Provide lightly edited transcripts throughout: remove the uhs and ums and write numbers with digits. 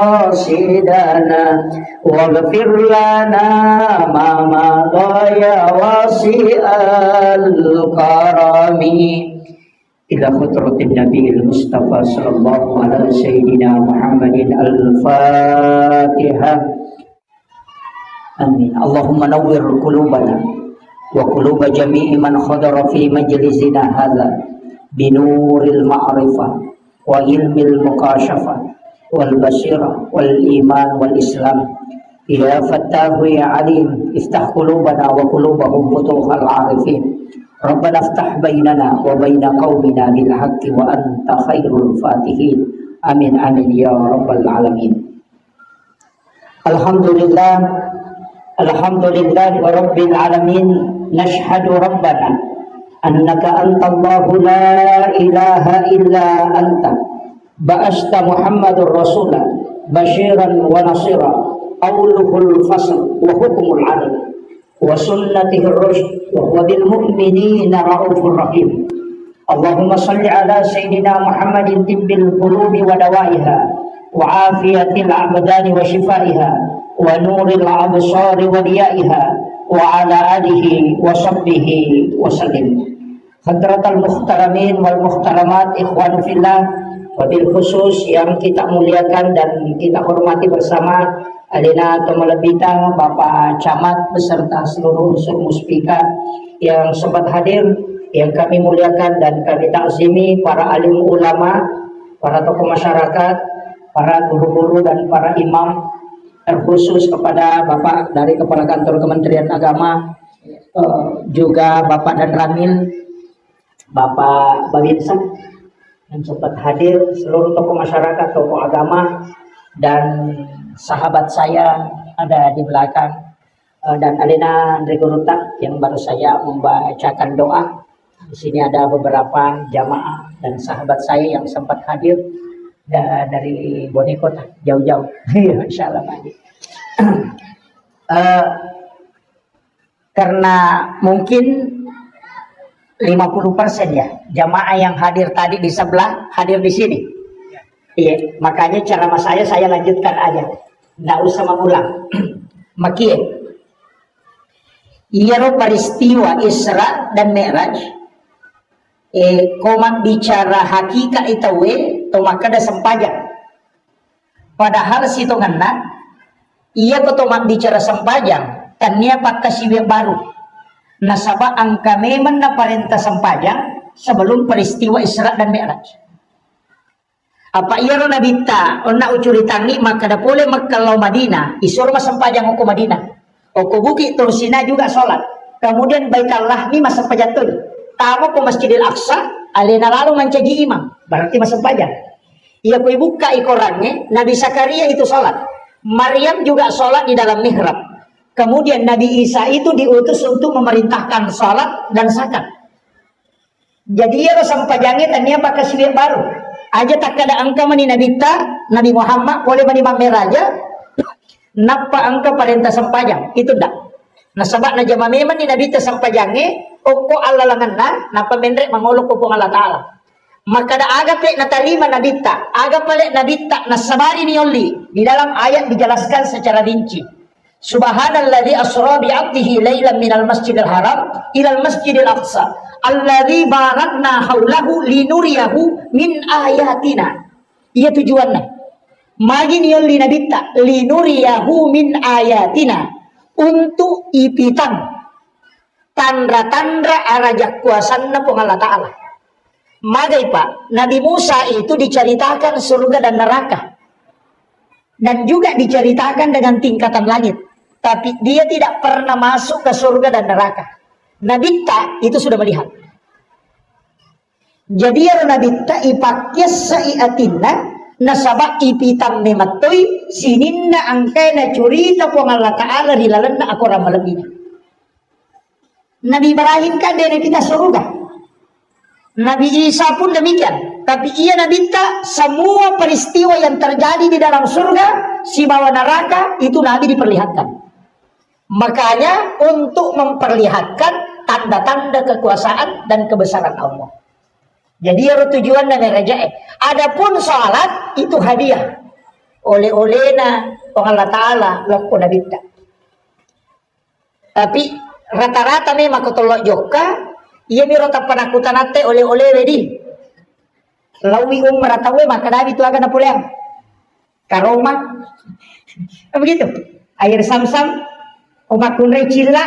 مقاصدنا واغفر لنا ما مضى يا واسع الكرم إلى خطرة النبي المصطفى صلى الله على سيدنا محمد الفاتحة آمين. اللهم نور قلوبنا وقلوب جميع من حضر في مجلسنا هذا بنور المعرفة وعلم المكاشفة والبصيرة والإيمان والإسلام. يا فتاه يا عليم افتح قلوبنا وقلوبهم فتوح العارفين. ربنا افتح بيننا وبين قومنا بالحق وأنت خير الفاتحين. آمين آمين يا رب العالمين. الحمد لله رب العالمين. نشهد ربنا أنك أنت الله لا إله إلا أنت بعثت محمد رسولا بشيرا ونصيرا قوله الفصل وحكم العدل وسنته الرشد وهو بالمؤمنين رؤوف رحيم. اللهم صل على سيدنا محمد طب القلوب ودوائها وعافية الأبدان وشفائها ونور الأبصار وضيائها وعلى آله وصحبه وسلم. Hadratul muhtaramin wal muhtaramat, ikhwanu fillah, wabil khusus yang kita muliakan dan kita hormati bersama Alina Tomalabita, Bapak Camat beserta seluruh unsur muspika yang sempat hadir, yang kami muliakan dan kami takzimi, para alim ulama, para tokoh masyarakat, para guru-guru dan para imam, terkhusus kepada Bapak dari Kepala Kantor Kementerian Agama, juga Bapak dan Ramil, Bapak Babinsa yang sempat hadir, seluruh tokoh masyarakat, tokoh agama, dan sahabat saya ada di belakang, dan Alina Andre Guruta yang baru saya membacakan doa. Di sini ada beberapa jamaah dan sahabat saya yang sempat hadir dari Bonekota jauh-jauh. Insya Allah Pak. Karena mungkin 50% ya jamaah yang hadir tadi di sebelah hadir di sini. Iya, makanya ceramah saya lanjutkan aja, nggak usah mengulang. Makia, iya peristiwa Isra dan Mi'raj. Komak bicara hakikat itu tomak ada sempajang. Padahal situ ngena, iya kotomak bicara sempajang, tanya pakai siwek baru. Nasabah angka memang na parenta sempajang sebelum peristiwa Isra dan Mi'raj. Apa iya ro nabita onna ucuri tangi maka da boleh makalau Madinah isur mas sempajang oko Madinah. Oko buki tursina juga sholat. Kemudian Baitallah mi mas sempajang tamu ke Masjidil Aqsa alena lalu mencaji imam berarti mas sempajang. Iya ku buka ikorannya Nabi Zakaria itu sholat. Maryam juga sholat di dalam mihrab. Kemudian Nabi Isa itu diutus untuk memerintahkan sholat dan zakat. Jadi ya sampajangnya tanya pakai siwek baru. Aja tak ada angka mani Nabi Muhammad boleh mani raja. Napa angka perintah sampajang itu dak. Nah sebab na jama memang ni Nabi ta sampajangnya oko Allah langanna napa mendrek mangolok ko Allah Taala. Maka da aga pe na tarima Nabi ta, aga pale Nabi ta na sabari ni oli. Di dalam ayat dijelaskan secara rinci. Subhanalladzi asra bi 'abdihi lailan minal masjidil haram ilal masjidil aqsa alladzi barakna haulahu linuriyahu min ayatina. Iya tujuannya. Magin yon linabita linuriyahu min ayatina untuk ipitang tanda-tanda arajak kuasanna pung Allah Ta'ala. Magai Pak, Nabi Musa itu diceritakan surga dan neraka. Dan juga diceritakan dengan tingkatan langit. Tapi dia tidak pernah masuk ke surga dan neraka. Nabi Ta itu sudah melihat. Jadi ya Nabi Ta ipakya sa'iatinna nasabak ipitam mematoi sininna angkena curita pong Allah Ta'ala rilalanna aku ramalabina. Nabi Ibrahim kan dari kita surga. Nabi Isa pun demikian. Tapi ia Nabi Ta semua peristiwa yang terjadi di dalam surga si bawah neraka itu Nabi diperlihatkan. Makanya untuk memperlihatkan tanda-tanda kekuasaan dan kebesaran Allah. Jadi ya tujuan dan raja. Adapun salat itu hadiah. Oleh-olehna Allah Ta'ala laku nabita. Tapi rata-rata memang kutolok joka. Iya miro tak penakutan ate oleh-oleh wedi. Lawi umrah tahu maka nabi itu akan pulang. Karoma. Begitu. Air sam-sam. Omak kunre cila.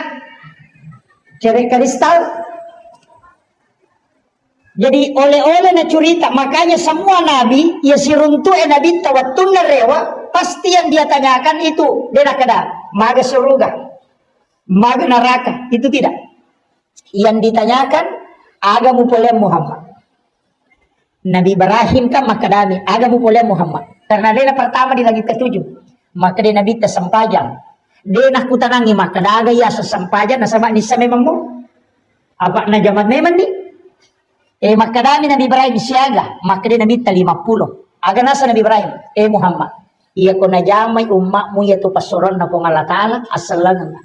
Cerek kristal. Jadi oleh-oleh na curita, makanya semua nabi ya siruntu nabi tawatun rewa pasti yang dia tanyakan itu dena kada maga surga, maga neraka, itu tidak. Yang ditanyakan agamu boleh Muhammad. Nabi Ibrahim kan maka dami agamu boleh Muhammad. Karena dena pertama di langit ketujuh, maka dia nabi tersempajang. Dena kutanangi maka daga ya sesempajang nasabak nisa memang mo. Apa na zaman memang ni? Maka dami Nabi Ibrahim siaga, maka dia Nabi 50. Aga nasa Nabi Ibrahim, Muhammad, iya ko na jamay umakmu ya to pasuron na pong Allah Ta'ala, asalangan.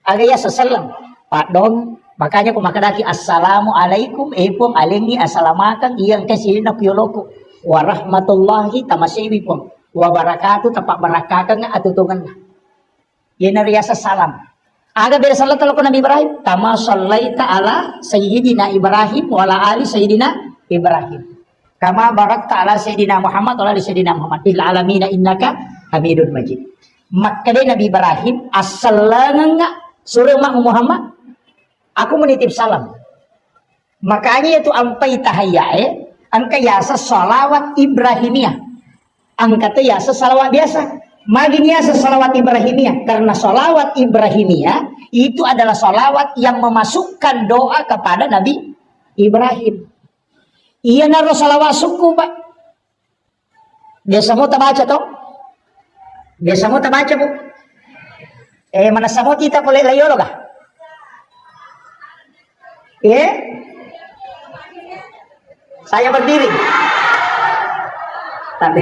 Aga ya sasalang, padong, makanya kung makadaki, assalamu alaikum, pong alingi asalamakan, iyang kasi na kuyoloko, warahmatullahi tamasiwi pong, wabarakatuh, tapak barakakan nga atutungan na. Yan na riya sa salam. Aga beda salat ko Nabi Ibrahim, kama sallaita ala sayyidina Ibrahim wa ala ali sayyidina Ibrahim. Kama barakta ala sayyidina Muhammad wa ala ali sayyidina Muhammad fil alamin innaka Hamidun Majid. Maka dia Nabi Ibrahim assalamu suruh mak Muhammad, aku menitip salam. Makanya itu ampai tahayya angka yasa salawat Ibrahimiyah. Angka itu yasa salawat biasa. Maginya salawat Ibrahimiyah, karena salawat Ibrahimiyah itu adalah salawat yang memasukkan doa kepada Nabi Ibrahim. Iya naro salawat suku pak. Biasa mau baca toh? Biasa mau baca bu? Mana samo kita boleh layolo kah? Saya berdiri. Tapi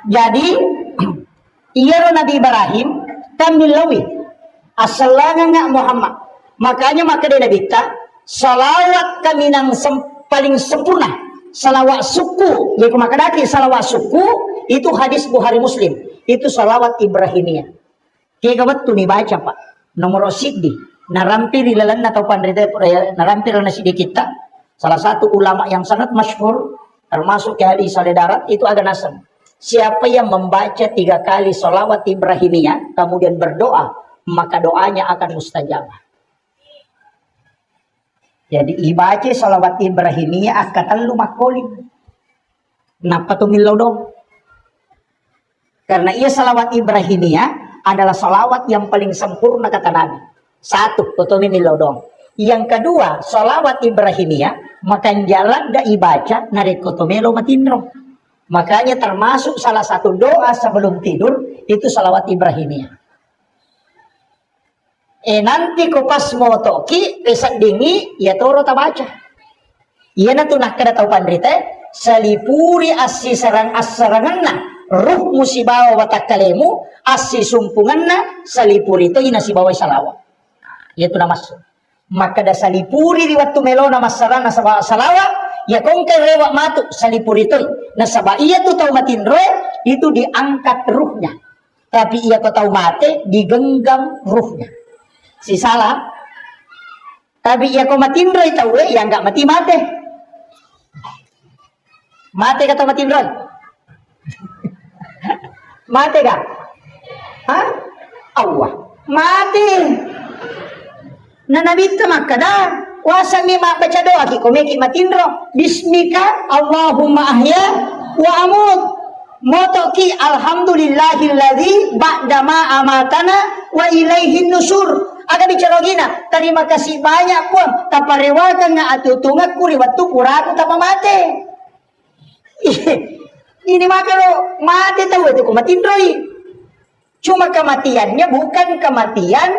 jadi iya Nabi Ibrahim kami lawi asalanga Muhammad. Makanya maka dia bita salawat kami nang paling sempurna salawat suku. Jadi makadaki salawat suku itu hadis Bukhari Muslim. Itu salawat Ibrahimiyah. Kaya gawat tu ni baca pak. Nomor siddi narampir ilalan atau pandrita narampir na siddi kita. Salah satu ulama yang sangat masyhur termasuk ke hadis darat itu agak nasam. Siapa yang membaca 3 kali salawat Ibrahimiyah kemudian berdoa, maka doanya akan mustajabah. Jadi ibaca salawat Ibrahimiyah akatan lu makolin. Napa tu milau dong? Karena ia salawat Ibrahimiyah adalah salawat yang paling sempurna kata Nabi. 1, tutumi milau dong. Yang kedua, salawat Ibrahimiyah makan jalan da ibaca narekotomelo matindro. Makanya termasuk salah satu doa sebelum tidur itu salawat Ibrahimiyah. Nanti ko pas mo toki pesan dingi ya toro ta baca. Iya na tunah kada tau pandrite salipuri assi sarang assaranganna ruh musibawa watakalemu assi sumpunganna salipuri itu ina sibawa salawat. Itu nama masuk. Maka da salipuri di waktu melona masarana salawat ya kong lewat matu salipur itu nasaba iya tuh tahu matinro itu diangkat ruhnya, tapi iya kau tahu mate digenggam ruhnya si salah, tapi iya kau matinro itu ya enggak mati mate kata matinro mate gak? Hah? Allah mati nanabita makada wasa mi baca doa ki komeki matindro bismika Allahumma ahya wa amut moto ki alhamdulillahilladzi ba'da ma amatana wa ilaihin nusur. Aga bicara gina terima kasih banyak pun taparewakan nga atutunga kuri waktu kuraku tapa mate. Ini makalo mate tahu itu matindroi. Cuma kematiannya bukan kematian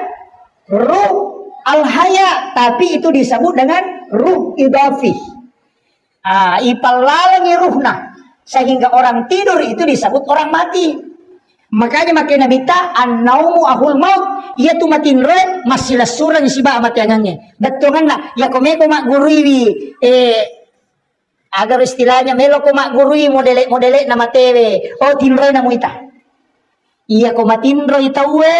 ruh al-haya, tapi itu disebut dengan ruh idafi. Ipalalangi ruhna, sehingga orang tidur itu disebut orang mati. Makanya makin nabita an-naumu ahul maut. Ia tu matinre masih surang si ba matiangannya. Betungan lah. Ya kome ko mak gurui agar istilahnya melo ko mak gurui modele na matewe. Oh tinre na muita. Ia ko matinro itawe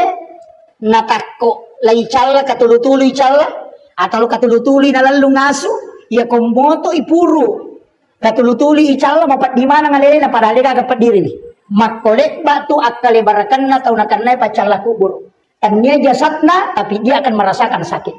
natakko lai chala katulu-tulu chala atau katulu-tuli na lalu ngasu. Ia ko moto ipuru. Katulu-tuli chala mapat di mana ngalele na padahal dia kagak diri. Makolek batu akale barakan na tau nakan pacala kubur. Tanya jasadna tapi dia akan merasakan sakit.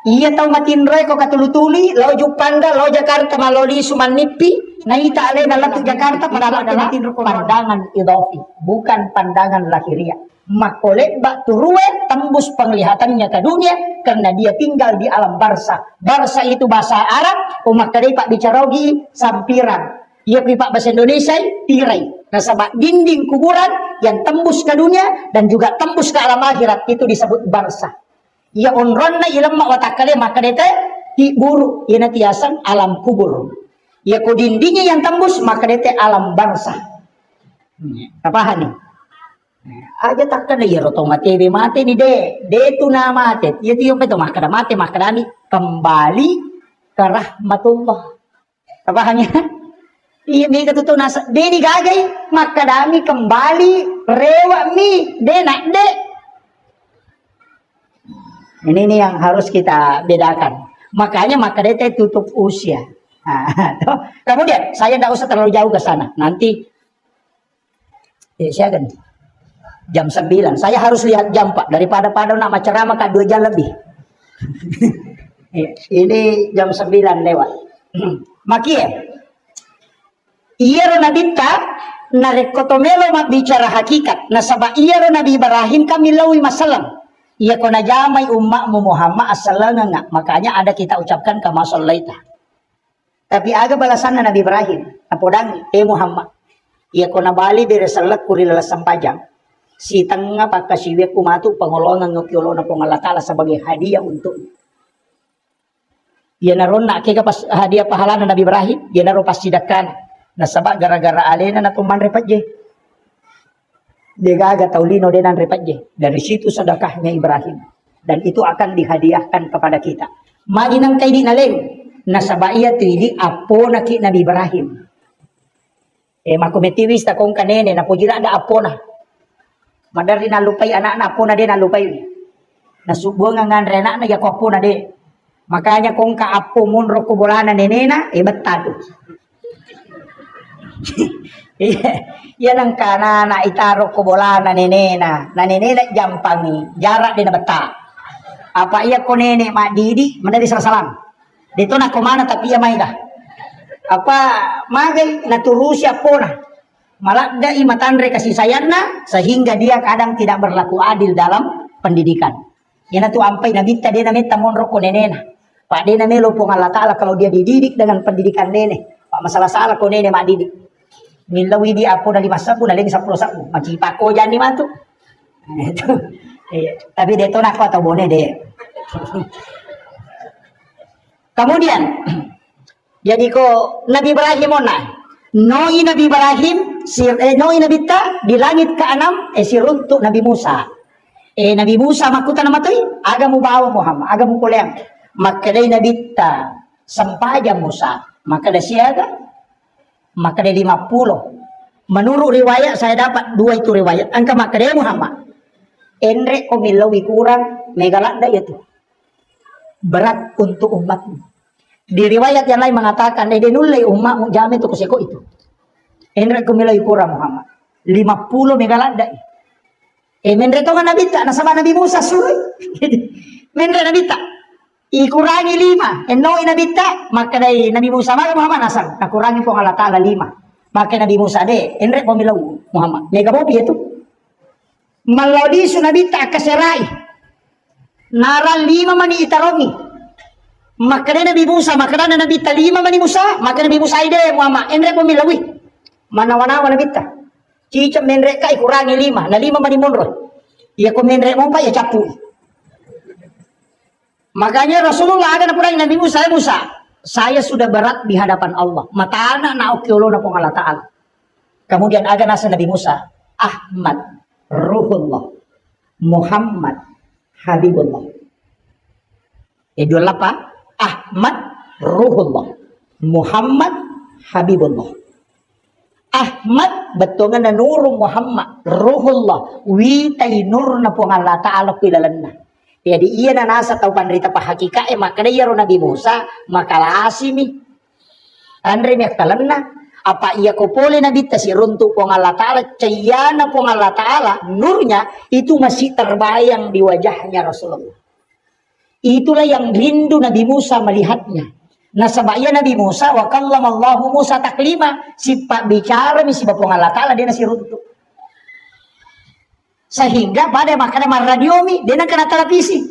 Ia tahu matinre ko katulutuli lao Jupanda lao Jakarta maloli sumanipi naita ale na latu Jakarta padahal adalah pandangan idofi bukan pandangan lahiriah. Makolek batu ruwe tembus penglihatannya ke dunia karena dia tinggal di alam barza. Barza itu bahasa Arab, umat tadi Pak bicara di sampiran. Ia pipak bahasa Indonesia tirai. Nasabak dinding kuburan yang tembus ke dunia dan juga tembus ke alam akhirat itu disebut barza. Ia onronna ilmu watakale maka dete di buru ia natiasan alam kubur. Ia ko dindingnya yang tembus maka dete alam barza. Apa nih? Aja takkan ya roto mati ni de tu na mati. Ia tu yung peto maka mati kembali ke rahmatullah. Apa hanya? Iya mi katuto nasa deni gagay makadami kembali rewa mi denak de. Ini yang harus kita bedakan. Makanya makadete tutup usia. Nah, kemudian saya tidak usah terlalu jauh ke sana. Nanti saya kan jam 9. Saya harus lihat jam Pak daripada nak ceramah ke 2 jam lebih. Ini jam 9 lewat. Makia iya nabi ta narekotomelo mak bicara hakikat nasaba iya nabi Ibrahim kami lawi masalam iya kona jamai umatmu Muhammad assalanga nga makanya ada kita ucapkan kama sallaita tapi aga balasan Nabi Ibrahim apodang Muhammad iya kona bali bere salat kuri lalasam pajang si tengah pakasiwe kumatu pangolongan ngokiolo na pongalatala sebagai hadiah untuk iya naron nak kega pas hadiah pahala Nabi Ibrahim iya naron pas sidakan nasaba gara-gara alena na tumban repat je. Dia gaga taulino denan repat je. Dari situ sedekahnya Ibrahim. Dan itu akan dihadiahkan kepada kita. Maginang kay di naleng. Nasaba iya tuili apo na ki Nabi Ibrahim. Makumetiwis ta kong kanene na pujira ada apo na. Madari na lupay anak na apo na din na lupay. Nasubuang nga nganre na yako apo na din. Makanya kung ka apo munro kubulana nenena betado. Yan ang kana na itaro ko bola na nenena jampangi jarak din na bata apa iya ko nene madidi madali salam dito na kumana tapi iya may ka apa magay naturusya po na malakda imatanre kasih sayang na sehingga dia kadang tidak berlaku adil dalam pendidikan yan na tu ampay nabita din na meta monro ko nenena pak din na melo po Allah Ta'ala kalau dia dididik dengan pendidikan nene pak masalah-salah ko nene madidik Milawi di apo na 5 sabu na 10 sabu. Macipa ko dyan ni Mato. Tapi dito na ako tabone de. Kemudian jadi ko Nabi Ibrahim na. Noi Nabi Ibrahim noi Nabi ta di langit ke-6 siruntuk Nabi Musa. Nabi Musa makuta na matoy aga mo bawa Muhammad aga mo kulayang. Makadai Nabi ta sampaja Musa. Makada siaga maka dari 50 menurut riwayat saya dapat 2 itu riwayat angka maka dari Muhammad enre komilawi kurang megalanda itu berat untuk umatmu di riwayat yang lain mengatakan denulai umatmu jamin itu kuseko itu enre komilawi kurang Muhammad 50 megalanda menre to kan Nabi tak nasaba Nabi Musa suruh menre Nabi tak ikurangi 5 enoi Nabi tak maka dari Nabi Musa maka Muhammad nasab nakurangi po Allah Ta'ala 5 maka Nabi Musa de enre pemilau Muhammad mega bopi itu malodi su Nabi tak kaserai naral 5 mani itarongi maka dari Nabi Musa maka dari Nabi tak 5 mani Musa maka Nabi Musa ide Muhammad enre pemilawi mana-mana Nabi tak cicam enre ka ikurangi 5 na 5 mani monro iya ko menre mo pa ya capu. Makanya Rasulullah ada pura Nabi Musa, saya sudah berat di hadapan Allah. Mata anak na okiolo na pong Allah Ta'ala. Kemudian aga nasa Nabi Musa, Ahmad, Ruhullah, Muhammad, Habibullah. Dua apa? Ahmad, Ruhullah, Muhammad, Habibullah. Ahmad betongan na nurung Muhammad, Ruhullah, witai nur na po Allah Ta'ala pilalan na. Jadi iya na nasa tau pandrita pa hakika maka iya ro Nabi Musa makalasi mi. Andre mi aktalan na. Apa iya ko pole Nabi ta si runtuk po Allah Ta'ala, cayana po Allah Ta'ala, nurnya itu masih terbayang di wajahnya Rasulullah. Itulah yang rindu Nabi Musa melihatnya. Nasabaya Nabi Musa wa kallamallahu Musa taklima, si pak bicara mi si bapong Allah Ta'ala dia nasi runtuk. Sehingga pada makanan radiomi dia nak kena televisi.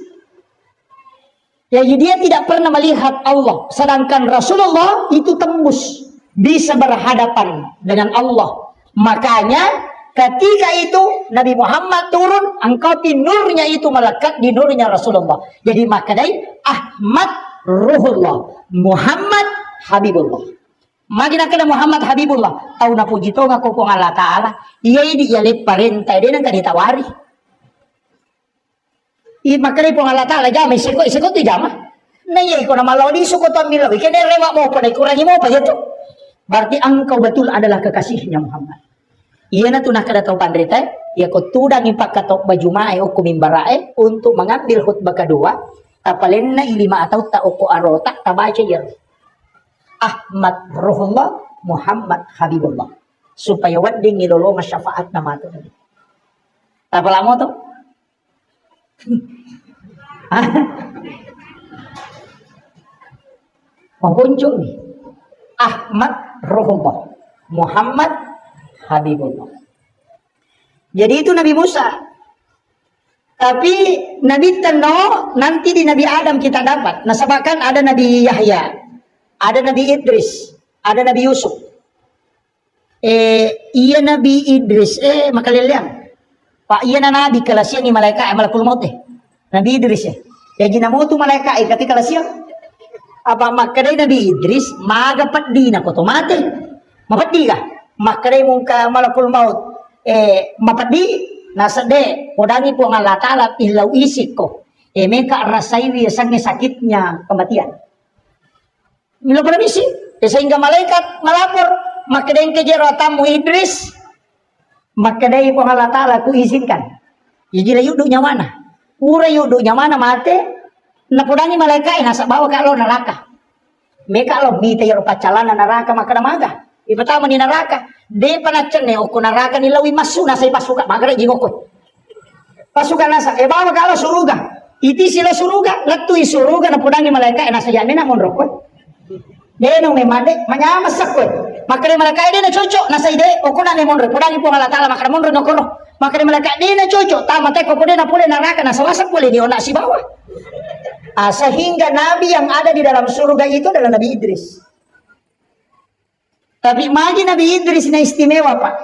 Jadi dia tidak pernah melihat Allah, sedangkan Rasulullah itu tembus bisa berhadapan dengan Allah. Makanya ketika itu Nabi Muhammad turun, angkauti nurnya itu melekat di nurnya Rasulullah. Jadi makanya Ahmad Ruhullah, Muhammad Habibullah. Magina kena Muhammad Habibullah. Tahu na puji to nga ko kung Allah Ta'ala. Iya ini ialit parenta. Dia nang kaditawari. Makanya kung Allah Ta'ala jama. Isikot tu jama. Na iya ko na malawali. Sukot ang milawi. Kaya rewa mo pa. Kurangi mo pa ito. Berarti engkau betul adalah kekasihnya Muhammad. Iya na tu nakadataw pandrita. Iya ko tudang ipakatok bajumae o kumimbarae. Untuk mengambil khutbah kedua. Tapalin na ilima atau ta'uko arota. Tabaca yun. Ahmad Ruhullah, Muhammad Habibullah. Supaya wading nilolo masyafaat na mato. Tapala mo to? Mengkunjung nih. Ahmad Ruhullah, Muhammad Habibullah. Jadi itu Nabi Musa. Tapi Nabi Teno nanti di Nabi Adam kita dapat. Nasabakan ada Nabi Yahya. Ada Nabi Idris, ada Nabi Yusuf. Iya Nabi Idris, makaliliang. Pak iya na Nabi kalasiang ni malaika malakul maut Nabi Idris Jadi namo tu malaika ketika kalasiang. Apa makadai Nabi Idris magapat di na ko tomate. Mapadi ka. Makadai mong ka malakul maut mapadi nasa de odangi po ang Allah Ta'ala ilaw isik ko. Meka rasay sang sakitnya kematian. Mila permisi, sehingga malaikat melapor, makadai kejero tamu Idris, makadai po Allah Ta'ala ku izinkan. Jadi yuduknya mana? Ura yuduknya mana mate? Napudangi malaikat nasa bawa ka lo neraka. Meka lo bita yoro pacalan na neraka makadamaga. Ipatama ni neraka. De panacen ne oku neraka nilawi masu nasa ipasuka magara jingoko. Pasukan nasa bawa ka lo suruga. Iti sila suruga, latu isuruga napudangi malaikat nasa yamin na monroko. Dia nung memade manyamas sakwe. Makanya mereka dia na cocok nasa ide okuna ne monre pudangi po Allah Ta'ala makana monre no kono. Makanya mereka dia na cocok tama te ko na pule neraka na sawasak pule di ona si bawah. Sehingga nabi yang ada di dalam surga itu adalah Nabi Idris. Tapi magi Nabi Idris na istimewa Pak.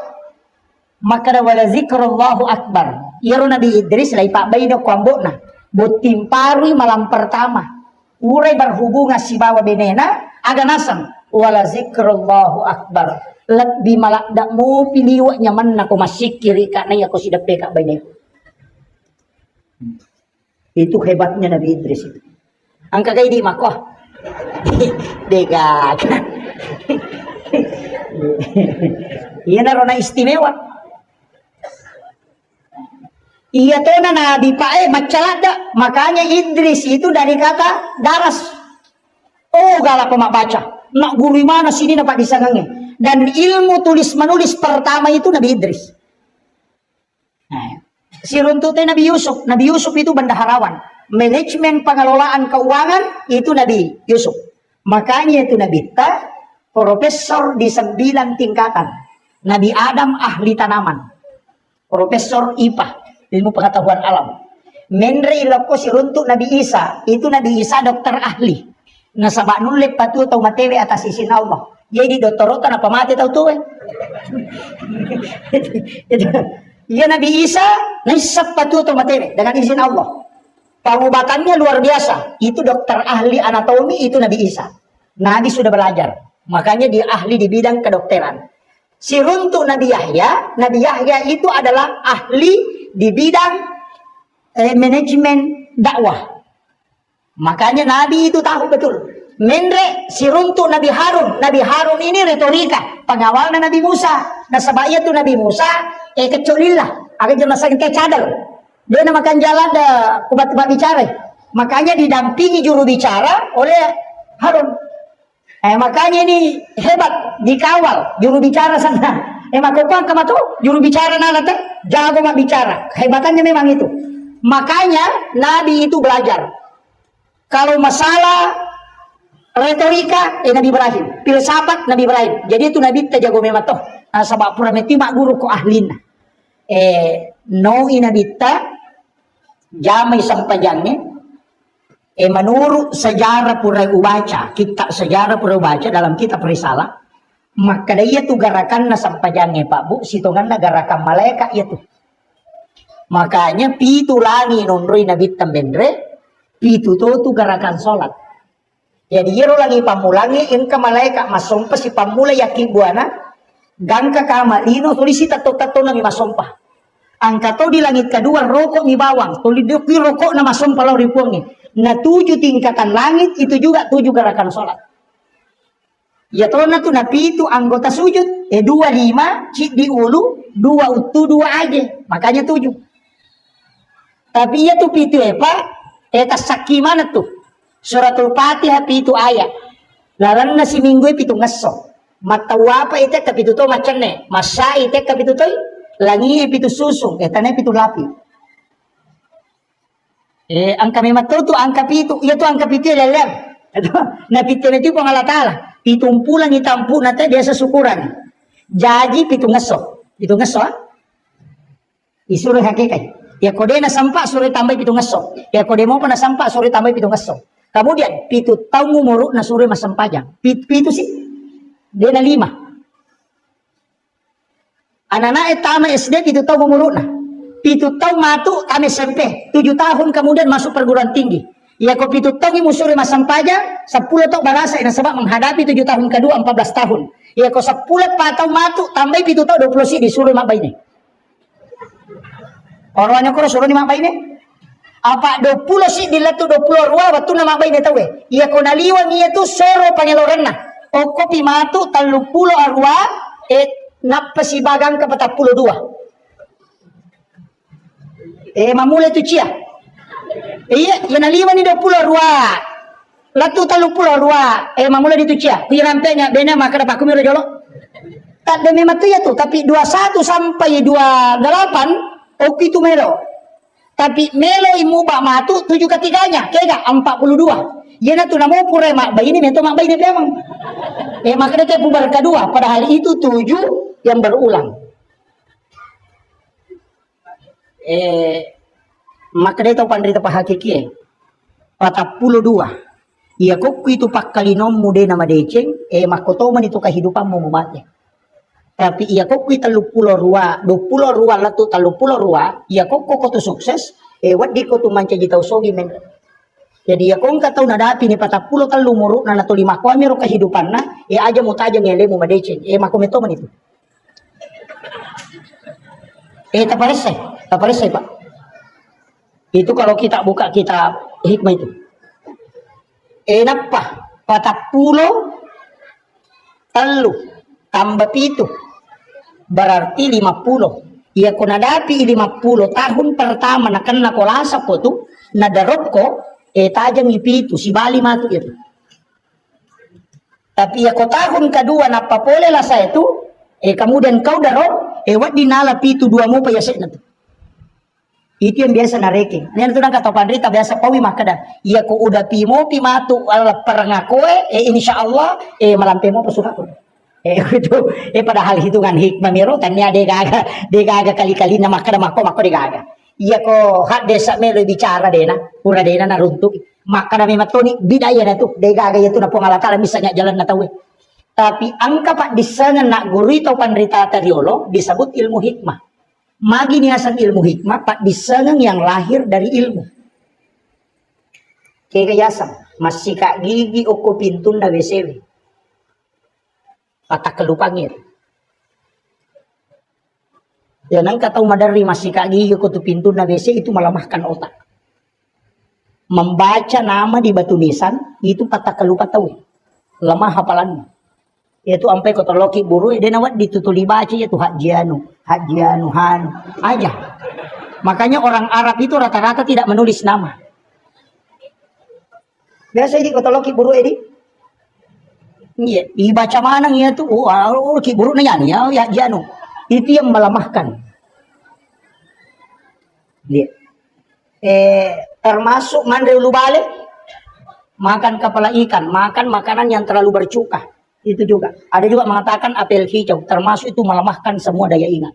Maka wala zikrullahu akbar. Iro Nabi Idris lai Pak baydo kwambona. Butimparui malam pertama. Urai berhubungan si bawah benena. Aga nasang wala zikrullahu akbar lebih malak dak mo piliwa nyaman nako masikiri ka na ako si dape ka bayne. Itu hebatnya Nabi Idris itu. Ang kagay di mako. Degak. Iya na rona istimewa. Iya to na nabi pa macalada. Makanya Idris itu dari kata daras. Oh galak pemabaca. Nak guru mana sini dapat disangangnya. Dan ilmu tulis menulis pertama itu Nabi Idris. Nah, si runtutnya Nabi Yusuf. Nabi Yusuf itu bendaharawan. Manajemen pengelolaan keuangan itu Nabi Yusuf. Makanya itu Nabi Ta, profesor di 9 tingkatan. Nabi Adam ahli tanaman. Profesor IPA, ilmu pengetahuan alam. Menre iloko si runtut Nabi Isa. Itu Nabi Isa dokter ahli. Nasabak nulit patu tau matewe atas izin Allah. Jadi doktorotan apa mati tau tuh Iya Nabi Isa nasab patu tau matewe dengan izin Allah. Pengobatannya luar biasa. Itu dokter ahli anatomi itu Nabi Isa. Nabi sudah belajar. Makanya dia ahli di bidang kedokteran. Si runtuh Nabi Yahya itu adalah ahli di bidang manajemen dakwah. Makanya Nabi itu tahu betul. Menre si runtuh Nabi Harun. Nabi Harun ini retorika, pengawalnya Nabi Musa. Nah sebab itu Nabi Musa keculilah, agak jelas kayak cadel. Dia namakan jalan kubat-kubat bicara. Makanya didampingi juru bicara oleh Harun. Makanya ini hebat dikawal juru bicara sana. Makanya kamu tuh juru bicara nanti jago mak bicara. Hebatannya memang itu. Makanya Nabi itu belajar. Kalau masalah retorika, Nabi Ibrahim. Filsafat Nabi Ibrahim. Jadi itu Nabi terjago memang toh. Sebab pura meti mak guru ko ahlina. No Nabi ta jamai sampajangnya. Menurut sejarah pura ubaca, kitab sejarah pura ubaca dalam kitab risalah, maka dia tu garakan na sampajangnya Pak Bu, situngan na garakan malaikat itu. Makanya pitu langi nonroi Nabi tambendre. Itu tu gerakan sholat. Jadi yero lagi pamulangi inka malaikat masompa si pamula yakin buana gangka kama lino tulisi tato nami masompa. Angka to di langit kedua rokok ni bawang tuli di rokok na masompa lau ripuangi. Na 7 tingkatan langit itu juga 7 gerakan sholat. Ya to na tu napi itu anggota sujud 25 cik di ulu 2 utu 2 aja makanya 7. Tapi ya tu pitu Pak. Saki mana tuh? Suratul Fatihah pitu ayat. Laran na si minggu pitu ngeso. Matawa apa itu kapitu to macene. Masa itu kapitu to langi pitu susung. Tane pitu lapi. Angka memang tu angka pitu. Iya tu angka pitu lelem. Na pitu itu pengalatala. Pitumpulan itampu nate biasa syukuran. Jadi pitu ngeso. Pitu ngeso. Isuruh hakikat. Ya kode na sampak sore tambah pitu ngeso. Ya kode mau na sampak sore tambah pitu ngeso. Kemudian pitu tahun ngumuruk na sore mas sampajang. Pitu sih. Dia na 5. Anak-anak etama SD pitu tahun ngumuruk na. Pitu tahun matu kami SMP. 7 tahun kemudian masuk perguruan tinggi. Ya kok pitu tahun imu sore mas sampajang. 10 tahun barasa ina sebab menghadapi 7 tahun kedua 14 tahun. Ya kok 10 tahun matu tambah pitu tahun 20 sih disuruh mak bayi. Orangnya kok suruh ni mak bayi ni? Apa 20 sih dilatu 20 ruah waktu nama bayi ni tahu Iya kau naliwan iya tu soro pangeloran na. O kopi matu 30 arwah napa si bagang ke 42. Mamula tu cia. Iya yang naliwan ni 20 ruah. Latu 30 ruah. Mamula di tu cia. Pi rampenya bena maka dapat kumi jolo. Tak demi matu ya tu tapi 21 sampai 28 Oke itu melo. Tapi melo imu bak matu 7 ketiganya. Kega 42. Yana tu namo pura mak bayi ini mento mak bayi ini memang. Maka dia pubar kedua. Padahal itu 7 yang berulang. Maka dia tahu pandai tepat hakiki. 42. Iya kok itu pak kalinom mude nama deceng. Makotoman itu kehidupanmu mati. Tapi iya kok kita 20 ruah latu 30 ruah, iya kok tu sukses, wadi ko tu manca jitau sogi men. Jadi ya kok tahu nadapi ni 40 talu muruk na natu 5 ko amiro kehidupan na, aja mo taja ngelemu madeceng, mako meto man itu. Taparesay Pak. Itu kalau kita buka kitab hikmah itu. Napa? 40 talu tambah pitu. Berarti 50. Ia ko nadapi 50 tahun pertama na kan nakolasa ko tu nadarop ko tajang ipitu si bali matu itu. Tapi ia ko tahun kedua na papole la sa itu kemudian kau darop wat dinala pitu 2 mo payase na tu. Itu yang biasa nareke. Yan tu nang kata pandrita biasa pawi makada. Ia ko udah pimo pimatu ala perangakoe insyaallah malampe mo pasuka ko. Itu padahal hitungan hikmah miro tanya de gaga kali-kali na makada mako de gaga. Iya ko hak desa melo bicara dena, pura dena na runtuk. Makada me matoni bidaya na tu de gaga itu na pengalatala misalnya jalan na tawe. Tapi angka pak disangan nak gurito pandrita tariolo disebut ilmu hikmah. Magi niasan ilmu hikmah pak disangan yang lahir dari ilmu. Kekayasan masih kak gigi oko pintun da WCW. Patah kelupangir. Ya nang kata madari masih kagi ko tu pintu na WC itu melemahkan otak. Membaca nama di batu nisan itu patah lupa tahu. Lemah hafalannya. Itu sampai ko toloki buru dia nawat ditutuli baca ya tu hajianu han aja. Makanya orang Arab itu rata-rata tidak menulis nama. Biasa di ko toloki buru edi. Iya, dibaca mana ya tu? Oh, ki buru na yan ya hajianu. Itu yang melemahkan. Lihat. Termasuk mandre ulu balik, makan kepala ikan, makan makanan yang terlalu bercuka. Itu juga. Ada juga mengatakan apel hijau, termasuk itu melemahkan semua daya ingat.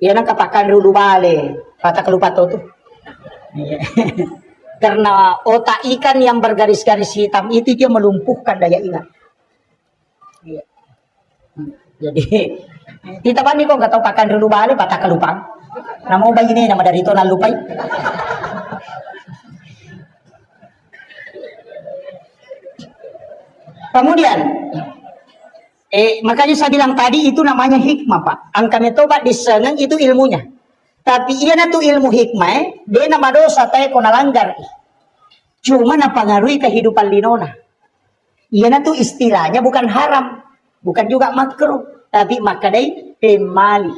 Ya nak katakan ulu balik, kata kelupa tuh. Karena otak ikan yang bergaris-garis hitam itu dia melumpuhkan daya ingat. Jadi kita bani kok nggak tahu pakan dulu balik patah kelupang. Nama ubah ini nama dari itu lupai. Kemudian makanya saya bilang tadi itu namanya hikmah Pak. Angka metobat diseneng itu ilmunya. Tapi iya na tuh ilmu hikmah, dia nama dosa tayo kona langgar. Cuma na pengaruhi kehidupan linona. Iya na tuh istilahnya bukan haram, bukan juga makruh. Tapi makadai pemali.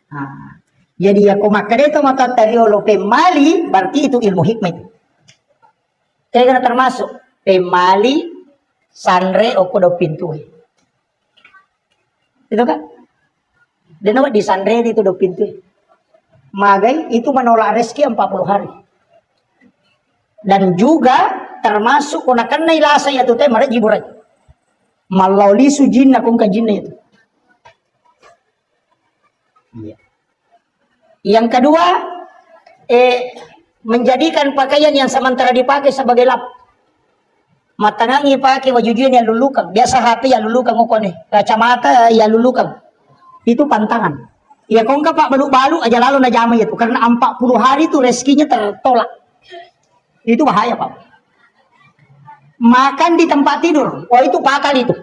Nah, jadi ya kau makadai itu mata tariolo pemali berarti itu ilmu hikmah. Kaya termasuk pemali sanre o kodo pintu. Itu kan? Dan apa di sanre itu do pintu. Magai itu menolak rezeki 40 hari. Dan juga termasuk kena kena ilasa ya tuh teh mereka jiburai. Malauli sujin akong kajinna itu. Iya. Yang kedua, menjadikan pakaian yang sementara dipakai sebagai lap. Matangangi pakai wajujuan yang lulukan. Biasa HP yang lulukan ngokone. Kacamata yang lulukan. Itu pantangan. Ya kong pak balu-balu aja lalu na jama itu. Karena 40 hari itu rezekinya tertolak. Itu bahaya Pak. Makan di tempat tidur. Oh itu pakal itu.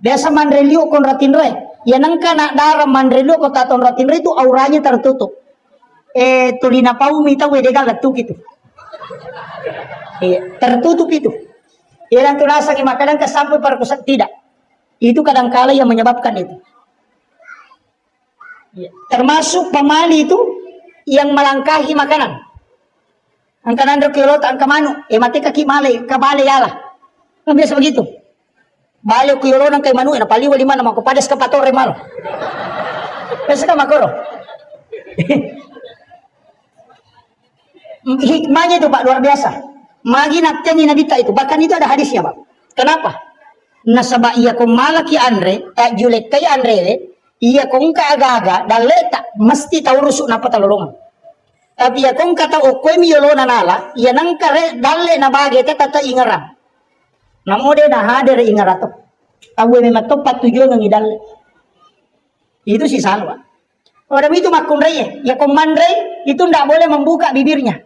Biasa mandrelio kon ratinre. Ya nangka nak darah mandrelio kon taton ratinre itu auranya tertutup. Tulina pau mita wedegal letuk itu. Tertutup itu. Ya nanti rasa makanan kesampai perkusak tidak. Itu kadangkala yang menyebabkan itu. Termasuk pemali itu yang melangkahi makanan. Angkanan kilot angka manu, mati kaki male, kabale yalah. Kan biasa begitu. Bale kilot ang kay manu, na paliwa lima naman ko padas ka patore mal. Biasa ka makoro. Hikmahnya itu Pak luar biasa. Magi nakteni nabita itu, bahkan itu ada hadisnya Pak. Kenapa? Nasaba iya kong malaki andre, julek kay andre, iya kong kaaga-aga, daleta, mesti tahu rusuk na patalolongan. Tapi ya kung kata okoy miyolo na nala, yan ang kare dalle na bagay tata ingaram. Namo de na hader ingarato. Awe may matopat tujuan ng idalle. Itu si Salwa. Orang itu makunray. Ya kung manray, itu ndak boleh membuka bibirnya.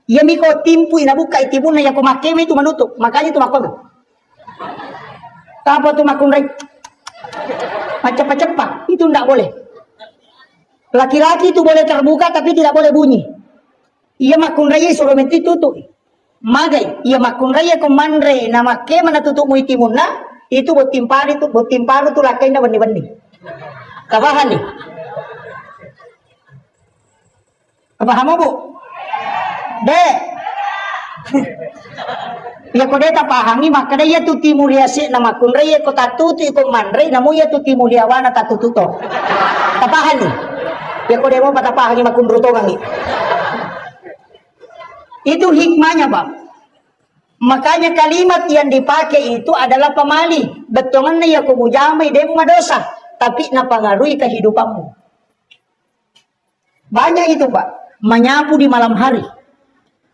Ya miko timpu inabuka itibun na ya kumakeme itu menutup. Makanya itu makono. Apa tu makunray? Cepat-cepat. Itu ndak boleh. Laki-laki itu boleh terbuka tapi tidak boleh bunyi. Ia makun raya suruh menti tutup. Magai, ia makun raya komandre nama ke mana tutup muitimun na itu buat timpar itu lakai na benih-benih. Kabahan nih. Kapaham Bu? Dek. Ya kode tapahangi maka dia tu timuliasi nama kun raya ko tatutu ko mandre namu ya tu timuliawana tatututo. Tapahan nih. Ya kode mo patapahangi makundruto ngangi. Itu hikmahnya Pak. Makanya kalimat yang dipakai itu adalah pemali. Betongan na ya kumujamay demo madosa, tapi napangaruhi kehidupanmu. Banyak itu Pak. Menyapu di malam hari.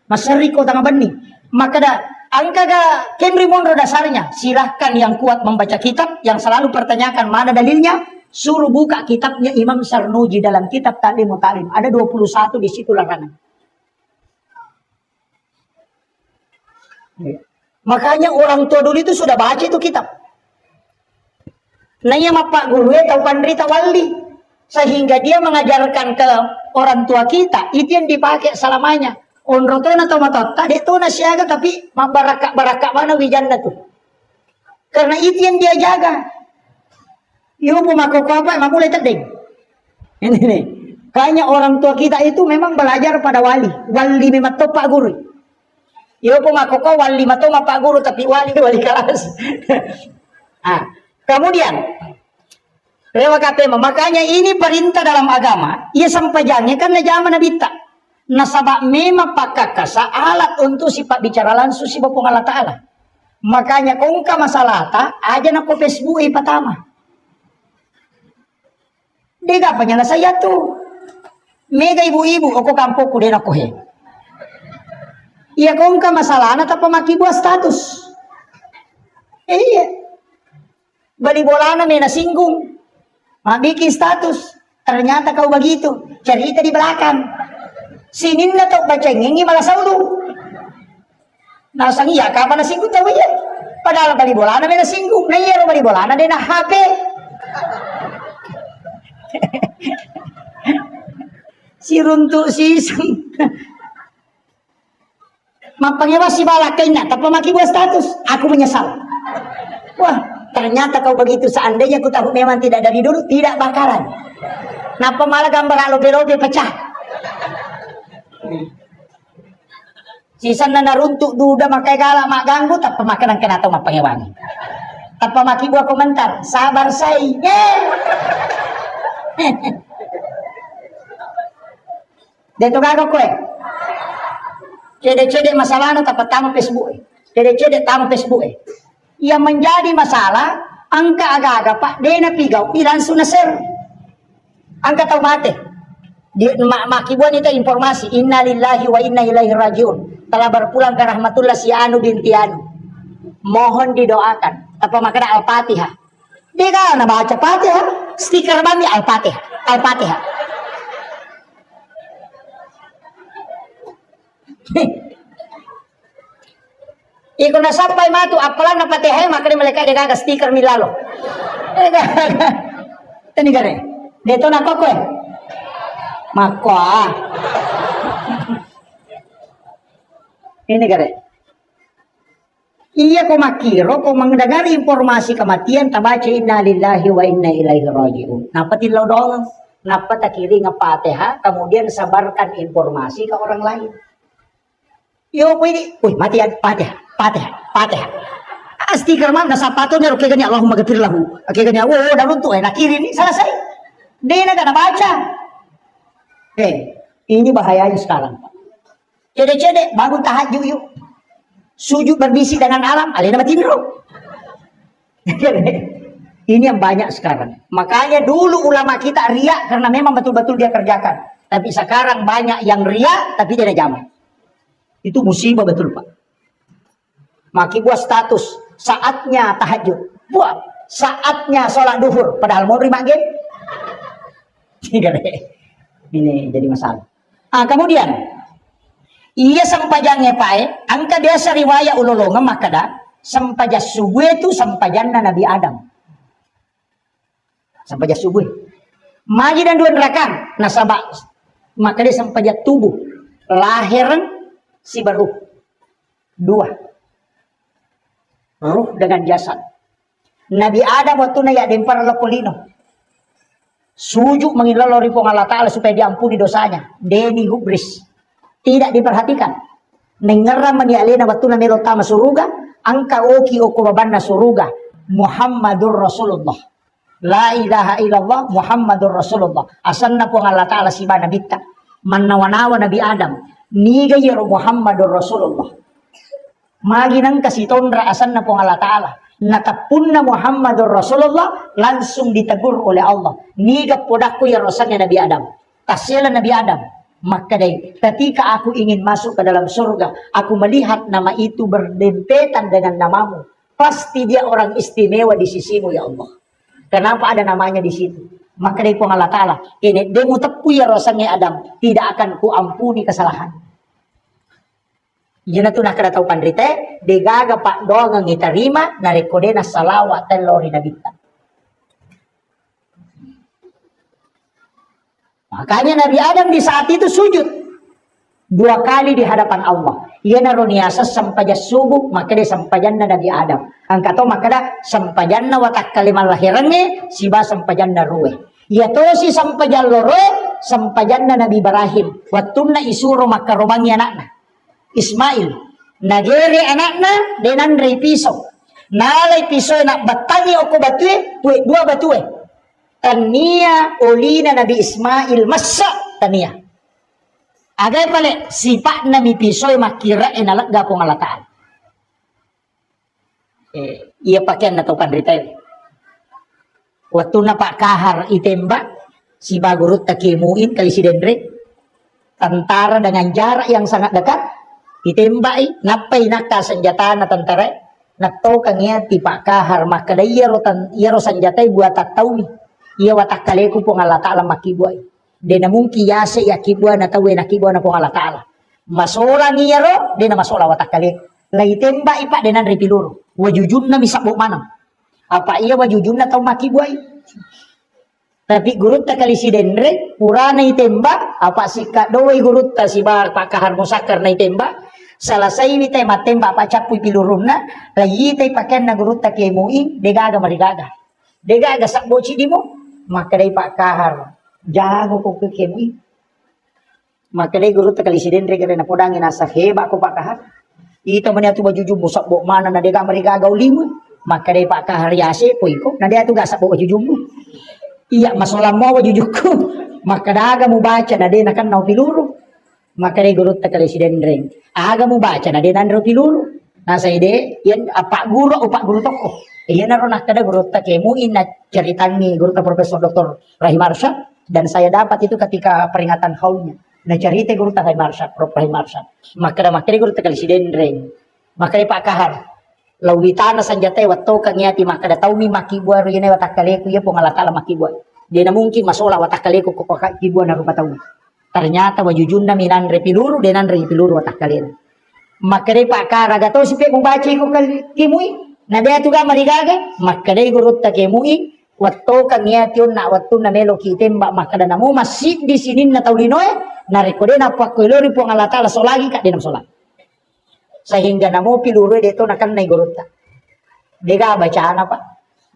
Masari ko tanga bani. Maka angka Henry Monroe dasarnya. Silahkan yang kuat membaca kitab, yang selalu pertanyakan mana dalilnya. Suruh buka kitabnya Imam Sarnuji dalam kitab Ta'limut Ta'lim. Ada 21 di situ larangan. Makanya orang tua dulu itu sudah baca itu kitab. Nanya Pak Guru tahu pandrita wali. Sehingga dia mengajarkan ke orang tua kita, itu yang dipakai selamanya. Onrotona atau matot, tadi itu nasiaga tapi barakak mana wijanda tuh. Karena itu yang dia jaga. Ibu pemakai apa, mulai terding. Ini nih. Kayaknya orang tua kita itu memang belajar pada wali. Wali memang tuh Pak Guru. Ibu pemakai wali matau Pak Guru tapi wali kelas. Kemudian Rewa katema, makanya ini perintah dalam agama. Ia sampainya karena zaman Nabi tak. Nasabak memang pakakasa alat untuk sifat bicara langsung si Bapung Allah Ta'ala. Makanya kongka masalah tak aja na ko Facebook pertama. Dia penyala saya tuh. Mega ibu-ibu aku kampungku dia nak he. Ia kongka masalah na tak pemaki buat status. Iya. Bali bolana mena singgung. Bikin status, ternyata kau begitu, cerita di belakang. Sinin na to bacengeng malah saudu. Nasang iya kapan na singgung tahu ya? Padahal bali bola na may nasinggung, na iya bali bola na din na HP. Si runtuk si mapangyawa si balakay na, tapos makibuat status, aku menyesal. Wah. Ternyata kau begitu, seandainya aku tahu memang tidak dari dulu, tidak bakalan. Napa malah gambar lobe-lobe pecah. Sisa na runtuk duda makai galak mak ganggu, tak pemakanan kena tahu mak pangewangi. Tak pemaki gua komentar, sabar say. Dito gagawin ko Cede-cede masalah no tapat tamu Facebook. Cede-cede tamu Facebook. Yang menjadi masalah angka aga-aga pak dia napigau langsung na share angka tahu mate di makibuan itu informasi innalillahi wa inna ilaihi rajiun telah berpulang ke rahmatullah si Anu binti Anu, mohon didoakan apa makna Al-Fatihah. Dia kan baca Fatihah, stiker mami Al-Fatihah, Al-Fatihah. Iko na sampai matu apalan na Fatihah makanya mereka dia gagas stiker milalo. Tani gare. Deto na koko Mako. Ini gare. Iya ko makiro ko mendengar informasi kematian tabaca inna lillahi wa inna ilaihi rajiun. Napa tilaw dong? Napa takiri ng Fatihah kemudian sabarkan informasi ke orang lain. Yo pwede, mati yan, Fatihah. Stiker mah na sapato niya kay ganya Allahumma ghafir lahu. Kay ganya dalun to nakiri ni selesai. Dia na baca. Ini bahayanya sekarang. Cede-cede bangun tahajud yuk. Sujud berbisik dengan alam, alena matindro. Ini yang banyak sekarang. Makanya dulu ulama kita riak karena memang betul-betul dia kerjakan. Tapi sekarang banyak yang riak tapi tidak jamak. Itu musibah betul Pak. Maki buat status saatnya tahajud, buat saatnya sholat duhur, padahal mau terima game. Ini jadi masalah. Kemudian ia sampajangnya Pak, angka biasa riwayat ulolongan maka dah sampajas subuh itu sampajanna Nabi Adam. Sampajas subuh. Magi dan dua neraka nasabak maka dia sampajat tubuh lahiran si baru dua. Ruh dengan jasad. Nabi Adam waktu na ya dempar lokolino. Sujud mengilolori pong Allah Ta'ala supaya diampuni dosanya. Deni hubris. Tidak diperhatikan. Nengeram manialina waktu na melotama suruga. Angka oki okubabanna suruga. Muhammadur Rasulullah. La ilaha illallah Muhammadur Rasulullah. Asan na pong Allah Ta'ala si Nabi ta. Manawanawa Nabi Adam. Niga yero Muhammadur Rasulullah. Maginang kasi tondra asan na pong Allah Ta'ala. Natapun na Muhammadur Rasulullah langsung ditegur oleh Allah. Niga podaku ya rosannya Nabi Adam. Kasila Nabi Adam. Maka dahil, ketika aku ingin masuk ke dalam surga, aku melihat nama itu berdempetan dengan namamu. Pasti dia orang istimewa di sisimu ya Allah. Kenapa ada namanya di situ? Maka dari pong Allah Ta'ala. Ini demu tepu ya rosannya Adam. Tidak akan kuampuni kesalahan. Yun na ito nakatataw pandrite, degaga pa doang ang itarima, na rekode na salawa telori na bita. Makanya Nabi Adam di saat itu sujud 2 kali di hadapan Allah. Ia naroniasa sampaja subuh maka dia sampajanna Nabi Adam. Angkato maka da sampajanna watak kalimal lahirannya siba sampajanna ruwe. Ia tosi sampajan loro sampajanna Nabi Ibrahim. Watunna isuro maka romangi anakna Ismail. Nagere anakna denan rei piso. Nalay piso nak batangi oko batue, dua batue. Tania olina Nabi Ismail masa tania. Agay pala sipa na mi pisoy makira enalagga po ngalataan. Iya pakyan na to pandritay. Waktu na pak kahar itembak si bagurut takimuin kali si Dendre. Tentara dengan jarak yang sangat dekat itembak napay nakta senjata na tentara nakto kanya ti pak kahar maka iya ro senjata buat tak tahu ni. Iya watak kaleku po ngalataan makibuay. Di na mung kiyase ya kibwa na tawe na kibwa na po Allah Ta'ala. Masola niya ro, di na masola watak kali. Laitemba ipa di nan ripiluro. Wajujun na misabok manam. Apa iya wajujun na tau makibway. Tapi gurut ta kali si Dendre, pura na itemba, apa si kadoway gurut ta si pakahar musakar na itemba. Salasay ni tay matemba pa chapuy pilurum na, layi tay pakyan na gurut ta kay muing, degaga marigaga. Degaga sakbochi di mo, makaday pakahar. Jago ko kekemi. Maka day guru takali si Dendre kare na podangin nasa heba ko pakahar. Ito man ato bajujum busak bo mana na dega marigagaw limon. Maka day pakahar yase poy ko na day ato gasak bo bajujum mo. Iya masolam mo bajujuk ko. Maka daga mo baca na day nakan naw piluro. Maka day guru takali si Dendre. Aga mo baca na day nanro piluro. Nasa ide yan apa guru o pak guru toko. Iyan na ron nakada guru takemuin na ceritan ni guru ta Profesor Dr. Rahim Arsyad. Dan saya dapat itu ketika peringatan haulnya. Nah cerita guru tak Marsyad, Prof. Rahim Arsyad. Maka guru tak kali si Dendre. Maka Pak Kahar. Laulitana sanjata waktu kanyati maka da taumi makibwa ruyene watak kaleku ya pongalatala makibwa. Dia na mungkin masola watak kaleku ko pakibwa na rupa taumi. Ternyata wajujun na minan repiluru denan repiluru watak kalen. Maka Pak Kahar agato si pe membaca ko kimui. Na dia tuga marigaga. Maka guru tak kimui. Waktu kanya tiun na waktu na melo kitem mbak makada namu masih di sini na taulinoe na rekode na pakuilori po ngalata la solagi kak dinam solat sehingga namu piluru deto nakan nai gorota dega bacaan apa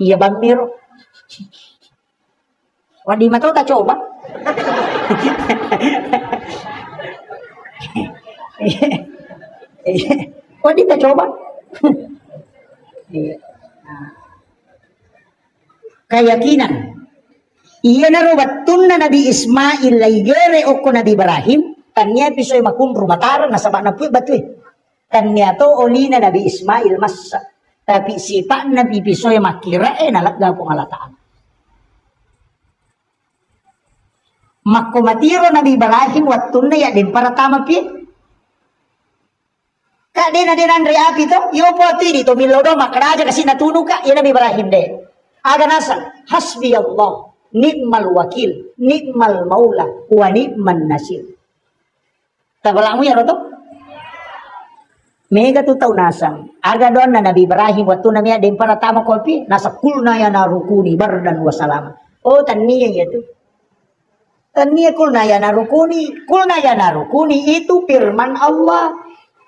iya bambiro wadi matau tak coba wadi tak coba keyakinan iya narubatun na Nabi Ismail laigere oko Nabi Ibrahim tanya pisoy makun rumatara nasabak na puy batuy tanya to oli na Nabi Ismail masa tapi sipa Nabi pisoy makira nalagga po ngalataan makumatiro Nabi Ibrahim watun na ya din para tama pi kak din na din andre api to yo po ti dito milodo makaraja kasi natunog ka yan Nabi Ibrahim de aga nasa hasbi Allah nikmal wakil nikmal maula wa nikman nasir tabalang mo yan to mega tu tau nasang aga doon na Nabi Ibrahim waktu na miya din para tama kolpi nasa kulna ya na rukuni bardan wa salama oh taniya yatu taniya kulna ya na rukuni itu firman Allah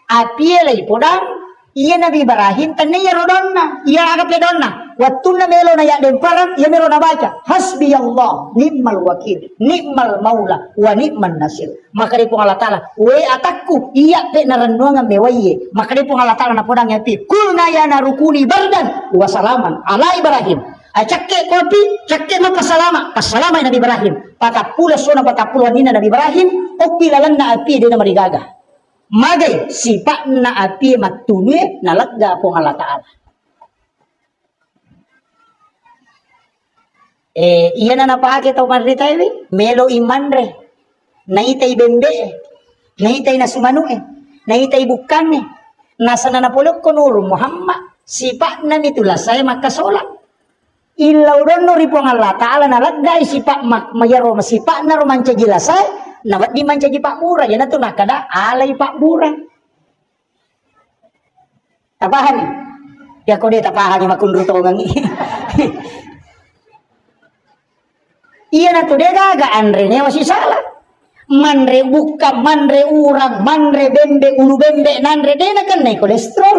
api lay podang iya Nabi Ibrahim taniya rodonna iya agap ledonna waktu na melo na ya den parang ya melo na baca hasbi Allah nikmal wakil nikmal maula wa nikman nasir maka di po Allah Ta'ala we atakku iya pe naranduang mewaye maka di po Allah Ta'ala na podang yapi kulna ya narukuni bardan wa salaman ala Ibrahim acakke kopi cakke mapasalama pasalama Nabi Ibrahim patapula sona patapula nina Nabi Ibrahim o pilalan na api di na marigaga magay sipa na api matunwe nalagga po Allah Ta'ala iya na napakit o marita melo imanre naitay bembe naitay na sumano naitay bukan nasa na napulok ko nuro Muhammad sipa na mitulasay makasola ilaw ron no ripo nga Allah Ta'ala nalagay sipa mayaro masipa na romancha jilasay nawat di mancha ji pak mura yan na to nakada alay pak mura tapahan ya ko de tapahan yung makundruto ngangi Iya na tu dega ga andre ne masih salah. Manre buka, manre urang, manre bembe, ulu bembe, nanre dena kan naik kolesterol.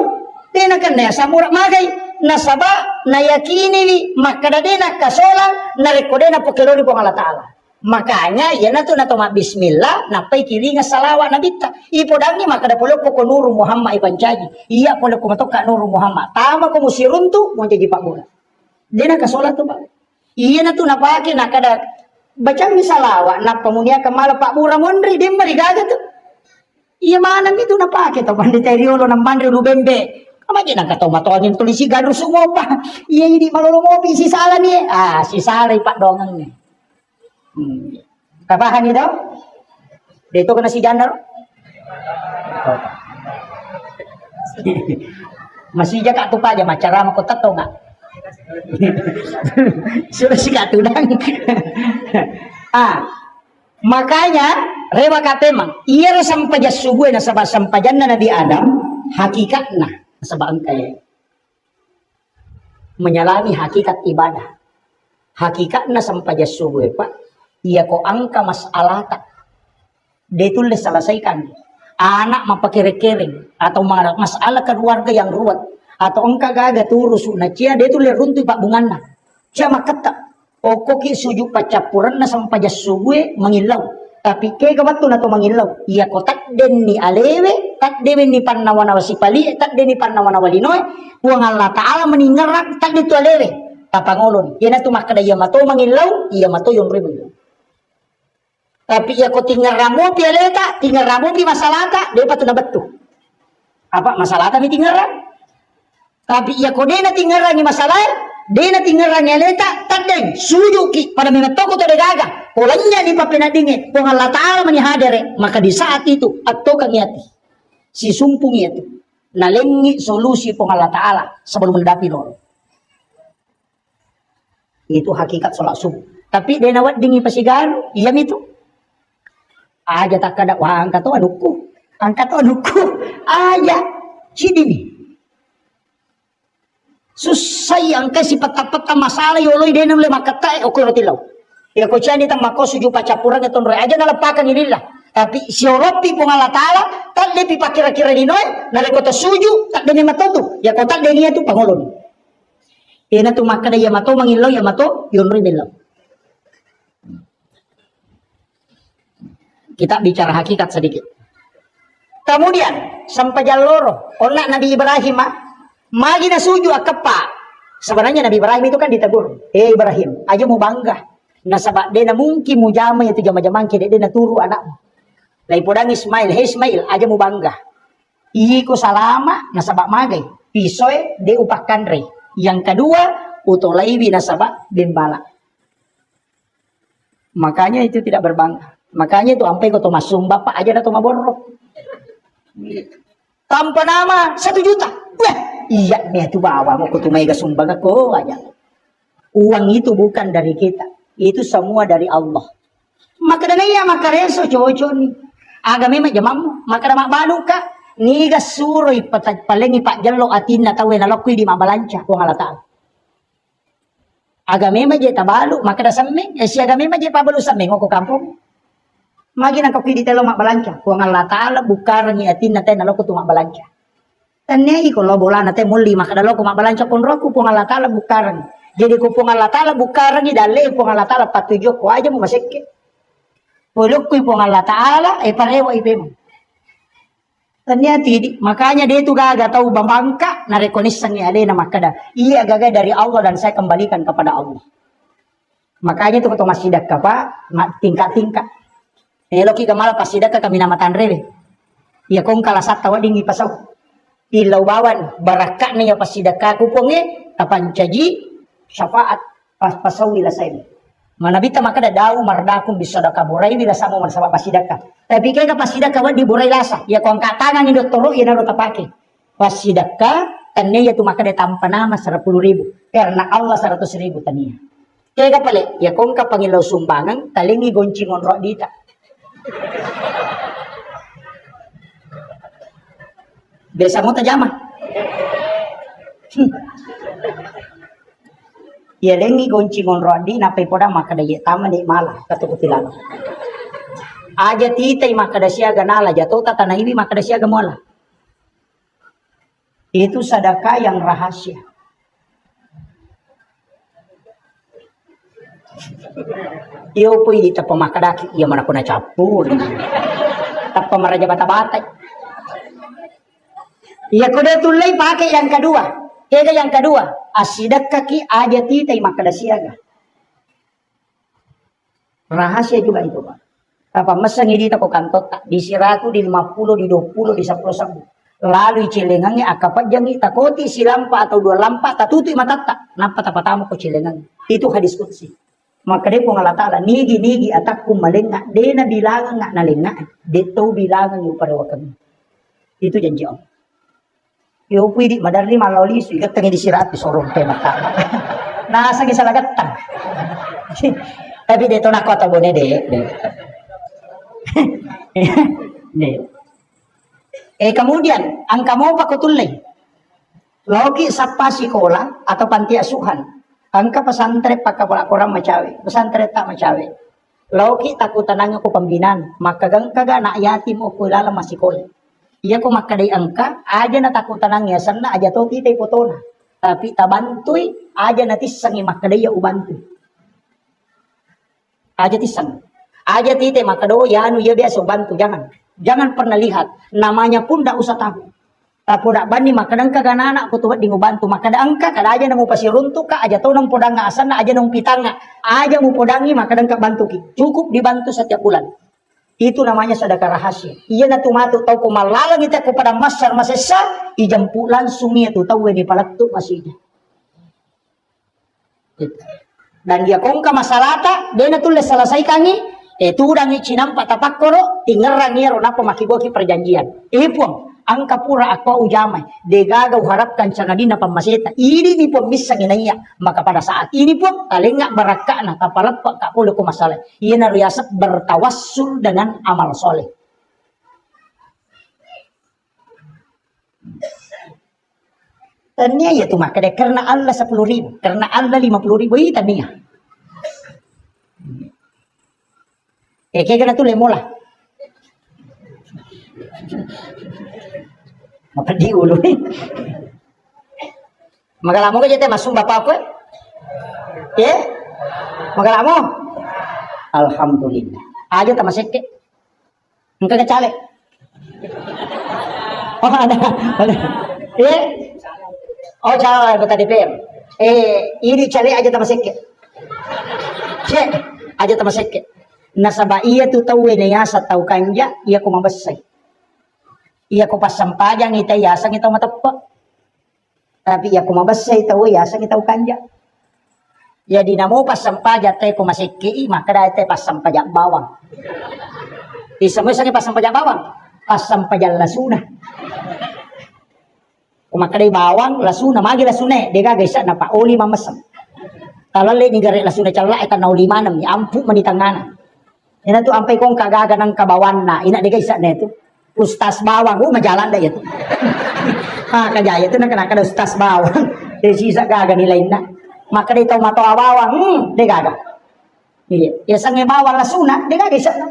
Dena kan naik asam urat magai. Nasaba na yakini wi makada dena kasola na rekodena pokelori po Allah Ta'ala. Makanya ya na tu na toma bismillah napai kilinga salawa nabita. Ipodangi makada polo poko nuru Muhammad ipancaji. Iya polo kumatoka nuru Muhammad. Tama ko musiruntu mo jadi pak bola. Dena kasola tu pak. Iya na tu napake nakada baca misalawa na pamunia kamala pak mura mondri dia marigaga tu. Iya mana itu napake to pandita riolo nang bandre lu bembe. Kamanya nang kataw matoangin tulisi gadu sumo pa. Iya ini malolomopi si sala ni. Ah si sala pak dongang ni. Kapahan itu? Dito ka na si Janar? Masih jaga tu pa aja macara mo ko tato nga. Sudah si katudang. Makanya rewa katemang iya ra sampajas subuh na sabah sampajan na Nabi Adam hakikatna sabah angkay menyalami hakikat ibadah. Hakikatna sampajas subuh pak iya ko angka masalah tak ditulis selesaikan anak mapakere-kering atau masalah keluarga yang ruwet atau engka gaga turus na cia dia tu le runtuh pak bunganna cia makata okoki suju pacapuran na sampajas subuh mengilau tapi ke gawat tu na to mengilau iya ko tak den ni alewe tak dewe ni pannawana wasipali tak den ni pannawana walinoy puang Allah Ta'ala meninggarak tak ditu alewe tapangolon yana tu makada iya mato mengilau iya mato yung ribu. Tapi ya kau tinggal ramu pi aleta, tinggal ramu pi masalata, dia patut betul. Apa masalata mi tinggal ram? Tapi ya kau dena tinggal rangi masalah, dena tinggal rangi aleta, tak deng sujuki pada minat toko tu degaga. Polanya ni papena dinge, pong Allah Ta'ala menihadere, maka di saat itu atau kangiati si sumpung itu nalengi solusi pong Allah Ta'ala sebelum mendapi lor. Itu hakikat sholat subuh. Tapi dena wat dingi pasigaru, iya itu. Aja tak kada wah angkat tu anuku aja sini nih susah yang kasi peta-peta masalah yoloi dena le makata okoi rotilau ya ko chani tang mako suju pacapuran eton roy aja nalapakan inilah tapi si oropi pong Allah Ta'ala tak lepi pakira-kira dinoy nale kota suju tak dene matotu ya kota denia tu pangolon ena tu makada ya mato mangilau ya mato yonri belau. Kita bicara hakikat sedikit. Kemudian sampai jaloro onak Nabi Ibrahim magi na suju akapa. Sebenarnya Nabi Ibrahim itu kan ditegur. Ibrahim, aja mau bangga. Nasabak dena mungkin mujama itu jama-jamang kide dena turu anakmu. Lai podang Ismail, Ismail aja mau bangga. Iko salama nasabak magai. Pisoy de upakan re. Yang kedua utolaibi nasabak bimbala. Makanya itu tidak berbangga. Makanya itu sampai kau masuk bapak aja dah borok. Tanpa nama 1 juta. Wah, iya nih tu bawa mau kau mega sumbang aku aja. Uang itu bukan dari kita, itu semua dari Allah. Maka dan iya maka reso cowok ni. Agama jamam maka mak balu ka niga suroi palengi pak jallo atinna tawe na lokui di mabalanca ko Allah Ta'ala. Agama je tabalu maka da samme si agama je pabalu samme ngoko kampung. Magi nang kopi di telo mak balanca ko Allah Ta'ala bukar ni atinna tay na loko tu mak balanca. Tanei ko lo bola na tay muli maka da loko mak balanca kon roku ko Allah Ta'ala bukar. Jadi ko po Allah Ta'ala bukar ni dale po Allah Ta'ala patujo ko aja mo masekke. Polok ko po Allah Ta'ala parewa ipem. Ternyata makanya dia itu gaga tahu bangka na rekonisan ni ale na makada. Iya gaga dari Allah dan saya kembalikan kepada Allah. Makanya itu ketua masjidah kapa tingkat-tingkat. Eloki kamala pasidah kami nama tanrele. Ya kong kala sata wadingi pasaw. Ilaw bawan barakat niya pasidah ka kuponge kapan caji syafaat pasaw ila sa ini. Manabita makada daw mardakum bisadaka boray bila samo man sa pasidah ka. Tapi kaya pasidah ka di boray lasa. Ya kong katangan ni doktoro ya naro tapake. Pasidah ka tanya tu makada tampa nama 10.000 karena Allah 100.000 tania. Kaya kapale ya kong kapangilaw sumbangan talingi goncingon ro dita. Biasa mo tajama. Ia lengi gonci ngonrodi napai poda maka daya taman di malah katukutilan. Aja titai maka dasia ganala jatuh tanah ini maka dasia gamola. Itu sedekah yang rahasia. Iyo pun di tapa makadaki ia mana kuna capur. Tapa maraja bata-bata. Ia kuda tulai pakai yang kedua. Kega yang kedua, asidak kaki aja titai makadasiaga. Rahasia juga itu, Pak. Apa masa ngidi tako kantot di 100, di 50, di 20, di 10 sabu. Lalu cilengangnya akapat jangi takoti si lampa atau 2 lampa tatuti matata. Napa tapatamu ko cilengang. Itu hadis qudsi. Maka dia pun Allah Ta'ala nigi atakku malengak. Dia na bilangan ngak nalengak. Dia tahu bilangan yung parewakan. Itu janji Allah. Yo pwede madarli malawli so ikat di sirat sorong kay mata. Nasa gi salagatan. Tapi dito na ko ta bone de. Kemudian ang kamo pakutulay. Logi sa pasikola atau panti asuhan. Angka pesantren pakapala kurang macawe. Pesantren tak macawe. Logi takutanang ko pambinan. Makagang kaga na yatim o kulala masikol. Iya ko makaday angka, aja natakutan ang yasan na, aja to titay potona. Tapi tabantoy, aja natisang makaday ya ubantoy. Aja tisang. Aja titay makado, yanu ya biasa ubanto. Jangan pernah lihat. Namanya pun dak usah tahu. Tapi dak bani makadang kaganana ako tuwad ding ubanto. Makada angka, kada aja nang upasirunto ka, aja to nang podang nga asan na, aja nang pitanga. Aja mo podangi makadang kabanto ki. Cukup dibantu setiap bulan. Itu namanya sedekah rahasia. Ia na tumatu tahu kumalalang kita kepada masar masesa, ijampu langsung ia tu tahu di palatu masihnya. Dan dia kongka masalata, dia na tulis selesai kangi, itu udah ngicinam patapakoro, tinggal rangiero napa makiboki perjanjian. Ipun, angka pura aku ujamai, degagaw harapkan cangadina pamaseta. Ini ni pun bisa ginaya, maka pada saat ini pun talengak baraka na kapalapak kapulo ko masalah. Ia na riasat bertawassul dengan amal soleh. Tanya ya tuh maka deh karena Allah 10.000, karena Allah 50.000 itu tanya. Kayak kena tuh lemola. Maka diulo nih. Magalamu ka jete masung bapak ko? Ya? Magalamu? Alhamdulillah. Aja ta maseke. Engka kecale. Oh ada. Ya? Oh cale kota DPR. Ini cale aja ta maseke. Cek aja ta maseke. Nasaba iya tu tahu niya sa tau kanja, iya ko mabasay. Iya ko pasampajang ita yasang itaw matapa. Tapi iya ko mabasay itaw yasang itaw kanja. Ya di namo pasampaja tay ko masiki maka dahil tay pasampaja bawang. Isa mo isang pasampaja bawang. Pasampaja lasuna. Kumakaday bawang lasuna magi lasuna dega gaysa na pauli mamasam. Talale ni gari lasuna chala ita na ulimanam ni ampu manitangana. Ina tu ampay kong kagaga ng kabawan na ina dega isa neto. Ustas bawang, majalan dah itu. Kajaya itu nak kena ustas bawang. Dari sisa gaga nilai na. Maka dia tahu mata bawang, dia gaga. Iya, ya sange bawang lasuna, dia gaga isa na.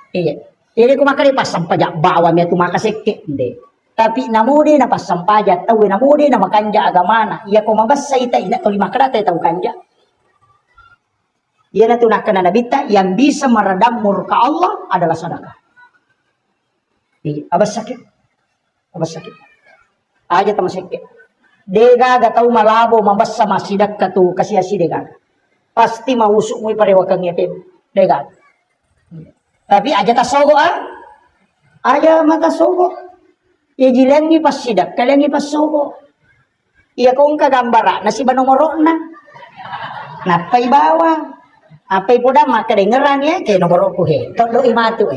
Iya, jadi aku makan dia pasang pajak bawang itu maka sekek deh. Tapi namudi na pasang pajak tahu namudi na makanja agamana. Iya ko mabasa ita ina to lima kada tahu kanja. Iya na tunakan na nabita yang bisa meredam murka Allah adalah sedekah. Abas sakit. Aja tama sakit. Dega gatau malabo mabasa masidak katu kasi dega. Pasti mausuk mo parewa kang yatim. Dega. Tapi aja tasogo Aja mata sogo. Ya jilengi pas sidak, kalengi pas sogo. Iya kong kagambara nasi banomoro na. Napay bawang. Apay po da makadengeran ya kay nomoro ko he. Todo imatu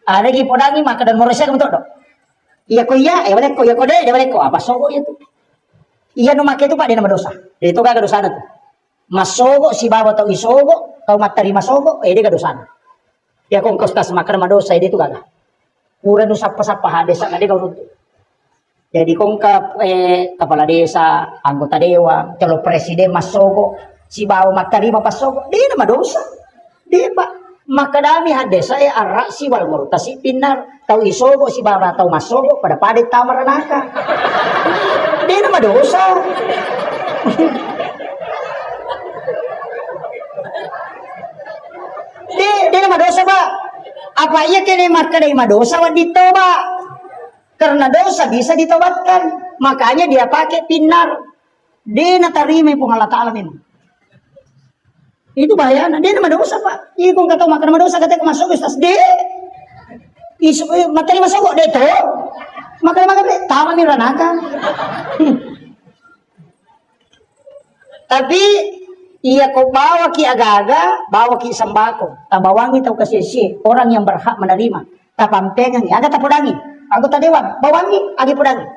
Ada lagi podangi maka dan morosya kami todo. Iya ko iya, balik ko, iya ko deh, balik ko. Apa sogo itu? Iya no make itu pak dia nama dosa. Itu kagak dosa itu. Masogo si babo tau isogo, tau matari masogo, dia kagak dosa. Ya kong kau tas makan nama dosa itu kagak. Ura nu sapa-sapa hades sana dia kau runtuh. Jadi kung kepala desa, anggota dewan, calon presiden masogo, si bawa makarima pasogo, di nama dosa. Di pak makadami hadesa arra si wal murtasi pinar tau isogo si bawa tau masogo pada padet tamaranaka. Di nama dosa. Di nama dosa pak. Apa iya kini makadima dosa wadito pak? Karena dosa bisa ditobatkan. Makanya dia pakai pinar. Dia natarime pun Allah Ta'ala ini. Itu bahaya. Dia nama dosa pak. Iya kung kata makan nama dosa kata masuk Ustaz. Dia. Materi masuk kok. Dia itu. Makan dia. Tama miranaka. Tapi. Iya kau bawa ki aga-aga. Bawa ki sembako. Tabawangi tau kasih orang yang berhak menerima. Tapampengan. Aga tapudangi. Anggota dewan, bawangi, agi pudangi.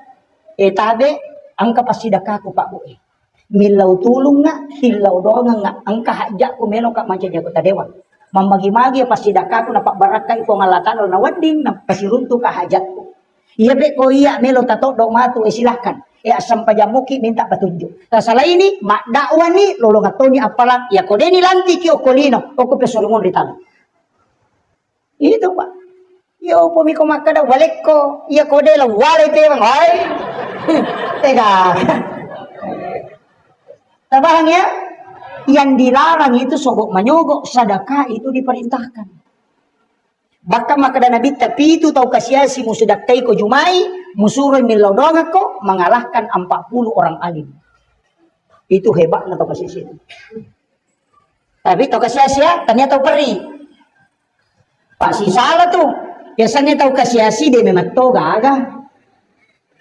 Tabe, angka pasidakaku Pak Bu. Milau tulung nga, hilau doang nga, angka hajak ko melo ka manca anggota dewan. Mamagi-magi pasidakaku na Pak Barakay ko ngalatan na wading na pasirunto ka hajat ko. Iya be ko iya melo tato do matu silakan. Asam pajamuki minta petunjuk. Salah ini mak dakwa ni lolong atoni apalang ya ko deni lanti ki okolino, oko pesolungon ritalo. Itu Pak. Yo pumiko makada balik ko iya kode la wale tewang ay tega tabang ya yang dilarang itu sogok menyogok sedekah itu diperintahkan bahkan makada nabi tapi itu tau kasiasi musudakai ko jumai musuroy milodonga ko mengalahkan 40 orang alim itu hebat na tau kasiasi tapi tau kasiasi ya ternyata tau peri pasti salah tuh. Biasanya tahu kasiasi dia memang to gaga.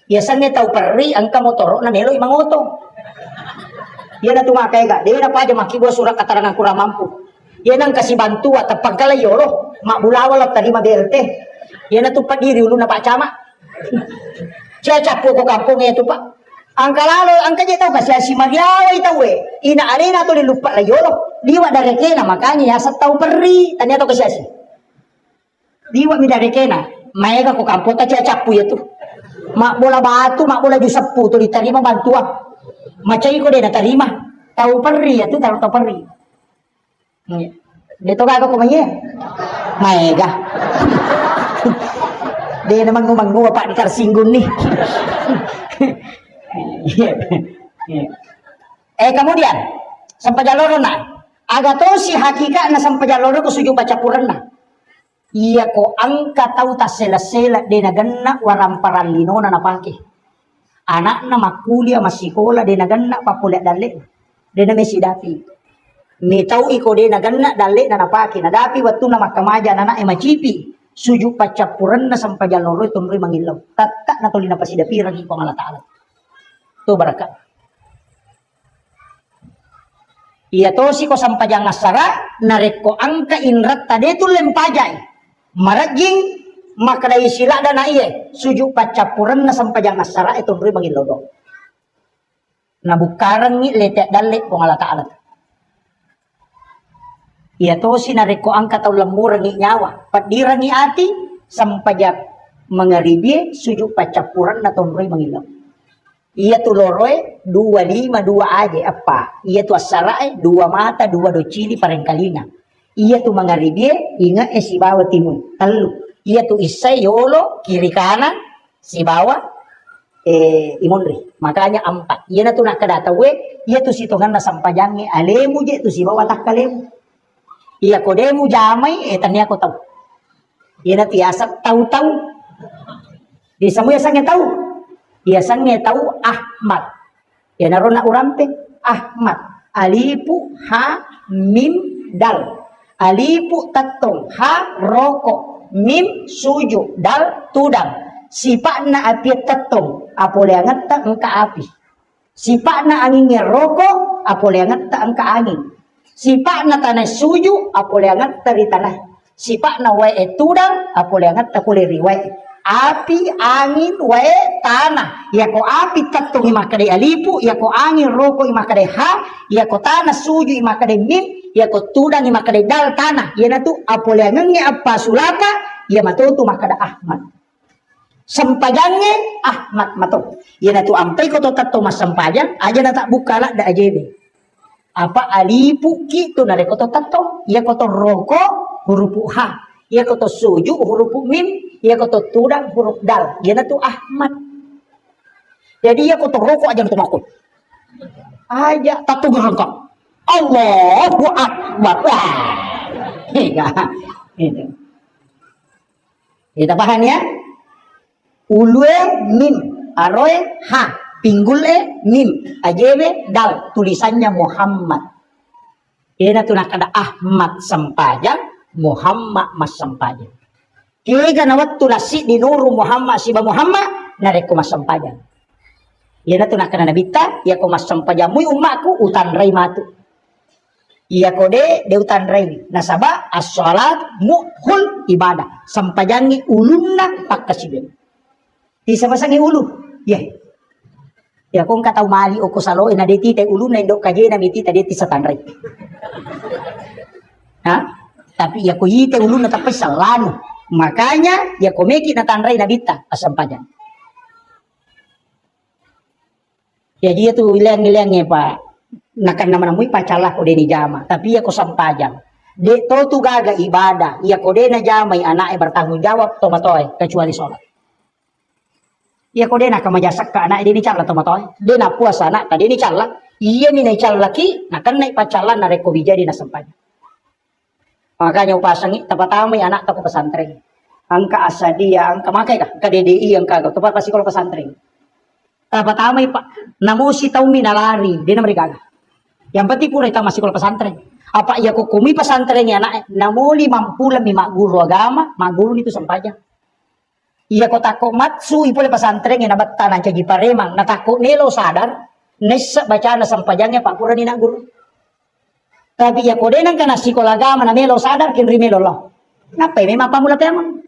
Biasanya tahu perri angka motor na nelo imang oto. Dia na tumakai ga. Dia na pa aja maki gua surat katarangan kurang mampu. Dia nang kasih bantu atau pagkalay yoro. Mak bulawal at tadi BLT. Dia na tumpad diri ulu na pak cama. Siya capo ko kampung itu pak. Angka lalo angka dia tahu kasiasi magyaway tahu Ina arena to dilupa la yoro. Diwa dari kena makanya ya tahu perri. Tanya tahu kasiasi. Diwa midari kena, maega ko kampota cia capu ya tuh. Mak bola batu, mak bola jusapu tuh diterima bantuan. Macai ko dia terima. Tahu perri ya tuh, tahu perri. Dia tuh kagak ko maye. Maega. Dia namang ngomong pak dikarsinggun nih. Kemudian sampai jalur na. Aga to si hakikat na sampai jalur ko suju baca purna. Iya ko angka tahu tas sela-sela de naganna waramparan linona na pake. Anak na makuliah masih sekolah de naganna papulet dale. De na mesi dapi. Mi tahu iko de naganna dale na napake na dapi waktu na makamaja na macipi. Suju pacapuran na sampai jaloro itu mri mangilaw. Tatak na tuli na pasidapi ragi ko Allah Ta'ala. Tu barakat. Iya to si ko sampai jangan asara nareko angka inrat tade tu lempajai. Maraging makadai sila dan iye suju pacapuran na sampajang asara itu beri bagi lodo. Na bukaran ni letek dalek kong Allah Ta'ala. Iya to si nareko angka tau lemur ngi nyawa. Padira ngi ati sampajak mengaribi suju pacapuran na tong beri bagi lodo. Iya tu loroe 25 2 aja apa? Iya tu asara 2 mata 2 docili parengkalina. Iya tu mangaribie ingat si bawa timun telu. Iya tu isai yolo kiri kanan si bawa imunri. Makanya 4. Iya na tu nak kadata we. Iya tu si tongan na sampajange alemu je tu si bawa tak kalemu. Iya kodemu jamai tanya aku tahu. Iya na tiasa tahu-tahu. Di semua sange tahu. Iya sange tahu Ahmad. Ya narona urampe Ahmad. Alipu ha mim dal. Alipu tatong ha rokok mim suju dal tudang sipak na api tatong apole angat ta engka api sipak na angin rokok apole angat ta engka angin sipak na tanah suju apole angat ta di tanah sipak na wae tudang apole angat ta kule riwae api angin wae tanah ya ko api tatong imakade alipu ya ko angin rokok imakade ha ya ko tanah suju imakade mim ya ko tudang ni makada dal tanah ya na tu apole ngange apa sulaka ya matutu makada Ahmad Sempajangnya Ahmad mato. Iya tu ampai ko to tatto mas sempajang aja na tak buka lah da ajebe. Apa alipu gitu na ko to tatto. Iya ko to roko huruf ha. Iya ko to suju huruf mim. Iya ko to tudang huruf dal. Iya na tu Ahmad. Jadi iya ko to roko aja na tumakot. Aja tatto gerengkak. Allahu Akbar. Iya. Itu. Kita paham ya? Ulue mim, aroe ha, pinggule mim, ajebe dal, tulisannya Muhammad. Ini tuh nak ada Ahmad sempajang, Muhammad mas sempajang. Kira nawat tulasi di nuru Muhammad siba Muhammad, nareko mas sempajang. Ini tuh nak ada nabita, ya ko mas sempajang, mui umakku utan rai matu. Iya kode de utan rai, nasaba as-salat muhul ibadah, sempajangi ulunna pakkasiben. Di sama-sangi ulu. Ya. Ya kung kataw mali o kusalo ina deti tay ulu na indok kaje na miti tadi sa tanray. Ha? Tapi ya ko yite ulu na tapay salano. Makanya ya ko meki na tanray na bita asam pajan. Ya dia tu ilang-ilangnya Pak. Nakan naman amoy pacalah ko deni jama. Tapi ya ko sampajang. De to tu gaga ibadah. Ya ko de na jamay anak bertanggung jawab to matoy kecuali salat. Iya kok dia nak kemajasak ke anak dia ni cala tomatoy. Dia nak puasa anak tadi ni cala. Iya ni naik cala laki, nak kan naik pacalan na reko bija di nasampanya. Makanya upasangi tapatamay anak to pesantren. Angka asadia, angka makai kah? Angka DDI angka kau tempat pasti kalau pesantren. Tapatamay pak, namu si tahu minalari, dia namanya gaga. Yang penting pura kita masih kalau pesantren. Apa iya kok kumi pesantren ya anak? Namu 50 mak guru agama, mak guru itu sampanya. Iya ko tako matsu ipole pesantren yang nabat tanah cagi paremang natako nelo sadar nesa baca na sampajangnya pak pura ni guru. Tapi ya ko denang kana sekolah agama na melo sadar kinri melo lo. Napa memang pamula temang.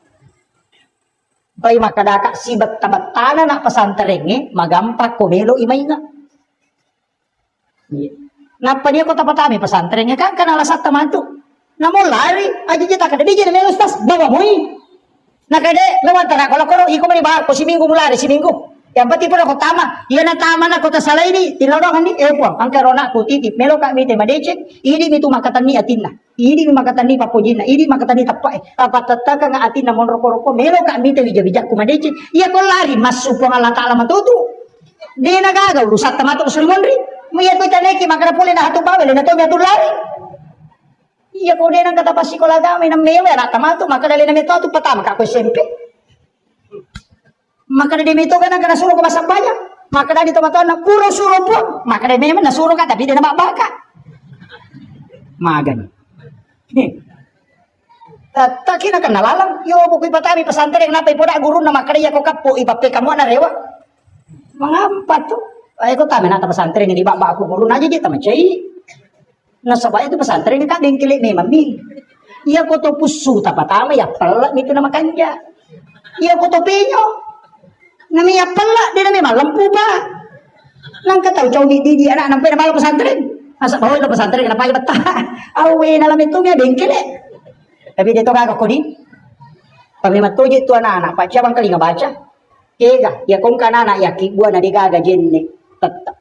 Pai makadaka sibat tabat tanah na pesantren magampak ko melo imay nga. Napa dia ko tapatami pesantrennya kan kana lasat tamantu. Namo lari aja jeta kada dia na melo stas bawa moi. Nakade lawan tara kalau iko mani bahar ko si minggu mulari si minggu. Yang penting pun ako tama. Iya na tama na ko ta salay ni tinodongan ni epo ang karona ko titip melo ka mite madecek idi mitu makatan ni atinna. Idi mi makatan ni papojina. Idi makatan ni tapai. Apatata ka nga atin na monroko-roko melo ka mite bijak ko madecek. Iya ko lari masupong Allah taala matutu. Di nagagaw rusat tamato ko sulmonri. Muyat ko taneki makana puli na hatu bawel na to mi lari. Iya kau dia nang kata pasti sekolah agama yang mewe anak tamat tu maka dari nama itu tu pertama kak SMP. Maka dari itu kan kena suruh ke pasar banyak. Maka dari teman-teman nak pura suruh pun. Maka dari memang nak suruh kan tapi dia nak baka. Magan. Tak kira kan nalalang. Yo buku patami pesantren kenapa ibu dak guru nama kerja kau kapu ibape kamu nak rewa. Mengapa tu? Aku tak nak pesantren ini bak aku guru aja dia tak macai. Nasabay itu pesantren kan dengkilik nih mami. Iya ko to pusu tapatama ya pelak itu nama kanja. Iya ko to pinyo. Nami ya pelak dia nama lempu ba. Nang kataw jauh di anak nampai nama pesantren. Asa bawa itu pesantren kenapa ya betah. Awe dalam itu nya dengkilik. Tapi dia to kagak ko di. Pamimat to itu anak-anak pak siapa kali ngabaca. Ega ya kong kanana ya kibua na digaga jenne tetap.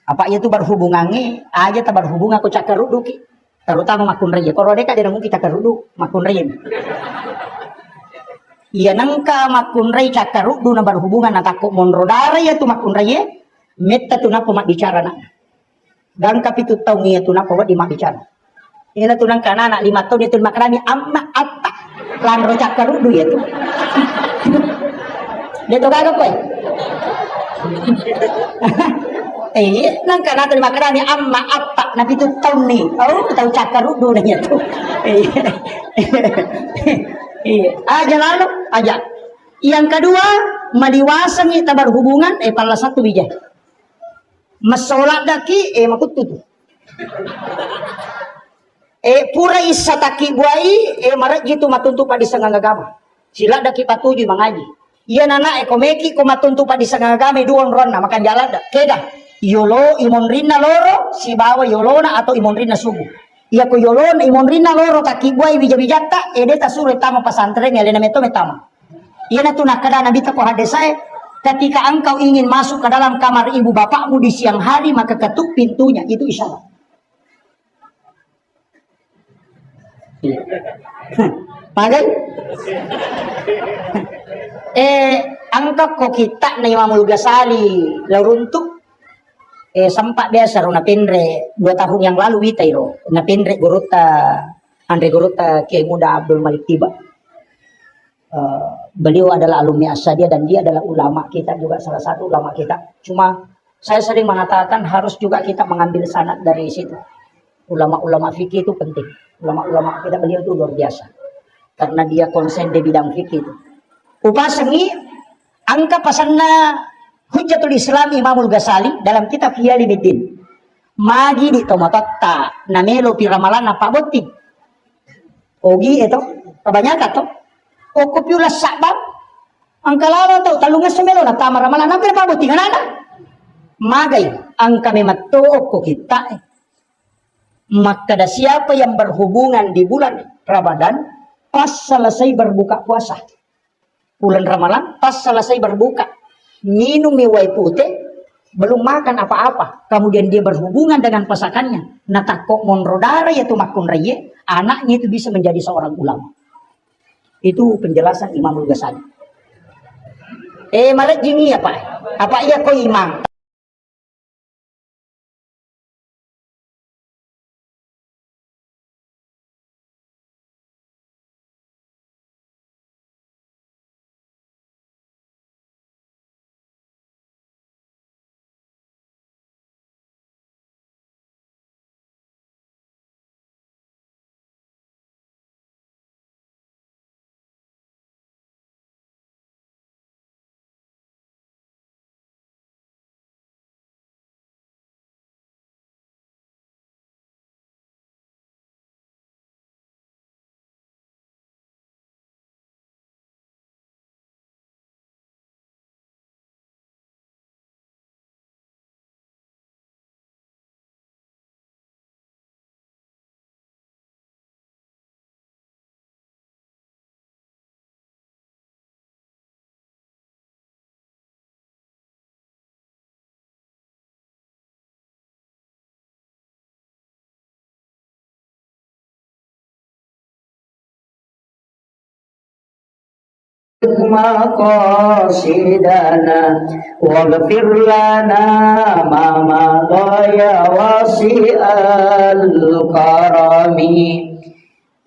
Apa itu berhubungannya aja tak berhubungan aku cakar ruduki terutama makun raya kalau mereka dia mungkin cakar rudu makun raya iya nangka makun raya cakar rudu na berhubungan na takut monrodara ya tu makun raya meta tu na pemak bicara na dan kapitu tahu nia tu na pemak di mak bicara ini tu nang kana anak 5 tahun itu makrami amma atta lan ro cakar rudu ya tu dia tu kagak koy nang kana terima kasih amma apa nabi tu tahu nih tahu cakar rudu nanya tu aja lalu aja yang kedua maliwasan kita berhubungan pala satu bijak masolat daki makutu pura isataki buai marat gitu matuntu pa di sangang agama sila daki patuju mangaji iya nana komeki ko matuntu pa di sangang agama duon ron na makan jalan dak keda yolo imonrina loro si bawa yolona atau imonrina subuh. Iya ko yolona imonrina loro kaki buai bija-bijata ede tasure tama pesantren ya lena meto metama. Ia tu nak kada nabi tapo hadis saya. Ketika engkau ingin masuk ke dalam kamar ibu bapakmu di siang hari, maka ketuk pintunya. Itu isyarat. Magai? Angka ko kita na Imamul Ghazali laruntuk. Sempat biasa ro na pendre 2 tahun yang lalu itairo na pendre Gorota Andre Gorota Kiai Muda Abdul Malik Tiba. Beliau adalah alumni Asyadia dan dia adalah ulama kita juga, salah satu ulama kita. Cuma saya sering mengatakan harus juga kita mengambil sanad dari situ. Ulama-ulama fikih itu penting. Ulama-ulama kita beliau itu luar biasa. Karena dia konsen di bidang fikih itu. Upasangi angka pasanna Hujjatul Islam Imamul Ghazali dalam kitab Ihya Ulumuddin. Magi di tomatotta namelo piramalan apa botti. Ogi itu kebanyakan tuh. O kopiulas sabab ang kalala to talungas sumelo na tama ramalan ang pinapabuti nga nana magay ang kami matuok ko kita maka siapa yang berhubungan di bulan Ramadan pas selesai berbuka puasa bulan Ramadan pas selesai berbuka minum miwai putih belum makan apa-apa kemudian dia berhubungan dengan pasangannya natakok monrodara yaitu makun raya anaknya itu bisa menjadi seorang ulama. Itu penjelasan Imamul Ghazali. Malah jingi apa? Apa iya ko imam? مقاصدنا واغفر لنا ما مضى واسع الكرم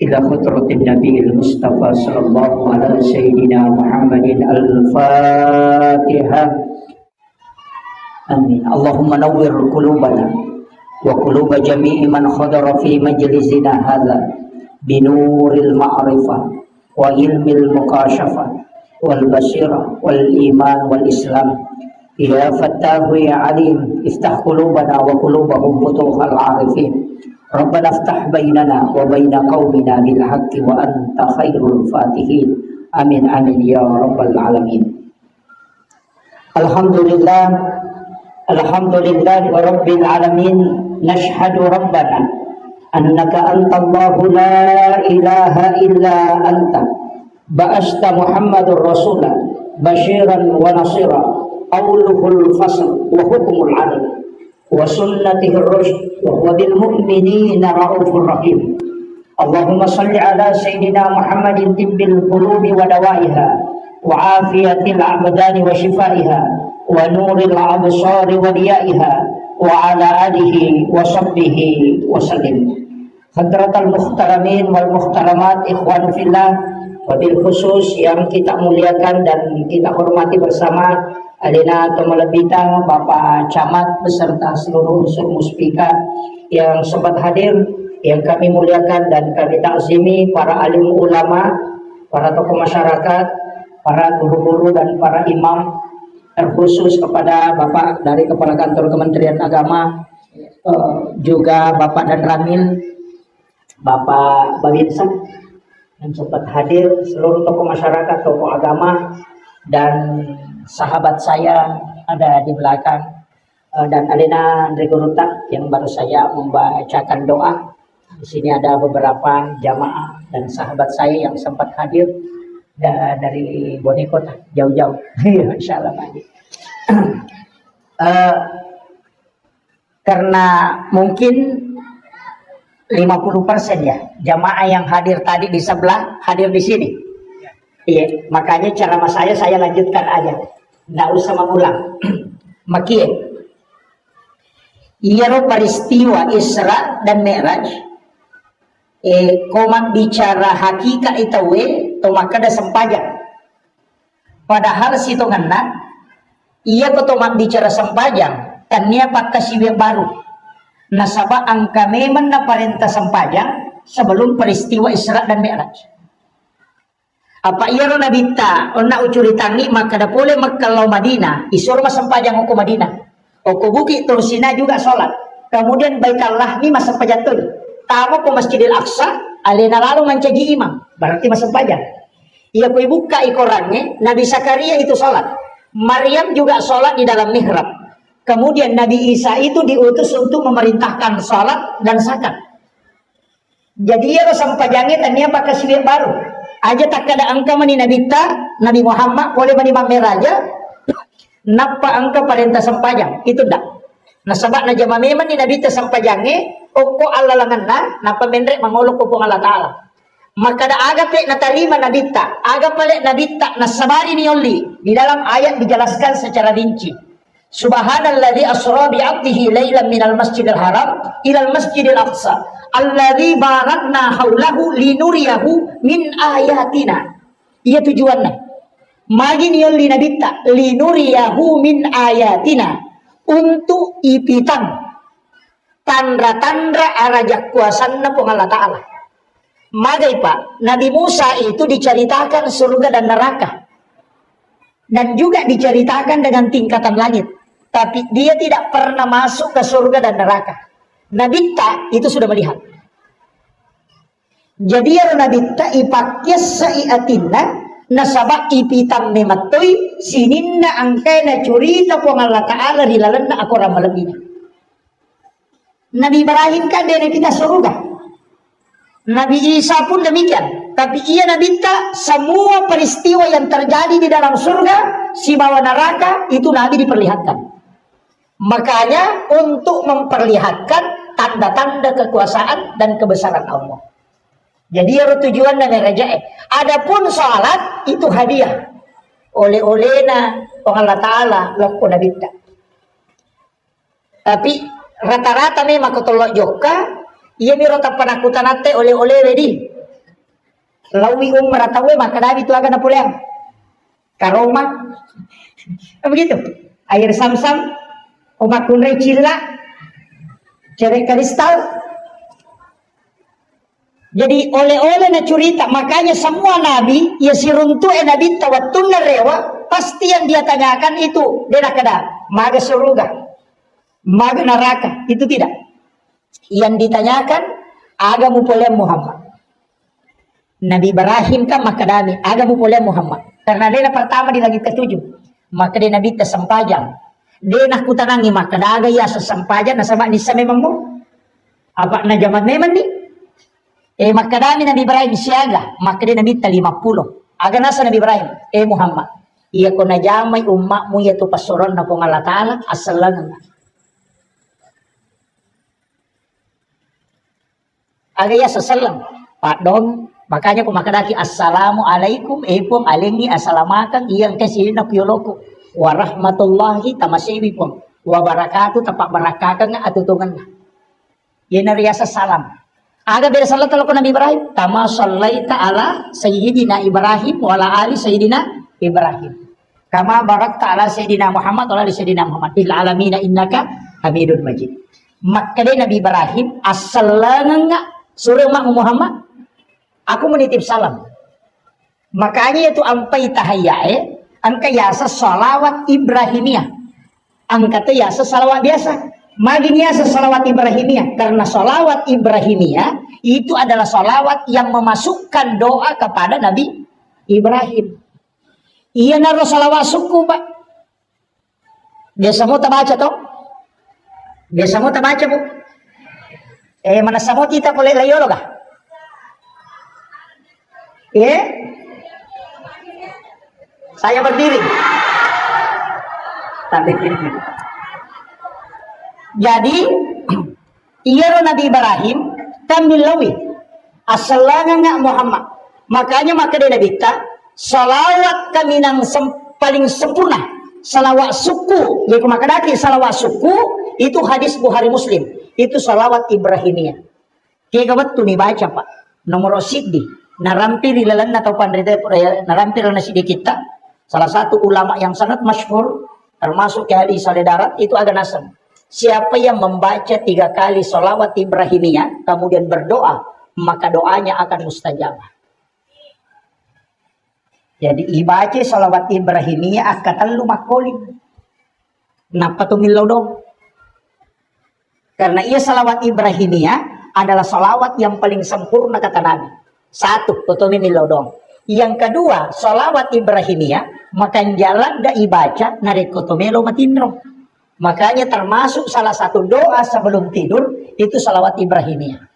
إلى خطرة النبي المصطفى صلى الله على سيدنا محمد الفاتحة آمين. اللهم نور قلوبنا وقلوب جميع من حضر في مجلسنا هذا بنور المعرفة وعلم المكاشفة والبصيرة والإيمان والإسلام. يا فتاه يا عليم افتح قلوبنا وقلوبهم فتوح العارفين. ربنا افتح بيننا وبين قومنا بالحق وأنت خير الفاتحين. آمين آمين يا رب العالمين. الحمد لله رب العالمين. نشهد ربنا أنك أنت الله لا إله إلا أنت بعثت محمد رسولا بشيرا ونصيرا قوله الفصل وحكم العدل وسنته الرشد وهو بالمؤمنين رؤوف رحيم. اللهم صل على سيدنا محمد طب القلوب ودوائها وعافية الأبدان وشفائها ونور الأبصار وضيائها وعلى آله وصحبه وسلم. حضرات المحترمين والmuhtaramat ikhwan fillah, wabil khusus yang kita muliakan dan kita hormati bersama Alina Tomalabita, Bapak Camat beserta seluruh unsur muspika yang sempat hadir, yang kami muliakan dan kami takzimi, para alim ulama, para tokoh masyarakat, para guru-guru dan para imam, terkhusus kepada Bapak dari Kepala Kantor Kementerian Agama, juga Bapak dan Ramil, Bapak Babinsa yang sempat hadir, seluruh tokoh masyarakat, tokoh agama, dan sahabat saya ada di belakang, dan Alina Andre Guruta yang baru saya membacakan doa. Di sini ada beberapa jamaah dan sahabat saya yang sempat hadir. dari Boneko jauh-jauh. Insya Allah Pak Haji. Karena mungkin 50% ya jamaah yang hadir tadi di sebelah hadir di sini. Iya, makanya ceramah saya lanjutkan aja, nggak usah mengulang. Makia, iya peristiwa Isra dan Mi'raj. Komak bicara hakikat itu tomak kada sempajang. Padahal situ ngena, iya tomak bicara sempajang, tanya pakai siwek baru. Nasabah angka memang na perintah sempajang sebelum peristiwa Isra dan Mi'raj. Apa iya na bita ona ucuri tangi maka da boleh makalau Madinah isur mas sempajang oko Madinah oko buki tursina juga sholat kemudian Baitullah ni mas sempajang tu tamu ko Masjidil Aqsa alena lalu mencaji imam berarti mas sempajang iya ko buka ikorannya Nabi Zakaria itu sholat Maryam juga sholat di dalam mihrab kemudian Nabi Isa itu diutus untuk memerintahkan sholat dan zakat jadi ia sempajangnya tanya pakai siwek baru aja tak ada angka mani Nabi Nabi Muhammad boleh mani Raja napa angka perintah sempajang itu dak nah sebab na jama memang ni Nabi sempajange oko Allah langanna napa mendrek mangolok ko Allah Taala maka da aga pe na tarima Nabi aga pale Nabi na sabari ni oli di dalam ayat dijelaskan secara rinci subhanalladzi asra bi 'abdihi lailan minal masjidil haram ilal masjidil aqsa alladzi barakna haulahu linuriyahu min ayatina. Iya tujuannya. Magin yon linabita linuriyahu min ayatina untuk ipitang tanda-tanda arajak kuasanna pung Allah Ta'ala. Magai Pak, Nabi Musa itu diceritakan surga dan neraka. Dan juga diceritakan dengan tingkatan langit. Tapi dia tidak pernah masuk ke surga dan neraka. Nabi itu sudah melihat. Jadi ya Nabi ipaknya saiatinna nasabak ipitam mematoi sininna angkaina curita po Allah Ta'ala rilalanna aku ramalabina. Nabi Ibrahim kan dari kita surga. Nabi Isa pun demikian. Tapi ia Nabi semua peristiwa yang terjadi di dalam surga si bawah neraka itu Nabi diperlihatkan. Makanya untuk memperlihatkan tanda-tanda kekuasaan dan kebesaran Allah. Jadi ya tujuan dan raja. Adapun salat itu hadiah. Oleh-olehna Allah Ta'ala laku Nabi. Tapi rata-rata memang ketolok joka. Ia mi rota penakutan ate oleh-oleh wedi. Lawi umrah tawe maka Nabi itu akan pulang. Karoma. Begitu. Air sam-sam. Umat kunrai cila. Cerek kristal. Jadi oleh-oleh na curita. Makanya semua nabi ya siruntu nabi tawatun na rewa pasti yang dia tanyakan itu dia kada maga surga maga neraka itu tidak yang ditanyakan agamu polem Muhammad Nabi Ibrahim kan makadami agamu polem Muhammad karena dia pertama di langit ketujuh maka dia nabi tersempajang dia nak kutanangi maka daga ya sesampajan na sama nisa memang mo apa na zaman memang ni maka dami Nabi Ibrahim siaga maka dia Nabi 50 aga nasa Nabi Ibrahim Muhammad iya ko na jamay umakmu ya to pasuron na kong Allah Ta'ala asalan aga ya sasalam Pak Dong makanya kumakadaki assalamu alaikum pong alengi asalamakan iyang kasi na kuyoloko warahmatullahi tamasiwi pong wabarakatuh tapak barakakan nga atutungan na yan na riya sa salam aga bersalat ko Nabi Ibrahim kama sallaita ala sayyidina Ibrahim wa ala ali sayyidina Ibrahim kama barakta ala sayyidina Muhammad wa ala ali sayyidina Muhammad fil alamin innaka Hamidun Majid maka dia Nabi Ibrahim assalamu suruh mak Muhammad aku menitip salam makanya itu ampai tahayyae angka yasa salawat Ibrahimiyah angka itu yasa salawat biasa magin yasa salawat Ibrahimiyah karena salawat Ibrahimiyah itu adalah salawat yang memasukkan doa kepada Nabi Ibrahim iya naro salawat suku Pak biasa mau baca toh biasa mau baca Bu mana samo kita boleh layolo kah Saya berdiri. Tapi jadi iya Nabi Ibrahim kamilawi asalanga Muhammad. Makanya maka dia bita salawat kami nang paling sempurna. Salawat suku, yaitu maka daki salawat suku itu hadis Bukhari Muslim. Itu salawat Ibrahimiyah. Kaya kabat tu ni baca Pak. Nomor siddi narampir ilalan atau pandrita narampir na siddi kita. Salah satu ulama yang sangat masyhur termasuk ke hadis darat itu agak nasam. Siapa yang membaca 3 kali salawat Ibrahimiyah kemudian berdoa, maka doanya akan mustajabah. Jadi ibaca salawat Ibrahimiyah katalu makoling. Napa tu milau dong? Karena ia salawat Ibrahimiyah adalah salawat yang paling sempurna kata Nabi. Satu, tutumi milau dong. Yang kedua, salawat Ibrahimiyah makan jalan da ibaca narikotomelo matindro. Makanya termasuk salah satu doa sebelum tidur itu salawat Ibrahimiyah.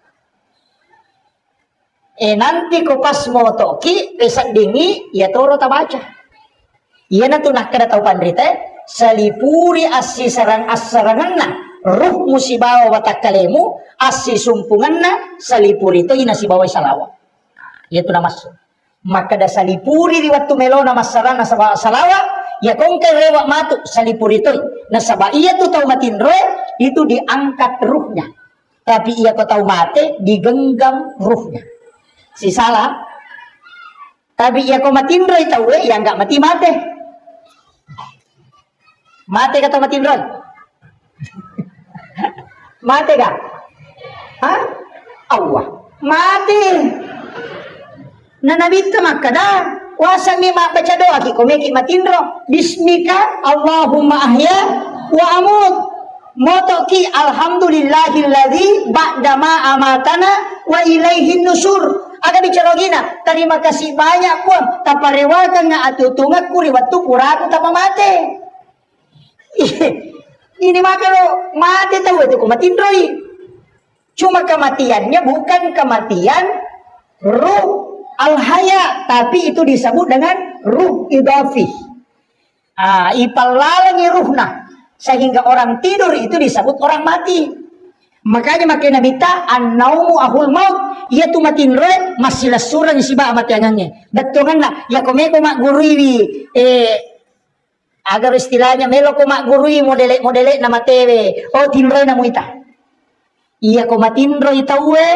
Nanti ko pas mo toki pesak dingi ya toro ta baca. Iya na tunah kada tau pandrite salipuri assi sarang assaranganna ruh musibawa watakalemu assi sumpunganna salipuri itu ina sibawa salawat. Itu na masuk. Maka da salipuri di waktu melona masarana sabah salawat ya kongkai rewak matu salipuri itu. Nah sabah iya tu tau matinroe itu diangkat ruhnya. Tapi ia ko tau mate digenggam ruhnya. Si salah. Tapi ia ko matinroe tau ya enggak mati mate. Mate kata matinroe. Mate ka? Hah? Allah. Mate. Nanabita makada. Wasa mi baca doa ki komeki matindro. Bismika Allahumma ahya wa amut. Moto ki alhamdulillahilladzi ba'dama amatana wa ilaihin nusur. Aga bicara gina, terima kasih banyak pun taparewakan nga atutungat ku riwatu puraku tapamate. Ini maka lo mati tahu itu kumatindroi. Cuma kematiannya bukan kematian ruh al-haya, tapi itu disebut dengan ruh idafi. Ipalalangi ruhna. Sehingga orang tidur itu disebut orang mati. Makanya makin Nabi ta an-naumu ahul maut. Ia tu matinroe masih lasurang si ba matiangannya. Betungan lah. Ya kome ko mak gurui agar istilahnya melo ko mak gurui modele nama tewe. Oh tinroe na muita. Ia ko matinroe tawe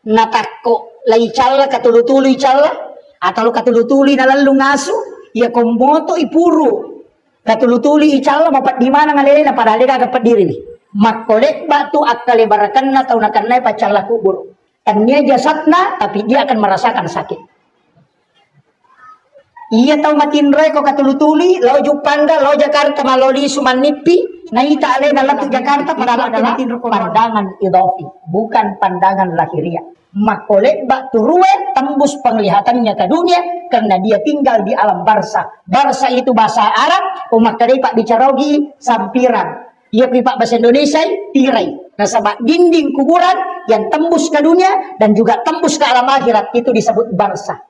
natako lai calla katulutulu calla atau katulutuli na lalu ngasu. Ia ko moto ipuru. Katulutuli icalla mapat di mana ngalele na padahal dia kagak pediri. Makolek batu akale barakan na tau nakanai pacalla kubur. Tanya jasadna tapi dia akan merasakan sakit. Iya tahu matin roy ko katulutuli lo Jupanda lo Jakarta maloli sumanipi naita ale dalam Jakarta padahal adalah pandangan idofi bukan pandangan lahiriah. Makolek batu ruwe tembus penglihatannya ke dunia karena dia tinggal di alam barsa. Barsa itu bahasa Arab, umat kadai pak bicarogi sampiran. Ia pipak bahasa Indonesia tirai. Nah sama dinding kuburan yang tembus ke dunia dan juga tembus ke alam akhirat itu disebut barsa.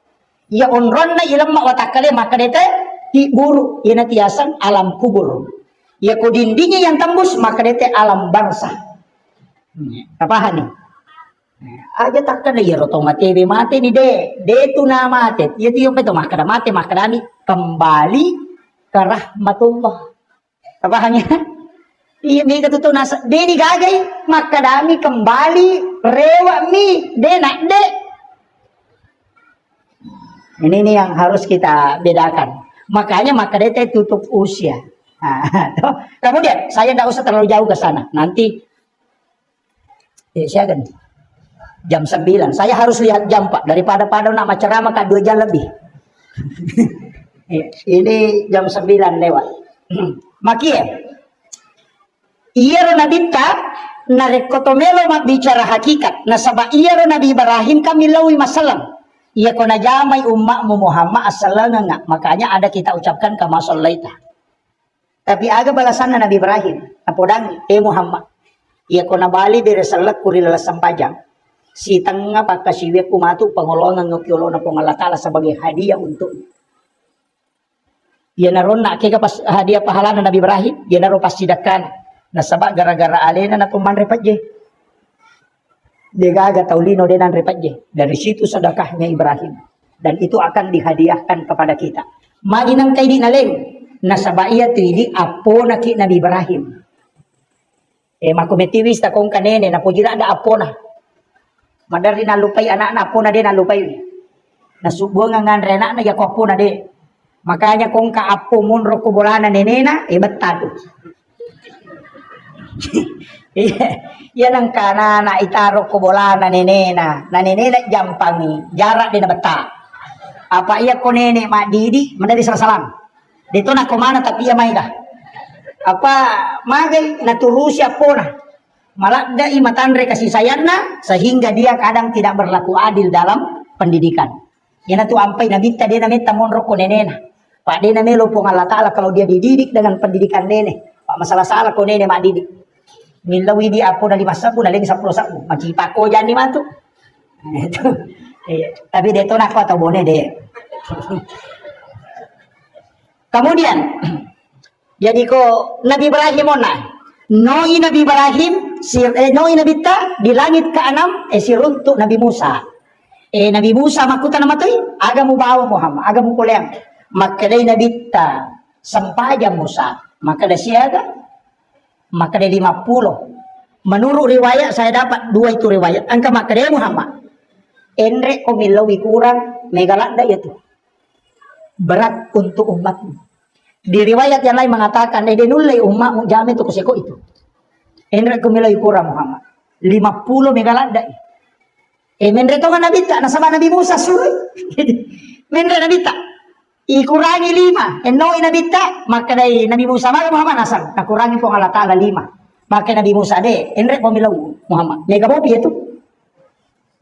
Ia onronna ilam mak watakale maka dete ti buru ina tiasan alam kubur. Ia ko dindingnya yang tembus maka dete alam barsa. Apa nih? Aja takkan ya roto mate be mate ni de tu na mate. Ia tu yung beto maka mate maka ni kembali ke rahmatullah. Apa hanya? Iya mi katutu nasa deni gagay makadami kembali rewa mi denak de. Ini yang harus kita bedakan. Makanya makadete tutup usia. Kemudian saya tidak usah terlalu jauh ke sana. Nanti saya ganti jam 9. Saya harus lihat jam Pak daripada pada nak ceramah ke 2 jam lebih. Ini jam 9 lewat. Makia iya Nabi ta narekotomelo bicara hakikat nasaba iya Nabi Ibrahim kami lawi masalam iya ko najamay ummakmu Muhammad as-salama nga makanya ada kita ucapkan kama sallaita tapi aga balasan na Nabi Ibrahim apodang Muhammad iya ko nabali dire salat kurilalas sampajang si tanga pagkasiwe kumatu pangolongan ng kyolo na pangalakala sebagai hadiah untuk Ia naron nak kaya pas hadiah pahala na Nabi Ibrahim, ia naron pas sidakan. Nasabak gara-gara alena na tuman repat je. Dia gaga taulino denan repat je. Dari situ sedekahnya Ibrahim. Dan itu akan dihadiahkan kepada kita. Maginang kay di naleng. Nasabak ia tuili apo na ki Nabi Ibrahim. Makumetiwis ta kong kanene na pujira ada apo na. Madari na lupay anak na apo na de na lupay. Nasubuang nga ngan na ya ko apo na de. Makanya kung kaapo munro ko bolana nenena, betado. Yan ang kana na itaro ko bolana nenena. Na nenena jampangi, jarak din na bata. Apa iya ko nene madidi, mandali salam. Dito na kumana tapi iya may ka. Apa magay naturusi apo na. Malakda imatanre kasih sayang na, sehingga dia kadang tidak berlaku adil dalam pendidikan. Yan na tu ampay na minta dia na minta munro ko nenena. Pak dia namelo pong Allah Ta'ala kalau dia dididik dengan pendidikan nenek. Pak masalah salah ko nenek mak didik. Milawi dia apo na 5 sabu na lagi 10 sabu. Macipa ko dyan ni mantu. Itu. Tapi dia itu nak atau boleh deh. Kemudian jadi ko Nabi Ibrahim ona. Noi Nabi Ibrahim noi Nabi ta di langit ke-6 siruntuk Nabi Musa. Nabi Musa makuta nama tu agamu bawa Muhammad, agamu kuliang. Maka dari Nabi ta sampaja Musa, maka dari siaga, maka dari 50. Menurut riwayat saya dapat 2 itu riwayat. Angka maka dari Muhammad. Enre komilawi kurang megalanda itu. Berat untuk umatmu. Di riwayat yang lain mengatakan denulai umatmu jamin itu kuseko itu. Enre komilawi kurang Muhammad. 50 megalanda. Menre tongan Nabi ta nasaba Nabi Musa suruh. Menre Nabi ta ikurangi 5, enoi Nabi ta, maka dari Nabi Musa maka Muhammad asal, nakurangi po Allah Ta'ala 5. Maka Nabi Musa de, enrek pemilau Muhammad. Mega bobi itu.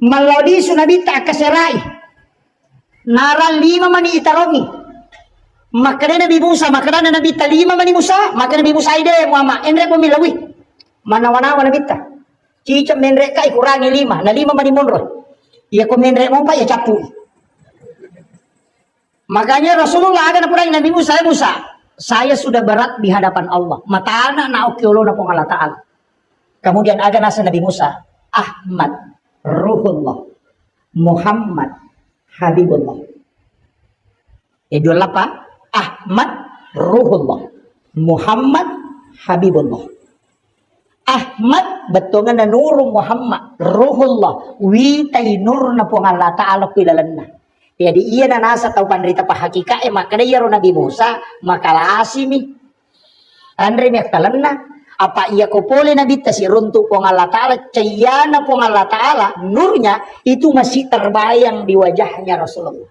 Malodi su Nabi ta kaserai. Nara 5 mani itarongi. Maka dari Nabi Musa, maka dari Nabi ta 5 mani Musa, maka Nabi Musa ide Muhammad, enrek pemilawi. Mana-mana Nabi ta. Cicam menrek ka ikurangi 5, na 5 mani monro. Ia ko menrek mo pa ya capu. Makanya Rasulullah ada napurang Nabi Musa, saya sudah berat di hadapan Allah. Mata anak na okyolo na pong Allah Ta'ala. Kemudian ada nasa Nabi Musa, Ahmad, Ruhullah, Muhammad, Habibullah. Dua apa? Ahmad, Ruhullah, Muhammad, Habibullah. Ahmad betongan na nurung Muhammad, Ruhullah, witai nur na pong Allah Ta'ala pilalan na. Jadi ia na nasa tau panrita pa hakika maka dia Nabi Musa makalasimi andre mi kalanna apa ia ko pole Nabi tasiruntu pong Allah Ta'ala cayana pong Allah Ta'ala nurnya itu masih terbayang di wajahnya Rasulullah.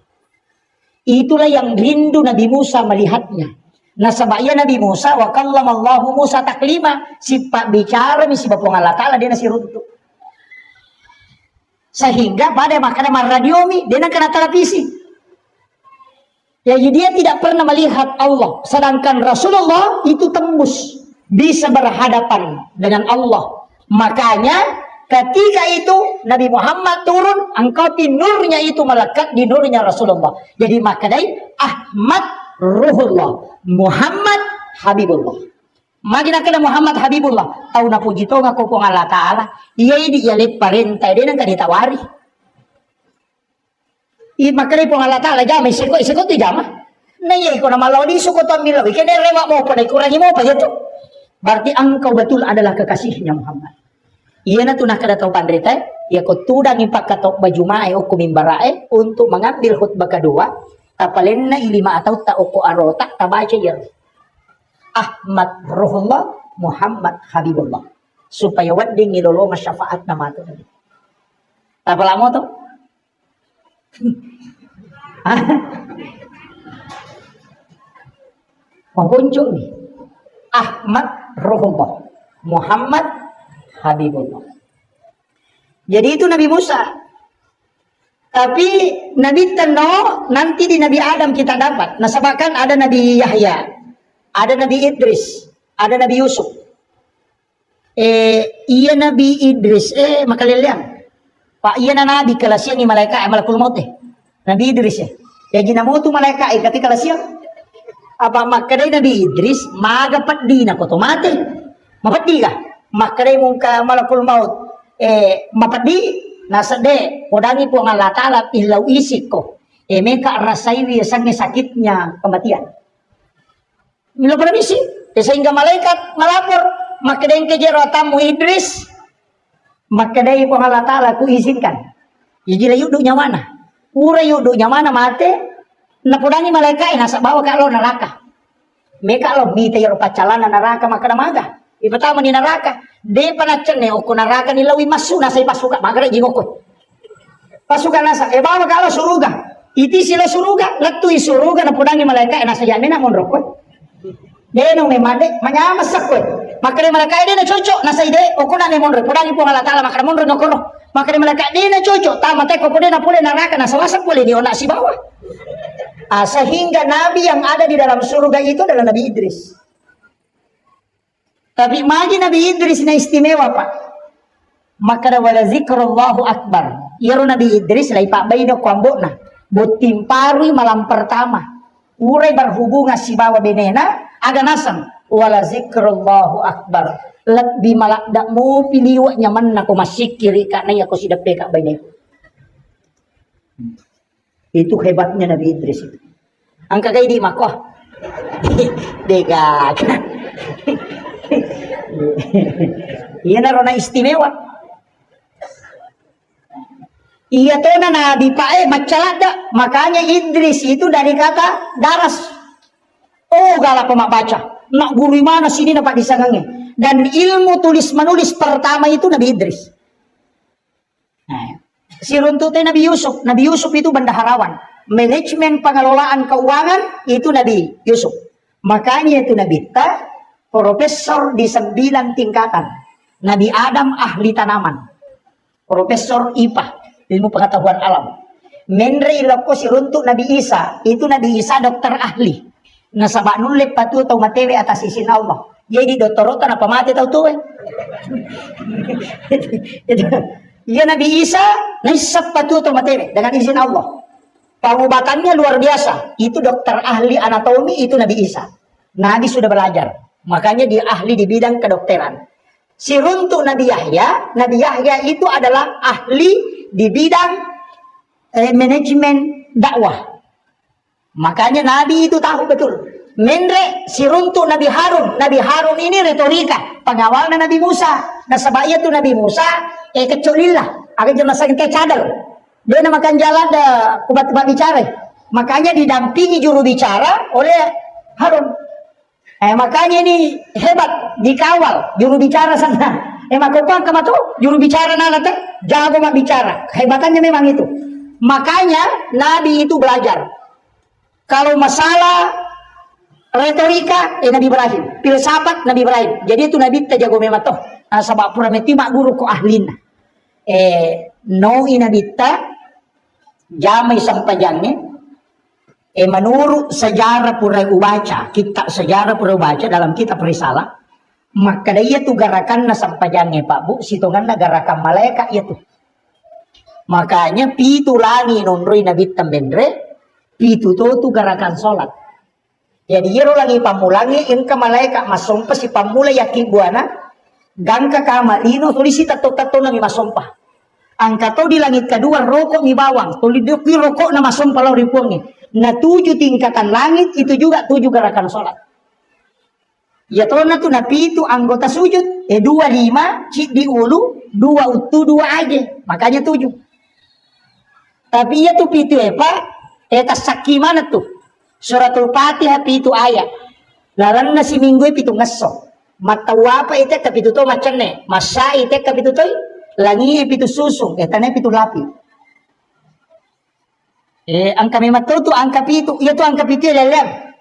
Itulah yang rindu Nabi Musa melihatnya. Nasabaya Nabi Musa wa kallamallahu Musa taklima sifat bicara mi sifat pong Allah Ta'ala dia nasiruntu. Sehingga pada makanan radiomi dia nak kena televisi. Jadi dia tidak pernah melihat Allah. Sedangkan Rasulullah itu tembus bisa berhadapan dengan Allah. Makanya ketika itu Nabi Muhammad turun, angkauti nurnya itu melekat di nurnya Rasulullah. Jadi makanya Ahmad Ruhullah, Muhammad Habibullah. Magina kena Muhammad Habibullah. Tahu na puji to nga ko pong Allah Ta'ala. Iya di yalit parentay din ang kanitawari. Makanya pong Allah Ta'ala jama. Isikot di jama. Naya ko na malaw di sukot ang milaw. Kaya rewa mo pa. Kurangi mo pa ito. Berarti engkau betul adalah kekasihnya Muhammad. Iya na tunah kada tau pandritay. Iya ko tudang impak katok bajumae o kumimbarae. Untuk mengambil khutbah kedua. Tapalin na ilima atau tao ko arotak. Tabaca yan. Ahmad Ruhullah, Muhammad Habibullah. Supaya wading nilolong syafaat na mato. Tapala mo to? Pangkuncong ni. Ahmad Ruhullah, Muhammad Habibullah. Jadi itu Nabi Musa. Tapi Nabi Tano nanti di Nabi Adam kita dapat. Nasabakan ada Nabi Yahya. Ada Nabi Idris, ada Nabi Yusuf. Iya Nabi Idris, makaliliang. Pak iya na Nabi kalasya ni malaikat malakul maut Nabi Idris ya. Ya ginamoto malaikat ketika kalasya. Apa makadai Nabi Idris magapat di na ko to mati. Mapati ka. Makadai mong ka malakul maut. Mapati nasa de kodangi po ang Allah Ta'ala ilaw isip ko. Meka rasay sang sakitnya kematian. Milo permisi. Sehingga malaikat melapor. Makadai kejero tamu Idris. Makadai po ang Allah Ta'ala ku izinkan. Jadi yudo nyawana. Ura yudo nyawana mate. Napudangi malaikat nasa bawa ka lo neraka. Meka lo mita yaro pacalana neraka maka namaga. Ipatama ni neraka. De panacen ne oko neraka ni lawi masu nasa ipasuka magare jingoko. Pasuka nasa bawa ka lo suruga. Iti sila suruga, latui suruga napudangi malaikat nasa jane na monroko. De no me made manyamas sakwe. Maka malaikat de na cocok nasa ide oko na ne monro. Pudangi po Allah Ta'ala maka monro nokono. Maka malaikat de na cocok tama te koko de na pule neraka nasa wasak pule di ona si bawah. Sehingga nabi yang ada di dalam surga itu adalah Nabi Idris. Tapi magi Nabi Idris na istimewa pak. Maka wala zikrullahu akbar. Yaro Nabi Idris lai pak baydo kwambo na. Butimparui malam pertama. Urai berhubungan si bawa benena. Aga nasam. Wala zikrullahu akbar. Lebih malak dak mau pilih nyaman na ko masikiri karena ya ko sidak peka baydo. Itu hebatnya Nabi Idris itu. Angka kayak di makoh. Degak. Iya narona istimewa. Iya tuh na Nabi Pae macalada. Makanya Idris itu dari kata daras. Oh galak pemak baca. Nak guru mana sini dapat disangangnya. Dan ilmu tulis menulis pertama itu Nabi Idris. Nah, si runtutnya Nabi Yusuf. Nabi Yusuf itu bendaharawan. Manajemen pengelolaan keuangan itu Nabi Yusuf. Makanya itu Nabi Ta, profesor di 9 tingkatan. Nabi Adam ahli tanaman. Profesor IPA, ilmu pengetahuan alam. Menre iloko si runtuk Nabi Isa, itu Nabi Isa dokter ahli. Nasabak nulip patu atau matewe atas izin Allah. Jadi doktorotan apa mati tahu tuh? Iya Nabi Isa nisab patu atau matewe dengan izin Allah. Pengobatannya luar biasa. Itu dokter ahli anatomi itu Nabi Isa. Nabi sudah belajar. Makanya dia ahli di bidang kedokteran. Si runtuk Nabi Yahya itu adalah ahli di bidang manajemen dakwah. Makanya Nabi itu tahu betul. Menre si runtuk Nabi Harun ini retorika. Pengawalnya Nabi Musa. Nah sebabnya itu Nabi Musa kecolillah. Akan jemaah ke cadel. Dia namakan jalan obat-obat bicara. Makanya didampingi juru bicara oleh Harun. Makanya ini hebat dikawal juru bicara sana. Makanya kamu tuh juru bicara nanti jago mak bicara. Kehebatannya memang itu. Makanya Nabi itu belajar. Kalau masalah retorika Nabi Ibrahim, filsafat Nabi Ibrahim. Jadi itu Nabi terjago memang tuh. Sebab pura meti mak guru ko ahlina. No inabita jamai sampajangnya menurut sejarah pura ubaca kitab sejarah pura ubaca dalam kitab risalah maka dia tuh garakan na sampajangnya Pak Bu sitongan na garakan malaikat itu makanya pitu langi nonroi nabi tambendre pitu tuh garakan sholat jadi yero lagi pamulangi inka malaikat masompa si pamula yakin buana gangka kama lino tulisi tato nami masompa angka to di langit kedua rokok ni bawang tuli di rokok nama sompalau ripuangnya na 7 tingkatan langit itu juga 7 gerakan sholat ya to na tu napi itu anggota sujud 25 cik di ulu 2 utu 2 aja makanya 7 tapi ya tu pitu pak saki mana tuh suratul Fatihah pitu ayat larang na si minggu pitu ngeso mata apa itu tapi itu to macam ne masa itu tapi itu to langi pitu susung tanah pitu lapi angka memang tu angka pitu iya tu angka pitu lelem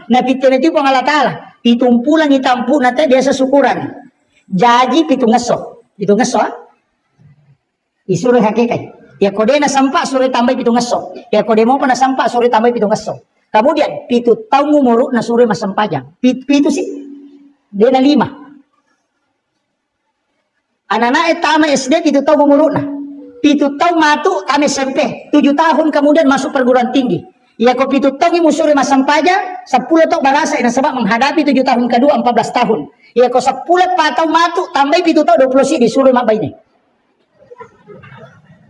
na pitu itu pang Allah Ta'ala pitumpulan itampu nate biasa syukuran jadi pitu ngeso isuruh hakikat ya kode na sampak sore tambah pitu ngeso ya kode mau pernah sampak sore tambah pitu ngeso kemudian pitu tahu ngumuruk na sore mas sampajang pitu sih dia na 5 anak-anak etama SD pitu tahun umurna. Pitu tahun matu kami SMP. 7 tahun kemudian masuk perguruan tinggi. Ia ko pitu tong musuri masampaja 10 tok balasa ina sebab menghadapi 7 tahun kedua 14 tahun. Ia ko 10 patau matu tambah pitu tok 20 si disuruh mak bayi ni.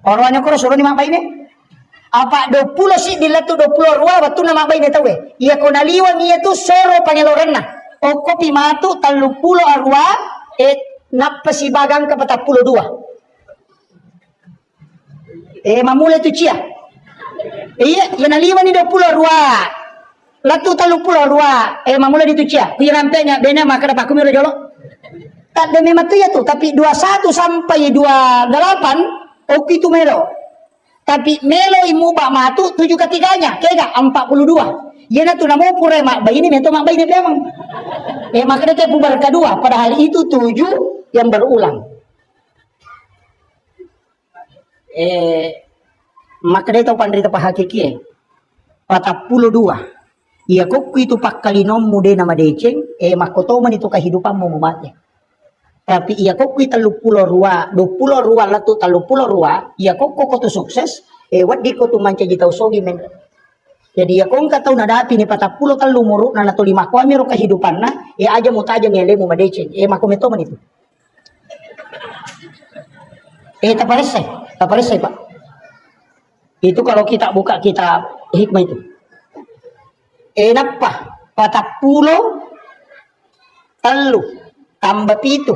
Orangnya ko suruh ni mak bayi ni. Apa 20 si dilatu 20 ruah waktu nama bayi ni tahu eh. Ia ko naliwan ia tu soro pangeloran na. O kopi matu 30 arwah napa si bagang ke 42. Mamula tu cia. Iya, yang naliwan ni 20 ruah. Latu 30 ruah. Mamula di tu cia. Kuya rampenya bena maka dapat kumiro jolo. Tak ada memang tu ya tu, tapi 21 sampai 28 oke tu melo. Tapi melo imu bak matu 7 ketiganya, kega 42. Yana tu namo pura mak bayi ni mento mak bayi ni memang. Maka dia pubar kedua, padahal itu 7 yang berulang. Maka dia tahu pandai tapa hakiki 42. Ia kok itu pak kalinom mude nama deceng, makoto man itu kehidupan mau mati. Tapi ia kok kita 20 ruah latu 30 ruah, ia kok tu sukses, wat di ko tu manca jitau sogi men. Jadi ya kong katau nadapi ni 40 talu muru na natu 5 ko amiro kehidupan na, aja mutaja ngele mo madeceng, makometo man itu. Taparesay Pak. Itu kalau kita buka kitab hikmah itu. Napa? 40 talu tambah pitu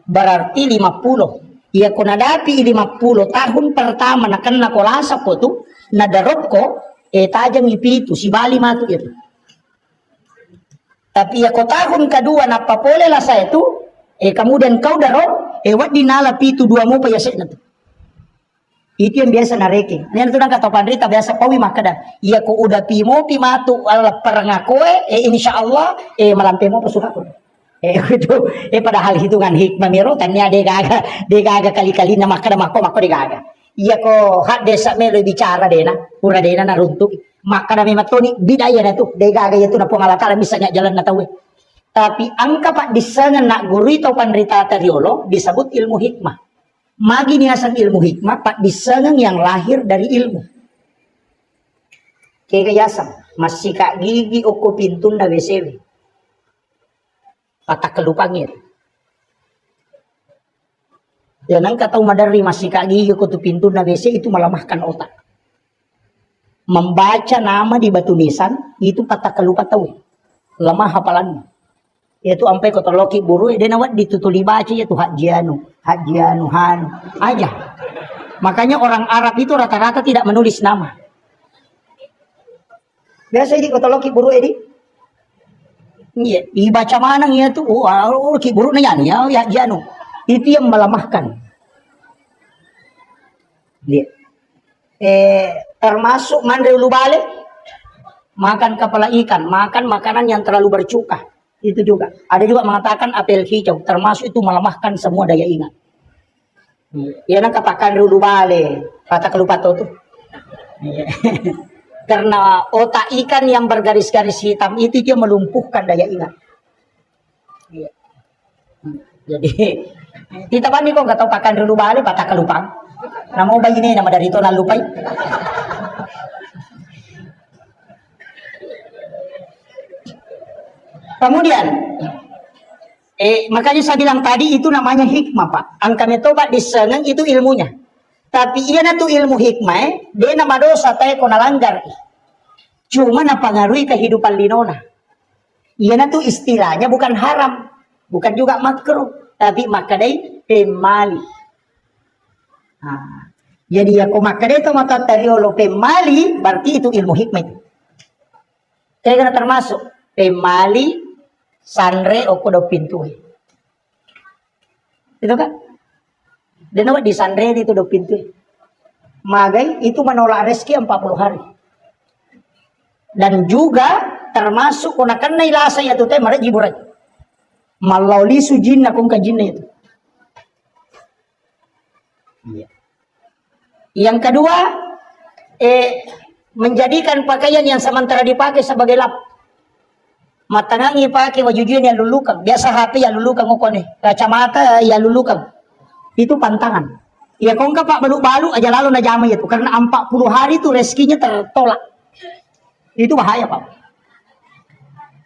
berarti 50. Ia ko nadapi 50 tahun pertama na kena kolasa ko tu nadarop ko tajam ipitu si bali matu itu. Tapi ia ko tahun kedua napa pole lah saya tu kemudian kau darop wat dinala pitu 2 mo pa yasek na tu. Itu yang biasa nareking. Ini tu kata pandrita biasa pawi makada. Ia ko udah pimo pimatu ala perangakoe insyaallah malampe mo pasuka ko. Itu padahal hitungan hikmah miro tanya de gaga kali-kali na makada mako de gaga. Ia ko hak desa melo bicara dena, pura dena na runtuk. Makada mematoni bidaya na tu de gaga itu na pengalatala misalnya jalan na tawe. Tapi angka pak disana nak guru itu pandrita tariolo disebut ilmu hikmah. Magi niasan ilmu hikmah pak diseneng yang lahir dari ilmu. Kekayasan masih kak gigi oko pintun da WCW. Patah kelupangir. Jangan kata madari masih kak gigi oko tu pintun da WC itu melemahkan otak. Membaca nama di batu nisan itu patah kelupa tahu. Lemah hafalannya. Yaitu ampai kota loki buru dia nawat ditutuli baca yaitu hajianu han aja. Makanya orang Arab itu rata-rata tidak menulis nama. Biasa ini kota loki buru ini. Iya, dibaca mana ya tuh? Oh, ki buru nanya ya hajianu. Itu yang melemahkan. Dia. Termasuk mandre ulu balik makan kepala ikan, makan makanan yang terlalu bercuka. Itu juga. Ada juga mengatakan apel hijau, termasuk itu melemahkan semua daya ingat. Ya nak katakan dulu balik, kata kelupa tuh. Karena otak ikan yang bergaris-garis hitam itu dia melumpuhkan daya ingat. Jadi kita bani kok nggak tahu pakan dulu balik, patah kelupang. Nama bayi ini nama dari itu lupai. Kemudian, makanya saya bilang tadi itu namanya hikmah Pak. Angka metobat diseneng itu ilmunya. Tapi iya na tu ilmu hikmah, dia nama dosa tayo ko nalanggar. Cuma napangaruhi kehidupan linona. Iya na tu istilahnya bukan haram, bukan juga makruh, tapi makadai pemali. Jadi ya ko makadai to mata tariolo pemali, berarti itu ilmu hikmah itu. Kaya termasuk pemali sanre o kodo pintu. Itu kan? Dan awak di sanre itu do pintu. Magai itu menolak rezeki 40 hari. Dan juga termasuk kena kena ilasa ya tu teh mare jiburai. Malauli sujin akung kajinna itu. Iya. Yang kedua menjadikan pakaian yang sementara dipakai sebagai lap. Matangangi pakai wajujuan yang lulukan. Biasa HP yang lulukan ngokone. Kacamata yang lulukan. Itu pantangan. Ya kau enggak Pak balu-balu aja lalu na jamai itu. Karena 40 hari itu rezekinya tertolak. Itu bahaya, Pak.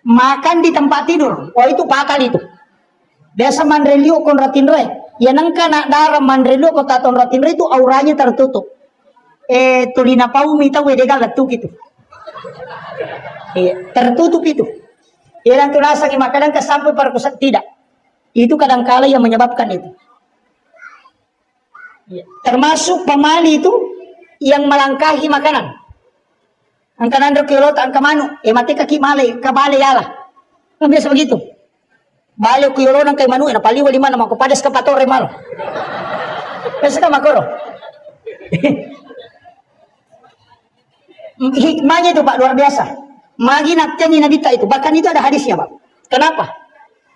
Makan di tempat tidur. Oh, itu pakal itu. Biasa mandrelio kon ratinre. Ya nangka nak darah mandrelio ko taton ratinre itu auranya tertutup. Tulina pau mita wedegal letuk itu. Tertutup itu. Yang terasa makanan kesampai perkosa tidak. Itu kadangkala yang menyebabkan itu. Termasuk pemali itu yang melangkahi makanan. Angkanan kilot angka manu, mati kaki male, kabale yalah. Kan biasa begitu. Balik kilot ang kay manu, napaliw lima na makupadas ka patore malo. Biasa ka makoro. Hikmahnya itu Pak luar biasa. Magi nakteni nabita itu, bahkan itu ada hadisnya Pak. Kenapa?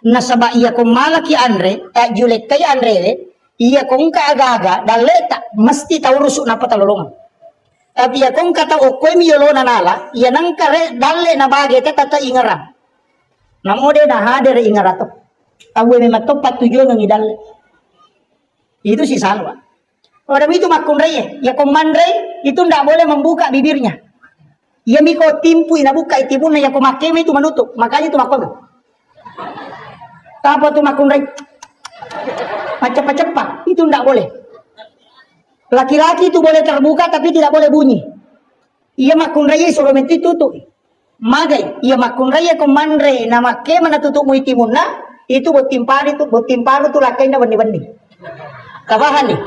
Nasaba iya kong malaki Andre, julek kay Andre, iya kong kaagaga, daleta, mesti tahu rusuk na patalolongan. Tapi ya kung kata okoy miyolo na nala, ya nang kare dalle na bagay tata ingaram. Namode na hader ingarato. Tahu memang tepat tujuan ng idalle. Itu si salwa. Orang itu makunreye, ya komandre itu ndak boleh membuka bibirnya. Ya miko timpu inabuka itibun na ya komakeme itu menutup. Makanya itu makon. Apa tuh makunreye? Macam-macam itu ndak boleh. Laki-laki itu boleh terbuka tapi tidak boleh bunyi. Ia makun raya suruh menti tutup. Magai, ia makun raya komandre nama ke mana tutup muitimuna itu botimpar itu lakai na benih-benih. Kabahan nih.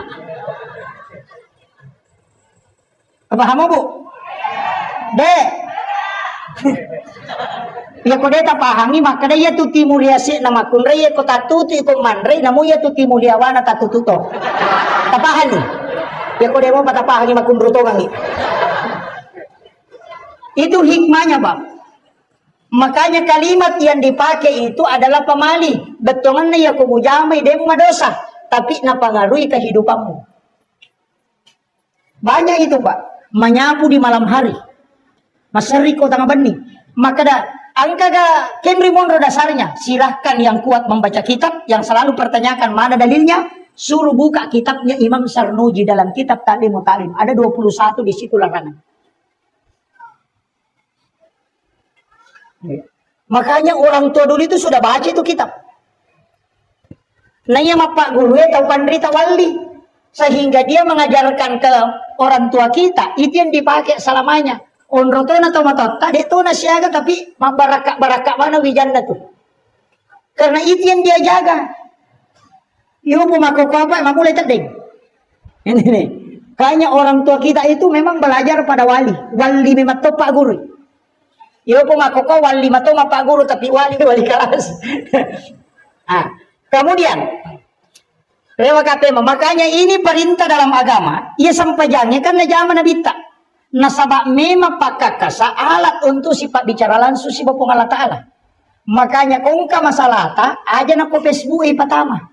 Kapaham mo Bu? Dek. Ya ko deta pahangi makada ya tuti muliasi na makun raya ko tatuti komandre namu ya tuti muliawana tatututo. Kabahan nih. Ya kau demo patapah lagi makun rotongan. Itu hikmahnya Bang. Makanya kalimat yang dipakai itu adalah pemali. Betongan na ya kumujamay demo madosa, tapi napangaruhi kehidupanmu. Banyak itu Pak. Menyapu di malam hari. Masari ko tanga bani. Maka angka Kemri Monro dasarnya. Silahkan yang kuat membaca kitab, yang selalu pertanyakan mana dalilnya. Suruh buka kitabnya Imam Sarnuji dalam kitab Ta'limut Ta'lim. Ada 21 di situ larangan. Makanya orang tua dulu itu sudah baca itu kitab. Nanya sama Pak Guru tahu pandrita wali. Sehingga dia mengajarkan ke orang tua kita. Itu yang dipakai selamanya. Onrotona atau matot. Tadi itu nasiaga tapi barakak mana wijanda tuh. Karena itu yang dia jaga. Iyo pemako apa emang mulai terding. Ini nih. Kayaknya orang tua kita itu memang belajar pada wali. Wali memang top Pak Guru. Iyo pemako wali mato Pak Guru tapi wali kelas. Kemudian makanya ini perintah dalam agama. Ia sampai jangan karena zaman Nabi tak. Nasabak memang pakakasa alat untuk sifat bicara langsung si Bapak Allah Ta'ala. Makanya kung ka masalah ta aja na ko Facebook pertama.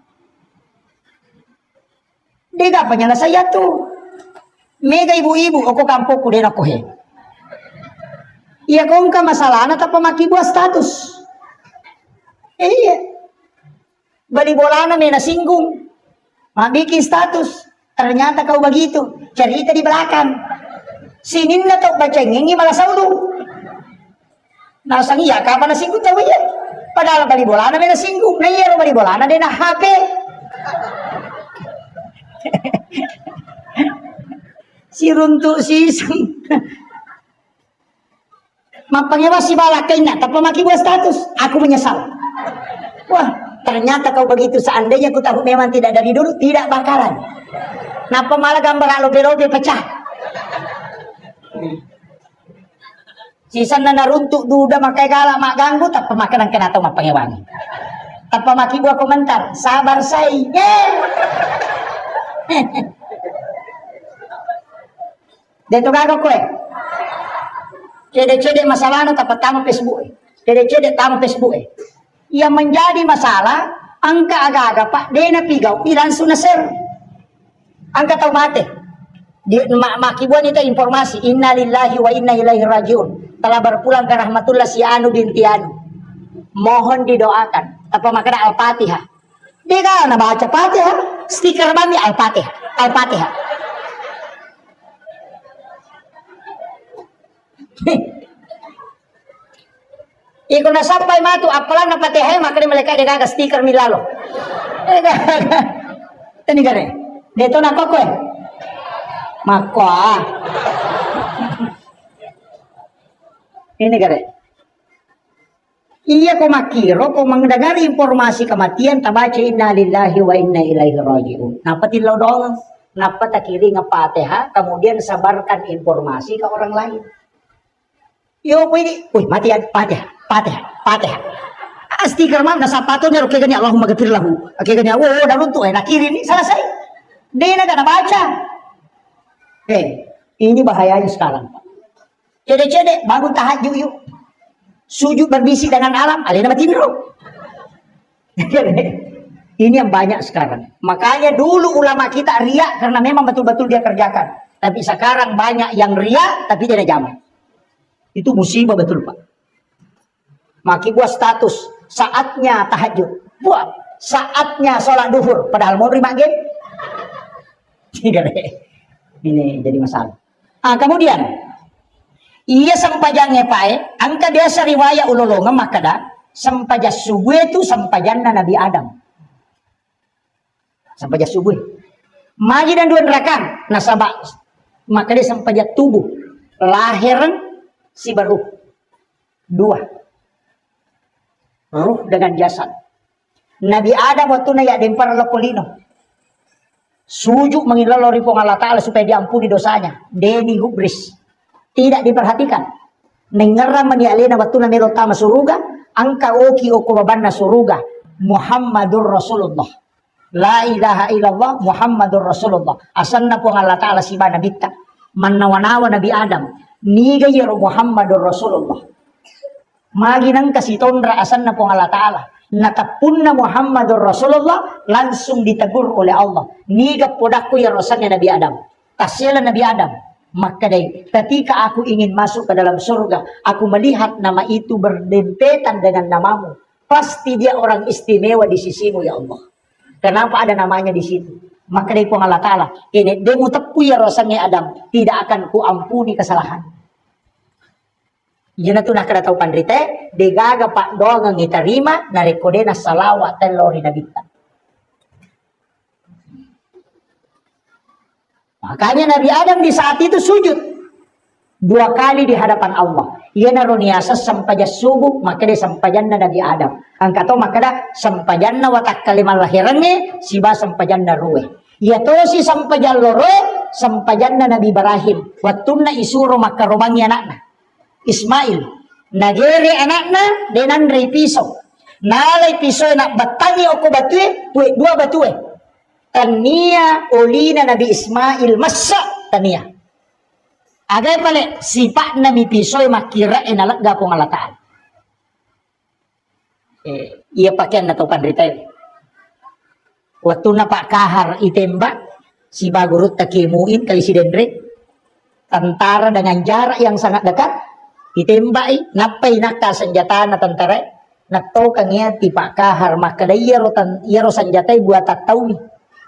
Dega panyala saya tuh. Mega ibu-ibu aku kampungku din ako he. Iya kung ka masalah na tapos makibuah status. Iya. Bali bola na may nasinggung. Mabikin status. Ternyata kau begitu. Cerita di belakang. Sinin na to bacengeng malah saudo. Nasang iya kapan nasinggung tahu ya. Padahal bali bola na may nasinggung. Na iya bali bola na din na HP. Si runtuk si mapangnya si balakay na tapi makibuah status aku menyesal. Wah ternyata kau begitu. Seandainya aku tahu memang tidak dari dulu tidak bakalan. Napa malah gambar lobe-lobe pecah. Sisan na naruntuk duda makai galak mak ganggu tapi makanan kena tahu mapangnya wangi. Tanpa makibuah komentar sabar say. Dito gago ko Cede-cede masalah na tapat tama Facebook Cede-cede tama Facebook Yang menjadi masalah angka aga-aga Pak Dena pigaw langsung na share. Angka tau mate. Makibuan itu informasi inna lillahi wa inna ilaihi rajiun. Telah berpulang ke rahmatullah si Anu binti Anu. Mohon didoakan. Apa makna Al-Fatihah. Dia kan baca Fatihah. Stiker bami Al-Fatihah. Al-Fatihah. Iko na sampai matu apalan na patehay makani malika de gaga stiker milalo. Tani gare. Dito na ko eh. Makwa. Ini gare. Iya ko makiro kung mendengar informasi kematian tabaca inna lillahi wa inna ilaihi raji'un. Napatilaw doang, napatakiri ng Fatiha, kemudian sabarkan informasi ke orang lain. Yo pwede, uy mati yan, Fatiha. Stiker ma'am, nasa pato niya, okay ganyan, Allahumma gafir lahu. Okay ganyan, dalun to, nakiri ni, selesai. Di na ka nabaca. Ini bahayanya sekarang. Cede-cede, bangun tahajud yuk. Sujud berbisik dengan alam, alih nama tidur. Ini yang banyak sekarang. Makanya dulu ulama kita riak karena memang betul-betul dia kerjakan. Tapi sekarang banyak yang riak tapi tidak jaman. Itu musibah betul Pak. Maki buat status saatnya tahajud, buat saatnya sholat duhur, padahal mau terima game. Ini jadi masalah. Kemudian iya sampajangnya Pak, angka biasa riwayat ulolongan makada sampaja subuh itu sampajanna Nabi Adam. Sampaja subuh. Maji dan dua neraka nasabak makada sampaja tubuh lahiran si baru dua ruh dengan jasad. Nabi Adam waktu na ya dempar lokolino sujud mengilalori pong Allah Ta'ala supaya diampuni dosanya. Deni hubris tidak diperhatikan. Nengeram manialena waktu na merotama suruga angka oki oko babanna suruga Muhammadur Rasulullah. La ilaha illallah Muhammadur Rasulullah. Asanna pong Allah Ta'ala si bana bitta manawanawa Nabi Adam niga yero Muhammadur Rasulullah. Maginang kasitondra asan na pong Allah Ta'ala. Natapun na Muhammadur Rasulullah langsung ditegur oleh Allah. Niga podaku ya rosannya Nabi Adam. Kasihalah Nabi Adam. Maka dari ketika aku ingin masuk ke dalam surga, aku melihat nama itu berdempetan dengan namamu. Pasti dia orang istimewa di sisimu ya Allah. Kenapa ada namanya di situ? Maka dari pong Allah Ta'ala. Ini demu tepu ya rosannya Adam. Tidak akan ku ampuni kesalahan. Yana tu nak kada tahu pandrite, degaga pak doang ang itarima, narekode na salawat telori na bita. Makanya Nabi Adam di saat itu sujud 2 kali di hadapan Allah. Ia naruniasa sampaja subuh, maka dia sampajanna Nabi Adam. Ang kato makada sampajanna watak kalimal lahirannya, siba sampajanna ruwe. Ia tosi sampajan loro, sampajanna Nabi Ibrahim. Wattunna isuro makarobangi anakna. Ismail nagere anakna denan rei pisau nalai pisau nak batangi oko batue pue 2 batue tania olina Nabi Ismail masa tania agai pale sipak Nabi pisau makira enalak gapong Allah Ta'ala iya pakaian na topan retail waktu na pak kahar itembak si bagurut takimuin kali si dendre tentara dengan jarak yang sangat dekat ditembak napay nakta senjata na tentara nakto kanya tipak kahar makada iyaro senjata buat tak tahu ni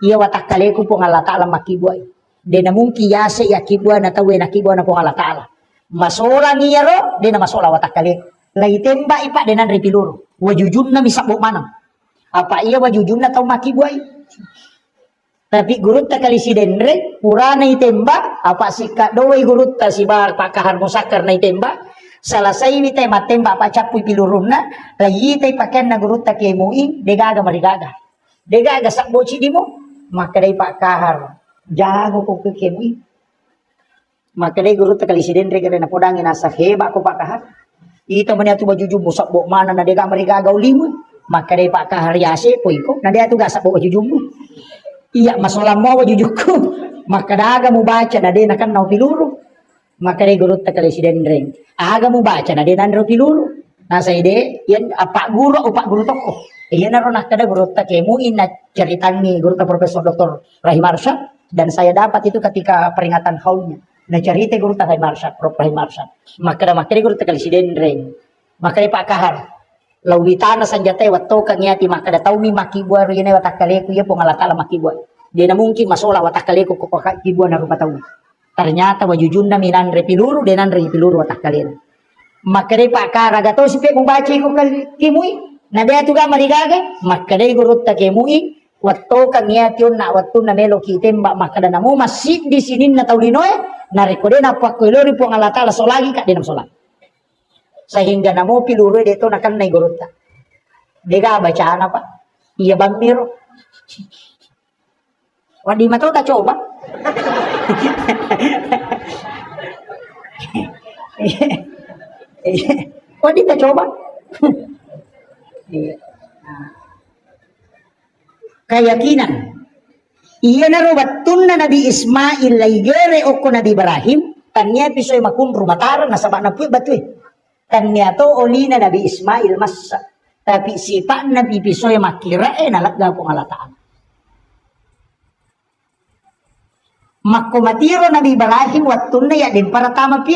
iya watak kaleku pong Allah Ta'ala makibuay de na mungki yase yakibua na tawe nakibua na pong Allah Ta'ala masola ngiyaro de na masola watak kaleku lagi tembak ipak denan ripiluro wajujum na misabok manang apa iya wajujum na tau makibuay tapi gurut ta kali si denre purana itembak apa si kadoy gurut ta si bar pakahar musakar na itembak salasay ni tay matembak pa chapuy pilurumna lagi tay pakyan na gurut ta kay muing degaga marigaga degaga sakbo di mo makaday pakahar jago ko kay muing makaday gurut ta kali si denre kada na podangin asa heba ko pakahar ito man ato bajujum sakbo mana na dega marigaga ulimu makaday pakahar yase poy ko na dia tu ga sakbo bajujum mo iya masalah mo wajujuku maka daga mo baca na din akan nau piluru maka day gurut ta kali si denre aga mo baca na din andro piluru nasa ide yan pak guru o pak guru toko yan naron nakada gurut ta kay muin na ceritan ni gurut ta Profesor Dr. Rahim Arsyad dan saya dapat itu ketika peringatan haulnya na cerita gurut ta Rahim Arsyad Prof. Rahim Arsyad maka gurut ta kali si denre maka pak kahar lawitana sanjatay watto kanyati makada taw mi makibwa ro yun ay watak kaleku ya pong Allah Ta'ala makibwa di na mungkin masola watak kaleku ko kibwa na rupataw ternyata wajujun na minan repiluru denan repiluru watak kalena Maka dai pakara gato si pe membaca ko kimui. Na dia tu ga marigaga, maka dai gurut ta kimui. Watto kang yun na watto na melo kitem ba maka na mo masjid di sini na taulinoy na rekode na pakuilori po ang alata la solagi ka dinam solat. Sehingga namo piluro dito na kan na gurut ta. Dega bacaan apa? Iya bang miro. Wadi mata tak coba. Wadi tak coba. Keyakinan. Iya na robatun na Nabi Ismail laigere oko Nabi Ibrahim. Tanya pisoy makum rumataran na sabak na puy batuy. Tanya to oli na Nabi Ismail masa. Tapi sifat Nabi pisoy makira nalagga po ngalataan. Makumatiro Nabi Ibrahim watun na ya din para tama pi.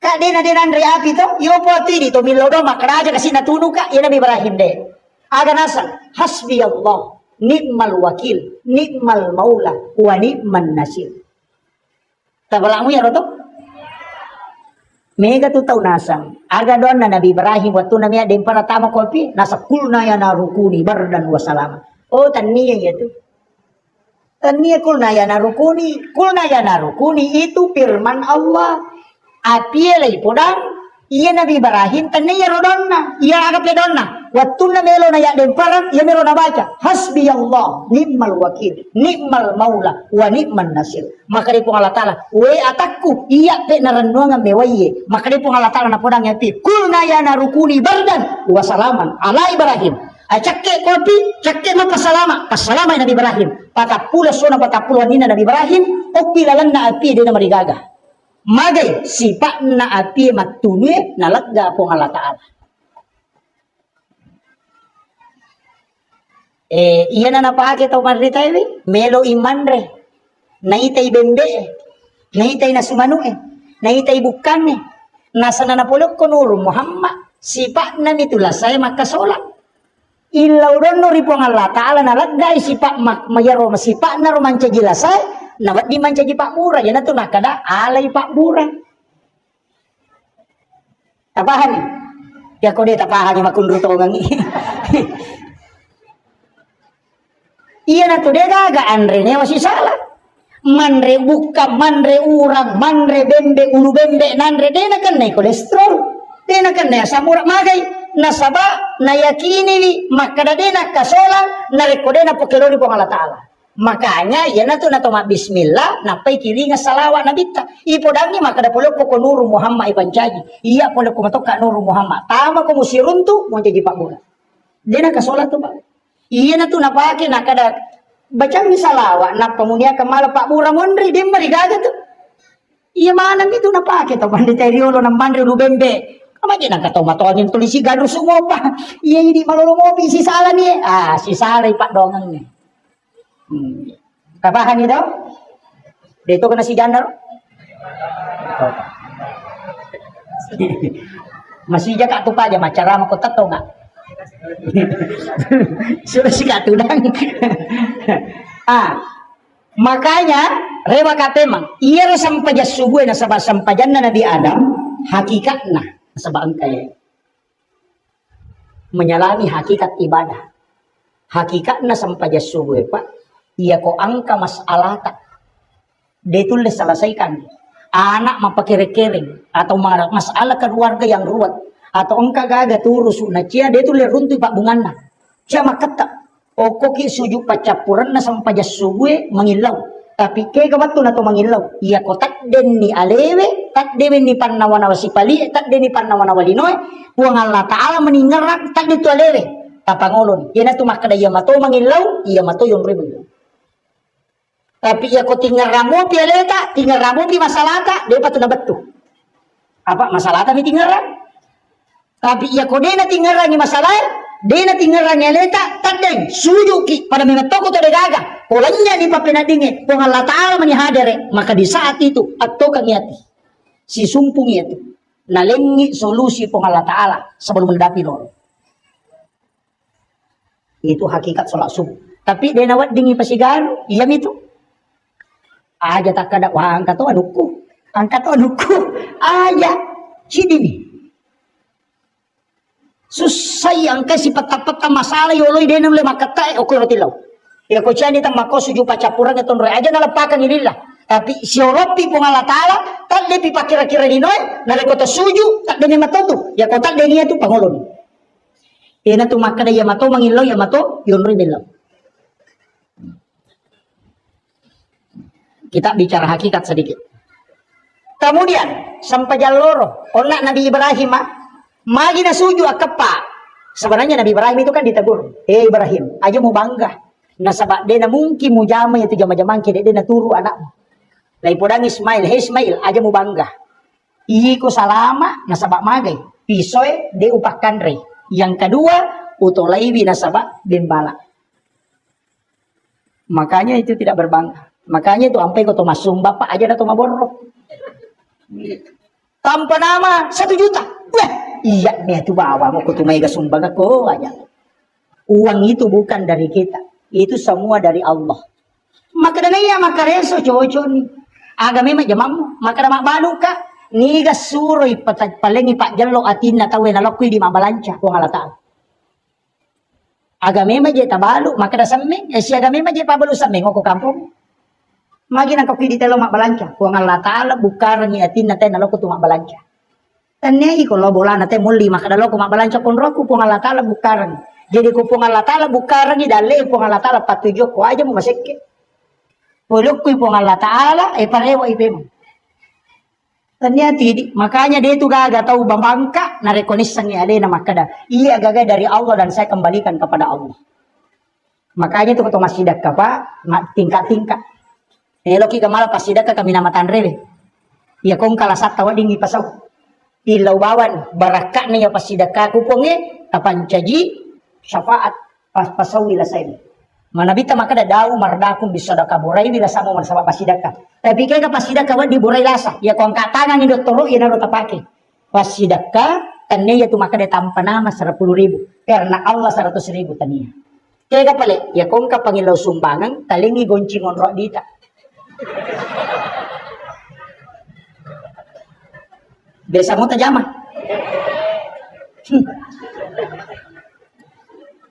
Kade na din Andre api to, yo po ti dito milodo makaraja kasi natunog ka, yan Nabi Ibrahim de. Aga nasa, hasbi Allah, ni'mal wakil, ni'mal maula, wa ni'man nasir. Tabala mo yan to? Mega tutaw nasang. Aga doon na Nabi Ibrahim watun na miya din para tama ko pi, nasa kulna ya na rukuni bardan wa salama. Oh taniya yato. Taniya kulna ya na rukuni itu firman Allah. Apielay podang iya Nabi Ibrahim taniya rodonna iya agap ledonna watun na melo na ya den parang iya melo na baca hasbi Allah ni'mal wakil ni'mal maula wa ni'man nasir. Maka di Allah Ta'ala we atakku iya pe narannuang mewaye maka di Allah Ta'ala na podang ya pi kulna ya na rukuni bardan wa salaman ala Ibrahim. Cakke kopi, cakke ma pasalama Nabi Ibrahim. Patapula sona patapula nina Nabi Ibrahim. O pilalan na api din na marigaga. Magay sipa na api matunwe nalagga po ng Allah Ta'ala. Iyan na napakita o maritay melo imanre. Naitay bembe. Naitay na sumano Naitay bukan Nasa na napulog ko nuro Muhammad. Sipa na mitulasay makasolat. Ilaw ron no ripo ng Allah Ta'ala nalagay sipa mayaro masipa na romancha jilasay nawat di mancha ji pak mura yan na nakada alay pak mura tapahan ya ko di tapahan yung makundrutongang iya na to de gagaan rin wasi salah manre buka manre urang manre bembe ulu bembe nanre de na kan na kolesterol de na kan na samura magay nasaba na yakini makadadena kasola na rekode na pokilori po Allah Ta'ala. Makanya yan na to bismillah napay kiri nga salawa na bita. Ipodangi makadapulog po ko nuru Muhammad ibanjaji. Iya po na kumatok ka nuru Muhammad. Tama ko mo sirunto mo jadi pak mula. Di na kasola to ba? Iya na to napake nakada bacang ni salawa na pamunia kamala pak mura mondri di marigaga to. Iya mana itu napake to banditariolo ng mandre lubembe. Kamagin ang kataw-mataw yung tulisi gano sumopa. Iya hindi malulumopi si Sala niya. Si Sala pak dongang niya. Kapahan niya daw? Dito ka na si Janar? Masih ka ito pa niya. Macarama ko tato nga. Sudah si katudang. Makanya, rewa katemang. Iya sampajan subuh na sampajan na Nabi Adam. Hakikat na. Sabang kaya menyalami hakikat ibadah hakikat na sampajas subuh pak iya ko angka masalah tak detul diselesaikan anak mapakere-kering atau masalah keluarga yang ruwet atau engka gaga turus na cia detul runtuh pak bunganna cia makata okoki sujuk pacapuran na sampajas subuh mengilau tapi kaya kabato na to mangilaw iya ko tak den ni alewe tak dewe ni pannawana wasipali tak den ni pannawana walinoy puang Allah Ta'ala meningerak tak dito alewe tapangolon yan na tumakada iya mato mangilaw iya mato yung ribu tapi iya ko tingeramo pi aleta tingeramo pi masalata de pato na batu apa masalata mi tingerang tapi iya ko de na tingerang ni masalah de na tingerang aleta tak den sujuki pada minatoko to de gaga polanya ni papinadingi kung Allah Ta'ala manihadere maka di saat itu atau kang yati si sumpung itu nalengi solusi kung Allah Ta'ala sebelum mendapi loro itu hakikat sholat subuh tapi dia nawat dingi pasigaru iya itu aja tak kada wahang kato aduku Angkat onuku ayah sini. Susah yang kasi pata-pata masalah yoloy din ng lima katay o kuyo tilaw. Ya ko siya nitang mako suju pacapurang itong roy. Aja nalapakan nila. Tapi si Olopi po nga latala, tak di pipakira-kira ni Noy, narikota suju, tak di matoto. Ya ko tak di niya ito pangulon. Ina tumakada ya mato, mangilaw ya mato, yun rin nilaw. Kita bicara hakikat sedikit. Kemudian, sampai jaloro, onak Nabi Ibrahim, magi na suju akapa. Sebenarnya Nabi Ibrahim itu kan ditegur. Ibrahim, aja mau bangga. Nasabak dia na mungkin mau jama itu jama-jamang kede dia na turu anakmu. Lai podang Ismail, Ismail, aja mau bangga. Iko salama, nasabak magay. Pisoy, de upakan re. Yang kedua, utolai nasabak bimbala. Makanya itu tidak berbangga. Makanya itu sampai kau masum bapak aja dah maborok. Tanpa nama 1 juta. Wah, iya nih itu bawa mau kau mega sumbang aku aja. Uang itu bukan dari kita. Itu semua dari Allah. Maka dana ya maka reso cowok nih. Agame ma jamam maka mak balu ka ni ga suroy palengi pak jallo atin na tawe na lokwi di mabalanca ko halata. Agame ma je tabalu maka da samme si agame ma je pabalu samme ko kampung. Magi nang kokwi di telo mak balanca ko halata ala bukar ni atin na tay na lokko tu mak balanca. Tanne ko lo bola na tay muli maka da lokko mak balanca kon roku ko halata ala bukar. Jadi ko po halata ala bukar ni dale ko halata ala patujo ko aja mo masekke. Puluk ko po Allah Ta'ala, parewa ipem. Ternyata makanya dia itu gaga tahu bangka, narekonisang ni ale na makada. Iya gaga dari Allah dan saya kembalikan kepada Allah. Makanya itu ketua masjidak kapa, tingkat-tingkat. Eloki kamala pasidak ka kami namatan rebe. Iya kong kalasat tawa dingi pasaw. Ilaw bawan, barakat niya pasidak ka kuponge, tapancaji, syafaat, pasaw wilasay. Manabita maka da daw mardakum bisadaka boray bila samo man sa pasidaka. Tapi kay pasidaka wa di boray lasa. Ya kung katangan ni doktoro ina ro tapake. Pasidaka tanya tu maka da tampanama 10.000 karena Allah 100.000 tania. Kay ka pala ya kung kapangilaw sumbangan talingi goncingon ro dita. Desa mo tajama.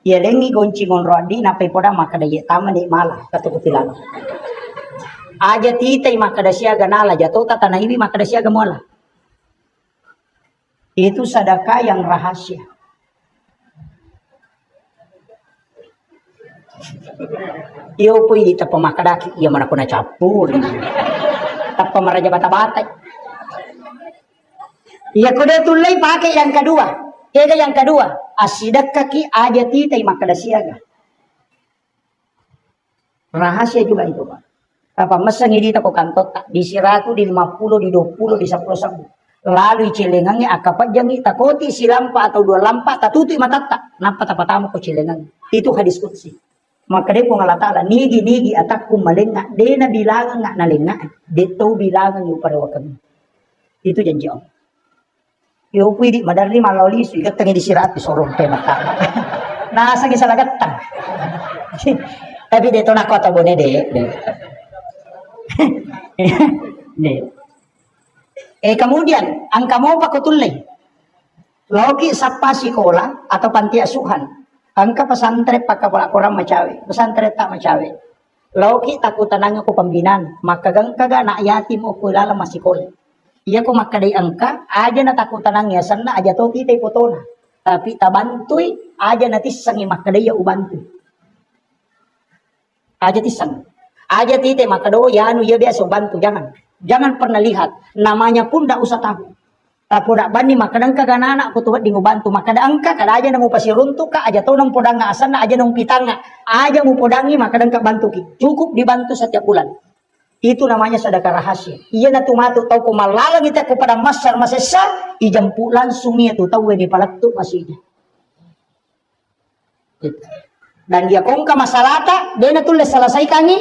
Ya lengi goncingon rodi na pepoda makada ye tama ni mala katukutilan. Aja titai makada siaga nala jatuh tata naibi makada siaga mola. Itu sedekah yang rahasia. Iyo pui di tapa makadaki iya mana kuna capur. Tapa maraja bata-bata. Iya kuda tulai pakai yang kedua. Kega yang kedua, asidak kaki aja titai makada siaga. Rahasia juga itu, Pak. Apa mesang ini tak kantot tak di 100, di 50, di 20, di 10 lalu cilengangnya akapat jangi takoti si lampa atau 2 lampa tatuti matata napa tapatamu ko cilengang. Itu hadis qudsi. Maka dia pengalatala nigi atakku malenga de na bilangan nga nalenga de to bilangan yung parewakan. Itu janji Allah. Yo pwede madarli malawli so ikat tangi disirat di sorong tema ta. Nasa gisalagatan. Tapi dito na ko ta bone de. Kemudian ang kamo pakutulay. Logi sa pasikola atau panti asuhan. Angka pesantren pakapala kurang macawe. Pesantren tak macawe. Logi takutanang ko pambinan. Makagang kaga na yatim o kulala masikola. Iya ko makaday angka, aja na takutan ang yasan na, aja to titay potona. Tapi tabantoy, aja na tisang makaday ya ubantoy. Aja tisang. Aja titay makado, yano ya biasa ubantoy. Jangan pernah lihat. Namanya pun dak usah tahu. Tapi dak bani makadang kaganana ako tuwad di ubanto. Makada angka, kada aja na mo pasirunto ka, aja to nang podang nga asan na, aja nang pitang nga. Aja mo podangi makadang ka bantu ki. Cukup dibantu setiap bulan. Itu namanya sedekah rahasia. Iya na tumatu tahu ko malalang kita kepada masar masesa ijampu langsung itu tahu di palatu masih. Dan dia kongka masalata dia na tulis selesai kangi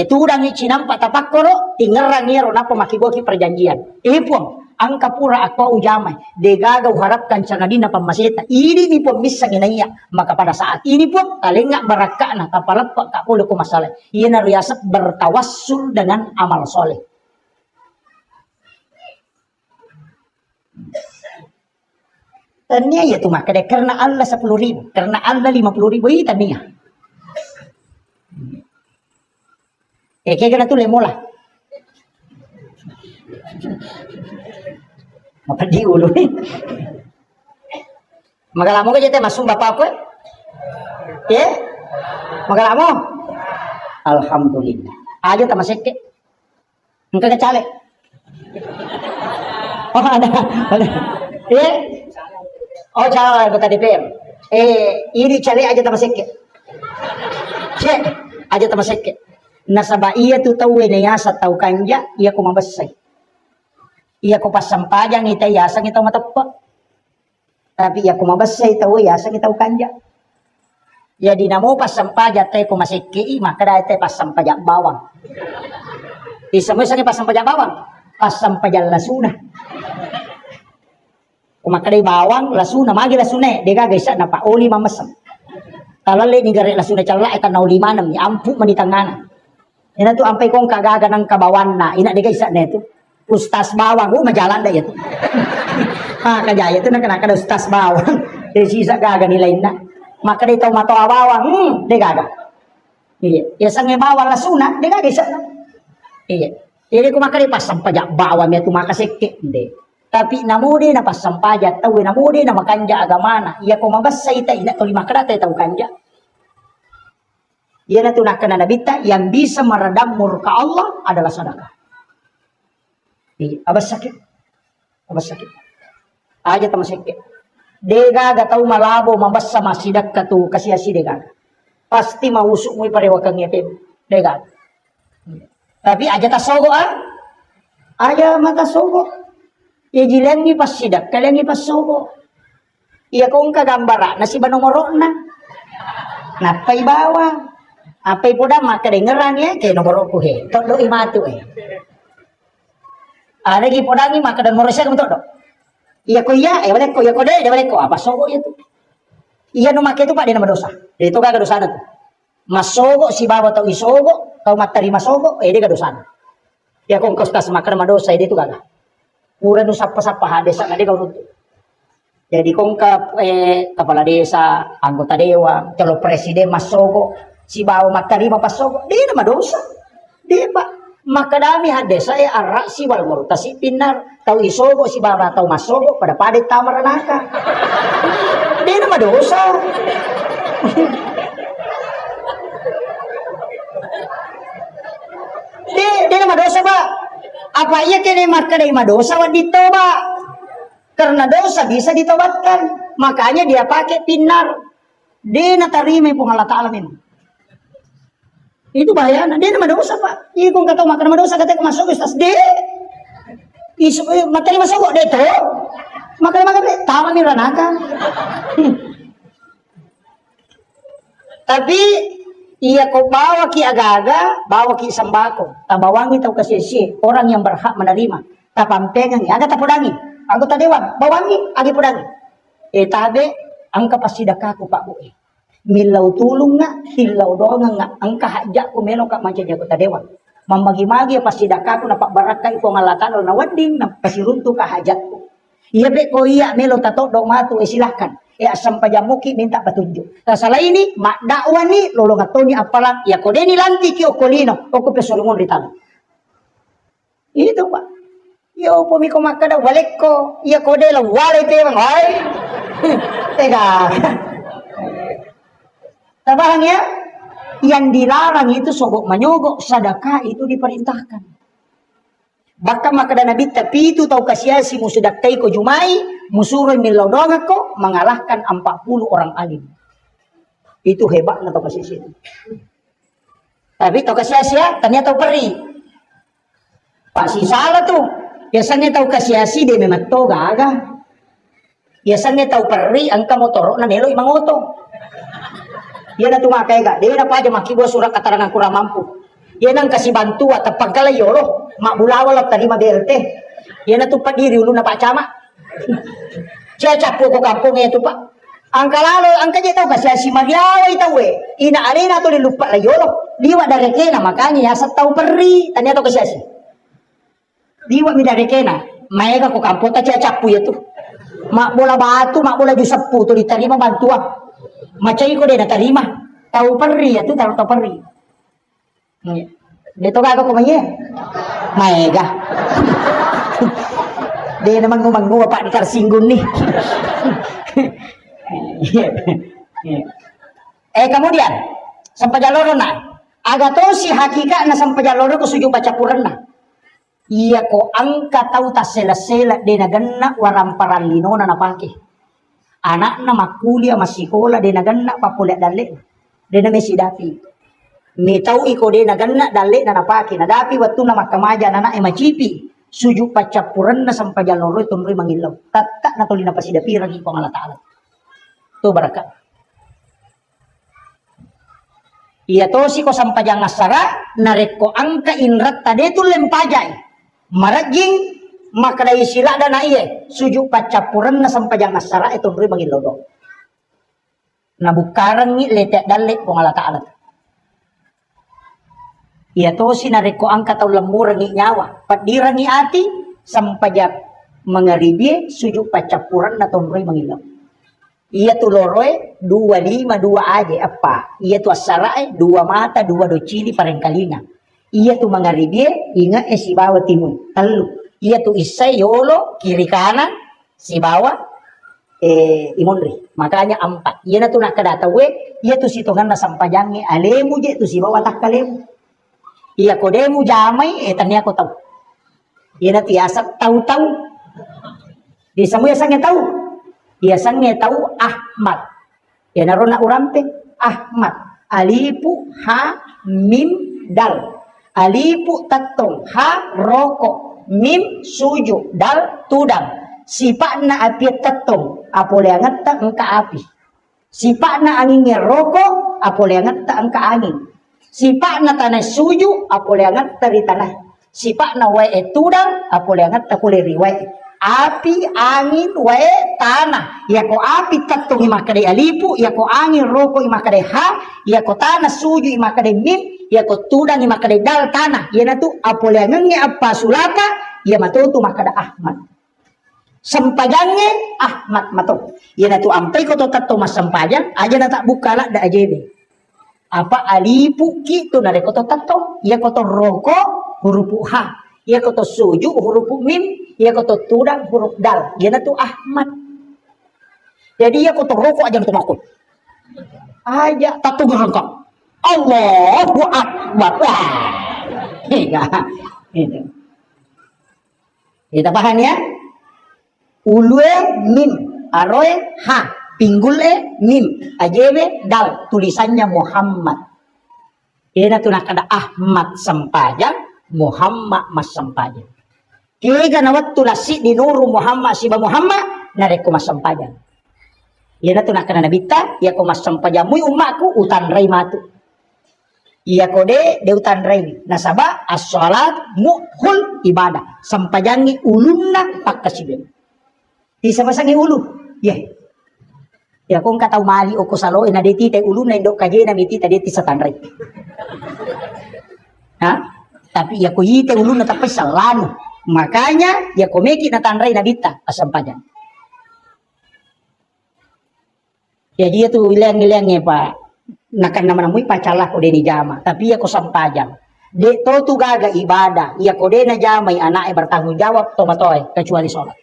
turang cinampa tapakoro tingerang niya ro napa makiboki perjanjian. Ipon angka pura ako ujamay de gagaw harapkan siya na pamasita. Ini ni po misang inaya. Maka pada saat ini po talinga baraka na tapalapak kapulo ko masalah. Iyan na riyasat bertawassul dengan amal soleh. Tania ya tuh maka karena Allah 10.000, karena Allah 50.000 itu tania. Kayak kena tuh lemola. Apa di ulu nih? Magalamo ka jete masum bapak ko? Ya? Magalamo? Alhamdulillah. Aja tama sekke. Engka kecale. Oh ada. Ya? Oh cale anggota DPR. Ini cale aja tama sekke. Cek aja tama sekke. Nasaba iya tu tahu ya sa tahu kanja iya ko mabasay. Iya ko pasampajang ita yasang ita matapa. Tapi iya ko mabasay tahu yasang ita kanja. Jadi namo pasampaja tay ko masikki maka dai tay pasampaja bawang. Di semua sange pasampaja bawang, pasampaja lasuna. Maka dai bawang lasuna magi lasune dega gaisa na pa oli mamasam. Kalau le ni gare lasuna cala eta na oli manam ni ampu manitangana. Ina tu ampai kong kagaga ng kabawan na ina di isa na ito ustas bawang majalan da ito kajaya ito na kanaka ustas bawang di sisa gaga nila ina maka di tau matoa bawang di gaga iya ya sange bawang lasuna di gaga isa na iya jadi ko makari pasampajak bawang ya tu makasike hindi tapi namudi na pasampajak tawi namudi na makanja agamana iya ko mabasa ita ina tuli makarata ita kanja. Ia tunakkan nabita yang bisa meredam murka Allah adalah sedekah. Abas sakit. Aja teman sakit. Dega gak tahu malabo mabasa masidak katu kasih asi dega. Pasti mau usuk mui pare wakang yatim. Dega. Tapi aja tasogo Aja mata sogo. Ya jilengi pas sidak, kalengi pas sogo. Iya kong kagambara nasi banomoro na. Napay bawang. Apa ibu dah mak kedengeran ya ke nomor aku he tok do imatu ada lagi podangi mak dan moresa kamu tok do iya ko iya balik ko iya ko deh balik ko apa sogo itu iya no make itu pak dia nama dosa itu kagak dosa tuh masogo si baba tau isogo kau mat terima sogo dia kagak dosa ya kong kau tas makan nama dosa itu kagak pura nu sapa desa nade kau nuntut jadi kong kepala desa anggota dewan calon presiden masogo si bawa matari mapasogo dia nama dosa dia pak makadami hadesa arak si wal murtasi pinar tau isogo si bawa tau masogo pada padet tamaranaka dia nama dosa dia nama dosa pak apa iya kene makadami dosa wadito pak karena dosa bisa ditobatkan makanya dia pakai pinar dia natarima pun Allah Ta'ala memang itu bahaya dia nama dosa pak iya kung kataw makan nama dosa kata masuk ustaz dia isu materi masuk dia tuh makan tama ni ranaka tapi iya kau bawa ki agaga bawa ki sembako tabawangi tau kasih orang yang berhak menerima tapampegang agak tapudangi anggota dewan bawangi agi pudangi tabe angka pasidakaku pak bu milau tulung nga, hilau doang nga, ang kahajak ko melo ka manca jago tadewan. Mambagi-magi pasidaka ko napak baraka iko ngalatan o nawading na pasirunto kahajat ko. Iya be ko iya melo tato do matu silahkan. Asam pajamuki minta petunjuk. Salah ini mak dakwa ni lolong atoni apalang ya ko deni lanti ki okolino o ko pesolungon ritalo. Itu pak. Yo po mi ko makada balik ko iya ko de la wale pe bang ay. Tega. Tabahan ya, yang dilarang itu sogok menyogok, sedekah itu diperintahkan. Bahkan maka Nabi tapi itu tahu kasiasi musudakai ko jumai, musuroy milodonga ko mengalahkan 40 orang alim. Itu hebat na tahu kasiasi itu. Tapi tahu kasiasi ya, ternyata tahu peri. Pasti salah tuh. Biasanya tahu kasiasi dia memang to gaga. Biasanya tahu peri angka motor na nelo imang oto. Dia na tumakay ga, dia na pa aja makibo surat katarangan kurang mampu. Dia nang kasih bantu atau pagkalay yoro, mak bulawal at tadi BLT. Dia na tupa diri ulo na pak cama. Siya capo ko kampung itu pak. Ang kalalo, ang kanya tau kasi si Magyaway tau inaari na to lilupa la yoro. Diwa dari kena makanya ya sa tau peri. Tanya tau kasi Diwa mi dari kena. Maega ko kampung ta siya capo itu. Mak bola batu, mak bola jusapu tu diterima bantuan. Macam iko dia nak terima. Tahu peri ya tu tahu peri. Dia tu kagak kumanya. Maega. Dia namang ngomong apa di Karsinggun nih. Kemudian sampai jalur na. Aga to si hakikat na sampai jalur ko suju baca Quran na. Iya ko angka tahu tas sela-sela de naganna waramparan lino na napake. Anak na makuliah masih sekolah de naganna papulek dalik. De na mesi dapi. Mi tahu iko de naganna dalik na napake. Na dapi waktu na makamaja na macipi. Suju baca Quran na sampai jalur itu mri mangilaw. Tatak na tuli na pasidapi ragi ko Allah Taala. Tu barakat. Iya to si ko sampajang asara nareko angka inrat tade tu lempajai. Maraging makadai sila dan iye suju pacapuran na sampajang asara itu beri bagi lodo. Na bukarang ni letek dalek ko Allah Taala. Iya to si nareko angka tau lembur ni nyawa. Padira ni ati sampajak mengaribi suju pacapuran na to beri bagi lodo. Iya tu loroe 25 2 aja apa? Iya tu asarae 2 mata 2 docili parengkalinga. Iya tu mangaribie inga si bawa timur. Lalu iya tu isai yolo kiri kanan si bawa imonri. Makanya 4. Iya na tu nak kadata we iya tu sitongan na sampajange alemu je tu si bawa tak kalemu. Iya kodemu jamai tanya ko tahu. Iya na tiasa tahu-tahu. Di samuya sange tahu. Biasanya tahu Ahmad. Ya narona urampe Ahmad. Alipu ha mim dal. Alipu tatong ha rokok mim suju dal tudang. Sipakna api tatong apole angat ta engka api. Sipakna angin rokok apole angat ta engka angin. Sipakna tanah suju apole angat ta di tanah. Sipakna wae tudang apole angat ta kule riwae. Api, angin, wae, tanah. Ya ko api tatong imakade alipu, ya ko angin roko imakade ha, ya ko tanah suju imakade mim, ya ko tudang imakade dal tanah. Ya na tu apoleangannya apa sulaka, ya matutu makada Ahmad. Sempajangnya Ahmad mato. Ya na tu ampai ko to tatong mas sempajang, aja na tak buka lah da ajebe. Apa alipu gitu na ko to tatong, ya ko to roko huruf ha. Ya koto suju huruf mim, ya koto tudang huruf dal. Ya tu Ahmad. Jadi ya koto rokok aja untuk makul. Aja tatu gerengkak. Allahu Akbar. Itu. Kita paham ya? Ulue mim, aroe ha, pinggule mim, ajebe dal. Tulisannya Muhammad. Ya tu nak ada Ahmad sempajang. Muhammad mas sampajan. Kira na waktu nasi di nuru Muhammad siba Muhammad nareko mas sampajan. Iya na tu nak kana nabita ya ko mas sampajan mui umakku utan rai matu. Iya ko de utan rai nasaba as-salat muhul ibadah sampajangi ulunna pakkasiben. Di sama-sangi ulu. Ya. Ya kung katau mali o ko salo ina deti te ulunna indok kaje na miti tadi ti satan rai. Ha? Tapi ya ko yite ulun na tapay salano. Makanya ya ko meki na tanray na bita asampajan. Ya dia tu ilang-ilangnya pak. Nakan naman amoy pacalah ko de ni jama. Tapi ya ko sampajan. De to tu gaga ibadah. Ya ko de na jamay anak bertanggung jawab tomatoy kecuali sholat.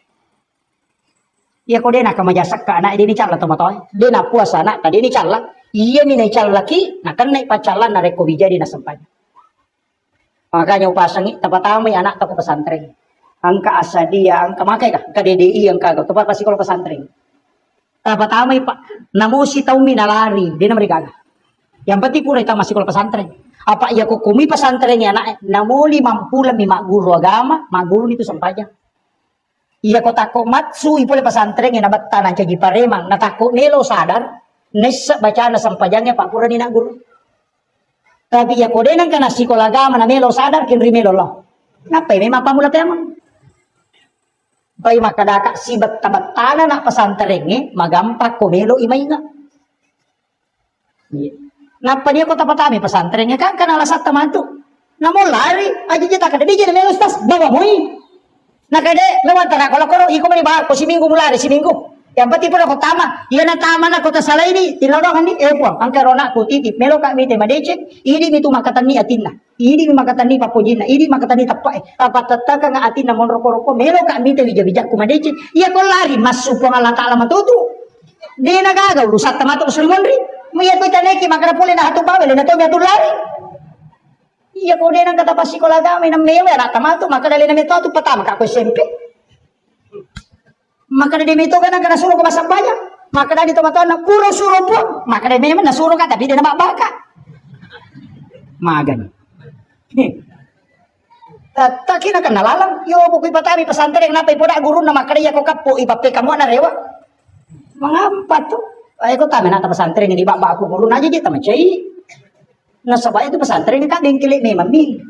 Ya ko de na kamajasak ka anak de ni cala tomatoy. De na puasa anak tadi ni cala. Iya ni na cala laki nakan na pacalan na reko bijadi na sampajan. Makanya upasangi tapatamay anak tako pesantren. Angka asadia, angka makai kah? Angka DDI angka tepat pasti kalau pesantren. Tapatamay pak, namusi tau minalari, dia namanya gaga. Yang penting pura kita masih kalau pesantren. Apa ya kukumi pesantren ya anak? Namuli mampulan mi mak guru agama, mak guru itu sampainya. Iya ko tako matsu ipole pesantren yang nabat tanah cagi paremang, natako nelo sadar, nesa bacaan sampajangnya pak pura ni nak guru. Tapi ya kodenan kana sekolah agama na melo sadar kin rimelo lo. Napay memang pamula temang. Bay makadaka sibat tabatana na pesantren magampak ko melo imay nga. Napa dia ko tapatami pesantren kan kana lasat tamantu. Namo lari aja jeta kada di melo stas bawa moi. Nakade, lawan tara kalau iko mani ba ko si minggu mulai si minggu. Yang penting pun ako tama. Iya na tama na ko ta salay ni. Tinawag ni po. Ang karona ko titip. Melo ka mi te madecek. Idi mi tu makatan ni atin na. Idi mi makatan ni papujin na. Idi makatan ni tapai. Apatata nga atin na mon roko-roko. Melo ka mi te bija-bija ko madecek. Iya ko lari masuk po nga Allah Ta'ala matutu. Di nagagaw. Lusat tamato ko sulmon rin. Maya ko itaneki. Magkarapuli na hatong bawal. Na to mi atong lari. Iya ko din ang katapasi ko lagami ng mewe. Tamato. Makadali na mi to. Patama ka ko SMP. Maka dari itu kan kena suruh ke masak banyak. Maka dari itu matuan puro suruh pun. Maka dari memang suruh kan tapi dia nak bakar. Magan. Tak kira kan lalang. Yo buku patami pesantren kenapa ibu dak guru nama kerja kau kapu ibape kamu ana rewa. Mengapa tuh? Aku tak menata pesantren ini bak aku guru aja dia tak mencai. Nah sebab itu pesantren ini kan bengkelek memang mi.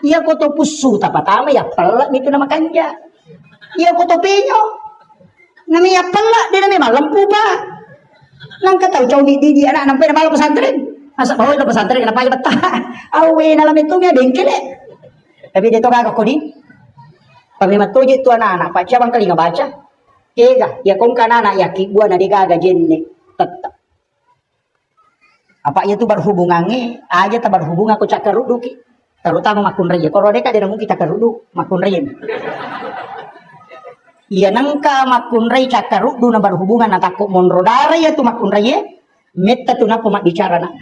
Iya kau tu pusu tak patama ya pelak itu nama kanja. Iya kau tu penyo. Namanya pelak dia namanya lempu ba. Nang kataw jauh di anak nampai nama pesantren. Masa bawa itu pesantren kenapa ya betah? Awe dalam itu dia bengkel eh. Tapi dia tu kagak kodi. Pamimat tu itu anak-anak baca bang kali baca. Kega ya kong anak ya kibua na digaga jenne tetap. Apa itu berhubungannya aja tak berhubungan aku cakar ruduki. Terutama makun raya. Kalau mereka dia mungkin cakar ruduk makun raya. Iya nangka makun ray cakaru na berhubungan na takut monrodara ya tu makun ray metta tu napa mak bicara na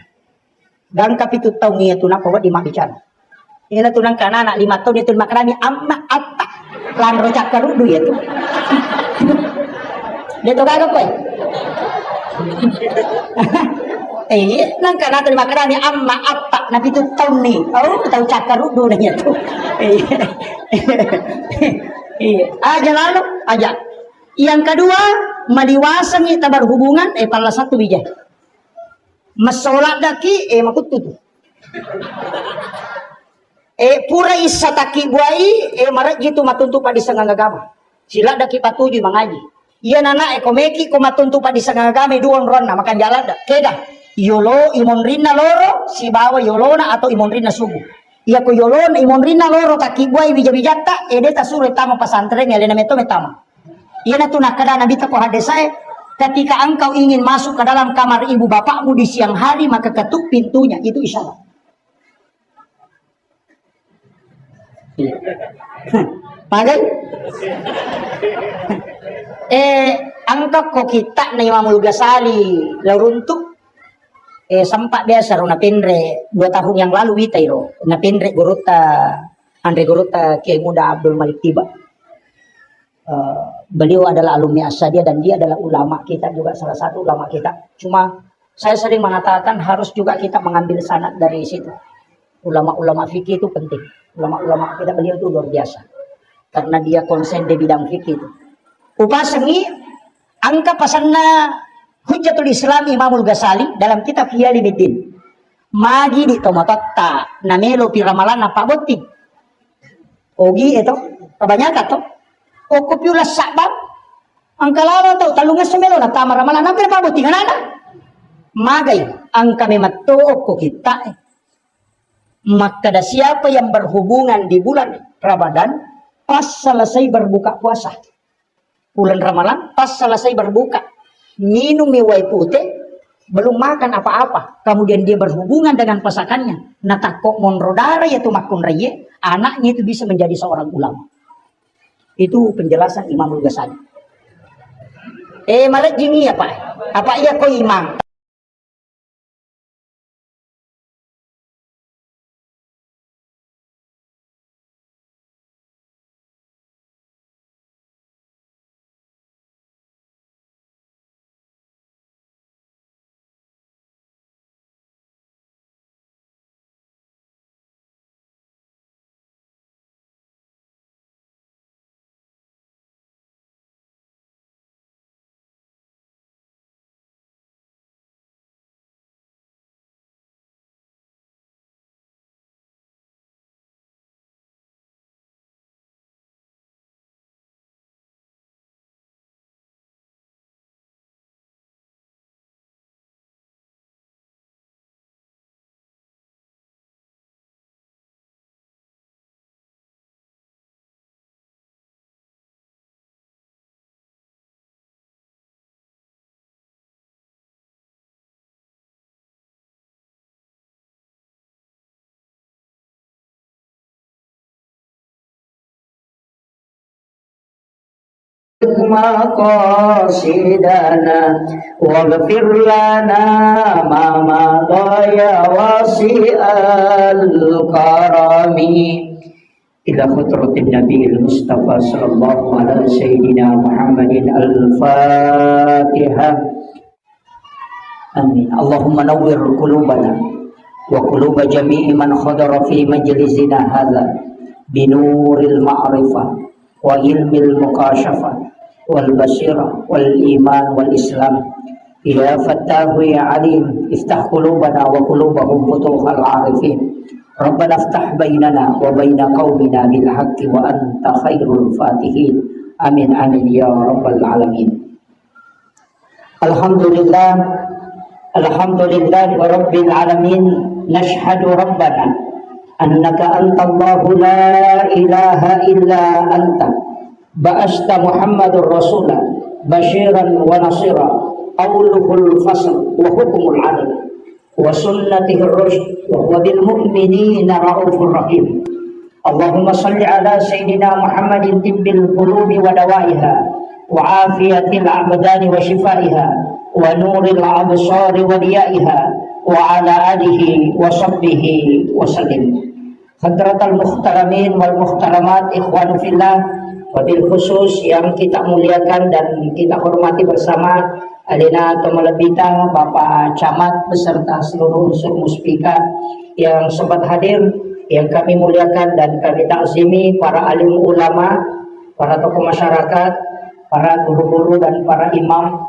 dan kapitu tau ni tu napa di mak bicara ina tu nangka anak 5 tahun itu makrami amma atta lan ro cakaru ya tu dia tu kagak koy nangka na tu makrami amma atta na pitu tau ni oh tau cakaru na ya tu iya, aja lalu aja. Yang kedua, maliwasan kita berhubungan, pala satu bija. Masolat daki, makutut. Pura isa taki buai, marak gitu matuntu pa di sangang agama. Sila daki patuju mangaji. Iya nana, komeki ko matuntu pa di sangang agama, duang ron na makan jalan da. Keda, yolo imon rinna loro, si bawa yolona atau imon rinna subuh. Iya ko yolon imon rinna loro taki buai bija-bijata deta suruh tama pesantren ya lena meto metama. Iya na tunah kada nabi ko hadesai ketika engkau ingin masuk ke dalam kamar ibu bapakmu di siang hari maka ketuk pintunya itu isyarat. Pakai angka ko kita na Imamul Ghazali laruntuk sempat biasa ro napendre 2 tahun yang lalu witairo napendre Gorota Andre Gorota Kiai Muda Abdul Malik Tiba. Beliau adalah alumni Asadia dan dia adalah ulama kita juga salah satu ulama kita. Cuma saya sering mengatakan harus juga kita mengambil sanad dari situ. Ulama-ulama fikih itu penting. Ulama-ulama kita beliau itu luar biasa. Karena dia konsen di bidang fikih itu. Upasangi angka pasanna Hujjatul Islam Imamul Ghazali dalam kitab Hiyaliddin. Magi di tomototta namelo piramalan apa boti. Ogi itu kebanyakan to. Okupiula sabab angkalala to talungan semelo na tama ramalan apa pa boti kanana. Magay ang kami matto ko kita. Maka ada siapa yang berhubungan di bulan Ramadan pas selesai berbuka puasa. Bulan Ramadan pas selesai berbuka minum miwai putih, belum makan apa-apa, kemudian dia berhubungan dengan pasangannya, natakok monrodara yaitu makun raya, anaknya itu bisa menjadi seorang ulama. Itu penjelasan Imamul Ghazali. Malah jini apa? Apa iya kau imam? مقاصدنا واغفر لنا ما مضى يا واسع الكرم إلى خطرة النبي المصطفى صلى الله على سيدنا محمد الفاتحة آمين. اللهم نور قلوبنا وقلوب جميع من حضر في مجلسنا هذا بنور المعرفة وعلم المكاشفة والبصيرة والإيمان والإسلام. يا فتاه يا عليم افتح قلوبنا وقلوبهم فتوح العارفين. ربنا افتح بيننا وبين قومنا بالحق وأنت خير الفاتحين. آمين آمين يا رب العالمين. الحمد لله رب العالمين. نشهد ربنا أنك أنت الله لا إله إلا أنت بعثت محمد رسولا بشيرا ونصيرا قوله الفصل وحكم العدل وسنته الرشد وهو بالمؤمنين رؤوف رحيم. اللهم صل على سيدنا محمد طب القلوب ودوائها وعافية الأبدان وشفائها ونور الأبصار وضيائها وعلى آله وصحبه وسلم. Hadratul muhtaramin wal muhtaramat, ikhwanu fillah, wabil khusus yang kita muliakan dan kita hormati bersama Alina Tomalabita, Bapak Camat beserta seluruh unsur muspika yang sempat hadir, yang kami muliakan dan kami takzimi, para alim ulama, para tokoh masyarakat, para guru-guru dan para imam,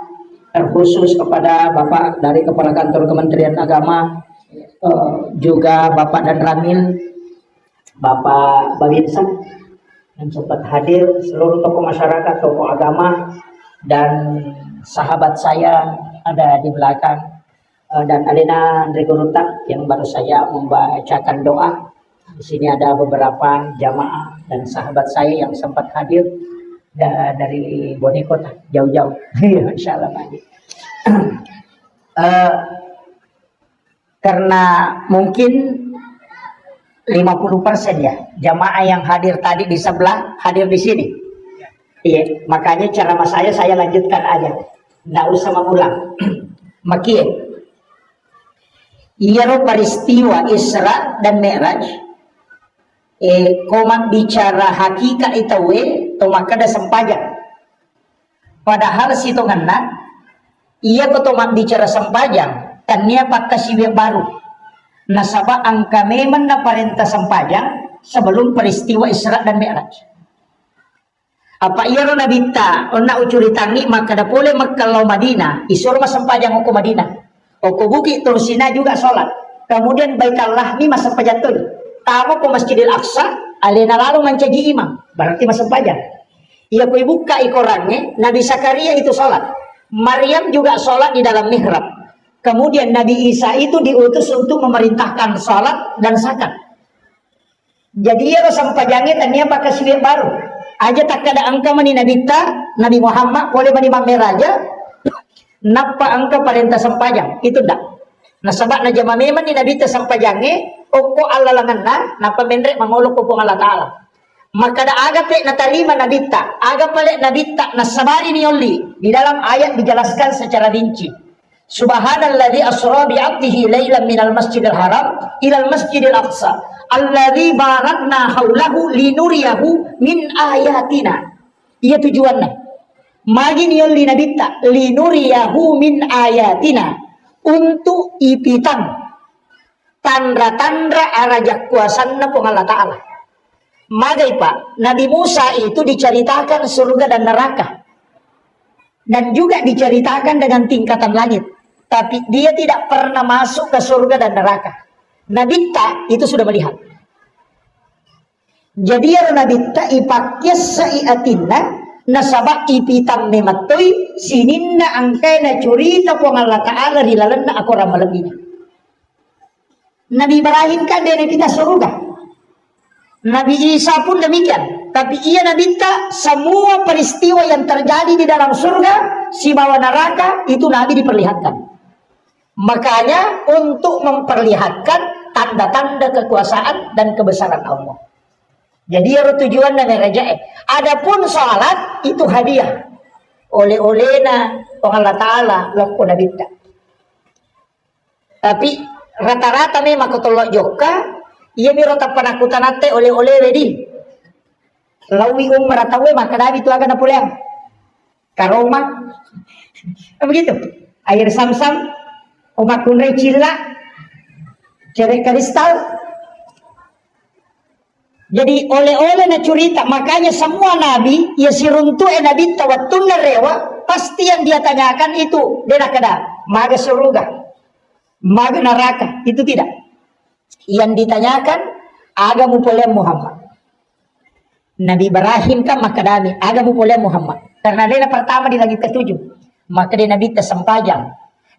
terkhusus kepada Bapak dari Kepala Kantor Kementerian Agama, juga Bapak dan Ramil, Bapak Babinsa yang sempat hadir, seluruh tokoh masyarakat, tokoh agama, dan sahabat saya ada di belakang, dan Alina Andre Guruta yang baru saya membacakan doa. Di sini ada beberapa jamaah dan sahabat saya yang sempat hadir dari Bonekota jauh-jauh. Insya Allah Pak. Karena mungkin 50% ya jamaah yang hadir tadi di sebelah hadir di sini. Iya, makanya cara saya lanjutkan aja, nggak usah mengulang. Makia, iya peristiwa Isra dan Mi'raj. Komak bicara hakikat itu to maka ada sempajang. Padahal situ ngena, iya kotomak bicara sempajang, tanya pakai siwe baru. Nasabah angka memang na parenta sempajang sebelum peristiwa Isra dan Mi'raj. Apa iya ro nabita onna ucuritangi maka da boleh makalau Madinah isur mas sempajang oko Madinah. Oko Bukit Tursina juga sholat. Kemudian Baitul Lahmi mas sempajang tuh. Tamu ke Masjidil Aqsa alena lalu mencaji imam. Berarti mas sempajang. Ia kue buka ikorannya Nabi Zakaria itu sholat. Maryam juga sholat di dalam mihrab. Kemudian Nabi Isa itu diutus untuk memerintahkan sholat dan zakat. Jadi ya sampajangnya tanya pakai siwir baru. Aja tak ada angka mani Nabi Nabi Muhammad boleh mani Raja. Napa angka perintah sampajang itu dak. Nah sebab na jama memang ni Nabi sampajangnya oko Allah langanna napa mendrek mangolok ko Allah Taala. Maka da aga pe na tarima Nabi aga pale Nabi nasabari ni oli. Di dalam ayat dijelaskan secara rinci. Subhanalladzi asra bi 'abdihi lailan minal masjidil haram ilal masjidil aqsa alladzi barakna haulahu linuriyahu min ayatina. Iya tujuannya. Magin yon linabita linuriyahu min ayatina untuk ipitan tanda-tanda arajak kuasanna pun Allah Ta'ala. Magai Pak, Nabi Musa itu diceritakan surga dan neraka. Dan juga diceritakan dengan tingkatan langit. Tapi dia tidak pernah masuk ke surga dan neraka. Nabi itu sudah melihat. Jadi ya Nabi ipakya sa'iatinna nasabak ipitam mematoi sininna angkena curita po Allah Ta'ala rilalanna ako ramalabina. Nabi Ibrahim kan dia kita surga. Nabi Isa pun demikian. Tapi ia Nabi semua peristiwa yang terjadi di dalam surga si bawah neraka itu Nabi diperlihatkan. Makanya untuk memperlihatkan tanda-tanda kekuasaan dan kebesaran Allah. Jadi ya tujuan dan raja. Adapun salat itu hadiah. Oleh-olehna Allah Ta'ala laku nabita. Tapi rata-rata memang kutolok joka, iya miro tapenakutan ate oleh-oleh wedi. Lawi umrah tahu maka nabi itu akan pulang. Karoma. Begitu. Air sam-sam, umat kunrai cila, cerek kristal. Jadi oleh-oleh na curita, makanya semua nabi ya siruntu nabi tawatun na rewa, pasti yang dia tanyakan itu dena kada maga surga, maga neraka, itu tidak. Yang ditanyakan agamu boleh Muhammad. Nabi Ibrahim kan maka dami agamu boleh Muhammad. Karena dia pertama di langit ketujuh, maka dia nabi tersempajang.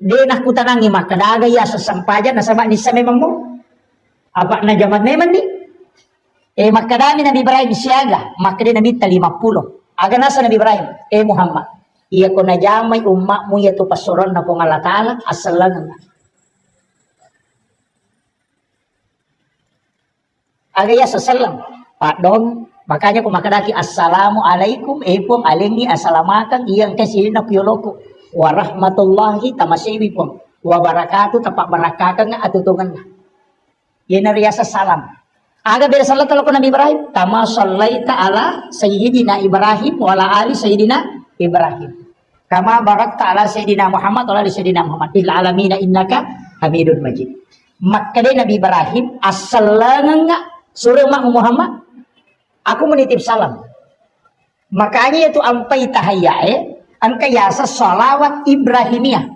Dia nak kutanangi maka daga ya sesempajang nasabak ni sa memang mo. Apa na zaman memang ni? Maka dami Nabi Ibrahim siaga, maka dia Nabi 50. Aga nasa Nabi Ibrahim, Muhammad, iya ko na jamay umakmu ya tu pasuron na kung Allah Ta'ala, asalangan na. Aga ya sasalang, Pak Dong, makanya kung makadaki, Assalamu alaikum, pong alengi asalamakan, iyang kasi na kuyoloko, wa rahmatullahi tamasiwi pong, wa barakatuh, tapak barakakan nga atutungan na. Yan na riya sa salam. Aga bila salat ko Nabi Ibrahim, kama sallaita ala sayyidina Ibrahim wa ala ali sayyidina Ibrahim. Kama barakta ala sayyidina Muhammad wa ala sayyidina Muhammad fil alamin innaka Hamidun Majid. Maka dia Nabi Ibrahim assalamu suruh mak Muhammad, aku menitip salam. Makanya itu ampai tahayya angka yasa salawat Ibrahimiyah.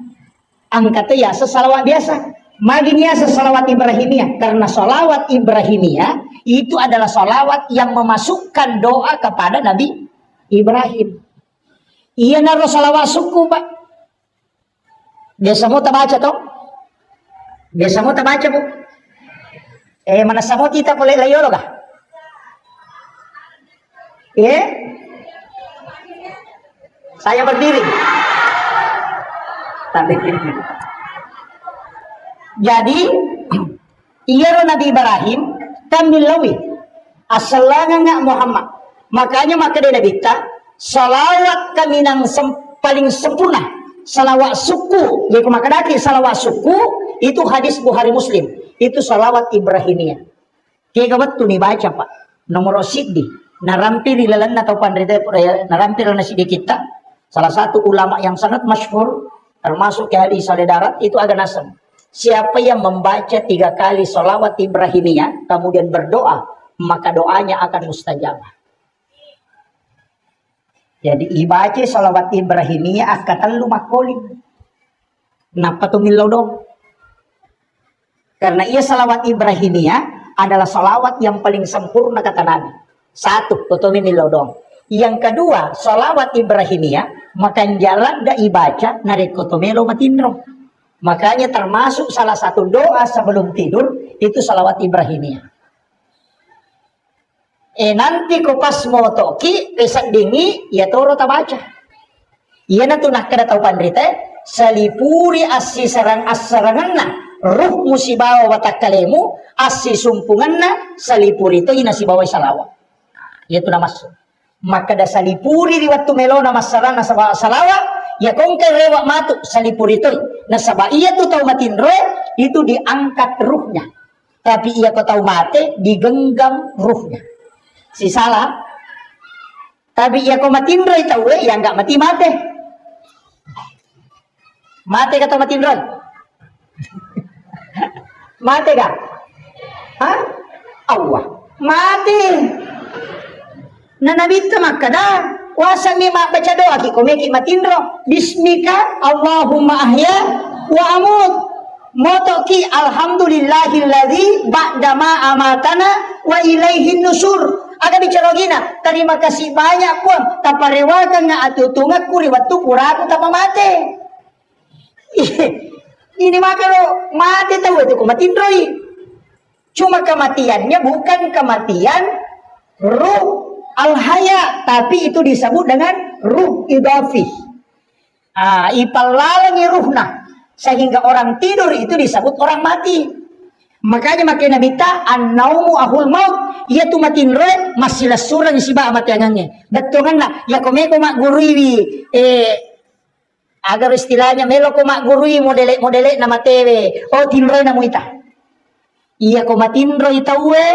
Angka itu yasa salawat biasa. Maginya salawat Ibrahimiyah, karena salawat Ibrahimiyah itu adalah salawat yang memasukkan doa kepada Nabi Ibrahim. Iya naro salawat suku Pak. Biasa mau baca toh? Biasa mau baca Bu? Mana samo kita boleh layolo kah? Saya berdiri. Tapi jadi iya Nabi Ibrahim kamilawi asalanga Muhammad. Makanya maka dia Nabi salawat kami nang paling sempurna, salawat suku. Jadi maka daki salawat suku itu hadis Bukhari Muslim. Itu salawat Ibrahimiyah. Tiga waktu nih baca Pak. Nomor siddi narampir ilalan atau pandrita narampir nasi kita. Salah satu ulama yang sangat masyhur termasuk ke hadis darat itu agak nasam. Siapa yang membaca 3 kali sholawat Ibrahimiyah kemudian berdoa, maka doanya akan mustajabah. Jadi ibaca sholawat Ibrahimiyah akatan lu makolin. Kenapa tuh milau dong? Karena ia sholawat Ibrahimiyah adalah sholawat yang paling sempurna kata Nabi. Satu, kutumi milau dong. Yang kedua, sholawat Ibrahimiyah makan jalan da ibaca narik kotomelo matindro. Makanya termasuk salah satu doa sebelum tidur itu salawat Ibrahimiyah. Nanti ko pas mo toki pesak dingi ya toro ta baca. Iya na tunah kada tau pandrite salipuri assi sarang assaranganna ruh musibawa watakalemu assi sumpunganna salipuri itu ina sibawa salawat. Itu nama masuk. Maka da salipuri di waktu melona masarana salawat. Ya kongkai lewat matu salipur itu. Nah sabah iya tuh tahu matin roh itu diangkat ruhnya. Tapi ia kau tahu mati digenggam ruhnya. Si salah. Tapi ia kau matin roh tahu ya enggak mati. Mati kata matin roh. Mati kah? Hah? Allah. Mati. Nah Nabi itu maka dah. Wasa mima baca doa ki komeki matindro bismika Allahumma ahya wa amut moto ki alhamdulillahilladzi ba'dama amatana wa ilaihin nusur. Aga bicara gina terima kasih banyak pun taparewakan nga atutungat kuri waktu kuraku tapa mate. Ini makanya mati tahu itu kumatindroi. Cuma kematiannya bukan kematian ruh al-haya, tapi itu disebut dengan ruh idafi. Ipalalangi ruhna. Sehingga orang tidur itu disebut orang mati. Makanya makin Nabi ta an-naumu ahul maut. Ia tu matinre masih surang siba amat yangannya. Betungan lah. Ya kome ko mak gurui agar istilahnya melo ko mak gurui modele nama tewe. Oh tinre na muita. Ia ko matinro itawe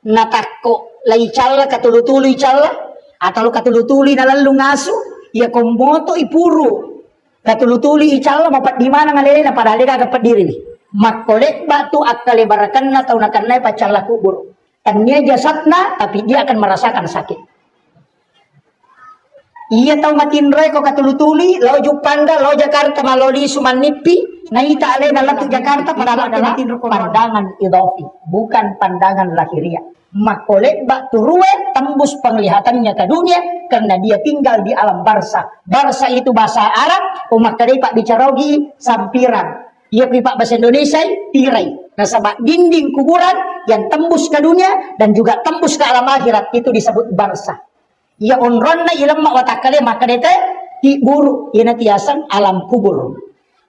natakko lai calla katulu-tulu calla atau katulu-tuli na lalu ngasu. Ia ko moto ipuru. Katulu-tuli calla mapat di mana ngalele na padahal dia kagak diri. Makolek batu akale barakan na tau nakan pacala kubur. Tanya jasadna tapi dia akan merasakan sakit. Ia tahu matinre ko katulutuli lo Jupanda lo Jakarta maloli sumanipi naita ale na latu Jakarta padahal adalah pandangan idofi bukan pandangan lahiriah. Makolek batu ruwe tembus penglihatannya ke dunia karena dia tinggal di alam barza. Barza itu bahasa Arab umat tadi pak bicarogi sampiran. Ia pipak bahasa Indonesia tirai. Nasabak dinding kuburan yang tembus ke dunia dan juga tembus ke alam akhirat itu disebut barza. Ia onronna ilmu watakale maka dete buru ia natiasan alam kubur.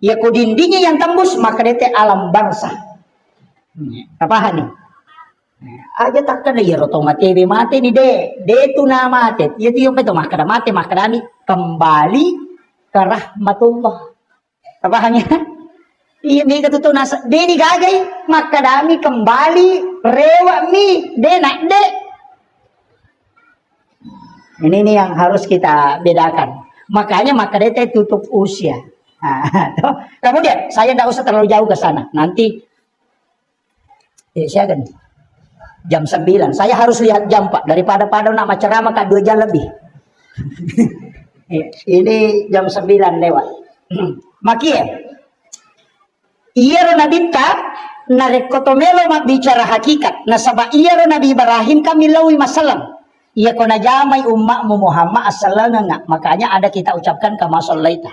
Ia ko dindingnya yang tembus maka dete alam barza. Apa nih? Aja takkan ya roto mati ni de tu na mati. Ia tu yung peto maka mati maka dami kembali ke rahmatullah. Apa hanya? Iya mi katuto nasa deni gagay makadami kembali rewa mi denak de. Ini yang harus kita bedakan. Makanya makadete tutup usia. Nah, kemudian saya tidak usah terlalu jauh ke sana. Nanti saya kan jam 9. Saya harus lihat jam Pak daripada nak ceramah ke 2 jam lebih. Ini jam 9 lewat. Makia iya Nabi ta narekotomelo mak bicara hakikat nasaba iya Nabi Ibrahim kami lawi masalam iya kona jamai ummakmu Muhammad assalanga nga makanya ada kita ucapkan kama sallaita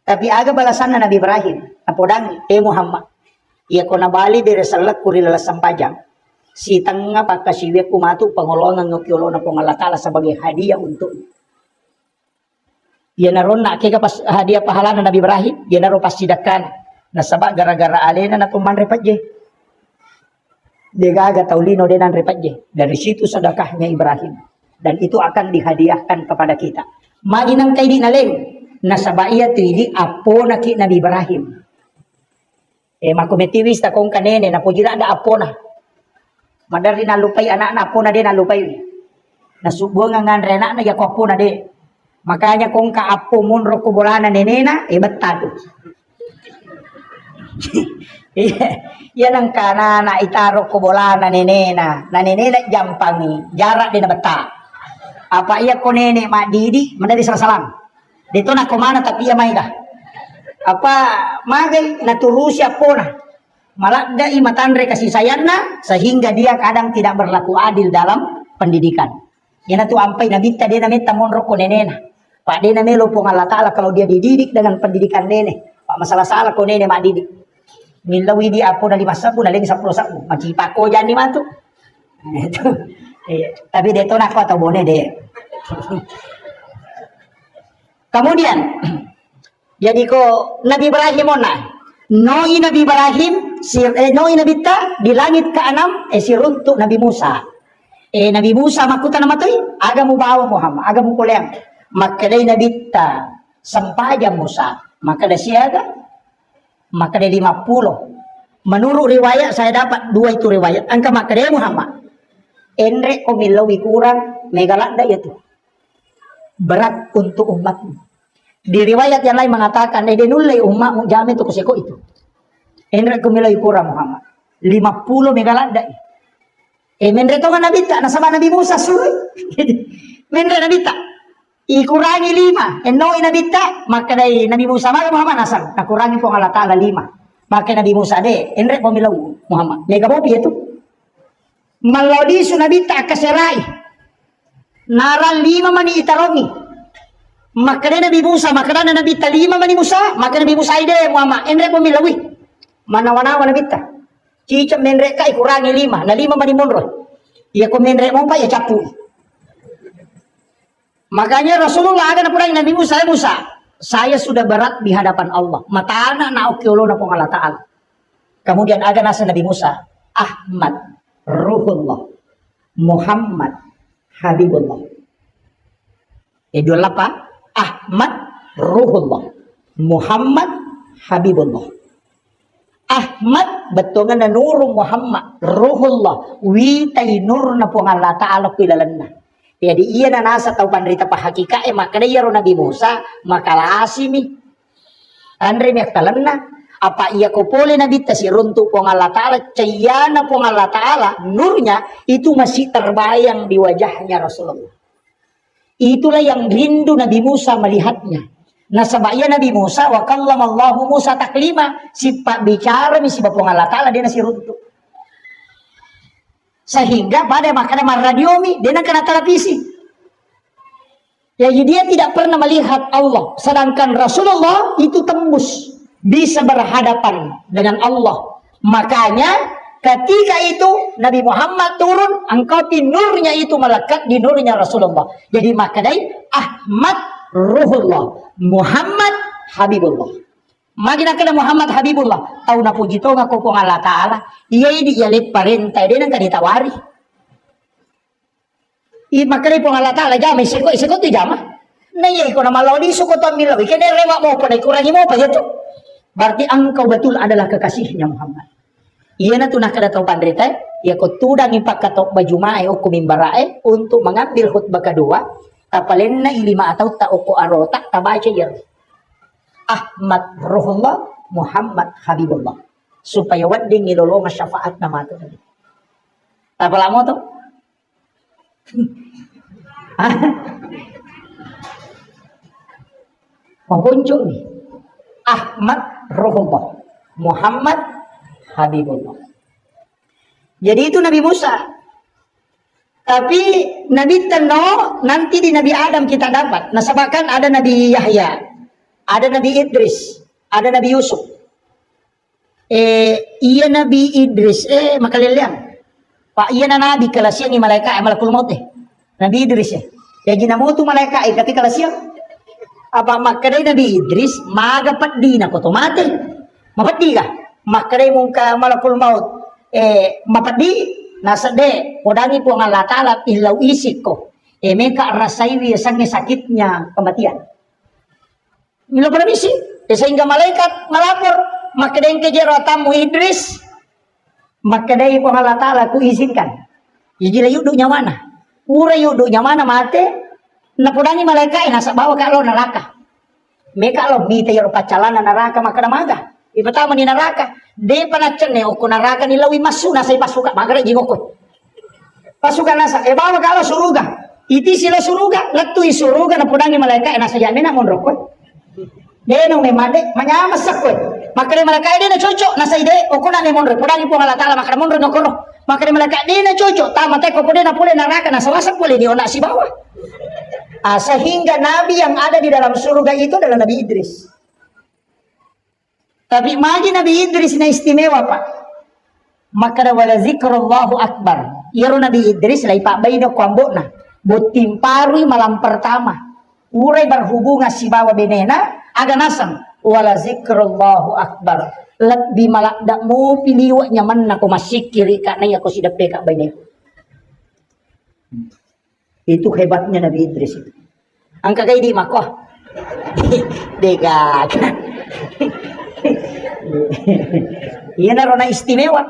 tapi aga balasan Nabi Ibrahim apodang Muhammad iya kona bali dari salat kuri lalas sampajang si tengah pakasiwe kumatu pangolongan ngokiolo na pongalatala sebagai hadiah untuk iya naron nak kega pas hadiah pahala Nabi Ibrahim iya naron pas sidakan nasaba gara-gara alena na tuman repat je. Dia gaga taulino denan repat je. Dari situ sedekahnya Ibrahim. Dan itu akan dihadiahkan kepada kita. Maginang kay di naleng. Nasaba iya tuili apo na ki Nabi Ibrahim. Makumetiwis ta kong kanene na pujira ada apo na. Madari na lupay anak na apo na din na lupay. Nasubuang nga nganre na yako apo na din. Makanya kung ka apo munro kubolana nenena betado. Yan ang kana na itaro ko bola na nenena jampangi jarak din na bata apa iya ko nene madidi madali salam dito na kumana tapi iya may ka apa magay naturusya po na malakda imatandre kasih sayang na sehingga dia kadang tidak berlaku adil dalam pendidikan yan na tu ampay nabita dia na meta monro ko nenena pak dia na melo po Allah Ta'ala kalau dia dididik dengan pendidikan nene pak masalah-salah ko nene madidik milawi di apo na 5 sabu na 10 sabu macipa ko dyan ni Matu tapi dito na ko atau boleh deh kemudian jadi ko Nabi Ibrahim na noi Nabi Ibrahim noi Nabi ta di langit ke-6 siruntuk Nabi Musa Nabi Musa makuta na matoy aga mo bawa Muhammad aga mo kuliang makaday Nabi ta sampaja Musa makada siaga maka dari 50 menurut riwayat saya dapat 2 itu riwayat angka maka dari Muhammad enre komilawi kurang megalanda itu berat untuk umatmu di riwayat yang lain mengatakan denulai umatmu jamin itu kuseko itu enre komilawi kurang Muhammad 50 megalanda menre to kan Nabi tak nasaba Nabi Musa suruh menre Nabi tak ikurangi 5 enoi Nabi ta maka dari Nabi Musa maka Muhammad nasab nakurangi po Allah Ta'ala 5 maka Nabi Musa de enre pemilau Muhammad mega bopi itu malodi su Nabi ta kaserai naral 5 mani itarogi maka dari Nabi Musa maka dari Nabi ta 5 mani Musa maka Nabi Musa ide Muhammad enre pemilawi mana-mana Nabi ta cicam enre ka ikurangi 5 na 5 mani monro iya ko menre mo pa ya capu. Makanya Rasulullah ada pura Nabi Musa, saya sudah berat di hadapan Allah. Mata anak na okiolo na pong Allah Ta'ala. Kemudian ada nasa Nabi Musa, Ahmad, Ruhullah, Muhammad, Habibullah. Dua apa? Ahmad, Ruhullah, Muhammad, Habibullah. Ahmad betongan na nurung Muhammad, Ruhullah, witai nur na po Allah Ta'ala pilalanna. Jadi iya na nasa tau pandrita pahakika maka iya ro Nabi Musa makalasimi. Andre mektalanna apa iya ko pole Nabi ta si runtuk po Allah Ta'ala, cayana po Allah Ta'ala, nurnya itu masih terbayang di wajahnya Rasulullah. Itulah yang rindu Nabi Musa melihatnya. Nah sebabnya Nabi Musa wa kallamallahu Musa taklima, si pak bicara si bapong Allah Ta'ala dia nasi runtuk. Sehingga pada makanan radiomi dia nak kena televisi. Jadi dia tidak pernah melihat Allah, sedangkan Rasulullah itu tembus bisa berhadapan dengan Allah. Makanya ketika itu Nabi Muhammad turun, angkati nurnya itu melekat di nurnya Rasulullah. Jadi makanya Ahmad Ruhullah, Muhammad Habibullah. Magina kena Muhammad Habibullah. Tahu na puji to nga ko kung Allah Ta'ala. Iya ini ialit parentay din ang kanitawari. Makanya kung Allah Ta'ala jama isiko ti jama. Naya ko na malawli suko to milawi. Kaya rewa mo pa na ikurangi mo pa ito. Berarti engkau betul adalah kekasihnya Muhammad. Iya na tunah kada tau pandrita. Iya ko tudang ipakatok bajumae o kumimbarae untuk mengambil khutbah kedua. Tapalin na ilima atau ta'uko arota tabaca yan. Ahmad Ruhullah, Muhammad Habibullah. Supaya wading ilolong syafaat na mato. Tapala mo to? Mengkunjung nih. Ahmad Ruhullah, Muhammad Habibullah. Jadi itu Nabi Musa. Tapi Nabi Teno nanti di Nabi Adam kita dapat. Nasabakan ada Nabi Yahya, ada Nabi Idris, ada Nabi Yusuf. Iya Nabi Idris, makaliliang. Pak iya na Nabi kalasiyang ni malaika malakul maut Nabi Idris Jadi namo tu malaika ketika kalasiyang. Apa makadai Nabi Idris magapat di na ko to mati. Mapati ka. Makadai mong ka malakul maut mapati. Nasa de, udangi po ang Allah Ta'ala ilaw isip ko. Meka rasay sang sakitnya kematian. Mila pala misi. Sehingga malaikat malapor. Makadain kejero tamu Idris. Makadain po ang Allah Ta'ala ku izinkan. Jadi yuduk mana? Ura yuduk mana mate. Napudangi malaikat nasa bawah kalau neraka. Meka lo bita yoro pacalana neraka makadamaga. Ipatama ni neraka. De panacen ne o naraka nilawi masu nasa pasuka magara jingoko. Pasukan nasa bawa kalau suruga. Iti sila suruga, latu suruga na pudangi malaikat nasa yamin na monroko. De no me made manyamas sakko. Makare malaikat de na cocok nasa ide o kuna ne monro pudangi po Allah Ta'ala makara monro no kono. Makare malaikat de na cocok tama te ko de na pule neraka nasa wasak pule di ona si bawah. Sehingga nabi yang ada di dalam surga itu adalah Nabi Idris. Tapi magi Nabi Idris na istimewa pak. Maka wala zikrullahu akbar. Iro Nabi Idris lai pak bayi na kuambok na. Butimparu malam pertama. Uray berhubungan si bawa benena. Aga nasang. Wala zikrullahu akbar. Lebih malakdak mo piliwa nyaman na kumasikiri ka na yako sidap peka bayi na. Itu hebatnya Nabi Idris itu. Ang kagay di makoh. Degak. Iya na istimewa.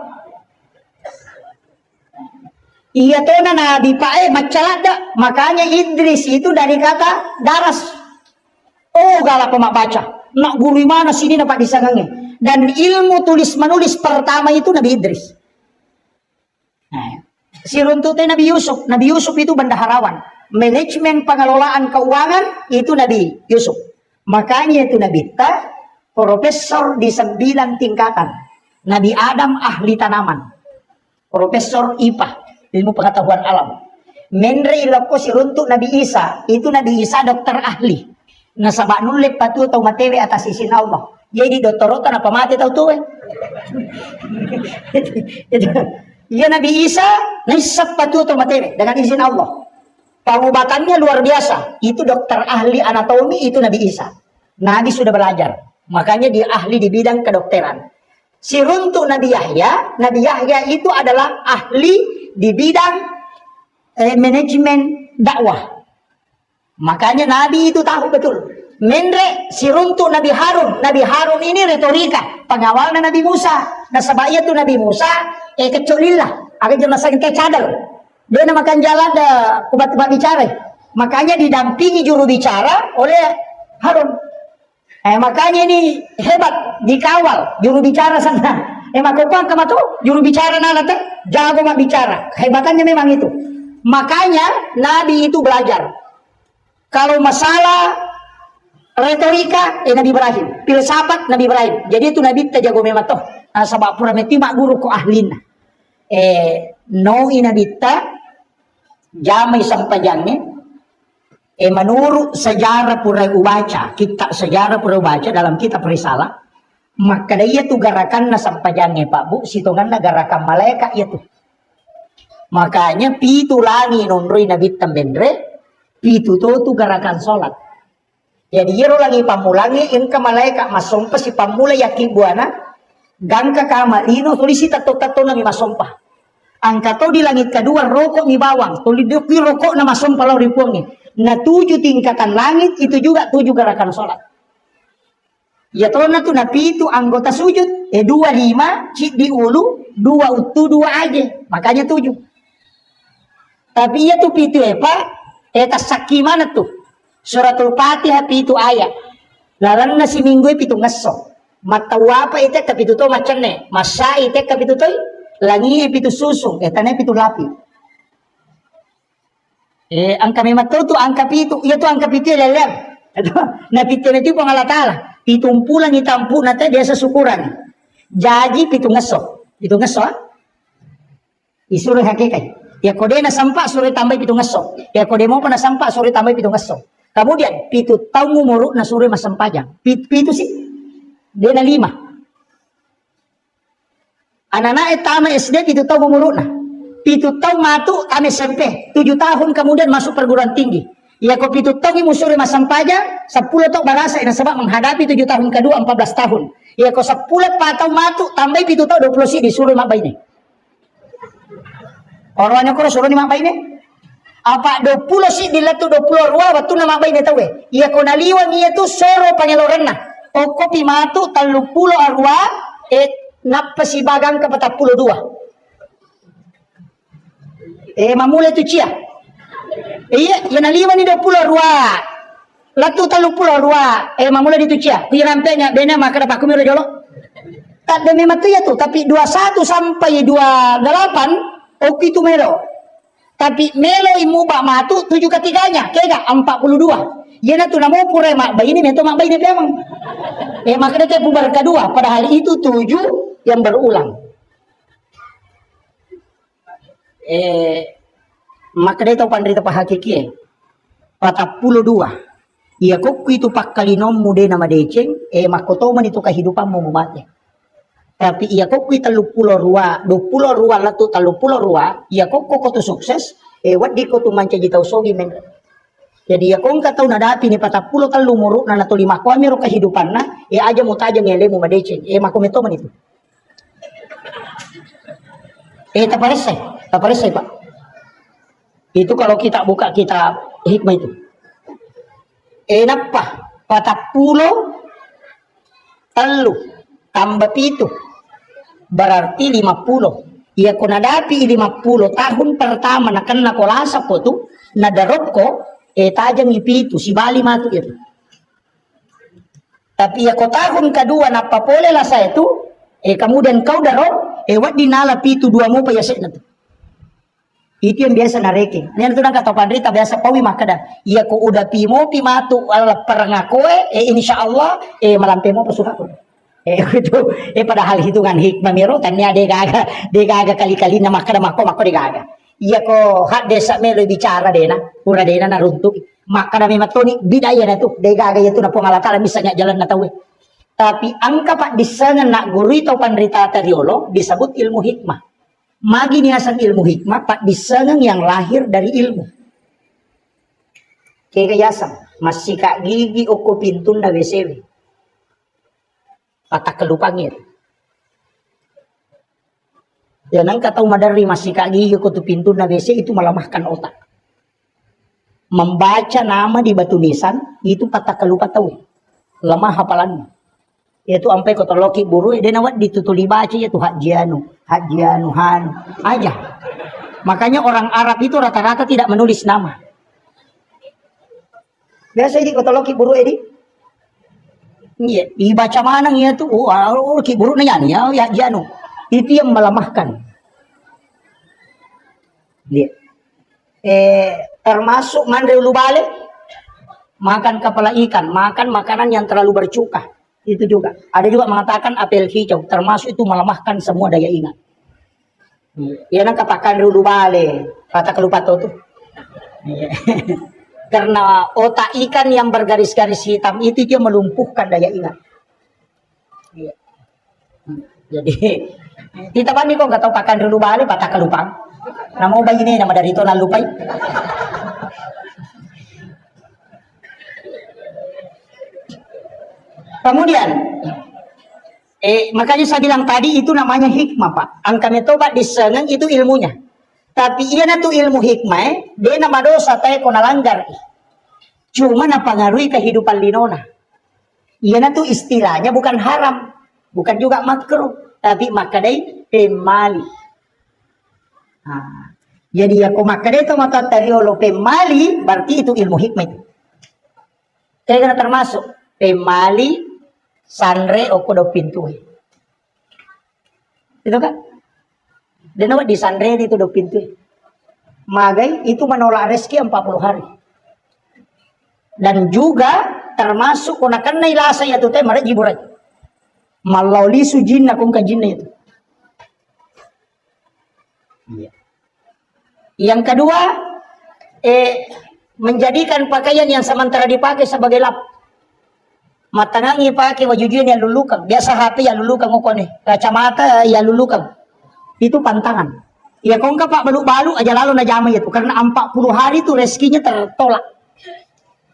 Iya to na nabi pa macalada. Makanya Idris itu dari kata daras. Oh galak pemabaca. Nak guru mana sini dapat disangangin. Dan ilmu tulis menulis pertama itu Nabi Idris. Nah, si runtutnya Nabi Yusuf. Nabi Yusuf itu bendaharawan. Manajemen pengelolaan keuangan itu Nabi Yusuf. Makanya itu Nabi Ta. Profesor di 9 tingkatan. Nabi Adam ahli tanaman. Profesor IPA, ilmu pengetahuan alam. Menre iloko si runtuk Nabi Isa, itu Nabi Isa dokter ahli. Nasabak nulit patu atau matewe atas izin Allah. Jadi doktorotan apa mati tahu tuh? Iya Nabi Isa nisab patu atau matewe dengan izin Allah. Pengobatannya luar biasa. Itu dokter ahli anatomi itu Nabi Isa. Nabi sudah belajar. Makanya dia ahli di bidang kedokteran. Si runtuh Nabi Yahya itu adalah ahli di bidang manajemen dakwah. Makanya Nabi itu tahu betul. Mendre si runtuh Nabi Harun. Nabi Harun ini retorika, pengawalnya Nabi Musa. Nah sebab itu Nabi Musa keculilah, agak jelas sakit cadel. Dia namakan jalan kubat-kubat bicara. Makanya didampingi juru bicara oleh Harun. Makanya ini hebat dikawal juru bicara sana. Makanya kamu tuh juru bicara nanti jago mak bicara. Kehebatannya memang itu. Makanya Nabi itu belajar. Kalau masalah retorika, Nabi Ibrahim. Filsafat Nabi Ibrahim. Jadi itu Nabi tak jago memang toh. Sebab pura meti mak guru ko ahlina. No Nabi ta jamai sampajangnya. Menurut sejarah pura ubaca, kitab sejarah pura ubaca dalam kitab risalah, maka dia tu garakan na sampajangnya Pak Bu, sitongan na garakan malaikat itu. Makanya pitu langi nonroi Nabi tambendre. Itu tu gerakan sholat. Jadi yero lagi pamulangi inka malaikat masompa si pamula yakin buana gangka kama lino tulisi tato nami masompa. Angka to di langit kedua rokok mi bawang tuli di rokok na masompa lau ripuangi. Na 7 tingkatan langit itu juga 7 gerakan sholat. Ya to na tu napi itu anggota sujud 25 cik di ulu 2 utu 2 aja makanya 7. Tapi ya tu pitu Pak. Saki mana tuh? Suratul Fatihah pitu ayat. Laran na si minggu pitu ngeso. Matawa apa itu kapitu to macane. Masa itu kapitu to langi pitu susung. Tane pitu lapi. Angka memang tu angka pitu. Iya tu angka pitu leler. Na pitu itu pangalatala. Pitumpulan itampu nate biasa syukuran. Jadi pitu ngeso. Pitu ngeso. Isuruh hakikat. Ya kode na sampak sore tambah pitu ngeso. Ya kode mau na sampak sore tambah pitu ngeso. Kemudian pitu tahun ngumuruk na sore mas sampajang. Pitu sih. Dia na 5. Anak-anak etama SD pitu tahun ngumuruk na. Pitu tahun matu kami SMP. 7 tahun kemudian masuk perguruan tinggi. Ya kok pitu tahun imu sore mas sampajang. 10 tahun barasa ina sebab menghadapi 7 tahun kedua 14 tahun. Ya kok 10 tahun matu tambah pitu tahun 20 sih disuruh mak bayi. Orangnya kok suruh ni mak bayi ni? Apa 20 sih dilatu 20 ruah waktu nama bayi ni tahu Ia kau naliwan ia tu soro pangeloran na. O kopi matu 30 arwah napa si bagang ke 42. Mamula tu cia. Iya, ia naliwan ni 20 arwah. Latu 30 arwah. Mamula di tu cia. Pi rampenya bena maka dapat kumiro jolo. Tak demi matu ya tu, tapi 21 sampai 28 oke itu melo. Tapi melo imu bak matu 7 ketiganya. Kega 42. Yana tu namo pura mak bayi ini mento mak bayi ini memang. Maka dia pubar kedua. Padahal itu 7 yang berulang. Maka dia tahu pandai tepat hakiki. 42. Iya kok itu pak kalinom mude nama deceng. Makotoman itu kehidupanmu mumatnya. Tapi iya kok kita 20 ruah latu 30 ruah, iya kok tu sukses, wadi ko tu manca jitau sogi men. Jadi ya kok tahu nadapi ni 40 talu muruk na nato 5 ko amiro kehidupan na, aja mo taja ngelemu madece, mako meto man itu. Taparesay Pak. Itu kalau kita buka kitab hikmah itu. Napa? 40 talu tambah pitu. Berarti 50. Ia ko nadapi 50 tahun pertama na kan nakolasa po tu nadarop ko tajang ipitu si bali matu itu. Tapi ia ko tahun kedua napapole lah saya tu kemudian kau darop wat dinala pitu 2 mo payasek na tu. Itu yang biasa nareke. Niyan tu nang kata pandrita biasa pawi makada. Ia ko udah pimo pimatu ala perangakoe insyaallah malampe mo pasuka ko. Itu padahal hitungan hikmah miro tanya de gaga kali-kali na makada mako de gaga. Iya ko hak desa melo bicara dena, pura dena na runtuk. Makada mematoni bidaya na tu, de gaga itu na pengalatala misalnya jalan na tawe. Tapi angka pak disangan nak guru itu pandrita teriolo disebut ilmu hikmah. Magi niasan ilmu hikmah pak disangan yang lahir dari ilmu. Kekayasan masih kak gigi oko pintun na WCW. Patah kelupangir. Ya nang kata madari masih kagi ko tu pintu na WC itu melemahkan otak. Membaca nama di batu nisan itu patah lupa tahu. Lemah hafalannya. Itu sampai kota loki buru dia nawat ditutuli baca itu hajianu han aja. Makanya orang Arab itu rata-rata tidak menulis nama. Biasa di kota loki buru ini. Iya, dibaca mana ya tuh? Oh, ki buru nanya ya hajianu. Itu yang melemahkan. Lihat. Termasuk mandre ulu balik, makan kepala ikan, makan makanan yang terlalu bercuka. Itu juga. Ada juga mengatakan apel hijau, termasuk itu melemahkan semua daya ingat. Ya nak katakan ulu balik, kata kelupa tuh. Karena otak ikan yang bergaris-garis hitam itu dia melumpuhkan daya ingat. Jadi kita bani kok nggak tahu pakan dulu balik patah kelupang. Nama ubah ini nama dari itu lupai. Kemudian makanya saya bilang tadi itu namanya hikmah Pak. Angka metobat disengeng itu ilmunya. Tapi iya na tuh ilmu hikmah, dia nama dosa tay kona langgar. Cuma na pengaruhi kehidupan linona. Iya na tuh istilahnya bukan haram, bukan juga makruh, tapi makadai pemali. Nah, jadi ya kau makadai itu mata tariolo pemali, berarti itu ilmu hikmah. Kira-kira termasuk pemali, sanre, okodo pintu. Itu kan? Dan di sanre itu do pintu. Magai itu menolak rezeki 40 hari. Dan juga termasuk kunakan nailasa ya tuh teh mare jiburai. Malauli sujin akung kajinna itu. Iya. Yang kedua, menjadikan pakaian yang sementara dipakai sebagai lap. Matangangi pakai wajujuan yang lulukan. Biasa HP yang lulukan ngokone. Kacamata yang lulukan. Itu pantangan. Ya kau enggak Pak balu-balu aja lalu na jama itu. Karena 40 hari itu rezekinya tertolak.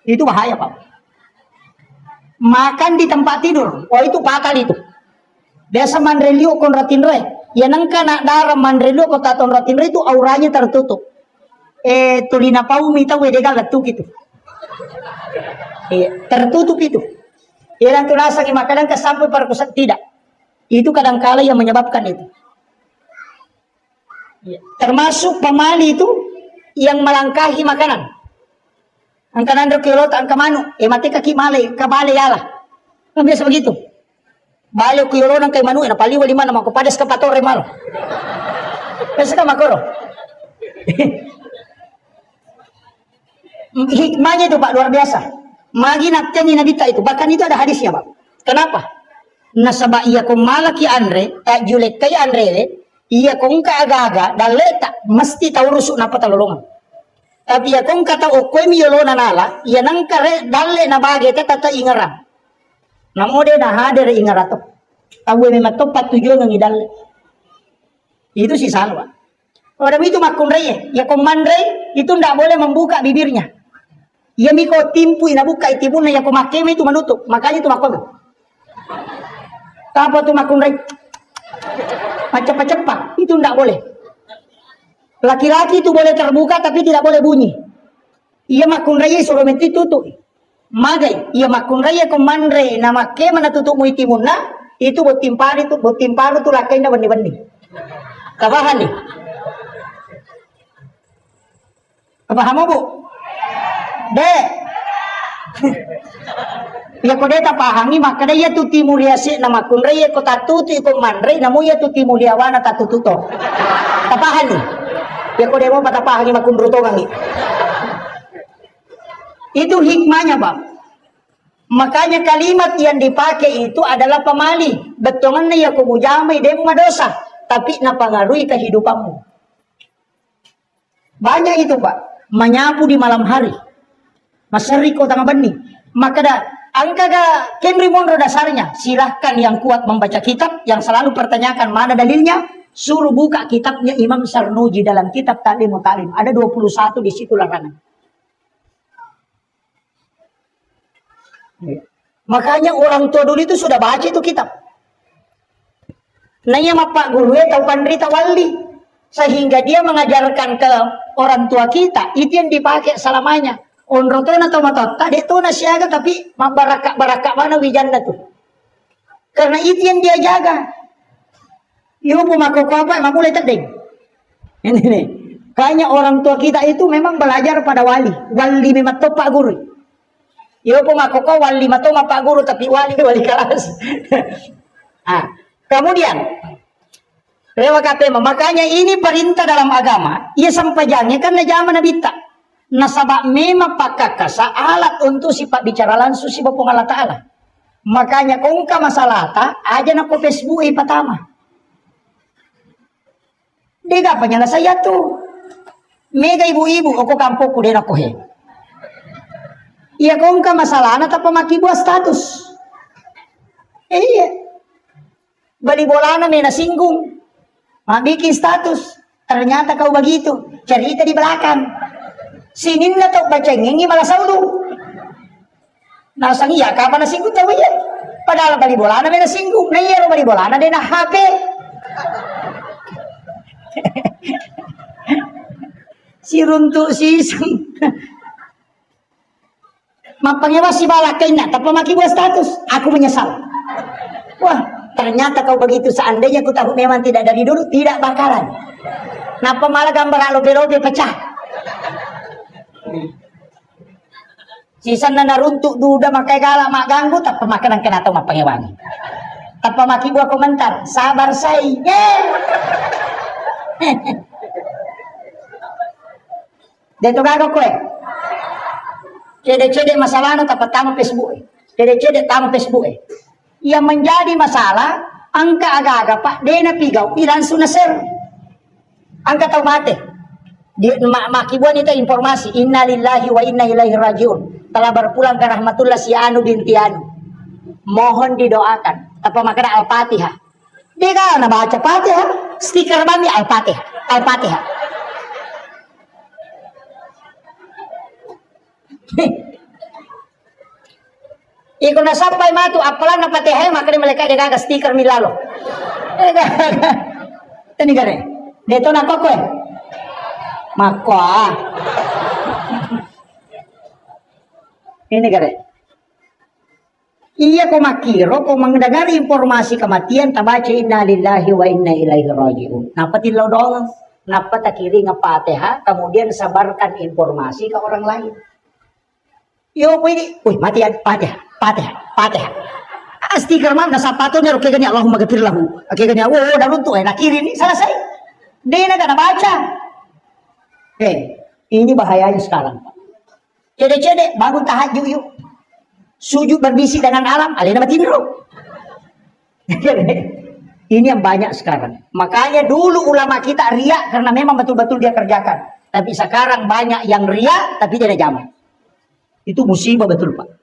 Itu bahaya Pak. Makan di tempat tidur. Oh itu bakal itu. Biasa mandrelio kon ratinre. Ya nangka nak darah mandrelio kota ton ratinre itu auranya tertutup. Tulina pau mita wedegal letu gitu. Tertutup itu. Ya nanti rasa makanan kesampai perkusan tidak. Itu kadang-kala yang menyebabkan itu. Termasuk pemali itu yang melangkahi makanan. Angkanan dokilot angka manu, mati kaki male, kabale yalah. Kan biasa begitu. Bale kuyolo nang kay manu, na paliwa lima na makupadas ka patore malo. Biasa ka makoro. Hikmahnya itu Pak luar biasa. Magi nakten nabita itu, bahkan itu ada hadisnya Pak. Kenapa? Nasaba iya kung malaki andre, julek kay andre, iya kung kaaga-aga, daleta, mesti tahu rusuk na patalolongan. Tapi ya kung kata okoy miyolo na nala, iya nang kare dalle na bagay tata ingaran. Namode na hadir ingarato. Tahu memang tepat tujuan ng idalle. Itu si salwa. Orang itu makunrei, ya kung mandrei itu ndak boleh membuka bibirnya. Iya miko timpu inabuka itibun na ya kumakeme itu menutup, makanya itu makon. Apa tuh makunrei? Cepat-cepat, itu ndak boleh. Laki-laki itu boleh terbuka tapi tidak boleh bunyi. Iya makun raya suruh menti tutup. Magai, iya makun raya komandre nama ke mana tutup mu itimuna itu botimpar itu lakai na bani-bani. Kabahan nih. Kapaham mo Bu? Dek. Ya kode tapahangi maka daya tu timuliasi nama kun raya ko tatutu ko mandre namu ya tu timuliawana tatututo. Tapahan nih. Ya kode mo patapahangi makun brutongan nih. Itu hikmahnya Bang. Makanya kalimat yang dipakai itu adalah pemali. Betongan na ya kumujamai demo madosa, tapi napangaruhi kehidupanmu. Banyak itu Pak, menyapu di malam hari. Masari ko tanga bani. Maka dah angka ga Henry Monroe dasarnya. Silahkan yang kuat membaca kitab, yang selalu pertanyakan mana dalilnya, suruh buka kitabnya Imam Sarnuji dalam kitab Ta'limut Ta'lim. Ada 21 di situ larangan. Makanya orang tua dulu itu sudah baca itu kitab. Nanya Pak Guru tahu pandrita wali. Sehingga dia mengajarkan ke orang tua kita, itu yang dipakai selamanya. Onrotona atau matot, tadi itu nasiaga tapi barakak mana wijanna tuh. Karena itu yang dia jaga. Ibu pemakai apa, emang mulai terding. Ini nih. Kayaknya orang tua kita itu memang belajar pada wali. Wali memang tuh Pak Guru. Ibu pemakai wali matau Pak Guru, tapi wali kelas. Kemudian Rewa KPM, makanya ini perintah dalam agama. Ia sampai jangan karena zaman Nabi tak. Nasabak memang pakakasa alat untuk sifat bicara langsung si Bapak Allah Ta'ala. Makanya kung ka masalah ta, aja na po Facebook pertama. Diga penyelesaian tuh. Mega ibu-ibu, aku kampung kuden aku he. Iya kung ka masalah na tapos makibuat status. Iya. Bali bola na may nasinggung. Bikin status, ternyata kau begitu, cerita di belakang. Sinin na to bacengeng malah saudu. Nasang iya kapan nasinggung tahu ya? Padahal bali bola na may nasinggung, na iya bali bola na din na HP. Si runtuk si mapangyawa si balakay na, tapos makibuat status, aku menyesal. Wah. Ternyata kau begitu, seandainya aku tahu memang tidak dari dulu, tidak bakalan. Napa malah gambar lobe-lobe pecah. Sisa na runtuk duda makai galak mak ganggu, tak pemakanan kena tahu mak pangewangi. Tak pemaki gua komentar, sabar say. Dito gagawin ko Cede-cede masalah no tapat tamu Facebook. Cede-cede tamu Facebook. Yang menjadi masalah, angka agak-agak pak, dia napigaw, langsung na sir. Angka tahu mati. Makibuan itu informasi, inna lillahi wa inna ilaihi rajiun. Telah berpulang ke rahmatullah si Anu binti Anu. Mohon didoakan. Apa makna Al-Fatihah. Dia kan baca Fatihah, stiker mami Al-Fatihah. Al-Fatihah. Iko na sampai matu apalan na Fatihah makanya mereka dia gagas stiker milalo. Tani gare. Deto na koko Mako. Ini gare. Iya ko makiro ko mendengar informasi kematian tabaca inna lillahi wa inna ilaihi rajiun. Napa tilaw dong? Napa takiri nga Fatihah kemudian sabarkan informasi ke orang lain. Yo pwede, mati yan, Fatihah. Stiker ma'am, nasa pato niya, okay ganyan, Allahumma gafir lahu. Okay ganyan, darun to, nakiri ni, selesai. Di na ka nabaca. Ini bahayanya sekarang. Cede-cede, bangun tahajud yuk. Sujud berbisik dengan alam, alina mati dulu. Ini yang banyak sekarang. Makanya dulu ulama kita riak karena memang betul-betul dia kerjakan. Tapi sekarang banyak yang riak, tapi tidak jaman. Itu musibah betul Pak.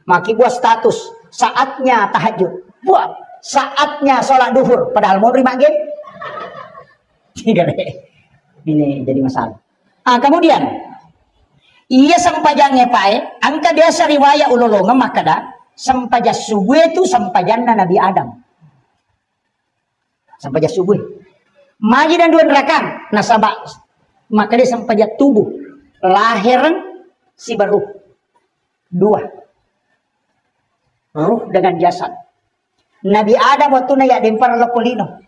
Maki buat status saatnya tahajud, buat saatnya sholat duhur, padahal mau terima game. Ini jadi masalah. Kemudian ia sampajangnya Pak, angka biasa riwayat ulolonga maka dah sampaja subuh itu sampajanna Nabi Adam. Sampaja subuh. Magi dan dua neraka nasabak maka dia sampaja tubuh lahir si beruh dua ruh dengan jasad. Nabi Adam waktu na ya dempar lokolino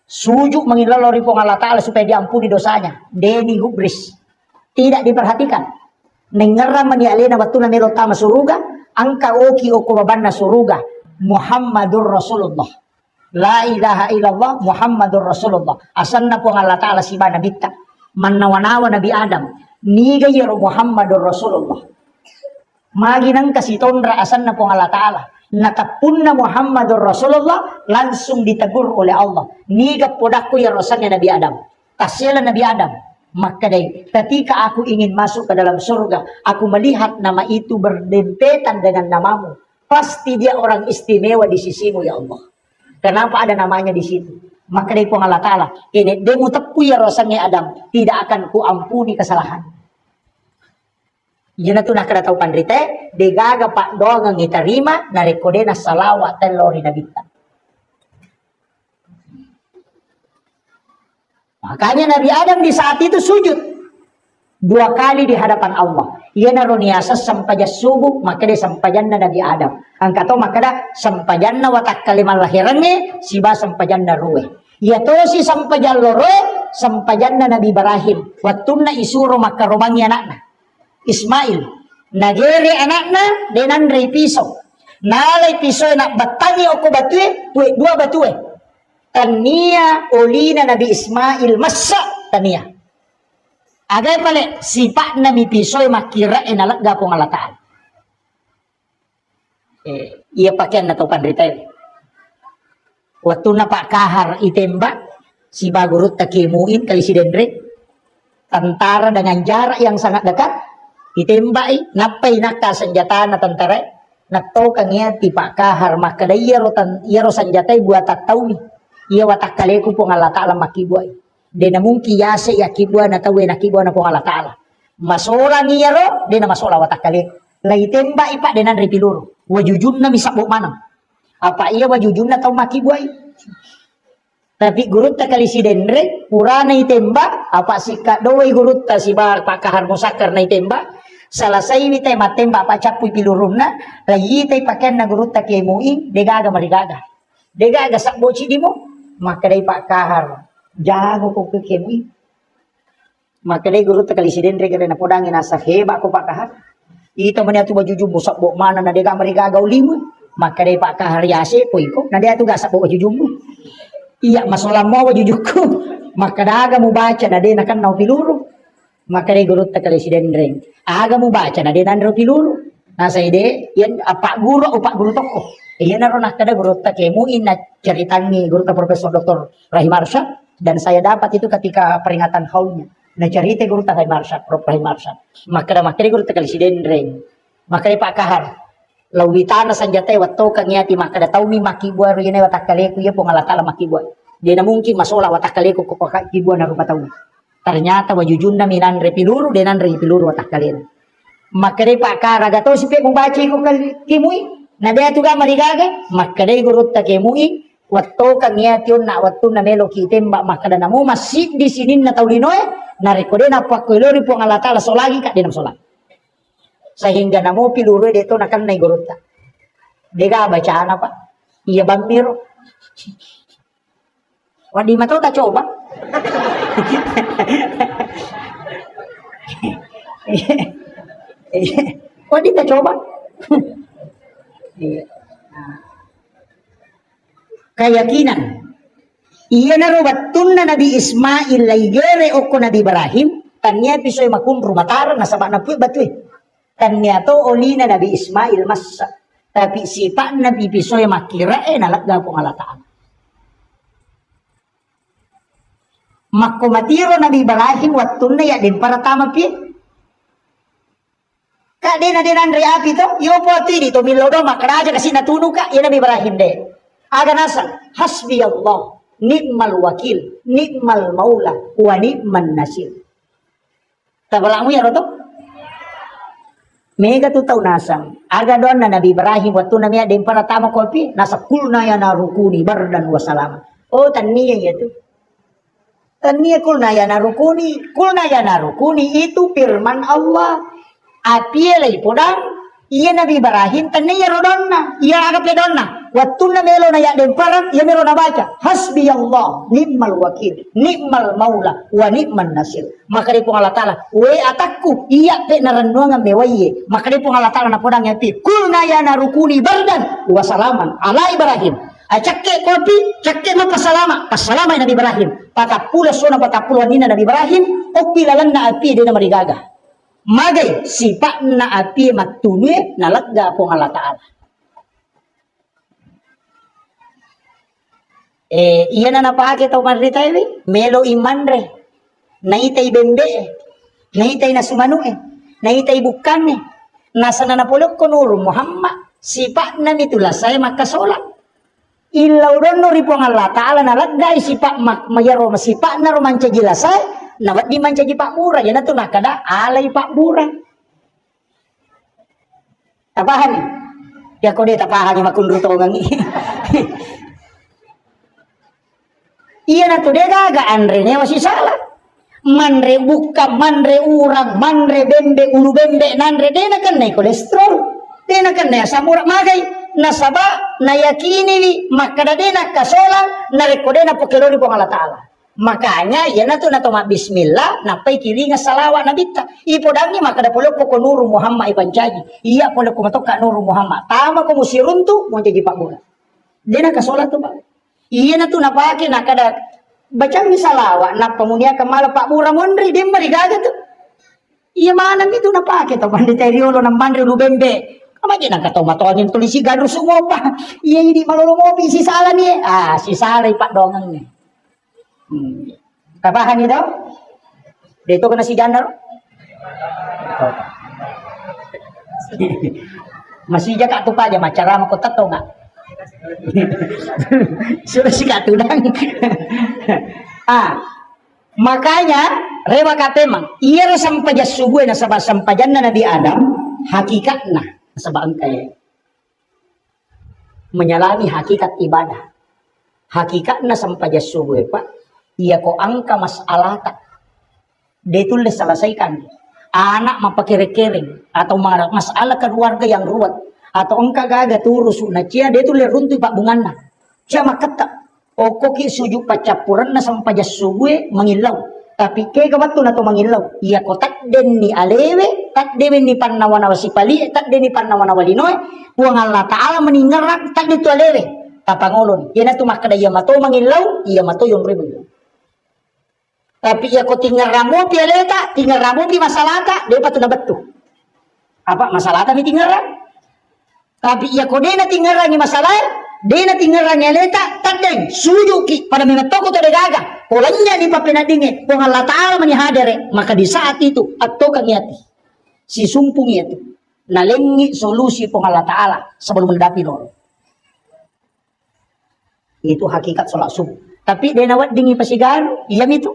sujud mengilalori pong Allah Ta'ala supaya diampuni dosanya. Deni hubris tidak diperhatikan. Nengeram menialena waktu na melotama suruga angka oki oko babanna suruga Muhammadur Rasulullah. La ilaha illallah Muhammadur Rasulullah. Asanna pong Allah Ta'ala si bana bitta manawanawa Nabi Adam niga yero Muhammadur Rasulullah. Maginang kasitondra asan na pong Allah Ta'ala. Natapun na Muhammadur Rasulullah langsung ditegur oleh Allah. Niga podaku ya rosannya Nabi Adam. Kasila Nabi Adam. Maka deh, ketika aku ingin masuk ke dalam surga, aku melihat nama itu berdempetan dengan namamu. Pasti dia orang istimewa di sisimu ya Allah. Kenapa ada namanya di situ? Maka dari Allah Ta'ala, ini demu tepu ya rosannya Adam, tidak akan kuampuni kesalahan. Yun na ito nakataw pandrite, degaga pa doang ang itarima, na rekode na salawa telori na bita. Makanya Nabi Adam di saat itu sujud 2 kali di hadapan Allah. Ia naroniasa sampaja subuh maka dia sampajanna Nabi Adam. Angkato maka da sampajanna watak kalimal lahirannya siba sampajanna ruwe. Ia tosi sampajan loro sampajanna Nabi Ibrahim. Wattuna isuro maka robangi anakna Ismail. Nagere anakna denan rei piso. Nalay piso nak batangi oko batue, 2 batue. Tania olina Nabi Ismail masa tania. Agay pala sipa na mi pisoy makira enalak gapong alataan. Iya pakaian na to pandritay. Waktu na pak kahar itembak si bagurut takimuin kali si Dendre. Tentara dengan jarak yang sangat dekat itembak napay nakta senjata na tentara nakto kanya ti pak kahar maka da iya ro senjata buat tahu ni. Iya watak kaleku pong alataan makibuay. Di na mung kiyase ya kibwa na tawe na kibwa na po Allah Ta'ala. Masola niya ro, di na masola watakali. Laitemba ipa di na ripiluro. Wajujun na misabok manang. Apa iya wajujun na tau makibway. Tapi gurut ta kali si Dendre, pura na itemba, apa si kadoway gurut ta si bar pakahar musakar na itemba. Salasay witay matemba pa chapuy pilurum na, layi tay paken na gurut ta kay muing, degaga marigaga. Degaga sakbo chidi mo, makaday pakahar. Jago ko kekemi. Maka day guru takali si Dendre kada na podangin nasa heba ko pakahar. Ito man yato bajuju busak bo mana na dega marigagaw limo. Maka day pakahar yase poy ko na day ato gasak bo bajuju mo. Iya masolam mo bajuju ko. Maka daga mo baca na day nakan naw piluro. Maka day guru takali si Dendre. Aga mo baca na day nanro piluro. Nasa ide yan pak guru o pak guru toko. Iyan na ron nakada guru takemu ina ceritan ni guru ta Profesor Dr. Rahim Arsyad. Dan saya dapat itu ketika peringatan haulnya. Nah cerita guru tak Marsyad, Prof. Rahim Arsyad. Maka guru tak kali si Dendre. Maka Pak Kahar. Lawitana sanjata watto kanyati maka da taumi makibwa ruyene watakaleku ya pongalatala makibwa. Dia na mungkin masola watakaleku ko pakibwa na rupa taumi. Ternyata wajujunna minan repiluru denan repiluru watakalen. Maka Pak Kahar agato si pe membaca ko kimui. Na dia tuga marigaga. Maka guru tak kimui. Waktu kanya tiun na waktu na melo kitem mbak makada namu masih di sini na taulinoe na rekode na pakuilori po ngalata la solagi kak dinam solat sehingga namu piluru deto nakan na igorota dega bacaan apa iya bambiro wadi matau tak coba wadi tak coba keyakinan iya narubatun na Nabi Ismail laigere oko Nabi Ibrahim tanya pisoy makun rumatara nasabak na puy batuy tanya to oli na Nabi Ismail masa tapi sipa Nabi pisoy makira nalagga po ngalataan makumatiro Nabi Ibrahim watun na ya din para tama pi kade na din andre api to yo po ti dito milodo makaraja kasi natuno ka yan Nabi Ibrahim de aga nasa hasbi Allah nikmal wakil nikmal maula wa nikman nasir tabalang mo yan to mega tu tau nasang aga doon na Nabi Ibrahim waktu na miya din para tama kolpi nasa kulna ya na rukuni bardan wa salama oh taniya yatu taniya kulna ya na rukuni itu firman Allah api lay podang iya Nabi Ibrahim taniya rodonna iya agap ledonna waktu na melo na ya den parang iya melo na baca hasbi Allah nikmal wakil nikmal maula wa nikman nasir maka di pong Allah Ta'ala we atakku iya pe naranduang mewaye maka di pong Allah Ta'ala na podang yapi kulna ya narukuni bardan wa salaman ala Ibrahim acakke kopi cakke mapasalama pasalama Nabi Ibrahim patapula sona patapula nina Nabi Ibrahim o pilalan na api din na marigaga magay sipa na api matune nalagga pong Allah Ta'ala iya na napakit o marita melo imanre naitay bembe naitay na sumano naitay bukan nasa na napulok ko nuro Muhammad sipa na mitulasay makasola ilaw ron no ripo ang Allah Ta'ala nalagay sipa mayaro masipa na romancha jilasay nawat di mancha ji pak mura yan na to nakada alay pak mura tapahan ya ko de tapahan yung makundruto ngang Iya na tu dia gaga andre ne masih salah. Manre buka, manre urang, manre bembe, ulu bembe, nanre dena kan naik kolesterol. Dena kan naik asam urat magai. Nasaba na yakini wi makada dena kasola na rekodena pokelori po Allah Ta'ala. Makanya ya na tu na toma bismillah napai kilinga salawat nabita. Ipodangi makada polo poko nuru Muhammad ipancaji. Iya polo kumatoka nuru Muhammad. Tama ko musiruntu mo jadi pak bola. Dena kasola tu pak. Iya na tu napake nakada baca misalawat na pamunia kamala pak mura mondri dia marigaga tu. Iya mana itu napake to banditeriolo nang bandre lu bembe. Kamanya nang katau matoangin tulisi gadru semua pa. Iya ini malolo mopi si salah nih. Ah si salah pak dongang nih. Kapahan itu? Dito kena si jandar. Masih jaga tu aja macara mau kotak tau nggak? Sudah si katudang. Makanya rewa katemang iya sampaja subuh na sabah sampajan na Nabi Adam hakikatna sabah angkai menyalami hakikat ibadah. Hakikatna sampaja subuh pak iya ko angka masalah tak ditulis selesaikan anak mapakere-kering atau masalah keluarga yang ruwet atau engkau gaga turus na cia dia tu le runtuh pak bunganna cia makata okoki sujud pacapuran na sampai subuh mengilau tapi ke waktu na to mengilau iya ko tak den ni alewe tak dewe ni pannawana wasipali tak den ni pannawana walinoy puang Allah Ta'ala meninggalak tak ditu alewe tapangolon iya na tu makada iya mato mengilau iya mato yung ribu tapi iya ko tinggal ramu pi aleta tinggal ramu pi masalata dia patu na betu apa masalata mi tinggal tapi ia kodena tinggarangi masalah, dena tinggarangi leta, tadeng sujuki pada mengetoko to gaga. Polanya di papenadinge, pong Allah Ta'ala menyadare, maka di saat itu atau kangiati si sumpung itu nalengi solusi pong Allah Ta'ala sebelum mendapi lor. Itu hakikat sholat subuh. Tapi dena wat dingi pasigaru, iya itu.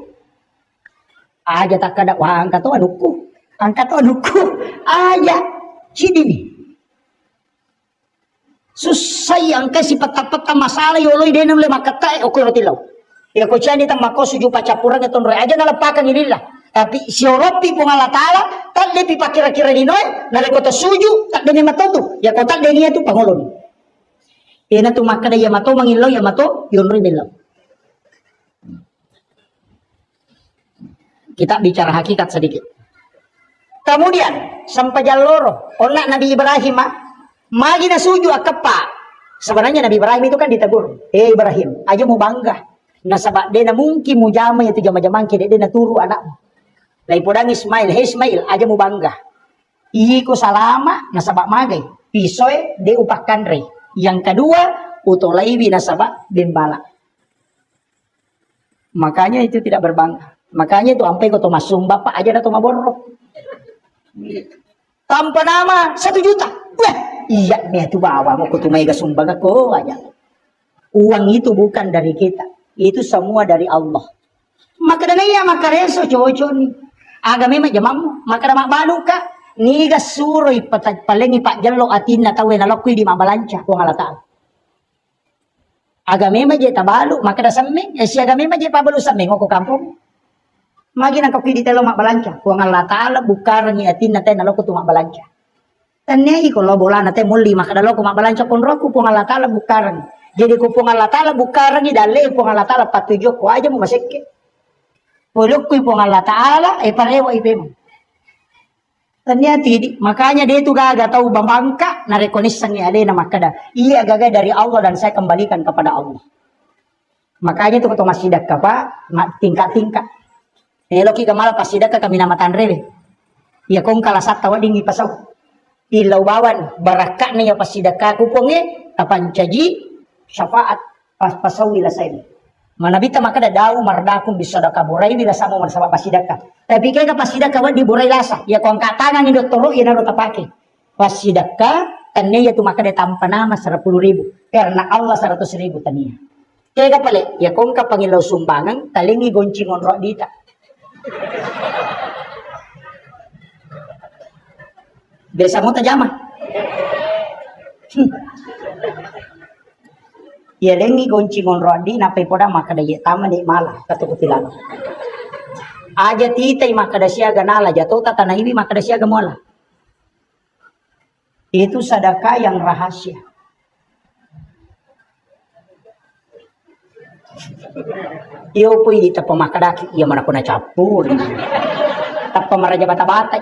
Aja tak kada wah angkat to anuku, aja sidini. Susah yang kasi pata-pata masalah yoloy dena le makata okoy rotilaw. Ya ko chani ta mako suju pacapuran eton re aja nalapakan inilah. Tapi si oropi pong Allah Ta'ala tak lepi pakira-kira dinoy na kota suju tak deni matotu. Ya kota deni itu pangolon. Ina tu makada ya mato mangilaw ya mato yonri bilaw. Kita bicara hakikat sedikit. Kemudian sampai jaloro onak Nabi Ibrahim magi na suju akapa. Sebenarnya Nabi Ibrahim itu kan ditegur. Ibrahim, aja mau bangga. Nasabak dena mungkin mu jama itu jama-jamang kide dena turu anakmu. Lai podang Ismail, Ismail, aja mau bangga. Iko salama nasabak magai. Pisoy de upakan re. Yang kedua, utolaibi nasabak bimbala. Makanya itu tidak berbangga. Makanya itu sampai kau masung bapak aja dah maborok. Tanpa nama 1 juta. Wah, iya nih tuh bawa mau kutumai sumbang aku aja. Uang itu bukan dari kita, itu semua dari Allah. Maka dana ya maka reso cowok ni. Agama memang jamamu, maka mak balu ka niga suroi palengi pak jallo atina tawe na lokui di mabalanca ko Allah Ta'ala. Agama memang je tabalu maka da samme, si agama memang je pabalu samme ngoko kampung. Magi nang kopi di telo mak balanca ko Allah Ta'ala bukar ni atina tay na lokku tu mak balanca. Tanei ko lo bola na tay muli maka da lokku mak balanca kon roku ko Allah Ta'ala bukaran. Jadi ko po Allah Ta'ala bukaran ni dale po Allah Ta'ala patujo ko aja mo masekke. Polok ko po Allah Ta'ala parewa ipem. Ternyata makanya dia itu gaga tahu bangka na rekonisan ni ale na makada. Iya gaga dari Allah dan saya kembalikan kepada Allah. Makanya itu ketua masjidak apa tingkat-tingkat. Eloki kamala pasidak kami nama tanrele. Ya kong kalasat tawa dingi pasaw. Ilaw bawan barakat niya pasidak kuponge kapan caji syafaat pas pasaw ila sa ini. Manabita makada daw mardakum bisadaka boray bila samo man sa pasidaka. Tapi kaya pasidaka wa di boray lasa. Ya kong katangan ni doktoro ya naro tapake. Pasidaka taniya tu makada tampa nama 10.000 karena Allah 100.000 taniya. Kaya pala ya kong kapangilaw sumbangan talingi goncingon ro dita. Biasa mo tajama. Ia lengi goncingon rodi napai poda maka daya tama ni malah katukutilan. Aja titai maka dasia ganala jatuh tanah ini maka dasia gamola. Itu sedekah yang rahasia. Iyo pun di tapa makadaki ia mana kuna capur. Tapa maraja bata-bata.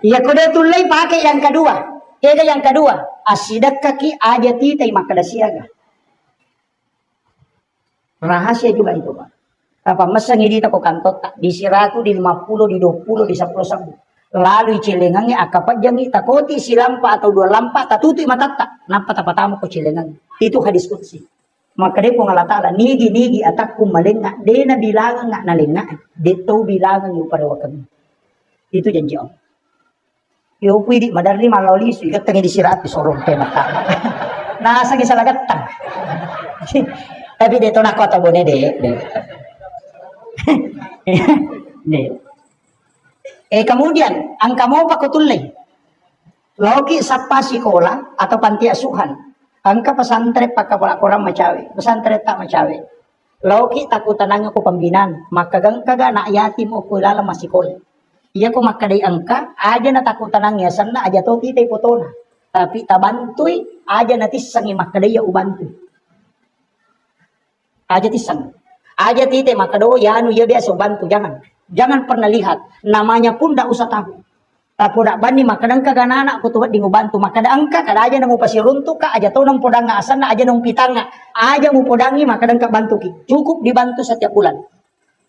Ia kuda tulai pakai yang kedua. Ega yang kedua, asidak kaki aja titai makadasiaga. Rahasia juga itu, Pak. Apa masa ngidi tako kantot di 100, di 50, di 20, di 10 sabu. Lalu cilengangnya akapat jangi takoti si lampa atau 2 lampa tatuti matata. Nampak tapatamu ko cilengang. Itu hadis qudsi. Maka dia pun Allah Ta'ala nigi atakku malenga. Dia na bilangan nga nalenga. Dia tahu bilangan yung parewakan. Itu janji Allah. Yo pwede madarli malawli so ikat di sirat sorong kay mata. Nasa gi salagatang. Tapi dito na ko tabone de. Kemudian ang kamo pakutulay. Loki sa pasikola atau panti asuhan. Angka pesantren pakapala kurang macawe. Pesantren tak macawe. Loki takutanang ko pambinan. Makagang kaga na yatim o kulala masikol. Iya ko makaday angka, aja na takutan ang yasan na, aja to titay potona. Tapi tabantuy, aja na tisang makaday ya ubantu. Aja tisang. Aja titay makado, yanu ya biasa ubantu. Jangan pernah lihat. Namanya pun dak usah tahu. Tapi dak bani makadang kaganana aku tuh di ubantu. Makada angka, kada aja nang pasiruntu ka, aja to nang podang nga asan na, aja nang pitanga. Aja mu podangi makadang ka bantu ki. Cukup dibantu setiap bulan.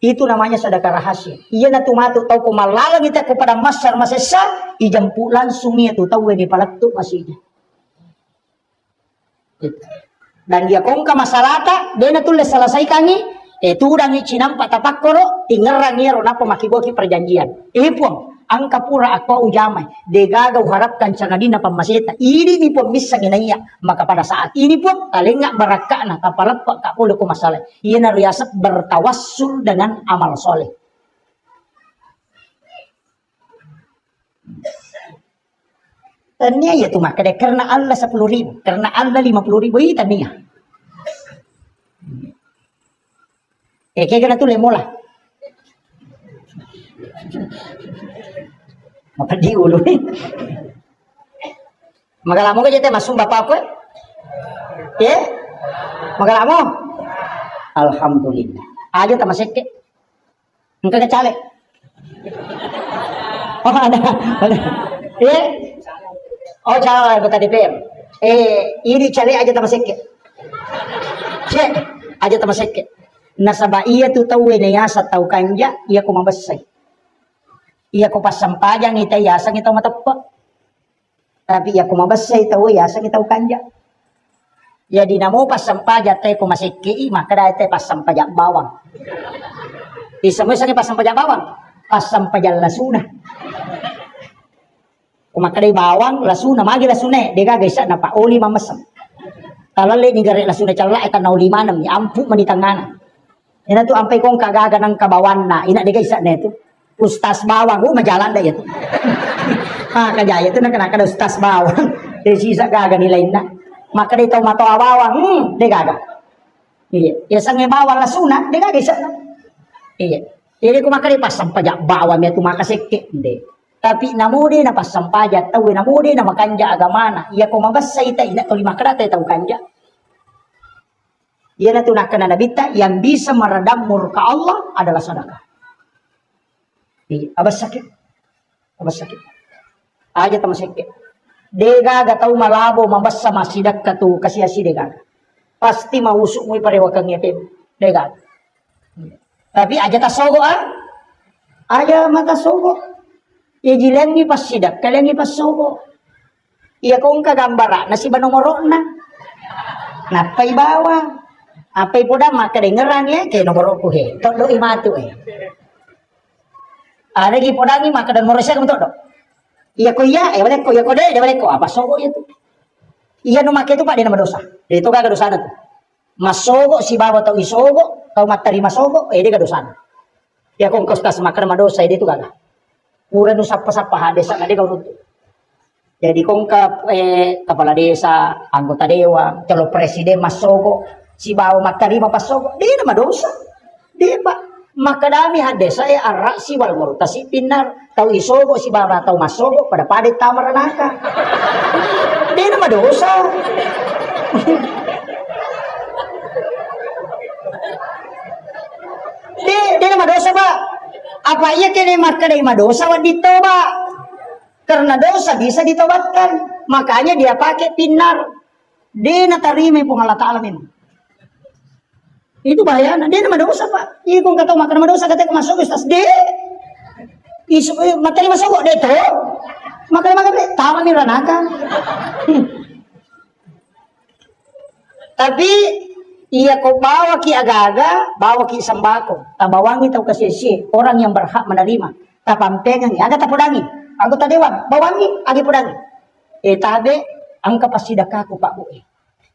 Itu namanya sedekah rahasia. Iya na tumatu tahu kumalalang kita kepada masar masesa, ijampu langsung itu tahu ini palatu masihnya. Dan dia kongka masyarakat, dia na tulis selesai kangi, itu udah ngicinam patapakoro, tinggaran niya ron apa makiboki perjanjian. Ipong, angka pura ako ujamay, degagaw harapkan siya na pamasita. Ini ni po misa ginaya, maka pada saat ini po, talinga baraka na kapalat po kapulo ko masalah. Iyan na riyasat bertawassul dengan amal soleh. Tanya ya tuh maka deh, karena Allah 10.000, karena Allah 50.000, itu tanya. Kayak gana tuh lemola. Maka di ulo nih. Magalamo ka jete masung bapak ko? Ya? Magalamo? Alhamdulillah. Aja ta maseke. Engka kecale. Oh ada. Ya? Oh cale kota DPR. Ini cale aja ta maseke. Cek aja ta maseke. Nasaba iya tu tahu ya sa tahu kanja iya ko mabasay. Iya ko pasampajang ita yasang itaw matapa. Tapi iya ko mabasay tahu yasang itaw kanja. Ya di namo pasampaja tay ko masiki maka dai tay pasampaja bawang. Isa mo isang pasampaja bawang. Pasampaja lasuna. Kumaka dai bawang lasuna magi lasuna dega gaysa na pauli mamasam. Talale ni gari lasuna chala eta nauli manam ni ampu manitangana. Ina tu ampai kong kagaga ng kabawan na ina dega isa neto. Ustas bawang, majalan dah itu. Kajaya itu nak kena ustas bawang. Dari sisa gaga nilai na. Maka dia tahu mata bawang, dia gaga. Iya, ya sange bawang lasuna, dia gaga isa na. Iya, jadi aku maka dia pasang pajak bawang itu maka sekek deh. Tapi namu dia na pasang pajak tahu, namu dia na makanja agamana. Iya, kau mabasa ita ina tuli makarata tahu kanja. Iya na tunak kena nabita yang bisa meredam murka Allah adalah sedekah. Abas sakit. Aja tama sakit. Dega gatau malabo mabasa masidak katu kasih dega. Pasti mausuk mo iparewakang yatim. Dega. Tapi aja tasogo Aja mata sogo. Ya jilengi pas sidak, kalengi pas sogo. Iya kong kagambara nasi nomoro na. Napay bawang. Apay po da makadengeran ya kay nomoro ko he. Todo imatu Ada lagi podangi maka dan morosya kamu tahu. Iya ko iya, balik ko iya ko deh, balik ko apa sogo itu. Iya no make itu Pak dia nama dosa. Itu kagak dosa itu. Masogo si baba tau isogo, tau matari masogo, dia kagak dosa. Ya kong kostas makan nama dosa itu kagak. Ura nu sapa-sapa hadesa na dia kau runtuh. Jadi kung kepala desa, anggota dewan, calon presiden masogo, si bawa matarima pasogo, di na madosa. Di ba? Makadami hadesa arak si wal murtasi pinar, tau isogo si bawa tau masogo, pada padet tamaranaka. Di na madosa. Di na madosa ba? Apa iya kini makadai madosa wa dito ba? Karena dosa bisa ditobatkan. Makanya dia pakai pinar. Dia natarimi pun Allah Ta'ala min. Itu bahaya. Dia nama dosa pak. Iya kung kata makan nama dosa kata masuk Ustaz. Dia. Materi masuk kok. Dia itu. Makan dia. Tama min ranaka. Tapi. Iya kau bawa ki aga-aga. Bawa ki sembako. Tabawangi tau kasih orang yang berhak menerima. Tapampengan. Aga tapudangi. Anggota dewan, bawangi, agi pudangi. Tabe, angka pasidaka ko pak bue.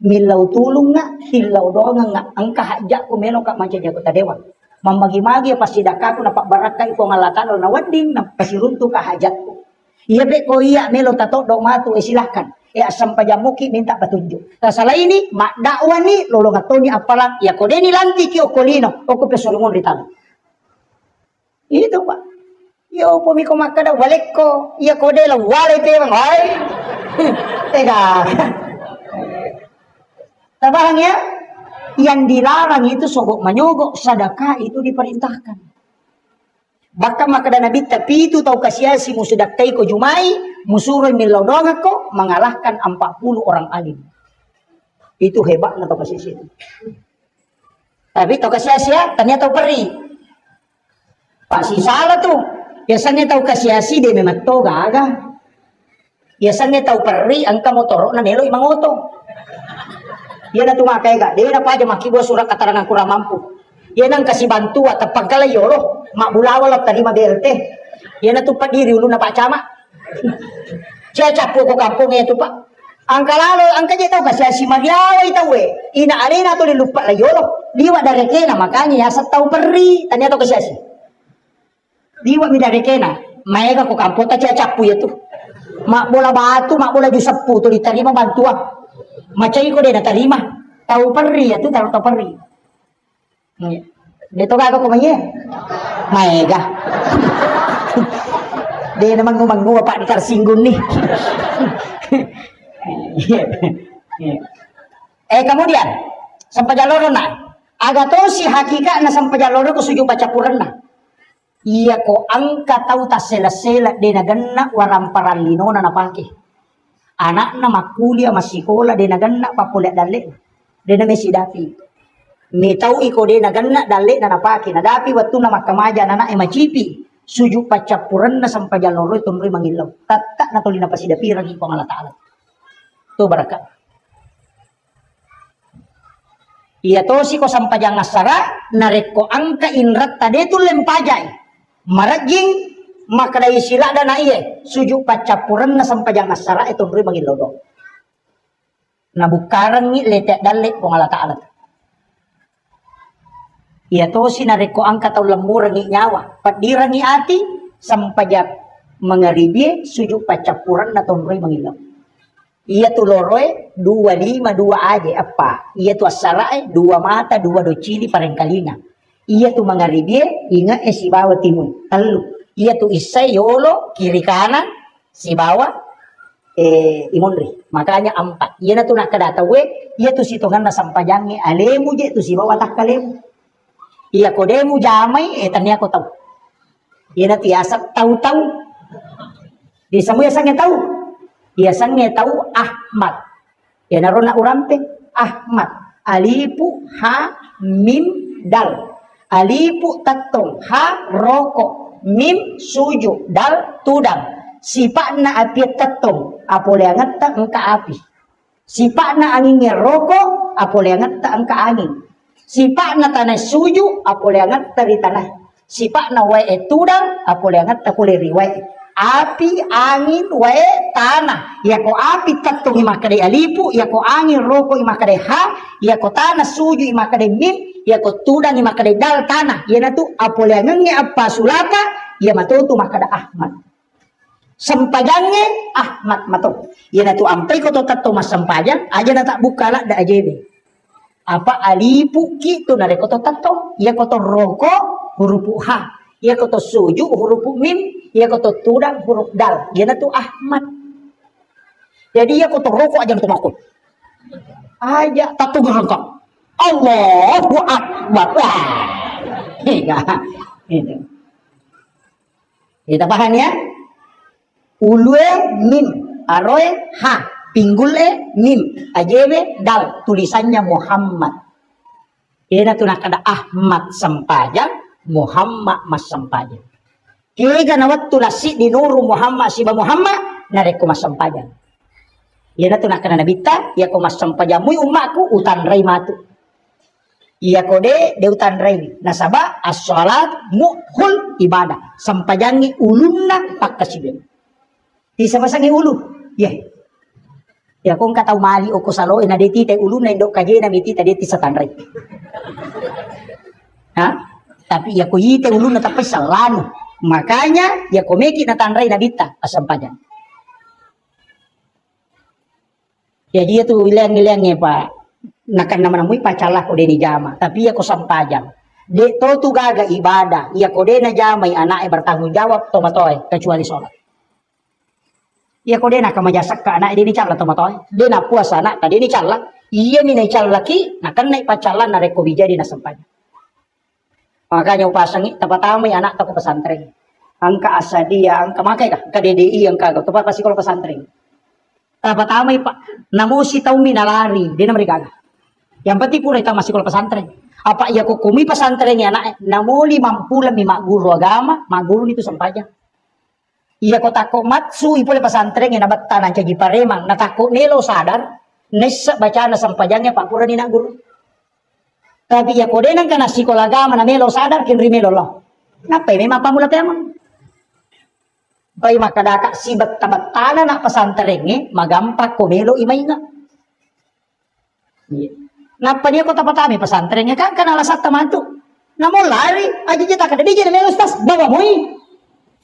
Milaw tulong nga, hilaw doang nga, angka hajak ko meron ka manca anggota dewan. Mamagi-magi pasidaka ko na pakbarakay ko ngalatan na wading na pasirunto ka hajat ko. Iya be ko iya melo tato do matu silakan. Asam pajamuki minta petunjuk. Salah ini mak dakwa ni lolong atoni apalang ya ko deni lanti ki okolino, oko pesolungon ritalo. Itu pak. Yo pumi ko makada balik ko iya ko de la wale te bang ay tega tabang ya yang dilarang itu sogok menyogok sedekah itu diperintahkan baka makada nabi tapi itu tau kasiasi musudakai ko jumai musuroy milodonga ko mengalahkan 40 orang alim itu hebat na tau kasiasi tapi tau kasiasi ya ternyata tau peri pasti salah tuh. Biasanya tahu kasiasi dia memang to gaga. Biasanya tahu perri angka motor na nelo imang oto. Dia na tumakai ga, dia na pa aja makibo surat keterangan kurang mampu. Dia nang kasih bantu atau pangkalay yolo, mak bulawal at tadi BLT. Dia na tupat diri ulu na pak cama. Saya capu ko kampung itu pak. Angka lalu angka dia tahu kasiasi magyaway tahu ina alina to dilupa la yolo. Liwa dari kena makanya ya tahu perri tanya tahu kasiasi. Diwa midari kena, maega ko kampota cia capu ya tuh. Mak bola batu, mak bola jusapu tuh diterima bantuan. Macai ko dia terima. Tahu perri ya tuh tahu perri. Dia tuh kagak ko maye. Maega. Dia namang ngomong pak ditarsinggun nih. Kemudian sampai jalur na. Aga to si hakikat na sampai jalur ko suju baca Quran na. Iya ko angka tahu tas sela-sela de naganna waramparan lino na napake. Anak na makuliah masih sekolah de naganna papulet dalik. De na mesi dapi. Mi tahu iko de naganna dalik na napake. Na dapi waktu na makamaja na macipi. Suju pacapuran na sampai jalur itu mri mangilaw. Tatak na tuli na pasidapi ragi ko Allah Ta'ala. Tu barakat. Iya to si ko sampai jangan asara nareko angka inrat tadi tu lempajai. Maraging makadai sila dan iye suju pacapuran na sampajang asara itu beri bagi lodo. Na bukaran ni letek dalek kong Allah Ta'ala. Iya to si nareko angka tau lemur ngi nyawa. Padira ngi ati sampajak mengaribi suju pacapuran na tong beri bagi lodo. Iya tu loroe 25 2 aje apa? Iya tu asara 2 mata 2 docili parengkalina. Iya tu mangaribie ingat si bawa timun telu. Iya tu isai yolo kiri kanan si bawa imunri. Makanya 4. Iya na tu nak kadata we. Iya tu si tongan na sampajangi alemu je tu si bawa tak kalemu. Iya kodemu jamai tanya aku tahu. Iya na tiasa tahu-tahu. Di semua sang tahu. Iya sang tahu Ahmad. Ya naron na urampe Ahmad. Alipu ha mim dal. Alipu tatong ha rokok mim suju dal tudang sipak na api tatong apole angat ta engka api sipak na angin rokok apole angat ta engka angin sipak na tanah suju apole angat ta di tanah sipak na wae tudang apole angat ta kule riwae api angin wae tanah ya ko api tatong imakade alipu ya ko angin rokok imakade ha ya ko tanah suju imakade mim ya ko tudang ni makada dal tanah ya na tu apole ngenge apa sulaka ya matutu makada Ahmad Sempajangnya Ahmad mato. Iya na tu ampai ko to tatto mas sempajang aja na tak buka lah da ajebe. Apa alipu gitu na ko to tatto. Iya ko to roko huruf ha. Iya ko to suju huruf mim. Iya ko to tudang huruf dal. Iya na tu Ahmad. Jadi iya ko to roko aja na tumakot. Aja tatto gerengkak. Allahu Akbar. Ini. Kita paham ya? Ulue mim, aroe ha, pinggule mim, ajebe dal, tulisannya Muhammad. Ini tu nak ada Ahmad sempajang, Muhammad mas sempajang. Kira nawat tulasi di nuru Muhammad siba Muhammad, nareko mas sempajang. Ini tu nak kena nabita, ya ko mas sempajang mui umakku utan rai matu. Iya kode deutan rei nasaba as-salat muhul ibadah sampajangi ulunna pakkasiben di sabasangi ulu ya ya kung kataw mali o kusalo ina deti te ulunna indok kaje na miti tadi ti satanrei ha tapi ya ko yite ulunna tapi salano makanya ya ko meki na tanrei na bita asampajan ya dia tuh ilang-ilangnya Pak nakan nama namui pacalah kode ni jama tapi ya ko sampajang de to tu gaga ibadah ya kode na jama anak bertanggung jawab to matoy kecuali sholat ya kode na kamajasak ka anak ini cala to matoy de na puasa anak tadi ini cala iya ni na cala laki nakan na pacalan na reko bijadi na sampajang makanya upasangi tapatamay anak to ko pesantren angka asadia angka makai ka KDDI angka tepat pasti kalau pesantren tapatamay pa namusi taumi nalari de na mereka yang penting pura kita masih kalau pesantren. Apa ya kukumi pesantren ya anak namuli mampulah mak guru agama, mak guru itu sampainya. Iya kota komatsu ipole pesantren yang nabat tanah caji paremang, natakut nelo sadar, nesa bacaan sampajangnya pak pura ni nak guru. Tapi ya kodenan kana sekolah agama na melo sadar kinri melo loh. Napa memang pamula temang. Bayi makadaka sibat tabat tanah nak pesantrennya magampak ko melo imay nga. Iya. Napa dia kota patami pesantrennya kan alas sakta mantu. Namun lari aja jeta kada dia jadi melos tas bawa mui.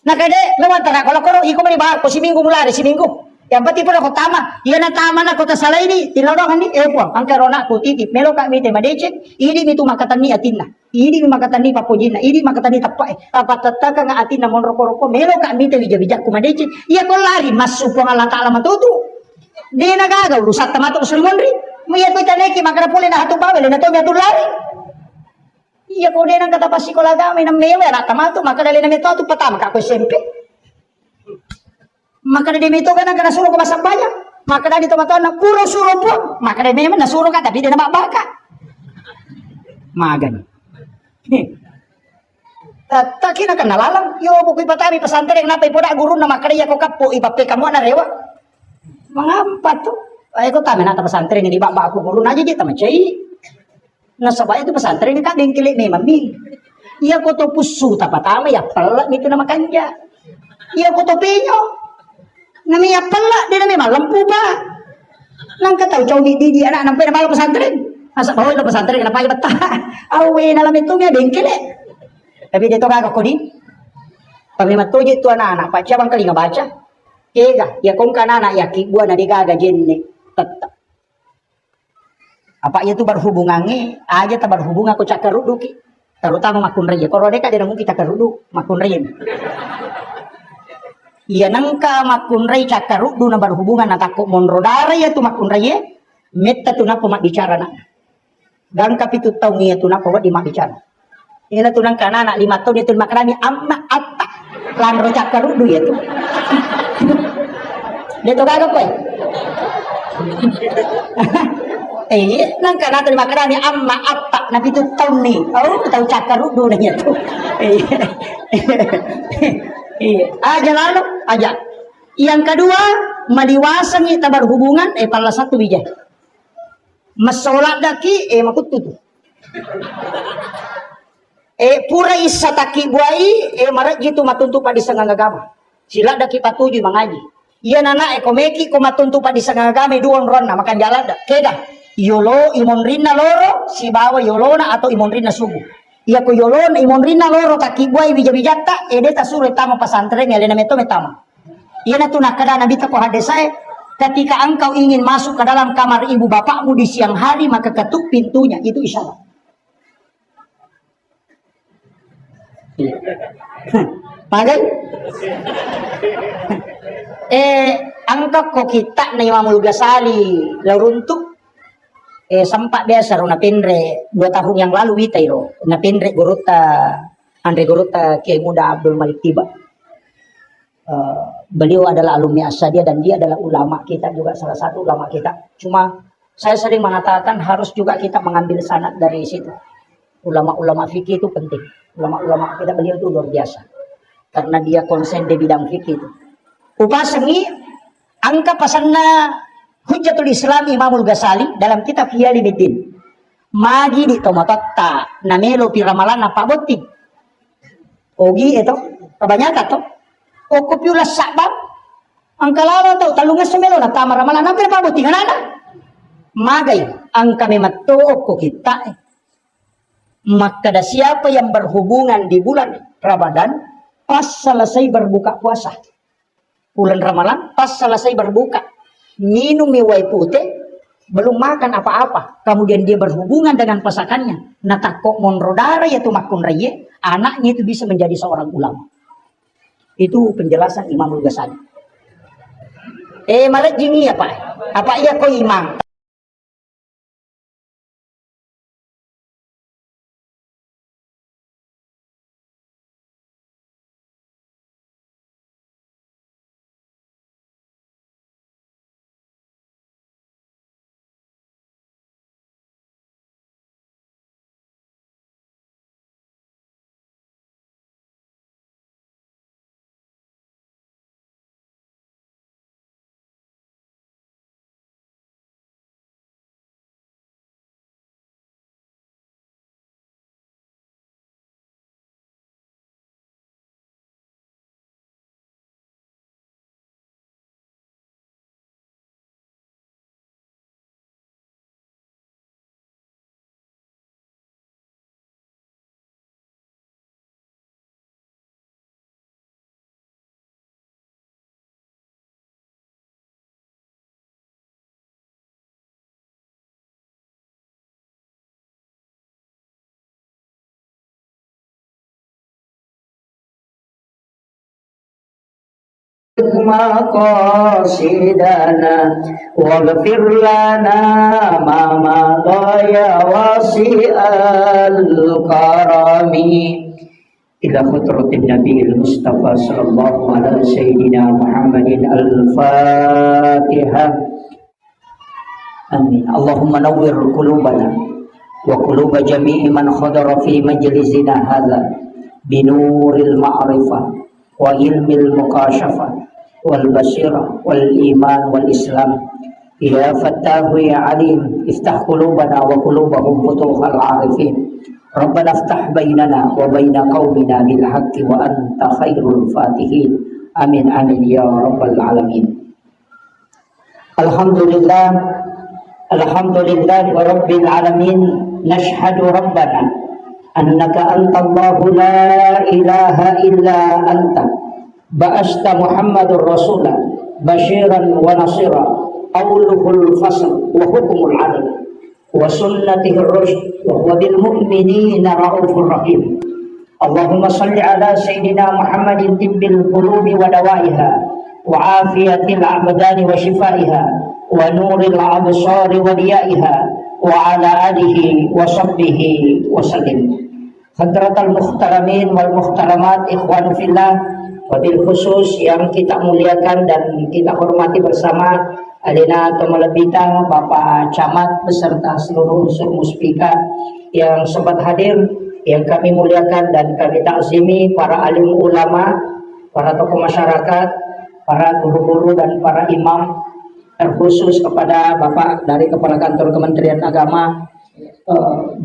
Nah kade lawan tanah kalau koro iko mari bahar ko si minggu mulari si minggu. Yang penting pun aku tama. Iya na tama na kota salah ini tilodong ni puang angka rona ko titip melo ka mite madecek ini mitu makatan ni atinna. Ini makatan ni papojina. Ini makatan ni tapai. Apa tataka nga atinna mon roko-roko melo ka mite bijak ko madecek. Iya ko lari masuk pang Allah taala matutu. Di nagaga rusak tamato sulmonri. Maya ko itaneki makara puli na hatu bawel na to mi hatu lari. Iya ko din ang kata pasikola gamay na mewe na tamato makara na mito tu patama ka ko SMP. Makara di mito ka nang kana suruh ko masambaya. Makara di tomato na puro suruh po. Makara mewe na suruh ka tapi di na mabaka. Magan. Taki na kanalalang yo bukoy patami pesantren napay po na guru na makara ya ko kapo ipape kamo na rewa. Mangampat to. Ay ko tama na pesantren ini bak aku guru aja je tama cai. Nasabay itu pesantren ka bengkili ni mami. Iya ko to pusu tapatama ya pelak itu nama kanja. Iya ko to pinyo. Nami ya pelak dia nami lempu ba. Nang ka tahu cau di anak nampai nama pesantren. Asa bawa itu pesantren kenapa ya betah. Awe dalam itu ya bengkili. Tapi dia to kagak ko di. Pamima to je tu anak-anak pak cabang kali ngabaca. Ega ya kong kanana ya kibua na digaga jenne. Tetap. Apa itu berhubungannya aja tak berhubungan aku cakar ruduki terutama makun raya kalau mereka tidak mungkin cakar rudu makun raya iya nangka makun raya cakar rudu na berhubungan na takut monrodara ya tu makun raya metta tu na pemak bicara na dan kapitu tau nia tu na pemak di mak bicara ini tu nang kana anak 5 tahun itu makrami amma atta lan cakar rudu ya tu dia tu kagak koy nang kana terima kasih amma apa nabi itu tahu nih tahu cakar rudu nanya tuh aja lalu aja yang kedua maliwasan kita berhubungan pala satu bijak masolat daki makut tuh pura isataki buai marat gitu matuntu pa di sangang agama sila daki patuju mangaji iya nana komeki ko matuntu pa di sangang agama duon ron na makan jalan dak keda yolo imonrina loro si bawa yolona atau imonrina subuh iya ko yolona imonrina loro kaki buai bija-bijata ede tasure tama pesantren ya lena meto metama Ia tu nak kada nabi tapo hadis saya. Ketika engkau ingin masuk ke dalam kamar ibu bapakmu di siang hari, maka ketuk pintunya. Itu isyarat. Magai? Angka ko kita na Imamul Ghazali laruntuk sempat biasa ro na pendre 2 tahun yang lalu itairo na pendre Andre Gorota Kiai Muda Abdul Malik Tiba. Beliau adalah alumni Asyadia dan dia adalah ulama kita juga, salah satu ulama kita. Cuma saya sering mengatakan harus juga kita mengambil sanad dari situ. Ulama-ulama fikih itu penting. Ulama-ulama kita beliau itu luar biasa. Karena dia konsen di bidang fikih itu. Upasangi angka pasanna Hujjatul Islam Imamul Ghazali dalam kitab Hiyali Bidin. Magi di tomatotta namelo piramalan apa boting. Ogi itu kebanyakan tuh. O kopiulas sabab ang kalala to talungas sumelo na tama ramalan ang pinapabuti nga nana magay ang kami matuok ko kita maka siapa yang berhubungan di bulan Ramadan pas selesai berbuka puasa bulan Ramadan pas selesai berbuka minum miwai putih belum makan apa-apa kemudian dia berhubungan dengan pasangannya natakok monrodara yaitu makun raya anaknya itu bisa menjadi seorang ulama. Itu penjelasan Imamul Ghazali. Malah jini apa? Apa iya ko imam? مقاصدنا واغفر لنا ما مضى واسع الكرم إلى خطرة النبي المصطفى صلى الله على سيدنا محمد الفاتحة آمين. اللهم نور قلوبنا وقلوب جميع من حضر في مجلسنا هذا بنور المعرفة وعلم المكاشفة والبصيرة والإيمان والإسلام. يا فتاه يا عليم افتح قلوبنا وقلوبهم فتوح العارفين. ربنا افتح بيننا وبين قومنا بالحق وأنت خير الفاتحين. آمين آمين يا رب العالمين. الحمد لله رب العالمين. نشهد ربنا أنك أنت الله لا إله إلا أنت بعثت محمد رسولا بشيرا ونصيرا قوله الفصل وحكم العدل وسنته الرشد وهو بالمؤمنين رؤوف رحيم. اللهم صل على سيدنا محمد طب القلوب ودوائها وعافية الأبدان وشفائها ونور الأبصار وضيائها وعلى آله وصحبه وسلم. Hadratal muhtaramin wal muhtaramat, ikhwan fillah, wabil khusus yang kita muliakan dan kita hormati bersama Alina Tomalabita, Bapak Camat beserta seluruh unsur muspika yang sempat hadir, yang kami muliakan dan kami takzimi, para alim ulama, para tokoh masyarakat, para guru-guru dan para imam, terkhusus kepada Bapak dari Kepala Kantor Kementerian Agama,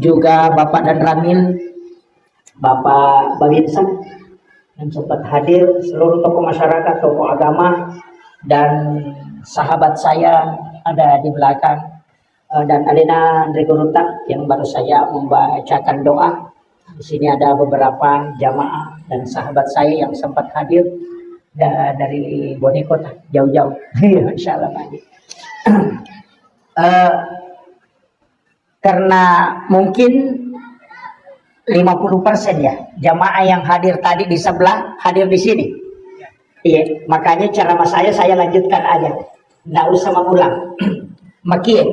juga Bapak dan Ramil, Bapak Babinsa yang sempat hadir, seluruh tokoh masyarakat, tokoh agama, dan sahabat saya ada di belakang, dan Alina Andre Guruta yang baru saya membacakan doa. Di sini ada beberapa jamaah dan sahabat saya yang sempat hadir dari boneko jauh-jauh. Iya, insyaallah Pak Haji. Karena mungkin 50% ya jamaah yang hadir tadi di sebelah hadir di sini. Iya, makanya cara mas saya lanjutkan aja, nggak usah mengulang. Makia,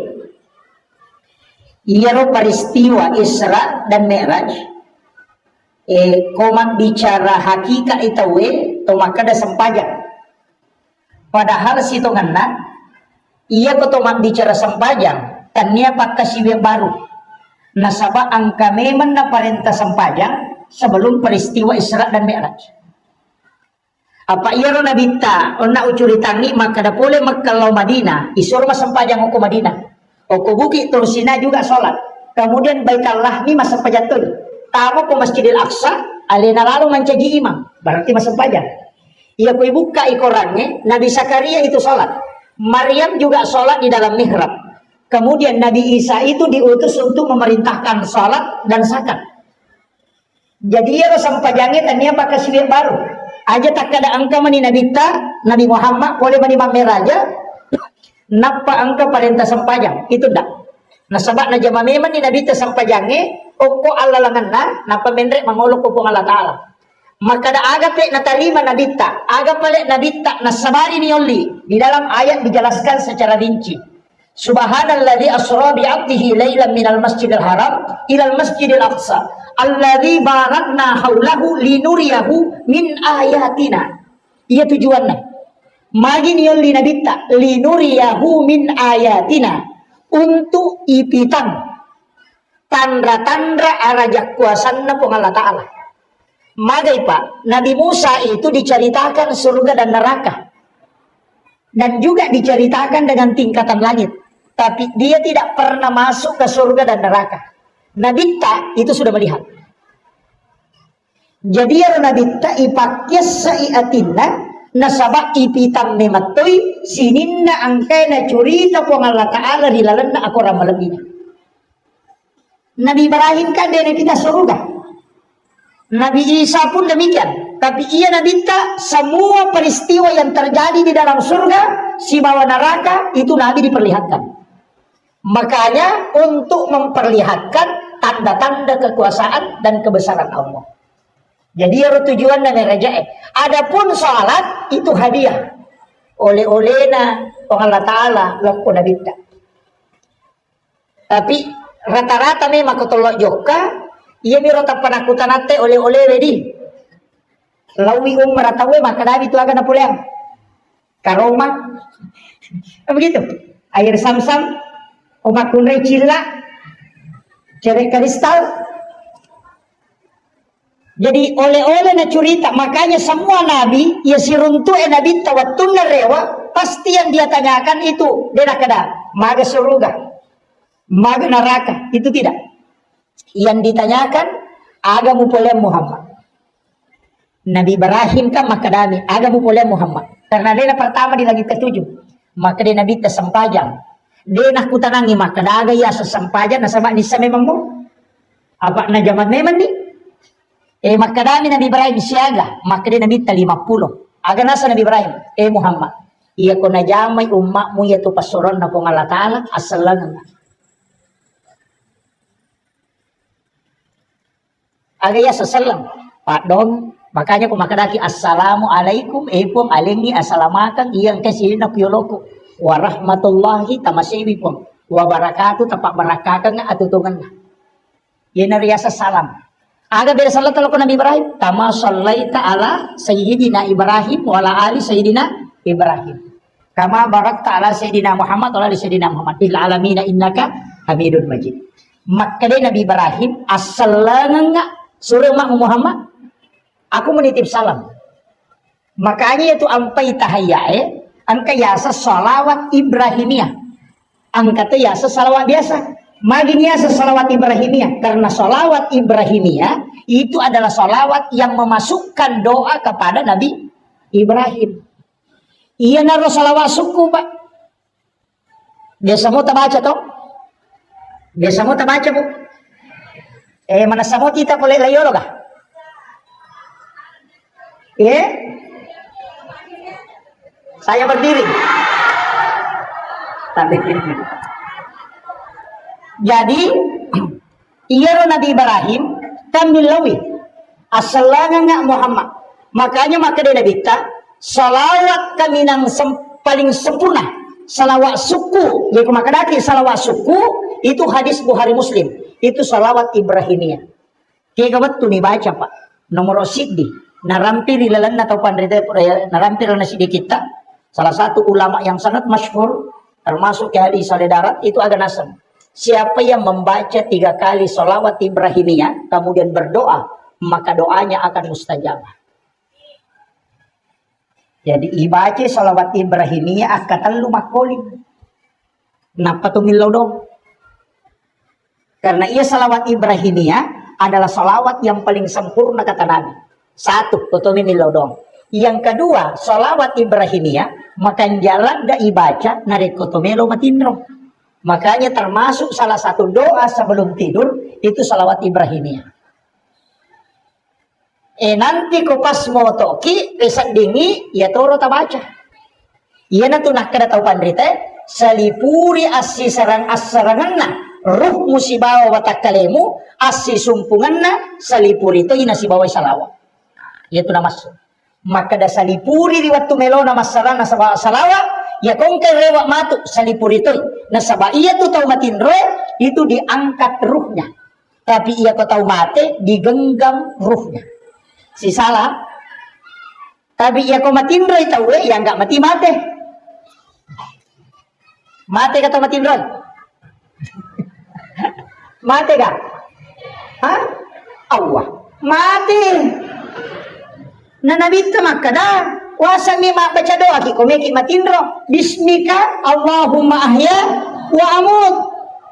iya peristiwa Isra dan Mi'raj. Komak bicara hakikat itu tomak kada sempajang. Padahal situ ngana, iya tomak bicara sempajang, tanya pakai siwek baru. Nasabah angka memang na perintah sempajang sebelum peristiwa Isra dan Mi'raj. Apa iya Nabi ta ona ucuritangi maka dah boleh kalau Madinah isur mas sempajang oko Madinah oko bukit Tursina juga sholat kemudian Baitullah ni mas sempajang tu tamu ke Masjidil Aqsa alena lalu mencaji imam berarti mas sempajang ia kui buka ikorannya Nabi Zakaria itu sholat Maryam juga sholat di dalam mihrab kemudian Nabi Isa itu diutus untuk memerintahkan sholat dan zakat jadi ia sempajangnya tanya pakai siwir baru aja tak ada angka mani Nabi Nabi Muhammad boleh mani Meraja napa angka perintah sempajang itu dak nah sebab na jama memang ni Nabi sempajange oko Allah langanna napa mendrek mangolok ko Allah Taala maka da aga pe na tarima Nabi aga pale Nabi na sabari ni oli di dalam ayat dijelaskan secara rinci subhanalladzi asra bi 'abdihi lailan minal masjidil haram ilal masjidil aqsa alladzi barakna haulahu linuriyahu min ayatina. Iya tujuannya. Magin yon linabita linuriyahu min ayatina untuk ipitan tanda-tanda arajak kuasanna pung Allah Ta'ala. Magai Pak, Nabi Musa itu diceritakan surga dan neraka. Dan juga diceritakan dengan tingkatan langit. Tapi dia tidak pernah masuk ke surga dan neraka. Nabi ta itu sudah melihat. Jadi ya Nabi ta ipaknya saiatina nasabak ipitam mematoi sininna angkaina curita po Allah Ta'ala rilalanna aku ramalabina. Nabi Ibrahim kan dia kita surga. Nabi Isa pun demikian. Tapi ia Nabi ta semua peristiwa yang terjadi di dalam surga si bawah neraka itu Nabi diperlihatkan. Makanya untuk memperlihatkan tanda-tanda kekuasaan dan kebesaran Allah. Jadi ya tujuan dan rajae. Adapun salat itu hadiah. Oleh-olehna Allah Ta'ala laku Nabi. Tapi rata-rata memang ketolok joka. Ia mirota penakutan ate oleh-oleh wedi. Lawi umrah tawe maka Nabi itu akan pulang. Karoma. Begitu. Air sam-sam. Umat kunai cila, cerek kristal. Jadi oleh-oleh na curita, makanya semua nabi, ya siruntu nabi tawatun na rewa, pasti yang dia tanyakan itu, dia nak ada, maga surga, maga neraka, itu tidak. Yang ditanyakan, agamu polem Muhammad. Nabi Ibrahim kan makadami, agamu polem Muhammad. Karena dia pertama di langit ke-7, maka dia nabi tersempajang. Dia nak kutanangi maka daga ya sesampajan na sama nisa memang mo apa na zaman memang ni maka dami Nabi Ibrahim siaga maka dia Nabi 50 aga nasa Nabi Ibrahim Muhammad iya ko na jamay umakmu ya tu pasuron na kung Allah Ta'ala asalan na aga ya sasalam Pak Dong makanya kung makadaki assalamu alaikum pong alengi asalamakan iyang kasi na kuyoloko warahmatullahi tamasiwi pun wabarakatuh tapak barakatan nga atutungan na yan na riyasa salam aga bera salat ko Nabi Ibrahim kama sallaita ala sayyidina Ibrahim wala ali sayyidina Ibrahim kama barakta ala sayyidina Muhammad wala ali sayyidina Muhammad fil alamina innaka hamidun majid maka dia Nabi Ibrahim assalangan nga suruh mak Muhammad aku menitip salam makanya itu ampai tahayyae angka yasa salawat Ibrahimiyah. Angka itu yasa salawat biasa. Magin yasa salawat Ibrahimiyah. Karena salawat Ibrahimiyah itu adalah salawat yang memasukkan doa kepada Nabi Ibrahim. Iya naruh salawat suku Pak. Biasa mau baca toh? Biasa mau baca Bu? Mana samo kita boleh layolo kah? Saya berdiri. Tapi jadi iya Nabi Ibrahim kami lawi asalanga Muhammad. Makanya maka dia bita salawat kami nang paling sempurna. Salawat suku, yaitu makadaki salawat suku itu hadis Bukhari Muslim. Itu salawat Ibrahimiyah. Kaya kabat tu ni baca Pak. Nomor siddi. Narampir ilalan atau pandrita narampir na siddi kita. Salah satu ulama yang sangat masyhur termasuk ke hadis darat itu agak nasab. Siapa yang membaca 3 kali salawat Ibrahimiyah kemudian berdoa, maka doanya akan mustajabah. Jadi ibaca salawat Ibrahimiyah akan lu makolim. Napa tu milau dong? Karena ia salawat Ibrahimiyah adalah salawat yang paling sempurna kata Nabi. Satu, kutumi milau dong. Yang kedua, salawat Ibrahimiyah makan jalan da ibaca narik kotomelo matindro. Makanya termasuk salah satu doa sebelum tidur itu salawat Ibrahimiyah. Nanti ko pas mo toki pesak dingi ya toro tabaca. Iya na tunah kada tau pandrite salipuri assi sarang assaranganna ruh musibawa watakalemu assi sumpunganna salipuri itu ina sibawa salawat. Iya tu namasuk. Maka da salipuri di waktu melona masarana sabah salawat ya kongkai rewak matu salipuri itu nasaba iya tu tau matinroe itu diangkat ruhnya. Tapi ia ko tau mate digenggam ruhnya. Si salah, tapi ia ko matindroy tau ya enggak mati mate. Mate kata matindroy. Mate ka? Hah? Allah. Mate. Nanabita makada. Wasa mi baca doa ki komeki matindro. Bismika Allahumma ahya wa amut.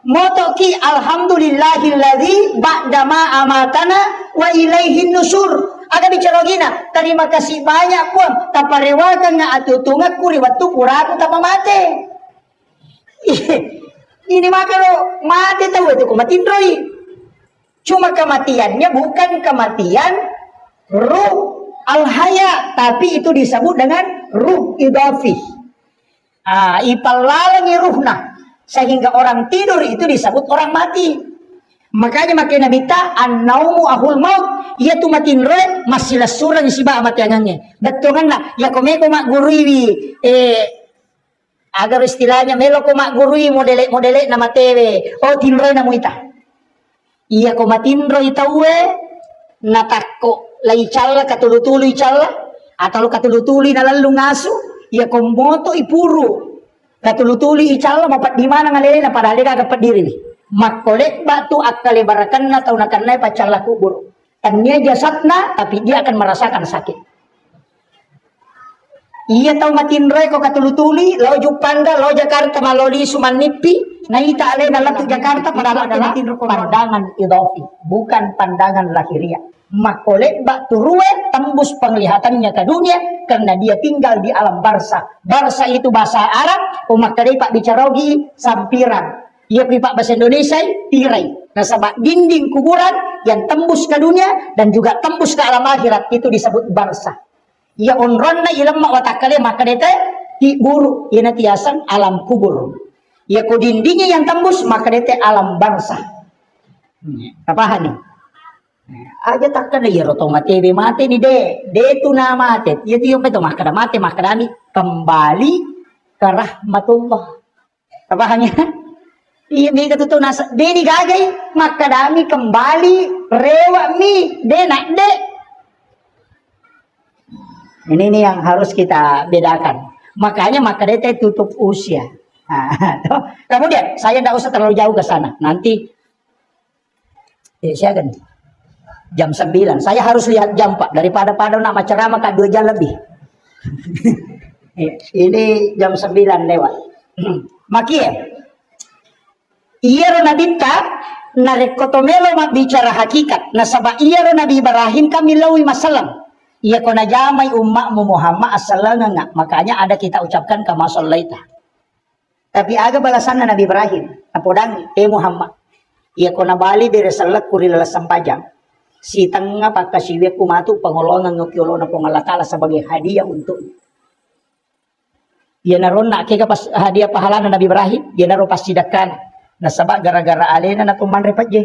Motoki alhamdulillahilladzi ba'dama amatana wa ilaihin nusur. Ada bicara gina, terima kasih banyak pun taparewakan nga atutungak kuri waktu puraku tapa mate. Ini maka lo mate tahu itu kumatindroi. Cuma kematiannya bukan kematian ruh al-haya, tapi itu disebut dengan ruh idafi. Ipalalangi ruhna. Sehingga orang tidur itu disebut orang mati. Makanya makin Nabi ta an-naumu ahul maut. Ia tu matinre masih surang si ba matiangannya. Betungan lah. Ya kome ko mak gurui agar istilahnya melo ko mak gurui modele nama tewe. Oh tinre na muita. Ia ko matinro itawe natakko lagi calla katulutulu icalla atau katulutuli na lalu ngasu. Ia ko moto ipuru. Katulutuli icalla mapat di mana ngalele na padahal dia kagak pediri. Makolek batu akale barakan na tau nakanay pacalla kubur. Tanya jasadna, tapi dia akan merasakan sakit. Iya tahu matin reko katulutuli, lo Jupanda, lo Jakarta, maloli sumanipi, naita ale dalam Jakarta pada adalah pandangan idofi, bukan pandangan lahiriah. Makolek bak turue tembus penglihatannya ke dunia karena dia tinggal di alam barsa. Barsa itu bahasa Arab, umat tadi pak bicarogi sampiran. Ia pipak bahasa Indonesia tirai. Nasabah dinding kuburan yang tembus ke dunia dan juga tembus ke alam akhirat itu disebut barsa. Ia onronna ilam mak watakale maka dete ti buru ina tiasan alam kubur. Ia ko dindingnya yang tembus maka dete alam barsa. Apa nih? Aja takkan ya roto mate be mate ni de tu na mate. Ia tu yung beto maka mate maka ni kembali ke rahmatullah. Apa hanya? Iya mi katutu nasa deni gagay makadami kembali rewa mi denak de. Ini yang harus kita bedakan. Makanya makadete tutup usia. Kemudian saya tidak usah terlalu jauh ke sana. Nanti saya kan jam 9. Saya harus lihat jam Pak daripada pada nak ceramah ke 2 jam lebih. Ini jam 9 lewat. Makia iya Nabi ta narekotomelo bicara hakikat nasaba iya Nabi Ibrahim kami lawi masalam iya ko najamay ummakmu Muhammad as-salanga makanya ada kita ucapkan kama sallaita tapi aga balasan na Nabi Ibrahim apodang Muhammad iya ko nabali dari salat kuri lalasang pajang si tanga pagkasiwe kumatu pangolongan ng kyolo na pangalakala sebagai hadiah untuk Ia naron nak kaya pas hadiah pahala na Nabi Ibrahim, ia naron pas sidakan. Nasabak gara-gara alena na tuman repat je.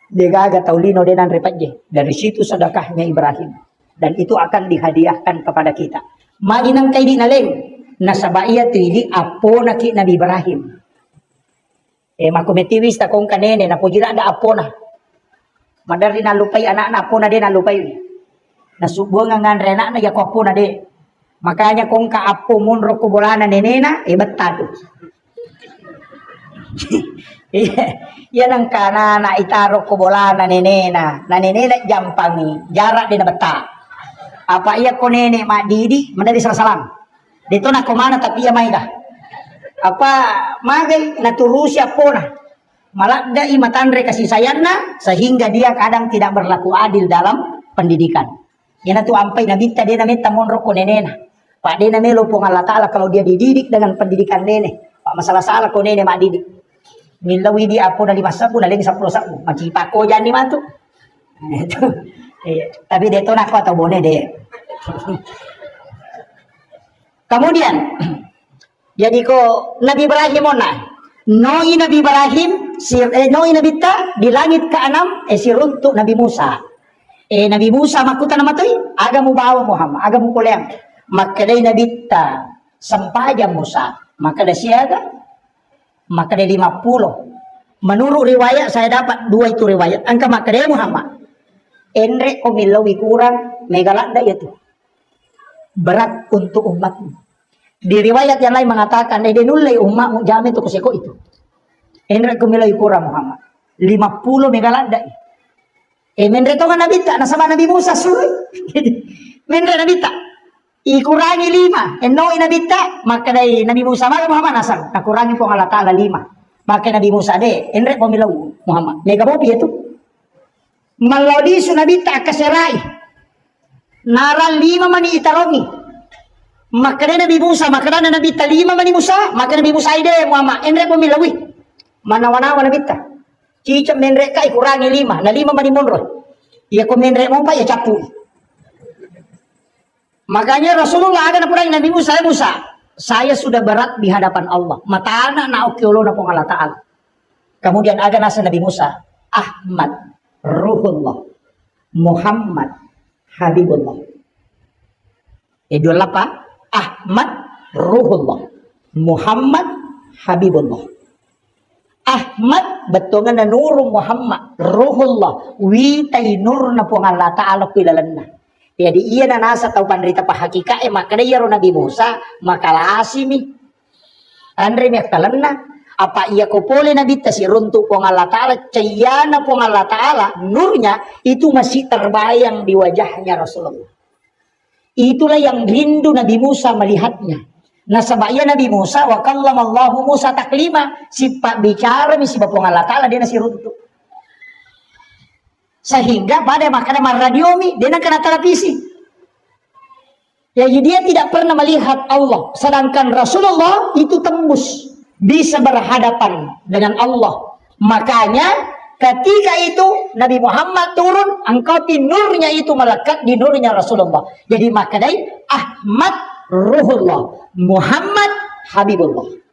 Dia gaga taulino denan repat je. Dari situ sedekahnya Ibrahim. Dan itu akan dihadiahkan kepada kita. Mainang kay di naleng. Nasabak ia tuili apo na ki Nabi Ibrahim. Makumetiwis ta kong kanene na pujira da apo na. Madari na lupay anak na apo na de na lupay. Nasubuang nga anak na yakopo na de. Makanya kung kaapo munro ko bolana nenena, betado. Yan ang kana na itaro ko bolana nenena. Na nenena jampangi, jarak din na bata. Apa iya ko nene madidi, madali salam. Dito na kumana tapi iya may ka. Apa magay naturusi apo na. Malakda imatanre kasih sayang na, sehingga dia kadang tidak berlaku adil dalam pendidikan. Yan na tu ampay na minta dia na minta munro ko nenena. Pak Dena melo pong Allah Ta'ala kalau dia dididik dengan pendidikan nenek. Pak masalah-salah ko nenek mak didik. Milawi di apo na 5 sabu na lagi 10 sabu. Macipa ko dyan ni mantu. Tapi dito na ko atau boleh deh. Kemudian jadi ko Nabi Ibrahim ona. Noi Nabi Ibrahim noi Nabi ta di langit ke-6 siruntuk Nabi Musa. Nabi Musa makuta nama toy agamu bawa Muhammad agamu kuliang. Maka dari Nabi ta sampaja Musa maka dari siaga maka dari 50 menurut riwayat saya dapat 2 itu riwayat angka maka dari Muhammad enre omilawi kurang megalanda itu berat untuk umatmu di riwayat yang lain mengatakan denulai umatmu jamin itu kuseko itu enre omilawi kurang Muhammad 50 megalanda menre tongan Nabi ta nasaba Nabi Musa suruh menre Nabi ta ikurangi 5 enoi Nabi ta maka dari Nabi Musa maka Muhammad nasab nakurangi po Allah Ta'ala 5 maka Nabi Musa de enre pomilaw Muhammad mega bopi itu malodi su Nabi ta kaserai naran 5 mani itarongi maka dari Nabi Musa maka dari Nabi ta 5 mani Musa maka Nabi Musa ide Muhammad enre pomilawi mana-mana Nabi ta cicam menre ka ikurangi 5 na 5 mani monro iya ko menre mo pa ya capu. Makanya Rasulullah ada napurang Nabi Musa, saya sudah berat di hadapan Allah. Mata anak na okyolo na pong Allah Ta'ala. Kemudian ada nasa Nabi Musa, Ahmad, Ruhullah, Muhammad, Habibullah. Dua apa? Ahmad, Ruhullah, Muhammad, Habibullah. Ahmad betongan na nurung Muhammad, Ruhullah, witay nur na pong Allah Ta'ala pilalan na. Jadi ia na nasa tau panrita pa hakika maka dia Nabi Musa makalasimi andre mi kalanna apa ia ko pole Nabi tasiruntu pong Allah Ta'ala cayana pong Allah Ta'ala nurnya itu masih terbayang di wajahnya Rasulullah. Itulah yang rindu Nabi Musa melihatnya. Nasabaya Nabi Musa wa kallamallahu Musa taklima sifat bicara mi sifat pong Allah Ta'ala dia nasiruntu. Sehingga pada makanan radiomi dia nak kena televisi. Jadi dia tidak pernah melihat Allah. Sedangkan Rasulullah itu tembus bisa berhadapan dengan Allah. Makanya ketika itu Nabi Muhammad turun, angkati nurnya itu melekat di nurnya Rasulullah. Jadi makanya Ahmad Ruhullah, Muhammad Habibullah.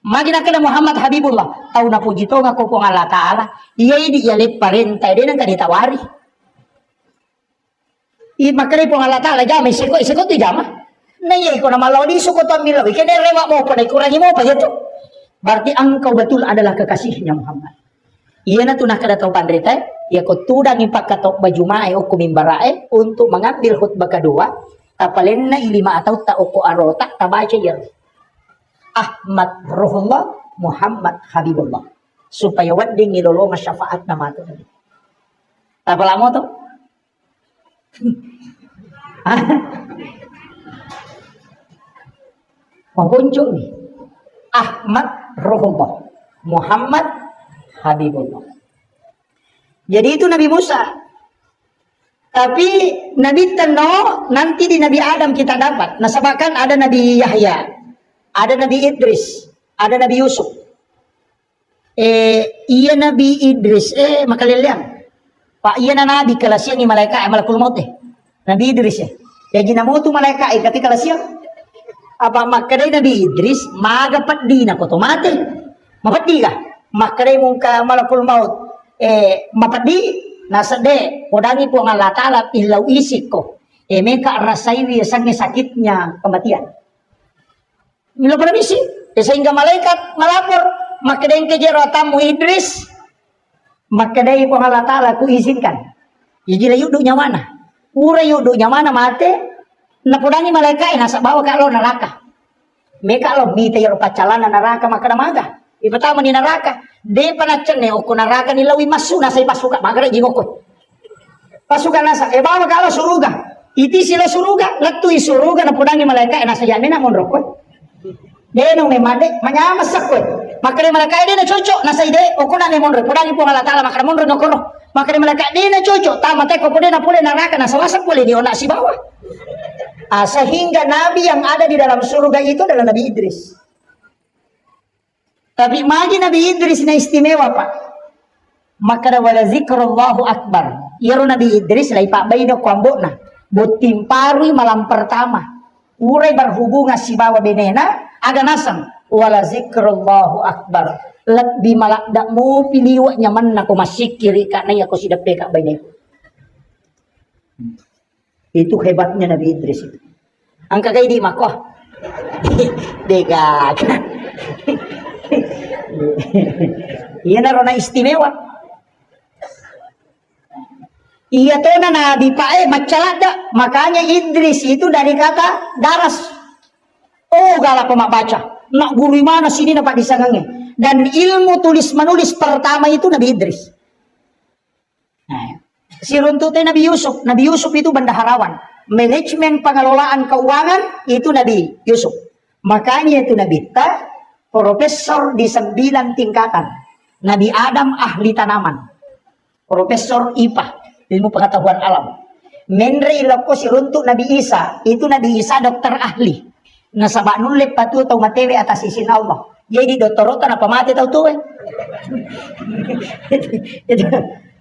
Magina kena Muhammad Habibullah tahu na puji to nga ko pong Allah Ta'ala iya di yalit parentay din ang kanitawari makari pong Allah Ta'ala jama isiko ti jama na iya ko na malawdi suko to milawi kaya rewa mo pa na ikurangi mo pa ito berarti engkau betul adalah kekasihnya Muhammad iya na tunah kada tau pandritay iya ko tudang ipak katok bajumae o kumimbarae untuk mengambil khutbah kedua tapalin na ilima atau ta o ko arota tabaca yan Ahmad Ruhullah, Muhammad Habibullah. Supaya wading nilolong syafaat na mato. Apa mo to? Mabuncong ni. Ahmad Ruhullah, Muhammad Habibullah. Jadi itu Nabi Musa. Tapi Nabi Teno nanti di Nabi Adam kita dapat. Nasabakan ada Nabi Yahya. Ada Nabi Idris, ada Nabi Yusuf. Iya Nabi Idris, makalilang. Pak iya na Nabi kalasya ni malaikat malakul maut Nabi Idris Jadi namo tu malaikat ketika kalasya. Apa makadai Nabi Idris maga paddi na ko tomate. Mapaddi ka. Makadai mong ka malakul maut. Mapaddi nasa de kodangi po ang Allah Ta'ala ilaw isik ko. Meka rasaiwi sang sakitnya kematian. Milo permisi. Sehingga malaikat melapor. Makadai kejero tamu Idris. Makadai po ang Allah Ta'ala ku izinkan. Jadi yuduknya mana? Ura yuduknya mana mate? Napudangi malaikat nasa bawa kalau neraka. Mereka lo mita yoro pacalana neraka maka maga. Ipatama ni neraka. De panacen ne oko neraka ni lawi masu nasa ipasuka magare jingoko. Pasukan nasa bawa kalau suruga. Iti sila suruga, latui suruga napudangi malaikat nasa jane na monroko. De no me made manyamas sakwe. Maka malaikat de na cocok nasa ide oko na ne monro pudangi po Allah Ta'ala maka monro nokoro. Maka malaikat de na cocok tama te ko de na pule neraka nasa wasak pule di ona si bawah. Sehingga nabi yang ada di dalam surga itu adalah Nabi Idris. Tapi magi Nabi Idris na istimewa pak. Maka wala zikrullahu akbar. Iro Nabi Idris lai pak baino kwambo na. Butimparui malam pertama. Urai berhubungan si bawa benena. Aga nasang. Wala zikrullahu akbar. Lebih malak dak mau pilih nyaman na ko masikiri karena ya ko sidak peka baino. Itu hebatnya Nabi Idris itu. Angka kayak di makoh. Degak. Iya narona istimewa. Iya tuh na Nabi Pae macalada. Makanya Idris itu dari kata daras. Oh galak pemak baca. Nak guru mana sini dapat disangangnya. Dan ilmu tulis menulis pertama itu Nabi Idris. Nah, si runtutnya Nabi Yusuf. Nabi Yusuf itu bendaharawan. Manajemen pengelolaan keuangan itu Nabi Yusuf. Makanya itu Nabi Ta, profesor di 9 tingkatan. Nabi Adam ahli tanaman. Profesor IPA, ilmu pengetahuan alam. Menre iloko si runtuk Nabi Isa, itu Nabi Isa dokter ahli. Nasabak nulip patu atau matewe atas izin Allah. Jadi doktorotan apa mati tahu tuh?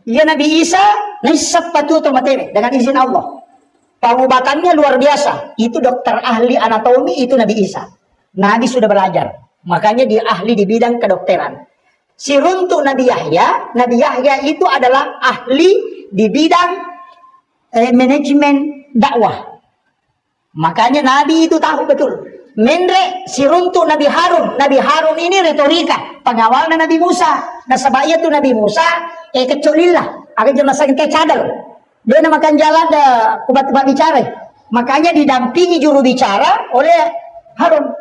Iya Nabi Isa nisab patu atau matewe dengan izin Allah. Pengobatannya luar biasa. Itu dokter ahli anatomi itu Nabi Isa. Nabi sudah belajar. Makanya dia ahli di bidang kedokteran. Si runtuk Nabi Yahya itu adalah ahli di bidang manajemen dakwah. Makanya Nabi itu tahu betul. Mendre si runtuk Nabi Harun. Nabi Harun ini retorika. Pengawalnya Nabi Musa. Nah sebab itu Nabi Musa kecolillah. Akan jelasin ke cadel. Dia namakan jalan obat-obat bicara. Makanya didampingi juru bicara oleh Harun.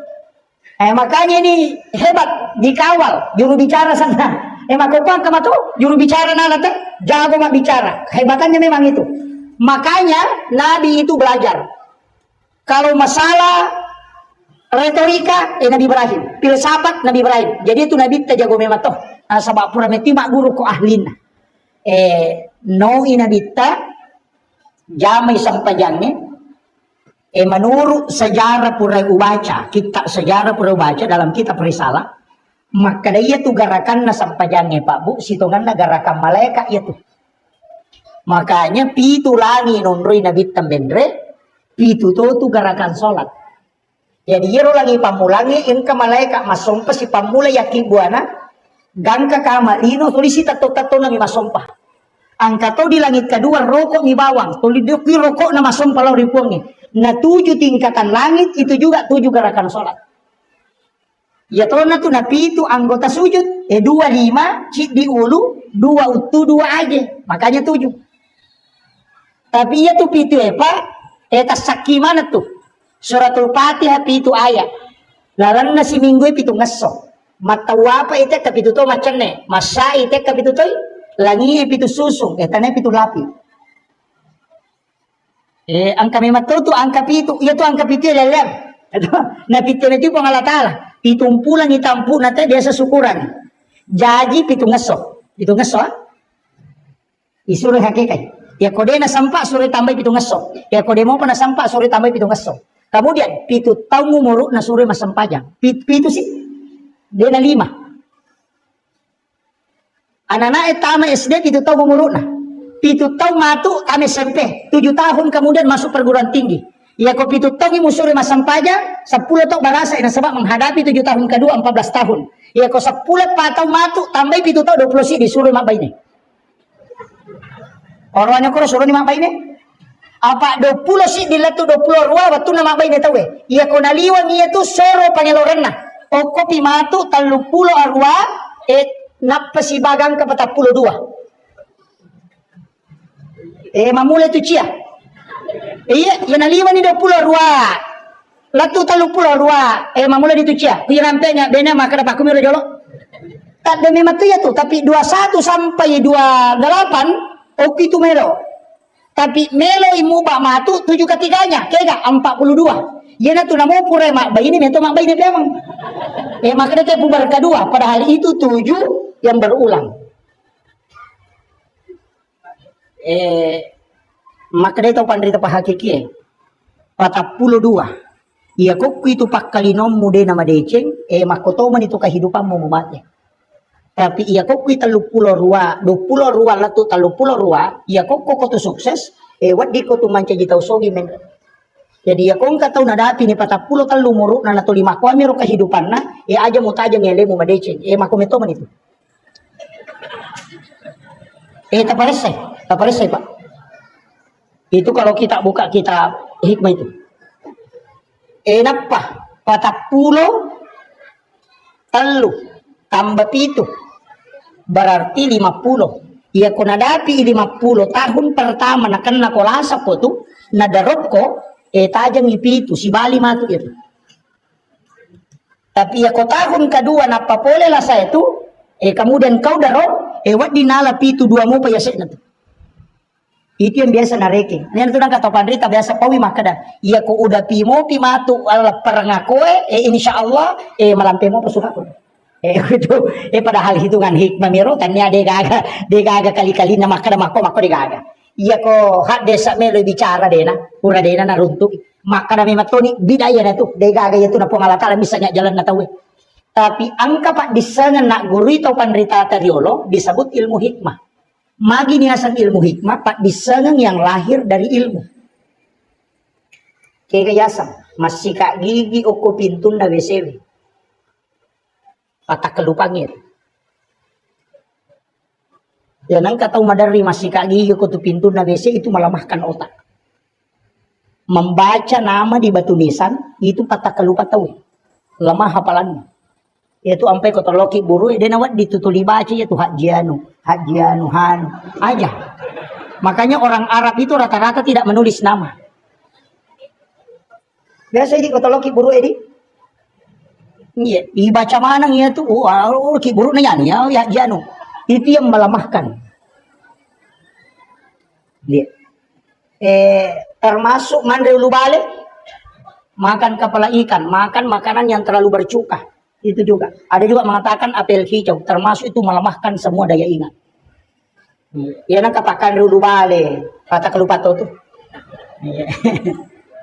Makanya ini hebat dikawal juru bicara sana. Makanya kamu tuh juru bicara nanti jago mak bicara. Kehebatannya memang itu. Makanya Nabi itu belajar. Kalau masalah retorika Nabi Ibrahim, filsafat Nabi Ibrahim. Jadi itu Nabi terjago memang toh. Sebab pura meti mak guru ko ahlina. No inabita jamai sampajangnya menurut sejarah pura ubaca kitab sejarah pura ubaca dalam kitab risalah maka dia tuh garakan na sampajangnya Pak Bu sitongan na garakan malaikat itu makanya pitu langi nonroi nabi tambendre pitu tuh garakan sholat jadi yero lagi pamulangi inka malaikat masompa si pamula yakin buana gangka kamalino tulisi tato-tato nami masompa angka to di langit kedua rokok mi bawang tuli di rokok nama sompalau ripuangnya nah 7 tingkatan langit itu juga 7 gerakan sholat ya tona tuh nabi itu anggota sujud 25 cik di ulu 2 utu 2 aja makanya 7 tapi ya tuh pitu pak tas saki mana tuh suratul fatihah pitu ayat larang nasi minggu pitu ngeso mata apa itu tapi itu tuh macam ne masa itu tapi itu tuh langi pitu susung, tanah pitu lapi. Angka memang tu angka pitu, ya tu angka pitu lelem. Nah pitu itu pengalat Allah. Pitumpulan itampu nate biasa syukuran. Jadi pitu ngeso, Isuruh hakikat. Ya kode na sampak sore tambah pitu ngeso. Ya kode mau pernah sampak sore tambah pitu ngeso. Kemudian pitu tahu ngumuru na sore mas sampajang. Pitu sih, dia na 5. Anak-anak etama SD pitu tahun umurna. Pitu tahun matu kami SMP. 7 tahun kemudian masuk perguruan tinggi. Ia ko pitutong imusuri masampaja 10 tok barasa ina sebab menghadapi 7 tahun kedua 14 tahun. Ia ko 10 patau matu tambah pitutong 20 si disuruh mak bayi ni. Orangnya ko suruh ni mak bayi ni. Apa 20 si dilatu 20 ruah batu na mak bayi ni tahu eh. Ia ko naliwang ia tu soro pangeloran na. O kopi matu 30 arwa napasibagang ka 42. Mamula tu cia. Iya, yang naliwan ni 20 ruah. Latu 30 ruah. Mamula di tu cia. Kuya rampenya bena maka dapat kumiro jolo. Tak demi matu ya tu, tapi 21 sampai 28 oke tu melo. Tapi melo imu bak matu 7 ketiganya, kega 42. Yana tu namo pura mak bayi ni, mak bayi ni memang. Maka dia bubar kedua, padahal itu 7 yang berulang. Maka dia tahu pandai apa hakiki 42. Ia kok itu pak kali nom mude nama deceng makoto man itu kehidupan mau mati. Tapi ia kok itu 30 ruah latu 30 ruah, ia kok tu sukses wat di ko tu manca jitau sogi men. Jadi ia kok tahu nadapi ni 40 talu muru na natu 5 ko amiro kehidupan na aja mau tajang ele mau madeceng makometo man itu. Tak paresai Pak. Itu kalau kita buka kitab hikmah itu. Napa? 40 telu tambah pitu berarti 50. Ia ko nadapi 50 tahun pertama na kena kolasa ko tu nadarop ko tajang ipitu si bali matu itu. Tapi ia ko tahun kedua napa pole lah saya itu kemudian kau darop wat dinala pitu 2 mo pa yasek na tu. Itu yang biasa nareke. Ini tu nang kata pandrita biasa pawi makada. Ia ko udah pimo pimatu ala perangakoe insyaallah malam pemo pasuka ko. Itu padahal hitungan hikmah miro tanya degaga kali-kali na makada mako degaga. Ia ko hak desa melo bicara dena, pura dena na runtuk. Makada mematoni bidaya na tu degaga itu na pengalakala misalnya jalan na tawe. Tapi angka pak disangan nak guru itu pandrita tariolo disebut ilmu hikmah. Magi niasan ilmu hikmah pak disangang yang lahir dari ilmu. Kekayasan masih kak gigi oko pintun na WCW. Patak kelupangir. Dan ang kataw madari masih kak gigi oko tu pintun na WC itu melemahkan otak. Membaca nama di batu nisan itu patak kelupa tahu. Lemah hafalannya. Yaitu sampai kota loki buru dia nawat ditutuli baca yaitu hajianu han aja. Makanya orang Arab itu rata-rata tidak menulis nama. Biasa di kota loki buru ini iya dibaca mana ya tuh loki buru na yan ya hajianu itu yang melemahkan dia. Termasuk mandre ulu balik makan kepala ikan, makan makanan yang terlalu bercuka. Itu juga. Ada juga mengatakan apel hijau, termasuk itu melemahkan semua daya ingat. Ya nak katakan dulu balik, kata kelupa tuh.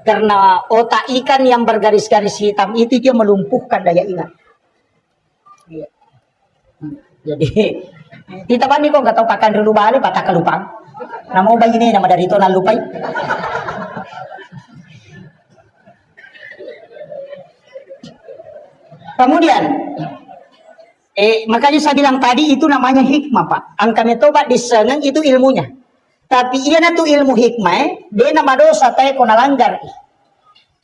Karena otak ikan yang bergaris-garis hitam itu dia melumpuhkan daya ingat. Jadi kita bani kok nggak tahu pakan dulu balik, patah kelupang. Nama bayi ini nama dari itu lupai. Kemudian, makanya saya bilang tadi itu namanya hikmah Pak. Angka metobat diseneng itu ilmunya. Tapi iya na tu ilmu hikmah, dia nama dosa tayo ko nalanggar.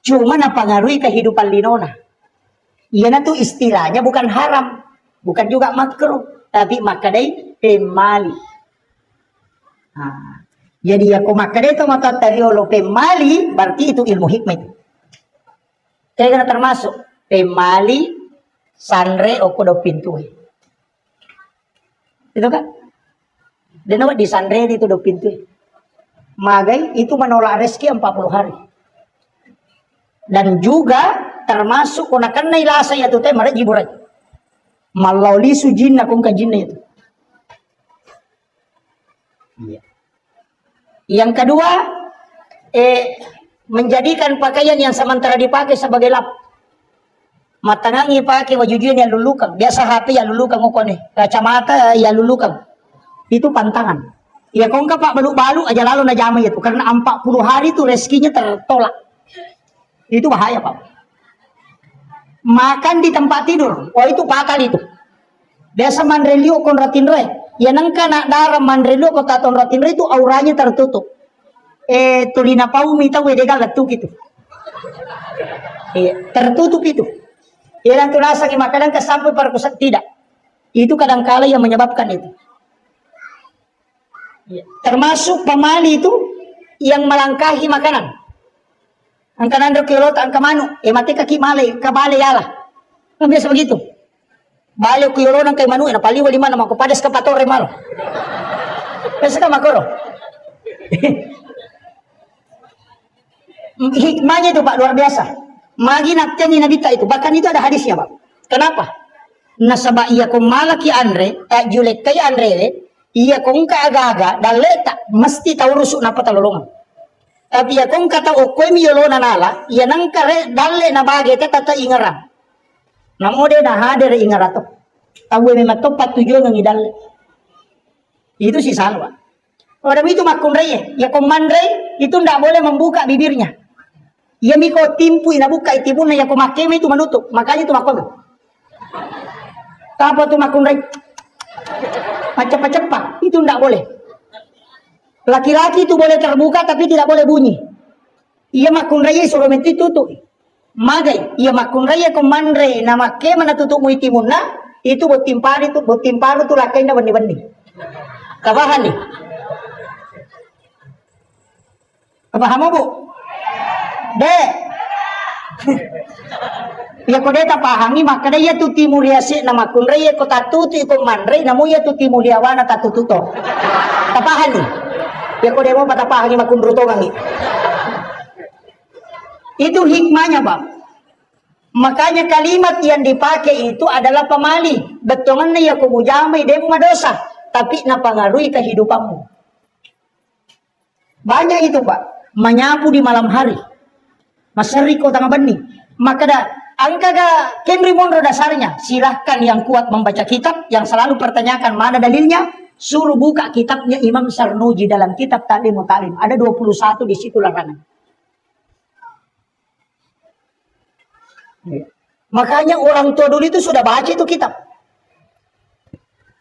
Cuma napangaruhi kehidupan linona. Iya na tu istilahnya bukan haram, bukan juga makruh, tapi makadai pemali. Jadi aku makadai itu mata tariolo pemali, berarti itu ilmu hikmah. Kaya kena termasuk pemali. Sanre okodo pintu. Itu kan? Dan apa di sanre itu do pintu. Magai itu menolak rezeki 40 hari. Dan juga termasuk kuna kanna ilasa ya tu teh mara jiburai. Malauli sujin na kung kajinna itu. Iya. Yang kedua menjadikan pakaian yang sementara dipakai sebagai lap. Matangangi pakai wajujuan yang lulukan. Biasa HP yang lulukan kok nih. Kacamata yang lulukan. Itu pantangan. Ya kong pak balu-balu aja lalu na jama itu. Karena 40 hari itu rezekinya tertolak. Itu bahaya, Pak. Makan di tempat tidur. Oh, itu bakal itu. Biasa mandrelio kon ratinre. Ya nangka nak darah mandrelio ko taton ratinre itu auranya tertutup. Tulina pau mita wedega letuk itu. Tertutup itu. Yang terasa makanan kesampai perkusan tidak. Itu kadang-kala yang menyebabkan itu. Termasuk pemali itu yang melangkahi makanan. Angka nandro kilot, angka manu, mati kaki malay, kabale yala. Kan biasa begitu. Bale kilot ang kay manu, napali wali man naman padas ka patore malo. Biasa ka makoro. Hikmahnya itu Pak luar biasa. Magi nakten nabita itu, bahkan itu ada hadisnya Pak. Kenapa? Nasaba iya kung malaki Andre, julek kay Andre, iya kung kaagaga, daleta, mesti tahu rusuk na patalolongan. Tapi ya kung kata okoy miyolo na nala, ya nang kare dalle na bagay tata ingaran. Namode na hader ingarato. Tahu memang tepat tujuan ng idalle. Itu si salwa. Orang itu makunrey, ya komandrey itu ndak boleh membuka bibirnya. Ya miko timpu inabuka itibun na ya komakeme itu menutup. Makanya itu makon. Apa tuh makunrey? Cepat-cepat, itu ndak boleh. Laki-laki itu boleh terbuka tapi tidak boleh bunyi. Ia makun raya suruh menti tutup. Magai, ia makun raya komandre nama ke mana tutup muitimun na itu botimpar itu lakai na benih-benih. Kabahan nih. Kabahan mo Bu? Dek. Ya ko deta pahangi maka dia tu timuriasi nama kun raya ko tatutu komandre namu ya tu timuliawana tatututo. Kabahan nih. Ya kau demo patapah lagi makun brutongan nih. Itu hikmahnya Bang. Makanya kalimat yang dipakai itu adalah pemali. Betongannya ya kau mujamai demo madosa, tapi napangaruhi kehidupanmu. Banyak itu Pak. Menyapu di malam hari. Maseri kau tengah benih. Maka dah angka Henry Monroe dasarnya. Silahkan yang kuat membaca kitab, yang selalu pertanyakan mana dalilnya. Suruh buka kitabnya Imam Sarnuji dalam kitab Ta'lim wa Ta'lim. Ada 21 di situ larangan. Makanya orang tua dulu itu sudah baca itu kitab.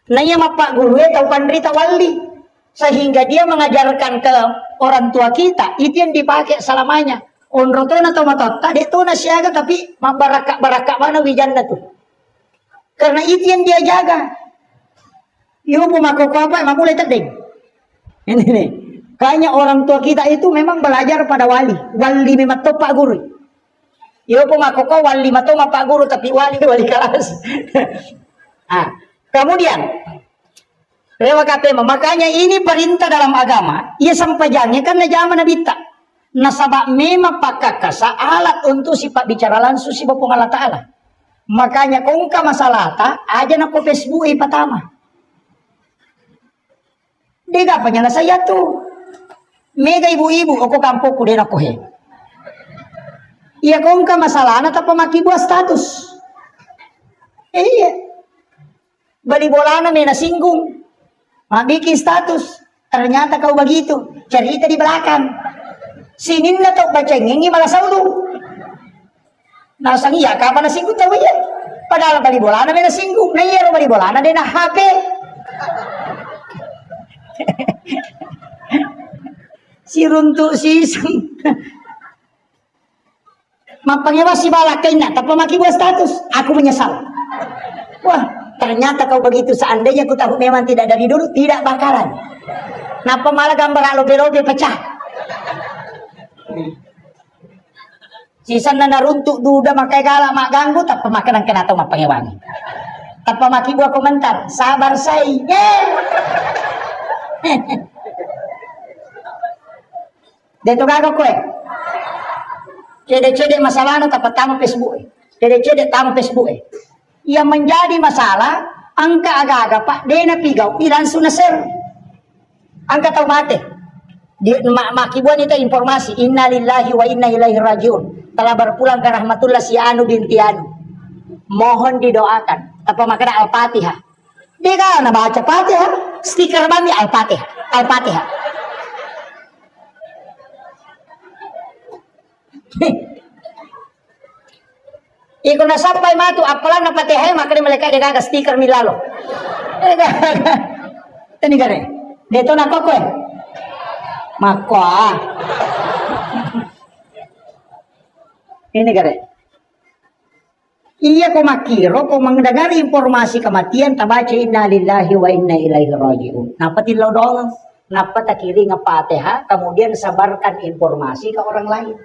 Nanya sama Pak Guru tahu pandrita wali. Sehingga dia mengajarkan ke orang tua kita. Itu yang dipakai selamanya. Onrotona atau matota. Dia tuh nasiaga tapi barakak mana wijanna tuh. Karena itu yang dia jaga. Ibu pemakai apa? Emang boleh terding. Ini nih. Kayaknya orang tua kita itu memang belajar pada wali. Wali memang top Pak Guru. Ibu pemakai wali matau Pak Guru tapi wali kelas. Kemudian lewat KPM. Makanya ini perintah dalam agama. Ia sampai jangan karena zaman Nabi tak. Nasabak memang pakai kasa alat untuk sifat bicara langsung si Bapak Allah Ta'ala. Makanya kongka masalah tak aja nak Facebook pertama. Dia penyala saya tuh. Mega ibu-ibu, aku kampungku dia nak kohe. Iya kongka masalah anak apa maki buat status. Iya. Bali bolana mena singgung. Bikin status. Ternyata kau begitu. Cerita di belakang. Sinin na tau baca ngingi malah saulu. Nasang iya kapan na singgung tahu ya. Padahal bali bolana mena singgung. Nah iya bali bolana dia na HP. Si runtuk si mampangnya masih balakai nak tapi maki buat status. Aku menyesal. Wah ternyata kau begitu. Seandainya aku tahu memang tidak dari dulu tidak bakalan. Napa malah gambar lobe-lobe pecah. Sisa nana runtuk duda makai galak mak ganggu tapi makanan kena tahu mampangnya wangi. Tapi maki buat komentar sabar saya. Dito gago ko Cede-cede masalah no tapat tamu Facebook. Cede-cede tamu Facebook. Yang menjadi masalah angka aga-aga Pak Dena Pigau langsung na share. Angka tahu mate. Di makibuan itu informasi inna lillahi wa inna ilaihi rajiun. Telah berpulang ke rahmatullah si Anu binti Anu. Mohon didoakan. Apa makna Al-Fatihah. Dia kan baca Fatihah. Stiker mami Al-Fatihah. Al-Fatihah. Iko na sampai matu apalan na patehay makani malika gaga sticker milalo. Tani gare. Dito na ko eh. Makwa. Ini gare. Iya ko makiro kung mendengar informasi kematian tabaca inna lillahi wa inna ilaihi rajiun. Napatilaw dong, napatakiri nga pateha, kemudian sabarkan informasi ke orang lain.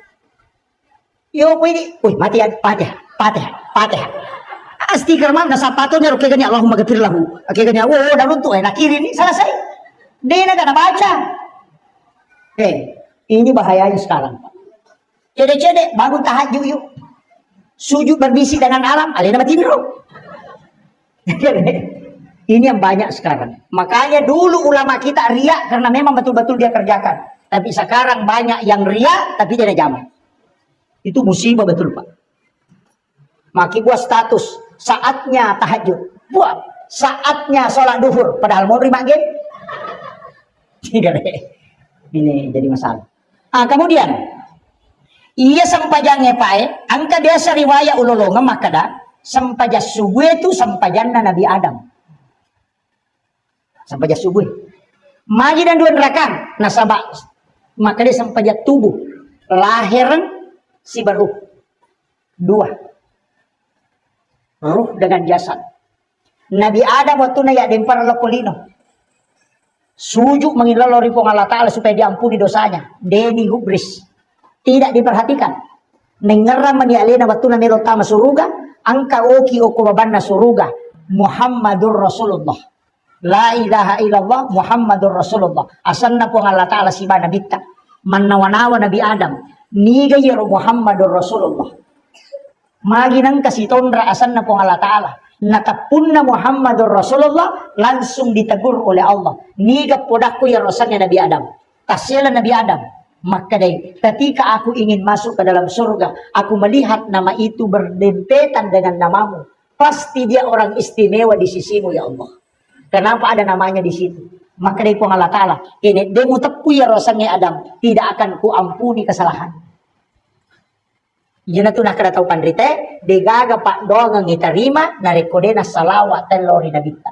Yo pwede, mati yan, pateha. Stiker mah nasa pato niya, kaya ganyan, Allahumma gafir lahu. Kaya ganyan, darun to, nakiri ni, selesai. Di na ka nabaca. Ini bahayanya sekarang. Cede-cede, bangun tahajud yuk. Sujud berbisik dengan alam, alih nama tidur. Ini yang banyak sekarang. Makanya dulu ulama kita riak karena memang betul-betul dia kerjakan. Tapi sekarang banyak yang riak tapi tidak jaman. Itu musibah betul Pak. Maki buat status saatnya tahajud, buat saatnya sholat duhur, padahal mau terima game. Ini jadi masalah. Kemudian iya sampajangnya Pak, angka desa riwayat ulolonga makada sampaja subuh itu sampajanna Nabi Adam. Sampaja subuh. Magi dan dua rekan nasabah maka dia sampaja tubuh lahiran si baru dua ruh dengan jasad. Nabi Adam waktu naya dempar lokolino sujud mengilalori pong Allah Ta'ala supaya diampuni dosanya. Deni hubris. Tidak diperhatikan. Nengeram manialena waktu na merotama suruga, angka oki okubabanna suruga. Muhammadur Rasulullah. La ilaha illallah Muhammadur Rasulullah. Asanna po Allah Ta'ala si ba nabita. Manawanawa Nabi Adam. Niga yero Muhammadur Rasulullah. Maginang kasitondra asanna po Allah Ta'ala. Natapunna Muhammadur Rasulullah langsung ditegur oleh Allah. Niga podakku ya rosannya Nabi Adam. Kasihlah Nabi Adam. Maka ketika aku ingin masuk ke dalam surga, aku melihat nama itu berdempetan dengan namamu. Pasti dia orang istimewa di sisimu ya Allah. Kenapa ada namanya di situ? Maka dari Allah Ta'ala, ini demu tepu ya rosannya Adam, tidak akan kuampuni kesalahan. Yana tu nak kada tahu pandrite, degaga pak doang ang itarima, narekodena salawat telori nabita.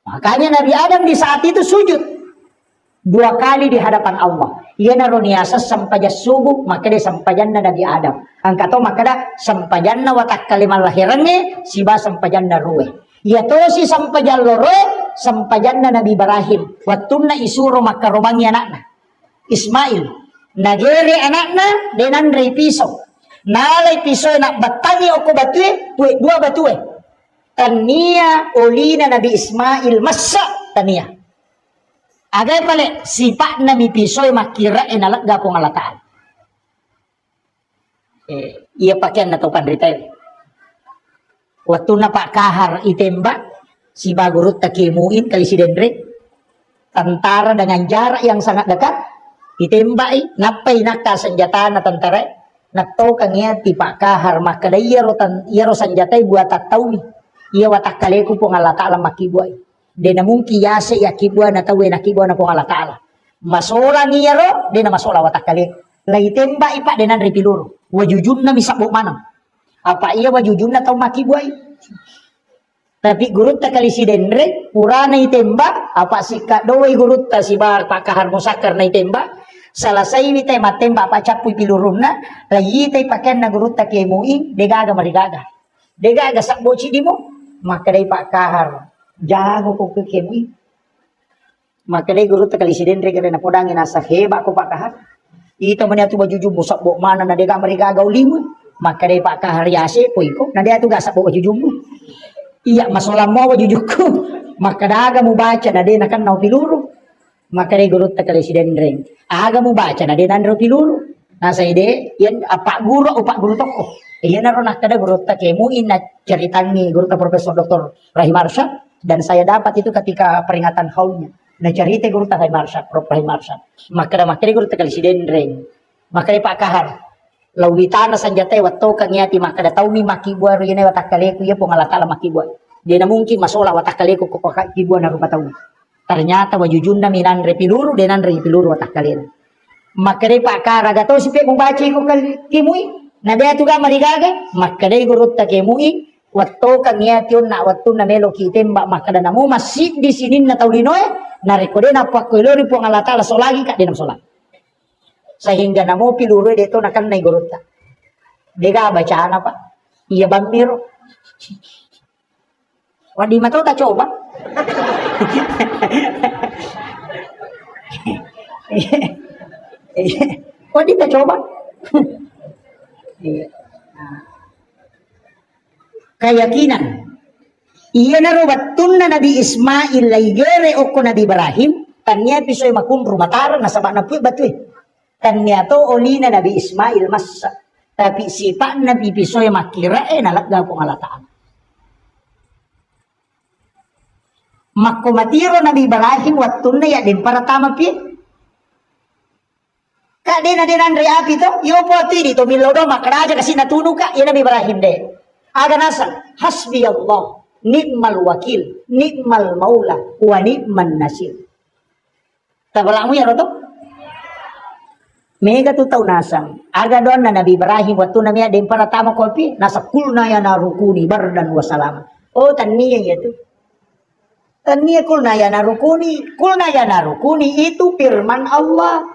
Makanya Nabi Adam di saat itu sujud 2 kali di hadapan Allah. Ia naruniasa sampaja subuh, maka dia sampajanna Nabi Adam. Angkato maka dah sampajanna watak kalimal lahirannya, siba sampajanna ruwe. Ia tosi sampajan loro, sampajanna Nabi Ibrahim. Watunna isuro maka robangi anakna. Ismail. Nagere anakna, denandre piso. Nalay piso nak batangi oko batue, 2 batue. Tania olina Nabi Ismail masa tania. Agay pala sipak na mi pisoy makira enalagga kong alataan. Iya pakyan na to pandritay. Waktu na pak kahar itembak si bagurut takimuin kali si Dendre. Tentara dengan jarak yang sangat dekat itembak napay nakta senjata na tentara. Nakto kanya ti pak kahar maka iyaro senjata buat tak tahu nih. Iya watak kaleku po Allah Ta'ala makibuay. De na mungki yase yakibwa na tawe nakibwa na po Allah Ta'ala. Masola niya ro, de na masola watak kaleku. Laitemba ipa de nan ripiluro. Wajujun na misabok manang. Apa iya wajujun na tau makibuay. Tapi gurut ta kali si Denre, pura na itemba, apa si kadoway gurut ta si pakahar musakar na itemba. Salasay itay matemba apa capuy pilurum na, lagi itay pakyan na gurut ta kiemuing, degaga marigaga. Degaga sakbo di mo. Maka dari pak kahar jago ko kekemi maka dari guru tekali siden regere na podangin asa heba ko pak kahar ito man atu baju jumbo sakbo mana na dega mariga gaulimu maka dari pak kahar yase ko iko na dia tu ga sakbo baju jumbo iya masalah mo baju juku maka daga mo baca na dia kan nau piluru maka dari guru tekali siden reng aga mo baca na dia nandro piluru nasa ide yan apa guru toko. Iya naroon nakada guru ta kemuin na ceritangi guru ta Profesor Dr. Rahim Arsyad dan saya dapat itu ketika peringatan haulnya. Na cerita guru ta Rahim Arsyad, Prof. Rahim Arsyad. Maka guru ta kalisiden reng. Maka Pak Kahar. Lawitana sanjatay watto kanyati makada taw mi makibwa ro yene watak kaleku ya pong Allah Ta'ala makibwa. Di na mungkin masola watak kaleku ko kibwa na rupa taw. Ternyata wajujun na minan repiluru denan repiluru watak kaleku. Makade pakara gato sipe membaca ko kimui. Na dia tu ga marigaga. Makade gurut ta kimui. Watto kang yatyon na watto na melo kitem ba makada namu masih di sini na taulinoy. Na rekode na pakulori po ng alatala so lagi ka dinam solat. Sehingga namu piluro dito na kan na gurut ta. Dega bacaan apa? Iya bambiro. Wadi mata tak coba. Wadi tak coba. Keyakinan. Iya narubatun na Nabi Ismail laigere oko Nabi Ibrahim. Tanya pisoy makun rumatara nasaba na puy batuy. Tanya to oli na Nabi Ismail masa. Tapi sifat Nabi pisoy makirae nalagda po ngalataan. Makumatiro Nabi Ibrahim watun na ya din para tama pi. Kade na din Andre api to. Yo po ati dito milodo makaraja kasi natuno ka. Yan Nabi Ibrahim de. Aga nasa hasbi Allah. Ni'mal wakil. Ni'mal maula. Wa ni'man nasir. Tabala mo yan to? Mega tu tahu nasang. Aga doon na Nabi Ibrahim waktu na din para tama kopi. Nasa kulna ya na rukuni bardan wasalama. Oh taniya yatu. Taniya kulna ya na rukuni. Itu firman Allah.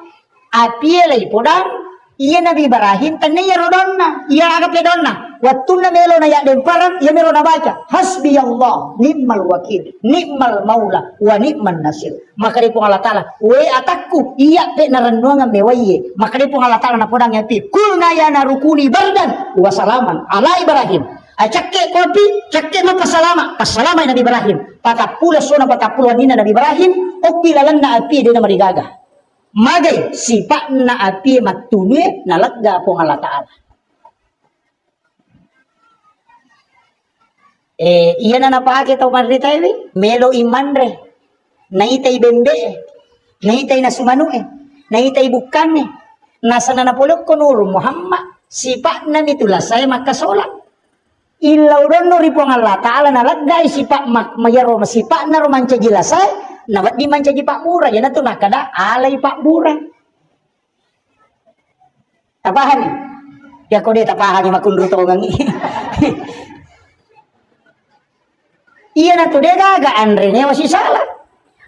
Apielay podang. Iya Nabi Ibrahim taniya rodonna. Iya agap ledonna. Waktu na melo na ya din parang. Iya melo na baca. Hasbi Allah. Ni'mal wakil. Ni'mal maula. Wa ni'man nasir. Maka di pong Allah Ta'ala. We atakku. Iya pe naranungan mewaye. Maka di pong Allah Ta'ala na podang yapi. Kulna ya na rukuni bardan. Wasalaman. Ala Ibrahim. Acakke kopi. Cakke mo pasalama. Pasalama Nabi Ibrahim. Patapula sona patapuluan nina Nabi Ibrahim. O pilalan na api di na marigaga. Magay sipak na api matunwe nalagda pong Allah Ta'ala. Iya na napakita o manritay melo imanre. Naitay bembe. Naitay na sumano Naitay bukan Nasa na napulok ko nuro Muhammad. Sipak na mitulasay makasolat. Ilaw ron no ripong Allah Ta'ala nalagda sipak mayaro masipak na romanca jilasay. Nawat di manca ji Pak Mura, yan na nakada alay Pak Mura. Tapahan ni? Ya ko di tapahan ni makunrutongan ni. Iya na to gaga andre ne wasi salah.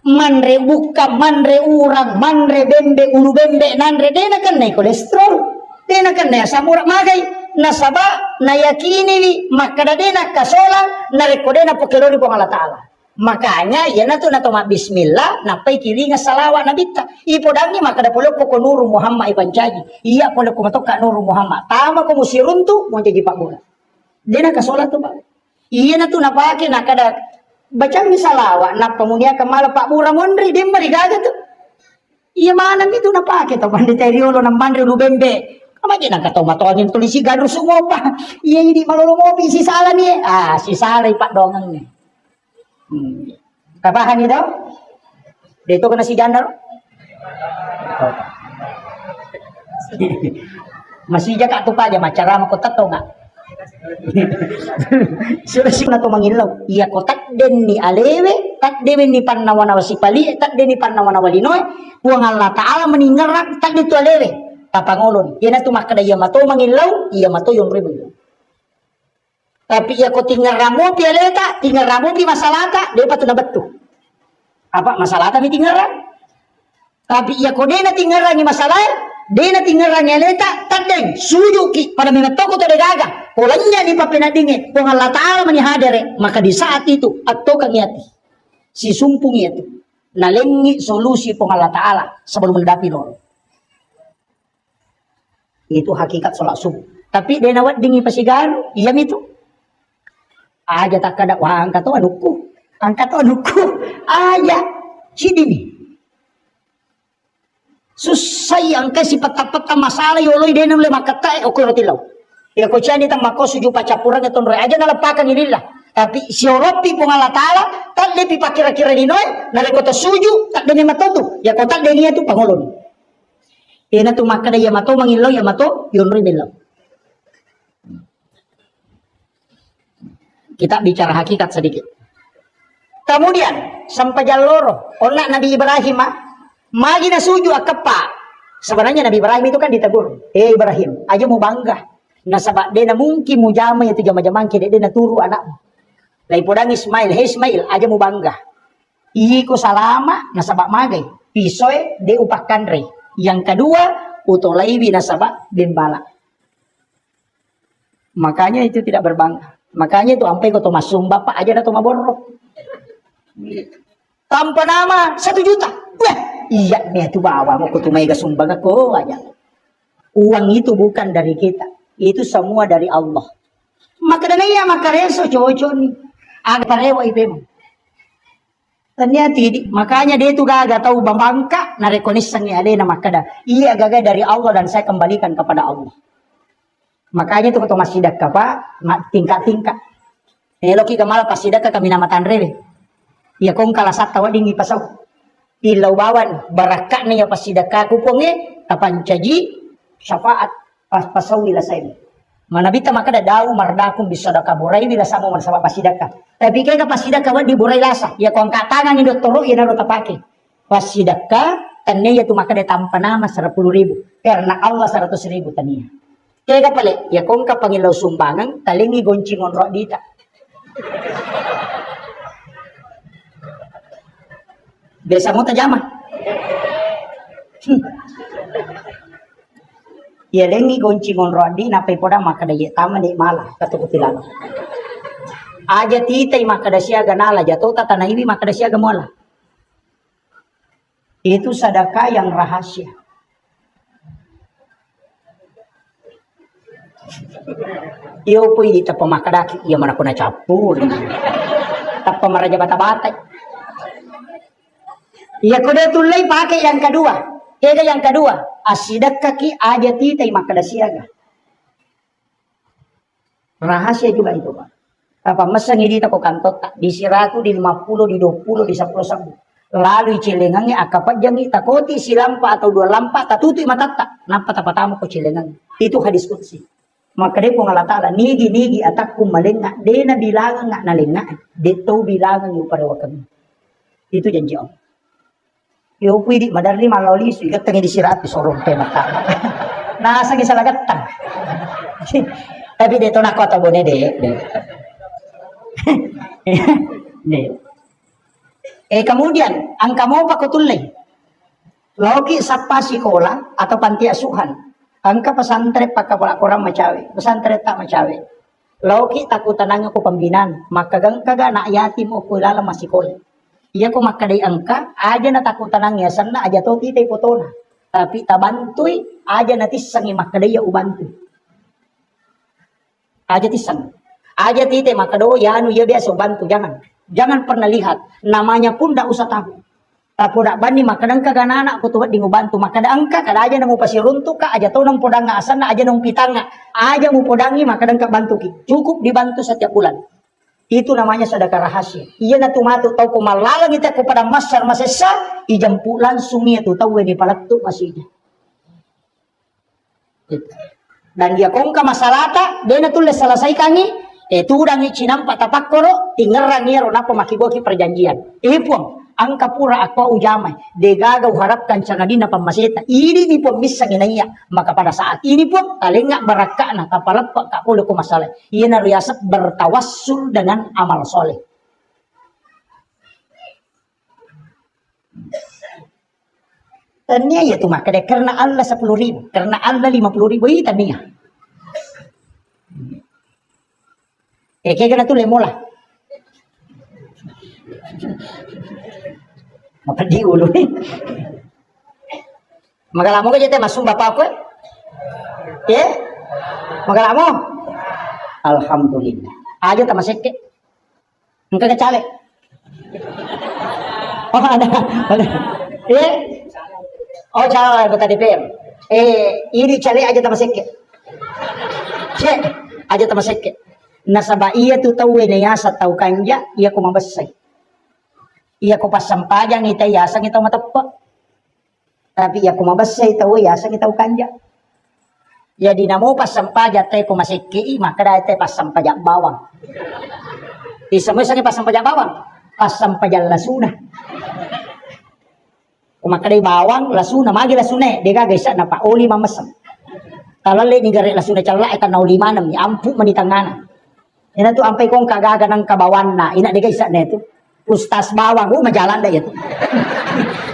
Manre buka, manre urang, manre bembe, ulu bembe, nanre de na kan kolesterol. De na kan samura magay. Nasaba, nayakini makada de na kasola, narekode na pokelori po Allah Ta'ala. Makanya ya na bismillah napai kili nga salawat na bitta. Ipodangi maka da pulok ko nuru Muhammad ipancaji. Iya pulok ko matok ka nuru Muhammad. Tama ko musirun tu mo jadi Pak Bola. Dia na kasolat tu Pak. Iya na tu napake na kada baca salawat na pamunia kamala Pak Bura mondri dia marigaga tu. Iya mana itu napake to panditariolo ng mandri lubembe. Kamaji na kato matawagin tulisi gadro sumopa. Iya ini malulumopi si sala ni. Si sala Pak dongang ni. Kapahan niyo daw? Dito ka na si Janar? Masija ka ito pa dyan, macarama ko tato nga. Surasi na ito mangilaw. Iya ko takden ni Alewe, takden ni Panawanawa si Pali, takden ni Panawanawa Linoy, puang Allah Ta'ala meningarak, takden ito Alewe. Tapangulon. Yan na ito makada iya mato mangilaw, iya mato yung ribulo. Tapi ya ko tinggal ramu pi aleta, tinggal ramu pi masalata, dia patu na betu. Apa masalata mi tinggal ram? Tapi ya ko dena tinggal ni masalah, dena tinggal ni aleta, tadeng sujuki pada mengetoko to gaga. Polanya ni papenadinge, kung Allah Ta'ala manihadere, maka di saat itu atau kangiati. Si sumpung itu nalengi solusi kung Allah Ta'ala sebelum mendapi lor. Itu hakikat sholat subuh. Tapi dena wat dingi pasigaru, iya itu. Aja tak kada wah angkat to anuku aja sini nih susai angka si peta masalah yoloi denam le makata ko rotilaw ya ko chani tam mako suju pacapurang eton re aja nalapakan inilah tapi si oropi pong Allah Ta'ala tak lepi pakira-kira dinoy na ko to suju tak deni matoto ya ko tak deni tu pangolon ina tu makada ya mato mangilaw ya mato yon re bilaw. Kita bicara hakikat sedikit. Kemudian sampai jaloro onak Nabi Ibrahim magi na suju akapa Sebenarnya Nabi Ibrahim itu kan ditegur. Ibrahim, aja mau bangga. Nasabak dia na mungkin mau jama itu jama-jaman kira dia na turu anak. Lai podang Ismail, Ismail, aja mau bangga. Iko salama nasabak magai. Pisoy de upakan re. Yang kedua, utolaibi nasabak bin bala. Makanya itu tidak berbangga. Makanya itu sampai kau masuk bapak aja dah maborok. Tanpa nama 1 juta. Wah, iya nih itu bawa mau kutumai sumbang aku aja. Uang itu bukan dari kita. Itu semua dari Allah. Maka dan iya maka reso cowok nih. Agak rewa ipem. Ternyata makanya dia itu gak tahu bangka na rekonisangnya ada nama kada. Iya gagal dari Allah dan saya kembalikan kepada Allah. Makanya itu ketemu sidak apa tingkat-tingkat. Eloki kamala pasidak kami nama tanrebe. Ya kong kalasat tawa dingi pasaw. Ilaw bawan barakat niya pasidak kuponge tapan caji syafaat pasaw ila sayo. Manabita makada daw mardakum bisadaka boray bila samo man sa pasidaka. Tapi kaya pasidaka wa di boray lasa. Ya kong katangan ni doktoro ya naro tapake. Pasidaka tanya tu makada tampa nama 10.000 karena Allah 100.000 tania. Kaya pala ya kong kapangilaw sumbangan talingi goncingon ro dita. Biasa mo tajama. Ya lengi goncingon rodi napai poda makada ye tama ni malah katukutilan. Aja titai makada siaga nala jatuh tata naibi makada siaga mola. Itu sedekah yang rahasia. Iyo pun di tapa makada iya mana kuna capur. Tapa maraja bata-bata. Ya kuda tulay pakai yang kedua. Kaya yang kedua, asidak kaki aja titai makada siaga. Rahasia juga itu Pak. Apa masa ngidi tako kantot tak di 100, di 50, di 20, di 10 lalu cilengangnya akapat jangi takoti si lampa atau 2 lampa tatuti matata. Nampak tapatamu ko cilengang. Itu hadis qudsi. Maka dia pun Allah Ta'ala nigi atakku malengak. Dia na bilangan ngak nalengak. Dia tahu bilangan yung parewakan. Itu janji Allah. Yo pwede madarli malawalis ikat tangi di sirat sorong tema ta. Nasa gi salagatan. Tapi dito na ko ta bone de. Kemudian ang kamo pakutulay. Logi sa pasikola atau panti asuhan. Angka pesantren pakapala kurang macawe. Pesantren tak macawe. Logi takutanang ko pambinan. Makagang kaga na yatim o kulala masikol. Iya ko makaday angka, aja na takutan ang yasan na, aja to titay potona. Tapi tabantoy, aja na tisang makaday ya ubantoy. Aja tisang. Aja titay makado, yano ya biasa ubantoy, jangan. Jangan pernah lihat, namanya pun dak usah tahu. Tapo dak bani makadang kaganana ako tuwad ding ubanto, makada angka, kada aja na mo pasirunto ka, aja to nang podang nga asan na, aja nang pitang nga. Aja mo podangi makadang ka bantu ki. Cukup dibantu setiap bulan. Itu namanya sedekah rahasia. Iya na tumatu tahu ko malalang kita kepada masar masesa ijampu langsung itu tahu di palatu masihnya. Dan dia kongka masalata dia na tulis selesai kangi itu udah ngicinam patapak koro tinggal ngiro napa makiboki perjanjian. Ipun angka pura aku ujamai degagaw harapkan cangadina pamaseta. Ini ni pun bisa ginaya. Maka pada saat ini pun talingak baraka na kapalapak kapulo ko masalah. Ia na riasat bertawassul dengan amal soleh. Tanya ya tuh makanya karena Allah 10.000, karena Allah 50.000 itu tanya. Kayak gana tuh lemola. Maka di ulu nih. Maka lamo ka jete masung bapak aku. Ya? Maka lamo. Alhamdulillah. Aja tak masih ke. Engkau kecale. Oh ada. Ya? Oh cale betul DPR. Ini cale aja tak masih ke. Cek aja tak masih ke. Nasaba iya tu tahu ya sa tahu kanja iya ko mabasay. Iya ko pasampajang ita yasang itaw matapa. Tapi iya ko mabasay itaw yasang itaw kanja. Ya di namo pasampaja tay ko masiki maka dahil tay pasampaja bawang. Isa mo isang pasampaja bawang. Pasampaja lasuna. Kumakadai bawang, lasuna, magi lasune, dega gaisa na pa oli mamasam. Talale ni gare lasuna chala eta na oli manam, ampu manitangana. Ina tu ampai kong kagaga ng kabawan na, ina dega isa na ito. Ustas bawang, majalan da ito.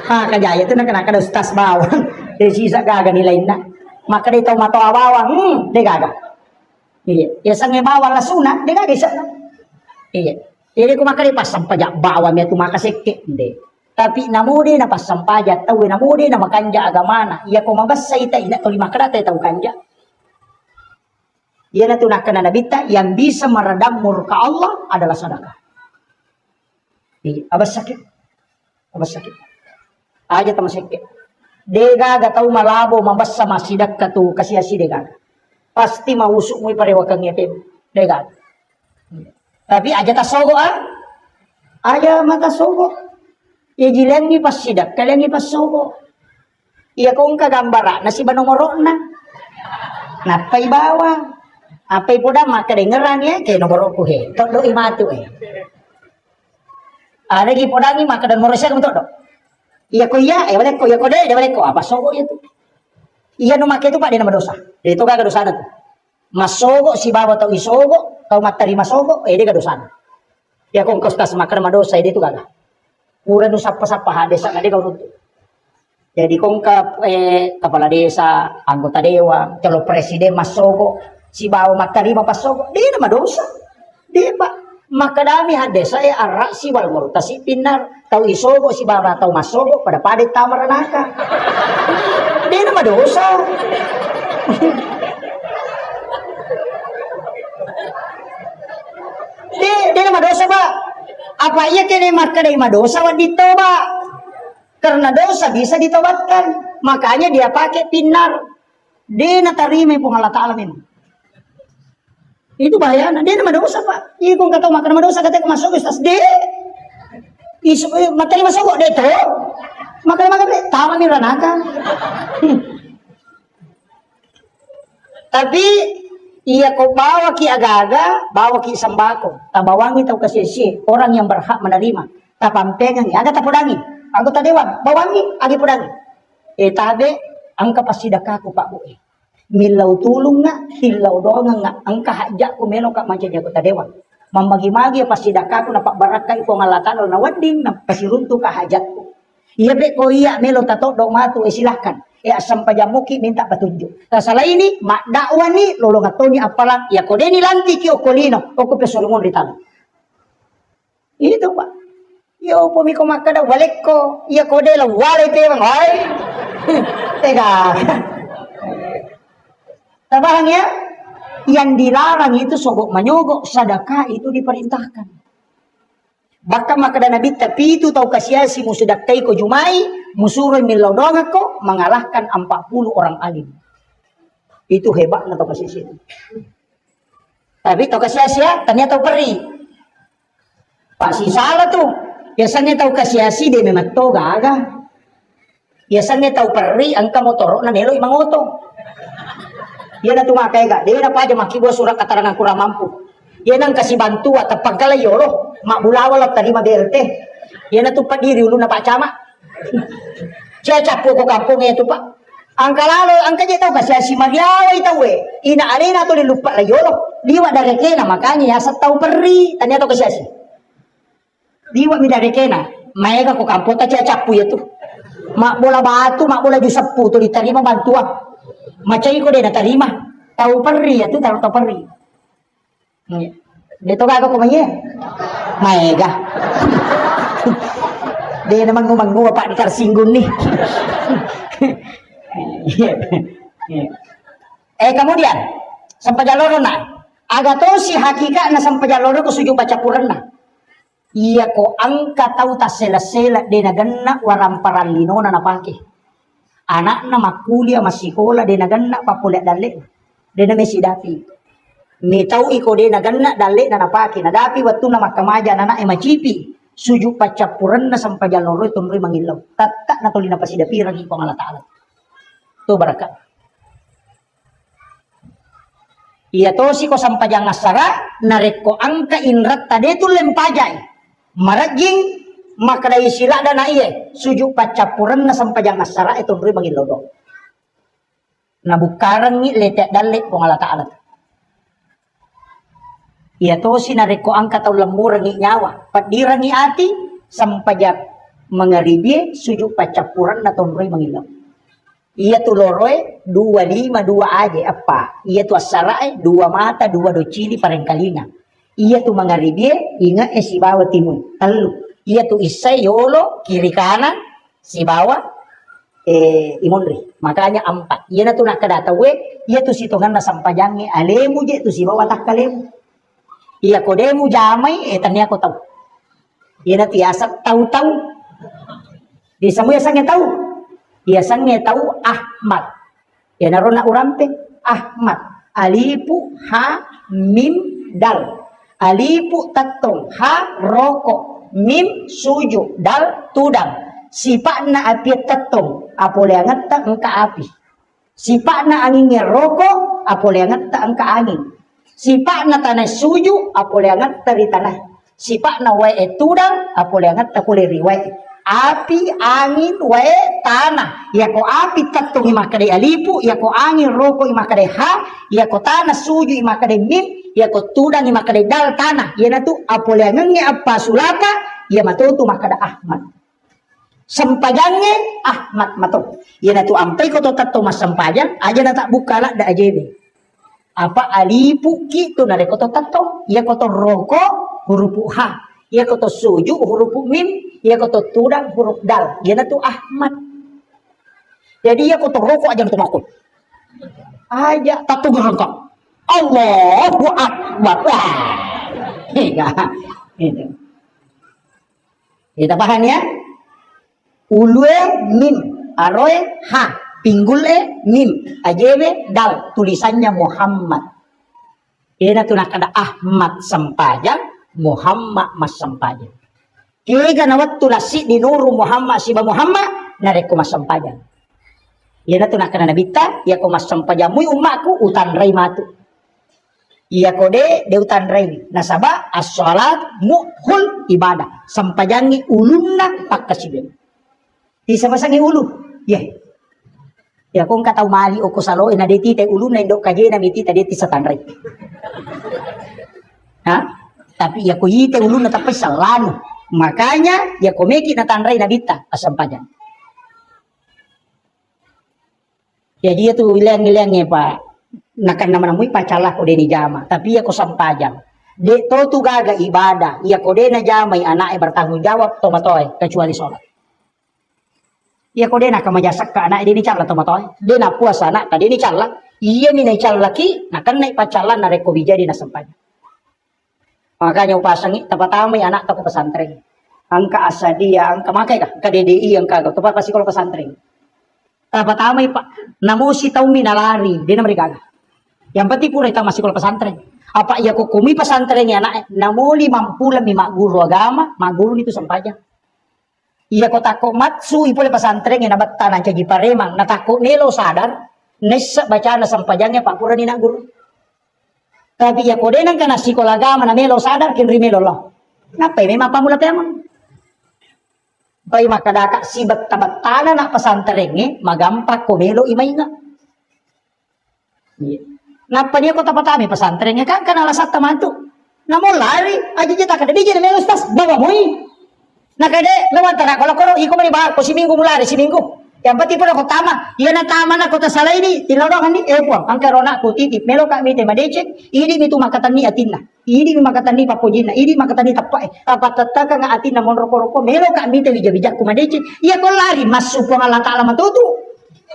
Ha, kajaya ito na kanaka ustas bawang. Desi sisa gaga nila ina. Makadai tau mato bawang, dega gaga. Iya, ya sange bawang lasuna, dega gaisa na. Iya. Jadi kumakadai pasam pajak bawang ya tu makaseke, hindi. Tapi namudi na pasampaja tahu namudi na makanja agamana iya ko mabasa ita ina to lima kada tahu kanja iya na tunakan nabita yang bisa meredam murka Allah adalah sedekah. Iya abas sakit aja tama sakit dega ga tahu malabo mabasa masidak katu kasiasi dega pasti mausuk mo parewakang yatim dega tapi aja tasogo aja mata sogo. Ya jilengi pas sidak, kalengi pas sogo. Iya kong kagambara, nasi banomoro na. Napay bawang. Apay po da, makadengeran ya, kaya nomoro ko he. Todo imatu eh. Lagi po dangi, makadan moro siya kung todo. Iya ko iya, balik ko, iya ko de, balik ko. Apa sogo itu? Iya no make itu pak, di nama dosa. Itu kagak dosa na to. Masogo, si bawa tau isogo, tau matarima sogo, dia kadosa na. Iya kong kostas makan madosa, itu kagak. Mura no sapa-sapa desa na kau runtuh. Jadi kung kepala desa, anggota dewan, calon presiden masogo, si bawa matarima pasogo, di nama dosa. Di ba makadami desa arak si wal murta si pinar, tau isogo si bawa tau masogo pada padet tamaranaka. Di nama dosa. Di nama dosa ba? Apa iya kini makadai madosa wa ditoba? Karena dosa bisa ditobatkan. Makanya dia pakai pinar. Dia natarima pun Allah Ta'ala memang. Itu bahaya. Dia nama dosa pak. Iya kung kataw makan madosa katanya masuk ustaz. Dia materi masuk kok. Dia itu. Makan tama ni ranaka. Tapi iya kau bawa ki agaga, bawa ki sembako, tabawangi tau kasih orang yang berhak menerima. Tapampengan, aga tapudangi, anggota dewan, bawangi, agi pudangi. Tabe, angka pasidakaku pak bu. Milau tulung nga, hilau doang nga, angka hajak ku melo kak macam anggota dewan. Mambagi-magi pasidakaku na pak barakai ko ngalatan na wading na pasiruntu ka hajatku. Iya be ko iya melo tato do matu silahkan. Asam pajamuki minta petunjuk. Salah ini mak dakwah ni lolong atoni apalang ya kode ni lanti ki okolino oko pesolungon ritalo. Itu pak. Yo pomi ko makada balik ko ya kode la wale te bang ay. Tega. Tabahan ya. Yang dilarang itu sogok menyogok, sedekah itu diperintahkan. Bahkan makada nabi tapi itu tahu kasiasi musudakai ko jumai musuroy milodonga ko mengalahkan 40 orang alim. Itu hebat na tahu kasiasi. Tapi tahu kasiasi ya, ternyata tahu peri. Pasti salah tuh. Biasanya tahu kasiasi dia memang to gaga. Biasanya tahu peri angka motor na nelo imang oto. Dia na tumakai gak, dia na pa aja makibuah surat keterangan kurang mampu. Yan ang kasi bantu at pagkalayoro, mabulawal at tarima BLT. Yan na tupa diri, ulo na pa chama. Siya chapo ko kampong ito pa. Ang kalalo, ang kanya ito kasi si Magyaway ito inaalin na ito lilupa layoro. Diwa darekena, makanya yasa tau peri. Tanya ito kasi si. Diwa mi darekena, maega ko kampo, ta siya chapo ito. Makbola batu, makbola jusapu, ito ditarima bantuan. Macay ko din na tarima. Tau peri, ito tau peri. Dito gago ko maya. Maega. Dia naman ngumang-nguma pak di Karsinggun nih. Kemudian sampajaloro na. Agato si hakikat na sampajaloro ko sujud baca puran na. Iya ko angka tau ta sela-sela de naganna waramparan lino na napake. Anak na makulia masikola de naganna papulet dali. De na mesidapi. Ni tau iko de naganna dali na napaki na dapi waktu na makamaja na na macipi suju pacapuran na sampajaloro tunri mangilaw tatak na tuli na pasidapi ragi ko Allah Ta'ala to baraka iya to si ko sampajang asara nareko angka inrat tade tu lempajay maraging maka dari sila dan iye sujuk pacapuran na sampajang asara itu beri bagi lodo. Na bukaran ni letek dalit kung ala ta'ala. Iya to sinareko ang kataw lemur ni nyawa. Padira ni ati sampajak mengaribie sujuk pacapuran na tonroy mangilo. Iya tu loroy 25 aje apa? Iya tu asarae 2 mata 2 docili parengkalinga. Iya tu mengaribie inga si bawa timun. Telu. Iya tu isay yolo kiri kanan si bawa imunri. Makanya 4. Iya na tu nakadatawe. Iya tu sitongan na sampajange alemu je tu si bawa tak kalemu. Iya kodemu jamai tanya ko tahu. Iya na tiasap tahu-tahu. Di samuya sangnya tahu. Iya sangnya tahu Ahmad. Ya narona urampe Ahmad. Alipu ha mim dal. Alipu tatong ha roko mim suju dal tudang. Sipak na api tatong apoleangat ta engka api. Sipak na angin roko apoleangat ta engka angin. Sipak na tanah suju apoleangat ta di tanah. Sipak na wae tudang apoleangat ta kuleri wae. Api, angin, wae, tanah. Ya ko api tatong imakade alipu, ya ko angin roko imakade ha, ya ko tanah suju imakade mim, ya ko tudang imakade dal tanah. Ya na tu apoleangannya apa sulaka, ya matutu makada Ahmad. Sempajangnya Ahmad mato. Ya na tu ampai ko to tatong mas sempajang, aja na tak bukala da ajebe. Apa alipu gitu na ko to tatong, ya ko to roko huruf ha. Ya koto suju huruf mim, ya koto tudang huruf dal. Ya tu Ahmad. Jadi ya koto rokok aja untuk makul. Aja tatu gerengkak. Allahu Akbar. Itu. Kita paham ya? Ulue mim, aroe ha, pinggule mim, ajebe dal. Tulisannya Muhammad. Ya tu nak ada Ahmad sempajang. Muhammad mas sampajan. Kaya ganawat tulasi di nuru Muhammad siba Muhammad nareko mas sampajan. Iya na tu nak kana nabita ya ko mas sampajan muy umaku utan ray matu. Iya ko de utan ray nasaba as-salat muhul ibadah sampajangi ulunna pakkasiben. Di sama-sangi ulu. Ya. Ya kung kataw mali o kusalo ina deti te ulunna indok kaje na miti tadi ti satanray. Ha? Tapi ya ko yite ulun na tapay salano. Makanya ya ko meki na tanray na bita asampajan. Jadi itu ilang-ilangnya Pak. Nakan naman amoy pacalah ko ni jama. Tapi ya ko sampajan. De to tu gaga ibadah. Ya ko de na jamay anak bertanggung jawab tomatoy kecuali sholat. Ya ko de na kamajasak ka anak di cala tomatoy. De na puasa anak ka di cala. Iya ni na cala laki nakan na pacalan na reko bijadi na sampajan. Makanya upasangi tapatamay anak tako pesantren. Angka asadia, angka makai kah? Angka DDI angka kau tepat pasti kalau pesantren. Tapatamay pak, namu si tahu minalari, dia mereka. Yang penting pura kita masih kalau pesantren. Apa ya kok kumi pesantrennya anak namu 50 mak guru agama, mak guru itu sampaja. Iya kok takut matsu ipole pesantren yang nabat tanah jadi paremang, natakut nelo sadar, nesa bacaan sampajangnya pak pura ni nak guru. Tapi ya kode nang kana sekolah agama na melo sadar kin rimelo lo. Napa memang pamula pemang. Pai makadaka sibat tabatana na pesantren magampak ko melo imay nga. Napa niya ko tapatami pesantren kan kana lasat tamantu. Namo lari aja jeta kada di melo stas bawa moi. Nakade lawan tara kalau iko mani ba ko si minggu mulari si minggu. Yang penting pun aku tama. Iya na tama na ko ta salay ni. Tinodong ni po. Ang karona ko titip. Melo ka mi te madecek. Idi mi tu makatan ni atin na. Idi mi makatan ni papojin na. Idi makatan ni tapae. Apatata ka nga atin na mon roko-roko. Melo ka mi te bijak-bijak ko madecek. Iya ko lari masuk ko Allah taala matutu.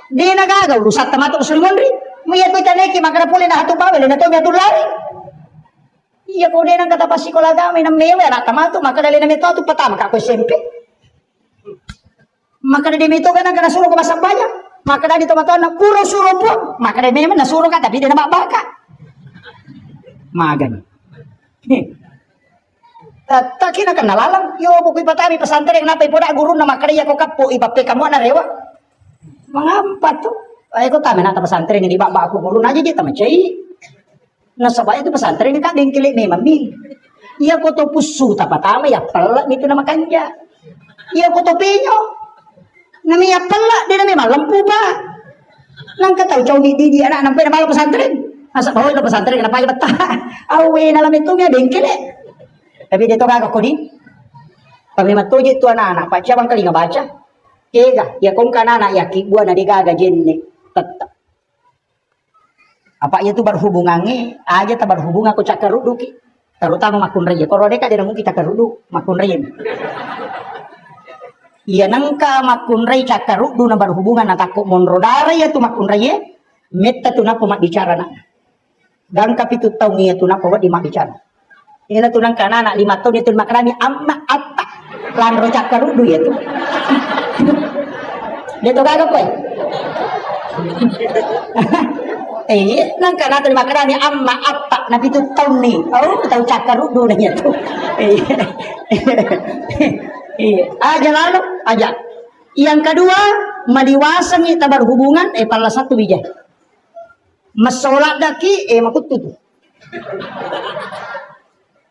Di nagagaw lusat tamato ko sulimon ri. Maya ko taneki makara puli na hatu bawel na to mi atu lari. Iya ko de nang kata pasikola gamay na mewe na tamato makadali na mi to patama ka ko SMP. Maka dia itu kan kena suruh ke pasang banyak. Maka dia teman-teman nak pura suruh pun. Maka dia memang nak suruh kan tapi dia nak bakar. Magan. Tak kira kan nalalang. Yo buku patami pesantren kenapa ibu dak guru nama kerja kau kapu ibape kamu nak rewa. Mengapa tuh? Aku tahu nak pesantren ini bak aku guru aja dia tamat cai. Nasabah itu pesantren ini kan dengkilik memang mi. Iya kau tu pusu tak patama ya pelak itu nama kanja. Iya ko topinyo. Nami pala, di nami malampu ba? Nang kataw chow di anak nang pinamalo pesantren. Asa bahoy na pesantren kenapa iba ta? Awe na lam itu nga bengkel eh. Tapi dito ka ko di. Pag matuji itu anak-anak, pa siya bang kali nga baca? Kega, ya kung kanana ya kibua na digaga jenne tetap. Apa itu berhubungannya? Aja tak berhubungan ko cakarudu ki. Terutama makun raya. Kalau deka dia mungkin cakarudu makun raya. Iya nangka makun raya cakarudu na berhubungan na takut monrodara ya tu makun raya. Meta tu napa mak bicara na. Dan kapitu tau niya tu napa di mak bicara. Ini tu nang kanana 5 tahun itu makrami amma atta. Lan ro cakarudu ya tu. Dia tu kagak koy. Nang kana tu makrami amma atta na pitu tahun ni. Oh, tahu cakarudu na ya tu. Aja lalu aja. Yang kedua, maliwasan kita berhubungan pala satu bijak. Masolat daki makutut.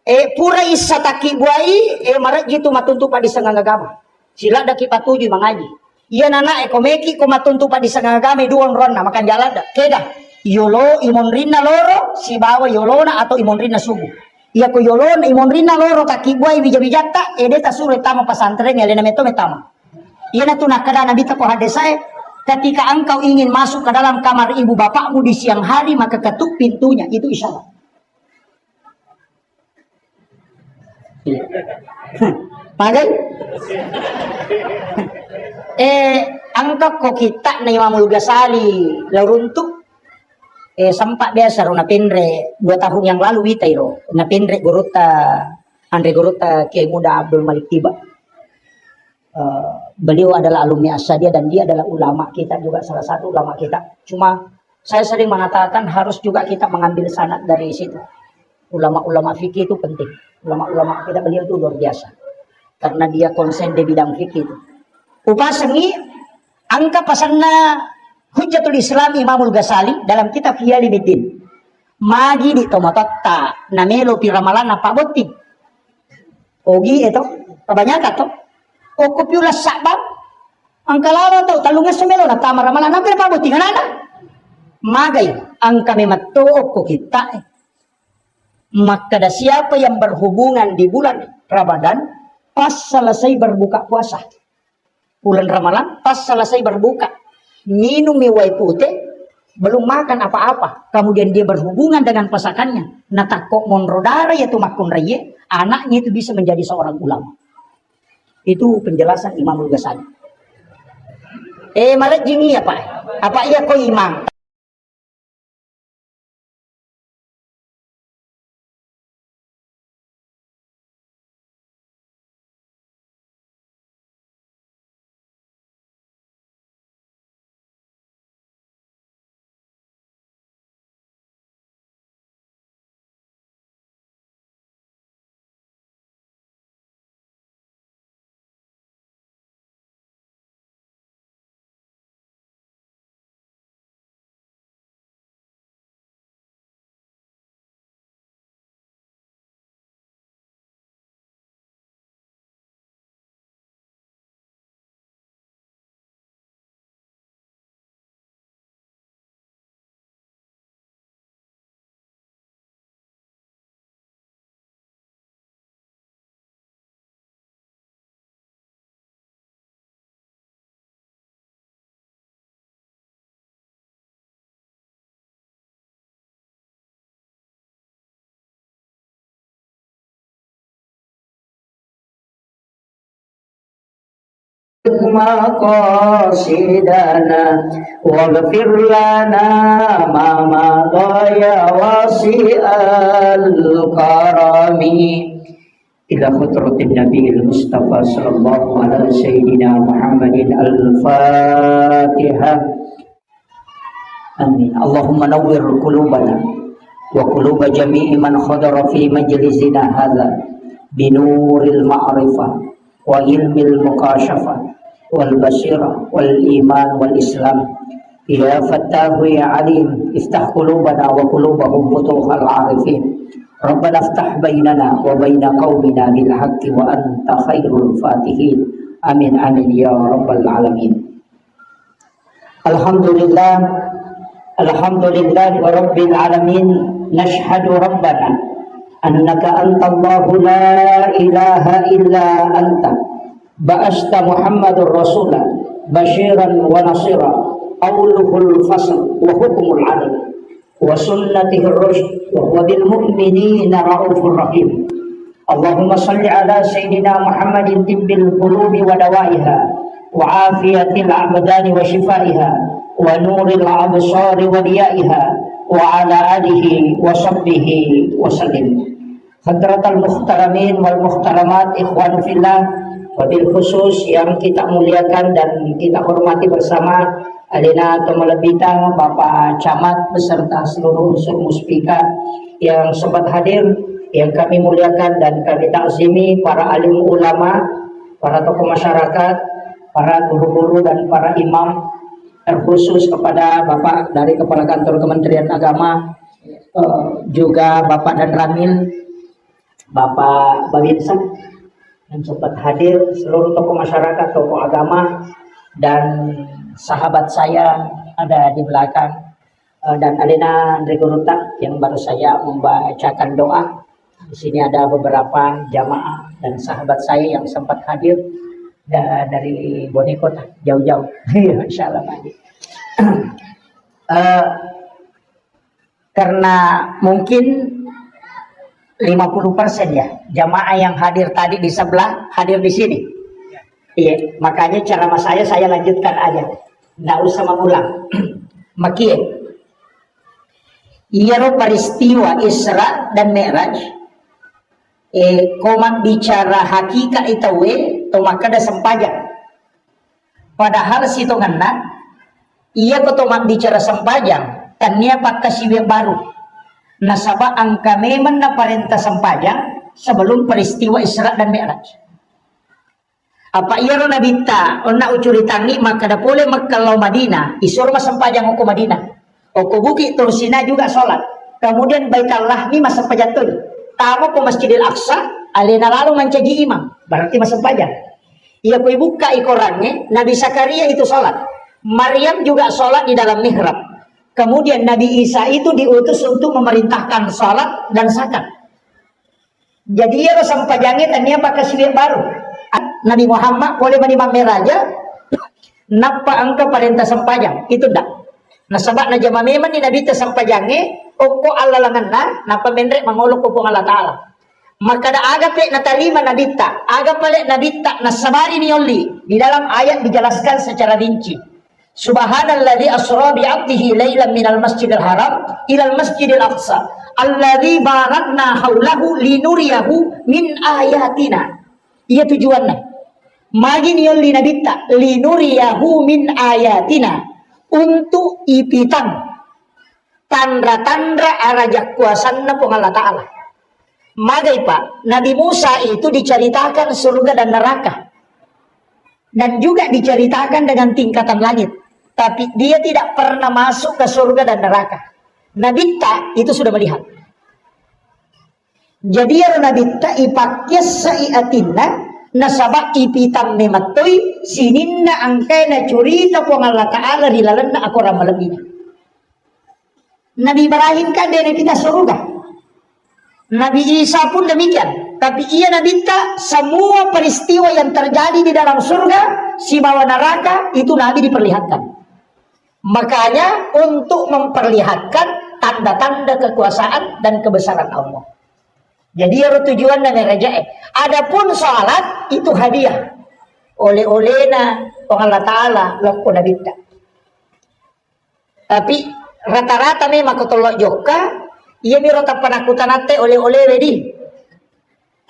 Pura isa taki buai marak gitu matuntu pa di sangang agama. Sila daki patuju mangaji. Iya nana komeki ko matuntu pa di sangang agama duon ron na makan jalan da. Keda yolo imon rinna loro si bawa yolona atau imon rinna subuh. Iya ko yolona imon rinna loro taki buai bija-bijatta deta suruh tama pesantren ya lena meto metama. Iya na tu nakada nabi ta ko hadesai ketika engkau ingin masuk ke dalam kamar ibu bapakmu di siang hari maka ketuk pintunya itu isyarat. Magai angka ko kita na Imamul Ghazali laruntuk sampak biasa ro na pendre 2 tahun yang lalu witairo na pendre Andre Gorota Kiai Muda Abdul Malik Tiba. Beliau adalah alumni Asyadia dan dia adalah ulama kita juga, salah satu ulama kita. Cuma saya sering mengatakan harus juga kita mengambil sanad dari situ. Ulama-ulama fikih itu penting. Ulama-ulama kita beliau itu luar biasa. Karena dia konsen di bidang fikih itu. Upasangi angka pasanna Hujjatul Islam Imamul Ghazali dalam kitab Hiyaliddin. Magi di tomototta namelo piramalan apa botti. Ogi itu kebanyakan tuh. Okupiulah sabab angka lawan tuh talungan semelo na tama ramalan apa botti nganana. Magai angka memato ko kita. Maka siapa yang berhubungan di bulan Ramadan pas selesai berbuka puasa. Bulan Ramadan pas selesai berbuka. Minum miwai putih, belum makan apa-apa. Kemudian dia berhubungan dengan pasangannya. Natakok monrodara yaitu makun raya. Anaknya itu bisa menjadi seorang ulama. Itu penjelasan Imamul Ghazali. Malah jini apa? Apa iya ko imam? مقاصدنا واغفر لنا ما مضى واسع الكرم إلى خطرة النبي المصطفى صلى الله على سيدنا محمد الفاتحة آمين. اللهم نور قلوبنا وقلوب جميع من حضر في مجلسنا هذا بنور المعرفة وعلم المكاشفة والبصيرة والإيمان والإسلام. يا فتاح يا عليم افتح قلوبنا وقلوبهم فتوح العارفين. ربنا افتح بيننا وبين قومنا بالحق وأنت خير الفاتحين. Amin amin ya rabbal alamin. Alhamdulillah, alhamdulillah wa rabbil alamin. Nashhadu rabbana annaka antallahu la ilaha illa anta ba'asta Muhammadur Rasulah basyiran wa nasira qawluhul fasl wa hukmul adl wa sunnatihir rushd wa huwa bil mu'minina raufur rahim. Allahumma salli ala sayyidina Muhammadin tibbil qulubi wa dawaiha wa afiyatil abdani wa shifaiha wa nuril absari wa diyaiha wa ala alihi wa sahbihi wa sallim. Hadratal muhtaramin wal muhtaramat, ikhwanu fillah, wabil khusus yang kita muliakan dan kita hormati bersama Alina Tomalabita, Bapak Camat beserta seluruh unsur muspika yang sempat hadir, yang kami muliakan dan kami takzimi, para alim ulama, para tokoh masyarakat, para guru-guru dan para imam, terkhusus kepada Bapak dari Kepala Kantor Kementerian Agama, juga Bapak dan Ramil, Bapak Babinsa yang sempat hadir, seluruh tokoh masyarakat, tokoh agama, dan sahabat saya ada di belakang, dan Alina Andri Guruta yang baru saya membacakan doa. Di sini ada beberapa jamaah dan sahabat saya yang sempat hadir dari Bonekota jauh-jauh. Insya Allah Pak. Karena mungkin 50% ya jamaah yang hadir tadi di sebelah hadir di sini. Iya, makanya ceramah saya lanjutkan aja, nggak usah mengulang. Makia, iya peristiwa Isra dan Mi'raj. Komak bicara hakikat itu to maka ada sempajang. Padahal situ ngena, iya kotomak bicara sempajang, tanya pakai siwek baru. Nasabah angka memang na parenta sempajang sebelum peristiwa Isra dan Mi'raj. Apa iya ro nabita ona ucuritangi maka da boleh makalau Madinah isur mas sempajang oko Madinah. Oko buki tursina juga sholat. Kemudian Baitullah ni mas sempajang tu. Tamu ke Masjidil Aqsa, alena lalu mencaji imam, berarti mas sempajang. Ia koi buka ikorannya, Nabi Zakaria itu sholat. Maryam juga sholat di dalam mihrab. Kemudian Nabi Isa itu diutus untuk memerintahkan sholat dan zakat. Jadi ia sempajangnya tanya pakai siwek baru. Nabi Muhammad boleh menimam meraja, napa angka perintah sempajang itu dak. Nah sebab na jama memang ni Nabi sempajangnya, oko Allah langanna, napa mendrek mangolok kupung Allah Ta'ala. Maka da aga pe na tarima Nabi ta, aga pale Nabi ta na sabari ni oli. Di dalam ayat dijelaskan secara rinci. Subhanalladzi asra bi 'abdihi lailan minal masjidil haram ilal masjidil aqsa alladzi barakna haulahu linuriyahu min ayatina. Iya tujuannya. Magi nioli nabita linuriyahu min ayatina, untuk ipitang tanda-tanda arajak kuasanna pung Allah Ta'ala. Magai Pak, Nabi Musa itu diceritakan surga dan neraka. Dan juga diceritakan dengan tingkatan langit. Tapi dia tidak pernah masuk ke surga dan neraka. Nabi Ta itu sudah melihat. Jadi ya Nabi Ta ipakya sa'iatinna nasabak ipitang mematoi sininna angkai na curita po Allah Ta'ala rilalan na ako ramalabina. Nabi Ibrahim kan dia kita surga. Nabi Isa pun demikian. Tapi ia Nabi Ta semua peristiwa yang terjadi di dalam surga si bawah neraka itu Nabi diperlihatkan. Makanya untuk memperlihatkan tanda-tanda kekuasaan dan kebesaran Allah. Jadi ya tujuan dan raja. Adapun salat itu hadiah. Oleh-olehna Allah Ta'ala laku Nabi Ta. Tapi rata-rata memang kutolok joka. Ia mirota penakutan ate oleh-oleh wedi.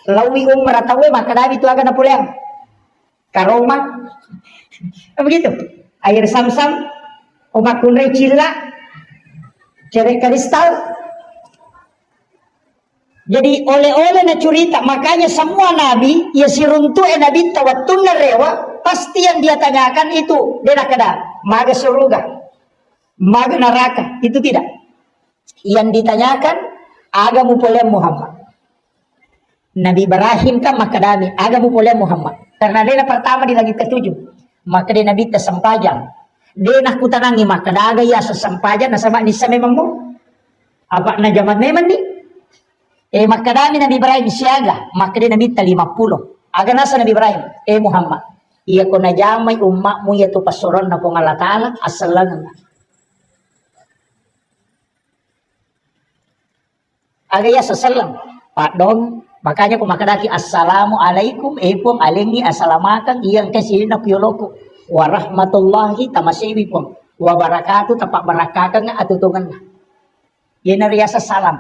Lawi meratawe maka Nabi itu akan pulang. Karoma. Begitu. Air sam-sam. Omak kunre cila, cerek kristal. Jadi oleh-oleh na curita, makanya semua nabi, ya siruntu nabi tawatun na rewa, pasti yang dia tanyakan itu, dia nakada, maga surga, maga neraka, itu tidak. Yang ditanyakan, agamu boleh Muhammad. Nabi Ibrahim kan makadami, agamu boleh Muhammad. Karena dia pertama di langit ketujuh. Maka dia nabi sempajang. Dia nak kutanangi maka daga ya sesempajang nasama ni sa memang mo. Apa na jaman memang ni? Maka dami Nabi Ibrahim siaga. Maka dia nabi 50. Aga nasa Nabi Ibrahim. Muhammad. Iya ko na jamay umma mo yato pasuron na kung Allah Ta'ala asalan na. Aga ya sasalam. Pak Dong. Makanya kumakadaki assalamu alaikum pong alengi asalamakan iyang kasi na kuyoloko wa rahmatullahi tamasiwi pong wa barakatuh tapak barakakan nga atutungan na yan na riyasa salam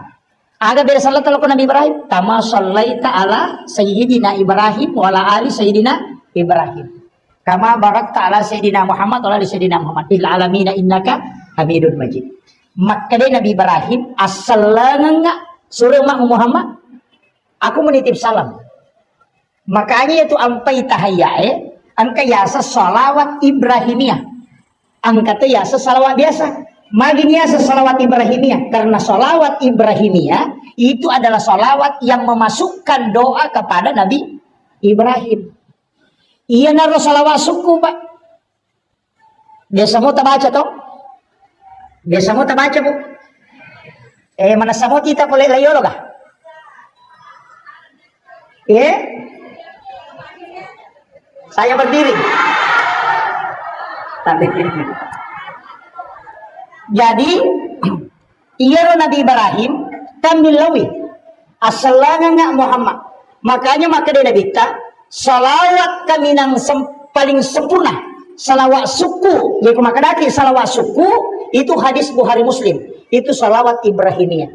aga bera salat ko Nabi Ibrahim kama sallaita ala sayyidina Ibrahim wa ala ali sayyidina Ibrahim kama barakta ala sayyidina Muhammad wa ala ali sayyidina Muhammad fil alamina innaka hamidun majid maka Nabi Ibrahim asalan nga surah Muhammad aku menitip salam. Makanya itu ampai tahayae, angka yasa salawat Ibrahimiyah. Angka itu yasa salawat biasa. Magin yasa salawat Ibrahimiyah. Karena salawat Ibrahimiyah itu adalah salawat yang memasukkan doa kepada Nabi Ibrahim. Iya naro salawat suku, Pak. Biasa mo tabaca to? Biasa mo tabaca, Bu? Mana samo kita boleh layolo kah? Saya berdiri. Jadi, iya Nabi Ibrahim kami lawi asalanga Muhammad. Makanya maka dia kita salawat kami nang paling sempurna. Salawat suku. Jadi makadaki salawat suku itu hadis Bukhari Muslim. Itu salawat Ibrahimiyah.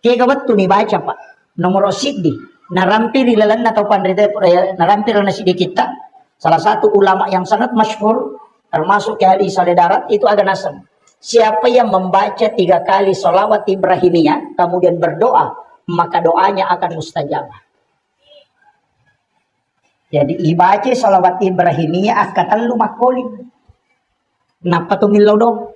Kaya kabat tu ni baca Pak. Nomor siddi. Narampir ilalan atau pandrita narampir na sidi kita salah satu ulama yang sangat masyhur termasuk ahli saleh darat itu agak nasam siapa yang membaca 3 kali sholawat Ibrahimiyah kemudian berdoa maka doanya akan mustajabah. Jadi ibaca sholawat Ibrahimiyah akatan lu makolin napa tumilo dong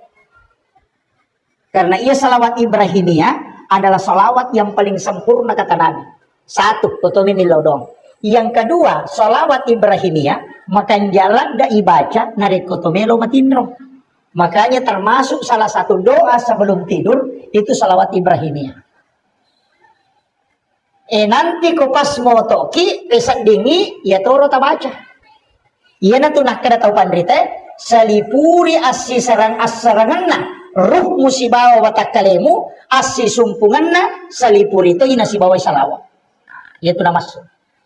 karena ia sholawat Ibrahimiyah adalah sholawat yang paling sempurna kata Nabi. Satu, kotomi milodong. Yang kedua, salawat Ibrahimiyah, makan jalan da ibaca nari kotomelo matindro. Makanya termasuk salah satu doa sebelum tidur, itu salawat Ibrahimiyah. Nanti ko pas mo toki, pesan dingi, ya toro tabaca. Iya na tu nak kada tau pandrite, salipuri asi sarang asarangan na, ruh musibawa watakalemu, asi sumpungan na, salipuri to inasibawa salawat. Yaitu nama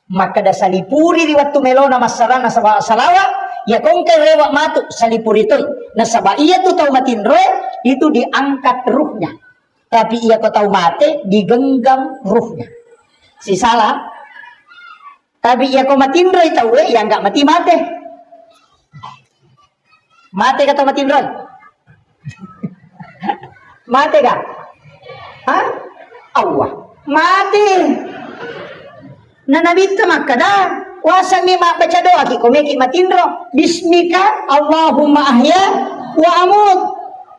maka da salipuri di waktu melo nama sarana salawa ya kongkai lewat matu salipuri itu nah sabah iya tu tahu matin roh itu diangkat ruhnya tapi ia kau tahu mate digenggam ruhnya si salah tapi ia kau matin roh tahu ya enggak mati mate kata matin roh mate gak hah Allah mati na nabita makada wasa mi baca doa ki komeki matindro bismika Allahumma ahya wa amut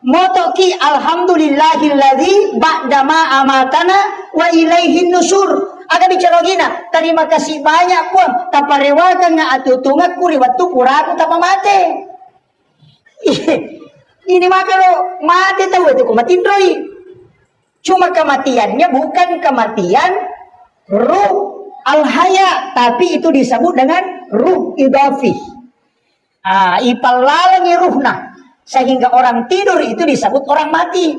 moto ki alhamdulillahilladzi ba'da ma amatana wa ilaihin nusur aga bicara gina terima kasih banyak pun taparewakan nga atutungat kuri waktu puraku tapamate ini makalo mati tahu itu kumatindroi cuma kematiannya bukan kematian ruh al-haya, tapi itu disebut dengan ruh idafi. Ipalalangi ruhna. Sehingga orang tidur itu disebut orang mati.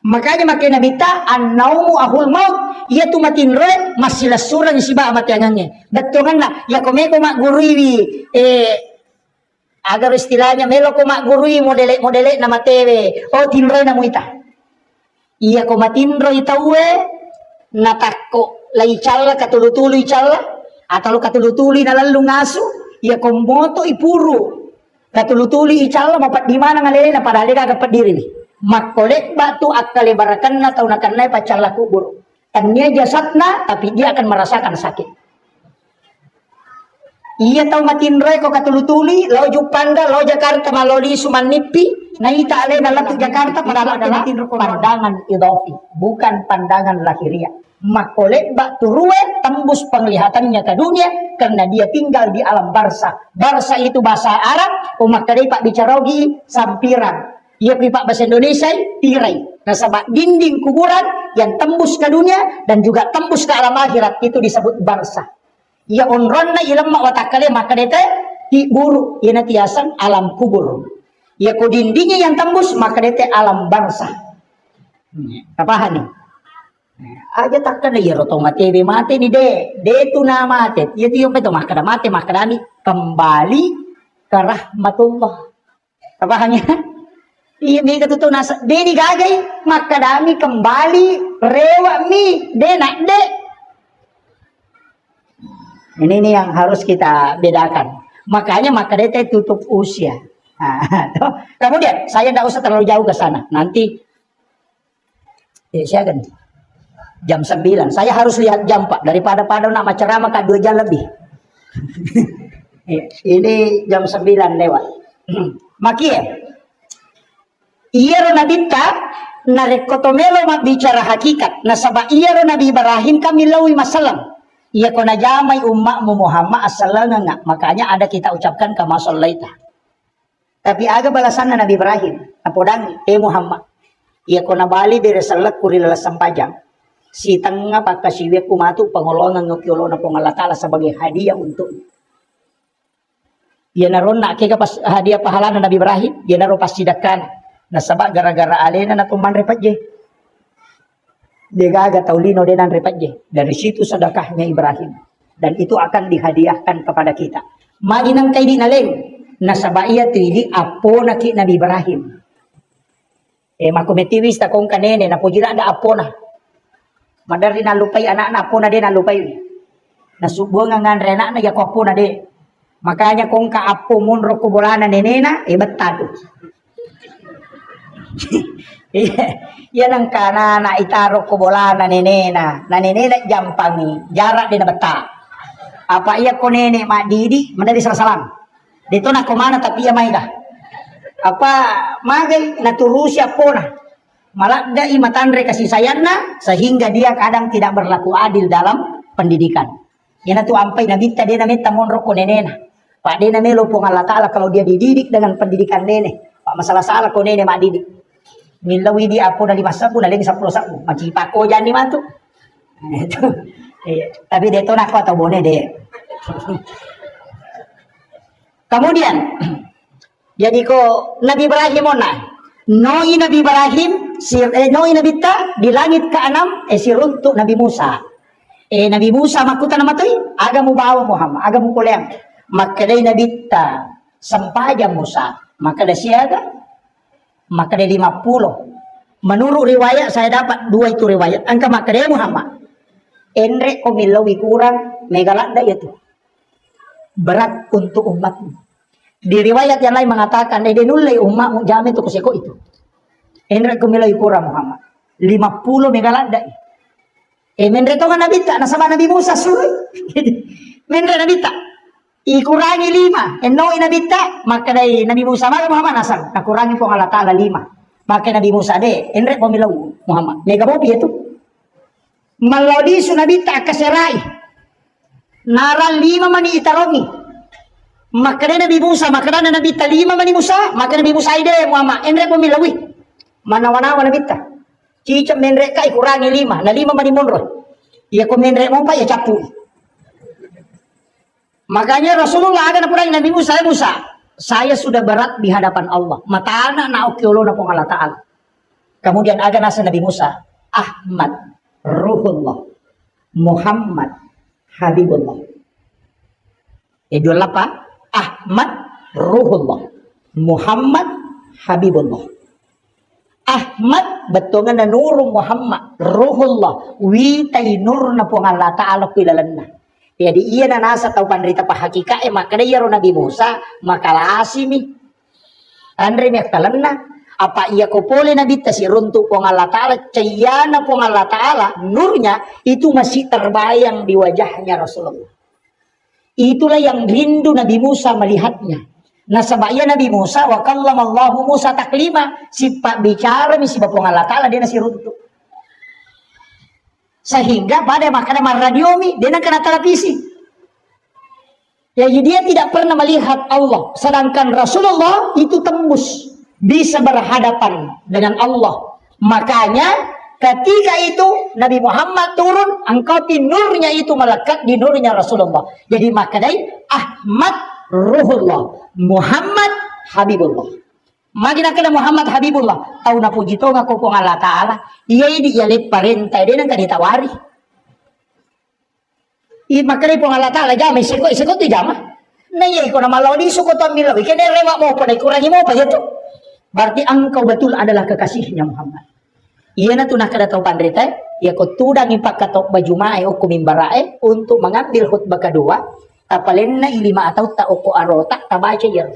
Makanya makin Nabi ta an-naumu ahul maut, ia tu matin re masih lesurang si ba mati angannya. Betungan lah, ya komeko mak gurui agar istilahnya melo ko mak gurui modele nama tewe. Oh tinre na muita. Iya ko matinro itawe natakko lai calla katulu-tulu calla atau katulu-tuli na lalu ngasu ya komoto ipuru katulu-tuli calla mapat di mana ngalele na padahal dia kagak pediri nih makolek batu akale barakanna tau nakanna pacalla kubur tanya jasadna tapi dia akan merasakan sakit iya tau matin roy ko katulu-tuli lo Jupanda lo Jakarta maloli sumanipi na ita ale na latu Jakarta padahal adalah pandangan idofi bukan pandangan lahiriah makolek bak turue tembus penglihatannya ke dunia karena dia tinggal di alam barza. Barza itu bahasa Arab, umat kadai pak bicarogi sampiran. Ia pak bahasa Indonesia tirai. Nah, sebab dinding kuburan yang tembus ke dunia dan juga tembus ke alam akhirat itu disebut barza. Ia onronna ilmu watakale maka dete di buru ia tiasan alam kubur. Ia ko dindingnya yang tembus maka dete alam barza. Apa nih? Aja takkan ya roto mati ni de tu na mati. Ia tu yung peto maka mati maka dami kembali ke rahmatullah. Apa hanya? Iya mi katutu nasa de ni gagay maka dami kembali rewa mi de nak de. Ini yang harus kita bedakan. Makanya maka dete tutup usia. Nah, kemudian saya tidak usah terlalu jauh ke sana. Nanti saya ganti. Jam 9. Saya harus lihat jam Pak. Daripada nak ceramah ke 2 jam lebih. Ini jam 9 lewat. Makia. Iya Nabi ta narekotomelo mak bicara hakikat. Nasaba iya Nabi Ibrahim kami lawi masalam. Iya kona jamai ummakmu Muhammad as-salam nga. Makanya ada kita ucapkan kama sallaita. Tapi aga balasan Nabi Ibrahim. Apodang Muhammad. Iya kona bali dari salat kuri lalasam pajang. Si tengah pakai siwek kumatu pengolongan ngokyolo na pengalatala sebagai hadiah untuk ia naron nak kega pas hadiah pahala na Nabi Ibrahim ia naron pas sidakan na sabak gara-gara alena na tumban repat je dia gaga taulino denan repat je dari situ sedekahnya Ibrahim dan itu akan dihadiahkan kepada kita maginang kay di naleng na sabak ia tili apo na ki Nabi Ibrahim makumetiwis ta kong kanene na pujira ada apo na madari na lupay anak-anak po na din na lupay. Nasubuang nga anak na yakwa po na din. Makanya kung kaapo munro ko bolana nenena, betado. Yan ang kanana itaro ko bolana nenena. Na nenena jampangi, jarak din na beta. Apa iya ko nene madidi, madali salam. Dito na kumana tapi iya may ka. Apa magay naturusya po na. Malah dai matandre kasih sayangna sehingga dia kadang tidak berlaku adil dalam pendidikan. Yana tu ampai nabita dia namita monro ko nenena. Pak dia namelo po Allah Ta'ala kalau dia dididik dengan pendidikan nene. Pak masalah salah ko nene mak didik. Milawi dia apo na 5 sabu na lagi 10 sabu. Macipa ko jani mantu. Itu. Tapi dia to nak atau bone dia. Kemudian jadi ko Nabi Ibrahim ona. Noi Nabi Ibrahim, noi Nabi ta di langit ke-6 si runtuk Nabi Musa. Nabi Musa makuta nama toy, aga mo bawa Muhammad, aga mo kuliang. Maka day Nabi ta sampaja Musa, maka day siaga, maka day 50. Menurut riwayat saya dapat 2 itu riwayat. Angka maka day Muhammad. Enre ko milawi kurang megalanda itu. Berat untuk umatmu. Di riwayat yang lain mengatakan denulai umatmu jamin itu kuseko itu. Enre kumilai kurang Muhammad 50 megalanda. Menre to kan Nabi tak nasaba Nabi Musa suruh. Menre Nabi tak ikurangi 5. Enoi Nabi tak maka dari Nabi Musa maka Muhammad nasab nakurangi po Allah Taala 5. Maka Nabi Musa de enre kumilau Muhammad. Mega bopi itu. Malodi su Nabi tak kaserai. Naral 5 mani itarongi. Maka Nabi Musa, maka Nabi talima mani Musa, maka Nabi Musa ide Muhammad, enre pemilawi. Mana-mana Nabi ta. Cica menre kai kurangi 5, na 5 mani monro. Ia ko menre mo pa ya capu. Makanya Rasulullah ada napurang Nabi Musa, saya sudah berat di hadapan Allah. Matana na okyolo na pong Allah Ta'ala. Kemudian ada nasa Nabi Musa, Ahmad, Ruhullah, Muhammad, Habibullah. Dua apa? Ahmad Ruhullah Muhammad Habibullah. Ahmad betongan na nurung Muhammad Ruhullah witai nur na po Allah Ta'ala pilalan na. Jadi iya na nasa tau panrita pa hakika maka dia Nabi Musa makalasimi andre mi aktalan na apa iya ko pole Nabi ta si runtuk po Allah Ta'ala cayana po Allah Ta'ala nurnya itu masih terbayang di wajahnya Rasulullah. Itulah yang rindu Nabi Musa melihatnya. Nasabaya Nabi Musa wa kallamallahu Musa taklima. Sifat bicara si bapong Allah Ta'ala dia nasi runtuk. Sehingga pada makanan radiomi dia nak kena televisi. Jadi dia tidak pernah melihat Allah. Sedangkan Rasulullah itu tembus. Bisa berhadapan dengan Allah. Makanya ketika itu Nabi Muhammad turun, angkati nurnya itu melekat di nurnya Rasulullah. Jadi makanya Ahmad Ruhullah, Muhammad Habibullah. Magina kena Muhammad Habibullah. Tahu na puji to nga ko kung Allah Ta'ala. Iya ini ialit parentay din ang kanitawari. Makanya pong Allah Ta'ala jamay sikot tu jamah. Naya ko na malawali sukot ang milawi. Kaya rewa mo pa na ikurangi mo pa ito. Berarti engkau betul adalah kekasihnya Muhammad. Iya na tunah kada tau pandrita. Iya ko tudang impak katok bajumae o kumimbarae untuk mengambil khutbah kedua. Tapalin na ilima atau ta oko arota tabaca yer.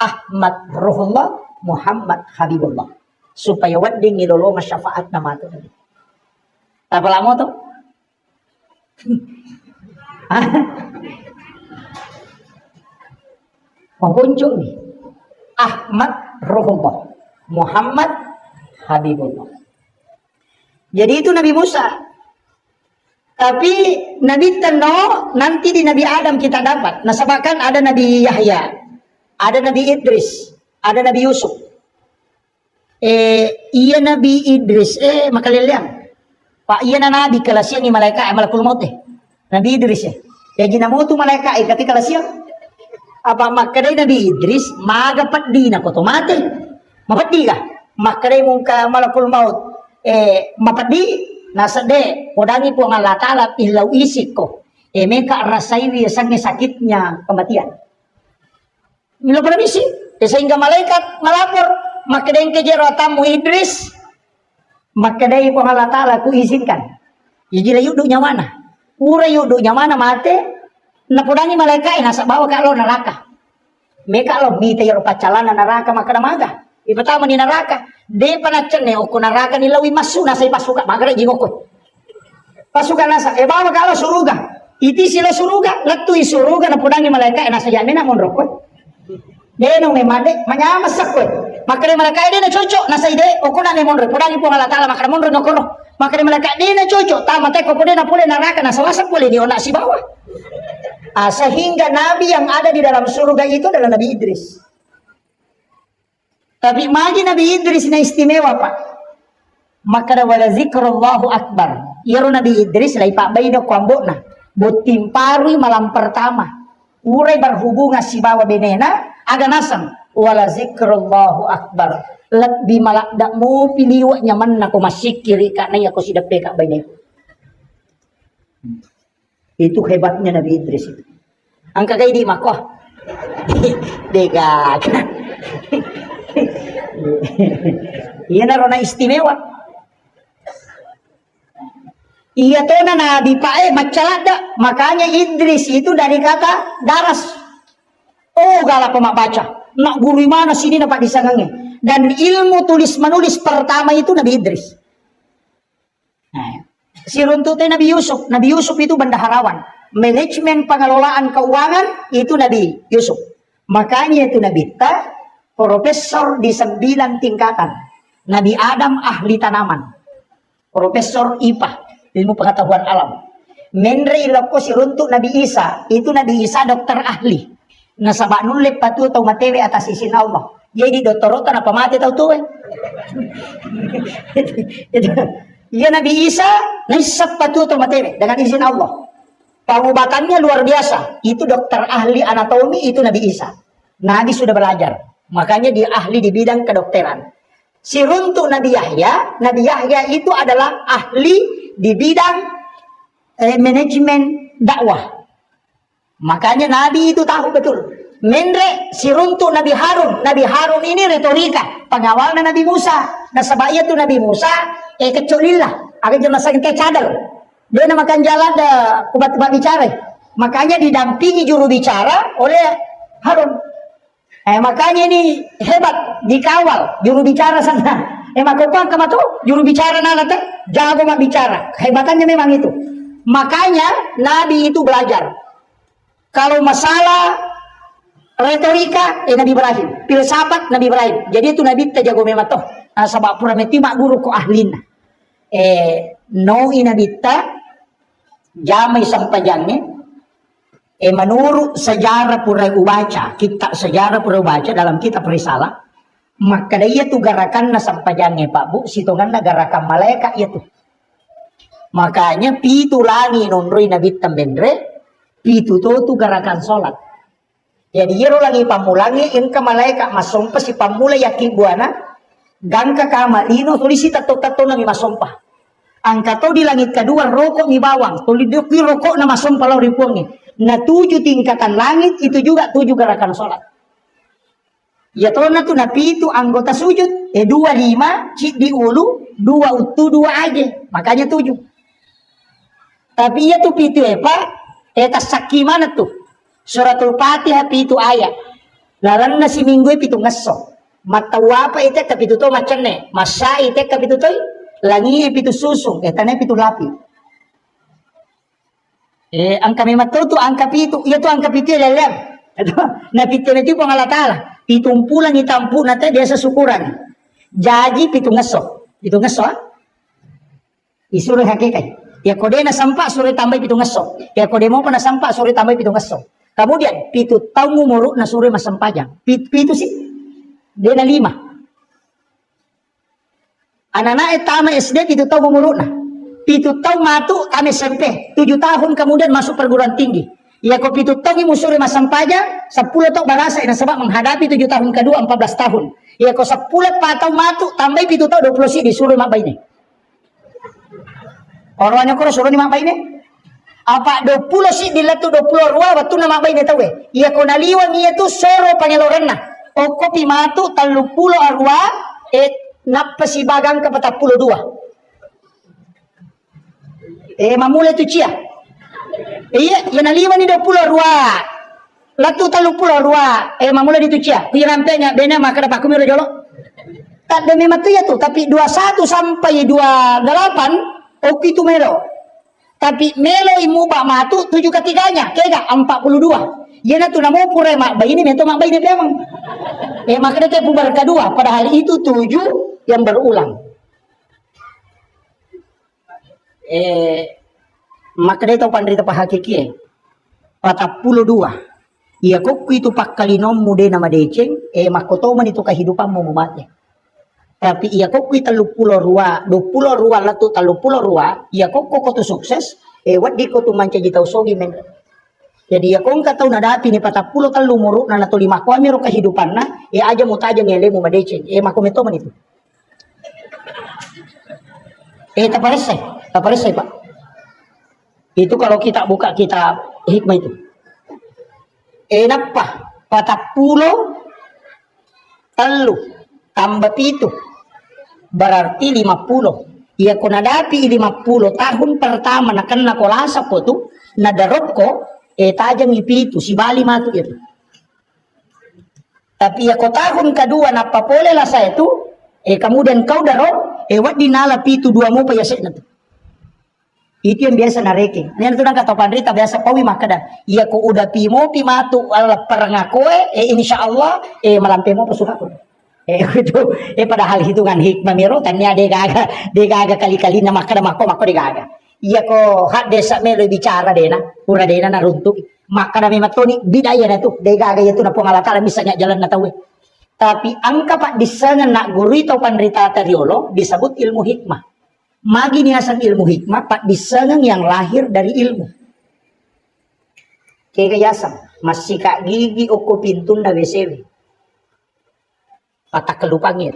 Ahmad Ruhullah, Muhammad Habibullah. Supaya wading nilolo masyafaat na mato. Tapala mo to? Pengunjung nih. Ahmad Ruhullah, Muhammad Habibullah. Jadi itu Nabi Musa. Tapi Nabi Teno nanti di Nabi Adam kita dapat. Nah, sebabkan ada Nabi Yahya, ada Nabi Idris, ada Nabi Yusuf. Iya Nabi Idris, makaliliang. Pak iya na Nabi kalasiang ni malaikat malakul maut Nabi Idris ya ginamu tu malaikat ketika kalasiang. Apa makadai Nabi Idris magapat di na ko tomate. Mapadi ka. Makadai mong ka malakul maut mapadi nasa de podangi po ang Allah Ta'ala ilaw isip ko. Meka rasay sang sakitnya kematian. Mila pala misi. Sehingga malaikat malapor makadai kejero tamu Idris. Makadai po ang Allah Ta'ala ku izinkan. Jadi yuduknya mana? Ura yuduknya mana mate? Napudangi malaikat nasa bawah kalau neraka. Meka lo mita yoro pacalana neraka maka namaga. Ipatama ni neraka. De panacene o neraka ni lawi masu nasa ipasuka magara jingoko. Pasukan nasa bawa kalau suruga. Iti sila suruga, latu isuruga napudangi malaikat nasa yamena monroko. De no memade manyamasak ko. Maka malaikat de na cocok nasa ide o kuna ni monro pudangi po Allah Ta'ala maka monro no kono. Maka malaikat de na cocok tama te ko pode na pule neraka nasa wasak pule ni ona si bawah. Sehingga Nabi yang ada di dalam surga itu adalah Nabi Idris. Tapi magi Nabi Idris na istimewa pak. Maka wala zikrullahu akbar. Iro Nabi Idris lai pak bayi do kwambo na. Butimparui malam pertama. Urai berhubungan si bawa benena. Aga nasang. Wala zikrullahu akbar. Lebih malak dak mau piliwa nyaman na ko masikiri karena ya ko sidak peka bayi. Itu hebatnya Nabi Idris itu. Angka kayak di makoh. Degak. Iya narona istimewa. Iya tuh na Nabi Pae macalada. Makanya Idris itu dari kata daras. Oh galak pemak baca. Nak guru mana sini dapat disangangnya. Dan ilmu tulis menulis pertama itu Nabi Idris. Nah, si runtutnya Nabi Yusuf. Nabi Yusuf itu bendaharawan. Manajemen pengelolaan keuangan itu Nabi Yusuf. Makanya itu Nabi Ta, profesor di 9 tingkatan. Nabi Adam ahli tanaman. Profesor IPA, ilmu pengetahuan alam. Menre iloko si runtuk Nabi Isa, itu Nabi Isa dokter ahli. Nasabak nulip patu atau matewe atas izin Allah. Jadi doktorotan apa mati tahu tuh? Iya Nabi Isa nisab patu atau matewe dengan izin Allah. Pengobatannya luar biasa. Itu dokter ahli anatomi itu Nabi Isa. Nabi sudah belajar. Makanya dia ahli di bidang kedokteran. Si runtuk Nabi Yahya itu adalah ahli di bidang manajemen dakwah. Makanya Nabi itu tahu betul. Menre si runtuk Nabi Harun. Nabi Harun ini retorika. Pengawalnya Nabi Musa. Nah sebabnya itu Nabi Musa keculilah. Agak jelas sakit cadel. Dia namakan jalan kubat-kubat bicara. Makanya didampingi juru bicara oleh Harun. Makanya ini hebat dikawal juru bicara sana. Makanya kamu tuh juru bicara nanti jago mak bicara. Hebatannya memang itu. Makanya Nabi itu belajar. Kalau masalah retorika Nabi Ibrahim, filsafat Nabi Ibrahim. Jadi itu Nabi terjago memang tuh. Sebab purameti mak guru ko ahlina. No inabita jamai sampajangnya Menurut sejarah pura ubaca, kita sejarah pura ubaca dalam kitab risalah, maka dia tu gerakan na sampajangnya Pak Bu, situngan na gerakan malaikat itu. Makanya pitu langi nonroi nabi tambendre, pitu tu gerakan solat. Jadi yero lagi pamulangi inka malaikat masompa si pamula yakin buana, gangka kama ino tulisi tato-tato nami masompa. Angka to di langit kedua rokok ni bawang, tuli di rokok na masompa lau ripuangnya. Na 7 tingkatan langit itu juga 7 gerakan sholat. Ya toh na tu na pitu anggota sujud, 25 cik di ulu, 2 utu 2 aja, makanya 7. Tapi ya tu pitu Pak, tas saki mana tuh? Suratul Fatihah pitu ayat. Laran na si minggu pitu ngeso. Mata wapa ite ka pitu to macane, masa ite ka pitu toy, langi pitu susung, tanay pitu lapi. Angka memang tu angka pitu, iya tu angka pitu lelem. Na pitu itu pangalatala. Pitumpulan itampu nate biasa syukuran. Jadi pitu ngeso. Pitu ngeso. Isuruh hakikat. Ya kode na sampak suruh tambah pitu ngeso. Ya kode mau na sampak suruh tambah pitu ngeso. Kemudian pitu tahu ngumuruk na suruh masam pajang. Pitu sih. Dia na 5. Anak-anak etama SD pitu tahu ngumuruk na. Pitu tahun matu kami SMP 7 tahun kemudian masuk perguruan tinggi. Ya kok pitu tahun musuri masam pajang 10 tahun barasa ini sebab menghadapi 7 tahun kedua 14 tahun. Ya kok 10 tahun matu tambah pitu tahun 20 sih disuruh mak bayi ini. Orangnya kok suruh ni mak bayi ini. Apa 20 sih dilatu 20 ruah waktu nama bayi ini tahu. Ya kok naliwan ia tu soro pangeloran na. O kopi matu 30 arwah napa si bagang ke 42. Mamula tu cia. Iya, yang naliwan ni 20 ruah. Latu 30 ruah. Mamula di tu cia. Di rampenya bena maka dapat kumiro jolo. Tak ada memang tu ya tu, tapi 21 sampai 28 oke tu melo. Tapi melo imu bak matu 7 ketiganya, kega 42. Yana tu namo pura mak bayi ni mento mak bayi ni memang. Maka dia pubar kedua, padahal itu 7 yang berulang. Maka dia tahu pandai apa hakiki 42. Iya kok itu pak kalinom mude nama deceng makotoman itu kehidupanmu mati. Tapi iya kok itu 30 ruah 20 ruah latu 30 ruah iya kok tu sukses wadi ko tu manca jitau sogi men. Jadi ya kok tahu nadapi ni 40 talu muruk na latu 5 ko amiro kehidupan na aja mutaja ngele mu madeceng makometoman itu. Tak selesai Pak. Itu kalau kita buka kitab hikmah itu. Napa? 40 telu tambah pitu berarti 50. Ya kau nadapi 50 tahun pertama nak kena kolasa po tu nadarop ko tajang ipitu si bali matu itu. Tapi ya kau tahun kedua napa pole lah saya itu kemudian kau darop wat dinala pitu 2 mo pa yasik na tu. Itu yang biasa nareke. Niyan tu nang kata pandrita biasa pawi makada. Iya ko udah pimo pimatu ala perangakoe insyaallah malampe mo pasuka ko. Itu padahal hitungan hikmah miro tanya de gaga kali-kali na makada mako de gaga. Iya ko hak desa melo bicara dena, pura dena na runtuk. Makada me matoni bidaya na tu de gaga itu na pengalatala misalnya jalan na tawe. Tapi angka pak disangan nak gurito pandrita tariolo disebut ilmu hikmah. Magi niasan ilmu hikmah pak disangan yang lahir dari ilmu. Kekayasan masih kak gigi oko pintun da WCW. Patah kelupangir.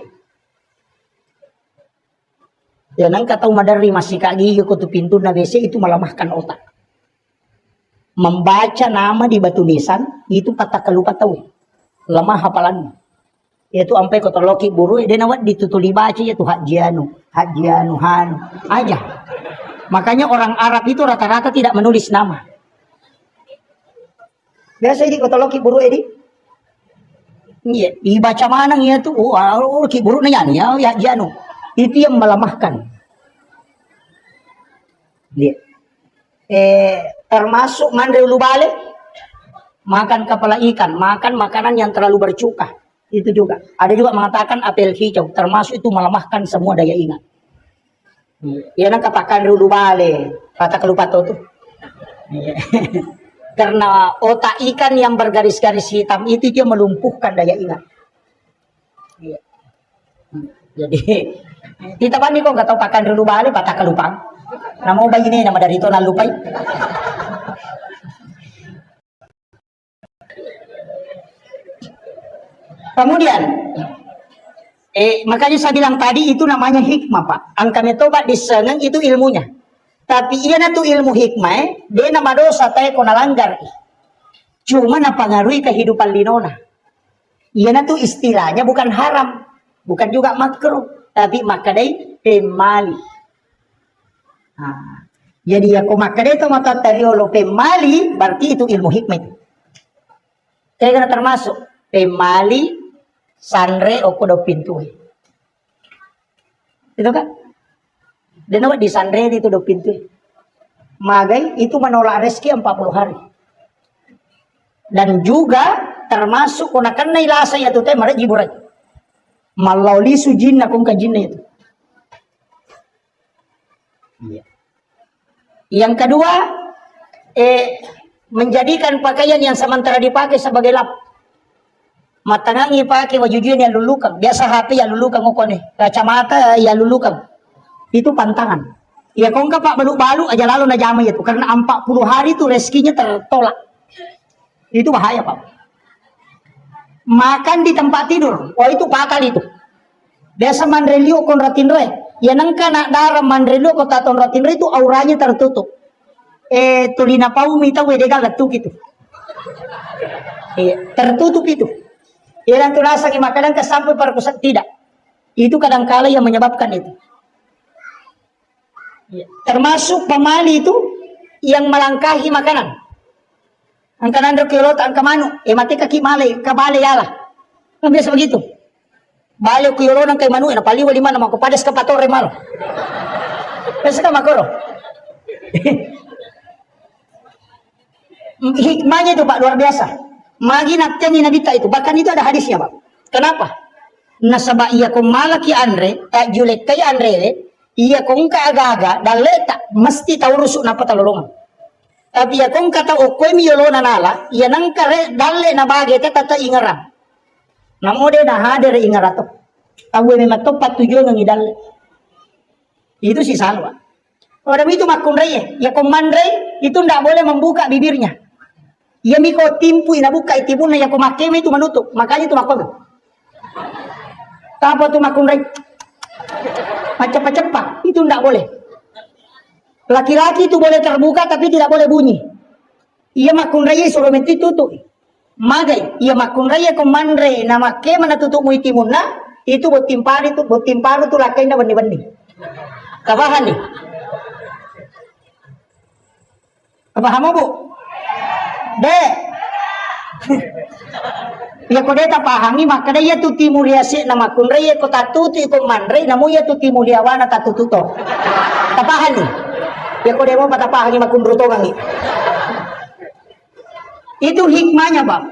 Ya nang kata madari masih kak gigi oko tu pintun da WC itu melemahkan otak. Membaca nama di batu nisan itu patah kelupa tahu. Lemah hafalannya. Itu sampai kota loki buru dia nawat ditutuli baca ya tuh hajianu han aja. Makanya orang Arab itu rata-rata tidak menulis nama. Biasa di kota loki buru ini iya dibaca mana ya tuh ki buru nanya ya hajianu itu yang melemahkan dia. Termasuk mandre ulu balik makan kepala ikan, makan makanan yang terlalu bercuka. Itu juga. Ada juga mengatakan apel hijau, termasuk itu melemahkan semua daya ingat. Ya nak katakan dulu balik, kata kelupa tuh. Karena otak ikan yang bergaris-garis hitam itu dia melumpuhkan daya ingat. Iya. Jadi kita bani kok nggak tahu pakan dulu balik patah kelupang. Nama ubah ini nama dari itu lupai. Kemudian makanya saya bilang tadi itu namanya hikmah, Pak. Angka metobat disengeng itu ilmunya. Tapi iya na tu ilmu hikmah, dia nama dosa tay kona langgar. Cuma na pengaruhi kehidupan linona. Iya na tu istilahnya bukan haram, bukan juga makruh, tapi makadai pemali. Nah, jadi aku makadai itu mata tariolo pemali, berarti itu ilmu hikmah. Kaya kena termasuk pemali sanre okodo pintu. Itu kan? Dan apa di sanre itu do pintu. Magai itu menolak rezeki 40 hari. Dan juga termasuk kena kena ilasa ya tu teh mare jiburai. Malauli sujin nakung kajinna itu. Iya. Yang kedua menjadikan pakaian yang sementara dipakai sebagai lap. Matangangi pakai wajujuan yang lulukan. Biasa HP yang lulukan ngokone. Kacamata yang lulukan. Itu pantangan. Ya kau enggak Pak balu-balu aja lalu na jama itu karena 40 hari itu rezekinya tertolak. Itu bahaya Pak. Makan di tempat tidur. Oh itu bakal itu. Biasa mandrelio kon ratinre. Ya nangka nak darah mandrelio ko taton ratinre itu auranya tertutup. Tulina pau mita wedegal letuk itu. Tertutup itu. Ya dan tunasa makanan kesampai perkusan tidak. Itu kadang-kala yang menyebabkan itu. Termasuk pemali itu yang melangkahi makanan. Angka nandro kilot angka manu, mati kaki malai, kabale yala. Kan biasa begitu. Bale kilo nang kay manu, napali wali mana mako padas ka patore malo. Kasi ka makoro. Hikmahnya itu Pak luar biasa. Magi naktian nabita itu, bahkan itu ada hadisnya Pak. Kenapa? Nasaba iya kung malaki Andre, julek kay Andre, iya kung kaaga-aga, daleta, mesti tahu rusuk na patalolongan. Tapi ya kung kata okoy miyolo na nala, iya nang kare dalle na bagay tata ingaran. Namode na hadir ingarato. Tahu memang tepat tujuan ng idalle. Itu si salwa. Orang itu makunray ya kung mandray, itu ndak boleh membuka bibirnya. Iya miko timpu inabuka itibun na ya kumakeme itu menutup. Makanya itu makono. Tapa tu makunray. Cepat-cepat, itu tidak boleh. Laki-laki itu boleh terbuka tapi tidak boleh bunyi. Ia makun raya suruh menti tutup. Magai, ia makun raya komandre nama ke mana tutup muitimun na itu botimpar itu lakai na benih-benih. Kabahan nih. Kabaham mo Bu? Dek. Ya ko deta pahangi maka daya tu timuriasi nama kunre ya ko tatutu ko mandre namu ya tu timuliawana tatututo. Tapahan ni. Ya ko demo patapahangi makundruto gangi. Itu hikmahnya, Pak.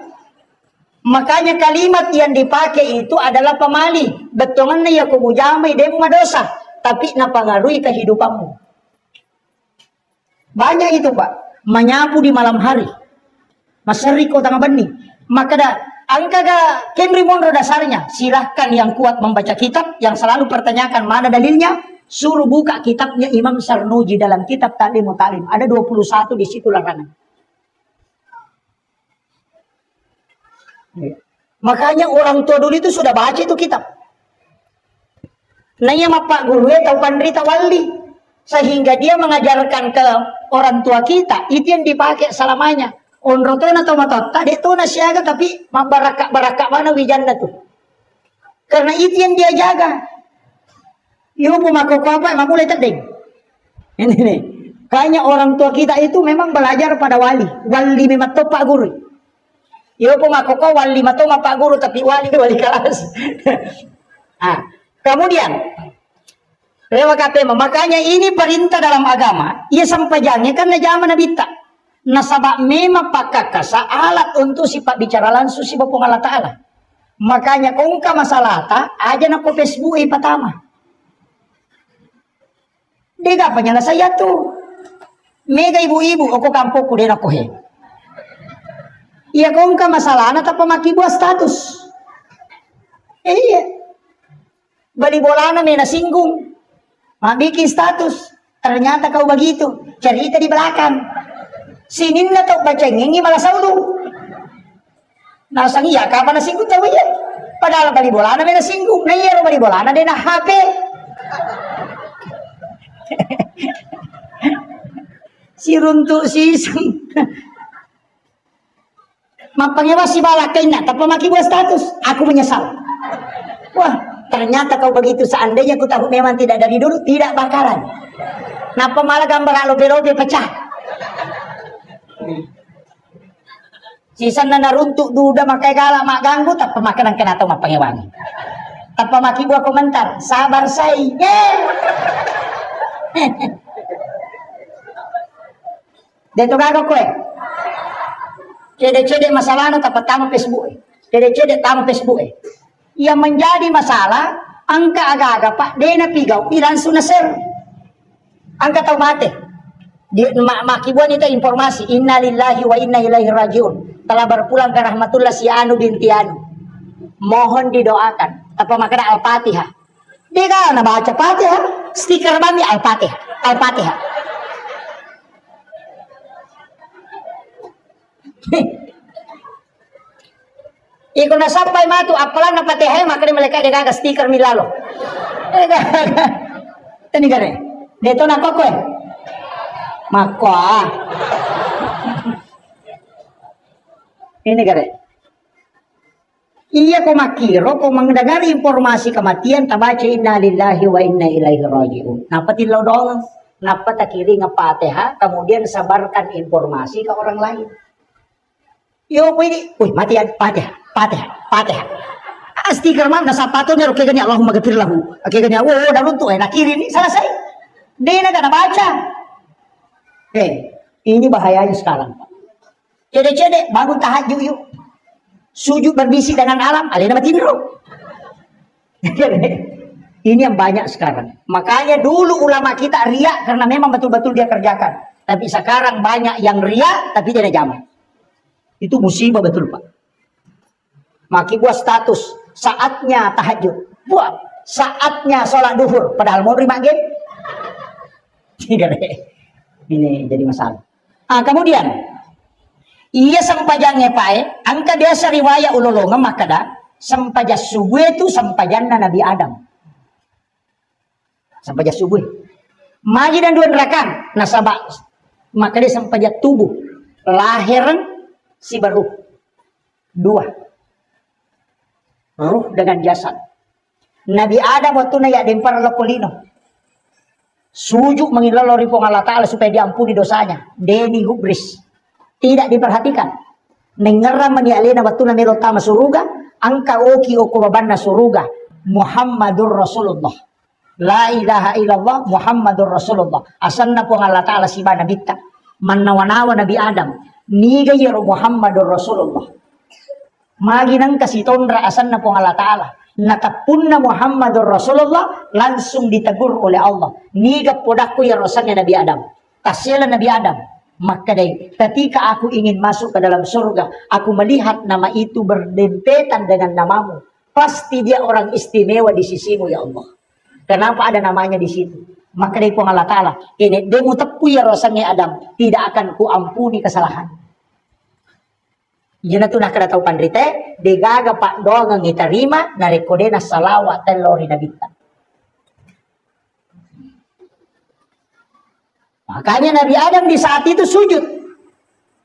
Makanya kalimat yang dipakai itu adalah pemali. Betongan ya ko mujamai demo madosa, tapi napangaruhi kehidupanmu. Banyak itu, Pak. Menyapu di malam hari. Masari ko tangga benih. Maka dah angka Henry Monroe dasarnya, silahkan yang kuat membaca kitab, yang selalu pertanyakan mana dalilnya, suruh buka kitabnya Imam Sarnuji dalam kitab Ta'lim wa Ta'lim. Ada 21 di situ larangan. Makanya orang tua dulu itu sudah baca itu kitab. Nanya Pak Guru tahu pandrita wali, sehingga dia mengajarkan ke orang tua kita, itu yang dipakai selamanya. Onrotona atau matota, dia tuh nasiaga tapi barakak mana wijanna tuh. Karena itu yang dia jaga. Ibu pemakai apa, emang mulai terding. Ini nih. Kayaknya orang tua kita itu memang belajar pada wali. Wali memang top Pak Guru. Ibu pemakai wali matop Pak Guru, tapi wali kelas. Nah, kemudian makanya ini perintah dalam agama. Ia sampai jangan karena zaman Nabi tak. Nasabak memang pakakasa alat untuk sifat bicara langsung si Bapak Allah Ta'ala. Makanya kongka masalah ta aja na ko Facebook pertama. Dega penyala saya tuh. Mega ibu-ibu aku kampungku dena ko he. Iya kong ka masalah na tapos makibuah status. Iya. Bali bola na may nasinggung. Mabikin status. Ternyata kau begitu. Cerita di belakang. Sinin na to bacengin malah saulo. Nasang iya kapan nasinggung tahu ya. Padahal bali bola na may nasinggung. Na iya bali bola na din na HP. Si runtuk si Mapangyawa si balakay na, tapos makibuat status. Aku menyesal. Wah, ternyata kau begitu. Seandainya aku tahu memang tidak dari dulu, tidak bakalan. Napa malah gambar lobe-lobe pecah. Sisa na runtuk duda makai galak mak ganggu, tapos makanan kena tahu mapangyawangi. Tapos makibuat komentar, sabar saya. Dito gagawin ko Cedek-cedek masalah na tapat tama Facebook Cedek-cedek tama Facebook Yang menjadi masalah, angka aga-aga pak, dia na pigaw, langsung na share. Angka tahu mati. Makibuan itu informasi, inna lillahi wa inna ilaihi rajiun. Telah berpulang ke rahmatullah si Anu binti Anu. Mohon didoakan. Apa makna Al-Fatihah. Dia kan baca Fatihah, stiker mami Al-Fatihah. Al-Fatihah. Iko na sampai matu apalan na Fatihah makanya mereka dia stiker milalo. Tani gare. Dito na koko Makwa. Ini gare. Iya ko makiro ko mendengar informasi kematian tabaca inna lillahi wa inna ilaihi rajiun. Napa tilaw dong? Napa takiri nga Fatihah kemudian sabarkan informasi ke orang lain. Yo pwede, mati Fatihah. Stiker mah nasa patutnya oke ganya Allahumma ghafir lahu. Oke ganya darun tuh enak kiri ini selesai. Dia enggak baca. Ini bahayanya sekarang. Cede-cede bangun tahajud yuk. Sujud berbisik dengan alam, alena tidur. Ini yang banyak sekarang. Makanya dulu ulama kita riak karena memang betul-betul dia kerjakan. Tapi sekarang banyak yang riak tapi tidak jaman. Itu musibah betul Pak. Maki buat status saatnya tahajud, buat saatnya sholat duhur, padahal mau terima game. Ini jadi masalah. Kemudian ia sampajangnya Pak, angka desa riwayat ulolongan maka dah sampaja subuh itu sampajanna Nabi Adam. Sampaja subuh. Magi dan dua rekan nasabah maka dia sampaja tubuh lahiran si baru dua ruh dengan jasad. Nabi Adam waktu na ya dempar lokolino sujud mengilalori pong Allah Ta'ala supaya diampuni dosanya. Deni hubris tidak diperhatikan. Nengeram manialena waktu na melotama suruga angka oki okubabanna suruga Muhammadur Rasulullah. La ilaha illallah Muhammadur Rasulullah. Asanna pong Allah Ta'ala si bana bitta manawanawa Nabi Adam ni gayero Muhammadur Rasulullah. Maginang kasitondra asan na pong Allah Ta'ala. Natapun na Muhammadur Rasulullah langsung ditegur oleh Allah. Niga podakku ya rosannya Nabi Adam. Kasihlah Nabi Adam. Maka dari ketika aku ingin masuk ke dalam surga, aku melihat nama itu berdempetan dengan namamu. Pasti dia orang istimewa di sisimu ya Allah. Kenapa ada namanya di situ? Maka dari pong Allah Ta'ala. Ini demu tepu ya rosannya Adam. Tidak akan kuampuni kesalahan. Yun na ito nakadataw pandrite, di gaga pa doang ang itarima, narekode na salawat telori na bita. Makanya Nabi Adam di saat itu sujud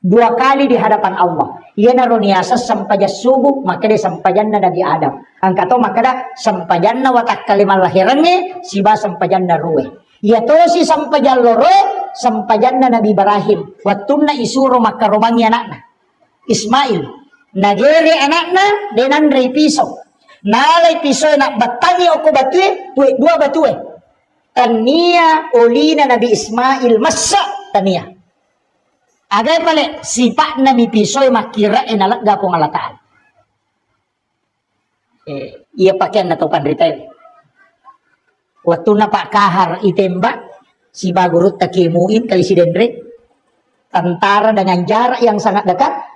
2 kali di hadapan Allah. Ia naruniasa sampaja subuh, maka dia sampajan na Nabi Adam. Ang kato makada sampajan na watak kalimal lahirannya, siba sampajan na ruwe. Ia to si sampajan loro, sampajan na Nabi Ibrahim. Waktu na isuro makarumangi anakna. Ismail nagere anakna denan rei piso nalay piso na batani o ko batue dua batue tania olina Nabi Ismail masa tania agay pale sipa na mi piso makira enalagga ko ngalataan iya pakyan na to pandrita waktu na pak kahar itembak si bagurut takimuin kali si Dendre tentara dengan jarak yang sangat dekat.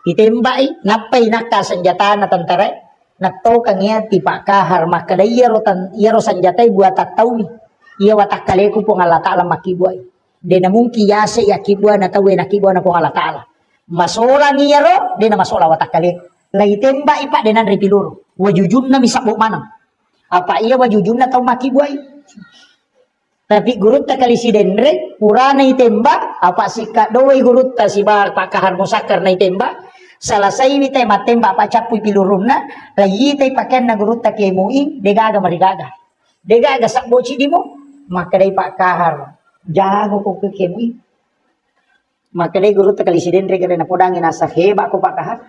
Itembak napay nakasenjata na tentara nakto kanya ti pakahar maka iyaro sanjata buat tahu ni iya watak kaleku po Allah Ta'ala makibuay de na mungki yase yakibwa na tawe nakibwa na po Allah Ta'ala masola niyaro de na masola watak kaleku lagi tembak ipa de nan ripiluro wajujun na misabok manang apa iya wajujun na tahu makibuay tapi gurut ta kali si denre pura na itembak apa si kadoway gurut ta si pakahar musakar na itembak salasay ni tay matembak pa chapoy pilurum na lagi tay paken na gurut ta kay muing degaga marigaga degaga sakbo chi di mo makaday pakahar jago ko kay muing makaday gurut ta kali si denre kada na podangin nasa heba ko pakahar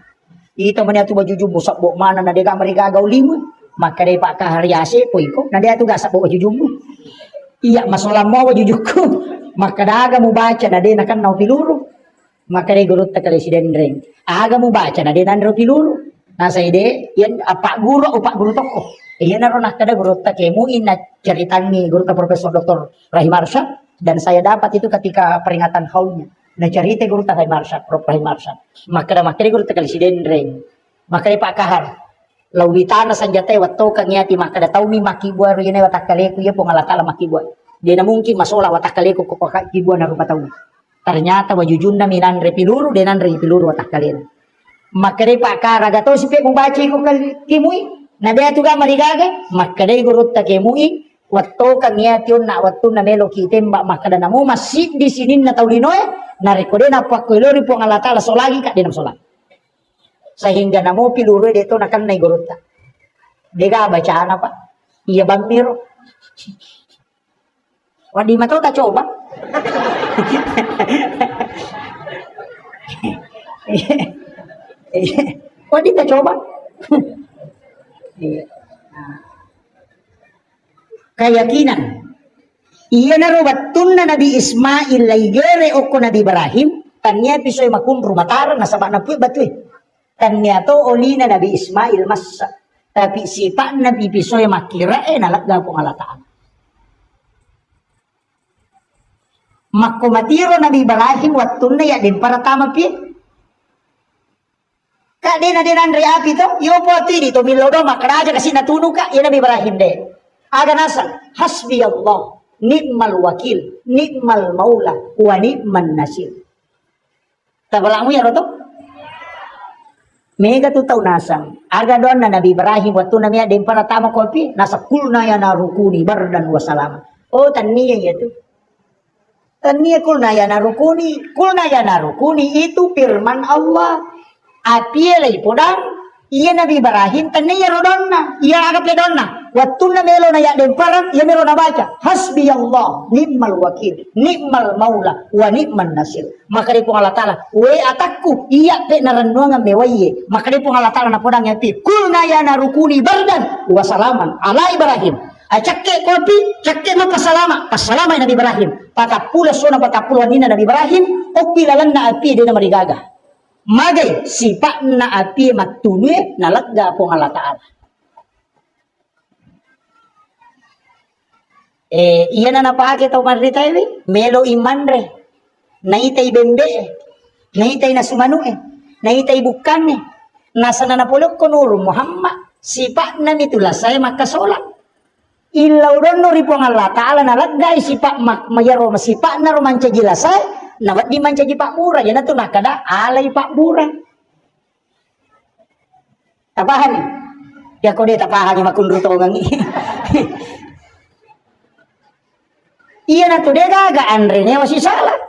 ito man ato bajujub mo sakbo mana na degaga marigaga ulimo makaday pakahar yase poy ko na dia tu ga sakbo bajujub mo iya masalah mau wajujuku maka daga mu baca na de nakan nau piluru maka de gurut ta kali siden reng aga mu baca na de nan ro piluru nasa ide yan apa guru toko iya na ro nakada gurut ta kemu ina ceritangi gurut ta Profesor Dr. Rahim Arsyad dan saya dapat itu ketika peringatan haulnya na cerita gurut ta Rahim Arsyad Prof Rahim Arsyad maka de gurut ta kali siden reng maka de Pak Kahar lawitana sanjate watto kanyati makada taumi makibwa rene watakaleku ya pongalatala makibwa dia na mungkin masola watakaleku ko kibwa na rupa taumi ternyata wajujunna minan repiluru denan repiluru watakalen makare pakara gato sipe membaci ko kimui na dia tuga marigaga makade gurut ta kimui watto kanyati na watto na melo kitemba makada namu masih di sini na taulinoe na rekode na pakolori pongalatala solagi ka denam solagi sehingga namo piluru dito nakan na igurutta dega bacaan apa iya bambiro wadi matau tak coba wadi tak coba keyakinan iya narubatun na Nabi Ismail laigere oko Nabi Ibrahim tanya pisoy makun rumataran nasabak na puy batwi ternyata olina Nabi Ismail masa tapi sifat Nabi pisoy makira nalagga po Allah Ta'ala makumatiro Nabi Ibrahim waktu na ya din para tama pi kade na din andre api to yo po ti dito milodo makaraja kasi natuno ka ya Nabi Ibrahim de aga nasal hasbi Allah ni'mal wakil ni'mal maula wa ni'man nasir tabalamu ya roto mega tu tahu nasang aga doon na Nabi Ibrahim waktu namanya din para tama kopi nasa kulna ya narukuni bardan wasalama oh taniya itu taniya kulna ya narukuni itu firman Allah api lay podang iya Nabi Ibrahim taniya rodonna iya aga pedonna waktu na melo na ya din para iya melo na baca hasbi Allah ni'mal wakil ni'mal maula wa ni'man nasir maka di Allah Ta'ala we atakku iya pe narannuang mewaye maka di Allah Ta'ala na podang yati kulna ya narukuni bardan wa salaman ala Ibrahim acakke kopi cakke ma pasalama Nabi Ibrahim patapula sona patapula nina Nabi Ibrahim opilalan na api de na marigaga magay sipak na api matunwe nalagga po Allah Ta'ala iya na napake tau marita ini melo imanre naitay bembe naitay na sumanu naitay bukan nasa na napulok ko nuro Muhammad sipak na mitulasay makasola ilaw ron no ripo ng Allah Ta'ala nalagay sipak mayaro masipak na romancha gilasay nawat di mancha jipak mura yan na nakada alay pak mura tapahan ya ko di tapahan yung makunruto ngangi iya na to dega andre ne wasi salah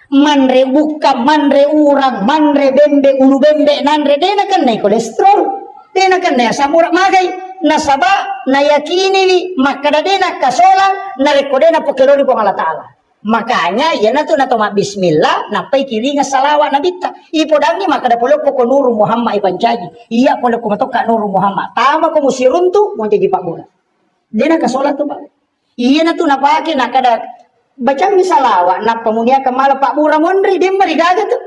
manre buka manre urang manre bembe ulu bembe nanre dena kan naik kolesterol dena kan na samura magay nasaba na yakini makada dena kasola na rekodena pokelori po Allah Ta'ala makanya iya na to bismillah napay kilinga salawa na bita ipodang ni makada polok ko nuru Muhammad ipancaji iya polok ko matok ka nuru Muhammad tama ko musiruntu mo jadi pak bola dena kasola to ba iya na to napake nakada bacang misalawa na pamunia kamala pak bura mondri dem marigaga to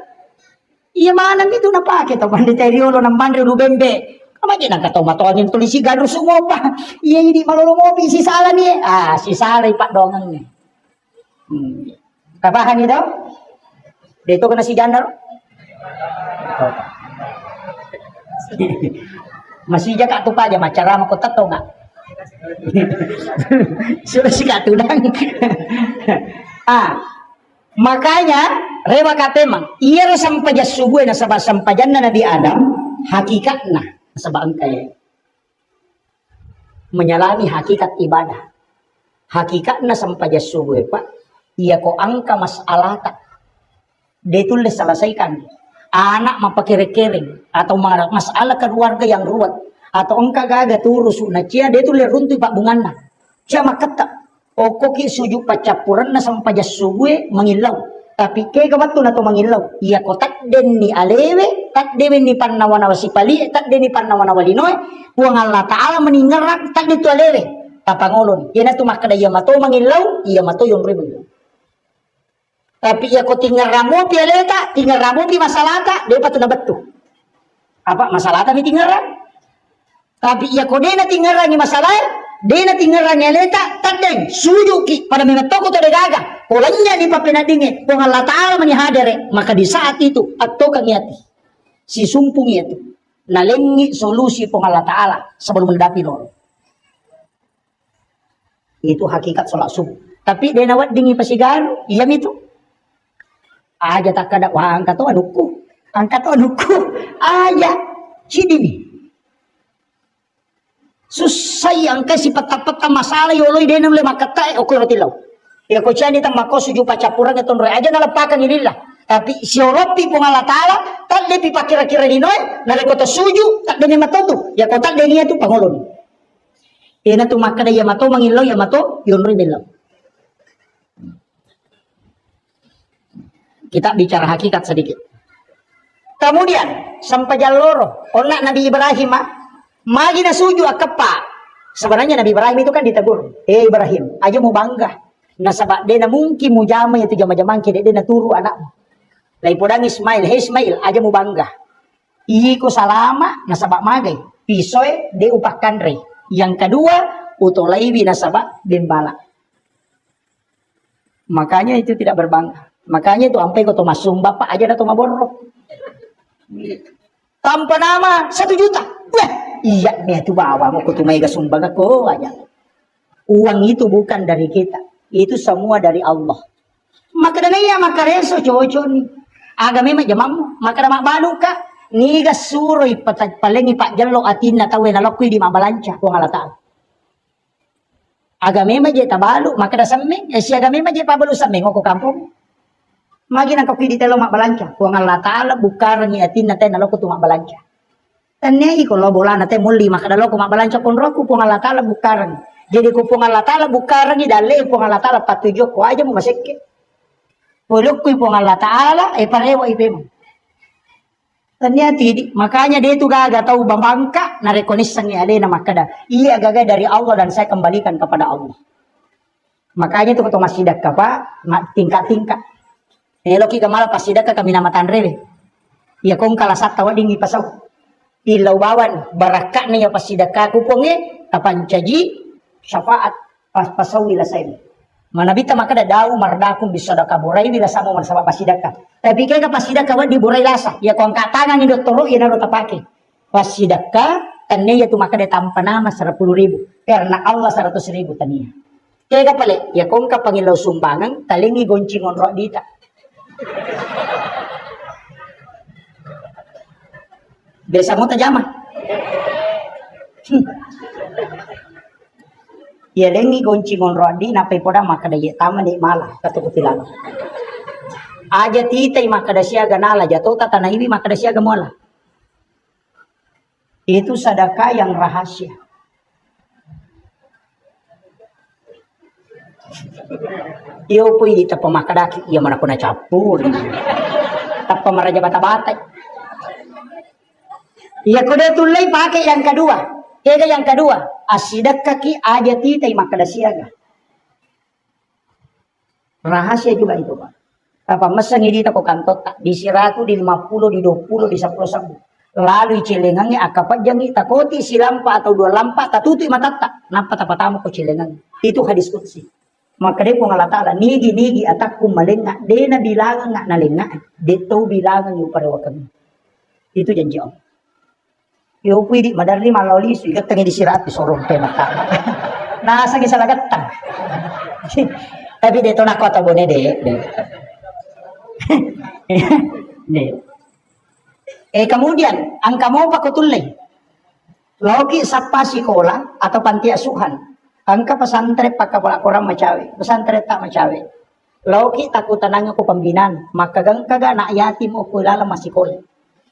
iya mana itu napake to panditariolo ng mandre lubembe kamaji nakataw matuan yung tulisi gadro sumopa iya hindi malulumopi si sala ni si sala pak dongang ni kapahan ni daw dito ka na si Janar Masih jaga tu aja macara mau kota to nggak? Sudah sih katudang. Makanya rewa katemang iya sampaja subuh na sabah sampajanna Nabi Adam hakikatna sabah angkaya menyalami hakikat ibadah. Hakikatna sampaja subuh pak iya ko angka masalah tak ditulis selesaikan anak mapakere-kering atau masalah keluarga yang ruwet atau engka gaga turus na cia dia tulis runtuh pak bunganna cia makata okoki suju pacapuran na sampaja subuh mengilau tapi ke kabatun atau mengilau iya ko tak den ni alewe tak dewe ni pannawana wasipali tak den ni pannawana walinoy puang Allah Ta'ala meninggarak tak ditu alewe tapangolon yana tu makada iya mato mengilau iya mato yung ribu tapi iya ko tinggal ramu pi aleta tinggal ramu pi masalata dia patuna betu apa masalata mi tinggal tapi iya ko dena tinggal ni masalah dena tinggal nyaleta tadeng sujuki pada mengetoko to gaga polanya di papenadinge kung Allah Ta'ala manihadere maka di saat itu atau kangiati si sumpung itu nalengi solusi kung Allah Ta'ala sebelum mendapi lor itu hakikat sholat subuh tapi dena wat dingi pasigaru iya itu aja tak kada wah angkat to anuku aja sidini susah yang kasi pata-pata masalah yoloy denam le makata okoy rotilaw ya ko chani tang mako suju pacapuran eton roy aja nalapakan inilah tapi si oropi pung Allah Ta'ala tak lepi pakira-kira dinoy nale kota suju tak demi matotu ya kota denia tu pangolon ina tu makada ya mato mangilaw ya mato yon roy belaw kita bicara hakikat sedikit kemudian sampai jaloro onak Nabi Ibrahim magi na suju akapa. Sebenarnya Nabi Ibrahim itu kan ditegur. Ibrahim, aja mau bangga. Nasabak dia na mungkin mu jama itu jama-jaman kide dia na turu anakmu. Lai podang Ismail, Ismail, aja mau bangga. Iko salama nasabak magai. Pisoy de upakan re. Yang kedua, utolaibi nasabak bembala. Makanya itu tidak berbangga. Makanya itu sampai kau masum bapak aja datang maborok. Tanpa nama 1 juta. Wah, iya nih tuh bawa mau kutumai sumbang aku aja. Uang itu bukan dari kita, itu semua dari Allah. Maka dan iya maka reso cowok nih. Agama mah jamam, maka mak balu ka. Niga suroi palengi pak jalo atin na tawe na lokwi di mabalanca ko ngalataan. Agama mah je tabalu, maka da samming, si agama mah je pabalu samming ko kampung. Magi nang kopi di telo mak balanca ko ngalataan bukar ni atin na tayo na lokwi tu mak balanca. Tanya iko lo bola nate muli maka dalo ko mabalanca kon roku pung Allah Ta'ala bukaran. Jadi ko pung Allah Ta'ala bukaran ni dale pung Allah Ta'ala patujo ko aja mo maseke. Polok ko pung Allah Ta'ala parewa ipem. Tanya tidi makanya dia itu gaga tahu bambangka na rekonisan ni ale na makada. Iya gaga dari Allah dan saya kembalikan kepada Allah. Makanya itu ketua masidak ka pa tingkat-tingkat. Eloki kamala pasidak ka kami namatan rele. Iya kong kalasat tawa dingi pasaw. Ilaw bawan barakak niya pasidaka kuponge kapancaji syafaat pasawi lasay manabita makada daw mardakong bisadaka buray bila samo marsaba pasidaka tapi kaya pasidaka wa di buray lasa ya kung katangan ni doktoro ya naro tapake pasidaka taniya tu makada tampa nama 10,000 karena Allah 100,000 taniya kaya kapali ya kung kapangilaw sumbangan talingi goncingon ro dita Besa mo tajama. Ya lengi goncingon rodi na pepoda makada ye tama ni mala katukutilan. Aja titay makada siya ganala jatuh tatana ibi makada siya gamola. Itu sedekah yang rahasia. Iyo po ita pamakadaki iya mana ko na capur. Tapa maraja bata-bata. Ya kuda tulay pakai yang kedua. Kaya yang kedua, asidak kaki aja titay makadasiaga. Rahasia juga itu, Pak. Apa masang ini tako kantot di 100, di 50, di 20, di 10 lalu cilengangnya akapat jangi takoti silampa atau 2 lampa tatuti matata nampak tapatamu ko cilengang. Itu hadis qudsi. Maka dia kung Allah Ta'ala nigi atak kumalenga de na bilangan nga nalenga de to bilangan yung parewa kami. Itu janji Allah. Yo pwede madarli maloli sigat tangi disirat disorong pe mata. Nasa gisalagatang. Tapi dito na ko tabo de. De. Kemudian ang kamo pakutulay. Logi sa pasikola atau panti asuhan. Angka pesantren pagkapala kurang macawe. Pesantren tak macawe. Logi takutanang ako pambinan. Makagang-kaga na yatim o kulala masikola.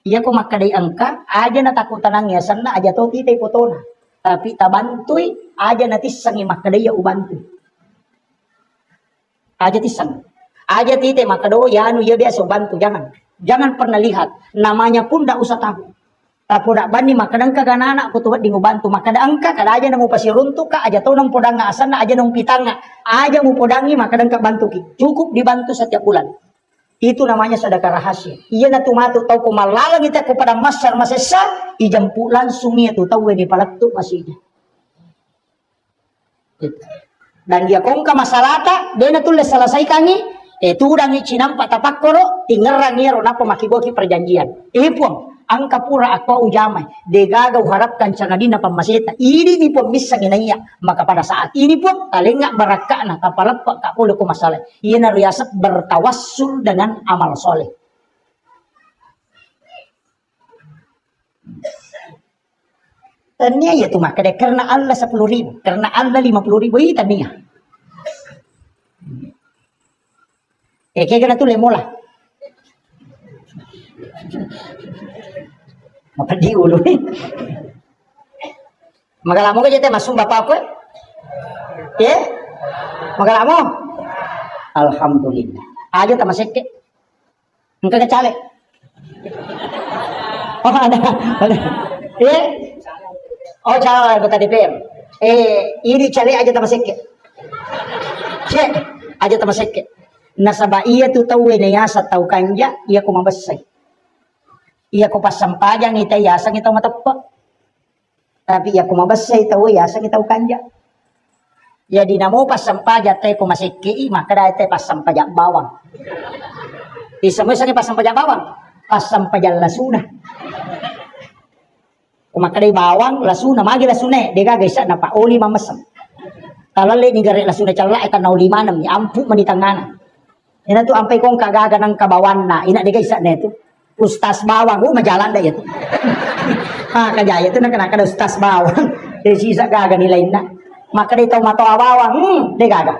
Iya ko makaday angka, aja na takutanang yasan na aja to titay potona. Tapi tabantoy, aja na tisang makadaya ubantoy. Aja tisang. Aja titay makado, yanu ya biasa ubanto. Jangan pernah lihat. Namanya pun dak usah tahu. Tapi dak bani makadang kaganana aku tuh di ubanto. Makada angka, kada aja namu pasiruntuk ka, aja to nang podang asan na, aja nang pitanga. Aja mu podangi makadang kabantu ki. Cukup dibantu setiap bulan. Itu namanya sedekah rahasia. Iya na tumatu tahu kumalalang kita kepada masar masesa, ijampu langsung itu tahu di palatu masihnya. Dan dia kongka masalata, dia na tulis selesai kangi, tudangi cinampa tapakoro, tingerang ngero napa makiboki perjanjian. Pun angka pura aku ujamai, degaga uharapkan cangadina pamaseta. Ini ni pun bisa ginaya. Maka pada saat ini pun talengak barakah na kapalapak kak puluh masalah. Ia na riasat bertawassul dengan amal soleh. Tania ya tu maka karena Allah 10.000, karena Allah 50.000 ini tania. Kayak kena tu lemola. Mapadi ulo ni. Magalamo ka jete masung bapak ko. Magalamo. Alhamdulillah. Aja ta maseke. Engka kecale. Oh ada. Oh cale kata DPR. Ini cale aja ta maseke. Cek aja ta maseke. Nasaba iya tu tahu na yasa tahu kanja iya ko mabasay. Iya ko pasampajang ita yasang itaw matapa. Tapi iya ko mabasay tahu yasang itaw kanja. Jadi namo pasampaja tayo ko masiki maka dahil tayo pasampaja bawang. Isa mo isang pasampaja bawang. Pasampaja lasuna. Kumakadai bawang lasuna magi lasuna dega guys na pa oli mamasam. Kalau le ni gare lasuna cala eta na oli manam ni ampu manitangana. Ina tu ampai kong kagaga ng kabawan na ina dega isa neto. Ustas bawang, majalan dah itu. Kajaya itu nak kena ustas bawang. Dari sisa gaga nilai na. Maka dia tahu matoa bawang, dia gaga.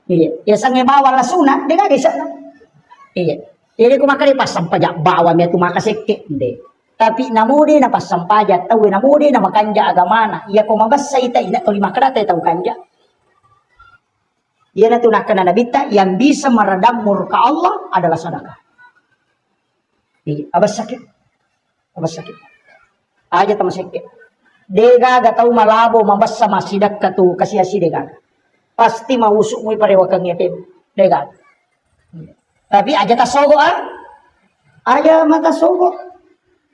Iya, ya sange bawang lasuna, dia gaga isa na. Iya, jadi aku maka dia pasang pajak bawang itu maka sekek deh. Tapi namudi na pasang pajak, tahu namudi na makanja agamana. Iya ko mabasa ita ina to 5 kada tahu kanja. Iya na tunakan nabita yang bisa meredam murka Allah adalah sedekah. Abas sakit. Aja tama sakit. Dega gatau malabo mabasa masidak katu kasih dega. Pasti mausuk mo parewa kang yatim. Dega. Tapi aja tasogo Aja mata sogo.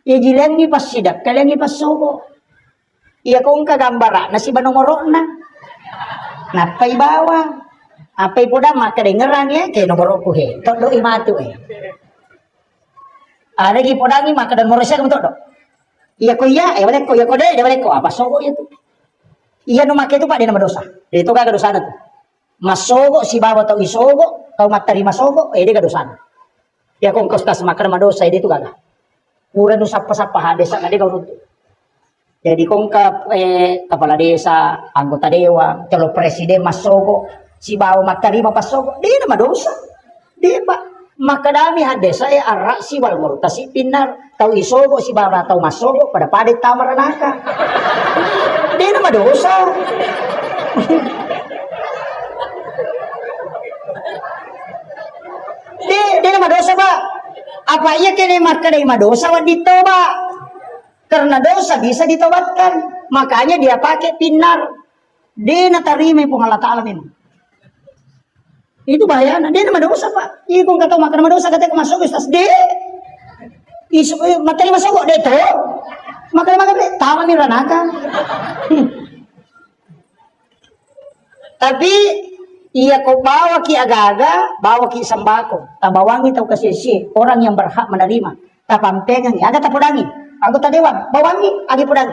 Jilen ni pasidak, kalian ni pasogo. Iya kong kagambara nasi banomoro na. Napay bawa. Apay poda makadengeran ya kay nomoro ko he. Todo imatu Ada gi podangi maka dan morosya untuk dok. Iya ko iya, balik ko iya ko deh, balik ko apa sogo itu. Iya no make itu Pak dia nama dosa. Itu kagak dosa tuh. Masogo si bawa tau isogo, tau matari masogo, dia kagak dosa. Ya kong kostas makan nama dosa itu kagak. Murah nu sapa-sapa desa ngade kau nuntut. Jadi kong kepala desa, anggota dewan, calon presiden masogo, si bawa matari masogo, dia nama dosa. Dia Pak maka dami hade saya arak si wal murtasi pinar tau isogo si bara tau masogo pada padet tamar naka dia nama dosa dia nama dosa Pak apa iya kene maka nama dosa wadito Pak karena dosa bisa ditobatkan makanya dia pakai pinar dia natarimi pengalata alamin itu bahaya, dia nama dosa Pak. Iya kong kata makan nama dosa kata masuk ustaz dia. Isu materi masuk kok dia tuh. Makan dia tahu nih ranaka. Tapi iya kok bawa ki agaga, bawa ki sembako, tabawangi tau kasih orang yang berhak menerima. Tapampegang, agak tapodangi. anggota dewan, bawangi, agi pedang.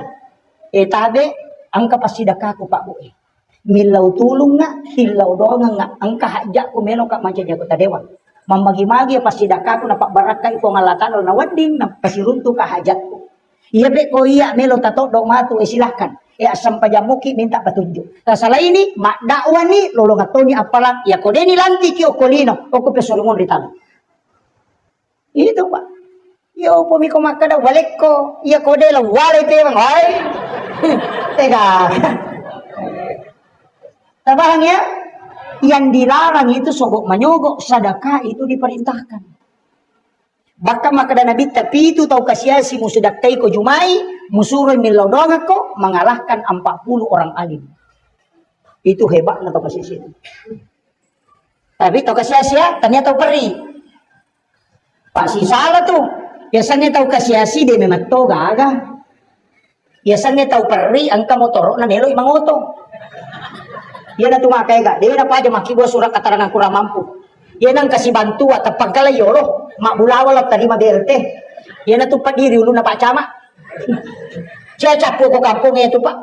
Tabe, angka pasidaka ko Pak Bu. Milau tulung nga, hilau doang nga, angka hajak ko melo ka manca anggota dewan. Mamagi-magi pasidaka ko na pakbaraka iko ngalatan na wading na pasirunto ka hajat ko. Iya be ko iya melo tato do matu silahkan. Asam pajamuki minta petunjuk. Salah ini mak dakwa ni lolongatoni apalang ya kode ni lanti ki okolino oko pesolungon ritan. Itu Pak. Yo pomi ko makada waleko ya kode la wale te bang hai. Tega. Tabang ya. Yang dilarang itu sogok menyogok, sedekah itu diperintahkan. Bahkan makada Nabi tapi itu tahu kasiasi musudakai ko jumai, musuroy milodonga ko mengalahkan 40 orang alim. Itu hebat na tahu kasiasi itu. Tapi tahu kasiasi ya, ternyata tahu peri. Pasti salah tuh. Biasanya tahu kasiasi dia memang tahu gaga. Biasanya tahu peri angka motor na nelo imang oto. Dia na tumakai gak, dia na pa aja maki gua surat keterangan kurang mampu. Dia nang kasih bantu atau pagkala yolo, mak bulawal tadi ma BLT. Dia na tumpah diri ulu na Pak Camat. Saya capu ko kampungnya itu Pak.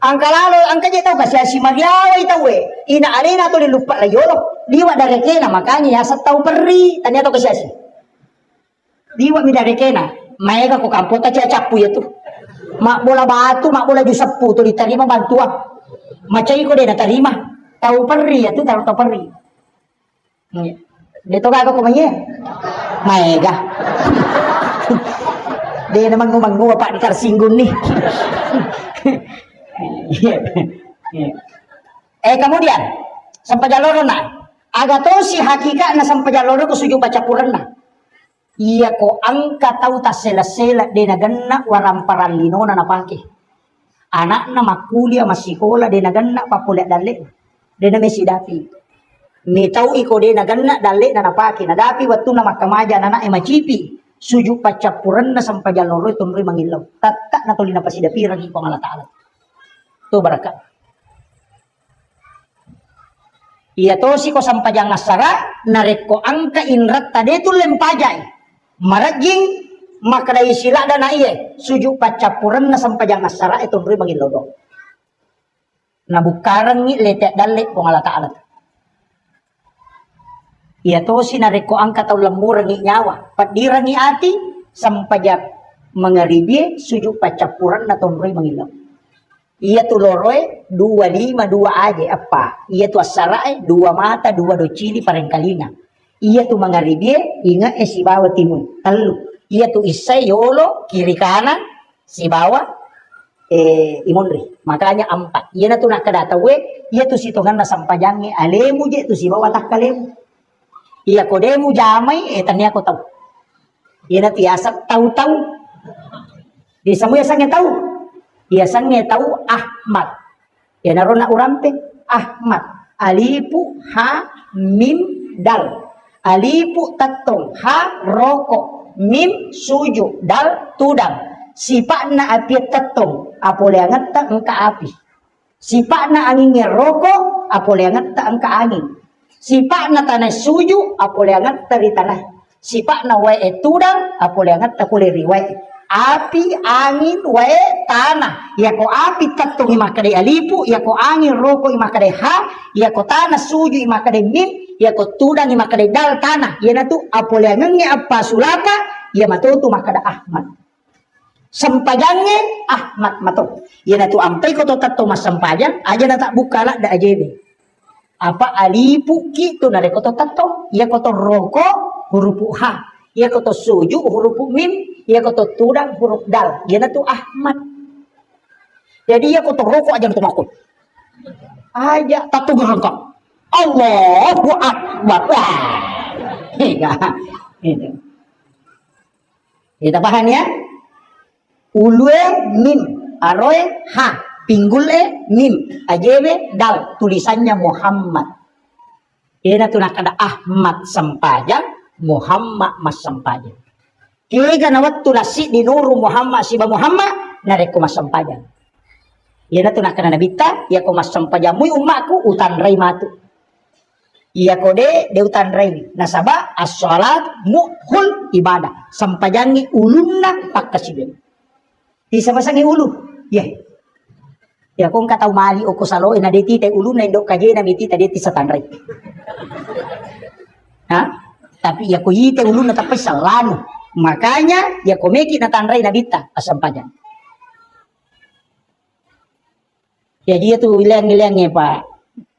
Angka lalu, angka dia tahu kasih si Mariawai tahu ina arena tuh lupa lah yolo. Diwa dari kena makanya ya tahu peri, tanya tahu kasih si. Diwa mi dari kena, mereka ko kampung tak capu ya tuh. Mak bola batu, mak bola jusepu tuh diterima bantuan. Macai ko dia na terima tahu peri ya tuh tahu peri. Dia tahu kagak ko maega. Dia naman ngumang Pak ditarsinggun nih. Kemudian sampai jalur na agatosi hakikat na sampai jalur ko suju baca Quran. Iya ko angka tahu tas sela-sela dia na ganna waramparan lino na napake. Anak na makuliah masih sekolah dia naganna papulet dalik dia na mesi dapi mi tau iko dia naganna dalik na napaki na dapi waktu na makamaja na macipi sujuk pacapuran na sampai jalur itu mri mangilaw tatak na tuli na pasidapi ragi ko ngala taala tu barakat iya to si ko sampajang nasara nareko angka inrat tade tu lempajai marajing maka dari sila dan iye sujuk pacapuran na sampajang nasara itu beri bagi lodo. Na bukaran ni letek dalek ko ngala taala. Iya to sinareko angka taw lembur ngi nyawa. Padira ngi ati sampajak mengaribi sujuk pacapuran na beri bagi lodo. Iya tu loroe 25 2 aja apa? Iya tu asarae 2 mata 2 docili parengkalina. Iya tu mengaribi inga si bawa timun. Telu. Iya tuh isai yolo kiri kanan si bawah imonri makanya 4 iya na tuh nak kadata iya tuh sitongan na sampajange alemu je tuh si bawah tak kalemu iya kodemu jamai tanya aku tahu iya na tiasa tahu di samu yasangnya tahu yasangnya tahu Ahmad ya narona urampe Ahmad alipu ha mim dal alipu tatong ha rokok mim suju dal tudang sipakna api tetong apole angat tak engka api sipakna angin rokok apole angat tak engka angin sipakna tanah suju apole angat dari tanah sipakna wae tudang apole angat tak kule riwae api angin wae tanah ya ko api tetong imakade alipu ya ko angin rokok imakade ha ya ko tanah suju imakade mim ya ko tudang imakade dal tanah ya natu apole angatnya apa sulapa ya matutu makada Ahmad sampajangnya Ahmad matu ya natu ampai ko to tatto mas sampajang aja na tak bukala da ajebe apa alipu gitu na ko to tatto ya ko to roko huruf ha ya ko to suju huruf mim ya ko to tudang huruf dal ya natu Ahmad jadi ya ko to roko aja natu makut aja tatu gerangkak Allahu Akbar itu kita paham ya ulue mim aroe ha pinggule mim ajebe dal tulisannya Muhammad ini tuh nak ada Ahmad sampajang Muhammad mas sampajang kiri kana waktu nasi di nuru Muhammad siba Muhammad nareko mas sampajang ini tuh nak kana nabita ya ko mas sampajang mui umakku utan rai matu iya kode deutan rei nasaba as-salat mukhul ibadah sampajangi ulunna pakkasibin Isa masangi ulu. Ya kung kataw mali o kusalo ina diti tay ulo na indok kaje na miti tadi sa tanray. Ha? Tapi ya ko yite ulo na tapay sa lano. Makanya ya komeki na tanray na bita asampajan. Ya dia tuh wilayang-wilayangnya Pak.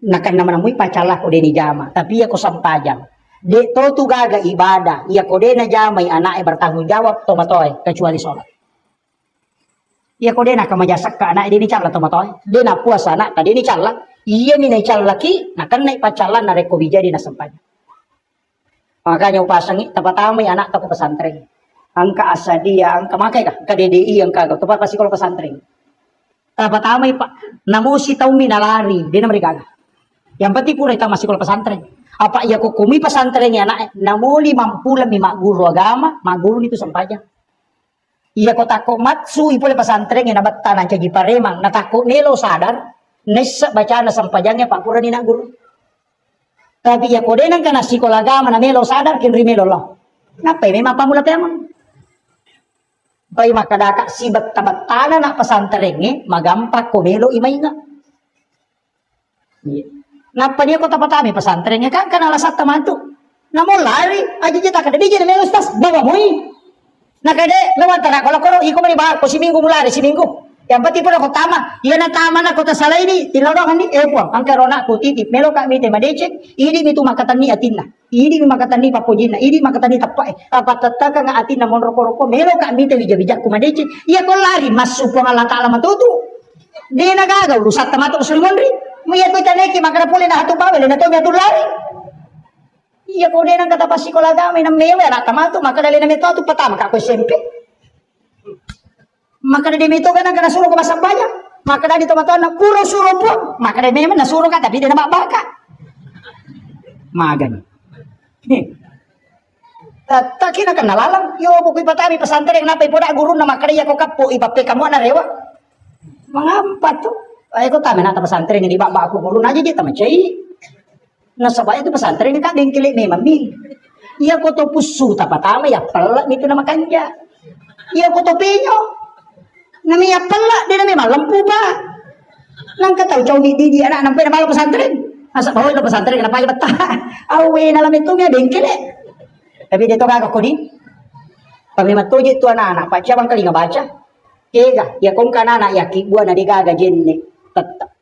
Nakan naman amoy pacalah ko ni jama. Tapi ya ko sampajan. De to tu gaga ibadah. Ya ko de na jama anak bertanggung jawab tomatoy kecuali sholat. Iya kok dia nak kemajasak ke anak dia ni cala tomatoy. Dia nak puasa anak tadi ni cala. Iya minai cala laki. Nak kan naik pacalan na reko bija di nasampanya. Makanya upasangi tapatamay anak tako pesantren. Angka asa dia, angka makai kah? Angka DDI angka kau tepat pasti kalau pesantren. Tapatamay pak. Namusi tau minalari. Dia na mereka. Yang penting pura kita masih kalau pesantren. Apa iya kok kumi pesantren ya anak. Namuli mampulan mi mak guru agama. Mak guru itu sampanya. Iya ko tako matsu ipole pesantren yang nabat tanah cagi paremang natako nelo sadar nesa baca na sampajangnya pak pura ni nak guru. Tapi ya kode nang kana sekolah agama na melo sadar kin rimelo lo. Napa memang pamula pemang. Pai makadaka sibat tabat tanah nak pesantren magampak ko melo imainga. Napa dia ko tapatami pesantrennya kan kana lasat tamantu. Namo lari aja jeta kada dijin melo stas bawa moi. Nakade lawan tara kalau iko mani bahar ko si minggu mulari si minggu. Yang penting pun ako tama. Iya na tama na ko ta salay ni tinodong ni epo ang karona ko titip melo ka mi te madecek ini mitu makatan ni atin na. Ini mi makatan ni papojin na. Ini makatan ni tapai. Apatata ka nga atin na mon roko-roko melo ka mi te bija-bija ko madecek. Iya ko lari masuk ko Allah taala matutu. Di nagagaw lusat tamato ko sulmonri. Muya ko taneki makara puli na hatu bawel na to mi lari. Iya kau dia nang kata pasti sekolah agama yang mewe anak taman tu maka dari nama itu pertama kak SMP. Maka dari itu kan kena suruh ke masak banyak. Maka dari teman nak puro suruh pun. Maka dari memang nak suruh kan tapi dia nama baka. Magan. Tak kira kena lalang. Yo buku patami pesantren kenapa ibu dak guru nama kerja kau kapu ibape kamu ada rewa. Mengapa tuh? Aku tahu nak pesantren ini bak aku guru aja dia tamat cai. Nasabaya itu pesantren ini kan dengkilik memang mi. Iya koto pusu tapatama ya pelak itu nama kanja. Iya koto penyo. Nami ya pelak dia memang lempu pak. Nang kata jauh di anak nampai nama pesantren. Masa bawa itu pesantren kenapa ya betah? Awe dalam itu ya dengkilik. Tapi dia tu kagak kodi. Kami matuji itu anak-anak pak siapa kali nggak baca? Kega ya kong kan anak ya kibua nadi kagak jenne tetap.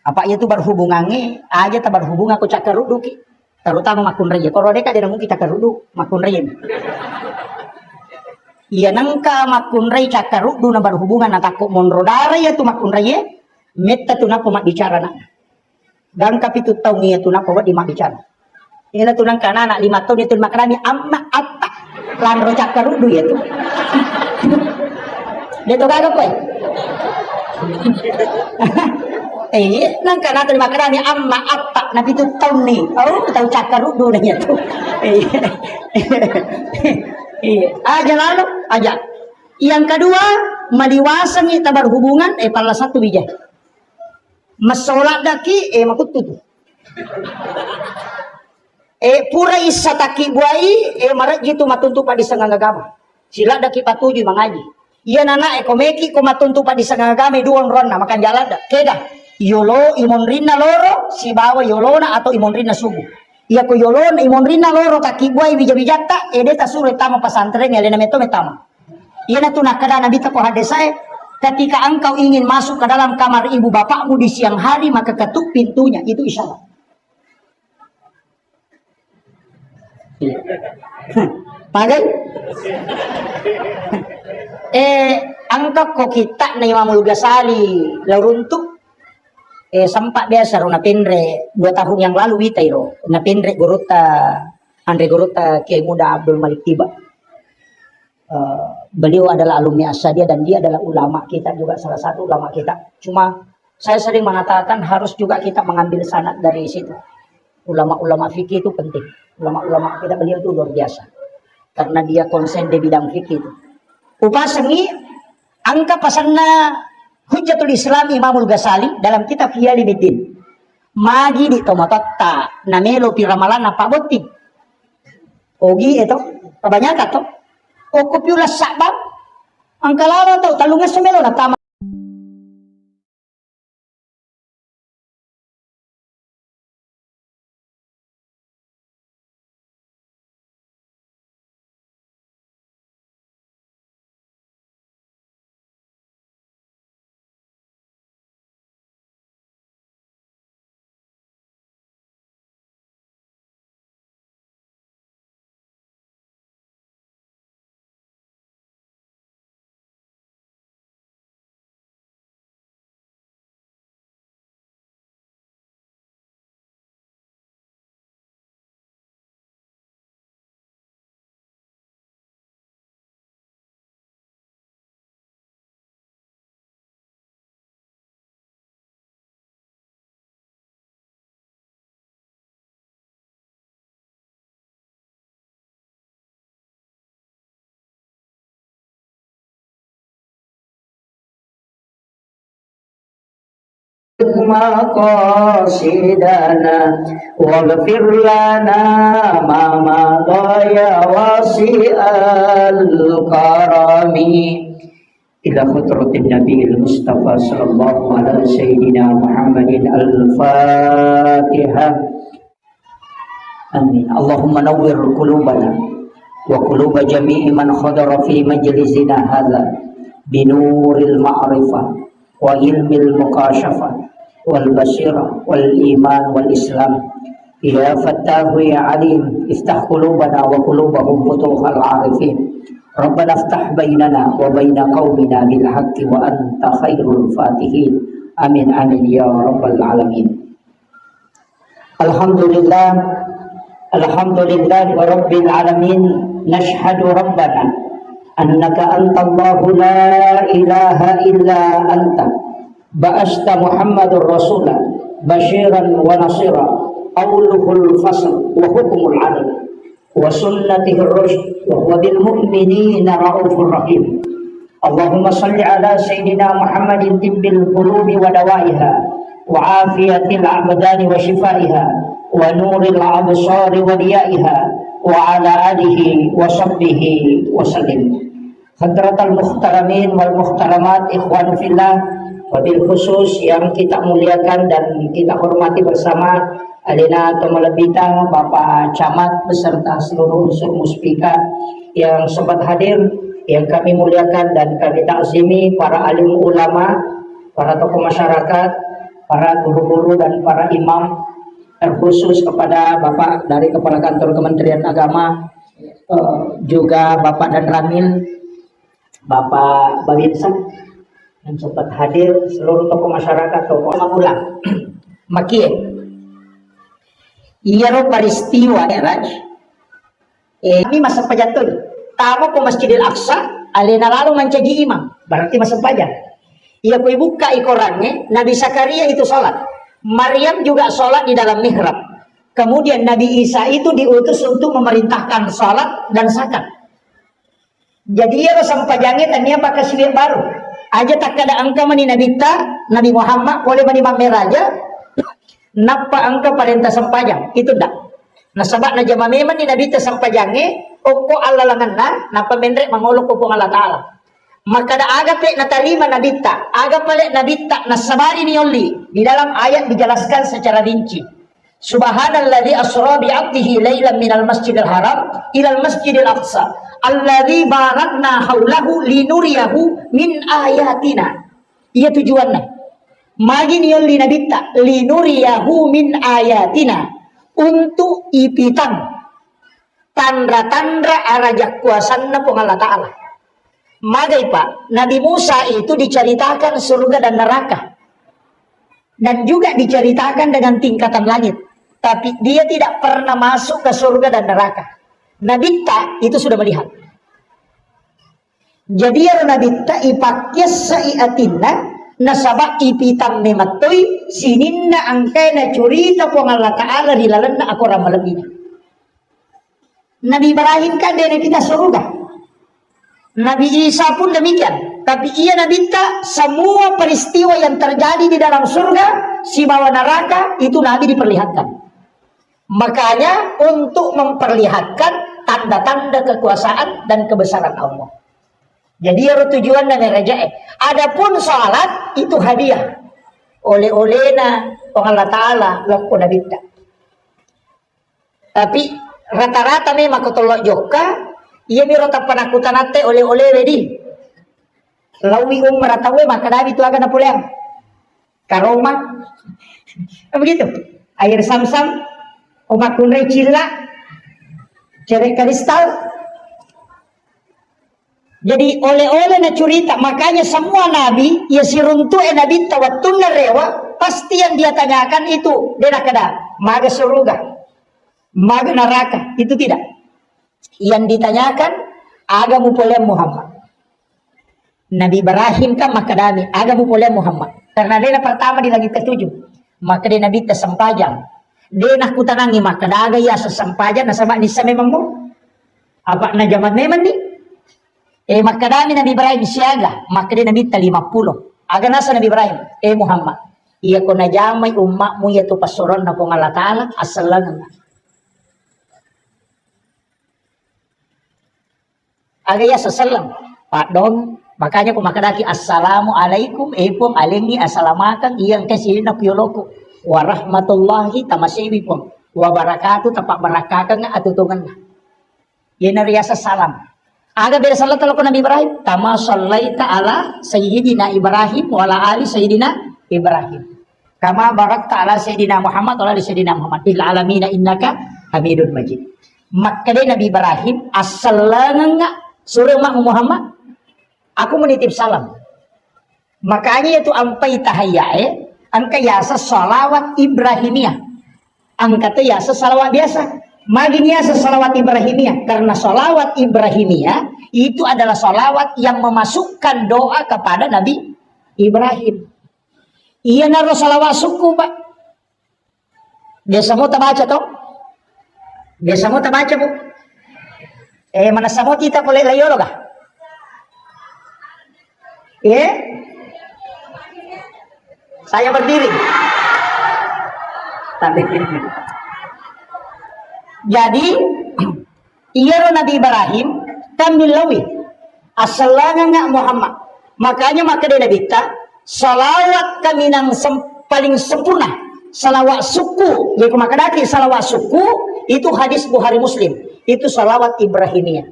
Apa itu berhubungannya aja tak berhubung aku cakar ruduki terutama makun raya kalau mereka dia mungkin cakar rudu makun raya iya nangka makun raya cakar rudu na berhubungan atau monrodara ya tu makun raya meta tu napa mak bicara nak dan kapitu tahu ni tu napa di mak bicara ini tu nangka anak 5 tahun itu makrami amma apa lan cakar rudu ya tu dia tu kagak koi nang kana terima kerani amma apa nabi tu tahu nih tahu cakar rudu nanya tu aja lalu aja yang kedua maliwasan kita berhubungan pala satu bijak masolat daki makututu pura isa taki buai marat gitu matuntu pa di sangang agama sila daki patuju mangaji iya nana komeki ko matuntu pa di sangang agama duon ron na makan jalan dak keda yolo imonrina loro si bawa yolona atau imonrina subuh. Iya ko yolona imonrina loro takibuai bija-bijata edeta suruh tama pesantren ya lena meto metama. Iya na tu nakada nabi ko hadesai ketika engkau ingin masuk ke dalam kamar ibu bapakmu di siang hari maka ketuk pintunya itu isyarat. Pakai? Angka ko kita na Imamul Ghazali laruntuk sempat biasa na pendre 2 tahun yang lalu witairo na pendre gorota Andre Gorota Kiai Muda Abdul Malik Tiba. Beliau adalah alumni Asadia dan dia adalah ulama kita juga salah satu ulama kita. Cuma saya sering mengatakan harus juga kita mengambil sanad dari situ. Ulama-ulama fikih itu penting. Ulama-ulama kita beliau itu luar biasa. Karena dia konsen di bidang fikih itu. Upasangi angka pasanna Hujjatul Islam Imamul Ghazali dalam kitab Hiyaliddin. Magi di tomatotta namelo piramalan na paboti. Ogi itu kebanyakan to. Okupiulas sabab Ang kalala tau talungas sa melo na tama. مقاصدنا واغفر لنا ما مضى يا واسع الكرم إلى خطرة النبي المصطفى صلى الله على سيدنا محمد الفاتحة آمين. اللهم نور قلوبنا وقلوب جميع من حضر في مجلسنا هذا بنور المعرفة وعلم المكاشفة والبصيرة والإيمان والإسلام. يا فتاح يا عليم افتح قلوبنا وقلوبهم فتوح العارفين. ربنا افتح بيننا وبين قومنا بالحق وأنت خير الفاتحين. آمين آمين يا رب العالمين. الحمد لله رب العالمين. نشهد ربنا أنك أنت الله لا إله إلا أنت بعثت محمد رسولا بشيرا ونصيرا قوله الفصل وحكم العدل وسنته الرشد وهو بالمؤمنين رؤوف رحيم. اللهم صل على سيدنا محمد طب القلوب ودوائها وعافية الأبدان وشفائها ونور الأبصار وضيائها وعلى آله وصحبه وسلم. Hadratal muhtaramin wal muhtaramat, ikhwan fillah, wabil khusus yang kita muliakan dan kita hormati bersama Alina Tomalabita, Bapak Camat beserta seluruh unsur muspika yang sempat hadir, yang kami muliakan dan kami takzimi, para alim ulama, para tokoh masyarakat, para guru-guru dan para imam, terkhusus kepada Bapak dari Kepala Kantor Kementerian Agama, juga Bapak dan Ramil, Bapak Babinsa yang sempat hadir, seluruh tokoh masyarakat, tokoh mengulang makie iya ro peristiwa ya Raj kami masa pajatun tamu ke Masjidil Aqsa alena lalu mencaji imam berarti masa pajat iya koi buka ikorannya Nabi Zakaria itu sholat, Maryam juga sholat di dalam mihrab, kemudian Nabi Isa itu diutus untuk memerintahkan sholat dan zakat. Jadi ya sampai jangan tanya pakai sihir baru. Aja tak ada angka mani Nabi Nabi Muhammad boleh mani mamer aja. Napa angka perintah sampajang itu dak. Nah sebab na jama memang ni Nabi ta sampajange oko Allah langanna napa mendrek mangolok ko Allah Taala. Maka da aga pe na tarima Nabi aga pale Nabi na sabari ni oli di dalam ayat dijelaskan secara rinci. Subhanalladzi asra bi 'abdihi lailan minal masjidil haram ilal masjidil aqsa alladzi barakna haulahu linuriyahu min ayatina. Iya tujuannya. Magi niyon linabita linuriyahu min ayatina, untuk ipitan tanda-tanda arajak kuasanna pong Allah Ta'ala. Magay Pak, Nabi Musa itu diceritakan surga dan neraka. Dan juga diceritakan dengan tingkatan langit. Tapi dia tidak pernah masuk ke surga dan neraka. Nabi itu sudah melihat. Jadi ya Nabi ipaknya saiatinna nasabak ipitan mematoi sininna angkai na curita po Allah Ta'ala di lalan na ako ramalabina. Nabi Ibrahim kan dia kita surga. Nabi Isa pun demikian. Tapi ia Nabi semua peristiwa yang terjadi di dalam surga si bawah neraka itu Nabi diperlihatkan. Makanya untuk memperlihatkan tanda-tanda kekuasaan dan kebesaran Allah. Jadi ya tujuan dan raja. Adapun salat itu hadiah. Oleh-olehna Allah Ta'ala laku Nabi. Tapi rata-rata memang kutolok joka, iya mi rota penakutan ate oleh-oleh wedi. Lawi umrah tahu maka Nabi itu akan pulang. Karoma. Begitu. Air sam-sam, obat kunrai cila, cerek kristal. Jadi oleh-oleh na curita, makanya semua nabi ya siruntu nabi tawatun rewa pasti yang dia tanyakan itu dena kada maga surga, maga neraka, itu tidak. Yang ditanyakan agamu polem Muhammad. Nabi Ibrahim kan maka dami agamu polem Muhammad. Karena dena pertama di langit ketujuh, maka dia nabi tersempajang. Dena kutanangi maka daga ya sesampajang na sama nisa memang mo. Apa na zaman memang ni? Maka dami Nabi Ibrahim siaga, maka dia Nabi 50. Aga nasa Nabi Ibrahim, Muhammad, iya ko na jamay umakmu ya to pasuron na kong Allah Ta'ala, asal lang nga. Aga ya sasalam, Pak Dong, makanya kung makadaki, Assalamu alaikum, pong alingi asalamakan, iyang kasi na kuyoloko, wa rahmatullahi tamasiwi pong, wa barakatuh, tapak barakakan nga atutungan na. Yan na riya sa salam. Aga beda salat ko Nabi Ibrahim, kama sallaita ala sayyidina Ibrahim wa ala ali sayyidina Ibrahim. Kama barakta ala sayyidina Muhammad wa ala ali sayyidina Muhammad fil alamin innaka Hamidun Majid. Maka dia Nabi Ibrahim assalamu suruh mak Muhammad, aku menitip salam. Makanya itu ampai tahayyae, angka yasa salawat Ibrahimiyah. Angka tu yasa salawat biasa. Maginya salawat Ibrahimiyah, karena salawat Ibrahimiyah itu adalah salawat yang memasukkan doa kepada Nabi Ibrahim. Iya naro salawat suku Pak. Biasa mau baca toh? Biasa mau baca Bu? Mana samo kita boleh layolo kah? Saya berdiri. Tapi jadi iya Nabi Ibrahim kami lawi asalanga Muhammad. Makanya maka dia Nabi ta salawat kami nang paling sempurna, salawat suku. Jadi makadaki salawat suku itu hadis Bukhari Muslim. Itu salawat Ibrahimiyah.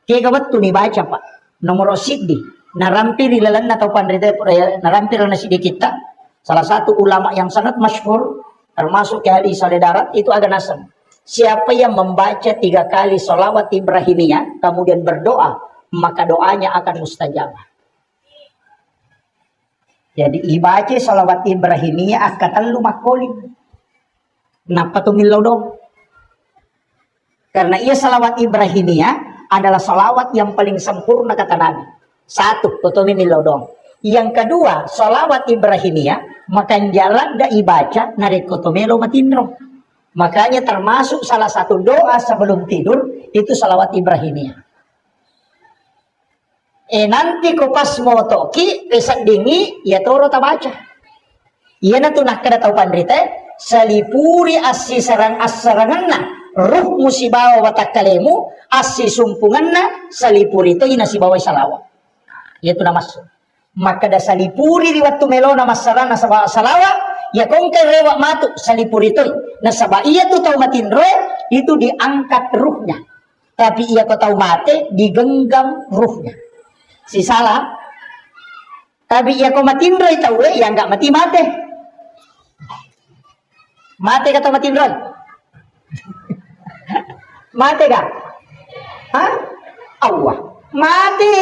Kaya kabat tu ni baca Pak. Nomor siddi narampir ilalan atau pandrita narampir na siddi kita. Salah satu ulama yang sangat masyhur termasuk ahli saleh darat itu agak nasam. Siapa yang membaca 3 kali sholawat Ibrahimiyah kemudian berdoa, maka doanya akan mustajabah. Jadi ibaca sholawat Ibrahimiyah akan lu makolim. Kenapa tuh milau dong? Karena ia sholawat Ibrahimiyah adalah sholawat yang paling sempurna kata Nabi. Satu, tutumi milau dong. Yang kedua, sholawat Ibrahimiyah makan jalan da ibaca narik kotomelo matindro. Makanya termasuk salah satu doa sebelum tidur itu salawat Ibrahimiyah. Nanti ko pas mo toki pesak dingi ya toro tabaca. Iya na tunah kada tau pandrite salipuri assi sarang assaranganna ruh musibawa watakalemu assi sumpunganna salipuri itu ina sibawa salawat. Iya tu namasuk. Maka da salipuri riwat melona masarana salawat ya kongkai rewak matuk salipur itu nasaba iya tuh tahu matin roh itu diangkat ruhnya, tapi ia kau tahu mati digenggam ruhnya si salah, tapi ia kau matin roh tahu ya nggak mati kata matin roh mati gak? Hah? Allah mati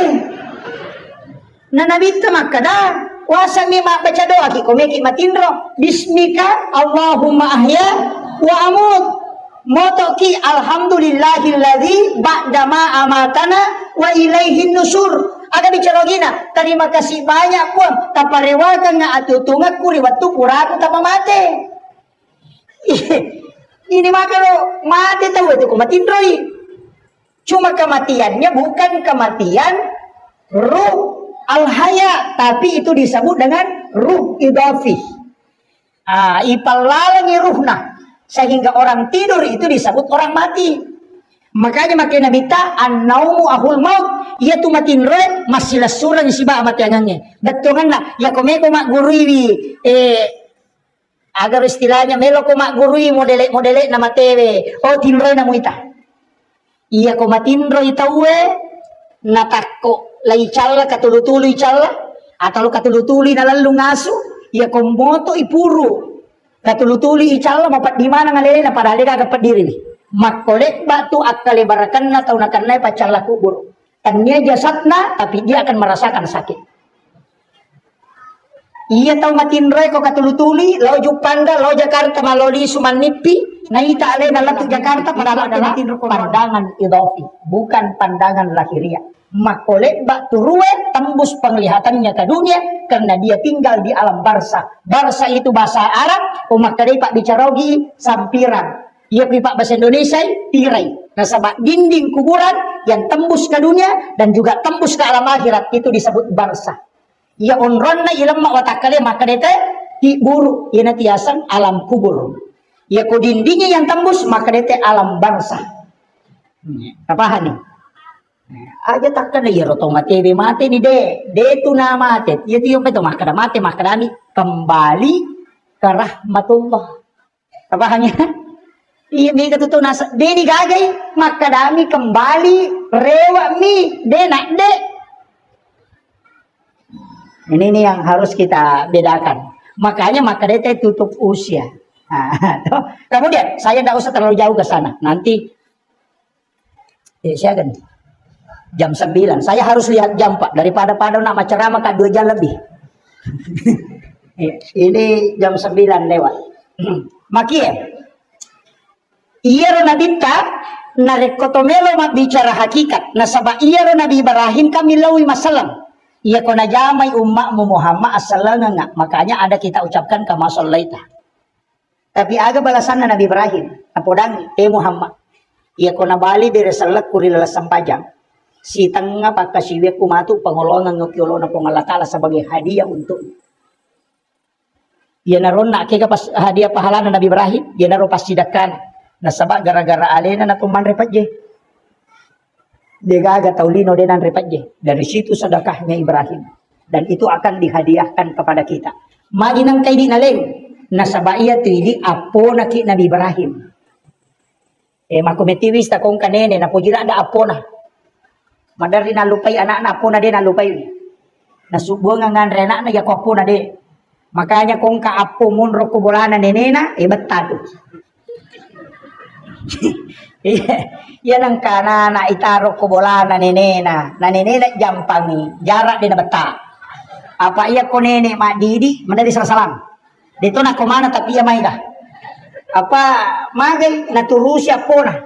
nanabita makada wasa mima baca doa ki komeki matindro bismika Allahumma ahya wa amut moto ki alhamdulillahilladzi ba'dama amatana wa ilaihin nusur. Aga bicara gina terima kasih banyak pun taparewakan nga atutungat kuri waktu puraku tapa mate. Ini maka lo mati tahu itu kumatindro. Cuma kematiannya bukan kematian ruh al-haya, tapi itu disebut dengan ruh idafi. Ipalalangi ruhna, sehingga orang tidur itu disebut orang mati. Makanya makin nabita an-naumu ahul maut. Ia tu matinre masih surang si ba matiangannya. Datungan na ya kome ko magurui agar istilahnya melo ko magurui modele na matewe. Oh tinre na muita. Ia ko matinro itawe natakko lai chala katulutulu chala atau katulutuli na lalu ngasu. Ia ko moto ipuru katulutuli chala mapat di mana ngalele na padahal dia kagak pediri. Makolek batu akale barakan atau nakanai pacala kubur. Tanya jasadna tapi dia akan merasakan sakit. Iya tahu matin reko katulutuli lo Jupanda lo Jakarta maloli sumanipi naita ale nalatu Jakarta padahal adalah pandangan idofi bukan pandangan lahiriah. Makolek batu ruwe tembus penglihatannya ke dunia karena dia tinggal di alam barza. Barza itu bahasa Arab umat kadai pak bicarogi sampiran. Ia pipak bahasa Indonesia tirai. Nasabah dinding kuburan yang tembus ke dunia dan juga tembus ke alam akhirat itu disebut barza. Ia onronna ilam watakale maka dete ti buru ina tiasan alam kubur. Ia ko dindingnya yang tembus maka dete alam barza. Apa nih? Aja takkan ya roto mate be mate ni de tu na mate. Ia tu yung beto maka mate maka kembali ke rahmatullah. Apa hanya? Iya mi katutu nasa deni gagay makadami kembali rewa mi denak de. Ini yang harus kita bedakan. Makanya makadete tutup usia. Nah, kemudian saya tidak usah terlalu jauh ke sana. Nanti saya kan jam 9. Saya harus lihat jam Pak daripada pada nak ceramah ke 2 jam lebih. Ini jam 9 lewat. Makia iya Nabi tak narekotomelo bicara hakikat nasaba iya Nabi Ibrahim kami lawi masalam iya kona jamai umakmu Muhammad assalanga makanya ada kita ucapkan kama sallaita tapi aga balasan Nabi Ibrahim apodang Muhammad iya kona bali dari salat kuri lalasam pajang si tengah pakasiwe kumatu pengolongan ngokyolo na pengalatala sebagai hadiah untuk iya naron nak kega pas hadiah pahala Nabi Ibrahim iya naron pas sidakan nasabak gara-gara alena na tuman repatje. Degaga taulino denan repatje. Dari situ sedekahnya Ibrahim. Dan itu akan dihadiahkan kepada kita. Maginang kay di naleng. Nasaba iya tuili apo na ki Nabi Ibrahim. Makumetiwis ta kong kanene na pujira ada apo na. Madari na lupay anak na apo na de na lupay. Nasubuang nga rena na yako apo na de. Makanya kung ka apo munro kubolana nenena betado. Yan ang kana na itaro ko bola na nenena jampangi jarak di nabata apa iya ko nene madidi madali salam dito na kumana tapi iya may ka apa magay naturusi po na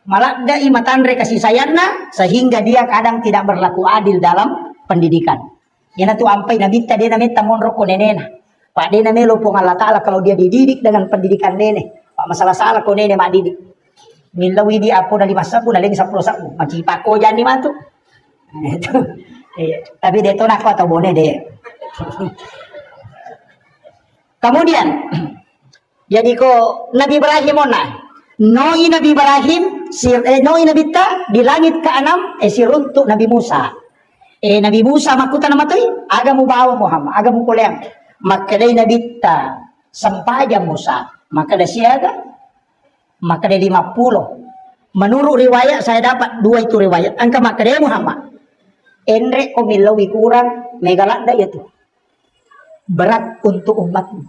malakda imatanre kasih sayang na sehingga dia kadang tidak berlaku adil dalam pendidikan yan na tu ampay na minta din na minta monro ko nenena pak din na melo po Allah Ta'ala kalau dia dididik dengan pendidikan nene pak masalah salah ko nene madidik milawi di apo na 5,000 na lagi 10,000 macipa ko dyan ni manto itu tapi dito na ako atau bone de kemudian jadi ko Nabi Ibrahim na noi Nabi Ibrahim noi Nabi ta di langit ke-6 siruntuk Nabi Musa Nabi Musa makuta na matoy aga mo bawa Muhammad aga mo kuliang makadai Nabi ta sampaja Musa makada siaga maka dari 50 menurut riwayat saya dapat 2 itu riwayat angka maka dari Muhammad enre komilawi kurang megalanda itu berat untuk umatmu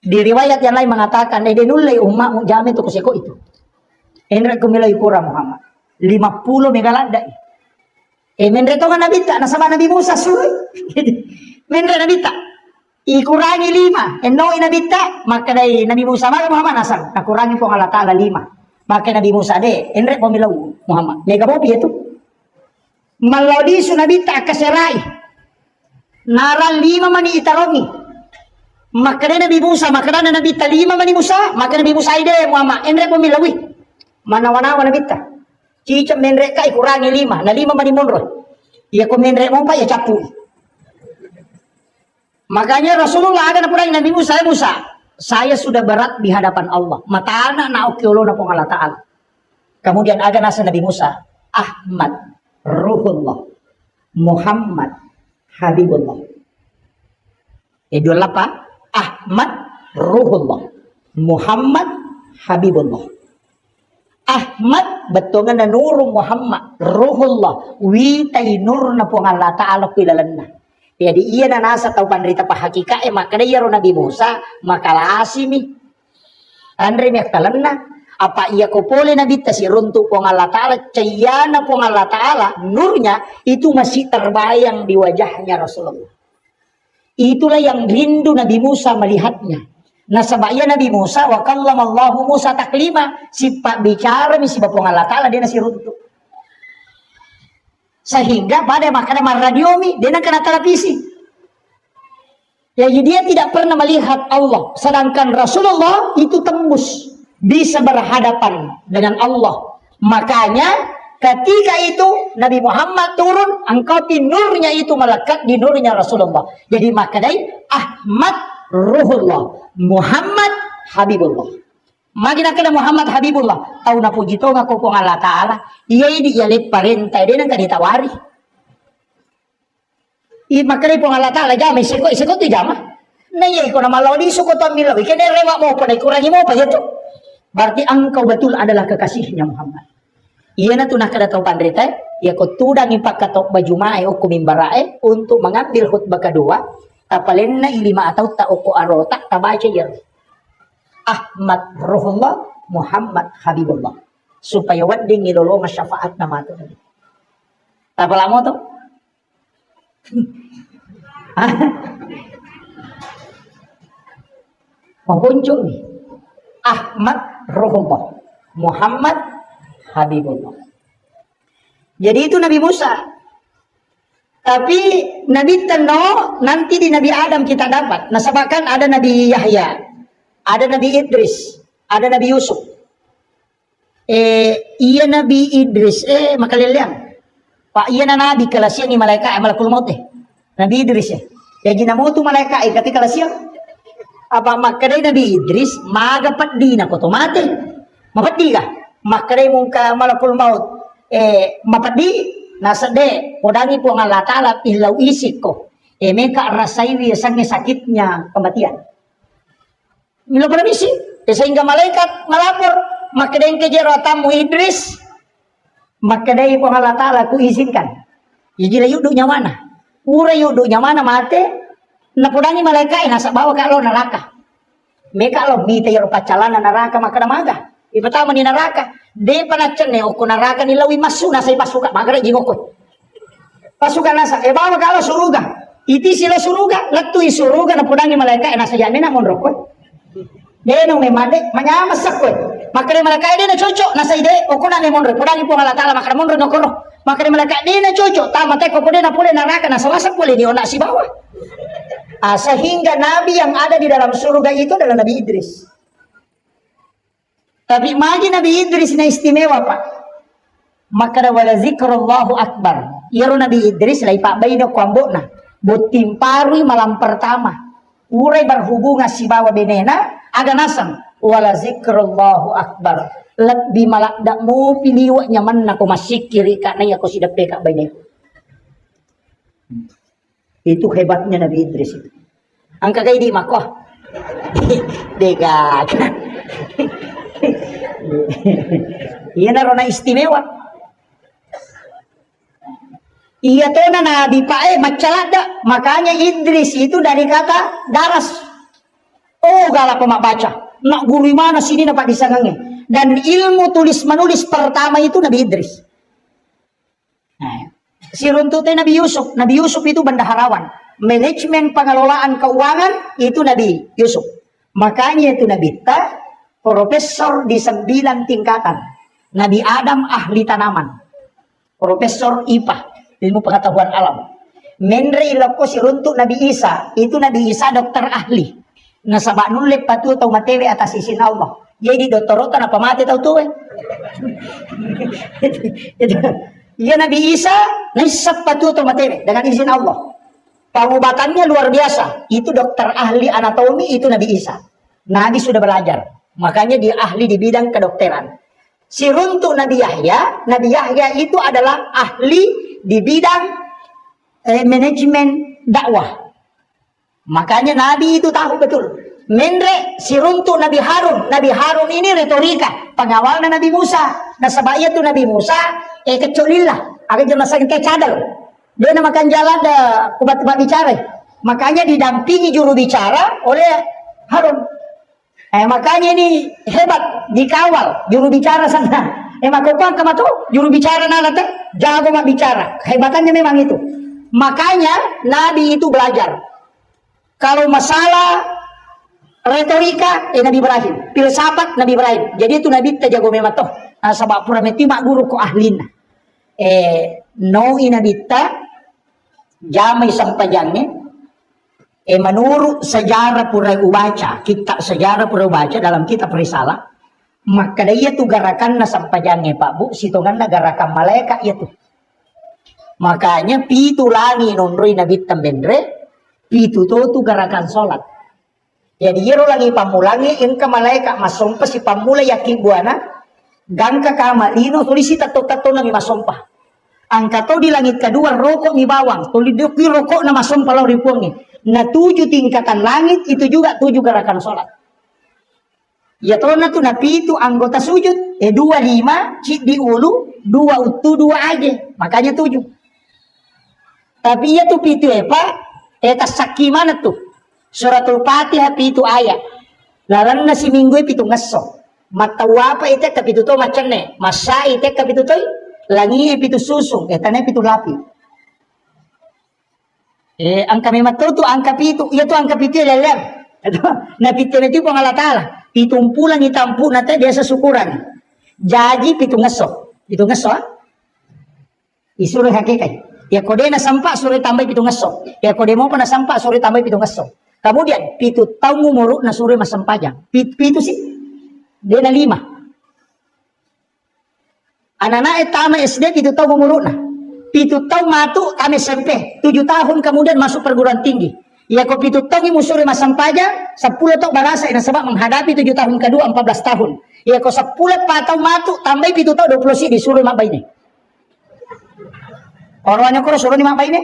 di riwayat yang lain mengatakan denulai umatmu jamin untuk kuseko itu enre komilawi kurang Muhammad 50 megalanda menre tongan Nabi tak nasaba Nabi Musa suruh menre Nabi tak ikurangi 5 enoi Nabi tak maka dari Nabi Musa maka Muhammad asal kurangi po Allah Ta'ala 5 maka Nabi Musa de enrek pemilau Muhammad mega bopi itu malodi su Nabi tak keserai naran 5 mani itaromi maka dari Nabi Musa maka dari Nabi tak 5 mani Musa maka Nabi Musa ide Muhammad enrek pemilawi mana-mana Nabi tak cicam menrek ka ikurangi 5 na 5 mani monro iya ko menrek mo pa ya capu. Makanya Rasulullah ada pura Nabi Musa, saya sudah berat di hadapan Allah. Mata anak na okyolo na pong Allah Ta'ala. Kemudian ada nasa Nabi Musa, Ahmad, Ruhullah, Muhammad, Habibullah. Dua apa? Ahmad, Ruhullah, Muhammad, Habibullah. Ahmad betongan na nurung Muhammad, Ruhullah, witai nur na po nga Allah Ta'ala pilalan na. Jadi iya na nasa tau pandrita pa hakika maka na iyaro Nabi Musa makalasimi. Andre mi akalan na. Apa iya ko pole Nabi si runtuk po nga Allah Ta'ala, cayana po nga Allah Ta'ala, nurnya itu masih terbayang di wajahnya Rasulullah. Itulah yang rindu Nabi Musa melihatnya. Nasabaya Nabi Musa wa kallamallahu Musa taklima, sifat bicara si bapong Allah Ta'ala dia nasi runtuk. Sehingga pada makanya radiomi dia nak kena televisi. Jadi dia tidak pernah melihat Allah, sedangkan Rasulullah itu tembus bisa berhadapan dengan Allah. Makanya ketika itu Nabi Muhammad turun, angkati nurnya itu melekat di nurnya Rasulullah. Jadi makanya Ahmad Ruhullah, Muhammad Habibullah. Magina kena Muhammad Habibullah. Tahu na puji to nga ko kung Allah Ta'ala. Iya ini ialit parentay din ang kanitawari. Makanya po Allah Ta'ala jama isikot ti jama. Naya ko na malaw di sukot ang milaw. Kaya rewa mo pa na ikurangi mo pa ito. Berarti engkau betul adalah kekasihnya Muhammad. Iya na tunah kada tahu pandrita. Iya ko tudang impak katok bajumae o kumimbarae untuk mengambil khutbah kedua. Tapalin na ilima atau ta'uko arota tabaca yer. Ahmad Ruhullah, Muhammad Habibullah. Supaya wading ilolong syafaat na mato. Tapala mo to? Mabuncong ni. Ahmad Ruhullah, Muhammad Habibullah. Jadi itu Nabi Musa. Tapi Nabi Teno nanti di Nabi Adam kita dapat. Nasabakan ada Nabi Yahya, ada Nabi Idris, ada Nabi Yusuf. Iya Nabi Idris, makaliliang. Pak iya na Nabi kalasya ni malaikat malakul maut Nabi Idris ya ginamoto malaikat ketika kalasya. Apa makadai Nabi Idris magapat di na ko tomate. Mapadi ka. Makadai mong ka malakul maut mapadi nasa de, podangi po ang Allah Ta'ala ilaw isip ko. Meka rasay sang sakitnya kematian. Milo pa nabisi. Sehingga malaikat malapor. Makadain kejeratamu Idris. Makadain po ang Allah Ta'ala ku izinkan. Jadi yudo mana? Ura yudo mana mate. Napodangi malaikat nasa bawah ka lo neraka. Meka lo mita yung pacalana neraka makadamaga. Ipatama ni neraka. De panachan ne oko neraka nilawi masu nasa ipasuka magara jingoko. Pasukan nasa bawa kalau suruga. Iti sila suruga, latui suruga na pudangi malaikat nasa jami na monroko. De no me made manyamas sakwe. Makare malaikat de na cocok nasa ide oko na ne monro pudangi po Allah Ta'ala makara monro no kono. Makare malaikat de na cocok tama te ko na pule neraka nasa wasak pule di ona si bawah. Sehingga nabi yang ada di dalam surga itu adalah Nabi Idris. Tapi magi Nabi Idris na istimewa pak. Maka wala zikrullahu akbar. Iyaro Nabi Idris lai pak bayi na kuambok na. Butimparui malam pertama. Uray berhubungan si bawa benena. Aga nasang. Wala zikrullahu akbar. Lebih malak dak mo piliwa nyaman na kumasikiri ka na ako sidap deka bayi na. Itu hebatnya Nabi Idris itu. Ang kagay di makoh. Deka. Iya na istimewa. Iya to na nabi pa macalada. Makanya Idris itu dari kata daras. Oh galak pemabaca. Nak guru mana sini dapat disangangnya. Dan ilmu tulis menulis pertama itu Nabi Idris. Nah, si runtutnya Nabi Yusuf. Nabi Yusuf itu bendaharawan. Manajemen pengelolaan keuangan itu Nabi Yusuf. Makanya itu Nabi Ta. Profesor di 9 tingkatan. Nabi Adam ahli tanaman. Profesor IPA. Ilmu pengetahuan alam. Menre iloko si runtuk Nabi Isa. Itu Nabi Isa dokter ahli. Nasabak nulip patu atau matewe atas izin Allah. Jadi doktorotan apa mati tahu tuh. Iya Nabi Isa nisab patu atau matewe dengan izin Allah. Pengobatannya luar biasa. Itu dokter ahli anatomi itu Nabi Isa. Nabi sudah belajar. Makanya dia ahli di bidang kedokteran. Si runtuk Nabi Yahya itu adalah ahli di bidang manajemen dakwah. Makanya Nabi itu tahu betul. Mendre si runtuk Nabi Harun. Nabi Harun ini retorika, pengawalnya Nabi Musa. Nah sebab itu Nabi Musa kecolillah, akan jelasan ke cadar. Dia namakan jalan dah kubat-kubat bicara. Makanya didampingi juru bicara oleh Harun. Makanya ini hebat dikawal juru bicara sana. Makanya kamu tuh juru bicara nalate jago mak bicara. Hebatannya memang itu. Makanya Nabi itu belajar. Kalau masalah retorika, Nabi Ibrahim. Filsafat Nabi Ibrahim. Jadi itu Nabi terjago memang toh. Sebab pura meti mak guru ko ahlina. No Nabi ta jamai sampajangnya. Menurut sejarah pura ubaca, kitab sejarah pura ubaca dalam kitab risalah, maka dia tu gerakan na sampajangnya Pak Bu, sitongan na gerakan malaikat itu. Makanya pitu langi nonroi Nabi tambendre, pitu tu gerakan solat. Jadi yero lagi pamulangi inka malaikat masompa si pamula yakin buana, gangka kama lino tulisi tato nami masompa. Angka to di langit kedua rokok ni bawang, tulidoki rokok na masompa law ripuangnya. Nah 7 tingkatan langit itu juga 7 gerakan sholat. Ya tolong tu nabi itu anggota sujud. 25 cik di ulu, 2 utu 2 aja. Makanya 7. Tapi ya tu pitu Pak. Saki mana tuh? Suratul Fatihah pitu ayat. Larang nasi minggu pitu ngeso. Mata apa itu tapi pitu to macam ne. Masa itu tapi pitu to. Langi pitu susung. Tanya pitu lapi. Angka memang tu angka pitu, ia tu angka pitu lelem. Nah pitu itu pengalatala. Pitumpulan itampu nanti biasa syukuran. Jadi pitu ngesok, Isuruh hakikat. Ya kode na sampak sore tambah pitu ngesok. Ya kode mau pernah sampak sore tambah pitu ngesok. Kemudian pitu tahu ngumuruk na sore mas sampajang. Pitu sih, dia na 5. Anak-anak etama SD pitu tahu ngumuruk na. Pitu tahun matu kami SMP 7 tahun kemudian masuk perguruan tinggi. Ya kok pitu tahun musuri masam pajang 10 tahun barasa ini sebab menghadapi 7 tahun kedua 14 tahun. Ya kok 10 tahun matu tambah pitu tahun 20 sih disuruh mak ini. Orangnya kok suruh ni mak ini.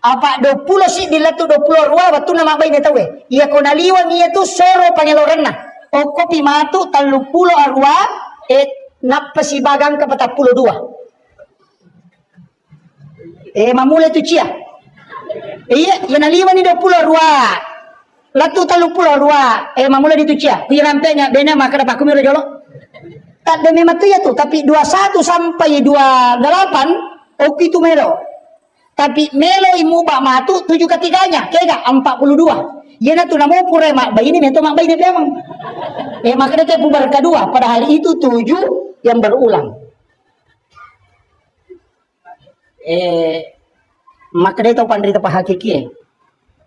Apa 20 sih dilatu 20 ruah waktu nama mak ini tahu. Ya kok naliwan ia tu soro pangelorenna. O kopi matu 30 arwah napa si bagang ke 42. Mamula tu cia. Iya, yang naliwan ni 20 ruah. Latu 30 ruah. Mamula di tu cia. Kuya rampenya bena maka dapat kumiro jolo. Tak ada memang tu ya tu, tapi 21 sampai 28 oke tu melo. Tapi melo imu bak matu 7 ketiganya, kega 42. Yana tu namo pura mak bayi ni mento mak bayi ni memang. Maka dia pubar kedua, padahal itu 7 yang berulang. Maka dia tahu pandai apa hakiki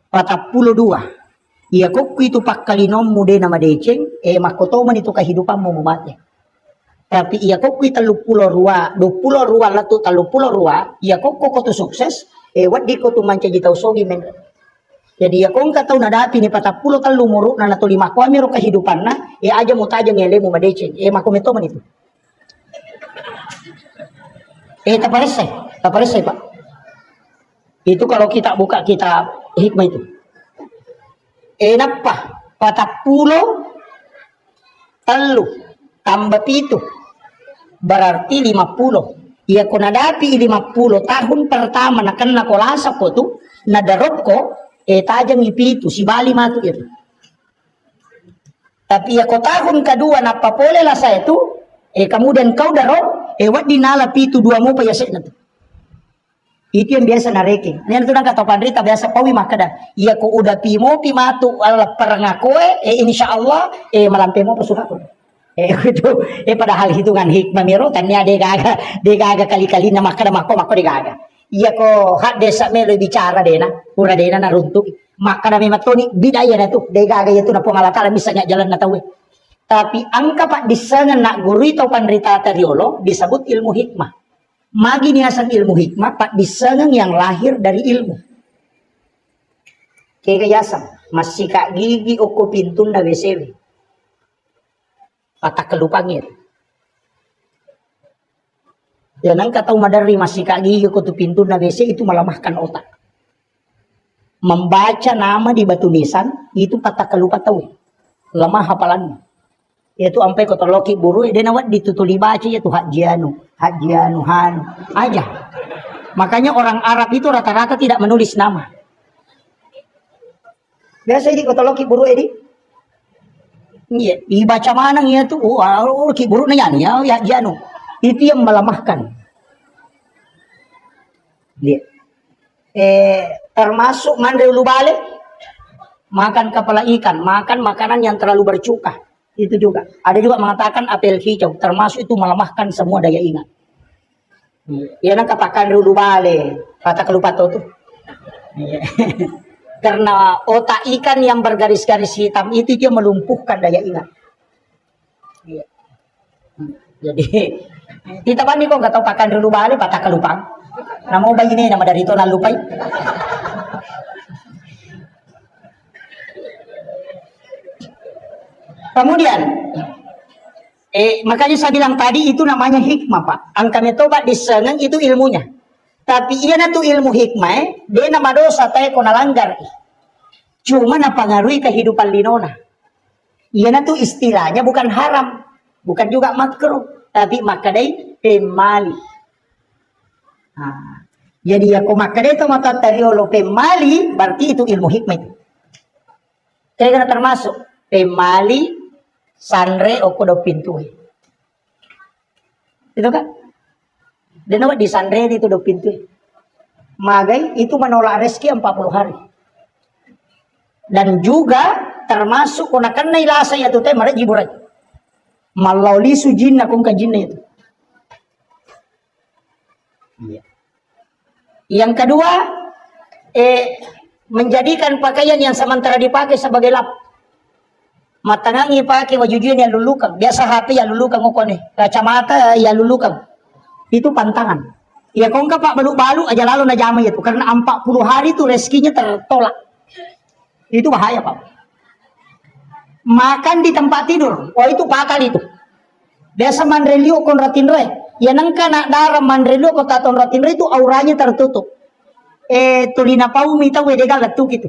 42. Iya kok itu pak kali nomu de nama deceng makoto man itu kehidupanmu mati. Tapi iya kok itu 30 ruah latu 30 ruah iya kok tu sukses wat di ko tu manca jitau sogi men. Jadi ya kong katau nadapi ni 40 talu muru na latu 5 ko amiro kehidupan na aja mutaja ngele mu madeceng makometo man itu. Taparesai Pak. Itu kalau kita buka kitab hikmah itu. Napa? 40 telu tambah pitu berarti 50. Ia kau nadapi 50 tahun pertama nak kena kolasa ko tu nadarop ko tajam pitu si bali matu itu. Tapi ya kau tahun kedua napa boleh lah saya tu kemudian kau darop wat dinala pitu 2 mo pa yasek na tu. Itu yang biasa nareking. Yan tu nang kata pandrita biasa pawi makada. Iya ko udah pimo pimatu ala perangakoe insyaallah malampe mo pasuka ko. Itu padahal hitungan hikmah miro tanya de gaga kali-kali na makada mako de gaga. Iya ko hak desa melo bicara dena, pura dena na runtuk. Makada mematoni bidaya na tu. De gaga itu na pengalatala misalnya jalan na tawe. Tapi angka pak disana nak guru itu pandrita tariolo disebut ilmu hikmah. Magi niasan ilmu hikmah pak disana yang lahir dari ilmu. Kekayasan masih kak gigi oko pintun na WCW. Patah kelupangir. Ya nang tahu madari masih kaki ke tu pintu na WC itu melemahkan otak. Membaca nama di batu nisan itu patah kelupa tahu. Lemah hafalannya. Itu sampai kota loki buru dia nawat ditutuli baca ya tuh hajianu han aja. Makanya orang Arab itu rata-rata tidak menulis nama. Biasa di kota loki buru ini. Iya, dibaca mana ya tuh? Oh, loki buru na yan ya hajianu. Itu yang melemahkan. Dia. Termasuk mandre ulu balik, makan kepala ikan, makan makanan yang terlalu bercuka. Itu juga. Ada juga mengatakan apel hijau, termasuk itu melemahkan semua daya ingat. Ya nak katakan ulu balik, kata kelupa tuh. Karena otak ikan yang bergaris-garis hitam itu dia melumpuhkan daya ingat. Jadi kita bani kok nggak tahu pakan dulu balik patah kelupang. Nama ubah ini nama dari itu lupai. Kemudian makanya saya bilang tadi itu namanya hikmah, Pak. Angka metobat diseneng itu ilmunya. Tapi iya na tu ilmu hikmah, dia nama dosa tayo ko nalanggar. Cuma napangaruhi kehidupan linona. Iya na tu istilahnya bukan haram, bukan juga makruh, tapi makadai pemali. Nah, jadi aku makadai itu mata tariolo pemali, berarti itu ilmu hikmah. Kaya kena termasuk pemali sanre o kodo pintu. Itu kan? Dan awak di sanre itu do pintu. Magai itu menolak rezeki 40 hari. Dan juga termasuk kuna kanai lasa ya tu teh mare jiburai. Malauli sujin akong kajinna itu. Iya. Yang kedua, menjadikan pakaian yang sementara dipakai sebagai lap. Matangangi pakai wajujuan yang lulukan. Biasa HP yang lulukan ngokone. Kacamata yang lulukan. Itu pantangan. Ya kau enggak pak balu-balu aja lalu na jamai itu. Karena 40 hari itu rezekinya tertolak. Itu bahaya pak. Makan di tempat tidur. Wah itu bakal itu. Biasa mandrelio konratinre. Ya nangka nak darah mandrelio kota tonratinre itu auranya tertutup. Tulina pau mita wedega letuk itu.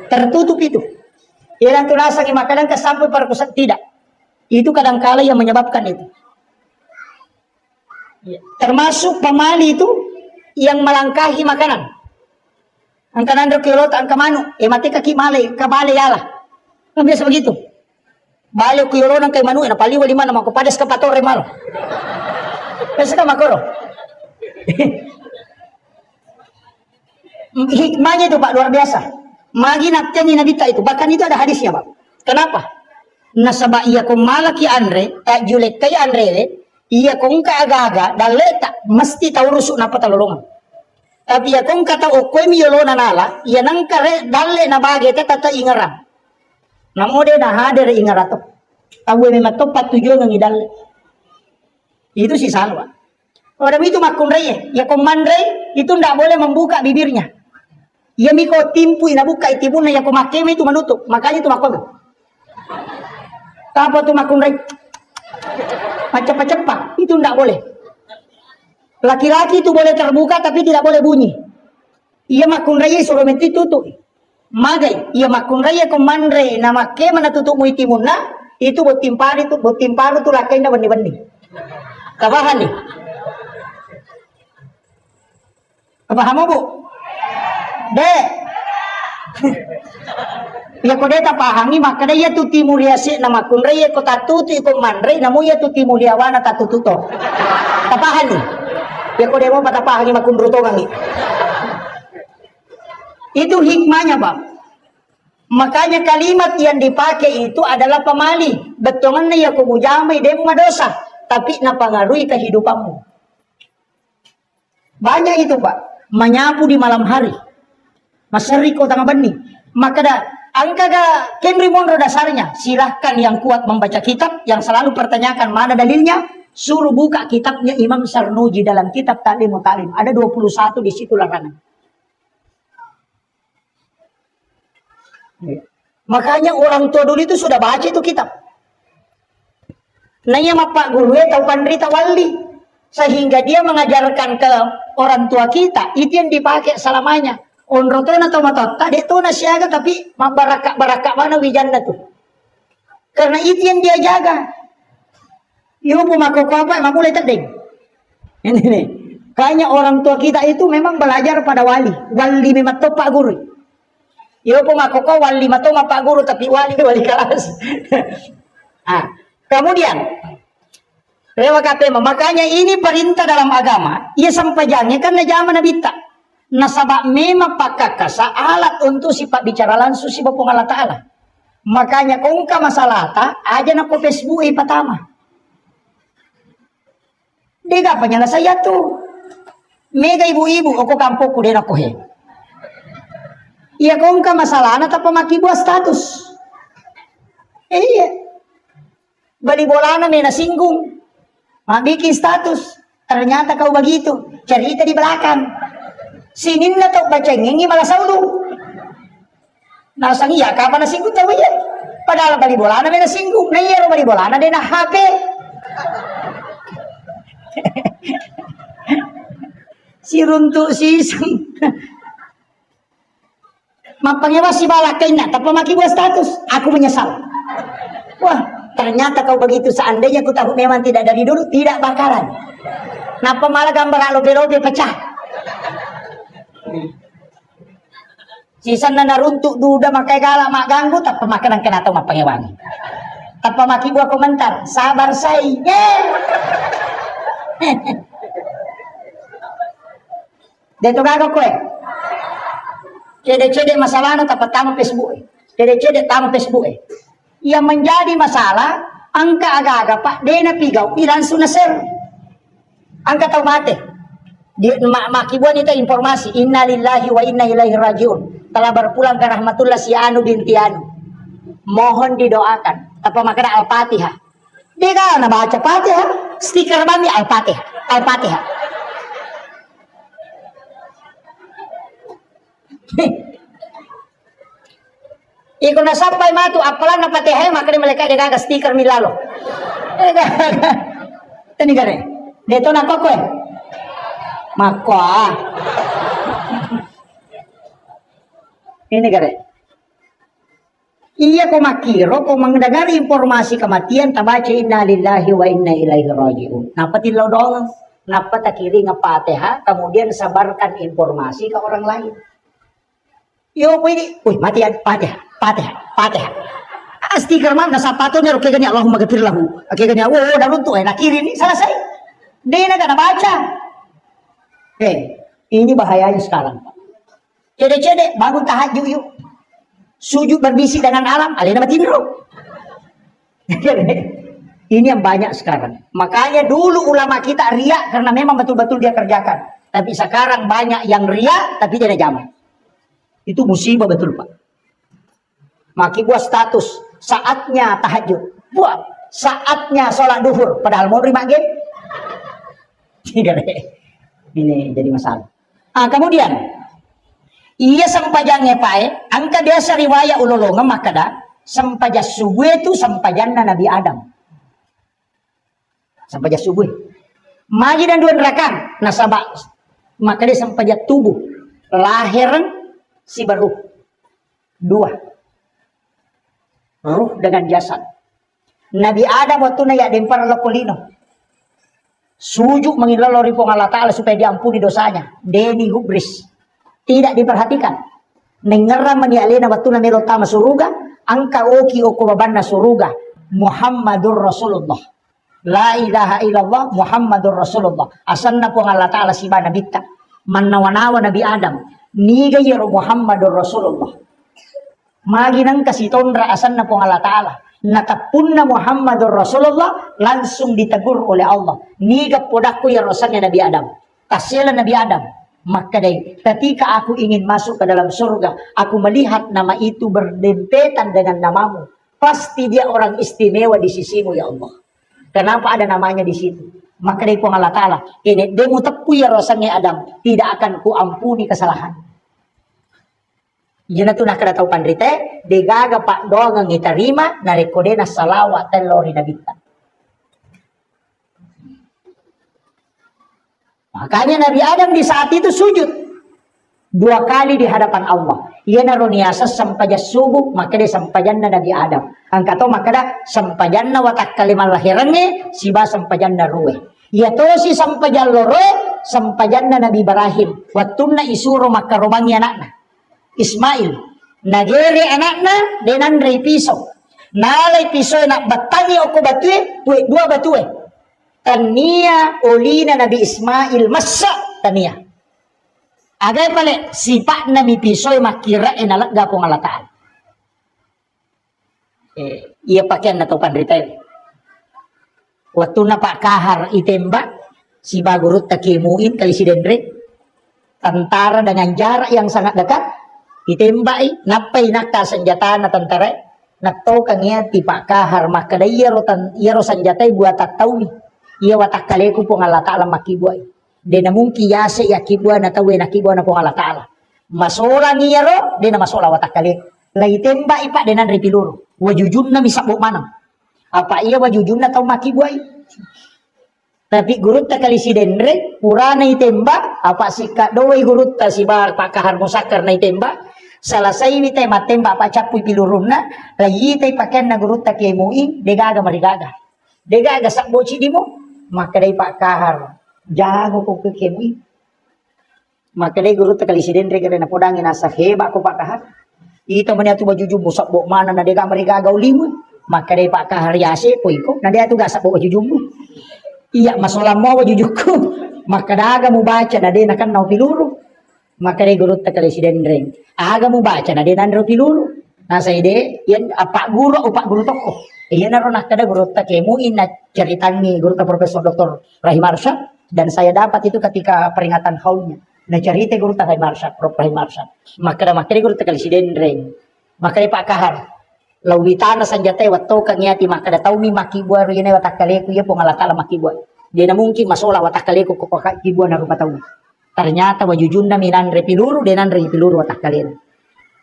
Tertutup itu. Ya nanti rasa makanan kesampai perkusan tidak. Itu kadangkala yang menyebabkan itu. Termasuk pemali itu yang melangkahi makanan. Angka nandro kilot angka manu, mati kaki male, kabale yala. Kan biasa begitu. Bale kilot nang kay manu, na paliwa lima na makupadas ka patore malo. Biasa ka makoro. Hikmahnya itu Pak luar biasa. Magi nakteni nabita itu, bahkan itu ada hadisnya Pak. Kenapa? Nasaba iya kung malaki Andre, julek kay Andre, iya kung kaagaga, daleta, mesti tahu rusuk na patalolongan. Tapi ya kung kata okoy miyolo na nala, iya nang kare dalle na bagay tata ingaran. Namode na hader ingarato. Tahu may matopat tujuan ng idalle. Itu si Salwa. Orang itu makunrey, ya komandrey itu ndak boleh membuka bibirnya. Ia miko timpu inabuka itibun na ya kumakeme itu menutup. Makanya itu makon. Apa tuh makunrey? Cepat-cepat itu ndak boleh. Laki-laki itu boleh terbuka tapi tidak boleh bunyi. Ia makunrey suruh menti tutup. Magai, ia makunrey komandrey nama ke mana tutup mu itimun na itu botimpar itu lakainya benih-benih. Kabahan nih. Paham bu? Dek. Ya ko deta pahami maka dia tu timuliasi nama kunre ya ko tatutu ko manre namu ya tu timuliawana tatututo. Tapahan ni. Ya ko demo patapahangi makundruto ngangi. Itu hikmahnya, Bang. Makanya kalimat yang dipakai itu adalah pemali. Betongan ya ko mujamai demo madosa, tapi napangaruhi kehidupanmu. Banyak itu, Pak. Menyapu di malam hari. Masariko tengah benih. Maka dah angka Henry Monroe dasarnya. Silahkan yang kuat membaca kitab, yang selalu pertanyakan mana dalilnya, suruh buka kitabnya Imam Sarnuji dalam kitab Ta'lim Ta'lim. Ada 21 di situ larangan. Makanya orang tua dulu itu sudah baca itu kitab. Naya mapak guru tahu pandrita wali. Sehingga dia mengajarkan ke orang tua kita. Itu yang dipakai selamanya. Onrotona atau matota. Dia tuh nasiaga tapi barakak mana wijanna tuh. Karena itu yang dia jaga. Iyo pemako apa emang mulai terding. Ini nih. Kayaknya orang tua kita itu memang belajar pada wali. Wali memang topak guru. Iyo pemako wali matoma pak guru tapi wali kelas. Kemudian makanya ini perintah dalam agama. Ia sampaiannya karena zaman Nabi tak. Nasabak memang pakakasa alat untuk sifat bicara langsung si Bapak Allah Ta'ala. Makanya kongka masalah ta aja na ko Facebook pertama. Dega penyala saya tuh. Mega ibu-ibu aku kampungku den aku he. Iya kongka masalah na tapi maki buat status. Iya. Bali bolana mena singgung. Bikin status. Ternyata kau begitu. Cerita di belakang. Sinin na tau bacengeng malah saulu. Nasang iya kapan na singgung tahu ya. Padahal bali bolana mena singgung. Nah iya bali bolana dena HP. Si runtuk si Mampangnya masih balakin na tapi maki buat status. Aku menyesal. Wah, ternyata kau begitu. Seandainya aku tahu memang tidak dari dulu, tidak bakalan. Napa malah gambar lobe-lobe pecah. Sisan na naruntuk duda makai galak mak ganggu tak pemakanan kena atau mak pangewangi. Tak pemaki gua komentar, sabar say. Dia tu gagak kue. Cede-cede masalah na tak tamu Facebook. Cede-cede tamu Facebook. Yang menjadi masalah angka agak-agak pak dena pigau langsung na share. Angka tahu mate. Di makibuan itu informasi innalillahi wa inna ilaihi rajiun. Telah berpulang ke rahmatullah si Anu binti Anu. Mohon didoakan. Apa makna Al-Fatihah. Dia kan baca Fatihah. Stiker kami Al-Fatihah. Al-Fatihah. Iko na sampai matu apalan na Fatihah makna mereka dia gagas stiker milalo. Ini gare. Dia tu nak kau Makwa. Ini kare. Iya ko makiro ko mendengar informasi kematian tabaca inna lillahi wa inna ilaihi rajiun. Napa tilaw dong? Napa takiri ngapateh kemudian sabarkan informasi ke orang lain. Yo ko ini, matian pateh. Stiker mah nasa patone ro keganya Allahumma ghafir lahu. Keganya dah runtuh nak kiri ni selesai. Dia nak baca. Ini bahayanya sekarang. Cede-cede bangun tahajud yuk. Sujud berbisik dengan alam, alena tidur. Ini yang banyak sekarang. Makanya dulu ulama kita riak karena memang betul-betul dia kerjakan. Tapi sekarang banyak yang riak tapi tidak jaman. Itu musibah betul Pak. Maki buat status saatnya tahajud. Buat saatnya sholat duhur. Padahal mau terima game. Tidak deh. Ini jadi masalah. Kemudian ia sampajangnya Pak, angka biasa riwayat ulolonga makada sampaja subuh itu sampajanna Nabi Adam. Sampaja subuh. Magi dan dua nerakan nasabak makada sampaja tubuh lahiran si baru dua ruh dengan jasad. Nabi Adam waktu na ya dempar lokolino. Sujud mengilalori Allah Ta'ala supaya diampuni dosanya. Deni hubris. Tidak diperhatikan. Nengeram menialena waktu na melotama suruga. Angka oki oko babanna suruga. Muhammadur Rasulullah. La ilaha illallah Muhammadur Rasulullah. Asanna po Allah Ta'ala si bana bitta. Manawanawa Nabi Adam. Niga yero Muhammadur Rasulullah. Maginang kasitondra asanna po Allah Ta'ala. Natapunna Muhammadur Rasulullah langsung ditegur oleh Allah. Niga podaku ya rosannya Nabi Adam. Kasihlah Nabi Adam. Maka ketika aku ingin masuk ke dalam surga, aku melihat nama itu berdempetan dengan namamu. Pasti dia orang istimewa di sisimu ya Allah. Kenapa ada namanya di situ? Maka dari Allah Ta'ala, ini demu tepu ya rosannya Adam. Tidak akan ku ampuni kesalahan. Jina tu nak kena tahu pandrite, degaga pak doang ang itarima, narekodena salawat dan lori nabita. Makanya Nabi Adam di saat itu sujud 2 kali di hadapan Allah. Ia naruniasa sampaja subuh, maka dia sampajanna Nabi Adam. Angkato maka dah sampajanna watak kalimal lahirannya, siba sampajanna ruwe. Ia tosi sampajan loro, sampajanna Nabi Ibrahim. Wattuna isuro maka romangi anakna. Ismail. Nagere anakna, denan rei pisau. Nalay pisau nak batangi oko batue, pue 2 batue. Tania olina Nabi Ismail masa tania. Agay pala sipak na mi pisoy makira enalag gapong alataan. Iya pakyan na to pandritay. Waktu na pak kahar itembak si bagurut takimuin kali si Dendre. Tentara dengan jarak yang sangat dekat itembak napay nakta senjata na tentara. Nakto kanya tipak kahar makada iya ro senjata buat tak tahu ni. Iya watak kaleku pong Allah Ta'ala makibuay. De na mungki yase ya kibwa na tawe na kibwa na pong Allah Ta'ala. Masola niya ro, de na masola watak kaleku. Lai temba ipa de nan ripiluro. Wajujun na misabok manang. Apa iya wajujun na tau makibuay. Tapi gurut ta kali si Dendre, pura na itemba, apa si kadoway gurut ta si bar pakahar musakar na itemba. Salasay ni tay matemba pa chapuy pilurum na, lai tay pakyan na gurut ta kay muing, degaga marigaga. Degaga sakbo di mo. Maka day pak kahar jago ko kekemi maka day guru ta kali si Dendre kada na podangin asa heba ko pak kahar ito man atu bajuju busak bok mana na dega marigagaw limo maka day pak kahar yase poy ko na day atu gasak bok bajuju mo iya masola mo bajuju ko maka daga mo baca na day nakan naw piluro maka day guru ta kali si Dendre aga mo baca na day nandro piluro nasa ide yan apa guru toko iya naroon kada guru ta kemuin na ceritaan ni guru ta Profesor Dr. Rahim Arsyad dan saya dapat itu ketika peringatan haulnya. Na cerita guru ta Rahim Arsyad, Prof. Rahim Arsyad. Maka guru ta kali si Dendre. Maka pak kahar. Lawitana sanjata watto kanyati maka da taumi makibwa ro yene watak kaleku ya pong Allah Ta'ala makibwa. Di na mungkin masola watak kaleku ko kibwa na rupa taumi. Ternyata wajujun na minan repiluru denan repiluru watak kaleku.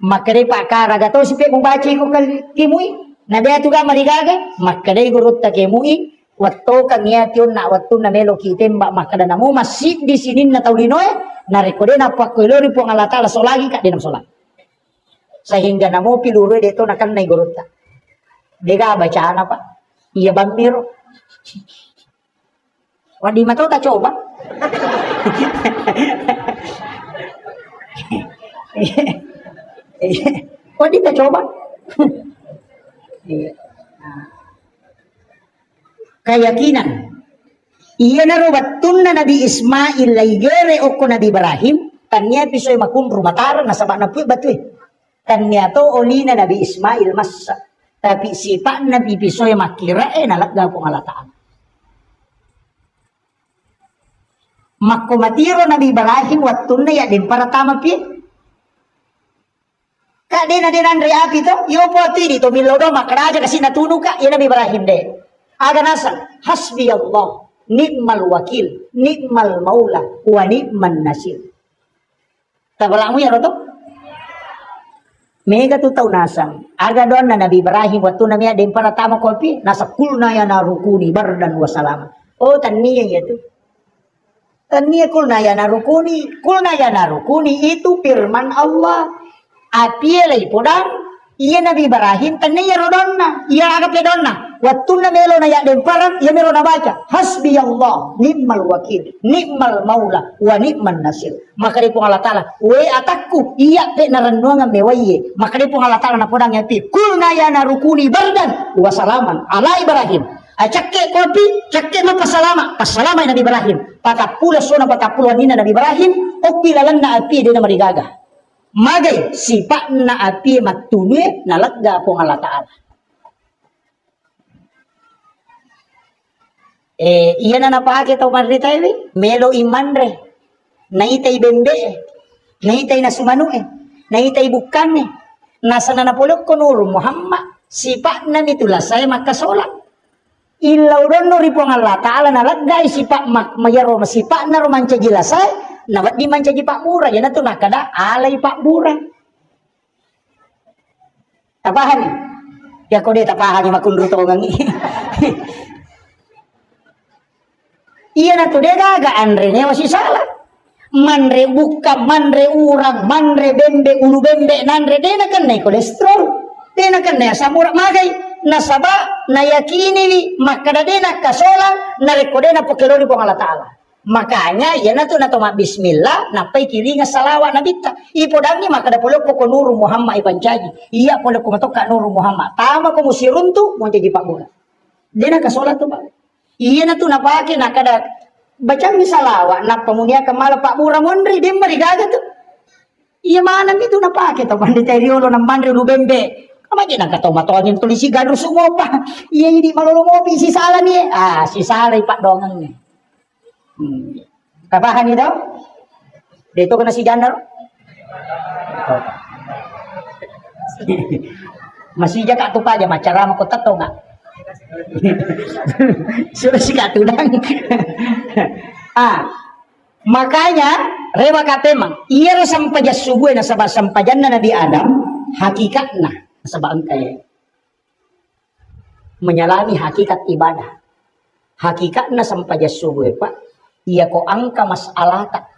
Maka pak kahar agato si pe membaca ko kimui. Nada tu ga marigaga makadai gurut ta kemui watto kanya tion na watto na melo kitembak makada namu masjid di sini na taulinoe na rekode na pakolori po Allah Ta'ala solagi ka dinam solat sehingga namu piluru deto nakan nai gurut ta dega bacaan apa iya bang miro wadi matau ta coba wadi ta coba keyakinan iya narubatun na Nabi Ismail laigere oko Nabi Ibrahim tanya pisoy makun rumatar nasaba na puy batuy tanya to oli na Nabi Ismail masa tapi sipa Nabi pisoy makira nalagga po Allah Ta'ala makumatiro Nabi Ibrahim watun na ya din para tama pi kade na dinan re api to yo poti dito milodo makaraja kasi natuno ka yan Nabi Ibrahim de aga nasa hasbi Allah ni'mal wakil ni'mal maula wa ni'man nasir tabala mo yan to mega tu tau nasang aga doon na Nabi Ibrahim waktu na miya din para tama kolpi nasa kulna ya narukuni bardan wa salama oh taniya yatu taniya kulna ya narukuni itu firman Allah apielay podang iya Nabi Ibrahim taniya rodonna iya agap ledonna wattu na melo na ya den parang iya melo na baca hasbi Allah ni'mal wakil ni'mal maula wa ni'man nasir maka di Allah Ta'ala we atakku iya pe naranwa nga mewaye maka di Allah Ta'ala na podang ya pi kulna ya narukuni bardan wa salaman ala Ibrahim acakke kopi cakke ma pasalama Nabi Ibrahim patapula sona patapula nina Nabi Ibrahim o pilalan na api de na marigaga magay sipa na api magtunwe nalagga po Allah Ta'ala. Iyan na napakita o marita melo imanre naitay bembe naitay na sumano naitay bukan nasa na napulok ko nuro Muhammad sipa na mitulasay makasola ilaw ron no rin po Allah Ta'ala nalagga sipa mayaro masipa na romancha jilasay nawat di man jadi Pak Mura ya natu nakada alay Pak Mura tapahan ya ko de tapahan makun ruto ngangi Iya na tu dega ga andre ne wasi salah. Manre buka, manre urang, manre bembe, ulu bembe, nanre dena kan naik kolesterol. Dena kan na samura magai. Nasaba na yakini wi makada dena kasola na rekodena pokelori po Allah Ta'ala. Makanya ya na tu na toma bismillah napai kiringa salawa na bitta. Ipodangi makada polo ko nuru Muhammad ibancaji. Iya polo ko matoka nuru Muhammad. Tama ko musiruntu mo jadi pak bola. Dena kasola tu pak. Iya na tu napake nakada baca misalawa na pamunia kamala pak mura mondri demba digaga tu. Iya mana itu napake to banditariolo nang bandre lubembe. Kamanya nang katong matoangin tulisi gadro semua pa. Iya ini malolo mopi si salah nih. Ah si salah pak dongang nih. Kapahan itu? Dito kena si jandar. Masih jaga tu aja macara mau tato nggak? Sudah si katudang. Makanya rewa katemang iya sampaja subuh na sabah sampajanna Nabi Adam hakikatna sabah angkaya menyalami hakikat ibadah. Hakikatna sampaja subuh pak iya ko angka masalah tak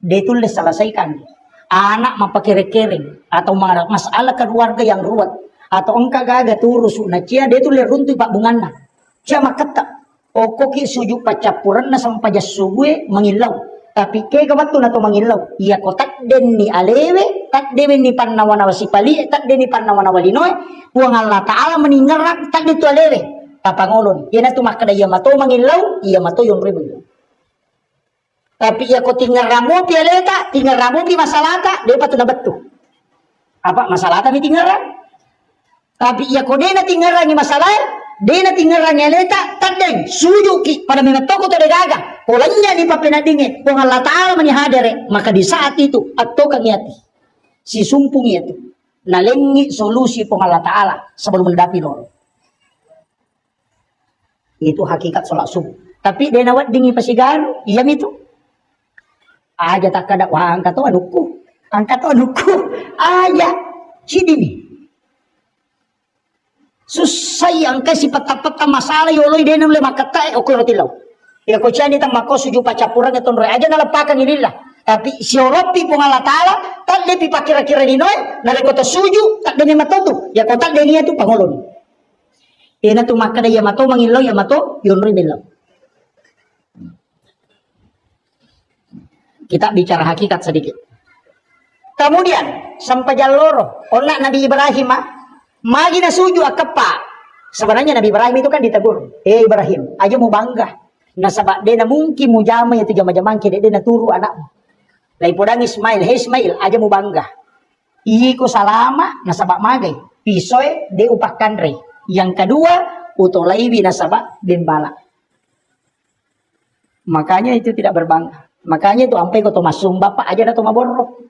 ditulis selesaikan anak mapakere-kering atau masalah keluarga yang ruwet atau engka gaga turus na cia dia tu le runtuh pak bunganna cia makata okoki suju pacapuran na sampaja subuh mengilau tapi ke kabatu na to mangilau iya ko tak den ni alewe tak dewe ni pannawana wasipali tak den ni pannawana walinoy puang Allah Ta'ala meninggarak tak ditu alewe tapangolon iya na tu makada iya mato mangilau iya mato yung ribu. Tapi ya ko tinggal ramu pi aleta, tinggal ramu pi masalata, dia patut betu. Apa masalata pi tinggal ram? Tapi ya ko dena tinggal rangi masalah, dena tinggal rangi aleta, tadeng sujuki pada mengetoko to degaga. Polanya di papenadinge, kung Allah Ta'ala menihadere, maka di saat itu atau kangiati. Si sumpung itu nalengi solusi kung Allah Ta'ala sebelum menghadapi loro. Itu hakikat sholat subuh. Tapi dena wat dingi pasigaru, iya itu. Aja tak kada wah angkat to anuku aja sidini susai angka si peta masalah yoloi dena le makata oku rotilau ya ko chani tam mako suju pacapura ngeton re aja nalapakan ilillah tapi si oropi pun Allah Ta'ala tak lepi pakira-kira dinoy na kota suju tak demi matotu ya kota denia tu pangolon ena tu makada ya mato mangilau ya mato yonri milau. Kita bicara hakikat sedikit. Kemudian sampai jaloro, onak Nabi Ibrahim magi na suju akepa. Sebenarnya Nabi Ibrahim itu kan ditegur, Ibrahim, aja mau bangga. Nasabak dena mungkin mu jama ya tiga majamang kede dena turu anakmu. Lai podang Ismail, Ismail, aja mau bangga. Iko salama nasabak magai, pisoy de upakan re. Yang kedua, utolaibi nasabak bembala. Makanya itu tidak berbangga. Makanya itu sampai kau masuk bapak aja datang maborok.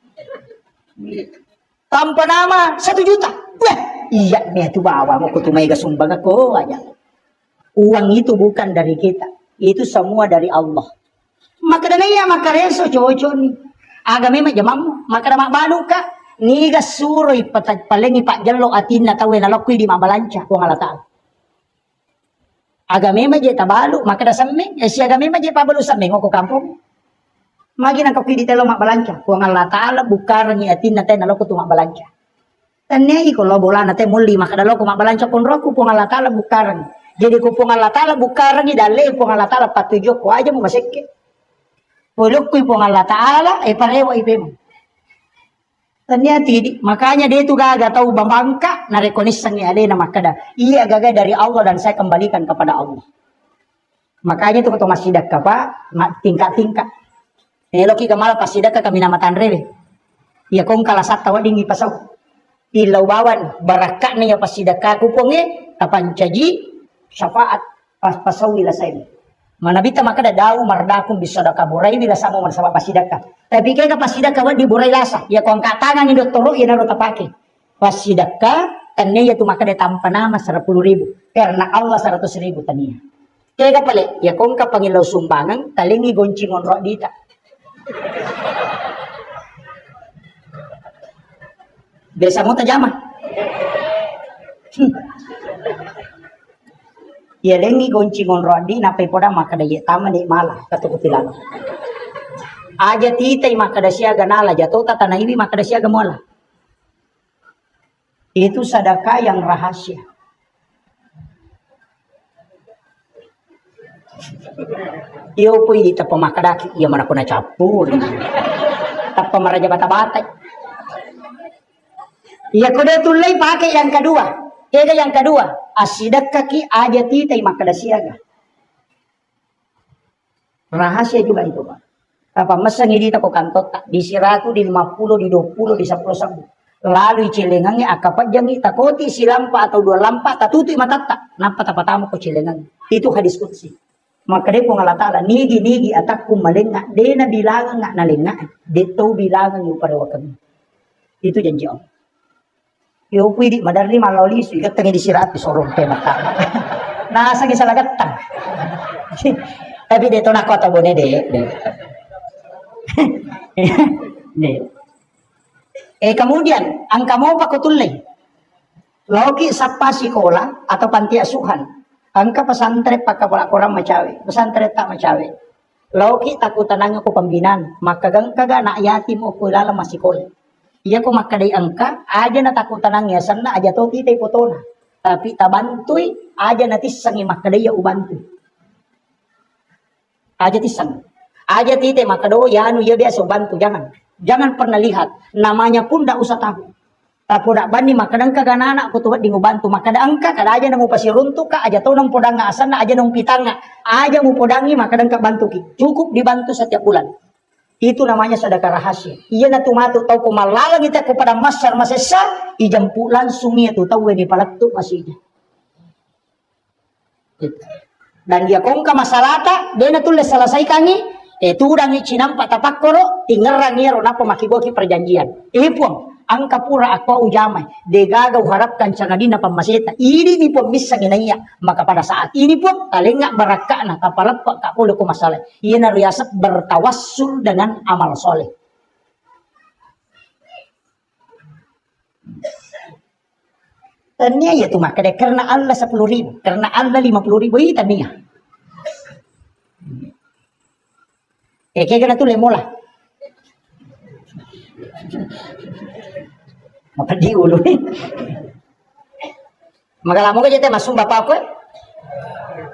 Tanpa nama 1 juta. Wah, iya nih itu bawa mau kutu mega sumbang aku aja. Uang itu bukan dari kita, itu semua dari Allah. Maka dana ya maka reso cowok nih. Agama memang jamam, maka mak balu ka. Niga suroi palengi pak jallo atina tawe nalokui di mabalanca ko Allah Ta'ala. Agama memang je tabalu maka da samme, si agama memang je pabalu samme ngoko kampung. Magi nang kapidi telo mak balanca ko Allah Ta'ala bukaran ni atina tay naloko tu mak balanca. Tanei ko lo bola na tay muli maka daloko mak balanca kon roku ko Allah Ta'ala bukaran. Jadi ko Allah Ta'ala bukaran ni dale ko Allah Ta'ala patujo ko aja mo masekke. Polok ko Allah Ta'ala parewa ipem. Ternyata makanya dia itu gaga tahu bangka na rekonisan ni ale na makada. Iya gaga dari Allah dan saya kembalikan kepada Allah. Makanya itu ketua masjid ka Pak, tingkat-tingkat. Eloki kamala pasida ka kami namatan rewe. Ya kong kalasat tawa dingi pasaw. Ilaw bawan barakak niya pasida ka kuponge tapan caji syafaat pasaw ila sayo. Manabita makada daw mardakum bisa da kaburay bila samo man sama pasida ka. Tapi kaya pasida ka di buray lasa. Ya kong katangan ni doktoro ya naro tapake. Pasida ka tanya tu makada tampa nama 10.000 karena Allah 100.000 tanya. Kaya kapale ya kong kapangilaw sumbangan talingi goncingon ro dita. Biasa mo tajama. Ia lengi gonci ngonro di napai poda maka daya taman di malah katukutilan. Aja titai maka da siaga nala jatuh tata naiwi maka da siaga mola. Itu sedekah yang rahasia. Iyo pun di tapa makadaki iya mana kuna capur. Tapa maraja bata-bata. Iya kuda tulai pakai yang kedua. Kega yang kedua, asidak kaki aja titai makada siaga. Rahasia juga itu, Pak. Apa mesang ini tako kantot tak di 100, di 50, di 20, di 10 sabu. Lalu celengangnya akapat jangi takoti si lampa atau 2 lampa tatuti matata. Nampak tapatamu ko celengang. Itu hadis qudsi. Maka dia pun Allah Ta'ala nigi atakku malengak. Dia na bilangan ngak nalengak. Dia tahu bilangan yung parewakan. Itu janji Allah. Yo pwede madarli malawli so ikat tangi di sirat di sorong tema ta. Nasa sa lagatang. Tapi dito na ko tabo ne de. Kemudian ang kamo pa kutulay. Logi sa pasikola atau panti asuhan. Angka pesantren pakapala kurang macawe. Pesantren tak macawe. Logi takutanang ko pambinan. Makagang-kaga na yatim o kulala masikola. Iya ko makaday angka, aja na takutan ang yasan na, aja to titay potona. Tapi tabantoy, aja na tisang makaday ya ubanto. Aja tisang. Aja titay makado, yano ya biasa ubanto. Jangan pernah lihat. Namanya pun dak usah tahu. Tapi dak bani makadang kaganana ko tuwad di ubanto. Makada angka, kada aja na mo pasirunto ka, aja to nang podang nga asan na, aja nang pitanga. Aja mo podangi makadang ka bantu ki. Cukup dibantu setiap bulan. Itu namanya sedekah rahasia. Ia na tumatu tahu kumalalang kita kepada masyar masesa, ijampu langsung ia tu tahu ini palatu masihnya. Dan dia kongka masalata, dia na tulis selesai kangi, tudang cinampa tapakoro, tingerang ia ronapa makiboki perjanjian. Pun angka pura aqua ujamay, degagaw harapkan cangadina pamaseta. Ini ni pun bisa ginaya. Maka pada saat ini pun talingak baraka na kapalapak kapulo ko masalah. Ia na riasat bertawassul dengan amal soleh. Tanya ya tu maka karena Allah 10.000, karena Allah 50.000 itu tanya. Kayak kena tu lemola. Mapadi ulo eh. Magalamo ka jete masum bapak ko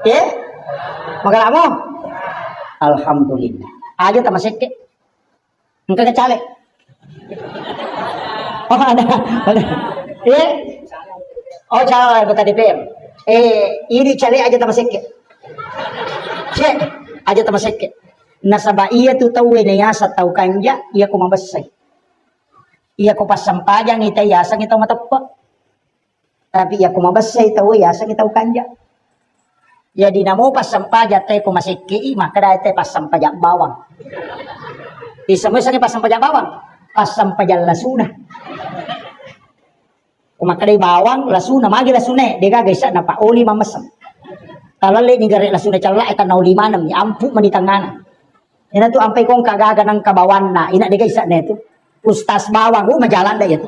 eh? Magalamo? Alhamdulillah. Aja ta maseke. Engka kacale. Oh ada. Eh? Oh cale kota DPR. Ini cale aja ta maseke. Cek aja ta maseke. Nasaba iya tu tahu ya sa tahu kanja iya ko mabasay. Iya ko pasampajang ita yasang itaw matapa. Tapi iya ko mabasay itaw yasang itaw kanja. Jadi namo pasampaja tay ko masiki maka dahil tay pasampaja bawang. Isa mo isang pasampaja bawang. Pasampaja lasuna. Kumakadai bawang lasuna magi lasuna dega guys na pa oli mamasam. Talale ni gare lasuna chala eta na oli manam ni ampu manitangana. Ina tu ampai kong kagaga ng kabawan na ina dega isa na ito. Ustas bawang, majalan dah itu.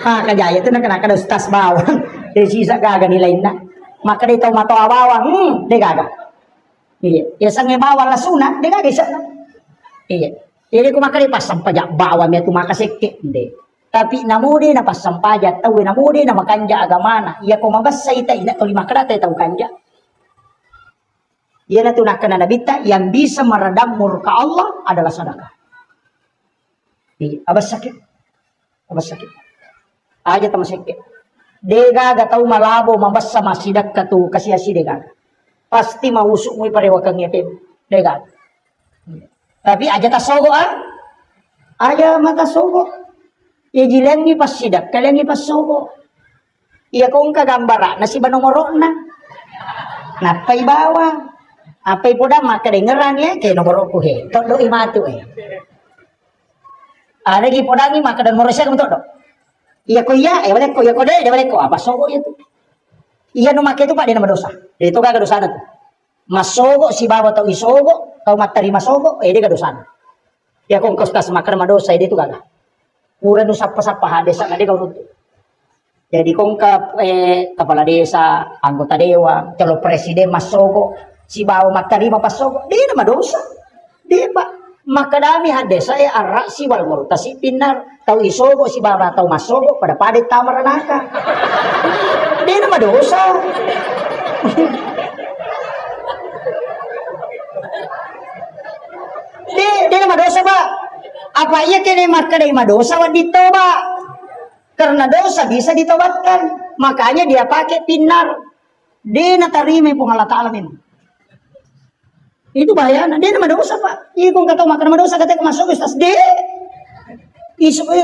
Kajaya itu nak kena ustas bawang. Dari sisa gaga nilai na. Maka dia tahu mata bawang, dia gaga. Iya, ya sange bawang lasuna, dia gaga isa na. Iya. Jadi ko maka dia pasang pajak bawang ya tu maka sekek de. Tapi namudi na pasang pajak tahu namudi na makanja agamana. Iya ko mabasa ita ina to 5 kada tahu kanja. Iya na tu nak kena nabita yang bisa meredam murka Allah adalah sedekah. Abas sakit. Aja tama sakit. Dega gatau malabo mabasa masidak katu kasih dega. Pasti mausuk mo parewakang yatim. Dega. Tapi aja tasogo Aja mata sogo. Ya jilengi pas sidak, kalengi pas sogo. Iya kong kagambara nasi banomoro na. Napay bawang. Apay poda makadengeran ya kay nomoro ko he. Todo imatu Ada lagi podangi maka dan morosya kamu tahu dok. Iya ko iya, balik ko iya ko deh, balik ko apa sogo itu. Iya no make itu pak dia nama dosa. Itu gak dosa tuh. Masogo si bawa tau isogo, kau materi masogo, dia gak dosa. Ya kau kos kas makan nama dosa dia itu gak. Pura nu sapa hades sana dia kau runtuh. Jadi kung kepala desa, anggota dewan, calon presiden masogo, si bawa matarima pasogo, di na madosa. Di ba? Makadami ha desa arra si wal murtasi pinar, tau isogo si bawa tau masogo, pada padet tamaranaka. Di na madosa. Di na madosa ba? Apa iya kini makadai madosa wa dito ba? Karena dosa bisa ditobatkan. Makanya dia pakai pinar. Dia natarima yung Allah Ta'ala memang. Itu bahaya. Dia nama dosa pak. Iya kung kataw makan nama dosa. Katanya masuk Ustaz. Dia.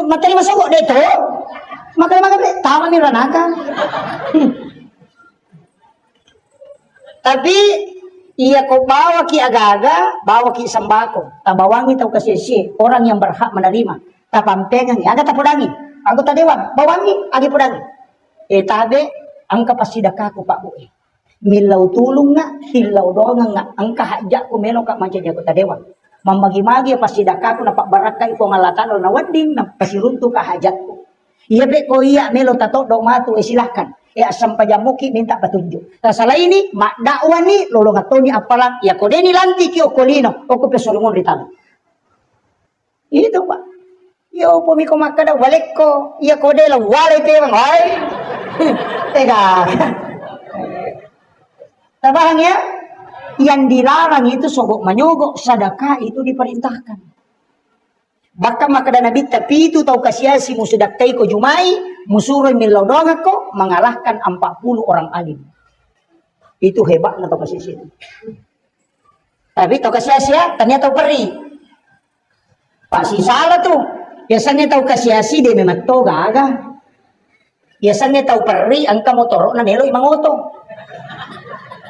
Materi masuk kok. Dia itu. Makan. Tama ni ranaka. Tapi. Iya kau bawa ki aga-aga. Bawa ki sembako. Tabawangi tau kasih orang yang berhak menerima. Tapampegang. Aga tapudangi. Anggota dewan, bawangi, agi pudangi. Tabe, angka pasidaka ko pak buhi. Milaw tulong nga, hilaw doang nga, angka hajak ko melo ka manca anggota dewan. Mamagi-magi pasidaka ko na pakbaraka iko ngalatan o nawading na pasirunto ka hajat ko. Iya be ko iya melo tato do matu silahkan. Asam pajamuki minta petunjuk. Salah ini mak dakwan ni lolong atoni apalang ya ko deni lanti ki okolino o ko pesolungon ritalo. Itu pak. Yo pumiko makada balik ko. Iya ko de la wale pe bang ay. Tega. Tabang ya. Yang dilarang itu sogok menyogok, sedekah itu diperintahkan. Bahkan makada Nabi tapi itu tahu kasiasi musudakai ko jumai, musuroy milodonga ko mengalahkan 40 orang alim. Itu hebat na tahu kasiasi itu. Tapi tahu kasiasi ya, ternyata peri. Pasti salah tuh. Biasanya tahu kasiasi dia memang to gaga. Biasanya tahu peri angka motor na nelo imang oto.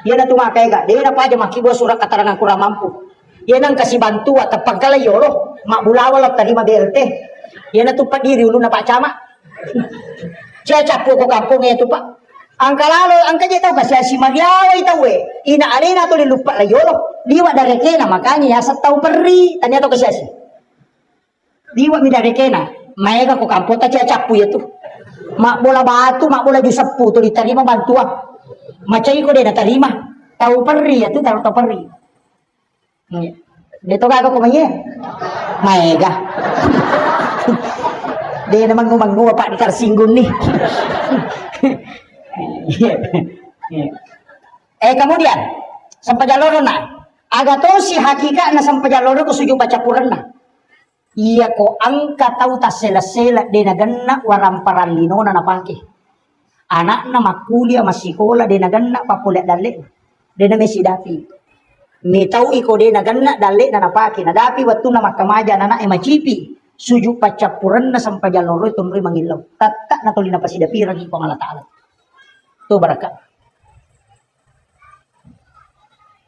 Yan na tumakay ga. Dia na pa aja makibo surat katarangan kurang mampu. Yan ang kasih bantu at pagkalayoro. Makbulawal at tadi BLT. Yan na tupa diri ulo na pak cama. Siya capo ko kampung ito pa. Ang kalalo, ang kanya tahu kasiasi magyaway tahu Inaali na to lilupa layoro. Diwa dari kena makanya ya tahu peri. Tanya tahu kasiasi. Diwa mi dari kena, maega ko kampo ta cacapu ya tu. Mak bola batu, mak bola jusapu tu diterima bantuan. Macai ko dia terima. Tahu peri ya tu tahu peri. Dia tu kagak ko maya. Maega. Dia namang ngomong pak dikarsinggun nih. Kemudian sampai jalur na. Agak to si hakikat na sampai jalur ko suju baca Quran na. Iya ko angka tahu tas sela-sela de naganna waramparan lino na napake. Anak na makulia masikola de naganna papulet dale. De na mesidapi. Mi tahu iko de naganna dale na napake. Nadapi waktu na makamaja na macipi. Suju pacapuran na sampai jaloro itu mri mangilaw. Tatak na tuli na pasidapi ragi ko Allah Ta'ala. Tu barakat.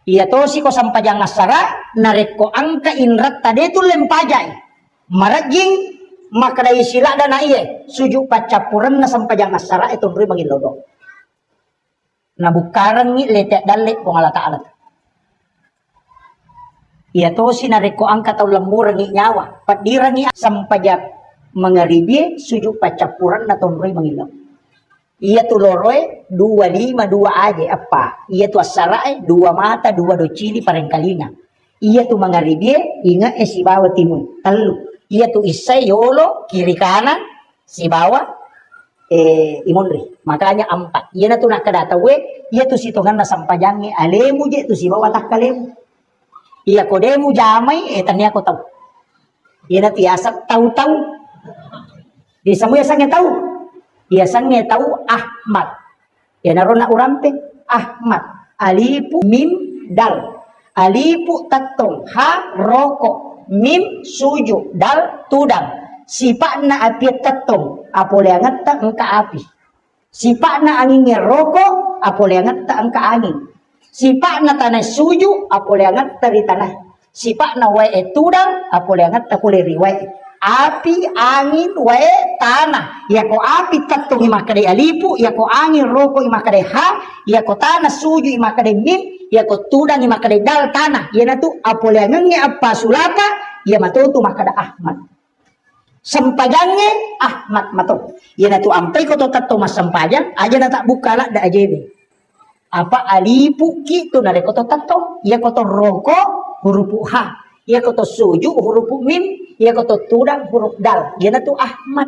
Iya to si ko sampai jangan asara nareko angka inrat tade tu lempajai. Maraging makadai sila dan iye suju pacapuran na sampajang asara itu beri bagi lodo. Na bukaran ni letek dalek kong Allah Ta'ala. Iya to sinareko angka tau lembur ni nyawa. Padira ni sampajak mengaribi suju pacapuran na tonroi mangilaw. Iya tu loroe 25 aja apa? Iya tu asara 2 mata 2 docili parengkalina. Iya tu mengaribi inga si bawa timun telu. Iya tu isai yolo kiri kanan si bawah imonri makanya 4 iya na tu nak kadata we iya tu sitongan na sampajangi alemu je tu si bawah tak kalemu iya kodemu jamai tanya ko tahu iya na tiasa tahu di samuya sangnya tahu iya sangnya tahu Ahmad iya na rona urampe Ahmad alipu mim dal alipu tatong ha rokok mim suju dal tudang sipakna api tetong apole angat ta engka api sipakna angin roko apole angat ta engka angin sipakna tanah suju apole angat ta di tanah sipakna wae tudang apole angat ta kuleri wae api angin wae tanah ya ko api tetong imakade alipu ya ko angin roko imakade ha ya ko tanah suju imakade mim ya ko tudang imakade dal tanah ya na tu apole ngenge apa sulapa ya matutu makada Ahmad Sampajangnya Ahmad mato. Ia na tu ampai ko to tatto mas sampajang aja na tak buka lah da ajebe. Apa alipu ki tu na ko to tatto. Ia ko to roko huruf ha. Ia ko to suju huruf mim. Ia ko to tudang huruf dal. Ia na tu Ahmad.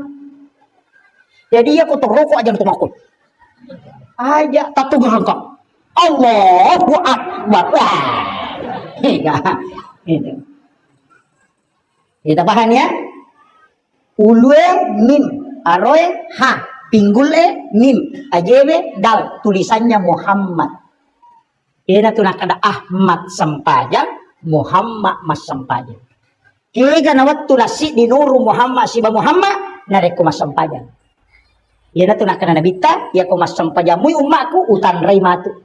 Jadi ia ko to roko aja na tumakot. Aja tatto gangka. Allahu Akbar. Itu. Kita paham ya? Ulue mim, aroe ha, pinggule mim, ajebe dal, tulisannya Muhammad. Ini tuh nak ada Ahmad Sampajang, Muhammad Mas Sampajang. Kira nawat tulasi di nuru Muhammad siba Muhammad, nareko Mas Sampajang. Ini tuh nak ada nabita, ya ko Mas Sampajang, mui umatku utan rai matu.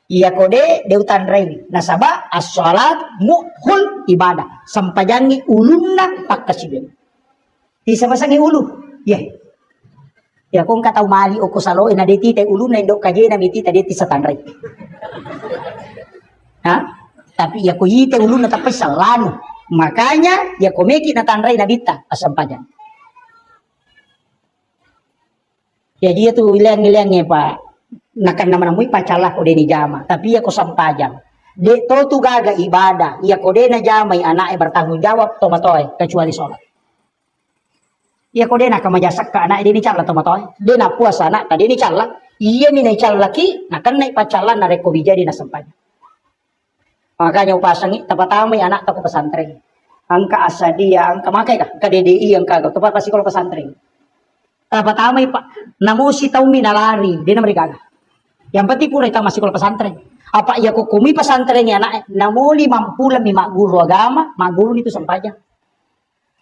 Iya kode de utan rai, nasaba as-salat muhul ibadah, sampajangi ulunna pakkasibin. Di sama-sama ulu, ya. Ya kung kataw mali o kusalo ina deti te ulu na indok kaje na miti tadi ti satanray. Ha? Tapi ya ko yite ulu na tapay salano. Makanya ya ko meki na tanray na bita asampajan. Ya dia tu ilang-ilangnya Pak. Nakan naman amoy pacalah ko ni jama, tapi ya ko sampajan. De to tu gaga ibadah, ya ko de na jama anak bertanggung jawab to matoy kecuali salat. Iya kok dia nak kemajasak ke anak dia ni cala tomatoy. Dia nak puasa anak tadi ni cala. Iya ni cala laki nak kan naik pacalan na reko bija di nasampanya. Makanya upasangi tapatamay anak to pesantren. Angka asadia, angka makai kah? Angka DDI angka to pa pasti kalau pesantren. Tapatamay pak namusi tau minalari dia na mereka. Yang penting pura kita masih kalau pesantren. Apa iya ko kumi pesantren ya anak namuli mampulan mi mak guru agama, mak guru itu sampanya.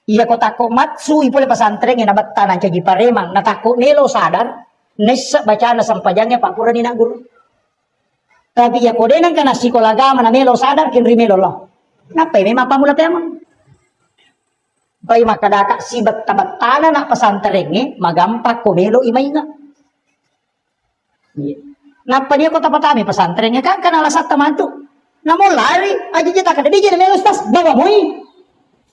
Iya ko tako matsu ipole pesantren yang nabat tanah cagi paremang natako nelo sadar nesa baca na sampajangnya pak pura ni nak guru. Tapi ya kode nang kana sekolah agama na melo sadar kin rimelo lo. Napa memang pamula pemang. Pai makadaka sibat tabat tanah nak pesantren magampak ko melo imainga. Iya. Napa dia ko tapatami pesantrennya kan kana lasat tamantu. Namo lari aja jeta kada dia melo stas bawa moi.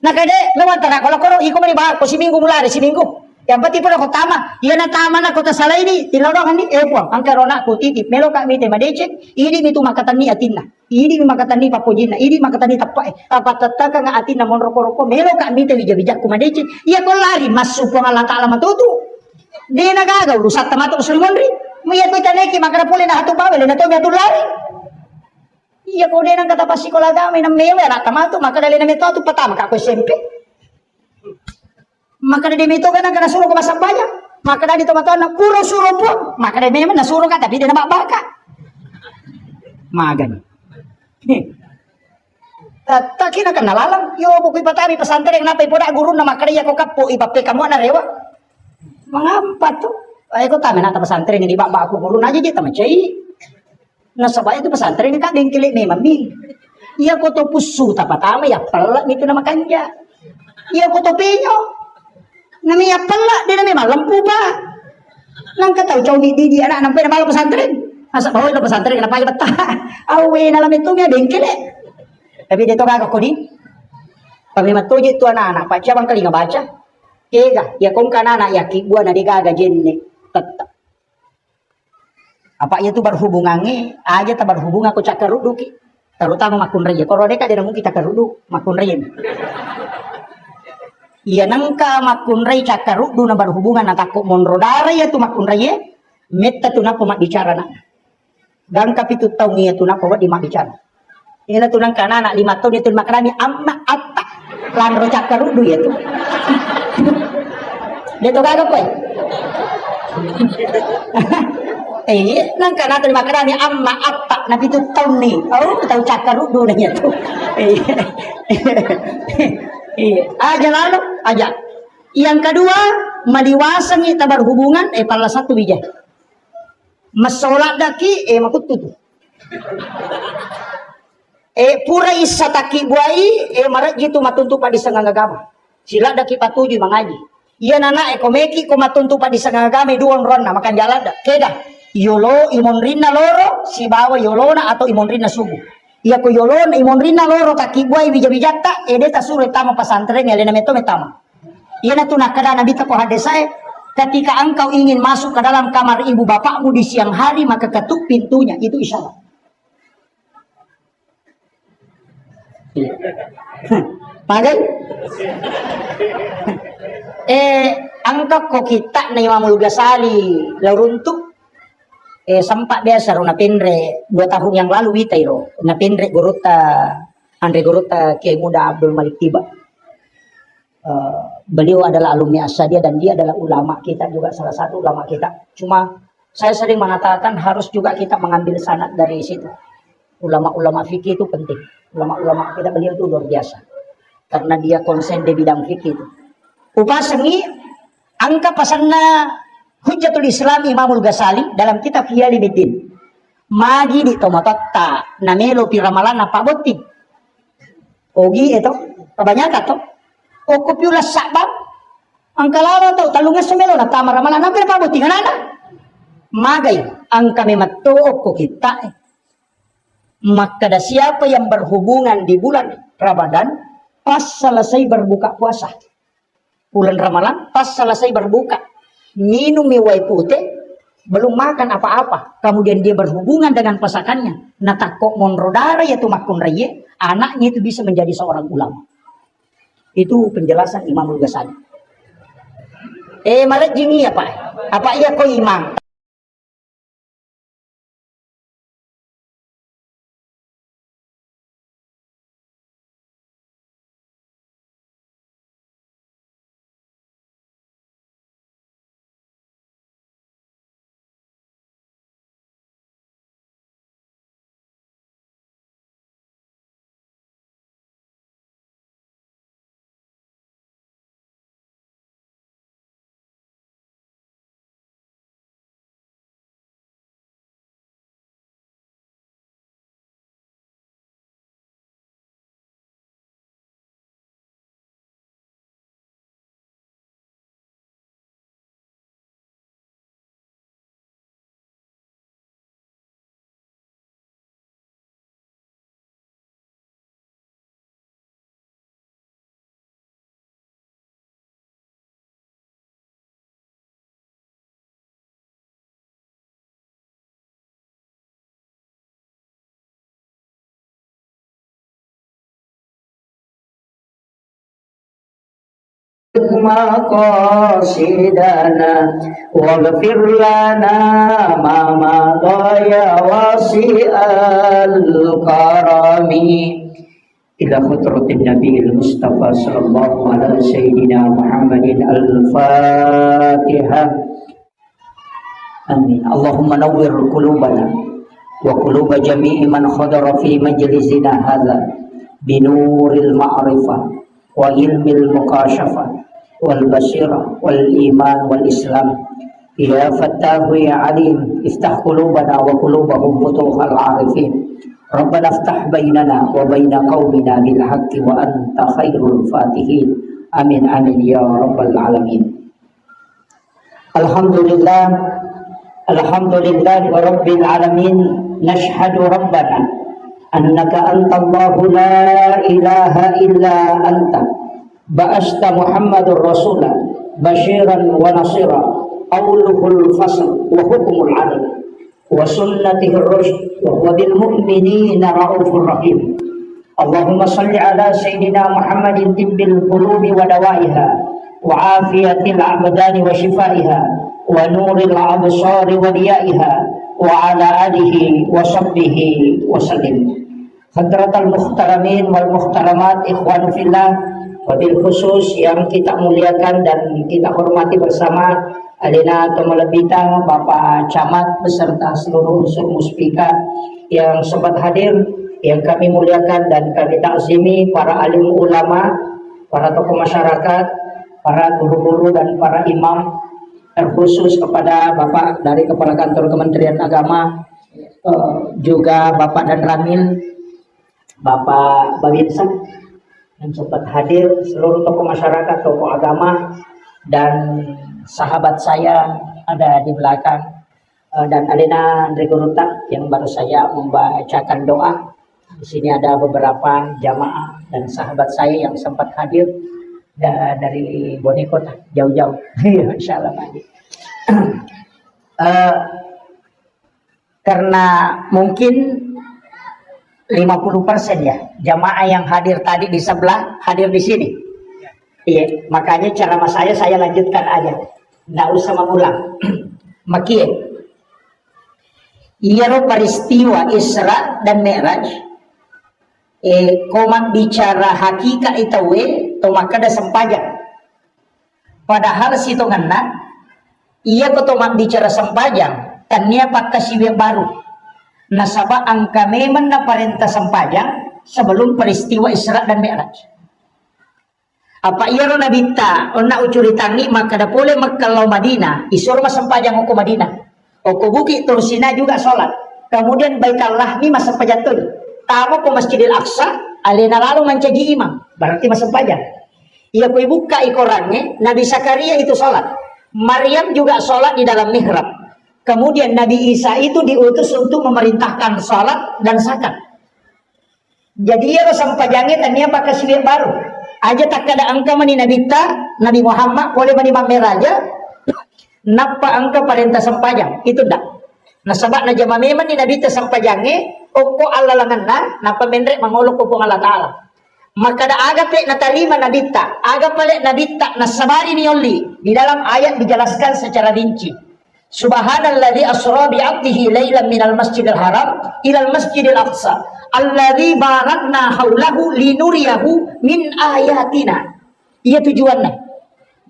Nakade lawan tanah kalau iko mari bahar ko si minggu mulai si minggu. Yang penting pun ako tama. Iya na tama na ko ta salay ni tilawang ni epo. Ang karona ko titip melo ka mi te madecek. Ini mi tu makatan ni atin na. Ini mi makatan ni papojin na. Ini makatan ni tapai. Apatata ka nga atin na mon roko-roko melo ka mi te bija-bija ko madecek. Iya ko lari masuk ko Allah taala matutu. Di nagagaw lusat tamato ko sulmonri. Miya ko taneki makara puli na hatu bawel na to mi hatu lari. Iya kau dia nang kata pasti kalau agama yang mewe anak tamat tu maka dari nama itu pertama aku SMP. Maka dari itu kan kena suruh ke masak banyak. Maka dari teman anak pura suruh pun. Maka dari memang nak suruh kan tapi dia nak baka. Magan. Tak kira kena lalang. Yo buku patami pesantren kenapa ibu dak guru nama kerja kau kapu ibape kamu ada rewa. Mengapa tu? Aku tahu nak pesantren ini bak aku guru aja je tamat cai. Nasabay itu pesantren ni kadang kilik memang mi. Iya ko to pusu tapatama ya pelak itu nama kanja. Iya ko to penyo. Nami ya pelak dia memang lempu ba. Nang kataw jauh di anak nampai nama pesantren. Asa bawa itu pesantren kenapa ya betah. Awe dalam itu mi ada kilik. Tapi dia to kagak ko di. Kami matuji itu anak-anak pak siapa kali ngabaca. Kega ya kong kana anak yaki gua na digaga jenne tetap. Apa itu berhubungannya aja tak berhubung aku cakar ruduki terutama makun raya kalau mereka tidak mungkin cakar rudu makun raya iya nangka makun raya cakar rudu na berhubungan atau monrodara ya tu makun raya meta tu napa mak bicara nak dan kapitu tahu ni tu napa buat di mak bicara ini tu nangka anak 5 tahun itu makrami amma atta lan cakar rudu ya tu dia tu kagak koi nang kana terima kasih amma apa nabi itu tahu nih tahu cakar rudu nanya tuh aja lalu aja yang kedua maliwasan kita berhubungan pala satu bijak masolat daki makut tutu pura isa taki buai marat gitu matuntu pa di sangang agama sila daki patuju mangaji iya nana komeki ko matuntu pa di sangang agama duon ron na makan jalan dak keda yolo imonrina loro si bawa yolona atau imonrina subuh. Iya ko yolona imonrina loro taki buai bija-bijata ede ta sure tama pesantren ya lena meto metama. Ia tu nak kada nabi tapo hadis saya. Ketika engkau ingin masuk ke dalam kamar ibu bapakmu di siang hari, maka ketuk pintunya. Itu isyarat. Pakai? Angka ko kita na Imamul Ghazali laruntuk sempat biasa na pendre 2 tahun yang lalu itairo na pendre gorota Andre Gorota Kiai Muda Abdul Malik Tiba. Beliau adalah alumni Assadia dan dia adalah ulama kita juga, salah satu ulama kita. Cuma saya sering mengatakan harus juga kita mengambil sanad dari situ. Ulama-ulama fikih itu penting. Ulama-ulama kita beliau itu luar biasa. Karena dia konsen di bidang fikih itu. Upasangi angka pasanna Hujjatul Islam Imamul Ghazali dalam kitab Hiyaliddin. Magi di tomatotta namelo piramalan apa boting. Ogi itu kebanyakan tuh. O kopyula sabab ang kalala tau talungan sa melo na tama ramalan ang pinapabuti nga nana magay ang kami matuok ko kita maka siapa yang berhubungan di bulan Ramadan pas selesai berbuka puasa bulan Ramadan pas selesai berbuka minum miwai putih belum makan apa-apa kemudian dia berhubungan dengan pasangannya natakok monrodara yaitu makun raya anaknya itu bisa menjadi seorang ulama. Itu penjelasan Imamul Ghazali. Maret jini apa? Apa iya ko imam? مقاصدنا واغفر لنا ما مضى يا واسع الكرم إلى خطرة النبي المصطفى صلى الله على سيدنا محمد الفاتحة آمين. اللهم نور قلوبنا وقلوب جميع من حضر في مجلسنا هذا بنور المعرفة وعلم المكاشفة والبصيرة والإيمان والإسلام. يا فتاح يا عليم افتح قلوبنا وقلوبهم فتوح العارفين. ربنا افتح بيننا وبين قومنا بالحق وأنت خير الفاتحين. آمين آمين يا رب العالمين. الحمد لله رب العالمين. نشهد ربنا أنك أنت الله لا إله إلا أنت بعثت محمد رسولا بشيرا ونصيرا قوله الفصل وحكم العدل وسنته الرشد وهو بالمؤمنين رؤوف رحيم. اللهم صل على سيدنا محمد طب القلوب ودوائها وعافية الأبدان وشفائها ونور الأبصار وضيائها وعلى آله وصحبه وسلم. Hadratal muhtaramin wal muhtaramat ikhwanu fillah, wabil khusus yang kita muliakan dan kita hormati bersama Alina Tomalabita, Bapak Camat beserta seluruh unsur muspika yang sempat hadir, yang kami muliakan dan kami takzimi, para alim ulama, para tokoh masyarakat, para guru-guru dan para imam, terkhusus kepada Bapak dari Kepala Kantor Kementerian Agama, juga Bapak dan Ramil, Bapak Babinsa yang sempat hadir, seluruh tokoh masyarakat, tokoh agama, dan sahabat saya ada di belakang, dan Alina Andre Gorota yang baru saya membacakan doa. Di sini ada beberapa jamaah dan sahabat saya yang sempat hadir. dari boneko jauh-jauh. Insya Allah Pak Haji. Karena mungkin 50% ya jamaah yang hadir tadi di sebelah hadir di sini. Iya, makanya cara mas saya lanjutkan aja, nggak usah mengulang. Makia, iya peristiwa Isra dan Mi'raj. Komak bicara hakikat itu maka ada sempajang. Padahal si to ngena, iya kotomak bicara sempajang, tanya pakai siwek baru. Nasabah angka memang na parenta sempajang sebelum peristiwa Isra dan Mi'raj. Apa iya ro nabita ona ucuritangi maka da pole makkalau Madinah isur mas sempajang oko Madinah. Oko bukit tursina juga sholat. Kemudian Baitul Lahmi mas sempajatul. Tamu ke Masjidil Aqsa alena lalu mencaji imam. Berarti mas sempajang. Ia kue buka ikorannya Nabi Zakaria itu sholat. Maryam juga sholat di dalam mihrab. Kemudian Nabi Isa itu diutus untuk memerintahkan sholat dan zakat. Jadi ia sampajangnya tanya pakai siwek baru. Aja tak ada angka mani Nabi Nabi Muhammad boleh mani mamer aja. Napa angka perintah sampajang itu dak. Nah sebab na jama memang ni Nabi sampajangnya. Oko Allah langanna napa mendrek mangolok kupung Allah Ta'ala. Maka da agape na tarima Nabi aga pale Nabi na sabari ni oli. Di dalam ayat dijelaskan secara rinci. Subhanalladzi asra bi 'abdihi lailan minal masjidil haram ilal masjidil aqsa alladzi barakna haulahu linuriyahu min ayatina. Iya tujuannya.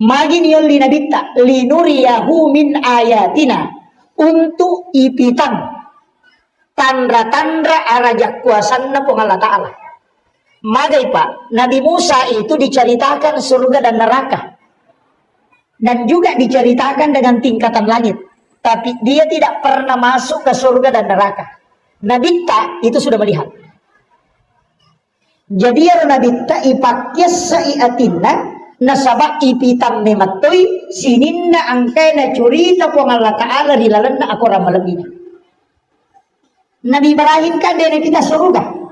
Magi nioli nabita linuriyahu min ayatina untuk ipitang tanda-tanda arajak kuasanna pung Allah Ta'ala. Magai Pak, Nabi Musa itu diceritakan surga dan neraka. Dan juga diceritakan dengan tingkatan langit. Tapi dia tidak pernah masuk ke surga dan neraka. Nabi itu sudah melihat. Jadi ya Nabi ipakya sa'iatinna nasabak ipitang nematoi sininna angkai na curita po Allah Ta'ala rilalan na ako ramalabina. Nabi Ibrahim kan dia kita surga.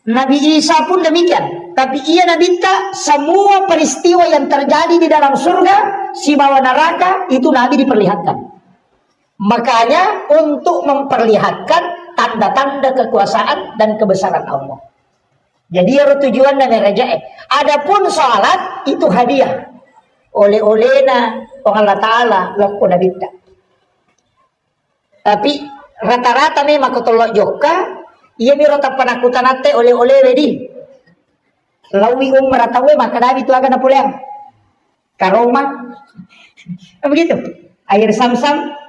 Nabi Isa pun demikian. Tapi ia Nabi semua peristiwa yang terjadi di dalam surga si bawah neraka itu Nabi diperlihatkan. Makanya untuk memperlihatkan tanda-tanda kekuasaan dan kebesaran Allah. Jadi ya tujuan dan raja. Adapun salat itu hadiah. Oleh-olehna Allah Ta'ala laku Nabi. Tapi rata-rata memang kutolok joka. Ia mirota penakutan ate oleh-oleh wedi. Lawi meratawe maka Nabi itu akan pulang. Karoma. Begitu. Air sam-sam.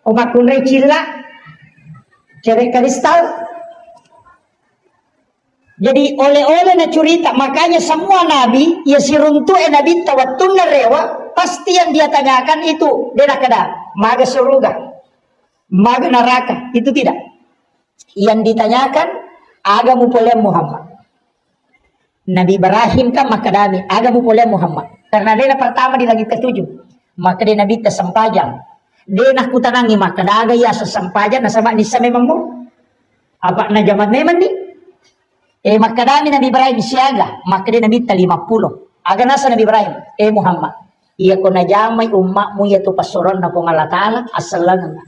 Obat kunrai cila, cerek kristal. Jadi oleh-oleh na curita, makanya semua nabi, ya siruntu nabi tawatun na rewa, pasti yang dia tanyakan itu, dia kada, maga surga, maga neraka, itu tidak. Yang ditanyakan, agamu boleh Muhammad. Nabi Ibrahim kan makadami, agamu boleh Muhammad. Karena dia pertama di langit ketujuh, maka dia nabi tersempajang. Dia nak kutanangi maka daga ya sesampajan nasabak nisa memang mo apa na zaman memang ni maka dami Nabi Ibrahim siaga maka dia Nabi 50 aga nasa Nabi Ibrahim Muhammad iya ko na jamay ummakmu ya tu pasuron na pong Allah Ta'ala asalan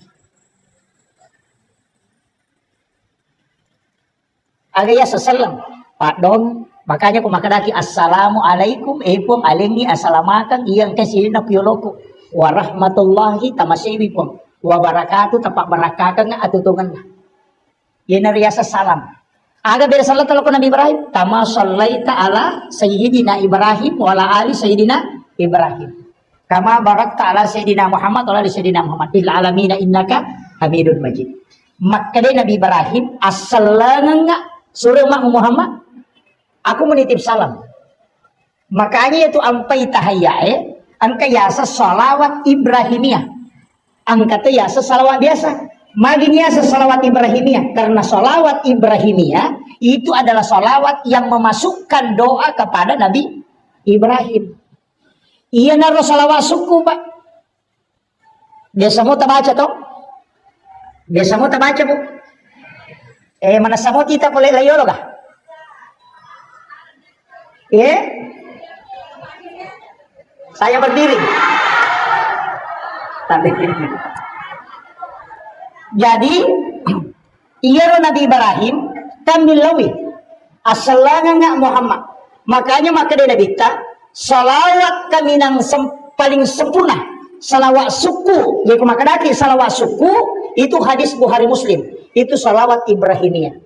aga ya sasalam Pak Dong makanya ko makadaki assalamualaikum pong alengi asalamakan iyang kasi na piyoloko warahmatullahi tamasiwi pun wabarakatuh tapak barakakan atutungan yan riyasa salam aga beda salat ko Nabi Ibrahim kama sallaita ala sayyidina Ibrahim wala ali sayyidina Ibrahim kama barakta ala sayyidina Muhammad wala ali sayyidina Muhammad fil alamin innaka hamidun majid maka dia Nabi Ibrahim assalamu suruh mak Muhammad aku menitip salam makanya itu ampai tahayya angka yasa salawat Ibrahimiyah. Angka itu yasa salawat biasa. Magin yasa salawat Ibrahimiyah. Karena salawat Ibrahimiyah itu adalah salawat yang memasukkan doa kepada Nabi Ibrahim. Iya naro salawat suku Pak. Biasa mo tabaca to? Biasa mo tabaca po? Mana samo kita boleh layolo ka? Saya berdiri. Tapi jadi iya Nabi Ibrahim kami lawi asalanga Muhammad. Makanya maka dia bita salawat kami nang paling sempurna. Salawat suku. Jadi maka daki salawat suku itu hadis Bukhari Muslim. Itu salawat Ibrahimiyah.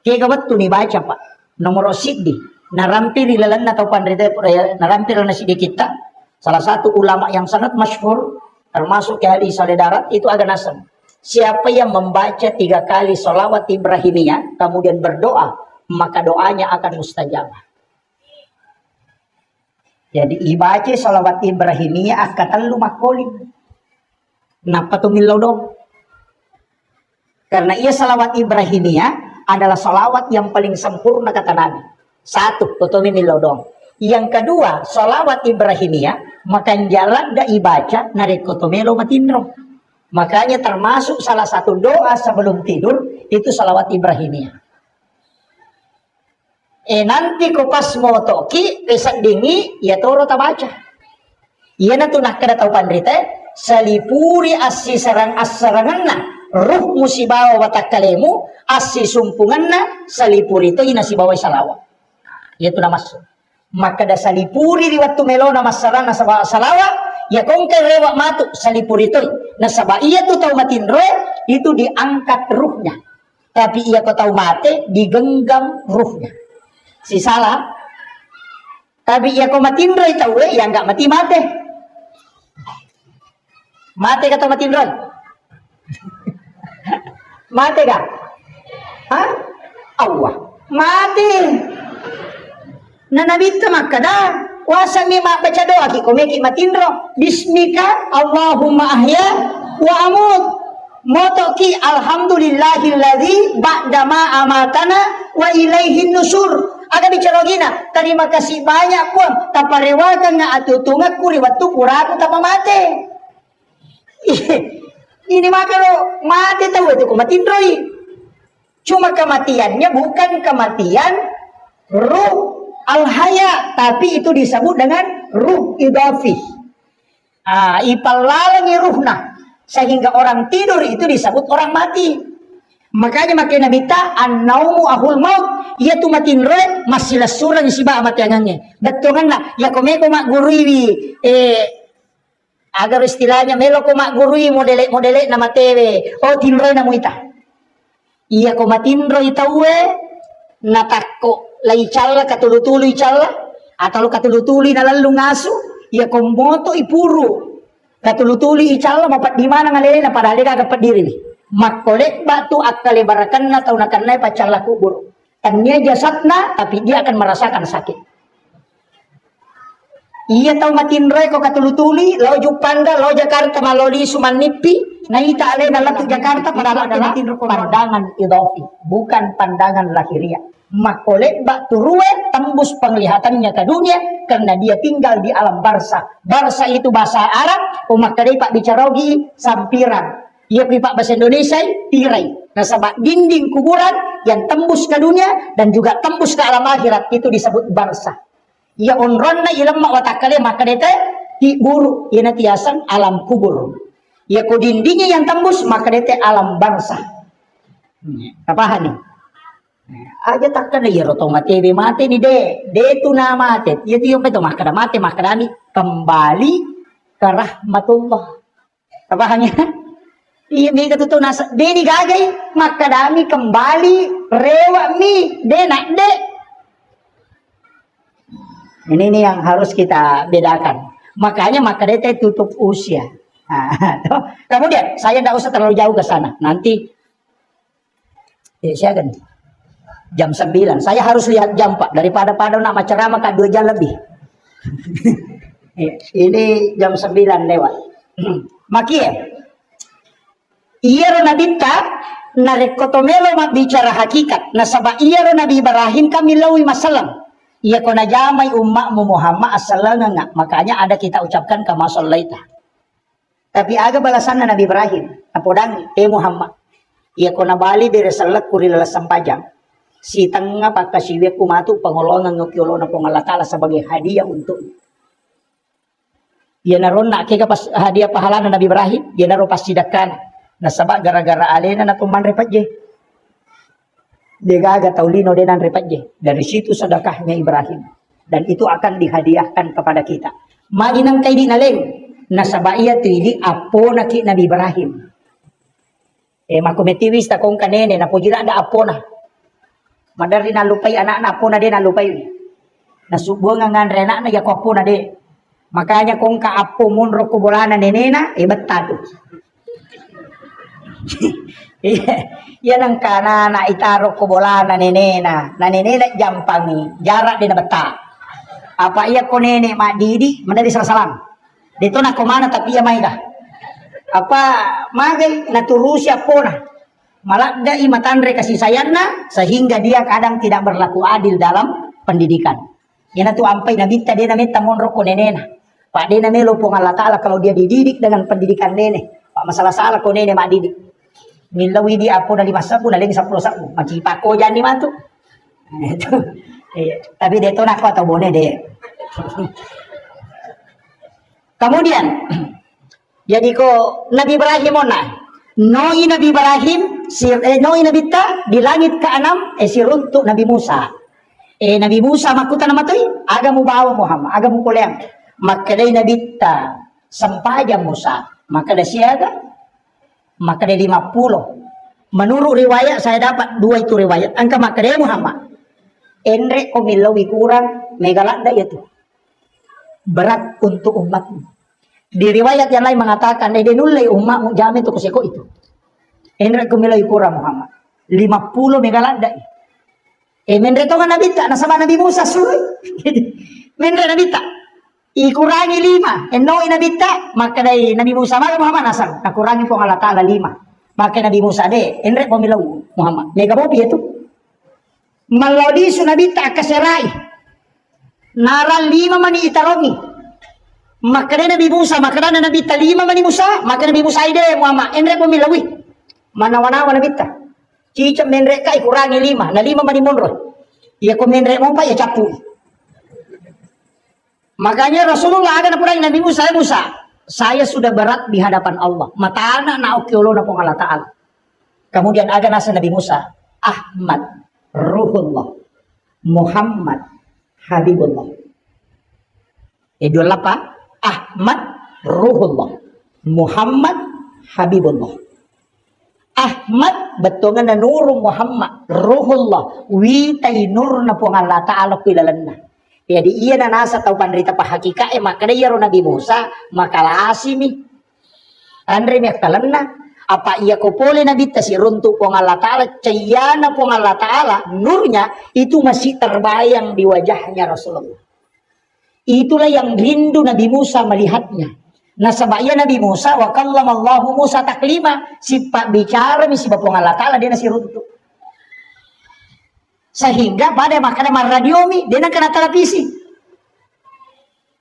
Kaya kabat tu ni baca pak. Nomor siddi. Narampir ilalan atau pandrita narampir na siddi kita. Salah satu ulama yang sangat masyhur termasuk ahli saleh darat itu agak nasam. Siapa yang membaca 3 kali salawat Ibrahimiyah kemudian berdoa maka doanya akan mustajabah. Jadi ibaca salawat Ibrahimiyah akatan lu makolin. Napa tu milau dong? Karena ia salawat Ibrahimiyah adalah salawat yang paling sempurna kata Nabi. 1, kotomi milau dong. Yang kedua, salawat Ibrahimiyah makan jalan da ibaca nari kotomelo matindro. Makanya termasuk salah satu doa sebelum tidur itu salawat Ibrahimiyah. Nanti ko pas mo toki pesak dingi ya toro ta baca. Iya na tunah kada tau pandrite salipuri assi sarang assaranganna ruh musibawa watakalemu assi sumpunganna salipuri to ina sibawa salawat. Iya tu namasuk. Maka da salipuri riwat tumelo na masarana salawat ya kong kay rewak matu salipuri to. Nasaba iya tu tau matinre itu diangkat ruhnya. Tapi iya ko tau mate digenggam ruhnya. Si salah. Tapi iya ko matinre tau ya enggak mati mate. Mate kata matinre. Mate gak? Hah? Allah. Mate. Nanabita makada. Wasa mi baca doa ki komeki matindro. Bismika Allahumma ahya wa amut. Moto ki alhamdulillahilladzi ba'dama amatana wa ilaihin nusur. Aga bicara gina, terima kasih banyak kuam taparewakan nga atutungat kuri waktu puraku tapamate. Ini makalo mati tahu itu kumatindroi. Cuma kematiannya bukan kematian ruh al-haya, tapi itu disebut dengan ruh idafi. Ipalalangi ruhna sehingga orang tidur itu disebut orang mati. Makanya makin Nabi ta an-naumu ahul maut, ia tu matinre masih lesurang si ba mati angannya. Betungan lah, ya komeko mak gurui agar istilahnya melo ko mak gurui modele nama tewe. Oh tinre na muita. Iya ko matinro itawe natakko lai calla katulu-tulu icalla atau lu katulu-tuli na lalu ngasu iya ko moto ipuru. Katulu-tuli icalla mapat di mana ngalele na padahal dia kagak diri nih. Makolek batu akale barakanna atau nakanna pacalla kubur. Tanya jasadna tapi dia akan merasakan sakit. Iya tahu matinre ko katulutuli lo Jupanda lo Jakarta maloli sumanipi naita ale na latu Jakarta padahal adalah pandangan idafi bukan pandangan lahiriah. Makolek batu ruwe tembus penglihatannya ke dunia karena dia tinggal di alam barza. Barza itu bahasa Arab, umat kadai pak bicarogi sampiran. Ia pipak bahasa Indonesia tirai. Nasabak dinding kuburan yang tembus ke dunia dan juga tembus ke alam akhirat itu disebut barza. Ia onronna ilmu watakale maka dete tiburu ia tiasan alam kubur. Ia ko dindingnya yang tembus maka dete alam barza. Apa nih? Aja takkan ya roto mate ni de tu na mate. Ia tu yung peto maka mate maka dami kembali ke rahmatullah. Apa hanya? Iya mi katutu nasa deni gagay maka dami kembali rewa mi denak de. Ini yang harus kita bedakan. Makanya maka dete tutup usia. Kemudian saya tidak usah terlalu jauh ke sana. Nanti saya kan jam 9. Saya harus lihat jam Pak daripada pada nama ceramah kan 2 jam lebih. Ini jam 9 lewat. Makia. Iya Nabi ta narekotomelo mak bicara hakikat nasaba iya Nabi Ibrahim kami lawi masalam iya kona jamai ummakmu Muhammad assalanga makanya ada kita ucapkan kama sallaita tapi aga balasan Nabi Ibrahim apodang Muhammad iya kona bali dari salat kuri lalas sampajang si tengah pakasiwe kumatu pangolongan ngokiolo na pongalakala sebagai hadiah untuk Ya naron nak kaya pas hadiah pahala na Nabi Ibrahim, ya naron pas sidakan. Nasaba gara-gara alena na tumban repat je. Dia gaga taulino denan repat je. Dari situ sedekahnya Ibrahim. Dan itu akan dihadiahkan kepada kita. Maginang kay di naleng. Nasaba iya tuili apo na ki Nabi Ibrahim. Makumetiwis ta kong kanene na pujira ada apo na. Madari na lupay anak na apo na din na lupay. Nasubuang nga nganrena na yako apo na din. Makanya kung kaapo munro kubolana nenena, betado. Yan ang kanana itaro kubolana nenena. Na nenena jampangi, jarak din na bata. Apa iya ko nene madidi, madali salam. Dito na kumana tapi iya may ka. Apa magay naturusya po na. Malagda imatandre kasih sayang na, sehingga dia kadang tidak berlaku adil dalam pendidikan. Yan itu ampai nabita dia namita monro ko nenena. Pak dia namelo po Allah Ta'ala kalau dia dididik dengan pendidikan nene. Pak masalah-salah ko nene madidik. Milawi di apo na 5 sabu, naling 10 sabu. Makipa ko dyan ni manto. Itu. Tapi dito na ko atau bone deh. Kemudian, jadi ko Nabi Ibrahim na. Noi Nabi Ibrahim, noi Nabi ta di langit ke-6 si runtuk Nabi Musa. Nabi Musa makutan nama toy, aga mo bawa Muhammad, aga mo kuliang. Maka day Nabi ta sampaja Musa, maka da siaga, maka day 50. Menurut riwayat saya dapat 2 itu riwayat. Angka maka day Muhammad. Enre ko milawi kurang megalanda itu. Berat untuk umatmu. Di riwayat yang lain mengatakan denulai umatmu jamin itu kuseko itu. Enre ko milawi kurang Muhammad. 50 megalanda. Menre to nga Nabi ta nasama Nabi Musa suruh. Menre Nabi ta ikurangi 5. Eno Nabi ta maka day Nabi Musa maka Muhammad nasang nakurangi po Allah Ta'ala 5. Maka Nabi Musa de enre ko milawi Muhammad. Mega bopi itu. Malodi sunabi ta kaserai. Naral 5 mani itarongi. Maka Nabi Musa, maka Nabi ta 5 mani Musa, maka Nabi Musa ide Muhammad. Enre ko milawi. Manawana Nabi ta. Cica menre ka ikurangi 5. Na 5 mani monro. Iya ko menre mo pa ya capu. Makanya Rasulullah ada napurang Nabi Musa, saya sudah berat di hadapan Allah. Matana na okiolo na pong Allah Ta'ala. Kemudian ada nasa Nabi Musa, Ahmad Ruhullah, Muhammad Habibullah. Dua apa? Ahmad Ruhullah, Muhammad Habibullah. Ahmad betongan na nurung Muhammad Ruhullah witay nur na po Allah Ta'ala kilalan na. Jadi iya na nasa tau pandrita pa hakika maka iya ro Nabi Musa makalasimi. Andre mektalan na. Apa iya ko pole Nabi ta si runtuk po Allah Ta'ala cayana po Allah Ta'ala nurnya itu masih terbayang di wajahnya Rasulullah. Itulah yang rindu Nabi Musa melihatnya. Nasabaya Nabi Musa wa kallamallahu Musa taklima si pak bicara misi po Allah Ta'ala dia nasi runtuk. Sehingga pada makanan radiomi dia nak kena televisi.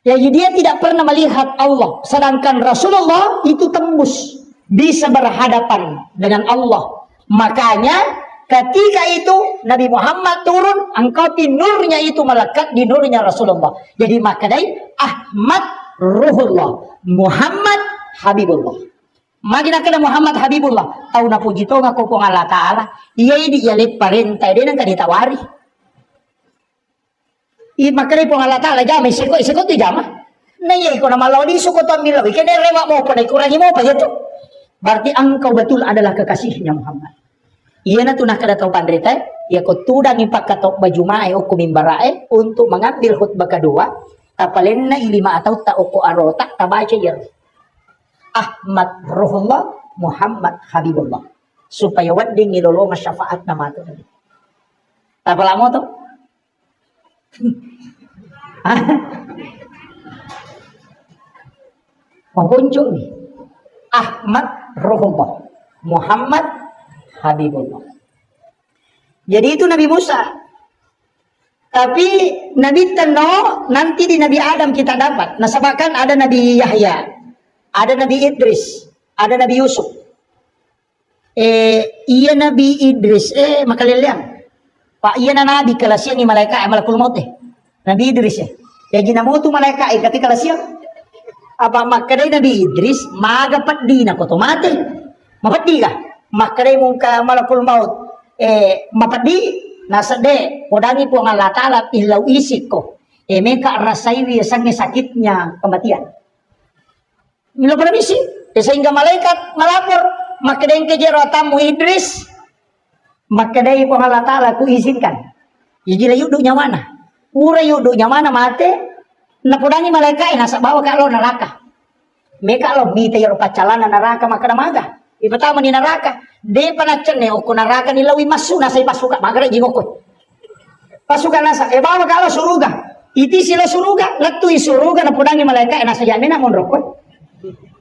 Jadi dia tidak pernah melihat Allah. Sedangkan Rasulullah itu tembus. Bisa berhadapan dengan Allah. Makanya ketika itu Nabi Muhammad turun. Angkau nurnya itu melekat di nurnya Rasulullah. Jadi makanya Ahmad Ruhullah. Muhammad Habibullah. Magina kena Muhammad Habibullah. Tahu na puji to nga ko pong Allah Ta'ala. Iya ini ialit parentay. Dia nang kanitawari. Makanya pong Allah Ta'ala. Jamay sikot tu jamah. Naya ko na malawali. Sukot ang milawi. Kaya rewa mo pa. Kurangi mo pa. Ito. Berarti engkau betul adalah kekasihnya Muhammad. Iya na tunah kada tau pandritay. Iya ko tudang impak katok baju mae o kumimbarae. Untuk mengambil khutbah kedua. Tapalin na ilima atau ta o ko arota. Tabaca yer. Ahmad Ruhullah, Muhammad Habibullah. Supaya wading nilolong syafaat na mato. Tapala mo to? Mahunjuk nih. Ahmad Ruhullah, Muhammad Habibullah. Jadi itu Nabi Musa. Tapi Nabi Teno nanti di Nabi Adam kita dapat. Nasabakan ada Nabi Yahya. Ada Nabi Idris, ada Nabi Yusuf. Iya Nabi Idris, makaliliang. Pak iya na Nabi kalasiang ni malaikat malakul maut Nabi Idris ya. Ya gina mo tu malaikat ketika kalasiang. Apa makadai Nabi Idris magapat di na ko mati. Mapadi ka. Makadai mong ka malakul maut. Mapadi nasa de kodangi po ang Allah Ta'ala ilaw isip ko. Meka rasaiwi sang sakitnya kematian. Mila permisi. Sehingga malaikat melapor. Makadai kejero tamu Idris. Makadai po ang Allah Ta'ala ku izinkan. Jadi yuduknya mana? Ura yuduknya mana mati? Napudangi malaikat nasa bawa kalau neraka. Mereka lo mita yaro pacalana neraka maka namaga. Ipatama ni neraka. De panacene o neraka ni lawi masu nasa ipasuka magara jingoko. Pasukan nasa bawa kalau suruga. Iti sila suruga, latu isuruga napudangi malaikat nasa yamin na monroko.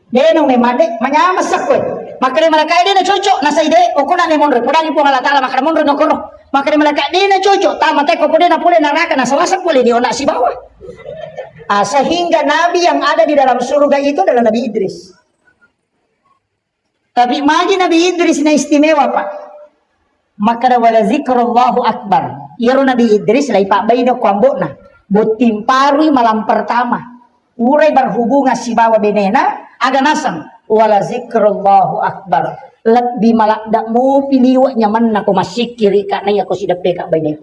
De no memade manyamasak ko. Maka ni malaikat de na cocok nasa ide o kuna ni monro pudangi po Allah Ta'ala maka monro no kono. Maka ni malaikat de na cocok tama te ko na pule neraka nasa wasak pule ni ona si bawah. Sehingga nabi yang ada di dalam surga itu adalah Nabi Idris. Tapi magi Nabi Idris na istimewa pak. Maka wala zikrullahu akbar. Iro Nabi Idris lai pak bayi na kuambok na. Butimparui malam pertama. Urai berhubungan si bawa benena. Aga nasang. Wala zikrullahu akbar. Lebih malak dak mau pilih nyaman na ko masikiri karena ya ko sidak peka bayi na.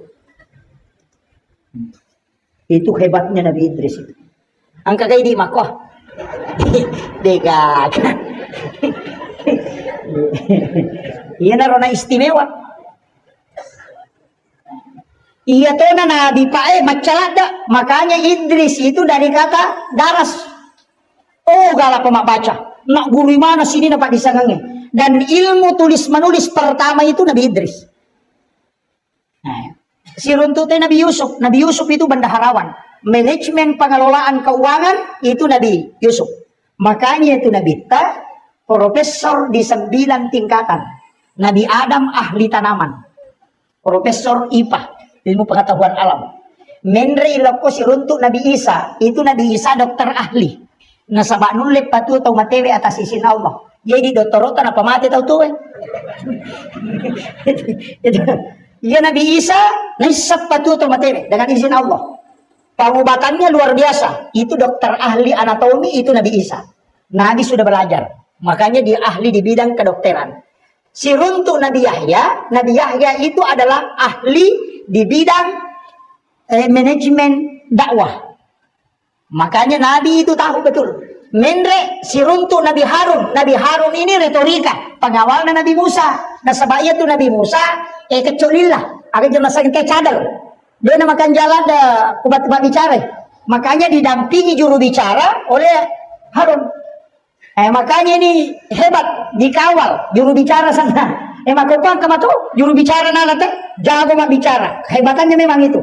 Itu hebatnya Nabi Idris itu. Angka kayak di makoh. Degak. Iya narona istimewa. Iya tuh na Nabi Pae macalada. Makanya Idris itu dari kata daras. Oh galak pemak baca. Nak guru mana sini dapat disangangnya. Dan ilmu tulis menulis pertama itu Nabi Idris. Nah. Si runtutnya Nabi Yusuf. Nabi Yusuf itu bendaharawan. Manajemen pengelolaan keuangan itu Nabi Yusuf. Makanya itu Nabi Ta, profesor di 9 tingkatan. Nabi Adam ahli tanaman. Profesor IPA, ilmu pengetahuan alam. Menre iloko si runtuk Nabi Isa. Itu Nabi Isa dokter ahli. Nasabak nulip patu atau matewe atas izin Allah. Jadi doktorotan apa mati tahu tuh. Ya Nabi Isa nisab patu atau materi dengan izin Allah. Pengobatannya luar biasa. Itu dokter ahli anatomi itu Nabi Isa. Nabi sudah belajar. Makanya dia ahli di bidang kedokteran. Si runtuk Nabi Yahya itu adalah ahli di bidang manajemen dakwah. Makanya Nabi itu tahu betul. Menre si runtuk Nabi Harun. Nabi Harun ini retorika. Pengawalnya Nabi Musa. Nasabaya itu Nabi Musa. Kecualilah. Agak jelas sakit cadel. Dia namakan jalan kubat-kubat bicara. Makanya didampingi juru bicara oleh Harun. Makanya ini hebat. Dikawal juru bicara sana. Makopang kama tuh juru bicara nanti jago mak bicara. Hebatannya memang itu.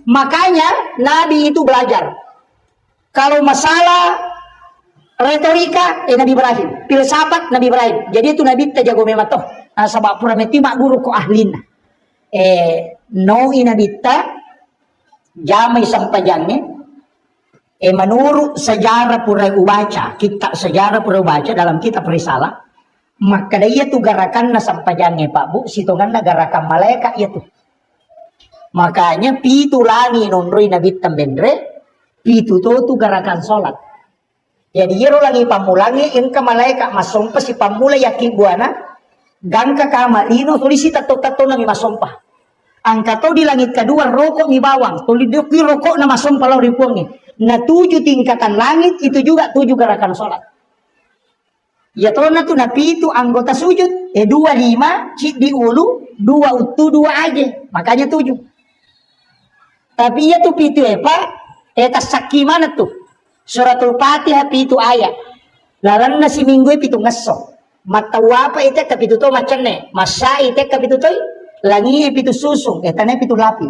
Makanya Nabi itu belajar. Kalau masalah retorika Nabi Ibrahim, filsafat Nabi Ibrahim. Jadi itu Nabi terjago memang toh. Sabab pura meti mak guru ko ahlina. No Nabi ta jamai sampajangnya. Menurut sejarah pura ubaca, kitab sejarah pura ubaca dalam kitab risalah, maka dia tu gerakan na sampajangnya Pak Bu, sitongan na gerakan malaikat itu. Makanya pitu langi nonroi Nabi tambendre, pitu tu gerakan solat. Jadi yero lagi pamulangi inka malaikat masompa si pamula yakin buana gangka kama ino tulisi tato-tato nang masompa. Angka to di langit kedua rokok ni bawang, tuli di rokok na masompa law ripuangnya. Na 7 tingkatan langit itu juga 7 gerakan salat. Ya to na tu na pitu anggota sujud, 25 cik di ulu, 2 utu 2 aja. Makanya 7. Tapi ya tu pitu Pak, tas saki mana tuh? Suratul Fatihah pitu ayat. Laran na si minggu pitu ngeso. Matawapa ite kapitu to macane. Masa ite kapitu to langi pitu susung. Tanay pitu lapi.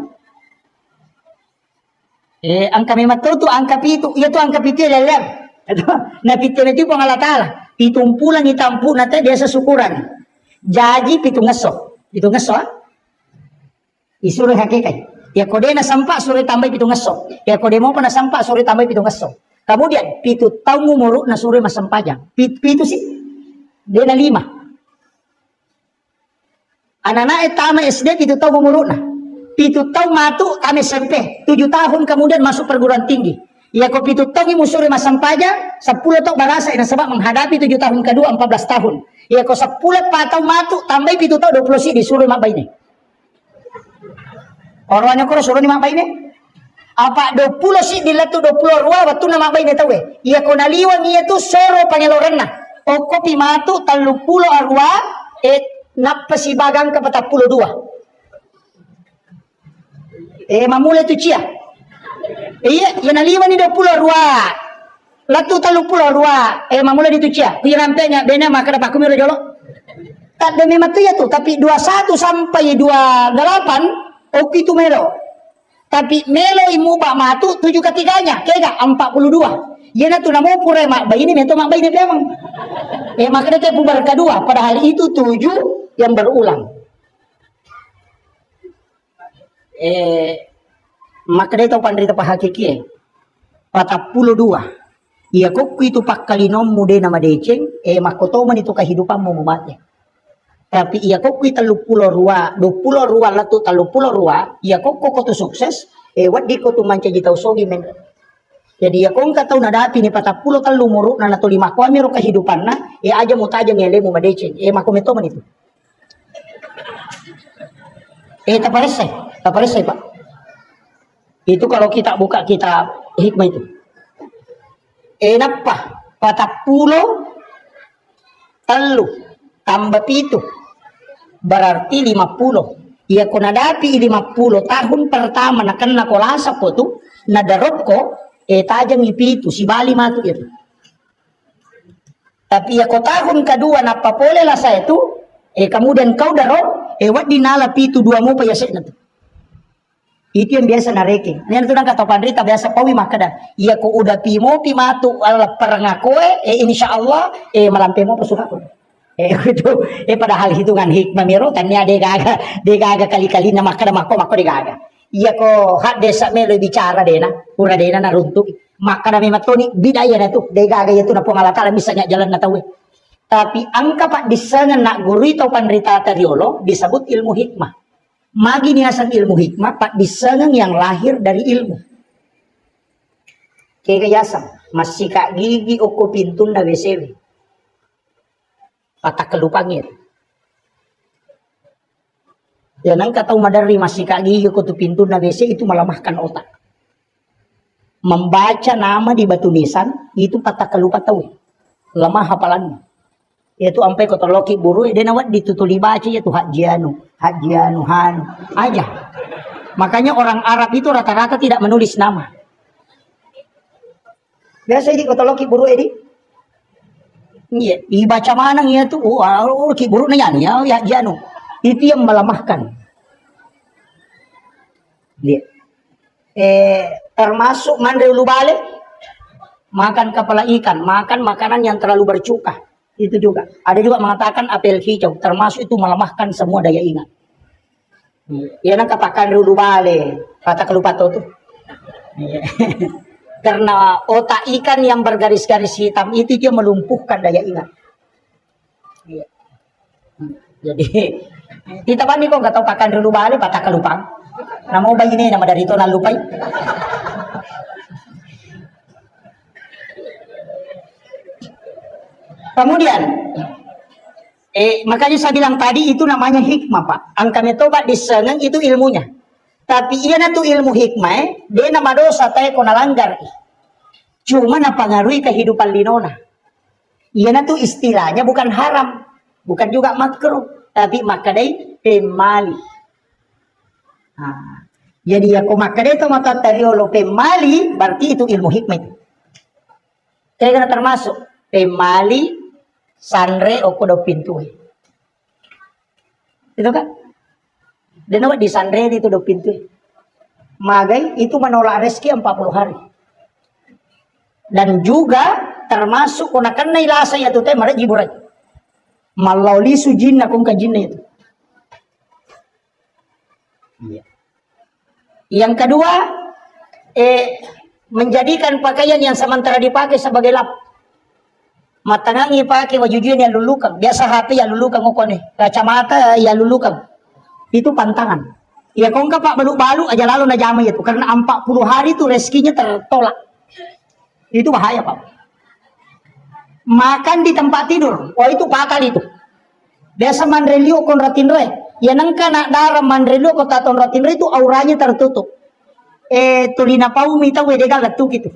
Angka memato tu angka pitu. Iya tu angka pitu lelem. Na pitu itu pangalatala. Pitumpulan itampu nate dia sesukuran. Jadi pitu ngeso. Pitu ngeso. Isuruh hakikat. Ya kode na sampak sore tambah pitu ngeso. Ya kode mau na sampak sore tambah pitu ngeso. Kemudian pitu tahun ngumuruk na sore mas sempajang. Pitu sih. Dia na 5. Anak-anak etama SD pitu tahun ngumuruk na. Pitu tahun matu kami SMP. 7 tahun kemudian masuk perguruan tinggi. Ia ko pitutongi musuri masampaja 10 tok barasa ina sebab menghadapi 7 tahun kedua 14 tahun. Ia ko 10 patau matu tambah 7 tok 20 si disuruh mak baine. Orangnya ko suruh ni mak baine. Apa 20 si dilatu 20 rua waktu nama baine tawe. Ia ko naliwang ia tu soro pangelorenna. O kopi matu 30 arwa napasibagang ka 42. Mamula tu cia. Iya, yang naliwan ni 20 rua. Latu 30 rua. Mamula di tu cia. Pirampenya bena maka dapat aku miro jolo. Tak demi matu ya tu, tapi 21 sampai 28 oke tu melo. Tapi melo imu bak matu 7 ketiganya, kega 42. Yana tu namo pure mak bayi ni meto mak bayi ni memang. Maka dia pubar kedua, padahal itu 7 yang berulang. Maka dia tahu pandai apa hakiki 42. Ia kok itu pak kalinom mude nama deceng makotoman itu kehidupanmu mati. Tapi ia kok itu 30 rua latu 30 rua ia kok tu sukses wat di ko tu manca jitau sogi men. Jadi ia kok tahu nadapi ni 40 talu muru na latu 5 ko amiro kehidupanna aja mutaja ngelemu madeceng makometoman itu. Taparesai Pak. Itu kalau kita buka kitab hikmah itu. Napa? 40 talu tambah pitu berarti 50. Ia ko nadapi 50 tahun pertama nakan nakolasa po tu nadarop ko tajang ipitu si bali matu itu. Tapi ia ko tahun kedua napapole lah saya itu kemudian kau darop wat dinala pitu 2 mo pa yasek na tu. Itu yang biasa nareke. Niyan tu nang kata pandrita biasa pawi makada. Ia ko udah pimo pimatu ala perangakoe insyaallah malampe mo pasuka ko. Itu padahal hitungan hikmah miro tanya de gaga kali-kali na makada mako de gaga. Ia ko hak desa melo bicara dena, pura dena na runtuk. Makada me matoni bidaya na tu de gaga itu na pengalatala misalnya jalan na tawe. Tapi angka pak disangan nak gurito pandrita tariolo disebut ilmu hikmah. Magi niasan ilmu hikmah pak disangan yang lahir dari ilmu. Kekayasan masih kak gigi oko pintun na WCW. Patah kelupangnya. Ya nang kata madari masih kak gigi oko tu pintun na WC itu melemahkan otak. Membaca nama di batu nisan itu patah kelupa tahu. Lemah hafalannya. Yaitu sampai kota loki buru dia nawat ditutuli baca yaitu hajianu han aja. Makanya orang Arab itu rata-rata tidak menulis nama. Biasa di kota loki buru ini iya dibaca mana ya tuh ki buru nya ya hajianu itu yang melemahkan dia. Termasuk mandre ulu balik makan kepala ikan, makan makanan yang terlalu bercuka. Itu juga. Ada juga mengatakan apel hijau, termasuk itu melemahkan semua daya ingat. Ya nak katakan dulu balik, kata kelupa tuh. Karena otak ikan yang bergaris-garis hitam itu dia melumpuhkan daya ingat. Jadi kita bani kok nggak tahu pakan dulu balik, patah kelupang. Nama bayi ini nama dari itu lupai. Kemudian, makanya saya bilang tadi itu namanya hikmah Pak. Angka metobat diseneng itu ilmunya. Tapi iya na tu ilmu hikmah, dia nama dosa tayo ko nalanggar. Cuma na pengaruhi kehidupan linona. Iya na tu istilahnya bukan haram, bukan juga makruh, tapi makadai pemali. Jadi aku makadai to mata tariolo pemali, berarti itu ilmu hikmah. Kaya kena termasuk pemali sanre o kodo pintu. Itu kan? Dan di sanre itu do pintu. Magai itu menolak rezeki 40 hari. Dan juga termasuk konakan nailasa ya tu teh mare jiburai. Malauli sujin akong kajinna itu. Iya. Yang kedua menjadikan pakaian yang sementara dipakai sebagai lap. Matangangi pakai wajujuan yang lulukan. Biasa HP yang lulukan ngokone. Kacamata yang lulukan. Itu pantangan. Ya kong ka pak balu-balu aja lalu na jamai itu. Karena 40 hari itu rezekinya tertolak. Itu bahaya, Pak. Makan di tempat tidur. Oh, itu fatal itu. Biasa mandrelio kon ratinre. Ya nangka nak darah mandrelio ko taton ratinre itu auranya tertutup. Tulina pau mita wedegal letuk itu.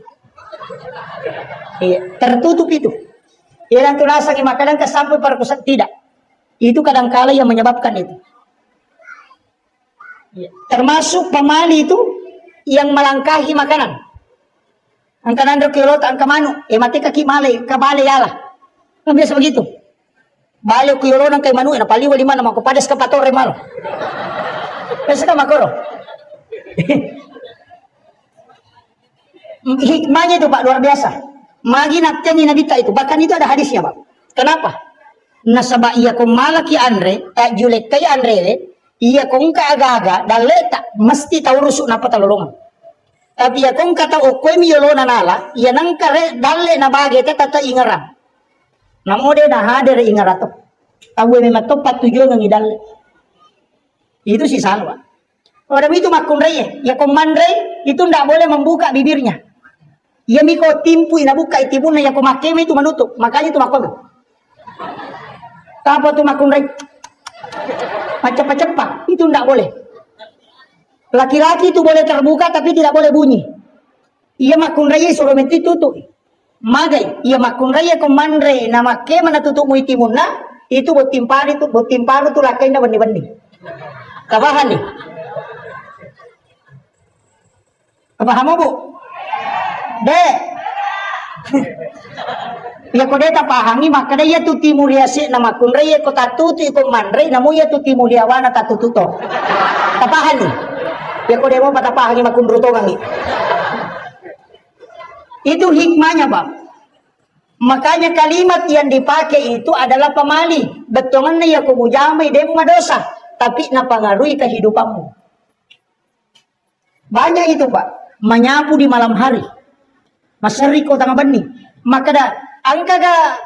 Tertutup itu. Yang terasa makanan sampai pada pusat tidak. Itu kadangkala yang menyebabkan itu. Termasuk pemali itu yang melangkahi makanan. Angkanan kilot angka manu, mati kaki male, kabale yalah. Kan biasa begitu. Bale kilot ang kay manu, na paliwa lima na makupadas ka patore malo. Biasa ka makoro. Hikmahnya itu Pak luar biasa. Magi nakteni nabita itu, bahkan itu ada hadisnya Pak. Kenapa? Nasaba iya kung malaki Andre, julek kay Andre, iya kung kaagaga, daleta, mesti taurusuk na patalolongan. Tapi ya kung kata okoy miyolo na nala, iya nang kare dalle na bagete tata ingaran. Namode na hadir ingarato. Tawe memang tepat tujuan ng idalle. Itu si salwa. Orang itu makunrei, ya komandrei itu ndak boleh membuka bibirnya. Ia miko timpu inabuka itibuna ya komakeme itu menutup. Makanya itu makon. Apa tuh makunrei? Cepat-cepat, itu ndak boleh. Laki-laki itu boleh terbuka tapi tidak boleh bunyi. Ia makun raya suruh menti tutup. Magai, ia makun raya komandre nama ke mana tutup muitimuna itu botimpar itu lakai na benih-benih. Kabahan nih. Kabaham Bu? Dek. Ya kode ta pahangi makana ya tuti muliasi nama kun raya ko tatuti komandre namu ya tuti muliawana tatututo. Kabahan nih. Ya kode mo patapahangi makundruto ngangi. Itu hikmahnya Bang. Makanya kalimat yang dipakai itu adalah pemali. Betongan ya kumujamai demo madosa, tapi napangaruhi kehidupanmu. Banyak itu Pak. Menyapu di malam hari. Masari kota ngabani. Maka dah angka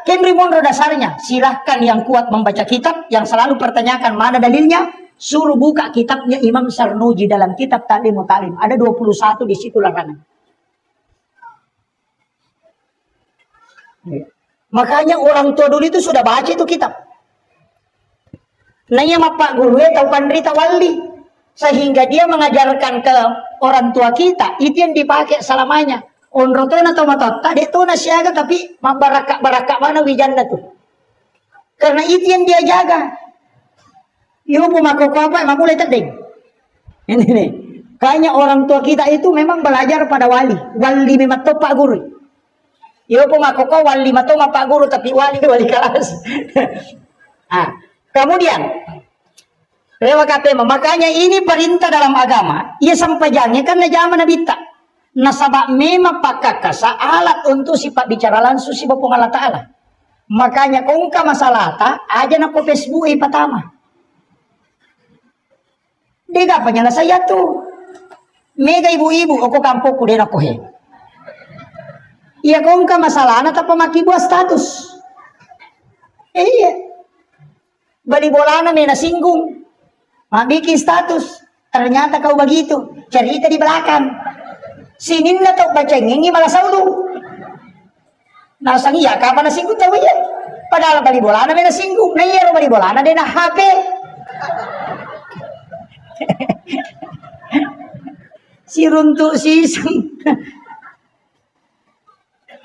Henry Monroe dasarnya. Silahkan yang kuat membaca kitab, yang selalu pertanyakan mana dalilnya. Suruh buka kitabnya Imam Sarnuji dalam kitab Ta'limut Ta'lim. Ada 21 di situ larangan. Makanya orang tua dulu itu sudah baca itu kitab. Nanya sama Pak Guru tahu pandrita wali. Sehingga dia mengajarkan ke orang tua kita. Itu yang dipakai selamanya. Onrotona atau matota. Dia tahu nasiaga tapi barakak mana wijanda tuh. Karena itu yang dia jaga. Ibu pemakai apa emang mulai terding. Ini nih. Kayaknya orang tua kita itu memang belajar pada wali. Wali memang top Pak Guru. Ibu pemakai wali matau Pak Guru tapi wali kelas. Kemudian lewat KPM. Makanya ini perintah dalam agama. Ia sampai jangan karena zaman Nabi tak. Nasabak memang pakai kasa alat untuk sifat bicara langsung si Bapak Allah Ta'ala. Makanya kongka masalah tak aja nak Facebook pertama. Dia apa nyala saya tuh. Mega ibu-ibu aku kampungku dia nak kohe. Iya kongka masalah anak apa maki buat status. Iya. Bali bolana mena singgung. Bikin status. Ternyata kau begitu. Cerita di belakang. Sinin na to baca ngingi malah saudu. Nasang iya kapan na singgung tahu ya. Padahal bali bolana mena singgung. Nah iya bali bolana dia na HP. Si runtuk si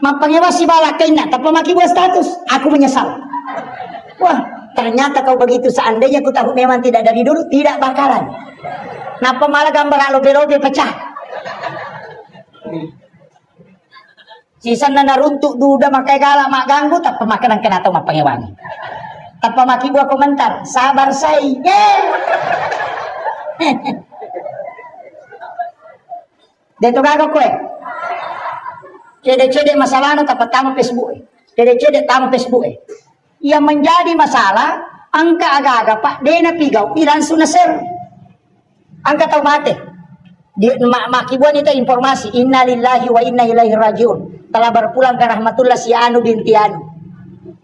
mapangnya si balakai na tapi maki buat status aku menyesal. Wah ternyata kau begitu. Seandainya aku tahu memang tidak dari dulu tidak bakalan. Napa malah gambar lobe-lobe pecah. Sisan na naruntuk duda makai galak mak ganggu tapi makanan kena tahu mapangnya wangi. Tapi maki buat komentar sabar saya. Dito gago ko Cede-cede masalah no tapat tamu Facebook. Cede-cede tamu Facebook. Yang menjadi masalah angka aga-aga Pak Dena Pigau langsung na share. Angka tahu mate. Di makibuan itu informasi innalillahi wa inna ilaihi rajiun. Telah berpulang ke rahmatullah si Anu binti Anu.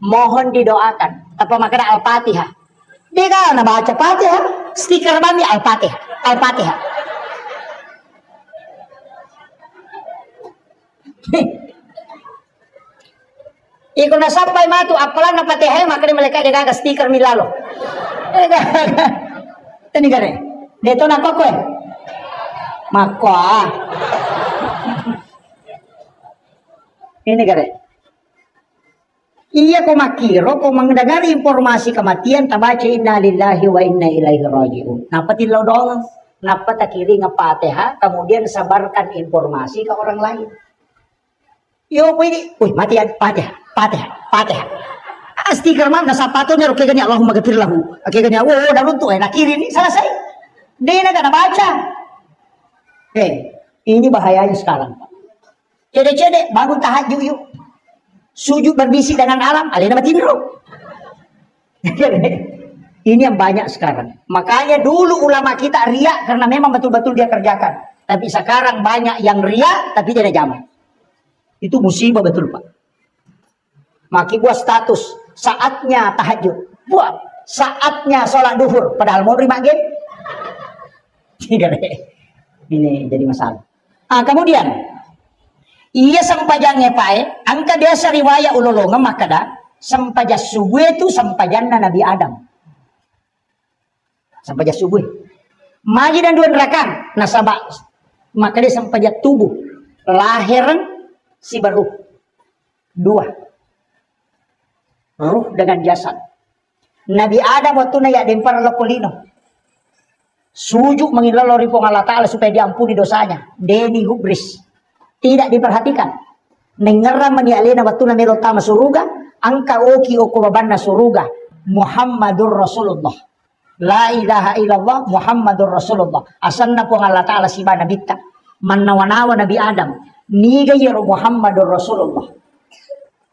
Mohon didoakan. Apa makna Al-Fatihah. Dia kan baca Fatihah. Stiker kami Al-Fatihah. Al-Fatihah. Iko na sampai matu apalan na patihay makani malika dia gaga stiker milalo. Tani gare. Dito na ko eh. Makwa. Ini gare. Iya ko makiro kung mendengar informasi kematian tabaca inna lillahi wa inna ilaihi rajiun. Napatilaw dong, napatakiri ng Fatiha, kemudian sabarkan informasi ke orang lain. Yo pwede, uy mati yan, Fatiha. Stiker ma'am nasa patungnya kaya ganyan Allahumma ghafir lahu. Kaya ganyan, darun tuh nakiri ini selesai. Dia na baca. Ini bahayanya sekarang. Cede-cede bangun tahajud yuk. Sujud berbisik dengan alam, alina matindro. Ini yang banyak sekarang. Makanya dulu ulama kita riak karena memang betul-betul dia kerjakan. Tapi sekarang banyak yang riak tapi tidak jaman. Itu musibah betul Pak. Maki gua status saatnya tahajud. Buat saatnya sholat duhur. Padahal mau terima game. Ini jadi masalah. Kemudian iya sampajangnya pae, angka desa riwayat ulolonga makada sampaja subuh itu sampajanna Nabi Adam. Sampaja subuh. Maji dan dua rakam nasabak maka dia sampaja tubuh lahiran si baru dua ruh dengan jasad. Nabi Adam waktu naya dempar lokolino sujud mengilolori pong Allah Ta'ala supaya diampuni dosanya. Deni gubris. Tidak diperhatikan. Nengeram manialena waktu na melotama suruga, angka oki oko babanna suruga. Muhammadur Rasulullah. La ilaha illallah Muhammadur Rasulullah. Asanna po Allah Ta'ala si ba nabita. Manawanawa Nabi Adam. Niga yero Muhammadur Rasulullah.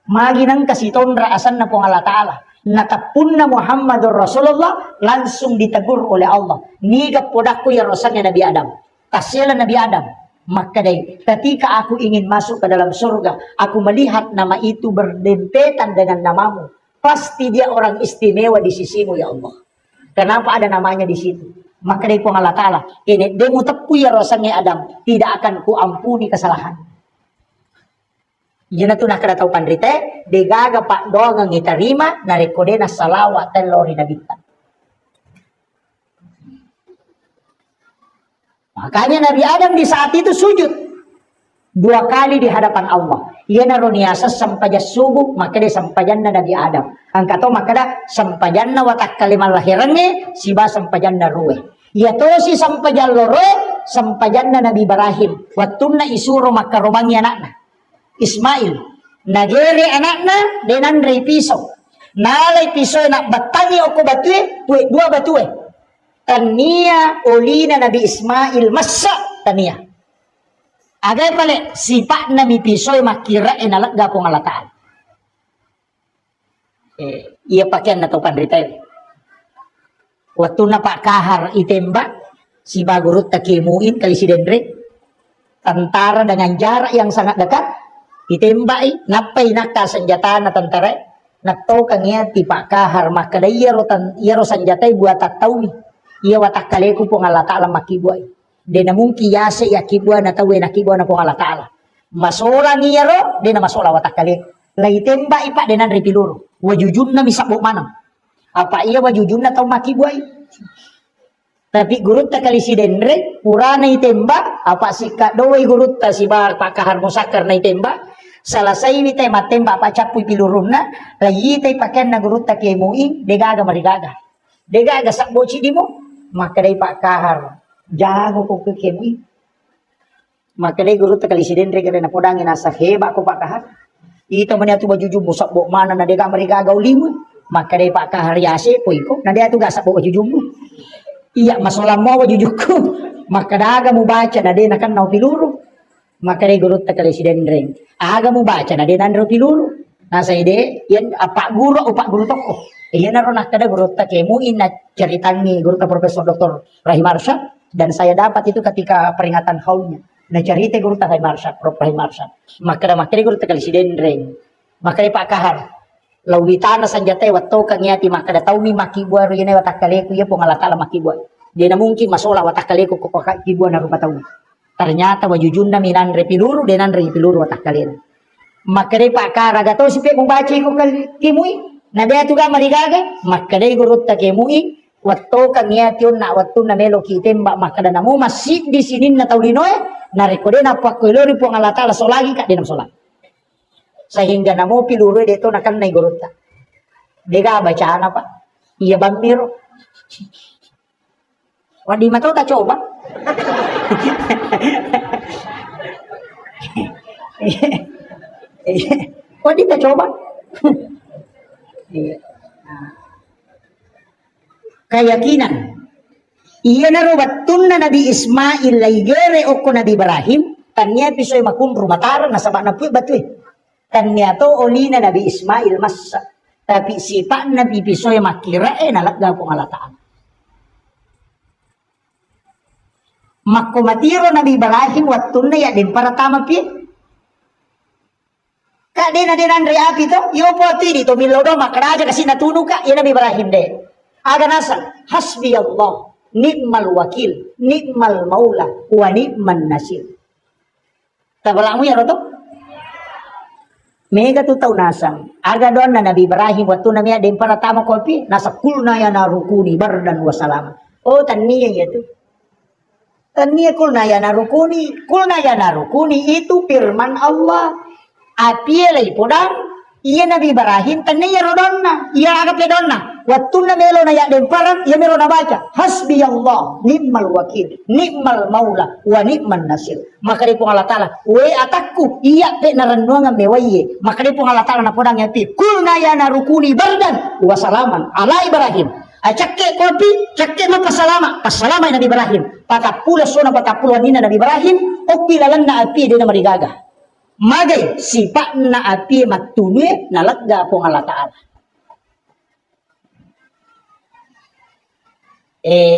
Maginang kasitondra asanna po Allah Ta'ala. Natapunna Muhammadur Rasulullah langsung ditegur oleh Allah. Niga podaku ya rosannya Nabi Adam. Kasila Nabi Adam. Maka dari ketika aku ingin masuk ke dalam surga, aku melihat nama itu berdempetan dengan namamu. Pasti dia orang istimewa di sisimu ya Allah. Kenapa ada namanya di situ? Maka dari Allah Ta'ala, ini demu tepu ya rasanya Adam, tidak akan kuampuni kesalahan. Yana tu nak kada tahu pandrite, degaga pak doang ang itarima, narekodena salawat telori nabita. Makanya Nabi Adam di saat itu sujud 2 kali di hadapan Allah. Ia naroniasa sampaja subuh maka dia sampajanna Nabi Adam. Angkato maka dah sampajanna watak kalimal lahirannya siba sampajanna ruwe. Ia tosi sampajan loro sampajanna Nabi Ibrahim. Watunna isuro maka robangi anakna Ismail. Nagere anakna denan rei piso. Nalai piso nak batangi oko batue, dua batue. Tania olina Nabi Ismail masa tania. Agay pala sipak Nabi pisoy makira enalak gapong alataan. Iya pakaian na to pandrita. Waktu na pak kahar itembak si bagurut takimuin kali si Dendre. Tentara dengan jarak yang sangat dekat itembak napay nakta senjata na tentara. Nakto kanya ti pak kahar makada iyaro senjata buat tak tahu ni. Iya watak kaleku po Allah Ta'ala makibuay. De na mung kiyase ya kibuan na tawe na kibuan na po Allah Ta'ala. Masola niya ro, de na masola watak kaleku. Laitemba ipa de nan repiluro. Wajujun na misabok manam. Apa iya wajujun na tau makibuay. Tapi gurut ta kali si Dendre, pura na itemba, apa si kadoway gurut ta si pakahar musakar na itemba. Salasay ni tay matemba pa chapuy pilurum na, layi tay paken na gurut ta kay muing, degaga marigaga. Degaga sakbo di mo. Maka dari pak kahar jago ko kekemi maka dari guru takali sidendre kada na podangin asa heba ko pak kahar ito man atu bajuju busak bok mana na dega mariga gaulimu maka dari pak kahar yase poiko na dia tu gasak bok bajujumu iya masalah mo bajujuku maka daga mu baca na dia kan nau piluru maka dari guru takali sidendre aga mu baca na dia nandro piluru nasa ide yan apa guru toko. Iya naron kada guru ta kemu ina ceritangi guru ta Profesor Dr. Rahim Arsyad dan saya dapat itu ketika peringatan haulnya. Nah cerita guru ta Rahim Arsyad, Prof Rahim Arsyad. Maka guru ta kali sidendre. Maka Pak Kahar lawitana sanjate watto kanyati maka da taumi makibwa rene watak kaleku ya pong Allah Ta'ala makibwa. Dia na mungkin masola watak kaleku ko kibwa na rupa taumi. Ternyata wajujunna minan repiluru denan repiluru watak kalen. Makade pak kara gato si pe membaca ko kimui. Na dia tu ga marigaga. Makade gurut ta kimui. Watto kang yatyon na watto na melo kitin ba makada namo masih di sini na taulinoy. Na rekode na pakulori po ang alata so lagi ka dinam solat. Sehingga namo piluru dito na kan na gurut ta. Dega bacaan apa? Iya bang miro. Wadi matau tak coba. Kok kita coba? Keyakinan. Iya na rubatun na Nabi Ismail laigere oko Nabi Ibrahim. Tanya pisoy makun rumataran na sabak na puy batuy. Tanya to oli na Nabi Ismail masa. Tapi sifat Nabi pisoy makira nalagda ko ngalataan. Makumatiro Nabi Ibrahim waktu na ya din para tama pi. Kak din Andre api to, yo po ti dito milodo makaraja kasi natuno ka ya Nabi Ibrahim de. Aga nasa hasbi Allah, nikmal wakil, nikmal maula, wa nikman nasir. Tabalamu ya roto? Mega tu tau nasang. Aga doon na Nabi Ibrahim waktu na ya din para tama ko pi, nasa kulna ya na rukuni bardan wa salama. Oh taniya ya tu. Tania kulna ya narukuni itu firman Allah. Apielay podang iya Nabi Ibrahim tania rodonna iya agap pedonna waktu na melo na ya den parang iya melo na baca hasbi Allah ni'mal wakil ni'mal maula wa ni'man nasir. Maka di Allah Ta'ala we atakku iya pe naranduangan mewaye maka di Allah Ta'ala na podang ya pi kulna ya narukuni bardan wa salaman ala Ibrahim. Cakke kopi, cakke ma pasalama Nabi Ibrahim. Patapula sona patapula nina Nabi Ibrahim. Opilalan na api dia na marigaga. Magay sipak na api matumi nalagda po ng Allah Ta'ala.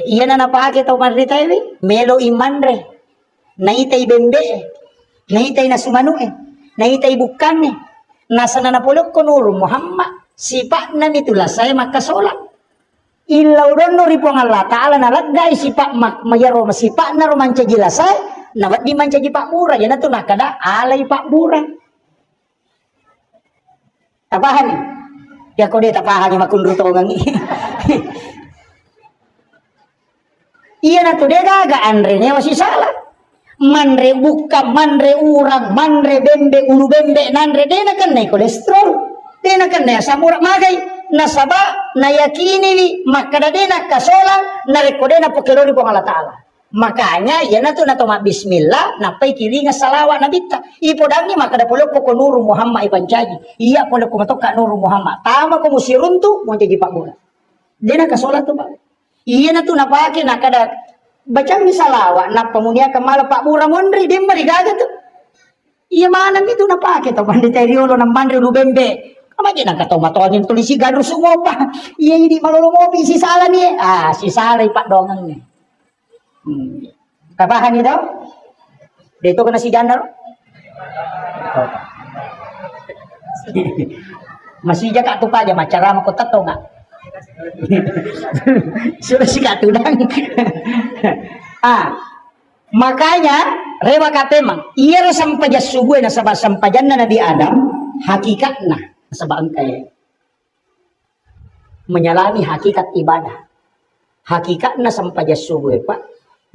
Iya na napakit o marita ini. Melo imanre. Naitay bembe. Naitay na sumanu Naitay bukan Nasa na napulok ko nuro Muhammad. Sipak na mitulasay makasolak. Ilaw ron no ripo ng Allah Ta'ala nalagay sipak mayaro masipak na romanca jilasay nawat di manca jipak mura yan na ito nakada alay pak mura tapahan ya ko di tapahan yung makundrutongan iya na ito di gagaan rin ya masih salah manre buka manre urang manre bembe ulu bembe nanre di na kan na kolesterol di na kan na samura magay nasaba nayakini makadadena kasola narekodena pokelori po Allah Ta'ala. Makanya yan na to na toma bismillah napay kilinga salawa na bita. Ipodangni makadapulok po ko nuru Muhammad ipancaji. Iya po na kumatok ka nuru Muhammad. Tama ko musirunto mo jadi pak bola. Dena kasola to ba. Iya na to napake nakada bacang ni salawa na pamunia kamala pak mura monri dem marigaga to. Iya mana itu napake to banditariolo ng bandre lubembe. Kamanya nang kataw-mataw yung tulisi gadro sumopa. Iya hindi malulumopi si Sala ni. Si Sala pak dongang ni. Kapahan niyo daw? Dito ka na si Janar? Masih ka ito pa dyan. Macarama ko tato nga. Sudah si katudang. Makanya, rewa katemang. Iya sampajas subuh na sampajan na Nabi Adam. Hakikat na. Sabang kaya menyalami hakikat ibadah. Hakikat na sampajas subuh pak.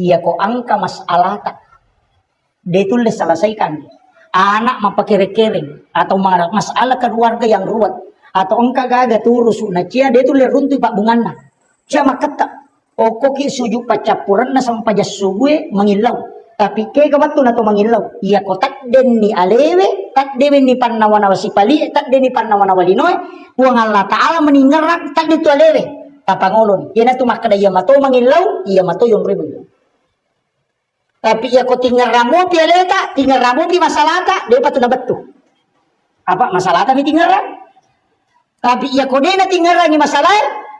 Iya ko angka masalah tak. Ditulis selesaikan. Anak mapakere-kering atau masalah keluarga yang ruwet atau engka gaga turus na cia ditulis runtuh pak bunganna. Cia makata. Okoki sujuk pacapuran na sampajas subuh mengilau. Tapi kaya kabat na to mangilaw. Iya ko tak den ni alewe, tak den ni pannawana si pali, tak den ni pannawana walinoy. Puang Allah Ta'ala meningerak, tak dito alewe. Tapangolon. Yan na tumakada iya mato mangilaw, iya mato yung ribu. Tapi iya ko tingeramo pi aleta, tingeramo pi masalata, dia patu na batu. Apa masalata mi tingeram? Tapi iya ko den na tingeram ni masalah,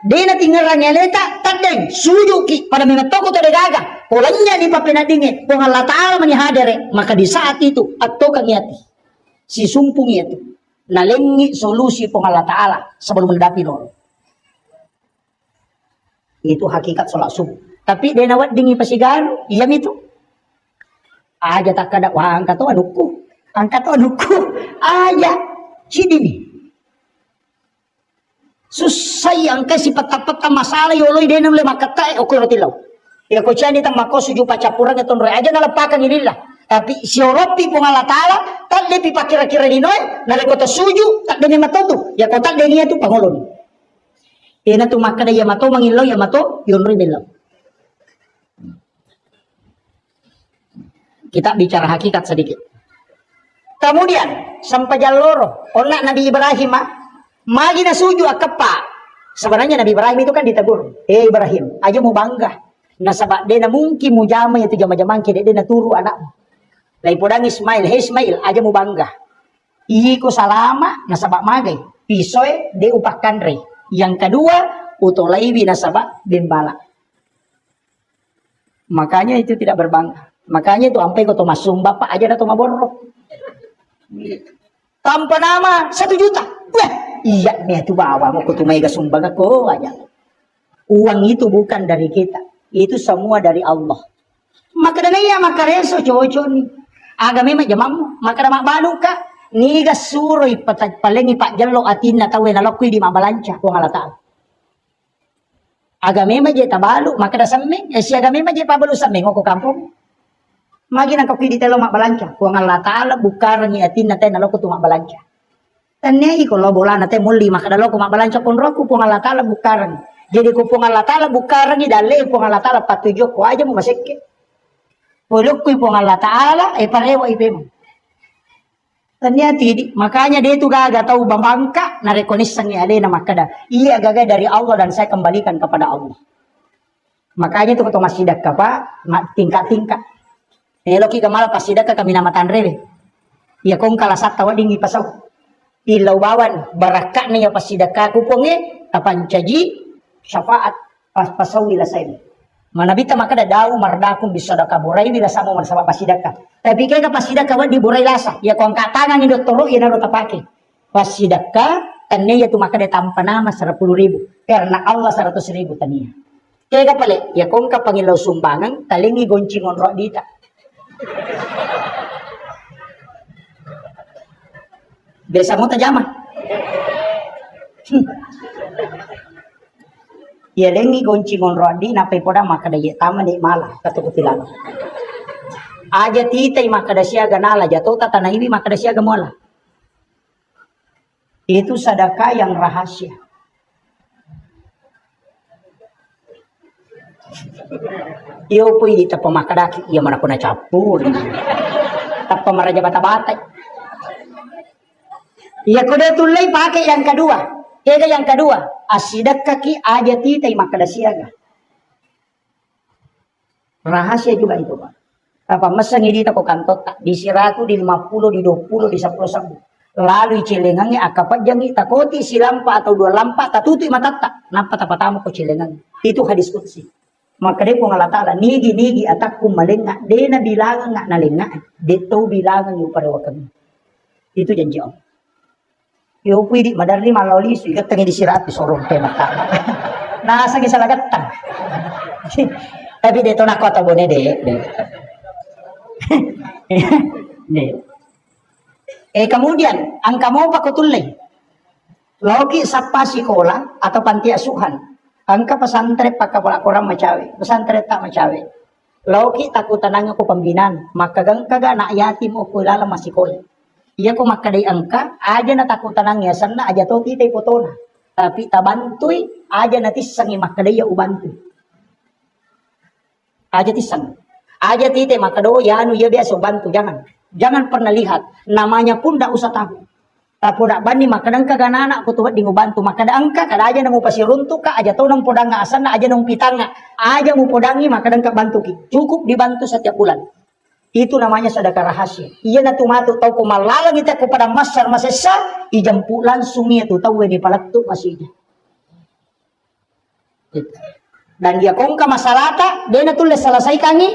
dia na tingeram ni aleta, tak den sujuki pada memetoko to degaga. Polanya di papinadingin, kung Allah Ta'ala manihadere, maka di saat itu, atau kang yati, si sumpung itu, nalengi solusi kung Allah Ta'ala, sebelum mendapi lor. Itu hakikat sholat subuh. Tapi dia nawat dingi pasigaru, iyam itu. Aja tak kada, wah angka to anuku. Angkat anuku ayah sini nih. Susah yang kasi pata-pata masalah yoloy denam le makata okoy rotilaw. Ya ko chani tang mako suju pacapurang eton roy aja nalapakan inilah. Tapi si Oropi pong Allah Ta'ala tak lepi pakira-kira dinoy nare kota suju tak demi matoto. Ya kota denia tu pangolon. Ina tu makada ya mato mangilaw ya mato yon roy belaw. Kita bicara hakikat sedikit. Kemudian sampai jaloro onak Nabi Ibrahim magi na suju akapa. Sebenarnya Nabi Ibrahim itu kan ditegur. Ibrahim, aja mau bangga. Nasabak dena mungkin mujama itu jama-jamang kede dena turu anak. Lai podang Ismail, Ismail, aja mau bangga. Iko salama nasabak magai. Pisoy de upakan re. Yang kedua, utolaibi nasabak bimbala. Makanya itu tidak berbangga. Makanya itu sampai kau masuk bapak aja dah maborok. Tanpa nama 1 juta. Wah, iya nih tuh bawa mau kutumai sumbang aku aja. Uang itu bukan dari kita, itu semua dari Allah. Maka dan iya maka reso cowok nih. Agama memang jamam maka mak balu ka ni gasuroi palengi pak jallo atin na tawe na lokui di mabalanca ko ngalata. Agama memang je tabalu maka da samme si agama memang je pabalu samme ngoko kampung. Magi nang kopi di telo mak balanca ko ngalata bukar ni atin na tay na lokku tu mak balanca. Tanei ko lo bola na tay muli maka da lokku mak balanca kon roku ko ngalata bukar. Jadi ko po ngalata bukar ni dale po ngalata patujo ko aja mo masekke. Polok ko po ngalata parewa ipem. Tanya tidak, makanya dia itu gagal tahu bangka na rekonisang ni ale na makada. Iya gagal dari Allah dan saya kembalikan kepada Allah. Makanya itu ketua masidak kapa tingkat-tingkat. Eloki kamala pasidak kami nama tanrele. Ya kong kalasat tawa dingi pasaw. Ilaw bawan barakat niya pasidak ka kuponge tapancaji syafaat pas pasaw ila sa manabita makada daw mardakum bisadaka boray bila samo marsama pasidaka. Tapi kaya pasidaka wan di boray lasa. Ya kung katangan ni doktoro ina ro tapake. Pasidaka taniya tu makada tampa nama 10.000 karena Allah 100.000 taniya. Kaya pala ya kung kapangilaw sumbangan talingi goncingon ro dita. Biasa mo tajama. Ya lengi goncingon rodi napai poda maka da tama ni malah katukutilan. Aja titai maka da siaga nala jatuh tata ibi maka da siaga mola. Itu sedekah yang rahasia. Iyo pui di tapa makadaki iya mana kuna capur. Tapa maraja bata-bata. Iya kuda tulay pakai yang kedua. Kaya yang kedua, asidak kaki aja titai makada siaga. Rahasia juga itu Pak. Apa masa ngidi tako kantot tak di 100, di 50, di 20, di 10 sabu. Lalu cilengannya akapat jangi takoti si lampa atau 2 lampa tatuti matata. Nampak tapatamu ko cilengan. Itu hadis qudsi. Maka dia pun Allah Ta'ala nigi atakku malengak. Dia na bilangan ngak nalengak. Dia tahu bilangan yung parewakan. Itu janji Allah. Yo pwede madarli malawli so igatang di sirat sorong kay mata. Nasa gi salagatang. Tapi dito na ko tabone de. Kemudian ang kamo pakutulay. Logi sa pasikola atau panti asuhan. Angka pesantren pakapala kurang macawe. Pesantren tak macawe. Logi takutanang ako pambinan. Makagang kaga na yatim o kulala masikola. Iya ko makadai angka, aja na takutan ang yasan na, aja to titay potona. Tapi tabantuy, aja na tisang makadai ya ubantu. Aja tisang. Aja titay makado, ya anu ya biasa ubantu, jangan. Jangan pernah lihat, namanya pun dak usah tahu. Tapi dak bani makadang kaganana aku tuh di ubantu, makada angka, kada aja nang pasiruntuk ka, aja to nang podang nga asan na, aja nang pitanga. Aja mu podangi makadang ka bantu ki. Cukup dibantu setiap bulan. Itu namanya sedekah rahasia. Iya na tumatu tahu kumalalang kita kepada masar masesa, ijampu langsung itu tahu di palatu masih. Dan dia kongka masalata, dia na tulis selesai kangi,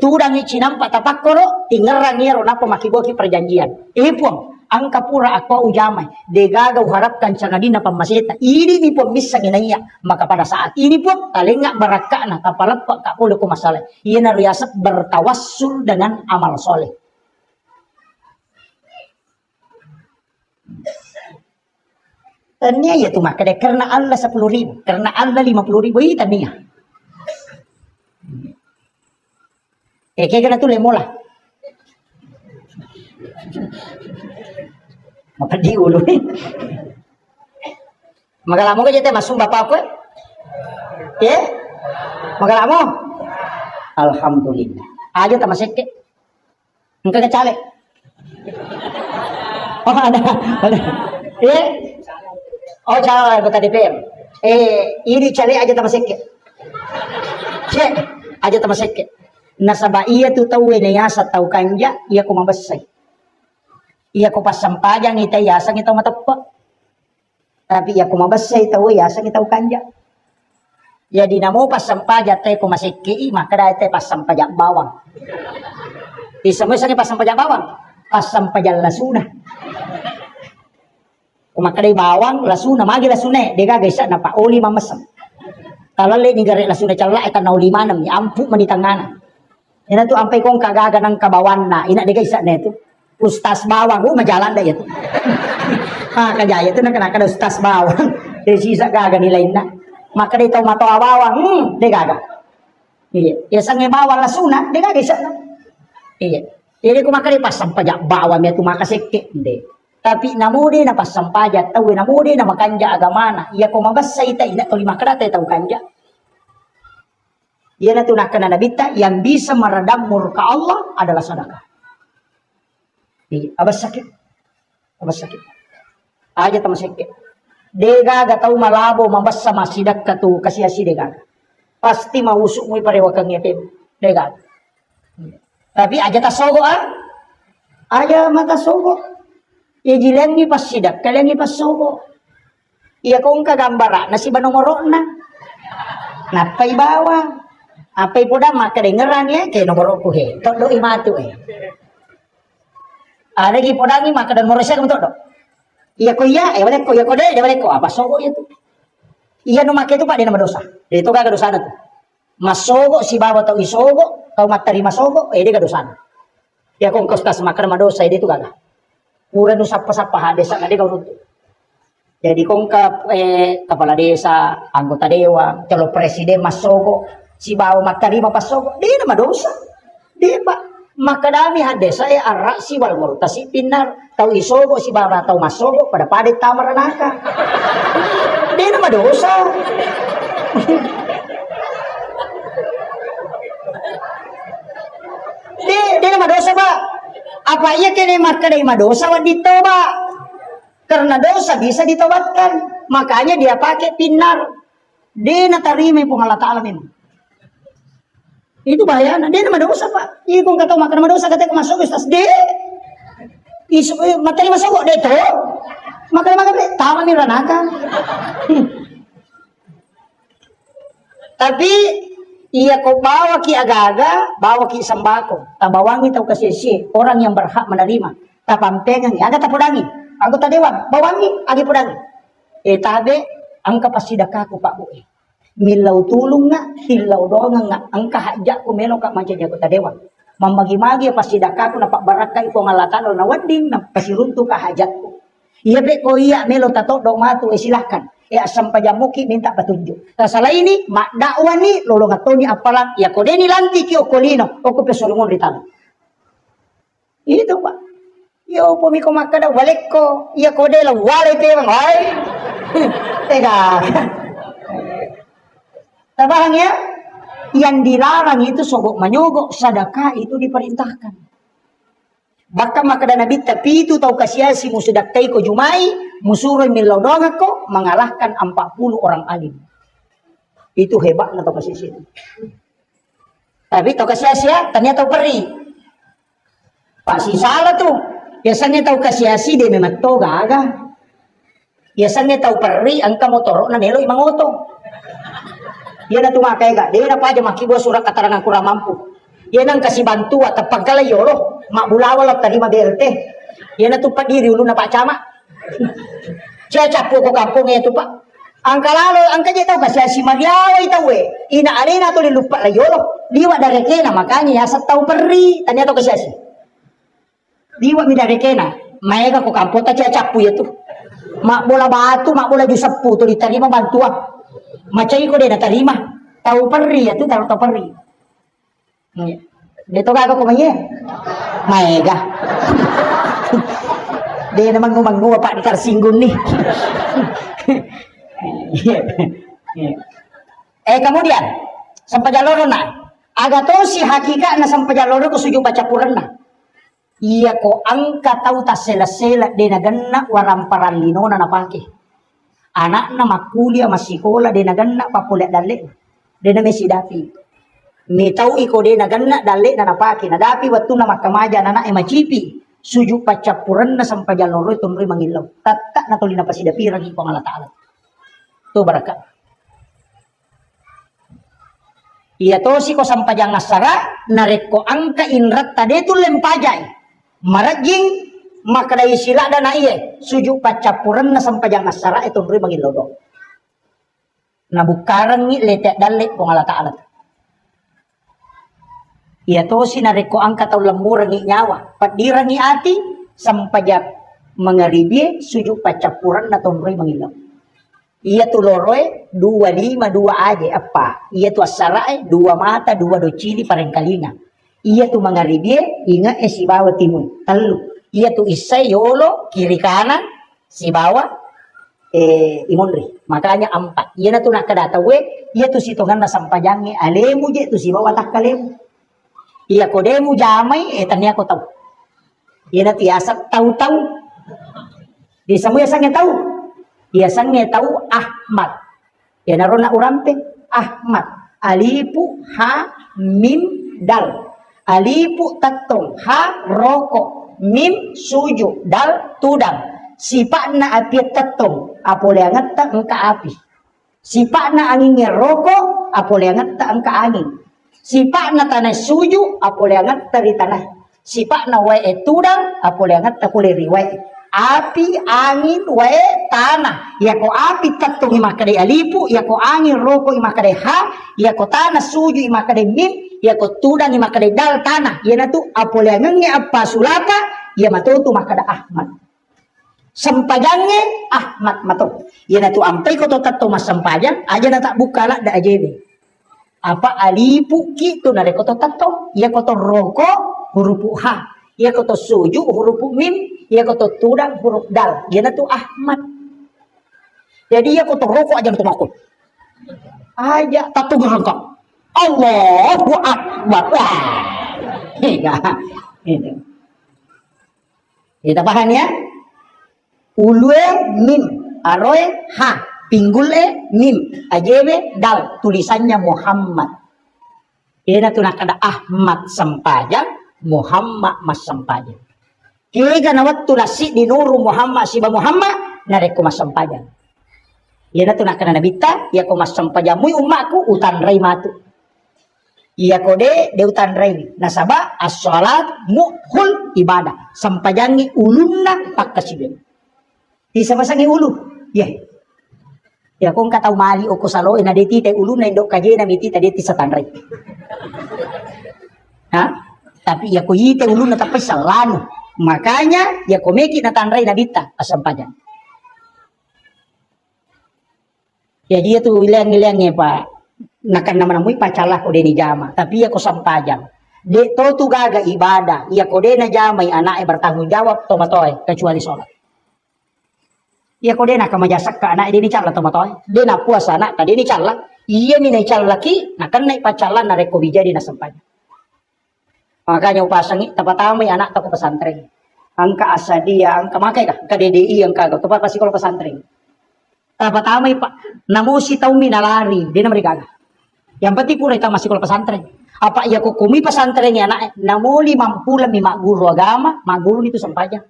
turang cinampa tapakoro, tinggal ngiro na pemakiboki perjanjian. Pun angka pura ako ujamay, de gagaw harapkan cangadina pamasita. Ini ni pun bisa ginaya. Maka pada saat ini pun talingak baraka na kapalapak kapulo ko masalah. Ia na riyasat bertawassul dengan amal soleh. Tania ya tu maka deh karena Allah 10.000, karena Allah 50.000 itu tania. Kayak kena tu lemola. Apa di ulu ni? Maka lama ke jadi masuk bapak apa? Ya? Maka lama? Alhamdulillah. Aja tak masuk ke? Engkau kecale? Oh ada. Ya? Oh calon anggota DPR. Ini cale aja tak masuk ke? Cek aja tak masuk ke? Nasaba iya tu tahu ya sa tahu kanja iya ko mabasay. Iya ko pasampajang ita yasang itaw matapa. Tapi iya ko mabasay tahu yasang itaw kanja. Ya di namo pasampaja tay ko masiki maka dai tay pasampaja bawang. Isa mo sa pasampaja bawang, pasampaja lasuna. Kumaka dai bawang lasuna magi lasune dega guys na pauli mamasam. Talale ni gare lasuna chala eta na uli manam ni ampu manitangana. Ina tu ampai kong kagaga ng kabawan na ina dega isa neto. Ustas bawang majalan da ito. Kajaya tu na kana ustas bawang. Desi isa gaga nila ina. Maka dito matoa bawang degaga. Iya, ya sange bawang lasuna degaga isa na. Iya. Jadi ko makari pasampaja bawang ya tu makasike inde. Tapi namudi na pasampaja tahu namudi na makanja agamana. Iya ko mabasa ita ina to lima karata tahu kanja. Ia na tunakan nabita yang bisa meredam murka Allah adalah sedekah. Iya, abas sakit. Abas sakit. Aja tama sakit. Dega ga tahu malabo mabasa masidak ka tu kasiyasi dega. Pasti mausuk mo parewa kang yatim. Dega. Tapi aja tasogo Aja mata sogo. Ya jilengi pas sidak, kalengi pas sogo. Iya kong kagambara na si banomoro na. Napay bawang. Apay po da makadengeran ya kay nomor ko he. Todo imatu Ada gi podangi makadan morosya kung todo. Iya ko iya, wala ko iya ko de wala ko apa sogo itu. Iya no make itu Pak di nama dosa. Itu kagak dosa na to. Masogo si baba tau isogo, tau matari masogo, di kadosa. Ya kung kostas makan madosa itu kagak. Murah nu sapa-sapa desa na di kau Jadi kung kepala desa, anggota dewan, calon presiden masogo, si bawa matari mapasogo, di nama dosa. Di Pak, makadami desa arak si wal murta si pinar, tau isogo si bawa tau masogo pada padet tamaranaka. Di nama dosa. Di nama dosa Pak. Apa iya kini makadai madosa wa ditoba? Karena dosa bisa ditobatkan. Makanya dia pakai pinar. Dia natarimi pun Allah Ta'ala min. Itu bahaya. Dia nama dosa Pak. Iya kung kata makan nama dosa kata masuk ustaz. Dia. Materi masuk kok dia itu. Makan dia. Tama miranaka. Tapi iya kau bawa ki agaga, bawa ki sembako, tabawangi tau kasih orang yang berhak menerima. Tapampegang, agak tapudangi, anggota dewan, bawangi, agi pudangi. Tabe, angka pasidakaku Pak Bu. Milau tulung nga, hilau doang nga, angka hajak ko melo ka manca anggota dewan. Mamagi-magi pasidakaku na pakbaraka iko ngalatan na wading na pasiruntu ka hajat ko. Iya be ko iya melo tato do matu silahkan. Asam pajamuki minta petunjuk. Salah ini mak dakwah ni lolo ngatoni apalan ya kode ni lanti ki okolino oko pesolungon ritalo. Itu Pak. Ya opo mi ko makada waleko ya kode la wale pe bang ai. Tega. Tabang ya. Yang dilarang itu sogok menyogok, sedekah itu diperintahkan. Bahkan makada nabi tapi itu tahu kasiasi musudakai ko jumai musuroy milodonga ko mengalahkan 40 orang alim. Itu hebat na tahu kasiasi. Tapi tahu kasiasi ya, ternyata tahu peri. Pak si salah tuh. Biasanya tahu kasiasi dia memang to gaga. Biasanya tahu peri angka motor na nelo imang oto. Dia na tumakai gak, dia na pa aja makibo surat katarangan kurang mampu. Dia nang kasih bantu atau pagkalayo loh. Mak bulawal at tadi BRT. Yan na tupad diri ulo na Pak Camat. Siya chapo ko kampung ito Pak. Ang kalalo, ang kanya tau kasi si Magyaway tau Inaali na to lilupa layolo. Diwa darekena makanya ya sa tau perri. Tanya tau kasi Diwa mi darekena. Maega ko kampung ta siya chapo ito. mak bola batu, mak bola jusapu tu diterima bantuan. Macam iko dia terima. Tahu peri ya tu tahu peri. Dia tu kagak kumanya. Maega. Dia namang ngomong pak ditarsinggun nih. Kemudian sampai jalur na. Agatosi hakikat na sampai jalur ko suju baca Quran na. Iya ko angka tahu tas sela-sela de naganna waramparan lino na napake. Anak na makulia masikola de naganna papulet dalik. De na mesi dapi. Mi tahu iko de naganna dalik na napake. Na dapi waktu na makamaja na na emacipi. Suju pacapuran na sampai jalur itu mri mangilaw. Tatak na tuli na pasidapiran iko ng Allah Ta'ala. Tu barakat. Iya to si ko sampajang asara nareko angka inrat tadi tu lempajay. Marajing makadai sila dan iye suju pacapuran na sampajang asara itu beri bagi lodo. Nabukaran ni letek dalek kong Allah Ta'ala. Iya to si nareko angka tau lemur ngi nyawa. Padira ngi ati sampajak mengaribi suju pacapuran na beri bagi lodo. Iya tu loroe 25 2 aja apa? Iya tu asarae 2 mata 2 docili parengkalinga. Iya tu mangaribie inga si bawa timur. Telu. Iya tu isai yolo kiri kanan si bawa imunri. Makanya 4. Iya na tu nak kadata we. Iya tu si tongan na sampajange alemu je tu si bawa tak kalemu. Iya kodemu jamai tanya ko tahu. Iya na tiasa tahu-tahu. Di semua sange tahu. Iya sange tahu Ahmad. Ya narona urampe Ahmad. Alipu ha mim dal. Alipu tatong ha rokok mim suju dal tudang. Sipakna api tatong apole angat engka api. Sipakna angin rokok apole angat engka angin. Sipakna tanah suju apole angat dari tanah. Sipakna wae tudang apole angat apole riwai. Api, angin, wae, tanah. Ya ko api tatong imakade alipu, ya ko angin rokok imakade ha, ya ko tanah suju imakade mim, ya ko tudang imakade dal tanah. Ya na tu apole ngange apa sulapa, ya matutu makada Ahmad. Sampajangnya Ahmad mato. Ya na tu ampai ko to tatong mas sampajang, aja na tak buka lah da ajebe. Apa alipu gitu na re ko to tatong, ya ko to rokok huruf ha, ya ko to suju huruf mim. Ia koto tudang huruf dal. Ia tu Ahmad. Jadi ia koto rokok aja untuk makul. Aja tatu gerengkok. Allahu Akbar. Ini. Kita paham ya? Ulue mim, aroe ha, pinggule mim, ajebe dal. Tulisannya Muhammad. Ia tu nak ada Ahmad sampajang, Muhammad mas sampajang. Kaya na waktu nasi di nuru Muhammad siba Muhammad nareko mas sampajan. Iya na tu nak kana nabita, iya ko mas sampajan muy umakku utan ray matu. Iya ko de utan ray. Nasaba as-salat muhul ibadah. Sampajangi ulunna pakkasiben. Di samasangi ulu. Ya. Ya kung kataw mali o ko salo ina deti te ulunna indok kaje na miti tadi sa tanray. Ha? Tapi ya ko yite ulunna tapay salano. Makanya ya komeki na tanray na bita asampajan. Ya dia tu ilang-ilangnya pak. Nakan naman amoy pacalah ko de ni jama. Tapi ya ko sampajan. De to tu gaga ibadah. Ya ko de na jama anak bertanggung jawab tomatoy kecuali sholat. Ya ko de na kamajasak ka anak de ni cala tomatoy. De na puasa anak tadi ni cala. Iya ni cala laki nakan na pacalan na reko bija di na sampajan. Makanya upasangi tapatamay anak to ko pesantren. Angka asadia, angka makai kah? Angka DDI angka kah? Tepat pasti kalau pesantren. Tapatamay pak, namusi tau minalari, dia namanya gagah. Yang penting pura itu masih kalau pesantren. Apa ya kukumi pesantren ya anak? Namuli mampulan mi mak guru agama, mak guru itu sampainya.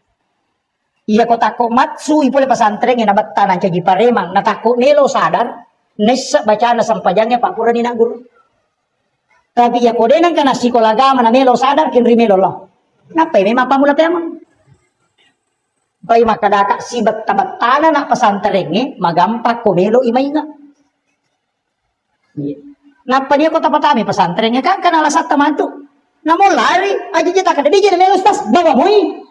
Iya kota komatsu ipole pesantren yang nabat tanah caji paremang, natakut nelo sadar, nesa bacaan sampajangnya pak pura ni nak guru. Tapi ya kode nang kana sekolah agama na melo sadar kin rimelo lo. Napa memang pamula pemang. Pai makadaka sibat tabatana na pesantren magampak ko melo imay nga. Napa dia ko tapatami pesantren kan alasat tamantu. Namo lari aja jeta kada di melo stas bawa moi.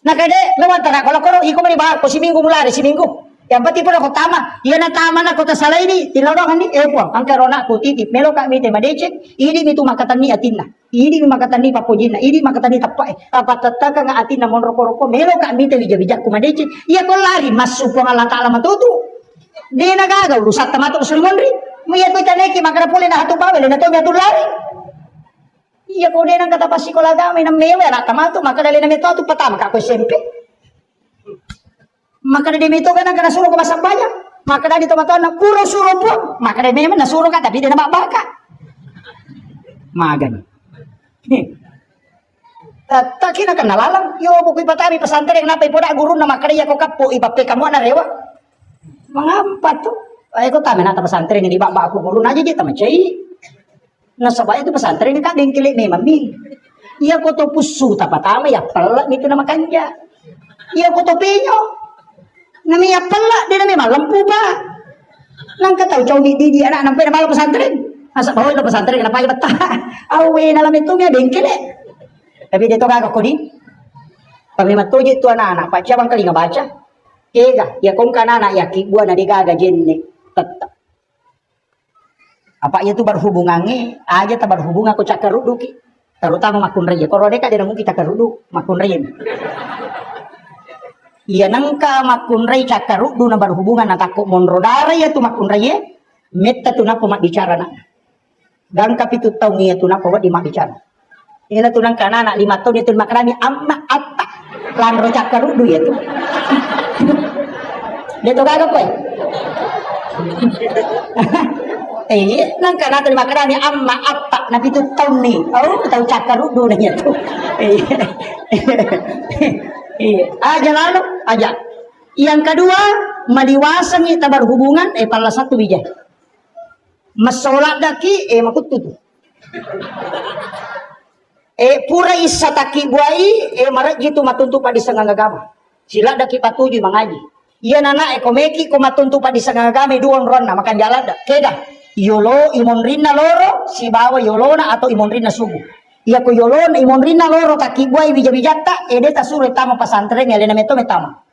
Nakade, lawan tara ko lakoro iko mani ba ko si minggu mulari si minggu. Yang pati pun ako tama, iya na tama na ko ta salay ni, tilarohan ni epo, ang karona ko titip, melo ka mi te madecek, ini mi tu makatan ni atin na, ini mi makatan ni papojin na, ini makatan ni tapai, apatata ka nga atin na mon roko-roko, melo ka mi te bijak ko madecek, iya ko lari masuk po nga lang ka alaman tutu. Di nagagaw, lusat tamato ko sulmon rin, miya ko itaneki, makarapuli na hatu bawel, na to mi hatu lari. Iya ko din ang katapasi ko lagami ng mewe, na tamato, makadali na mi to, patama ka ko sempe. Maka di mito ka nang kanasulo ko masambaya. Maka di tomato na puro suruh po. Maka di memang nasulo ka tapi di na mabaka. Magan. Taki na kan nalalang. Yo bukoy patami pesantren napay po na guru na makariya ko kapo ibape kamu na rewa. Mangapa to? Ay ko tama na ta pesantren ni baba aku guru na jadi ta macai. Nasabay itu pesantren ka dengkili memang mi. Iya ko to pusu ta patama ya pelak mito na makanja. Iya ko to pinyo. Nami pala di nami malampu pa. Nang kataw chow di anak nang pera malam pesantren. Asa bawa itu pesantren kenapa kita awe na lam itu nya bengkel. Tapi dito ka ko di. Kami matuji itu anak-anak pa siya bang kali nga baca. Ega ya kung kanana ya kibua na digaga jenne. Tetap. Apa itu berhubungannya aja ta berhubungan ko cakaruduki. Terutama makun raya. Kalau deka dia mungkin cakarudu makun raya. Iya nangka makunrai cakaru na berhubungan na takut monrodara ya tu makunrai metta tu na mak bicara na dan kapitu tau ngia tu na di mak bicara ina tu nang kana anak 5 tahun itu makrami amma apa lanro cakaru ya tu dia tu kagak koy nang kana tu makrami amma apa na pitu tahun ni oh tahu cakaru na ya tu iya, aja lalu aja. Yang kedua, maliwasan kita berhubungan pala satu bijak. Masolat daki makututu. Pura isa taki buai marat gitu matuntu pa di sangang agama. Sila daki patuju mangaji. Iya nana komeki ko matuntu pa di sangang agama duon ron na makan jalan da. Keda yolo imon rinna loro si bawa yolona atau imon rinna subuh. Iya ko yolon imon rinna loro taki buai bija-bijata deta sure tama pesantren ya lena meto metama.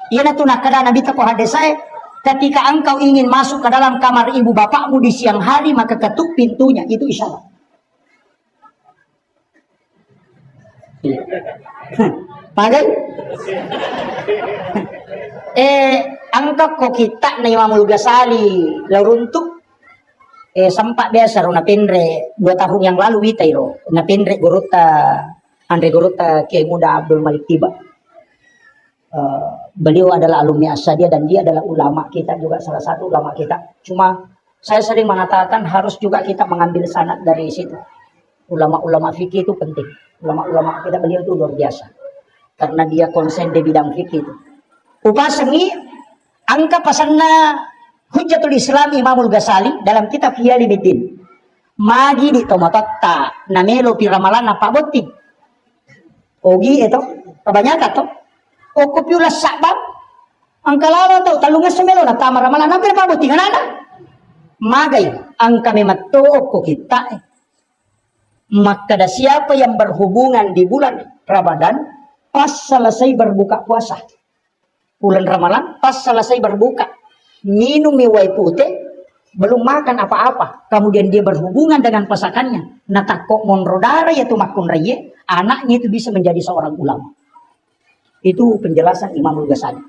Iya na tunah kada nabita ko hadesai ketika engkau ingin masuk ke dalam kamar ibu bapakmu di siang hari maka ketuk pintunya itu isyarat. Pakai angka ko kita na Imamul Ghazali lauruntuk sempat biasa na pendre 2 tahun yang lalu witairo na pendre Andre Gorota Kiai Muda Abdul Malik Tiba. Beliau adalah alumni Assadia dan dia adalah ulama kita juga salah satu ulama kita. Cuma saya sering mengatakan harus juga kita mengambil sanad dari situ. Ulama-ulama fikih itu penting. Ulama-ulama kita beliau itu luar biasa. Karena dia konsen di bidang fikih itu. Upasangi angka pasanna Hujjatul Islam Imamul Ghazali dalam kitab Hiyaliddin. Magi di tomatotta namelo piramalan apa botti. Ogi itu kebanyakan to. Okupyula sabab angka laro to talungan semelo na tama ramalan na pa botti kanana. Magay ang kami matuok ko kita. Maka siapa yang berhubungan di bulan Ramadan pas selesai berbuka puasa. Bulan Ramadan pas selesai berbuka minum miwai putih, belum makan apa-apa, kemudian dia berhubungan dengan pasangannya, natakok monrodara yaitu makun raya, anaknya itu bisa menjadi seorang ulama. Itu penjelasan Imamul Ghazali.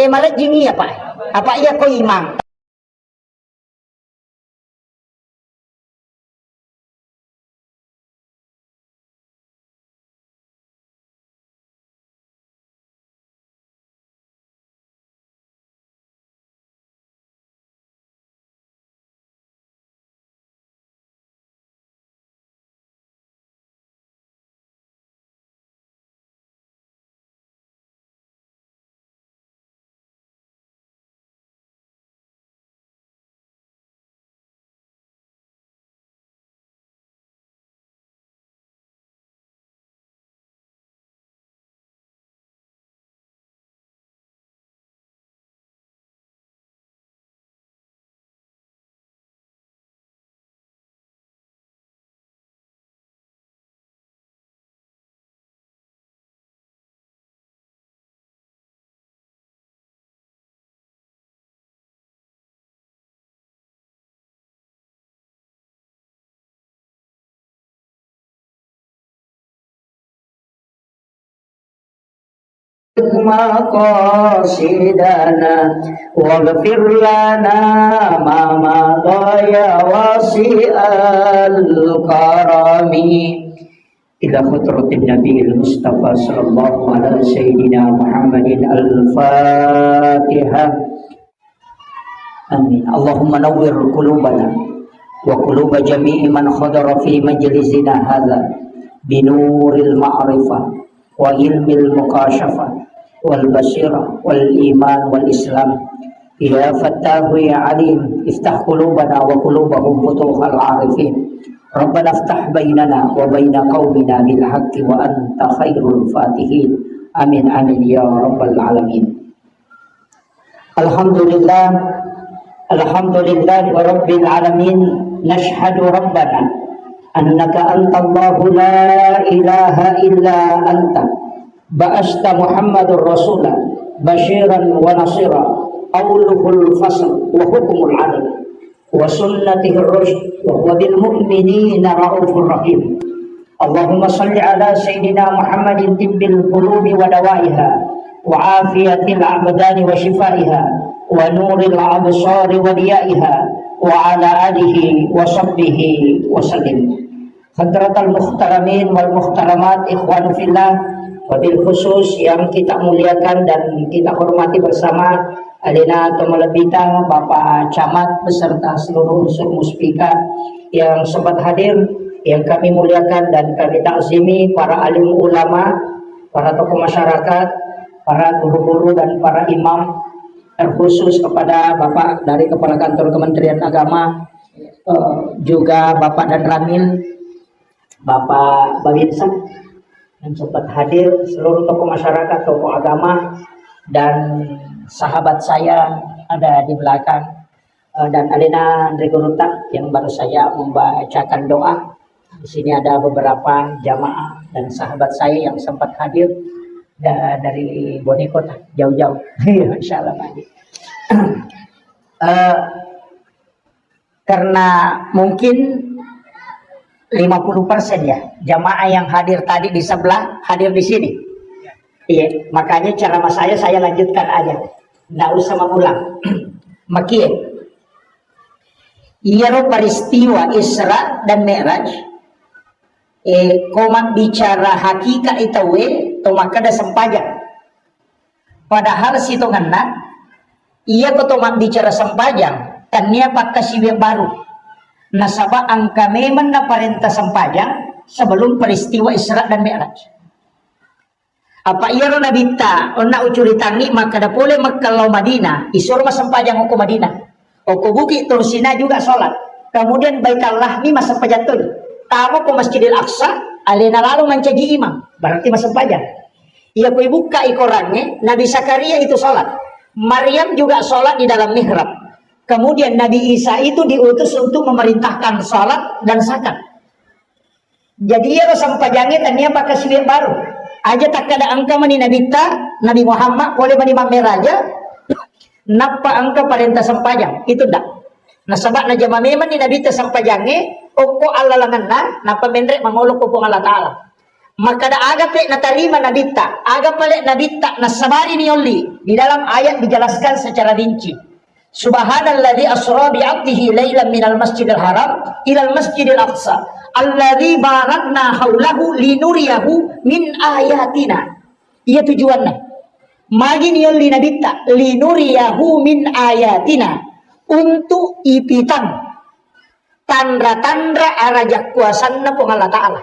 Malah gini ya Pak, apa iya kau imam? مقاصدنا واغفر لنا ما مضى يا واسع الكرم إلى خطرة النبي المصطفى صلى الله على سيدنا محمد الفاتحة آمين. اللهم نور قلوبنا وقلوب جميع من حضر في مجلسنا هذا بنور المعرفة وعلم المكاشفة والبصيرة والإيمان والإسلام. يا فتاح يا عليم افتح قلوبنا وقلوبهم فتوح العارفين. ربنا افتح بيننا وبين قومنا بالحق وأنت خير الفاتحين. آمين آمين يا رب العالمين. الحمد لله رب العالمين. نشهد ربنا أنك أنت الله لا إله إلا أنت بعثت محمد رسولا بشيرا ونصيرا قوله الفصل وحكم العدل وسنته الرشد وهو بالمؤمنين رؤوف رحيم. اللهم صل على سيدنا محمد طب القلوب ودوائها وعافية الأبدان وشفائها ونور الأبصار وضيائها وعلى آله وصحبه وسلم. Hadratal muhtaramin wal muhtaramat, ikhwan fillah, wabil khusus yang kita muliakan dan kita hormati bersama Alina Tomalabita, Bapak Camat beserta seluruh unsur muspika yang sempat hadir, yang kami muliakan dan kami takzimi, para alim ulama, para tokoh masyarakat, para guru-guru dan para imam, terkhusus kepada Bapak dari Kepala Kantor Kementerian Agama, juga Bapak dan Ramil, Bapak Babinsa yang sempat hadir, seluruh tokoh masyarakat, tokoh agama, dan sahabat saya ada di belakang, dan Alina Andre Guruta yang baru saya membacakan doa. Di sini ada beberapa jamaah dan sahabat saya yang sempat hadir dari Bonekota jauh-jauh. Insya Allah Pak. Karena mungkin 50% ya jamaah yang hadir tadi di sebelah hadir di sini. Iya, makanya ceramah saya lanjutkan aja, nggak usah mengulang. Makia, iya peristiwa Isra dan Mi'raj. Komak bicara hakikat itu maka ada sempajang. Padahal situ ngena, iya kotomak bicara sempajang, tanya pakai siwek baru. Nasabah angka memang na parenta sempajang sebelum peristiwa Isra dan Mi'raj. Apa iya ro nabita on na ucuritangi maka da pole magkalaw Madinah isur mas sempajang ko Madinah. O kubuki tursina juga sholat. Kemudian Baitullah mi mas sempajang tuh. Tamo ko Masjidil Aqsa alena lalu mencaji imam. Berarti mas sempajang. Iya ko ibuka ikorannya Nabi Zakaria itu sholat. Maryam juga sholat di dalam mihrab. Kemudian Nabi Isa itu diutus untuk memerintahkan salat dan zakat. Jadi ya sampai jangan tanya pakai siwir baru. Aja tak ada angka mani Nabi Muhammad boleh mani mameraja. Napa angka perintah sempajang itu dak. Nah sebab na jama memang ni Nabi ta sampajange oko Allah langanna napa mendrek mangolok ko Allah Taala. Maka da aga pe na tarima Nabi ta, aga pale Nabi ta na sabari ni oli. Di dalam ayat dijelaskan secara rinci. Subhanalladzi asra bi 'abdihi lailan minal masjidil haram ilal masjidil aqsa alladzi barakna haulahu linuriyahu min ayatina. Iya tujuannya. Magin yon linabita linuriyahu min ayatina, untuk ipitang tanda-tanda arajak kuasanna pung Allah Ta'ala.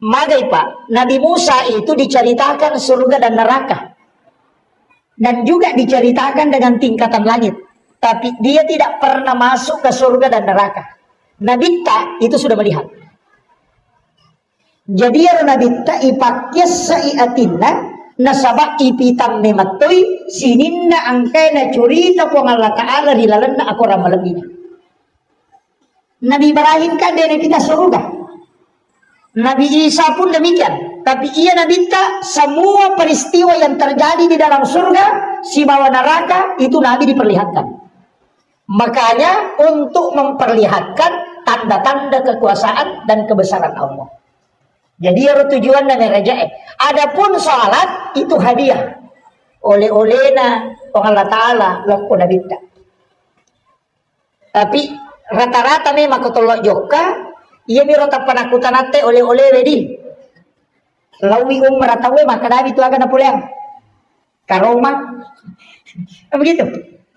Magai Pak, Nabi Musa itu diceritakan surga dan neraka. Dan juga diceritakan dengan tingkatan langit. Tapi dia tidak pernah masuk ke surga dan neraka. Nabi Ta itu sudah melihat. Jadi ya Nabi Ta ipaknya saiatinna nasabak ipitang mematoi sininna angkai na curita po Allah Ta'ala rilalan na ako ramalabina. Nabi Ibrahim kan dari kita surga. Nabi Isa pun demikian. Tapi ia Nabi Ta semua peristiwa yang terjadi di dalam surga si bawah neraka itu Nabi diperlihatkan. Makanya untuk memperlihatkan tanda-tanda kekuasaan dan kebesaran Allah. Jadi ya tujuan dan raja. Adapun salat itu hadiah. Oleh-olehna Allah Ta'ala laku nabita. Tapi rata-rata memang kutolok joka, iya mi rota panakutan ate oleh-oleh wedi. Lawi umrah tahu maka nabi itu agak napuliang. Karoma. Begitu.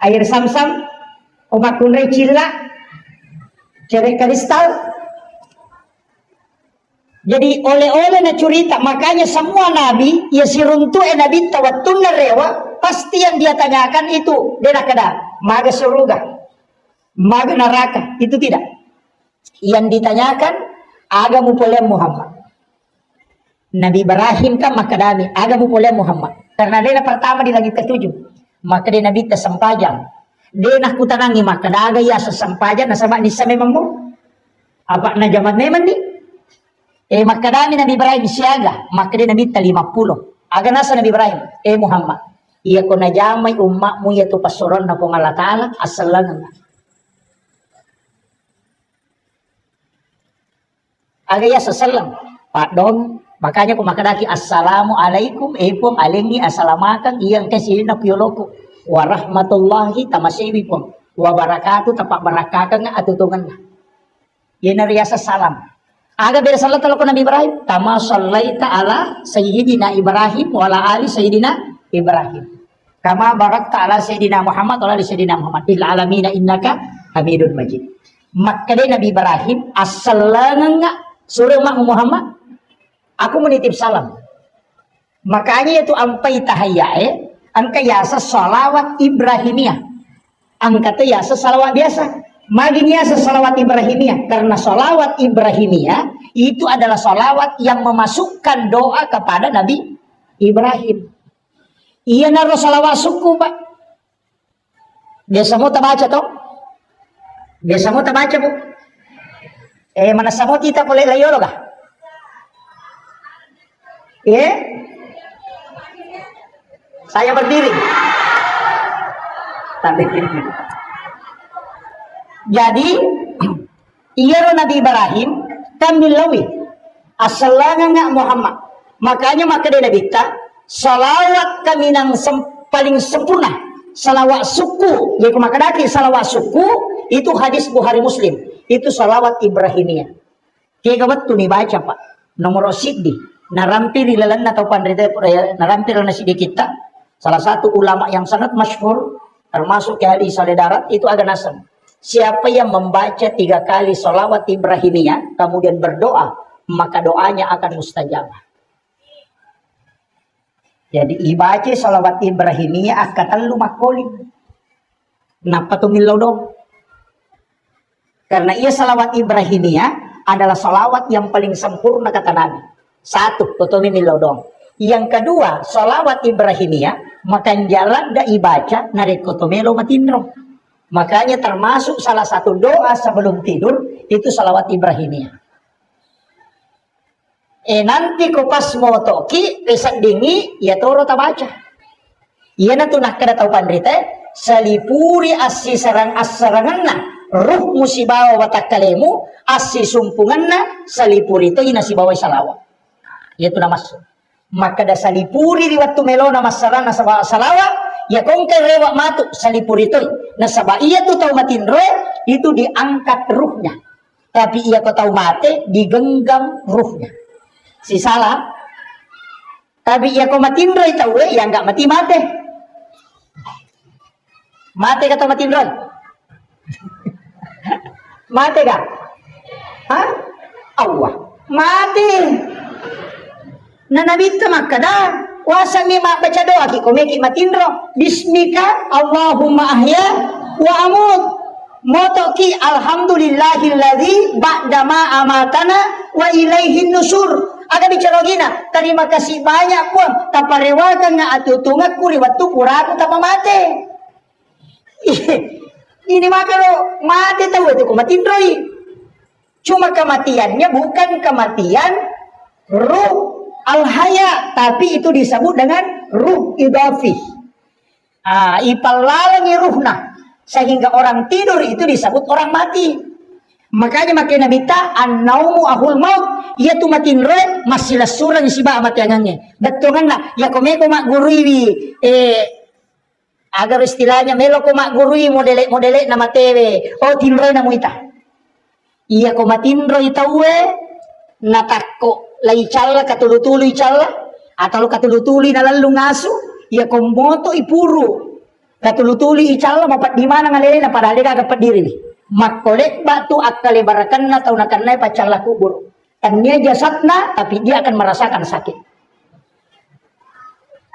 Air sam-sam, omak kunrai cila, cerek kristal. Jadi oleh-oleh na curita, makanya semua nabi ya siruntu nabi tawatun rewa pasti yang dia tanyakan itu dia kada maga surga, maga neraka, itu tidak. Yang ditanyakan agamu polem Muhammad. Nabi Ibrahim kan maka dami agamu polem Muhammad. Karena dia pertama di langit ketujuh, maka dia nabi tersempajang. Dia nak kutanangi maka daga ya sesampajan nasaba ni sa memang mo. Apa na zaman memang ni? Maka dami Nabi Ibrahim siaga, maka dia Nabi 50. Aga nasa Nabi Ibrahim, Muhammad, iya ko na jamay umakmu ya tu pasuron na pong Allah Ta'ala, asal lang na. Aga ya sasalam, Pak Dong, makanya kung makadaki, Assalamu alaikum, pong alingi asalamakan, iyang kasi na piyoloko, wa rahmatullahi tamasiwi pong, wa barakatuh, tapak barakakan nga atutungan na. Yan na riya sa salam. Aga beda salat kalau Nabi Ibrahim, kama sallaita ala sayyidina Ibrahim wa ala ali sayyidina Ibrahim. Kama barakta ala sayyidina Muhammad wa ala ali sayyidina Muhammad fil alamin innaka Hamidun Majid. Maka dia Nabi Ibrahim assalamu suruh mak Muhammad, aku menitip salam. Makanya itu ampai tahayya angka yasa salawat Ibrahimiyah. Angka tu yasa salawat biasa. Maginya salawat Ibrahimiyah, karena salawat Ibrahimiyah itu adalah salawat yang memasukkan doa kepada Nabi Ibrahim. Iya naro salawat suku Pak. Biasa mau baca toh? Biasa mau baca Bu? Mana samo kita boleh layolo kah? Saya berdiri. Tapi jadi iya Nabi Ibrahim kamilawi asalanga Muhammad. Makanya maka dia bita salawat kami nang paling sempurna, salawat suku. Jadi makadaki salawat suku itu hadis Bukhari Muslim. Itu salawat Ibrahimiyah. Kaya betul nih baca Pak. Nomor siddi narampir ilalan atau pandrita narampir na siddi kita. Salah satu ulama yang sangat masyhur termasuk ke hadis darat itu agak nasam. Siapa yang membaca 3 kali salawat Ibrahimiyah kemudian berdoa, maka doanya akan mustajabah. Jadi ibaca salawat Ibrahimiyah akatan lu makolin. Napa tu milau dong? Karena ia salawat Ibrahimiyah adalah salawat yang paling sempurna kata Nabi. 1, kutumi milau dong. Yang kedua, salawat Ibrahimiyah makan jalan da ibaca narik kotomelo matindro. Makanya termasuk salah satu doa sebelum tidur itu salawat Ibrahimiyah. Nanti ko pas mo toki pesak dingi ya toro ta baca. Iya na tunak kada tau pandrite salipuri assi sarang assaranganna ruh musibawa watakalemu assi sumpunganna salipuri itu ina sibawa salawat. Itu na masuk. Maka da salipuri di waktu melona masarana salawat ya kongkai rewak matuk salipurito. Nasaba iya tu tahu matinro itu diangkat ruhnya. Tapi ia kau tahu mate digenggam ruhnya. Si salah. Tapi ia kau matinro tahu ya enggak mati mate. Mate kata matinro. Mate kah? Hah? Allah. Mate. Nanabita makada. Wasa mi baca doa ki komeki matindro bismika Allahumma ahya wa amut moto ki alhamdulillahilladzi ba'da ma amatana wa ilaihin nusur. Aga bicara gina terima kasih banyak pun taparewakan nga atutungat kuri waktu kuraku tapamate. Ini makaro mate tahu itu kumatindroi. Cuma kematiannya bukan kematian ruh al-haya, tapi itu disebut dengan ruh idafi. Ipalalangi ruhna. Sehingga orang tidur itu disebut orang mati. Makanya makin nabita an-naumu ahul maut. Ia tu matinre masih surang si ba matiangannya. Betungan lah. Ya kome ko mak gurui agar istilahnya melo ko mak gurui modele na matewe. Oh tinre na mo ita. Ia ko matinro itawe natakko lai chala katulutulu chala atau katulutuli na lalu ngasu. Ia ko moto ipuru. Katulutuli chala mapat di mana ngalele na padahal dia kagak diri. Makolek batu akale barakan na tau nakanay pacala kubur. Tanya jasadna tapi dia akan merasakan sakit.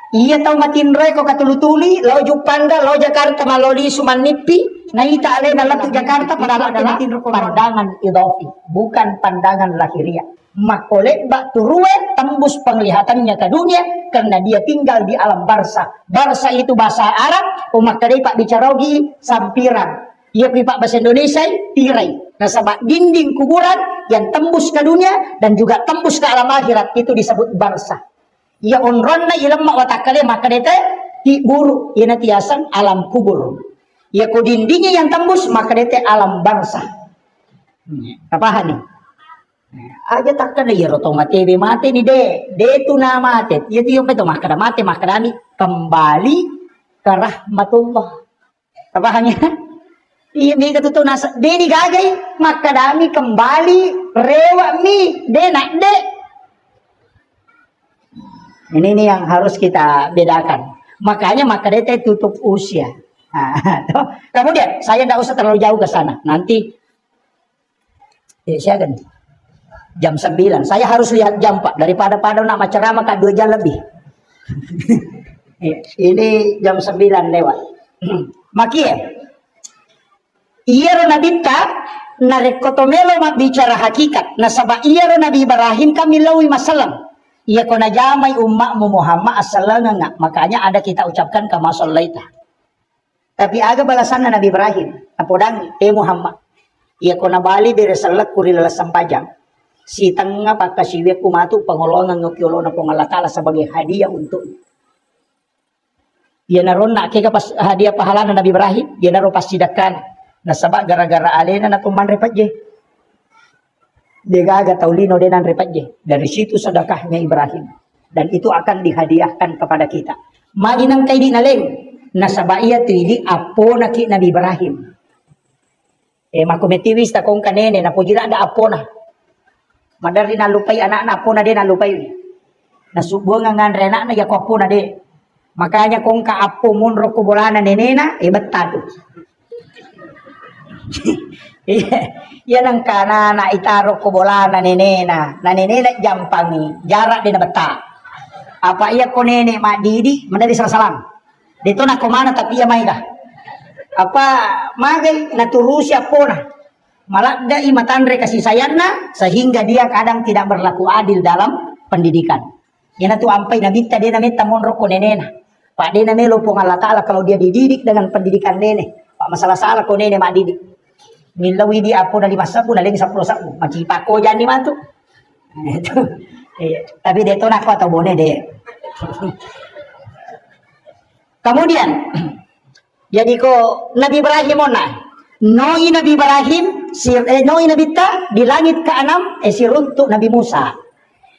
Iya tahu matinre ko katulutuli lo Jupanda lo Jakarta maloli sumanipi naita ale na latu Jakarta padahal adalah pandangan idofi bukan pandangan lahiriah. Makolek batu ruwe tembus penglihatannya ke dunia karena dia tinggal di alam barza. Barza itu bahasa Arab, umat kadai pak bicarogi sampiran. Ia pipak bahasa Indonesia tirai. Nasabak dinding kuburan yang tembus ke dunia dan juga tembus ke alam akhirat itu disebut barza. Ia onronna ilmu watakale maka dete di buru ia tiasan alam kubur. Ia ko dindingnya yang tembus maka dete alam barza. Apa nih? Aja takkan ya roto mati ni de tu nama mati. Ia tu yang betul maka mati kembali ke rahmatullah. Apa hanya? Iya mi katutu nasa deni gagay makadami kembali rewa mi denak de. Ini yang harus kita bedakan. Makanya makadete tutup usia. Nah, kemudian saya tidak usah terlalu jauh ke sana. Nanti saya kan jam 9. Saya harus lihat jam Pak daripada pada nak ceramah ke 2 jam lebih. Ini jam 9 lewat. Makia iya nabi ta narekotomelo bicara hakikat nasaba iya nabi Ibrahim kami lawi masalam iya kona jamai ummakmu Muhammad assalanga makanya ada kita ucapkan kama sallaita tapi aga balasan Nabi Ibrahim apodang Muhammad iya kona bali dari salat kurilalas sampajang si tengah pakasiwe kumatu pangolongan ngokyolo na pengalatala sebagai hadiah untuk iya naron nak keka pas hadiah pahala Nabi Ibrahim iya naron pas sidakan nasabak gara-gara alena na tuman repat je. Degaga taulino denan repat je. Dari situ sedekahnya Ibrahim. Dan itu akan dihadiahkan kepada kita. Maginang kay di naleng. Nasabak iya tuili apo na ki Nabi Ibrahim. Makumetiwis ta kong kanene na pujira ada apo na. Madari na lupay anak na apo na de na lupay. Nasubuang nga nganre na yako apo na de. Makanya kong ka apo munro kubolana nenena betado. Yan ang kana na itaro ko bola na nenena jampangi jarak din na bata apa iya ko nene madidi madali salam dito na kumana tapi iya may ka apa magay naturusi po na malakda imatanre kasih sayang na sehingga dia kadang tidak berlaku adil dalam pendidikan yan na tu ampay nabita dia namita monro ko nenena pak dia namelo po Allah Ta'ala kalau dia dididik dengan pendidikan nene pak masalah-salah ko nene madidik milawi di apo na 5 sabu na 10 sabu macipa ko dyan ni manto itu tapi dito na ko atau bone de kemudian jadi ko Nabi Ibrahim na noi Nabi Ibrahim noi Nabi ta di langit ke-6 siruntuk Nabi Musa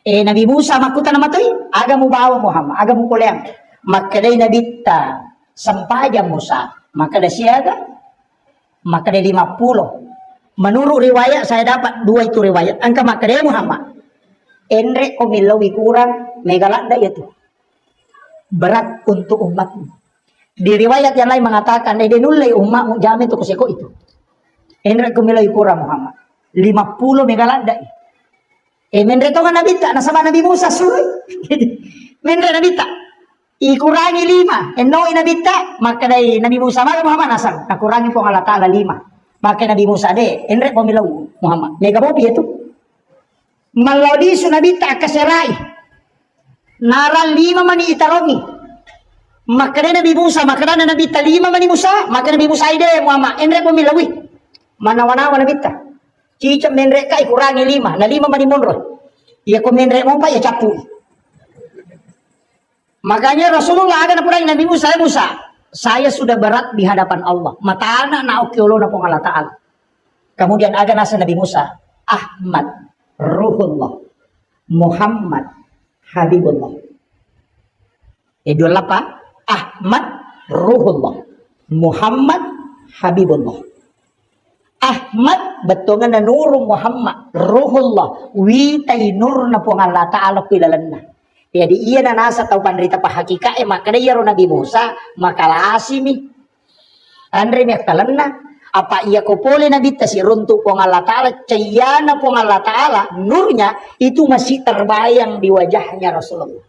Nabi Musa makuta na matoy aga mo bawa Muhammad aga mo kuliang makadai Nabi ta sampaja Musa makada siaga maka dari 50 menurut riwayat saya dapat 2 itu riwayat angka maka dari Muhammad enre komilawi kurang megalanda itu berat untuk umatmu di riwayat yang lain mengatakan denulai umatmu jamin itu kuseko itu enre komilawi kurang Muhammad 50 megalanda menre to nga nabi ta nasaba Nabi Musa suruh menre nabi ta ikurangi 5 eno inabita maka dari Nabi Musa maka Muhammad nasab nakurangi po Allah Ta'ala 5 maka Nabi Musa de enre pamilaw Muhammad mega bobi itu malodi sunabita kaserai naral 5 mani itarongi maka dari Nabi Musa maka dari Nabi ta 5 mani Musa maka Nabi Musa ide Muhammad enre pamilawi manawana nabita cicam menre ka ikurangi 5 na 5 mani monro iya ko menre mo pa ya capu. Makanya Rasulullah ada napurang Nabi Musa, saya sudah berat di hadapan Allah. Mata anak na okyolo na pong Allah Ta'ala. Kemudian ada nasa Nabi Musa, Ahmad, Ruhullah, Muhammad, Habibullah. Itu apa? Ahmad, Ruhullah, Muhammad, Habibullah. Ahmad betul na nurung Muhammad, Ruhullah, witai nur na po Allah Ta'ala pilalan na. Jadi iya na nasa tau pandrita pa hakika maka iya ro Nabi Musa makalasimi. Andre mektalan na. Apa iya ko pole Nabi ta si runtuk po Allah Ta'ala, cayana po Allah Ta'ala, nurnya itu masih terbayang di wajahnya Rasulullah.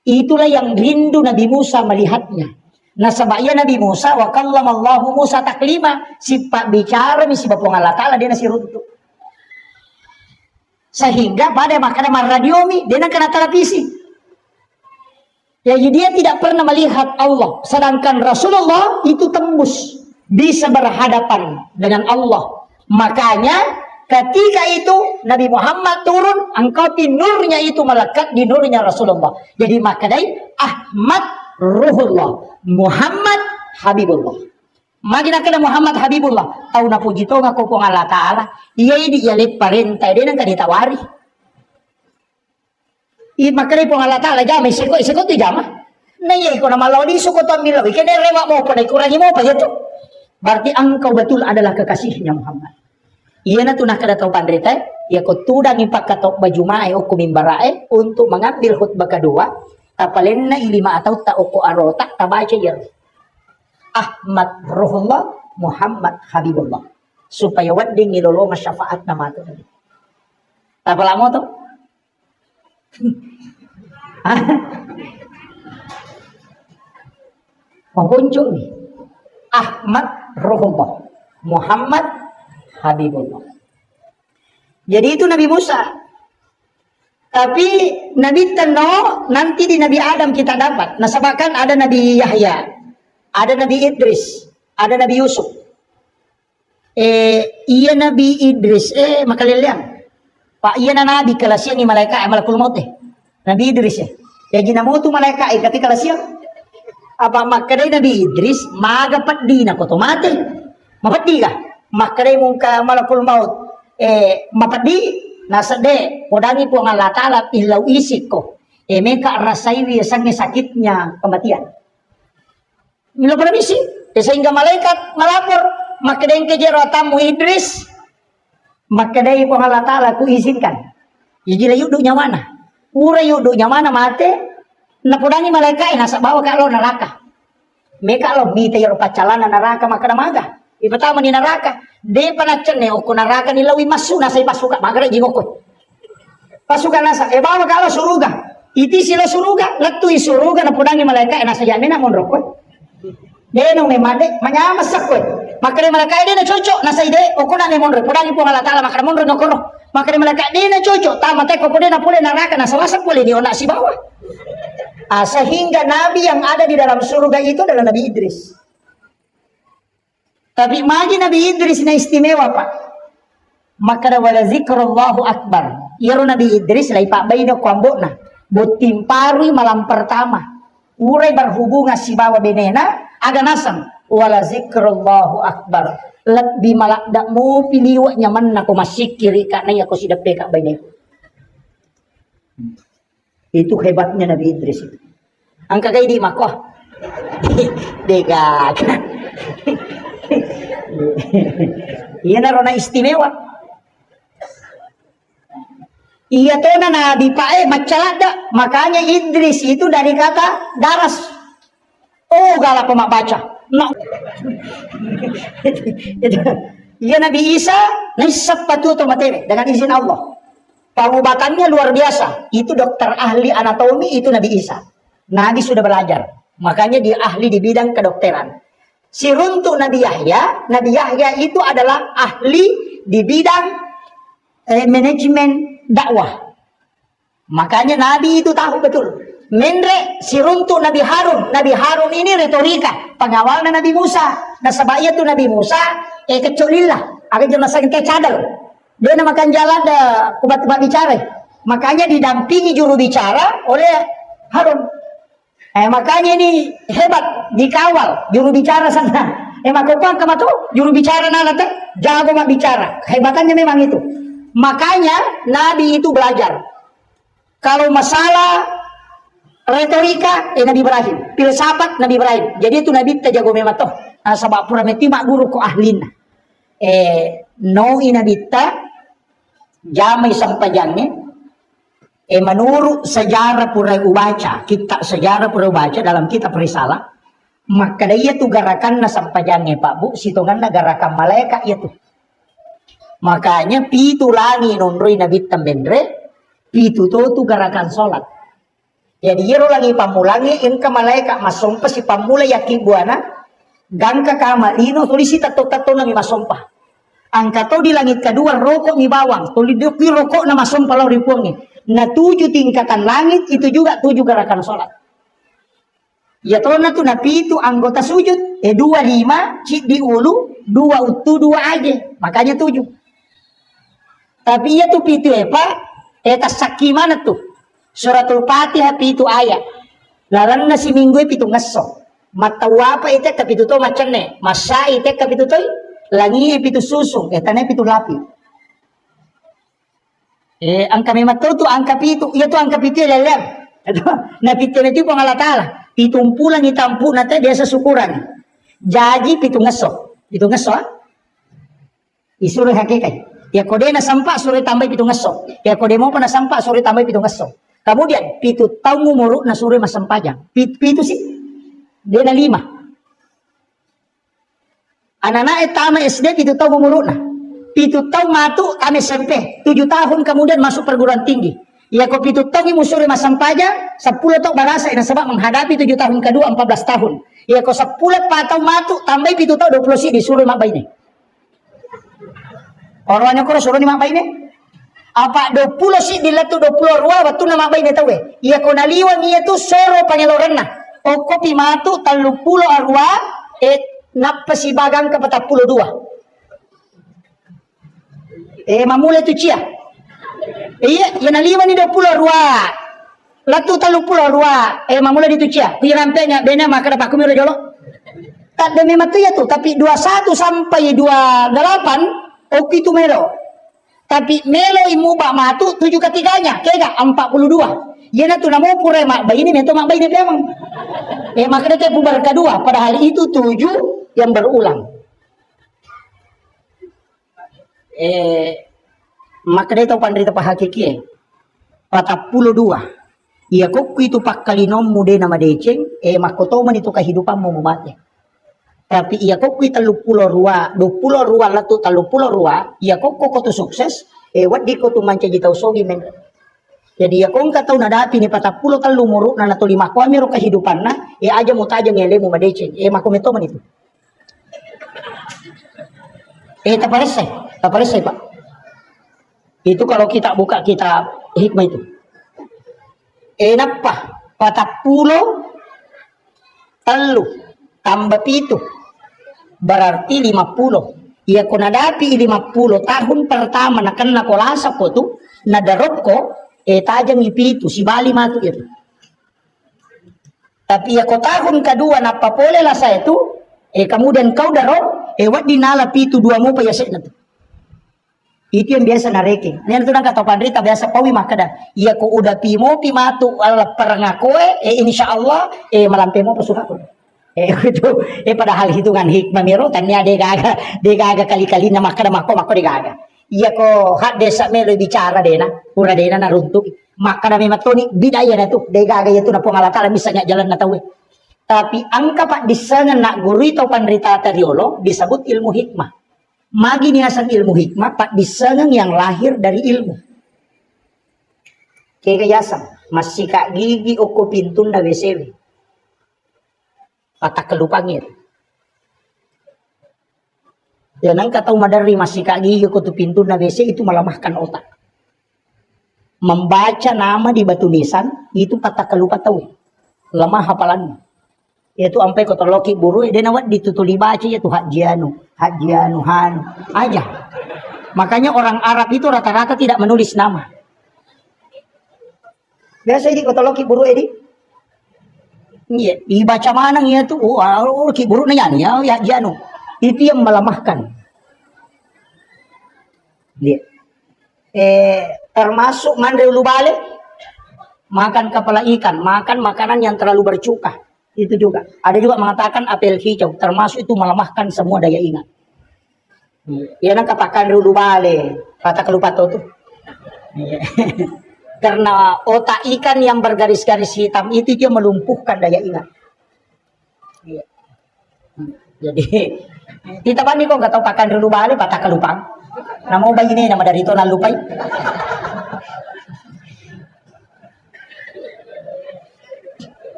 Itulah yang rindu Nabi Musa melihatnya. Nah sebabnya Nabi Musa wa kallamallahu Musa taklima, si pak bicara si bapong Allah Ta'ala dia nasi runtuk. Sehingga pada makanan radiomi dia nak kena televisi. Jadi dia tidak pernah melihat Allah, sedangkan Rasulullah itu tembus bisa berhadapan dengan Allah. Makanya ketika itu Nabi Muhammad turun, angkauti nurnya itu melekat di nurnya Rasulullah. Jadi makanya Ahmad Ruhullah, Muhammad Habibullah. Magina kena Muhammad Habibullah. Tahu na puji to nga ko pong Allah Ta'ala. Iya ini ialit parentay din ang kanitawari. Makanya pong Allah Ta'ala jama isikot di jama. Naya ko na malawali sukot ang milawi. Kaya rewa mo pa na ikurangi mo pa ito. Berarti engkau betul adalah kekasihnya Muhammad. Iya na tunah kada tau pandrita. Iya ko tudang ipakatok bajumae o kumimbarae untuk mengambil khutbah kedua. Tapalin na ilima atau ta'uko arota tabaca yer. Ahmad Ruhullah, Muhammad Habibullah. Supaya wading ilolong syafaat na mato. Tapala mo to? Mapunjo ni. Ahmad Ruhullah, Muhammad Habibullah. Jadi itu Nabi Musa. Tapi Nabi Tano nanti di Nabi Adam kita dapat. Nasabakan ada Nabi Yahya, ada Nabi Idris, ada Nabi Yusuf. Iya Nabi Idris, makaliliang. Pak iya na Nabi kalasya ni malaika malakul maut Nabi Idris Ya ginamo tu malaika ketika kalasya. Apa makadai Nabi Idris magapat di na ko tomate. Mapadi ka. Makadai mong ka malakul maut mapadi nasa de, podangi po ang Allah Ta'ala ilaw isip ko. Meka rasay sang sakitnya kematian. Milo pala misi. Sehingga malaikat malapor. Makadain kejeratamu Idris. Makadain po ang Allah Ta'ala ku izinkan. Jadi yuduk nyawana. Ura yuduk nyawana mate. Napodangi malaikat nasa bawah ka lo neraka. Meka lo mita yung pacalana neraka makadamaga. Ipatama ni neraka. De panachan ne o kunaraka nilawi masu nasa ipasuka magara jingoko. Pasuka nasa bawa kalau suruga. Iti sila suruga, latui suruga na pudangi malaika nasa yamin na monroko. De no me made manyamas sakko. Makare malaika de na chocho nasa ide o kuna ne monro pudangi po ngala tala makara monro no kono. Makare malaika de na chocho tama te ko pode na pole neraka nasa wasak pole ni ona si bawah. Sehingga nabi yang ada di dalam surga itu adalah Nabi Idris. Tapi magi Nabi Idris na istimewa pak. Maka wala zikrullahu akbar. Yaro Nabi Idris lai pak baydo kwambo na. Butimparu malam pertama. Uray berhubungan si bawa benena. Aga nasang. Wala zikrullahu akbar. Lebih malakdak mo piliwa nyaman na kumasikiri ka na yako sidap deka baydo. Itu hebatnya Nabi Idris itu. Ang kagay di makoh. Deka. Iya na istimewa. Iya to na nabi pa macalada. Makanya Idris itu dari kata daras. Oh gala pemabaca. No. Iya Nabi Isa naisap patuto mateme dengan izin Allah. Pengobatannya luar biasa. Itu dokter ahli anatomi itu Nabi Isa. Nabi sudah belajar. Makanya dia ahli di bidang kedokteran. Si runtuk Nabi Yahya itu adalah ahli di bidang manajemen dakwah. Makanya Nabi itu tahu betul. Menre si runtuk Nabi Harun ini retorika, pengawalnya Nabi Musa. Nasabaya itu Nabi Musa, kecolillah, akan jelasan kayak cadel. Dia namakan jalan tempat bicara. Makanya didampingi juru bicara oleh Harun. Makanya ini hebat dikawal juru bicara sana. Makukuan kama tuh juru bicara nana teh jago mak bicara. Hebatannya memang itu. Makanya Nabi itu belajar. Kalau masalah retorika, Nabi Ibrahim. Filsafat, Nabi Ibrahim. Jadi itu Nabi kita jago memang tuh. Sabab pura meti mak guru ko ahlina. No Nabi ta jamai sampajangnya. Menurut sejarah pura ubaca, kitab sejarah pura ubaca dalam kitab risalah. Maka dia tuh gerakan na sampajangnya Pak Bu, sitongan na gerakan malaikat itu. Makanya pitu langi nondroi Nabi tambendre, pitu tuh gerakan sholat. Jadi yero lagi pamulangi ingka malaikat masompa si pamula yakin buana, gangka kama ino tulisi tato nami masompa. Angka to di langit kedua rokok mi bawang, tuli di rokok na masompa lau ripuangnya. Na 7 tingkatan langit itu juga 7 gerakan sholat. Ya tolong tu napi itu anggota sujud. 25 cik di ulu, 2 utuh 2 aja. Makanya 7. Tapi ya tu pitu Pak. Tas saki mana tuh? Suratul Fatihah pitu ayat. Larang na si minggu pitu ngeso. Matawa apa itu tapi pitu to macam ne. Masa itu tapi pitu to langi pitu susung. Tanya pitu lapi. Angka memang tu angka pitu. Ya tu angka pitu lelem. Na pitu itu pengalatala. Pitumpulan itampu nate biasa syukuran. Jadi pitu ngeso. Pitu ngeso. Isuruh hakikat. Ya kode na sampak sore tambah pitu ngeso. Ya kode mau na sampak sore tambah pitu ngeso. Kemudian pitu tahu ngumuru na sore mas sampajang. Pitu sih. Dia na 5. Anak-anak etama SD pitu tahu ngumuru na. Pitu tahu matu kami SMP. 7 tahun kemudian masuk perguruan tinggi. Ya kau pitu tahun musuri masam pajak 10 tahun barasa ina sebab menghadapi 7 tahun kedua 14 tahun. Ya kau 10 patau matu tambah pitu tahun 20 sih disuruh mak bayi. Orangnya kau suruh ni mak bayi. Apa 20 sih dilatu 20 ruah waktu nama bayi tahu ya kau naliwan ia tu soro pangeloran na. O kopi matu 30 arwah napa si bagang ke 42. Mamula tu cia. Iya, yang naliwan ni 20 ruah. Latu 30 ruah. Mamula di tu cia. Kuya rampenya bena maka dapat kumiro jolo. Tak demi matu ya tu, tapi 21 sampai 28 oke tu melo. Tapi melo imu bak matu 7 ketiganya, kega 42. Ya na tu namo pura mak bayi ni mento mak bayi ni memang. Maka dia pubar kedua, padahal itu 7 yang berulang. Maka dia tahu pandai tapah hakiki 42. Iya kok itu pak kalinom mude nama deceng makoto man itu kehidupan mau mati. Tapi iya kok itu 30 ruah latu 30 ruah iya kok tu sukses wat di ko tu manca jitau sogi men. Jadi ya kok tahu nadapi ni 40 talu muru na natu 5 ko amiro kehidupan na aja mau tajang elemu madeceng makometo man itu. Taparesai Pak. Itu kalau kita buka kitab hikmah itu. Napa? 40 telu tambah pitu berarti 50. Ia ko nadapi 50 tahun pertama na kan nakolasa ko tu nadarop ko tajang ipitu si bali matu itu. Tapi ia ko tahun kedua napa pole lah saya itu kemudian kau darop wat dinala pitu 2 mo pa yasek na tu. Itu yang biasa nareking. Ini tu nang kata pandrita biasa pawi makada. Ia ko udah pimo pimatu ala perangakoe insya Allah malam pemo pasuka ko. Itu padahal hitungan hikmah miro tanya degaga kali-kali na makada mako degaga. Ia ko hak desa melo bicara dena, pura dena na runtuk. Makada mematoni bidaya na tu degaga itu na pengalatala misalnya jalan na tawe. Tapi angka pak disangan nak guru itu pandrita tariolo disebut ilmu hikmah. Magi niasan ilmu hikmah pak disangang yang lahir dari ilmu. Kekayasan masih kak gigi oko pintun na WCW. Patak kelupangir. Ya nang kata madari masih kak gigi oko tu pintun na WC itu melemahkan otak. Membaca nama di batu nisan itu patak kelupa tahu. Lemah hafalannya. Yaitu sampai kota loki buru dia nawat ditutuli baca yaitu hajianu han aja. Makanya orang Arab itu rata-rata tidak menulis nama. Biasa di kota loki buru ini. Iya, dibaca mana ya tuh? Oh, ki buru na yan ya hajianu. Itu yang melemahkan. Lihat. Termasuk mandre ulu balik, makan kepala ikan, makan makanan yang terlalu bercuka. Itu juga. Ada juga mengatakan apel hijau, termasuk itu melemahkan semua daya ingat. Ya nak katakan dulu balik, kata kelupa tuh. Karena otak ikan yang bergaris-garis hitam itu dia melumpuhkan daya ingat. Jadi kita bani kok nggak tahu pakan dulu balik, patah kelupang. Nama ubah ini nama dari itu lupai.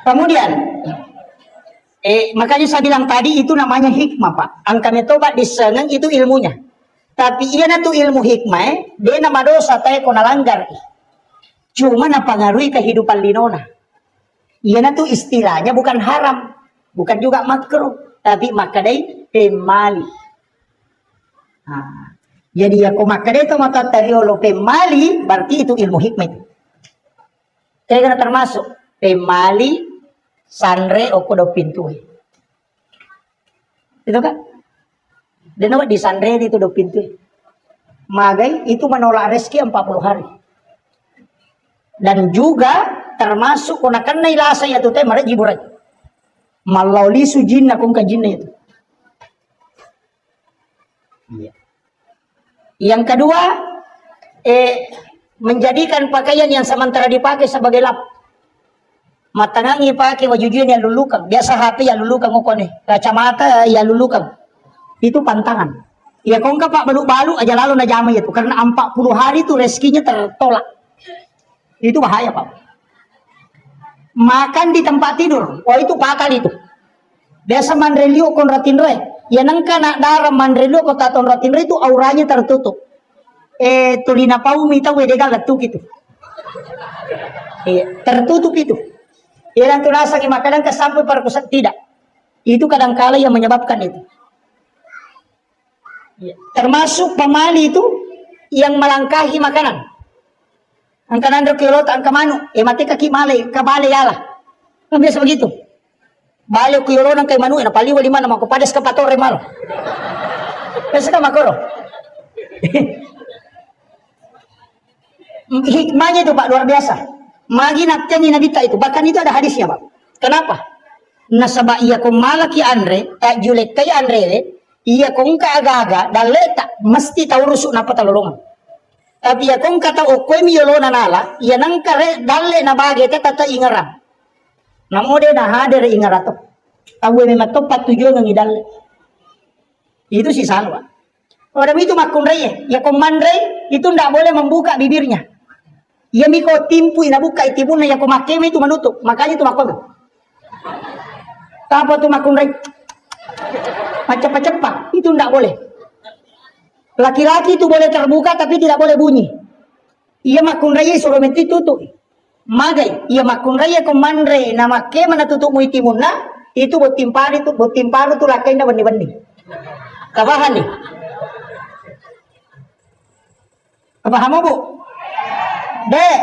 Kemudian, makanya saya bilang tadi itu namanya hikmah, Pak. Angka metobat disengeng itu ilmunya. Tapi iya na tuh ilmu hikmah, dia nama dosa tayo kona langgar. Cuma napangaruhi kehidupan linona. Iya na tuh istilahnya bukan haram, bukan juga makruh, tapi makadai pemali. Nah, jadi ya kok makadai itu mata tariolo pemali, berarti itu ilmu hikmah. Kaya kena termasuk pemali sanre o kodo pintu. Itu kan? Dan apa di sanre itu do pintu. Magai itu menolak rezeki 40 hari. Dan juga termasuk kena kena ilasa ya tuh teh mare jiburai. Malauli sujin nakung kajinna itu. Iya. Yang kedua, menjadikan pakaian yang sementara dipakai sebagai lap. Matangangi pakai wajujuan yang lulukan. Biasa HP yang lulukan ngokone. Kacamata yang lulukan. Itu pantangan. Ya kau enggak Pak balu-balu aja lalu na jama itu. Karena 40 hari itu rezekinya tertolak. Itu bahaya Pak. Makan di tempat tidur. Oh itu bakal itu. Biasa mandrelio kon ratinre. Ya nangka nak darah mandrelio ko taton ratinre itu auranya tertutup. Tulina pau mita wedegal letuk itu. Tertutup itu. Ya dan tunasa makanan kesampai perkusan tidak. Itu kadangkala yang menyebabkan itu. Termasuk pemali itu yang melangkahi makanan. Angka nandro kilot angka manu, mati kaki malai, kabale yala. Kan biasa begitu. Bale kilot ang kay manu, napali wali man naman ko padas ka patore malo. Kasi ka makoro. Hikmahnya itu Pak luar biasa. Magi naktian inadita itu, bahkan itu ada hadisnya Pak. Kenapa? Nasaba iya kung malaki Andre, julek kay Andre, iya kung kaaga-aga, daleta, mesti tahu rusuk na patalolongan. Tapi ya kung kata okoy miyolo na nala, iya nang kare dalle na bagay tata ingaran. Namode na hadir ingarato. Tahu mematopat tujuan ng idalle. Itu si salwa. Orang itu makunray ya kung mandray, itu ndak boleh membuka bibirnya. Iya miko timpu inabuka itibun na ya kumakeme itu menutup. Makanya itu makono. Apa tuh makunray? Cepat-cepat, itu tidak boleh. Laki-laki itu boleh terbuka tapi tidak boleh bunyi. Ia makun raya suruh menti tutup. Magai, ia makun raya komandre nama ke mana tutup muitimuna itu botimpar itu lakai na benih-benih. Kabahan nih. Kabahan mo bu? Dek.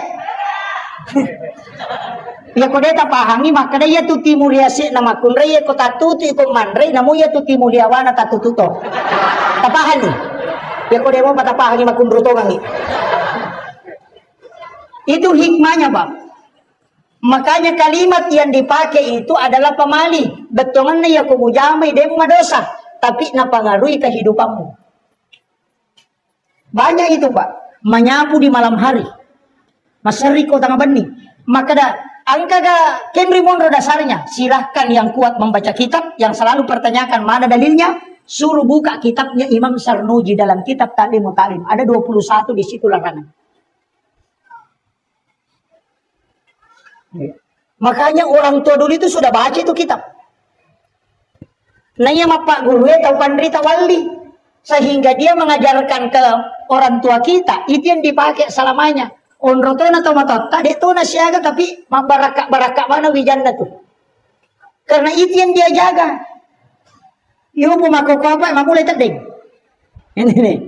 Ya ko deta pahangi maka dia tu timulia si nama kunre ya ko tatutu ko mandre namu ya tu timulia wana tatututo. Tapahan ni. Ya ko demo patapahangi makundruto gangi. Itu hikmahnya, Pak. Makanya kalimat yang dipakai itu adalah pemali. Betongan ya ko mujamai demo madosa, tapi napangaruhi kehidupanmu. Banyak itu, Pak. Menyapu di malam hari. Masari ko tangga benih. Maka dah angka Henry Monroe dasarnya. Silahkan yang kuat membaca kitab, yang selalu pertanyakan mana dalilnya, suruh buka kitabnya Imam Sarnuji dalam kitab Ta'lim wa Ta'lim. Ada 21 di situ larangan. Makanya orang tua dulu itu sudah baca itu kitab. Nanya Pak Guru tahu pandrita wali. Sehingga dia mengajarkan ke orang tua kita, itu yang dipakai selamanya. Onrotona atau matota, dia tuh nasiaga tapi barakak mana wijanna tuh. Karena itu yang dia jaga. Ibu pemakai apa, emang mulai terding. Ini nih.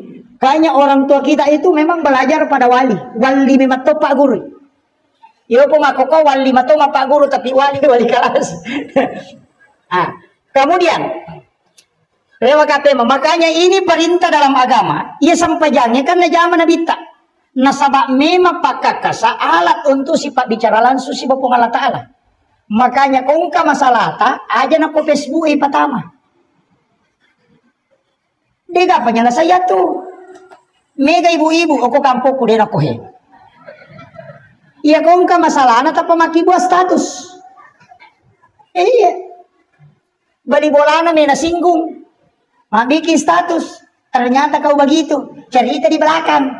Kayaknya orang tua kita itu memang belajar pada wali. Wali memang top Pak Guru. Ibu pemakai wali matoma Pak Guru, tapi wali kelas. Nah, kemudian Rewa kapema. Makanya ini perintah dalam agama. Ia sampajangnya karena zaman Nabi tak. Nasabak memang pakakasa alat untuk sifat bicara langsung si Bapung Allah Ta'ala. Makanya kung ka masalah ta, aja na ko Facebook pertama. Dega pa saya tuh. Mega ibu-ibu ako kampo ko din ako he. Iya kung ka masalah na ta pamaki buat status. Iya. Bali bola na may nasinggung. Mabikin status. Ternyata kau begitu. Cerita di belakang.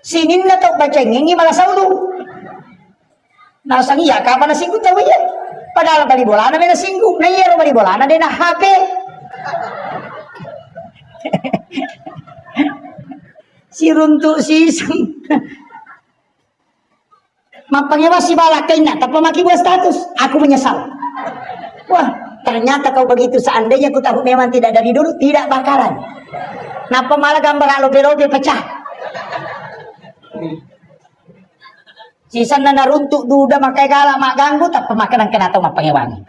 Sinin na to bacengin malah saulo. Nasang iya kapan nasinggung tahu ya. Padahal bali bola na may nasinggung. Na iya bali bola na din na HP. Si runtuk si Mapangyawa si balakay na tapamaki buat status. Aku menyesal. Wah. Ternyata kau begitu, seandainya ku tahu memang tidak dari dulu, tidak bakalan. Napa malah gambar lobe-lobe pecah. Sisa na naruntuk duda makai galak mak ganggu, tak pemakanan kena tau mapangnya wangi.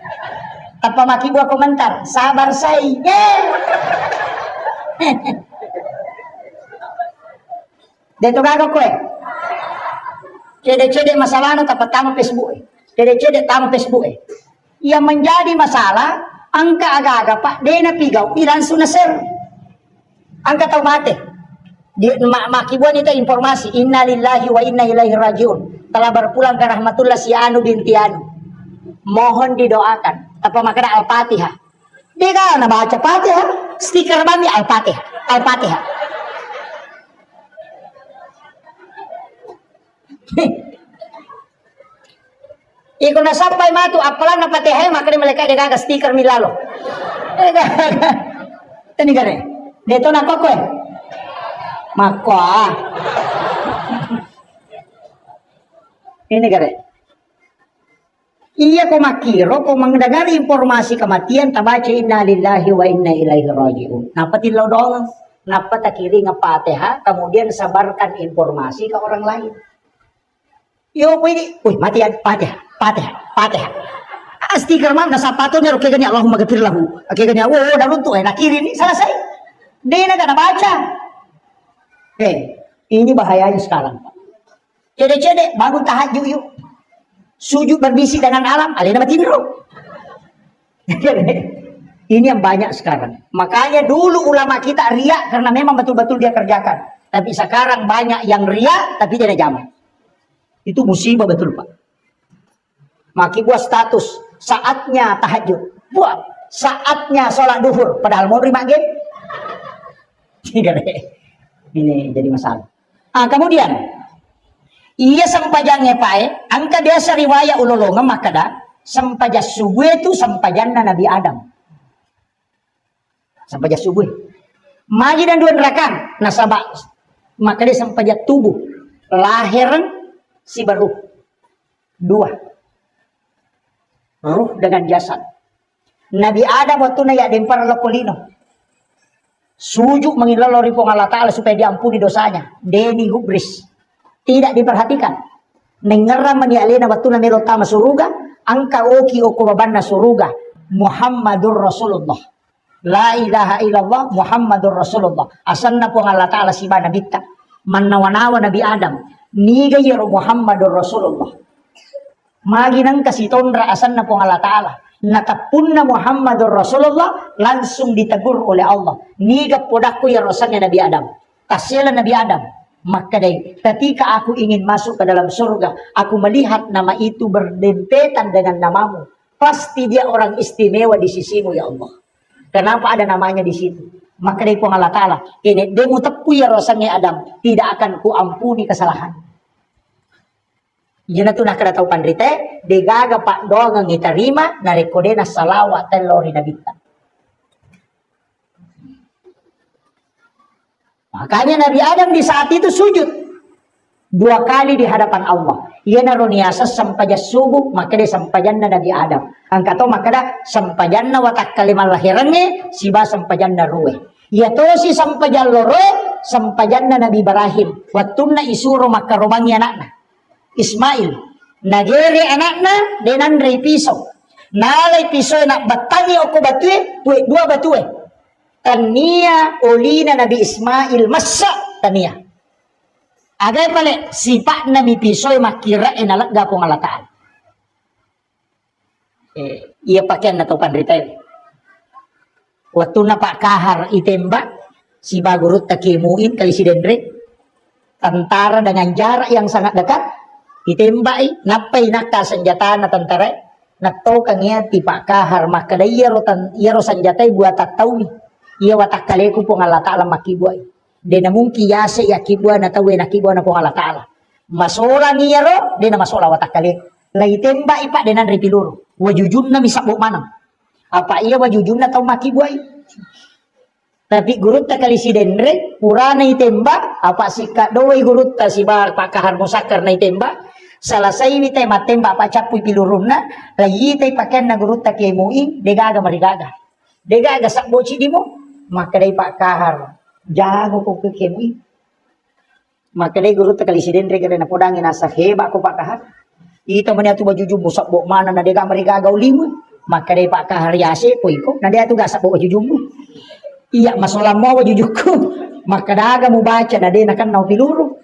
Tak pemaki buat komentar, sabar say. Dito gagawin ko Cede-cede masalah na tapat tama Facebook Cede-cede tama Facebook Yang menjadi masalah, angka aga-aga pak, dia na pigaw, langsung na sir. Angka tau mate. Makibuan itu informasi, inna lillahi wa inna ilaihi rajiun. Telah berpulang ke rahmatullah si Anu binti Anu. Mohon didoakan. Apa makna Al-Fatihah. Dia kan baca Fatihah, stiker kami Al-Fatihah. Al-Fatihah. Iko na sampai matu apalan na Fatihah makanya mereka dia stiker milalo. Tani gare. Dito na koko Makwa. Ini gare. Iya ko makiro ko mendengar informasi kematian tabaca inna lillahi wa inna ilaihi rajiun. Napa tilaw dong? Napa takiri ng Fatihah kemudian sabarkan informasi ke orang lain. Yo pwede. Uy, mati yan. Fatihah. Stiker man, nasa pato niya, okay ganyan, Allahumma gafir lahu. Okay ganyan, narunto nakiri ni, selesai. Di na ka nabaca. Ini bahayanya sekarang. Cede-cede, bangun tahajud yuk. Sujud berbisik dengan alam, alina matindro. Ini yang banyak sekarang. Makanya dulu ulama kita riak karena memang betul-betul dia kerjakan. Tapi sekarang banyak yang riak, tapi tidak jaman. Itu musibah betul Pak. Maki buat status saatnya tahajud, buat saatnya sholat duhur, padahal mau terima game. Ini jadi masalah. Kemudian ia sampajangnya Pak, angka desa riwayat ulolongan maka dah sampaja subuh itu sampajanna Nabi Adam. Sampaja subuh. Magi dan dua nerakan nasabak maka dia sampaja tubuh lahiran si baru dua. Ruh dengan jasad. Nabi Adam waktu na ya dempar lokolino. Sujud mengilalori pong Allah Ta'ala supaya diampuni dosanya. Deni hubris. Tidak diperhatikan. Nengeram manialena waktu na melotama suruga. Angka oki okubabana suruga. Muhammadur Rasulullah. La ilaha illallah Muhammadur Rasulullah. Asan na pong Allah Ta'ala si ba nabita. Manawanawa Nabi Adam. Nigayero Muhammadur Rasulullah. Maginang kasitondra asan na pong Allah Ta'ala. Natapun na Muhammadur Rasulullah langsung ditegur oleh Allah. Nigap podakku ya rosannya Nabi Adam. Kasihan Nabi Adam. Maka dari ketika aku ingin masuk ke dalam surga, aku melihat nama itu berdempetan dengan namamu. Pasti dia orang istimewa di sisimu ya Allah. Kenapa ada namanya di situ? Maka dari pong Allah Ta'ala. Ini demu tepu ya rosannya Adam. Tidak akan ku ampuni kesalahan. Yun na ito nakatataw pandrite, de gaga pa doang ang itarima, na rekode na salawat telori na bita. Makanya Nabi Adam di saat itu sujud 2 kali di hadapan Allah. Ia naruniasa sampaja subuh, maka dia sampajan na Nabi Adam. Ang kato makada sampajan na watak kalimal lahirannya, siba sampajan na ruwe. Ia to si sampajan loro, sampajan na Nabi Ibrahim. Waktu na isuro makarumangnya anakna. Ismail, nagere anakna denandre piso. Nalay piso na batangi ako batue, dua batue. Tania olina Nabi Ismail masa tania. Agay pala sipa na mi pisoy makira inalagga kong alataan. Iya pakyan na to panritay. Waktu na pak kahar itembak si bagurut takimuin kali si Dendre. Tentara dengan jarak yang sangat dekat itembak napay nakta senjata na tentara. Nakto kanya ti pak kahar maka iyaro senjata buat tak tahu ni. Iya watak kaleku pong Allah Ta'ala makibuay. De na mung kiyase ya kibwa na tawe na kibwa na pong Allah Ta'ala. Masola niya ro, de na masola watak kaleku. Laitemba ipa de nan ripiluro. Wajujun na misabok manang. Apa iya wajujun na tau makibuay. Tapi gurut ta kali si Dendre, pura na itemba, apa si kadoway gurut ta si pakahar musakar na itemba. Salasay ni tay matemba pa chapuy pilurum na, lagi tay pakyan na gurut ta kay muing, degaga marigaga. Degaga sakbo si di mo. Makaday pakahar jago ko kekemi makaday guru ta kali si Dendre kada na podangin nasa heba ko pakahar ito man ato bajuju busak bo mana na dega marigagaw limo makaday pakahar yase ko iko na dia tu gasa bo bajuju mo iya masola mo bajuju ko makadaga mo baca na de nakan naw piluro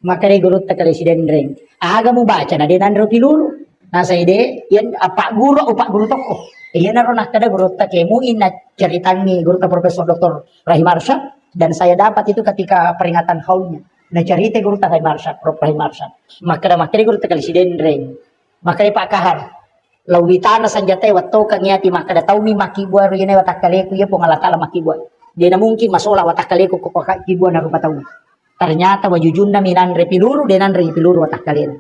makaday guru ta kali si Dendre aga mo baca na de nandro piluro nasa ide yan apa guru toko iyan na ron nakada guru ta kemuin na ceritan ni guru ta Profesor Dr. Rahim Arsyad dan saya dapat itu ketika peringatan haulnya na cerita guru ta Rahim Arsyad Prof. Rahim Arsyad makada guru ta kali si Dendre makada pak kahar lawitana sanjata watto kanyati makada tahu mi makibua ro yene watak kaleku ya pong Allah Ta'ala makibua dia na mungkin masola watak kaleku ko kibua na rupa tahu ternyata wajujun na minandre piluru denan re piluru watak kaleku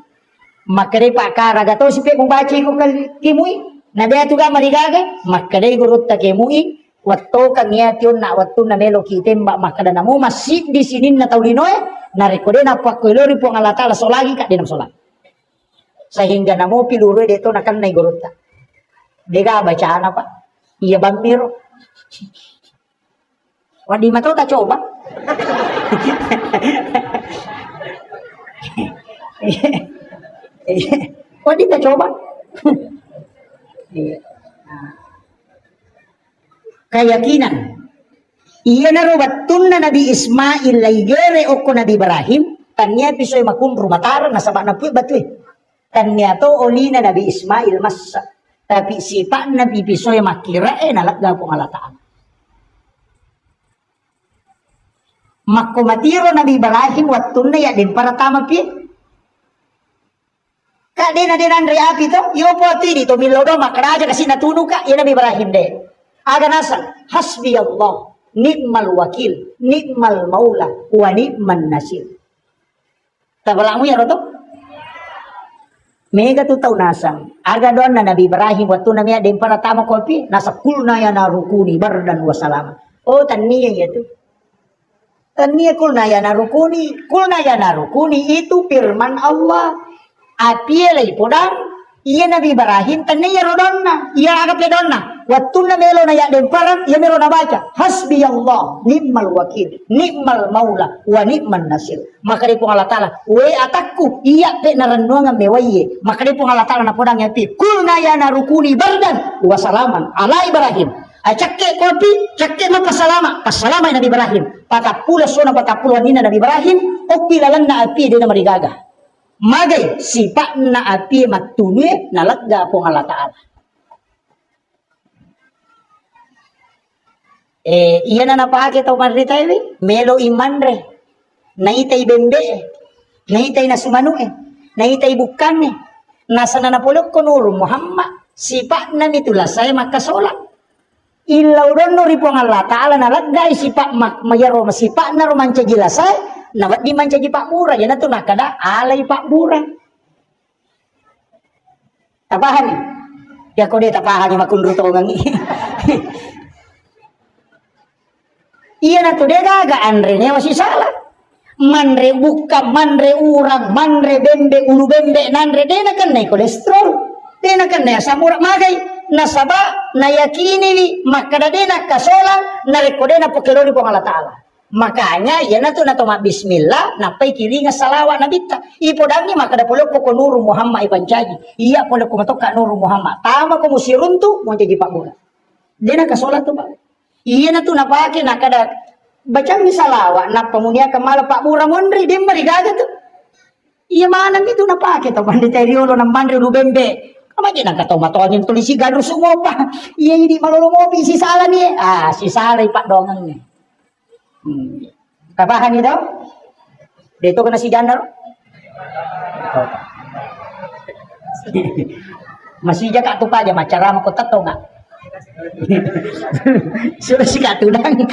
makada pak kahar agato si pe membaca ko kimui na dia juga marigaga makadai gurut ta kemui watto kanyation na watto na melo kitemba makada namo masih di sini na taulinoy na rekode na pakolori po Allah Ta'ala solagi ka dinam solat sehingga namo piluro dito nakan na gurut ta dega bacaan apa iya bambiro wadi mato ta coba wadi ta coba keyakinan iya narobatun na Nabi Ismail laygere o ko Nabi Ibrahim tanya pisoy makun rumatara nasaba na po batu tanya to oli na Nabi Ismail masa tapi sipa Nabi pisoy makira nalagga po Allah Ta'ala makumatiro Nabi Ibrahim watun na ya din para tama pi Kak de na andre api to yo poti dito milodo makaraja kasi natuno ka yan Nabi Ibrahim de aga nasa hasbi Allah ni'mal wakil ni'mal maula wa ni'man nasir tabalang mo yan to mega tu tau nasang aga doon na Nabi Ibrahim waktu na miya din para tama kopi nasa kulna ya na rukuni bardan wa salama oh taniya yato taniya kulna ya na rukuni itu firman Allah api lay podang iya Nabi Ibrahim taniya rodonna iya agap ledonna waktu na melo na ya den parang iya melo na baca hasbi Allah ni'mal wakil ni'mal maula wa ni'man nasir maka di Allah Ta'ala we atakku iya pe narannuang mewaye maka di Allah Ta'ala na podang yapi kulna ya narukuni bardan wa salaman ala Ibrahim acakke kopi cakke ma pasalama Nabi Ibrahim patapula sona patapula nina Nabi Ibrahim opilalan na api de na marigaga magay sipa na api matunwe nalagga po Allah Ta'ala iya na napakita o manritay melo imanre naitay bembe naitay na sumano naitay bukan nasa na napulok ko nuro Muhammad sipa na mitulasay makasola ilaw ron no ripo ang Allah Ta'ala nalagay sipa mayaro masipa na romancha gilasay nawat di mancha ji pak mura yan ato nakada alay pak mura tapahan ya ko de tapahan yung makunruto ngangi iya na to de gagaan rin wasi salah manre buka manre urang manre bembe ulu bembe nanre de na kan kolesterol de na kan samura magay nasaba nayakini makada de na kasola na rekode na pokelori po Allah Ta'ala makanya ya na to bismillah napay kilinga salawa na bita ipodangni makada pulok ko nuru Muhammad ipancaji iya pulok ko matok ka nuru Muhammad tama ko musiruntu mo jadi pak bola de na kasola to ba Iya na tu napake na kada baca misalawa na pamunia kamala Pak Bura Mondri dia marigaga tu. Iya mana itu napake to panditariolo ng bandre lubembe. Kamanya nang kataw matuangin tulisi gadro sumopa. Iya hindi malulumopi si Sala ni. Si Sala Pak dongang ni. Kabahan ni daw? Dito ka na si Janar? Masih jaga tu pa aja macara mo ko tato nga. Sudah si katudang.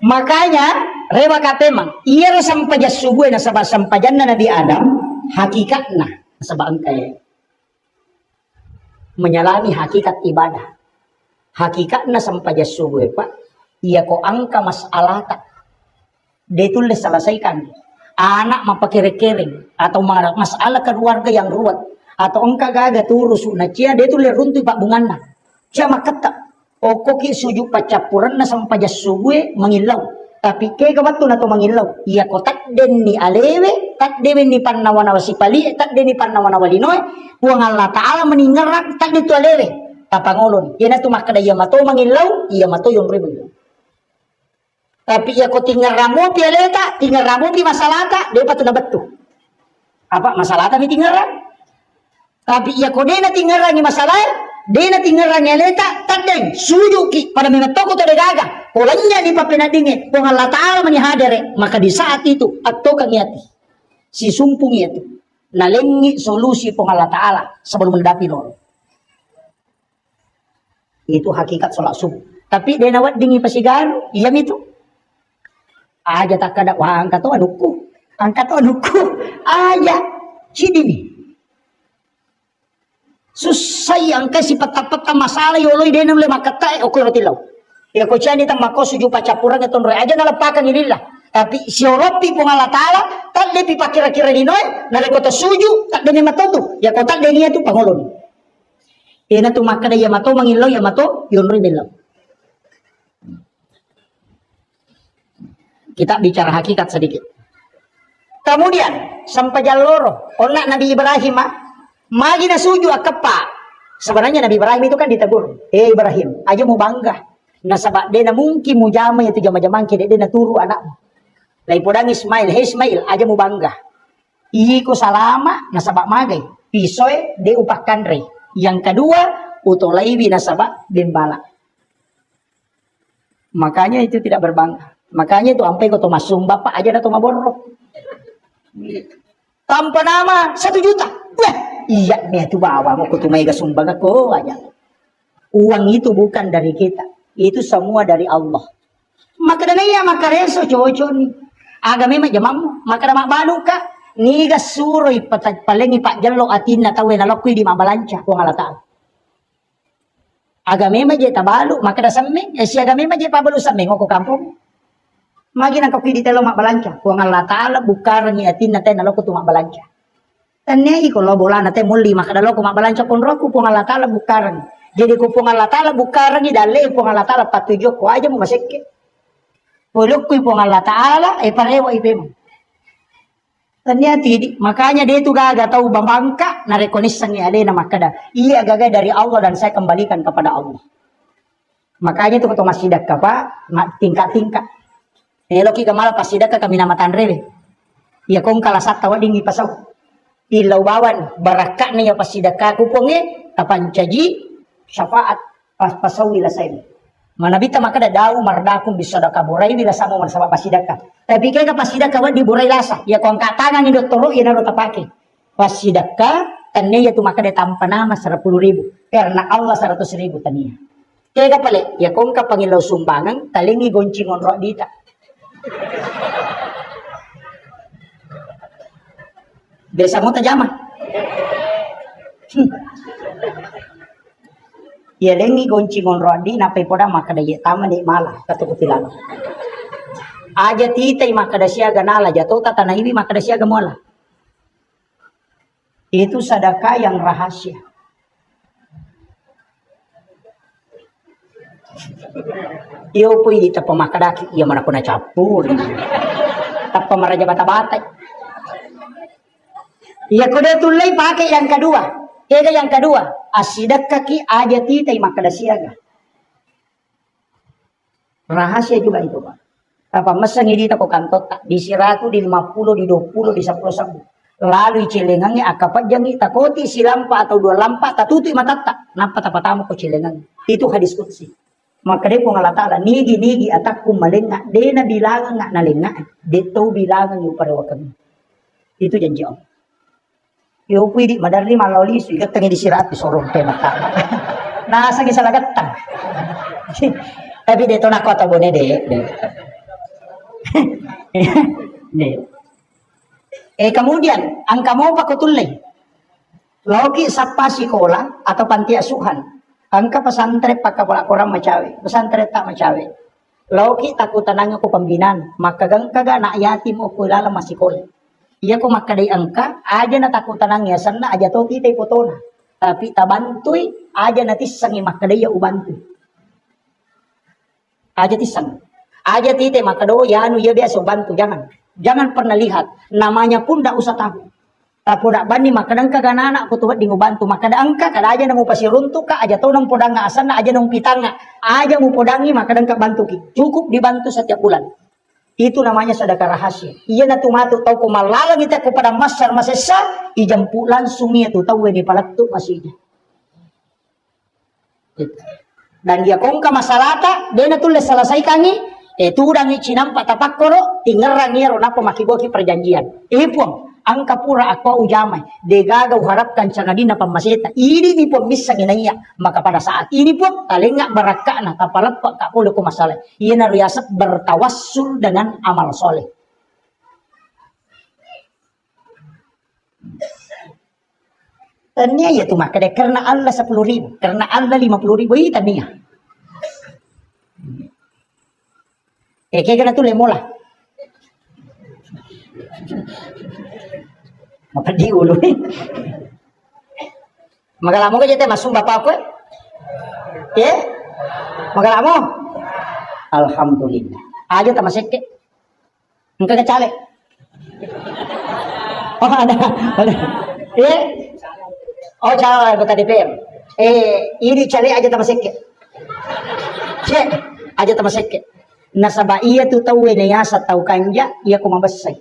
Makanya rewa katemang iya sampaja subuh na sabah sampajan na Nabi Adam hakikatna sabang kaya menyalami hakikat ibadah. Hakikatna sampaja subuh Pak. Iya ko angka masalah tak. Ditulis selesaikan. Anak mapakere-kering atau masalah keluarga yang ruwet atau engka gaga turus na cia dia tu le runtuh Pak bunganna cia makata okoki suju pacapuran na sampaja subuh mengilau tapi ke kabatu na to mengilau iya ko tak den ni alewe tak dewe ni pannawana wasipali tak den ni pannawana walinoy puang Allah taala meningerak tak ditu alewe tapangolon yana tu makada iya mato mengilau iya mato yung ribu. Tapi ya kau tinggal ramu pialeta, tinggal ramu pi masalah tak, dia patut nak betul. Apa masalah tapi tinggal ram. Tapi ya kau dia nak tinggal rangi masalah, dia nak tinggal rangi aleta, tak deng sujuki pada minat toko tu degaga. Polanya di papena dingin, pun Allah Taala menyadari, maka di saat itu atau kangiati si sumpung itu, nalengi solusi pun Allah Taala sebelum mendapi lor. Itu hakikat solat subuh. Tapi dia nawat dingin pasigaru, iya itu. Aja tak kada wah angkat tu anuku aja sini susah yang kasi peta masalah yoloi denam le makata okoy rotilau ya ko chani tang mako suju pacapuran eton roy aja nalapakan inilah tapi si oropi pung Allah Taala tak lepi pakira-kira dinoy nale kota suju tak demi matotu ya kota denia tu pangolon ena tu makada ya mato mangilo ya mato yonri belau. Kita bicara hakikat sedikit. Kemudian sampai jaloro, onak Nabi Ibrahim magi na suju akepa. Sebenarnya Nabi Ibrahim itu kan ditegur, Ibrahim, aja mau bangga. Nasabak dia na mungkin mu jama itu jama-jamang kide dia na turu anakmu. Lai podang Ismail, Ismail, aja mau bangga. Iko salama nasabak magai, pisoy de upahkan rei. Yang kedua, utolaibi nasabak bimbala. Makanya itu tidak berbangga. Makanya itu sampai kau masuk bapak aja datang maborok. Tanpa nama 1 juta. Wah, iya nih itu bawa mau kutu mega sumbang aku aja. Uang itu bukan dari kita. Itu semua dari Allah. Maka dan iya maka reso cowok ni. Agama memang jamamu. Maka mak balu ka. Niga suroi palengi pak jalo atin na tawe na lokui di mabalanca. Kung Allah Ta'ala. Agama memang je tabalu. Maka da sameng. Si agama memang je pabalu sameng. Ako kampung. Magi nang kapidi telo mak balanca. Kung Allah Ta'ala bukar ni atin natin naloko tu mak balanca. Tanei ko lo bola natin muli maka dalo ko mak balanca kon roku kung Allah Ta'ala bukar. Jadi ko kung Allah Ta'ala bukar ni dale kung Allah Ta'ala patujo ko aja mo masike. Pulok ko kung Allah Ta'ala parewa ipem. Tanyati makanya dia itu gaga tahu bambangka na rekonisan ni ale na makada. Iya gaga dari Allah dan saya kembalikan kepada Allah. Makanya itu ketua masjid ka Pak, tingkat-tingkat. Eloki kamala pasida ka kami namatan rele. Ya kong kalasat tawa dingi pasaw. Ilaw bawan barakak niya pasida ka kuponge kapancaji syafaat pasaw wila sa manabita makada daw mardakong bisada ka buray wila sa mo marsaba pasida ka. Tapi kaya ka pasida ka di buray lasa. Ya kong katangan ni doktoro ya naro tapake. Pasida ka tanya tu makada tampa nama 10.000. Karena Allah 100.000 tanya. Kaya ka pala ya kong kapangilaw sumbangan talingi goncingon ro dita. Desa mo tajama. Ya lengi goncingon rodi napay poda makadaya tama ni mala katukutilan. Aja titay makadasya ganala jatuh tatanahibi makadasya gamola. Itu sedekah yang rahasia. Iyo po ita pamakadaki iya mana ko na capur. Tapa maraja bata-bata. Iya ko dia tulay pakai yang kedua. Kaya yang kedua, asidak kaki aja titay makadasiaga. Rahasia juga itu, Pak. Apa masa ngidita ko kantot tak di 100, di 50, di 20, di 10 sabu. Lalu cilengannya akapat jangi takoti si lampa atau 2 lampa tatuti matata. Nampak tapatamu ko cilengan. Itu hadis qudsi. Maka dia kung Allah Ta'ala nigi atak kumalenga. Dia na bilangan nga nalenga. Dito bilangan yung parewa kami. Itu janji Allah. Yo pwede madarli malawli so ikat tangi di sirat isorong kay mata. Nasa gisalagatan. Tapi dito na ko tabo de. Kemudian ang kamo pa kutulay. Loki sa pasikola atau panti asuhan. Angka pesantren pagkapala kurang macawe. Pesantren tak macawe. Loki takutanang ako pambinan. Makagang kaga na yatim o kulala masikola. Iya ko makaday angka, aja na takutanang yasan na aja to titay potona. Tapi tabantoy, aja na tisang makadaya ubantoy. Aja tisang. Aja titay makado, yanu ya biasa ubanto. Jangan pernah lihat. Namanya pun dak usah tahu. Tapi dak bani makadang kaganana ako tuwad di ubanto. Makadang ka, kada aja na mo pasirunto ka, aja to nang podang nga asan na, aja nang pitanga. Aja mo podangi makadang ka bantu ki. Cukup dibantu setiap bulan. Itu namanya sedekah rahasia. Iya na tumatu tahu ko malalang kita kepada masyar masesa, ijampu langsung niya tu tahu di palatu masihnya. Dan dia kongka masalata, dia na tulis selesai kangi, tudangi cinampa tapakoro, tingerang niya ron apa makiboki perjanjian. Pun angka pura ako ujamay, degaga uharapkan canadi na pamaseta. Ini ni pun bisa ginaya. Maka pada saat ini pun talingak baraka na kapalapak kapulo ko masalah. Ia na riasat bertawassul dengan amal soleh. Tanya ya tu maka karena Allah 10.000, karena Allah 50.000 ini tanya. Kaya na tu lemola. Mapadi ulo eh. Magalamo ka jete masung bapak ko. Magalamo. Alhamdulillah. Aja ta maseke. Engka kecale. Oh ada. Oh cale kota DPR. Ini cale aja ta maseke. Cek aja ta maseke. Nasaba iya tu tahu na sa tahu kanja iya ko mabasay.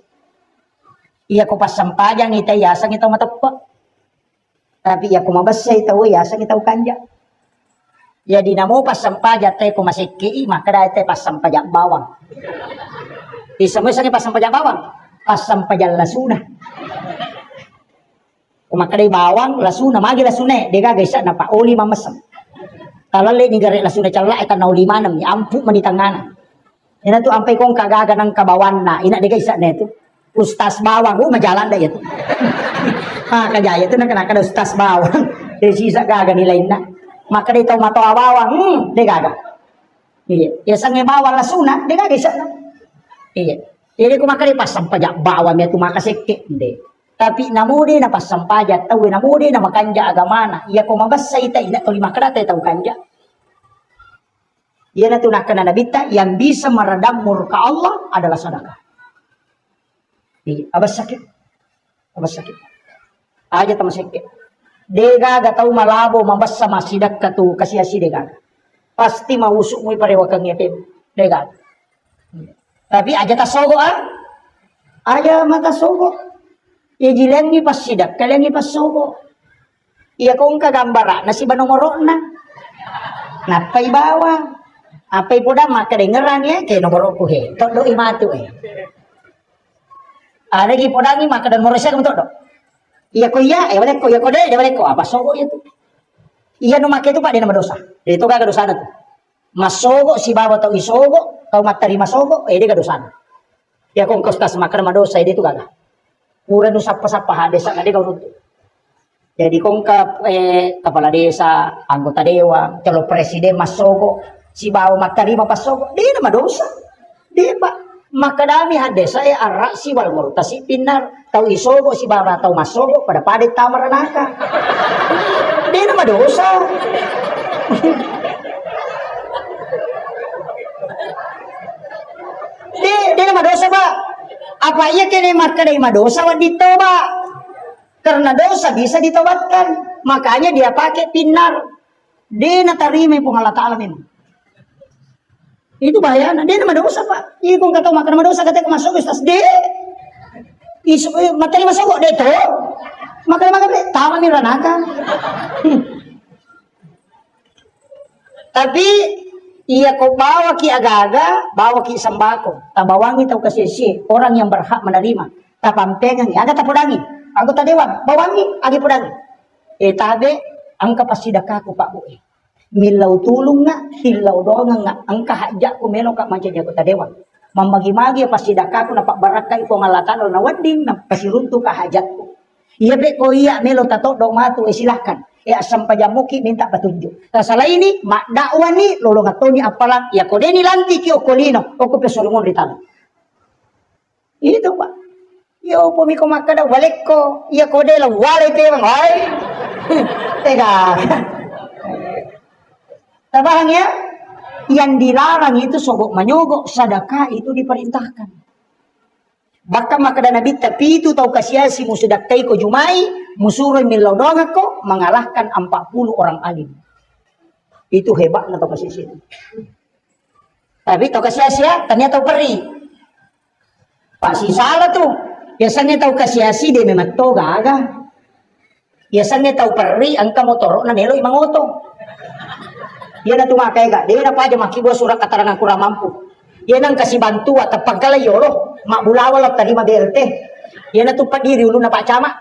Iya ko pasampajang ita yasang itaw matapa. Tapi iya ko mabasay itaw yasang itaw kanja. Jadi namo pasampaja tayo ko masiki maka dahil tayo pasampaja bawang. Isa mo isang pasampaja bawang. Pasampaja lasuna. Kumakadai bawang lasuna magi lasuna dega guys na pa oli mamasam. Talale ni gare lasuna chala eta na oli manam ni ampu manitangana. Ina tu ampay kong kagaga ng kabawan na ina dega isa neto. Ustas bawang, majalan dah itu. Kajaya itu nak kena ustas bawang. Dari sisa gaga nilai na. Maka dia tahu matoa bawang, dia gaga. Iya, ya sange bawang lasuna, dia gaga isa na. Iya, jadi aku maka dia pasang pajak bawang ya tu maka sekek deh. Tapi namudi na pasang pajak, tahu namudi na makanja agamana. Iya ko mabasa ita ina to 5 kada tahu kanja. Iya na tu nak kena nabita yang bisa meredam murka Allah adalah sedekah. Abas sakit. Aja tama sakit. Dega gatau malabo mabasa masidak katu kasih dega. Pasti mausuk mo parewa kang yatim. Dega. Tapi aja tasogo Aja mata sogo. Jilen ni pasidak, kalian ni pasogo. Iya kong kagambara nasi banomoro na. Napay bawang. Apay po da makadengeran ya kay nomoro ko he. Todo imatu Ada di podangi maka dan morosya untuk dok. Iya ko iya, balik ko iya ko deh, balik ko apa sogo itu. Iya no make itu Pak dia nama dosa. Itu kagak dosa tuh. Masogo si bawa tau isogo, tau materi masogo, dia kagak dosa. Ya kong kostas makan nama dosa itu kagak. Murah nu sapa-sapa desa dia kau nuntut. Jadi kong kepala desa, anggota dewan, calon presiden masogo, si bawa materi masogo, dia nama dosa. Dia Pak maka dami hade saya arasi wal murtasi pinar tau isogo si bara tau masogo pada padet tamaranaka. Dia nama dosa. Dia nama dosa Pak. Apa iya kene maka dai dosa wa ditoba? Karena dosa bisa ditobatkan. Makanya dia pakai pinar. Dia natarime pung Allah Ta'ala memang. Itu bahaya. Dia nama dosa pak. Iya kung kata makan nama dosa kata masuk Ustaz de. Isu materi masuk kok de to. Makan de. Tawa ni ranaka. Tapi iya kau bawa ki agaga, bawa ki sembako. Tabawangi tau kasih orang yang berhak menerima. Tapampegang, aga tapudangi. Anggota dewan, bawangi, agi pudangi. Tabe, angka pasidaka ko pak bu. Milau tulung nga, hilau doang nga, angka hajak ko melo kak macam anggota dewan. Mamagi-magi pasidaka ko napak baraka iko ngalatan na wading na pasiruntu ka hajat ko. Iya be ko iya melo tato do matu silahkan. Asam pajamuki minta petunjuk. Salah ini mak dakwa ni lolong atoni apalang ya kode ni lanti ki okolino oko pesolungon ritano. Itu pak. Yo pomi ko makada waleko iya kode la wale pe bang hai. Tega. Tabang ya, yang dilarang itu sogok menyogok, sedekah itu diperintahkan. Bahkan makada Nabi tapi itu tahu kasiasi musudakai ko jumai, musuroy milodonga ko mengalahkan 40 orang alim. Itu hebat na tahu kasiasi. Tapi tahu kasiasi ya, ternyata tahu peri. Pasti salah tuh. Biasanya tahu kasiasi dia memang to gaga. Biasanya tahu peri angka motor na nelo imang oto. Dia na tumakai gak, dia na pa aja maki gua surat keterangan kurang mampu. Dia nang kasih bantu atau pagkalayo loh, mak bulawal tadi ma BLT. Dia na tumpah diri ulu na pak camak.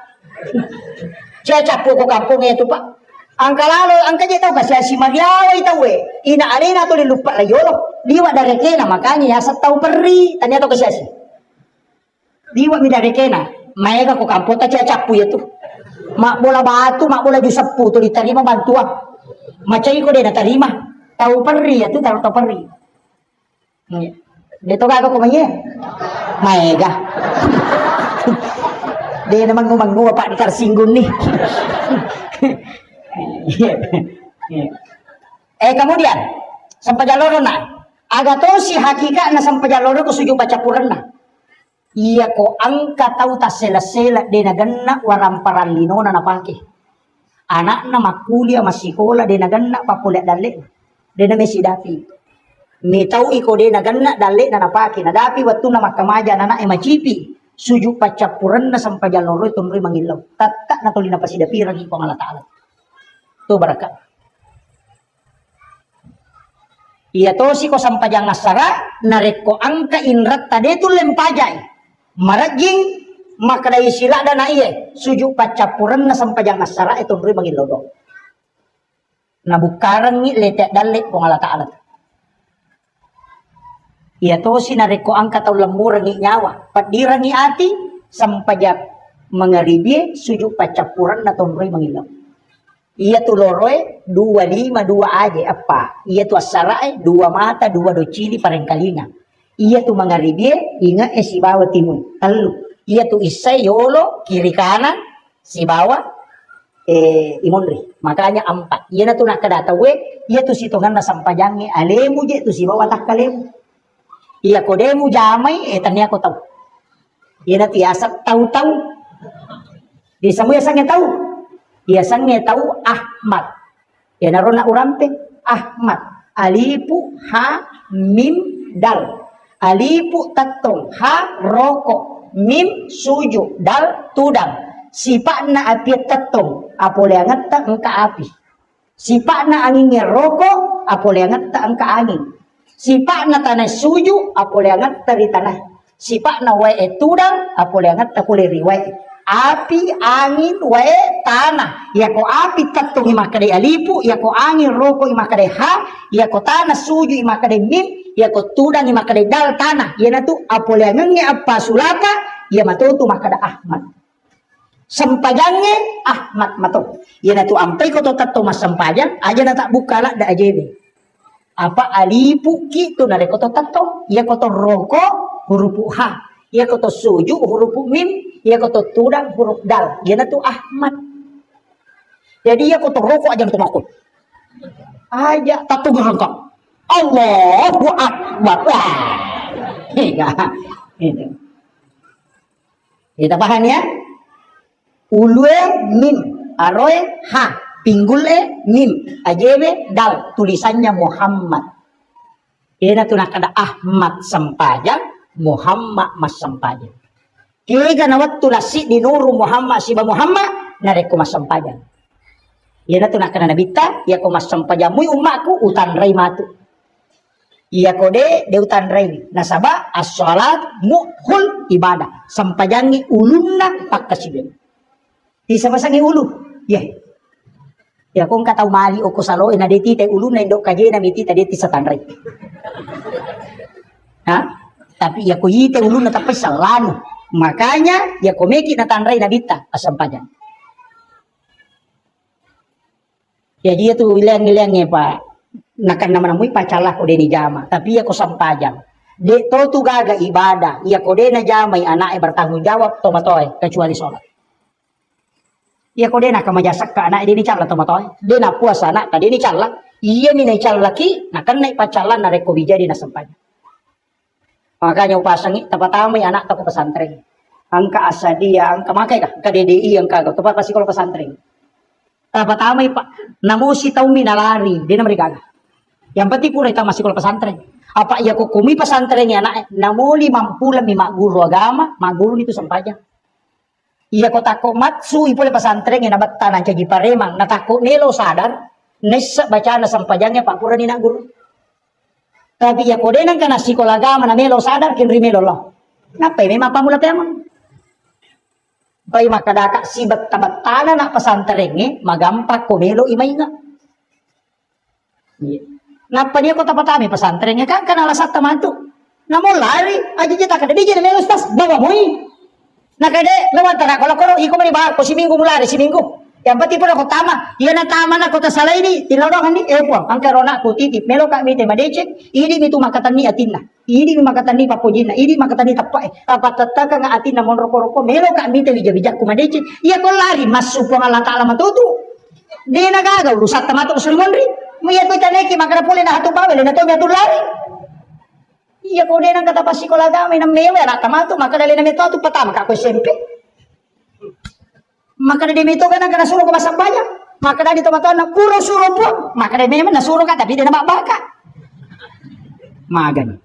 Saya capu ko kampungnya itu pak. Angka lalu, angka dia tahu kasih si Mariawai tahu ina arena tuh lupa lah yolo. Diwa dari kena makanya ya tahu peri, tanya tahu kasih si. Diwa mi dari kena, mereka ko kampung tak capu ya tuh. Mak bola batu, mak bola jusepu tuh diterima bantuan. Macam itu dia nak terima. Tahu peri itu tahu peri. Dia tahu kagak kumanya? Mega. Dia namang ngomong gua pak tersinggung nih. Kemudian sampai jalur na. Agak tahu si hakikat na sampai jalur ko suju baca Quran na. Iya ko angka tahu tas sela-sela dia na ganna waramparan lino na napake. Anak na makuliah masih sekolah dia naganna papulet dalik dia na mesi dapi mi tau iko dia naganna dalik na napaki na dapi waktu na makamaja na macipi sujuk pacapuran na sampai jalur itu mri mangilaw tatak na tuli na pasidapi ragi ko ngala taala tu barakat iya to si ko sampai jangan asara nareko angka inrat tadi tu lempajai marajing maka dari sila dan iye sujuk pacapuran na sampajang asara itu beri bagi lodo. Na bukaran ni letek dalek ko ngala taala. Iya to sinareko angka taw lembur ngi nyawa. Padira ngi ati sampajak mengaribi sujuk pacapuran na beri bagi lodo. Iya tu loroe 25 2 aja apa? Iya tu asara 2 mata 2 docili parengkalinga. Iya tu mengaribi inga si bawa timun. Telu. Iya tuh isai yolo kiri kanan si bawah imonri makanya 4 iya na tuh nak kadata iya tuh si tongan na sampajangi alemu je tuh si bawah tak kalemu iya kodemu jamai tanya aku tahu iya na tiasa tahu di samu yasangnya tahu biasanya tahu Ahmad ya narona urampe Ahmad alipu ha mim dal alipu tatong ha rokok mim suju dal tudang sipakna api tetong apole angat tak engka api sipakna angin rokok apole angat tak engka angin sipakna tanah suju apole angat dari tanah sipakna wae tudang apole angat tak kuleri wae api angin wae tanah ya ko api tetong imakade alipu ya ko angin rokok imakade ha ya ko tanah suju imakade mim ya ko tudang imakade dal tanah ya na tu apole angatnya apa sulapa ya matutu makada Ahmad sampajangnya Ahmad matu ya na tu ampai ko to tatto mas sampajang aja na tak buka lah da ajebe apa alipu gitu na ko to tatto ya ko to roko huruf ha ya ko to suju huruf mim ya ko to tudang huruf dal ya na tu Ahmad jadi ya ko to roko aja tu makut aja tatto gerangkak Allahu Akbar itu kita paham ya ulue mim aroe ha pinggule mim ajebe dal tulisannya Muhammad Ina tu nak ada Ahmad Sampajang, Muhammad Mas Sampajang. Kaya na waktu nasi di nuru Muhammad siba Muhammad nareko Mas Sampajang. Ina tu nak ada nabita, ya ko Mas Sampajang mui umakku utan rai matu. Iya kode deutan rai nasaba as-salat mukhul ibadah sampajangi ulunna pakkasibin. Di sabasangi ulu. Ya kung kataw mali o kusalo ina deti te ulunna indo kaje na miti tadi ti satanray. Ha? Tapi ya ko yite ulunna tapay salano. Makanya ya ko meki na tanray na bita asampajan. Ya dia tu wilayang-wilayangnya Pak. Nakan naman amoy pacalah ko ni jama. Tapi ya ko sampajan. De to tu gaga ibadah. Ya ko de na jama anak bertanggung jawab tomatoy kecuali sholat. Ya ko de na kamajasak ka anak ini cala tomatoy. De na puasa anak tadi ini cala. Iya minay cala laki nakan na ipacalan na reko bijadi na sampajan. Makanya upasangi tapatamay anak tako pesantren. Angka asadia, angka makai ka KDDI ang kago tepat pasti kalau pesantren. Tapatamay Pak namusi taumi nalari di na mereka. Yang penting pura kita masih kalau pesantren. Apa iya ko kumi pesantren ya anak namuli mampulan mi mak guru agama, mak guru itu sampajan. Iya ko tako matsu ipole pesantren yang nabat tanah jadi paremang, natako nelo sadar, nesa baca na sampajangnya Pak pura ni nak guru. Tapi ya kode nang kana sekolah agama na melo sadar kin rimelo lo. Napa memang pamula pemang. Pai makadaka sibat tabat tanah nak pesantren magampak ko melo imay nga. Napa dia ko tapatami pesantren kan kana lasat tamantu. Namo lari aja jeta kada di melo stas bawa moi. Nakade lawan tara kalau iko mari ba ko si minggu mulari si minggu. Yang penting pun ako tama. Iyan ang tama na ko ta salay ni. Tinawag ni po. Ang karona ko titip. Melo ka mi te madecek. Ini mi tu makatan ni atin na. Ini mi makatan ni papujin na. Ini makatan ni tapae. Patata ka nga atin na mon roko-roko. Melo ka mi te bijak-bijak ko madecek. Iya ko lari masuk ko nga lata alaman tutu. Di nagagaw lusat tamato ko sulmon rin. Maya ko itaneki makarapuli na hatu bawel na to mi lari. Iya ko din ang katapasi ko lagami ng melo na tamato makadali na mi to patama ka ko SMP. Maka dari itu kan kena suruh ke masak banyak. Maka dari teman-teman nak puro suruh pun. Maka dari memang nak suruh kan tapi dia nak baka. Magan.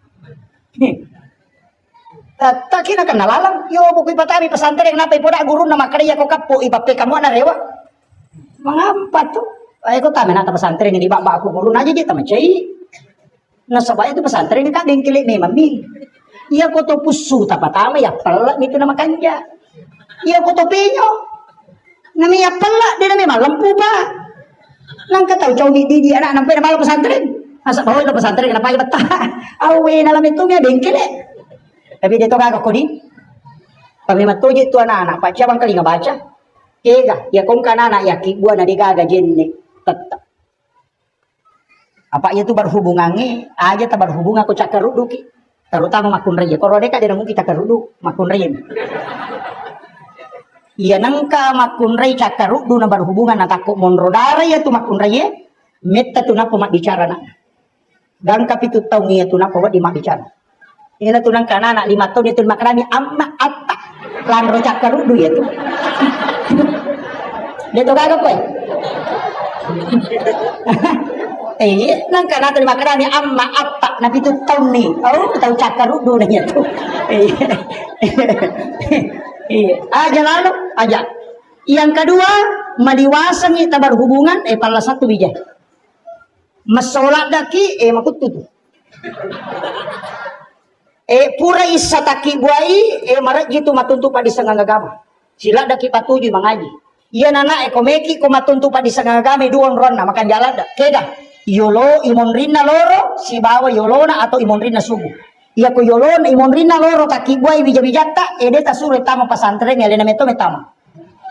Tak kira kan nalalang. Yo buku patami pesantren kenapa ibu dak guru nama kerja kok kapu ibape kamu ada rewa. Mengampat tuh. Aku tahu nak pesantren ini bak aku guru aja dia tamat cai. Nasabaya itu pesantren ini kan dengkelik memang mi. Iya kau tu pusu tapatama ya pelak itu nama kanja. Iya kau tu penyo. Nami apala dia nami malam puba. Nang kataw jauh di anak nampai malam pesantren. Masa bawa itu pesantren kenapa ya betah? Awe dalam itu dia bengkel. Tapi dia tu kagak kodi. Kami matuji tu anak-anak pak siapa kali ngabaca? Kega ya kong kana anak yaki gua nadi gaga jenne tetap. Apa itu berhubungannya? Aja tak berhubung aku cakar ruduki. Terutama makun raya. Kalau mereka dia mungkin cakar rudu makun raya. Iya nangka makun ray cakaru do na berhubungan na tako monrodara ya tu makun ray metta tu na mak bicara na dan kapitu tahu niya tu na di mak bicara ina tu nang kana na 5 tahun itu makrami amma atta lan ro cakaru do ya tu dia tu kagak koy nang kana tu makrami amma atta na pitu tahun ni tahu cakaru do na ya tu iya, aja lalu aja. Yang kedua, maliwasan kita berhubungan pala satu bijak. Masolat daki makututu. Pura isa taki buai marat gitu matuntu pa di sangagama. Sila daki patuju mangaji. Iya nana komeki ko matuntu pa di sangagama duon ron na makan jalan da. Keda yolo imonrina loro si bawa yolona atau imonrina subuh. Iya ko yolon imon na loro taki buai bija-bijata deta suruh tama pesantren ya lena meto metama.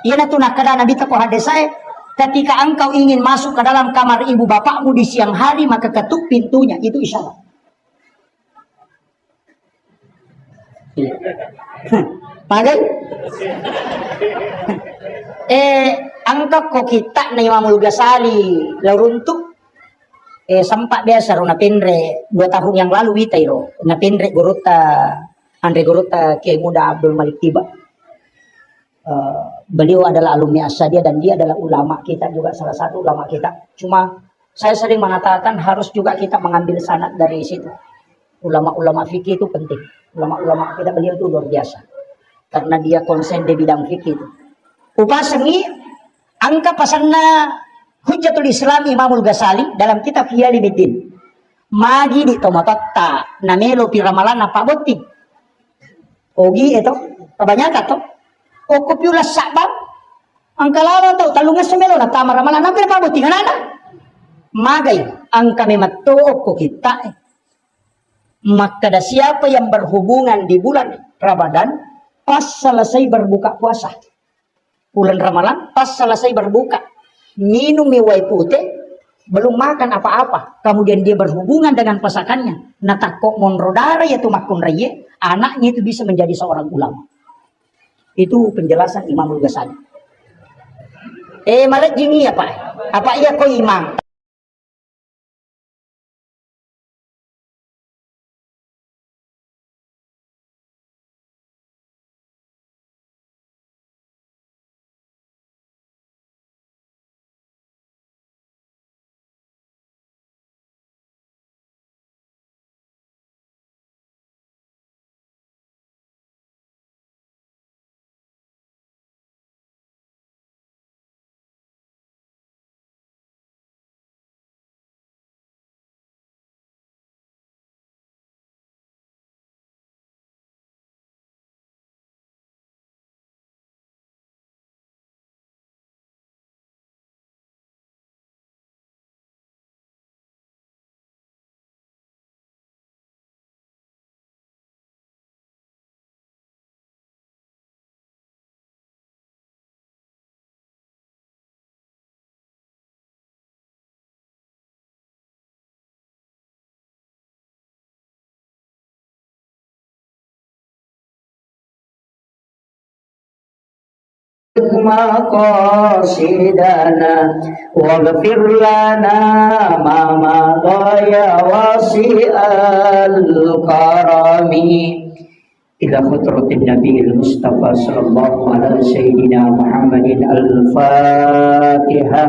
Iya na tu nakada nabi ta ko hadesai ketika engkau ingin masuk ke dalam kamar ibu bapakmu di siang hari maka ketuk pintunya itu isyarat. Pagai angka ko kita na Imamul Ghazali laruntuk sempat biasa na pendre 2 tahun yang lalu witairo na pendre Andre Gorota Kiai Muda Abdul Malik Tiba. Beliau adalah alumni Asadia dan dia adalah ulama kita juga salah satu ulama kita. Cuma saya sering mengatakan harus juga kita mengambil sanad dari situ. Ulama-ulama fikih itu penting. Ulama-ulama kita beliau itu luar biasa. Karena dia konsen di bidang fikih itu. Upasangi angka pasanna Hujjatul Islam Imamul Ghazali dalam kitab Hiyaliddin. Magi di tomatotta namelo piramalan apa botti. Ogi itu kebanyakan to. O kopiula sabab angka lala to talungas semelo na tama ramalan na pa botti kanana. Magay angka mematto ko kita. Maka ada siapa yang berhubungan di bulan Ramadan pas selesai berbuka puasa. Bulan Ramadan pas selesai berbuka. Minum miwai putih, belum makan apa-apa. Kemudian dia berhubungan dengan pasangannya. Natakok monrodara yaitu makun raya. Anaknya itu bisa menjadi seorang ulama. Itu penjelasan Imamul Ghazali. Maret jini apa? Apa iya ko imam? مقاصدنا واغفر لنا ما مضى يا واسع الكرم إلى خطرة النبي المصطفى صلى الله على سيدنا محمد الفاتحة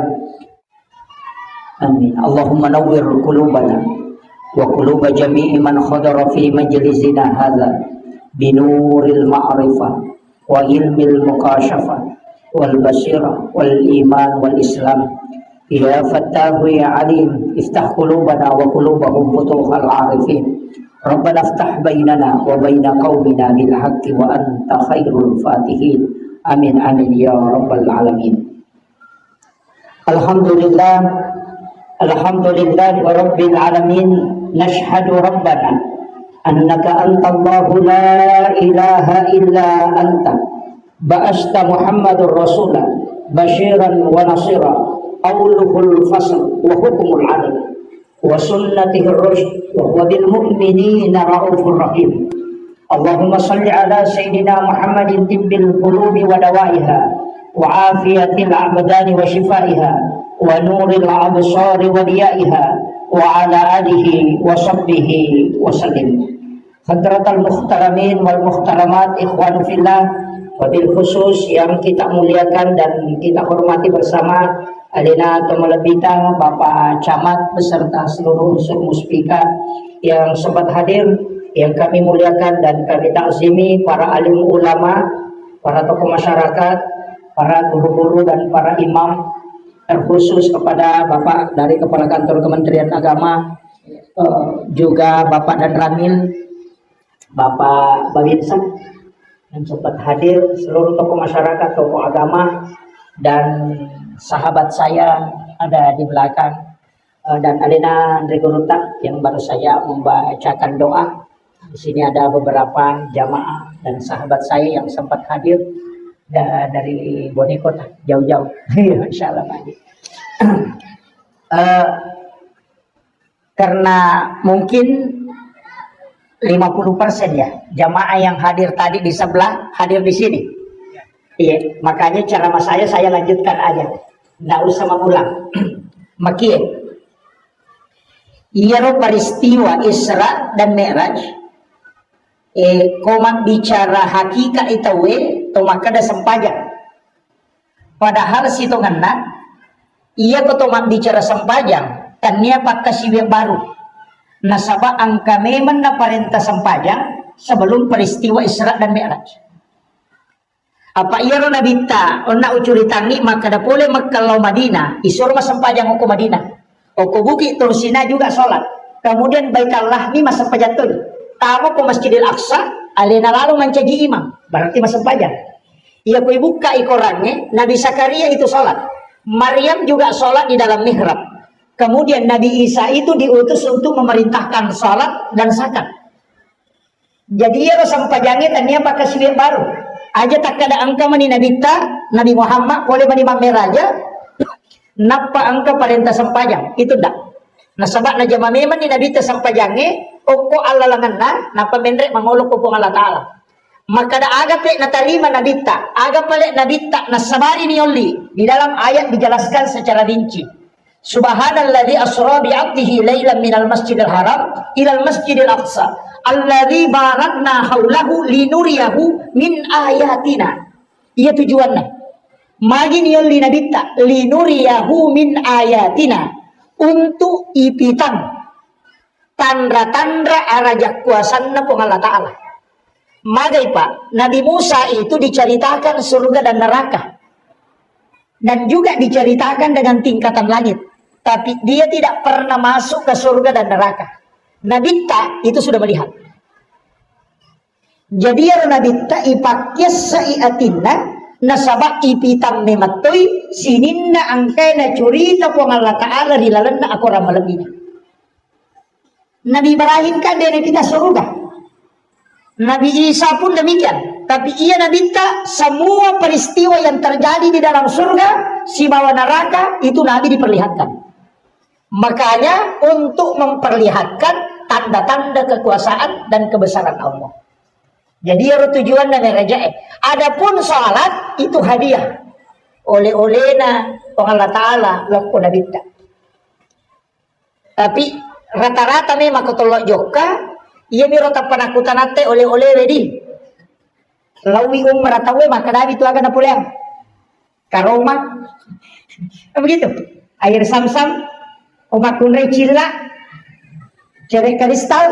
آمين. اللهم نور قلوبنا وقلوب جميع من حضر في مجلسنا هذا بنور المعرفة وعلم المكاشفة والبصيرة والإيمان والإسلام. يا فتاح يا عليم افتح قلوبنا وقلوبهم فتوح العارفين. ربنا افتح بيننا وبين قومنا بالحق وأنت خير الفاتحين. آمين آمين يا رب العالمين. الحمد لله رب العالمين. نشهد ربنا أنك أنت الله لا إله إلا أنت بعثت محمد رسولا بشيرا ونصيرا قوله الفصل وحكم العدل وسنته الرشد وهو بالمؤمنين رؤوف رحيم. اللهم صل على سيدنا محمد طب القلوب ودوائها وعافية الأبدان وشفائها ونور الأبصار وضيائها وعلى آله وصحبه وسلم. Hadratal muhtaramin wal muhtaramat ikhwanu fillah, wabil khusus yang kita muliakan dan kita hormati bersama Alina Tomalabita, Bapak Camat beserta seluruh unsur muspika yang sempat hadir, yang kami muliakan dan kami takzimi para alim ulama, para tokoh masyarakat, para guru-guru dan para imam, terkhusus kepada Bapak dari Kepala Kantor Kementerian Agama, juga Bapak dan Ramil, Bapak Babinsa yang sempat hadir, seluruh tokoh masyarakat, tokoh agama, dan sahabat saya ada di belakang, dan Alina Andre Guruta yang baru saya membacakan doa. Di sini ada beberapa jamaah dan sahabat saya yang sempat hadir dari Bonekota jauh-jauh. Insya Allah Pak. Karena mungkin 50% ya jamaah yang hadir tadi di sebelah hadir di sini. Iya, makanya cara mas saya lanjutkan aja, nggak usah mengulang. Makia, iya peristiwa Isra dan Mi'raj. Komak bicara hakikat itu tomak ada sempajang. Padahal situ ngena, iya kotomak bicara sempajang, tania pakai siwek baru. Nasaba angka memang na parenta sampajang sebelum peristiwa Isra dan Mi'raj. Apa iya ro nabita onna ucuritangi maka da pole Makkah Madinah isur masampajang oko Madinah. Oko bukit tursina juga sholat. Kemudian Baitullah ni masa pajatul. Tamo ko Masjidil Aqsa alena lalu mencaji imam. Berarti masampajang. Ia ko ibuka ikorannya Nabi Zakaria itu sholat. Maryam juga sholat di dalam mihrab. Kemudian Nabi Isa itu diutus untuk memerintahkan salat dan zakat. Jadi ya sampajangnya tanya pakai sihir baru. Aja tak ada angka mani Nabi Nabi Muhammad boleh mani mamer aja. Napa angka parenta sampajang itu dak. Nah sebab na jama memang ni Nabi sampajangnya oko Allah langanna napa mendrek mangolok ko Allah Taala. Maka da aga pe na tarima Nabi aga pale Nabi na sabari ni oli. Di dalam ayat dijelaskan secara rinci. Subhanalladzi asra bi 'abdihi lailan minal masjidil haram ilal masjidil aqsa alladzi barakna haulahu linuriyahu min ayatina. Iya tujuannya. Magin yon linabita linuriyahu min ayatina untuk ipitang tanda-tanda arajak kuasanna pung Allah Ta'ala. Magai Pak, Nabi Musa itu diceritakan surga dan neraka. Dan juga diceritakan dengan tingkatan langit. Tapi dia tidak pernah masuk ke surga dan neraka. Nabi itu sudah melihat. Jadi ya Nabi ipakya sa'iatinna nasabak ipitang mematoi sininna angkena curita po Allah Ta'ala rilalanna ako ramalamina. Nabi Ibrahim kan dari kita surga. Nabi Isa pun demikian. Tapi ia Nabi semua peristiwa yang terjadi di dalam surga si bawah neraka itu Nabi diperlihatkan. Makanya untuk memperlihatkan tanda-tanda kekuasaan dan kebesaran Allah. Jadi ya tujuan dan raja. Adapun salat itu hadiah. Oleh-olehna Allah Ta'ala laku Nabi. Tapi rata-rata memang kutolok joka. Ia mirota penakutan ate oleh-oleh wedi. Lawi meratawe maka Nabi itu akan pulang. Karoma. Begitu. Air sam-sam. Obat kunrai cila, cerek kristal.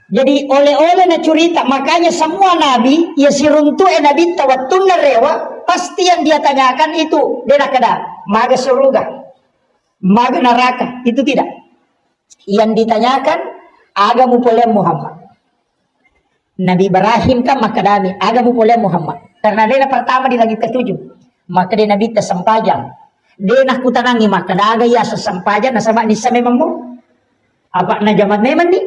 Jadi oleh-oleh na curita, makanya semua nabi, ya siruntu nabi tawatun na rewa, pasti yang dia tanyakan itu, dia nakada, maga surga, maga neraka, itu tidak. Yang ditanyakan, agamu boleh Muhammad. Nabi Ibrahim kan makadami, agamu boleh Muhammad. Karena dia pertama di langit ketujuh, maka dia nabi tersempajang. Dia nak kutanangi maka daga ya sesampaja nasabak nisa memang mo. Apa na zaman memang ni?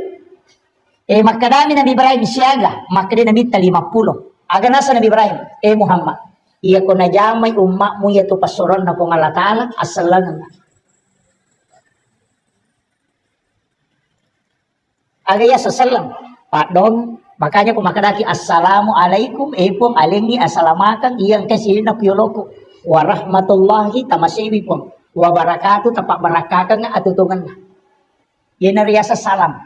Maka dami Nabi Ibrahim siaga, maka dia Nabi 50. Aga nasa Nabi Ibrahim, Muhammad. Iya ko na jamay ummakmu ya tu pasuron na pong Allah Ta'ala asalan na. Aga ya sasalam. Pak Dong, makanya ko makadaki assalamualaikum pong alengi asalamakan iyang kasi na kuyoloko. Warahmatullahi tamasiwi pun wabarakatuh tapak barakakan atutungan yan riyasa salam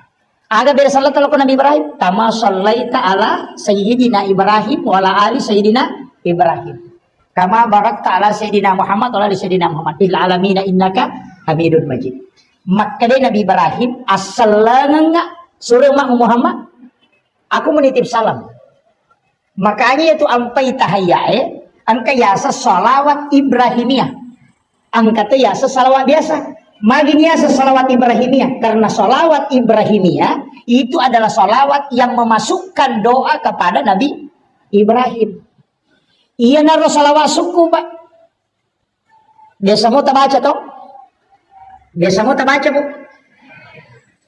aga beda salat ko Nabi Ibrahim tama sallaita ala sayyidina Ibrahim wala ali sayyidina Ibrahim kama barakta ala sayyidina Muhammad wala ali sayyidina Muhammad illa alamina innaka hamidun majid maka dia Nabi Ibrahim assalamu suruh mak Muhammad aku menitip salam makanya itu ampai tahayya angka yasa salawat Ibrahimiyah. Angka itu yasa salawat biasa. Magin yasa salawat Ibrahimiyah. Karena salawat Ibrahimiyah itu adalah salawat yang memasukkan doa kepada Nabi Ibrahim. Iya naro salawat suku Pak. Biasa mo tabaca to? Biasa mo tabaca po?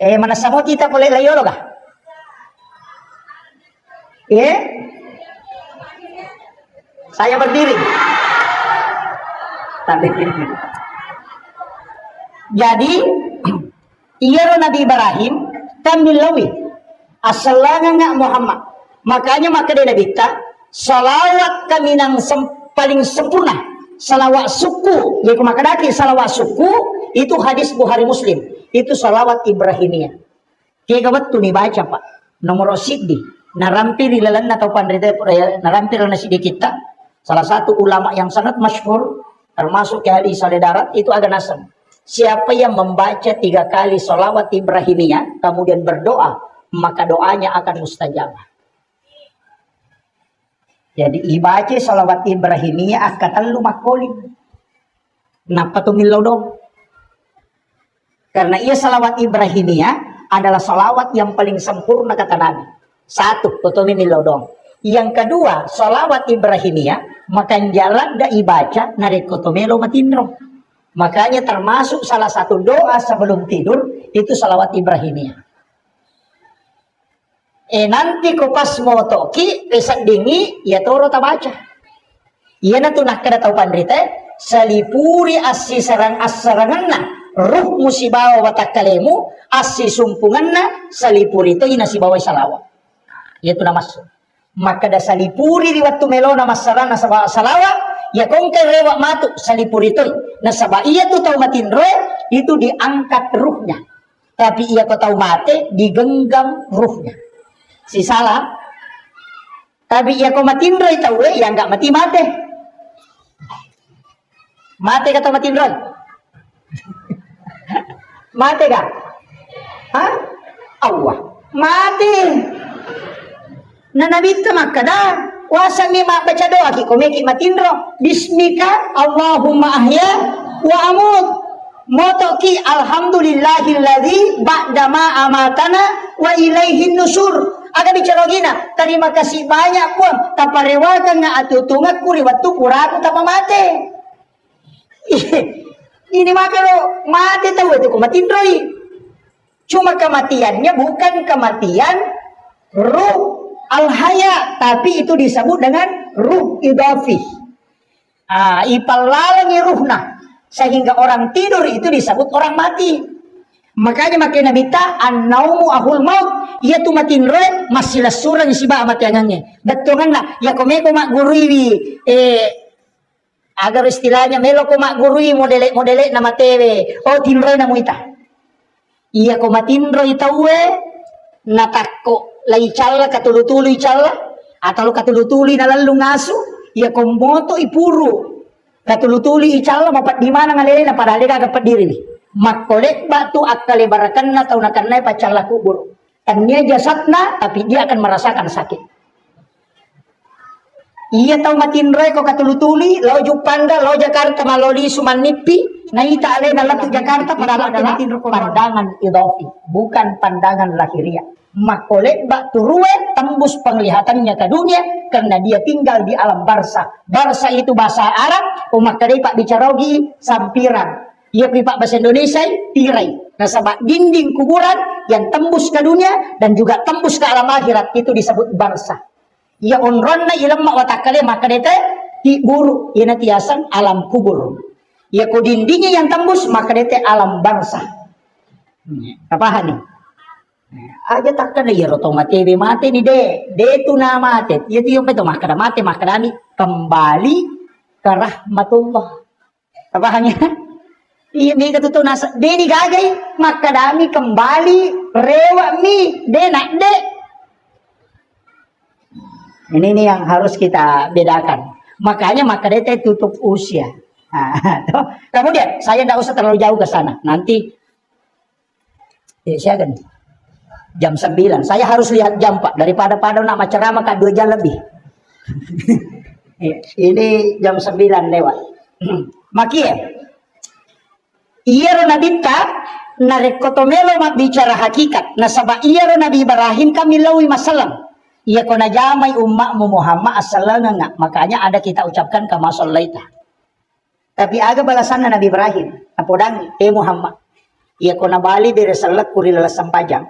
Mana samo kita boleh layolo kah? Saya berdiri. Jadi, iya Nabi Ibrahim tambil lawi. Assalamualaikum Muhammad. Makanya maka dia Nabi salawat kami nang paling sempurna. Salawat suku. Jadi makadaki salawat suku itu hadis Bukhari Muslim. Itu salawat Ibrahimiyah. Kaya kabat tu ni baca Pak. Nomor siddi. Narampir ilalan atau pandrita narampir na siddi kita. Salah satu ulama yang sangat masyhur termasuk ke hadis darat itu agak nasam. Siapa yang membaca 3 kali sholawat Ibrahimiyah, kemudian berdoa, maka doanya akan mustajabah. Jadi ibaca sholawat Ibrahimiyah akatan lu makolin. Napa tu milodong? Karena ia sholawat Ibrahimiyah adalah sholawat yang paling sempurna kata Nabi. 1, kutumi milodong. Yang kedua, sholawat Ibrahimiyah makan jalan da ibaca narekotomelo matindro. Makanya termasuk salah satu doa sebelum tidur itu sholawat Ibrahimiyah. Nanti ko pas mo toki pesak dingi ya toro tabaca. Iya na tunah kada tau pandrite salipuri assi sarang assaranganna ruh musibawa watakalemu assi sumpunganna salipuri to ina sibawa salawat. Iya tu namas. Maka da salipuri riwat tu melo nama sarana salawat ya kong kay rewak matu salipuri to. Nasaba iya tu tau matinre itu diangkat ruhnya. Tapi iya ko tau mate digenggam ruhnya. Si salah, tapi ia ko matindroy tahu ya enggak mati mate. Mate kata matindroy. Mate gak? Hah? Allah. Mate. Nanabita makada. Wasa mi baca doa ki komeki matindro. Bismika Allahumma ahya wa amut. Motoki alhamdulillahilladzi ba'dama amatana wa ilaihin nusur. Aga bicara gina, terima kasih banyak pun taparewakan nga atutungat kuri waktu kuraku tapa mate. Ini maka lo mate tahu itu kumatindroi. Cuma kematiannya bukan kematian ruh al-haya, tapi itu disebut dengan ruh idafi. Ipalalangi ruhna, sehingga orang tidur itu disebut orang mati. Makanya makin nabita an-naumu ahul maut, ia tu matinre masih lesurang si ba mati angannya. Betungan lah, ya komeko mak gurui agar istilahnya melo ko mak gurui modele nama tewe. Oh tinre na muita. Iya ko matinro itawe natakko lai calla katulu-tulu icalla atau lu katulu-tuli na lalu ngasu, iya ko moto ipuru. Katulu-tuli icalla mapat di mana ngalele na padahal dia kagak pediri nih. Makolek batu akale barakanna atau nakanna pacala kubur. Tanya jasadna tapi dia akan merasakan sakit. Iya tahu matinre ko katulutuli lo Jupanda lo Jakarta maloli sumanipi naita ale na latu Jakarta padahal adalah pandangan idafi bukan pandangan lahiriah. Makolek batu ruwe tembus penglihatannya ke dunia karena dia tinggal di alam barza. Barza itu bahasa Arab, umat kadai pak bicarogi sampiran. Ia pipak bahasa Indonesia tirai. Nasabah dinding kuburan yang tembus ke dunia dan juga tembus ke alam akhirat itu disebut barza. Ia onronna ilmu watakale maka dete di buru ia tiasan alam kubur. Ia ko dindingnya yang tembus maka dete alam barza. Apa nih? Aja takkan ya roto mate mate ni de tu na mate. Ia tu yung beto maka mate maka dami kembali ke rahmatullah. Apa hanya? Ini ketutup nasa, deni gagai, maka dami kembali rewa mi denak de. Ini yang harus kita bedakan. Makanya maka dete tutup usia. Kemudian saya tidak usah terlalu jauh ke sana. Nanti saya kan jam 9. Saya harus lihat jam Pak daripada pada nama ceramah kan 2 jam lebih. Ini jam 9 lewat. Makia. Iya Nabi ta narekotomelo mak bicara hakikat nasaba iya Nabi Ibrahim kami lawi masalam iya kona jamai ummakmu Muhammad assalanga makanya ada kita ucapkan kama sallaita tapi aga balasan Nabi Ibrahim apodang Muhammad iya kona bali dari salat kuri lalas sampajang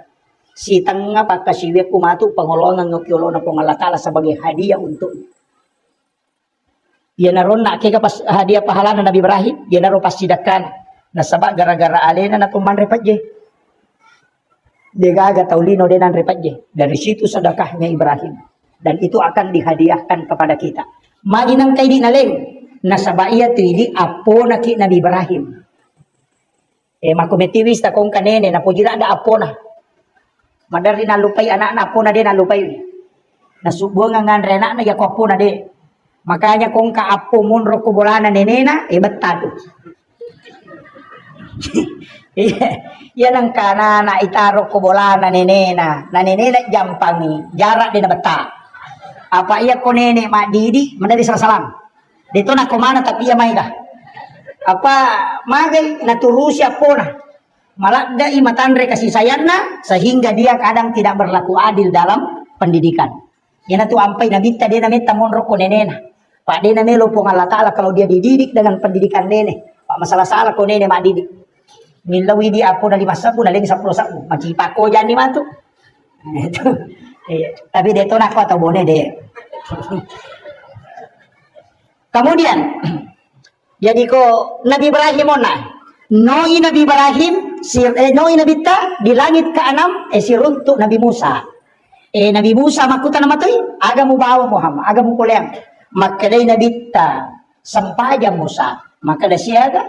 si tengah pakasiwe kumatu pangolongan ngokyolo na pongalakala sebagai hadiah untuk iya naron nak kega pas hadiah pahala Nabi Ibrahim iya naron pas sidakan. Nasaba gara-gara alena na tuman repat je. Dia gaga taulino denan repat je. Dari situ sedekahnya Ibrahim. Dan itu akan dihadiahkan kepada kita. Maginang kay di naleng. Nasaba iya tuili apo na ki Nabi Ibrahim. Makumetiwis ta kong kanene na pujira ada apo na. Madari na lupay anak na apo na din na lupay. Nasubuang nga ngan na yako apo na din. Makanya kong ka apo munro kubolana nenena betado. Yan ang kana na itaro ko bola na nenena jampangi jarak din na bata. Apa iya ko nene madidi manali salang. Dito na kumana tapi iya may ka. Apa magay naturusya po na. Malakda imatandre kasih sayang na sehingga dia kadang tidak berlaku adil dalam pendidikan. Yan tu ampai nabita dia namita monro ko nenena. Pak dia namelo po Allah Ta'ala kalau dia dididik dengan pendidikan nene. Pak masalah salah ko nene madidik. Milawi di apo na 5 sabu na 10 sabu. Macipa ko dyan ni mantu. Itu. Tapi dito na ko atau bone deh. Kemudian jadi ko Nabi Ibrahim ona. Noi Nabi Ibrahim noi Nabi ta di langit ke-6 si runtuk Nabi Musa. Nabi Musa makutan nama toy agamu bawa Muhammad agamu kuliang. Maka dari Nabi ta sampaja Musa maka ada siaga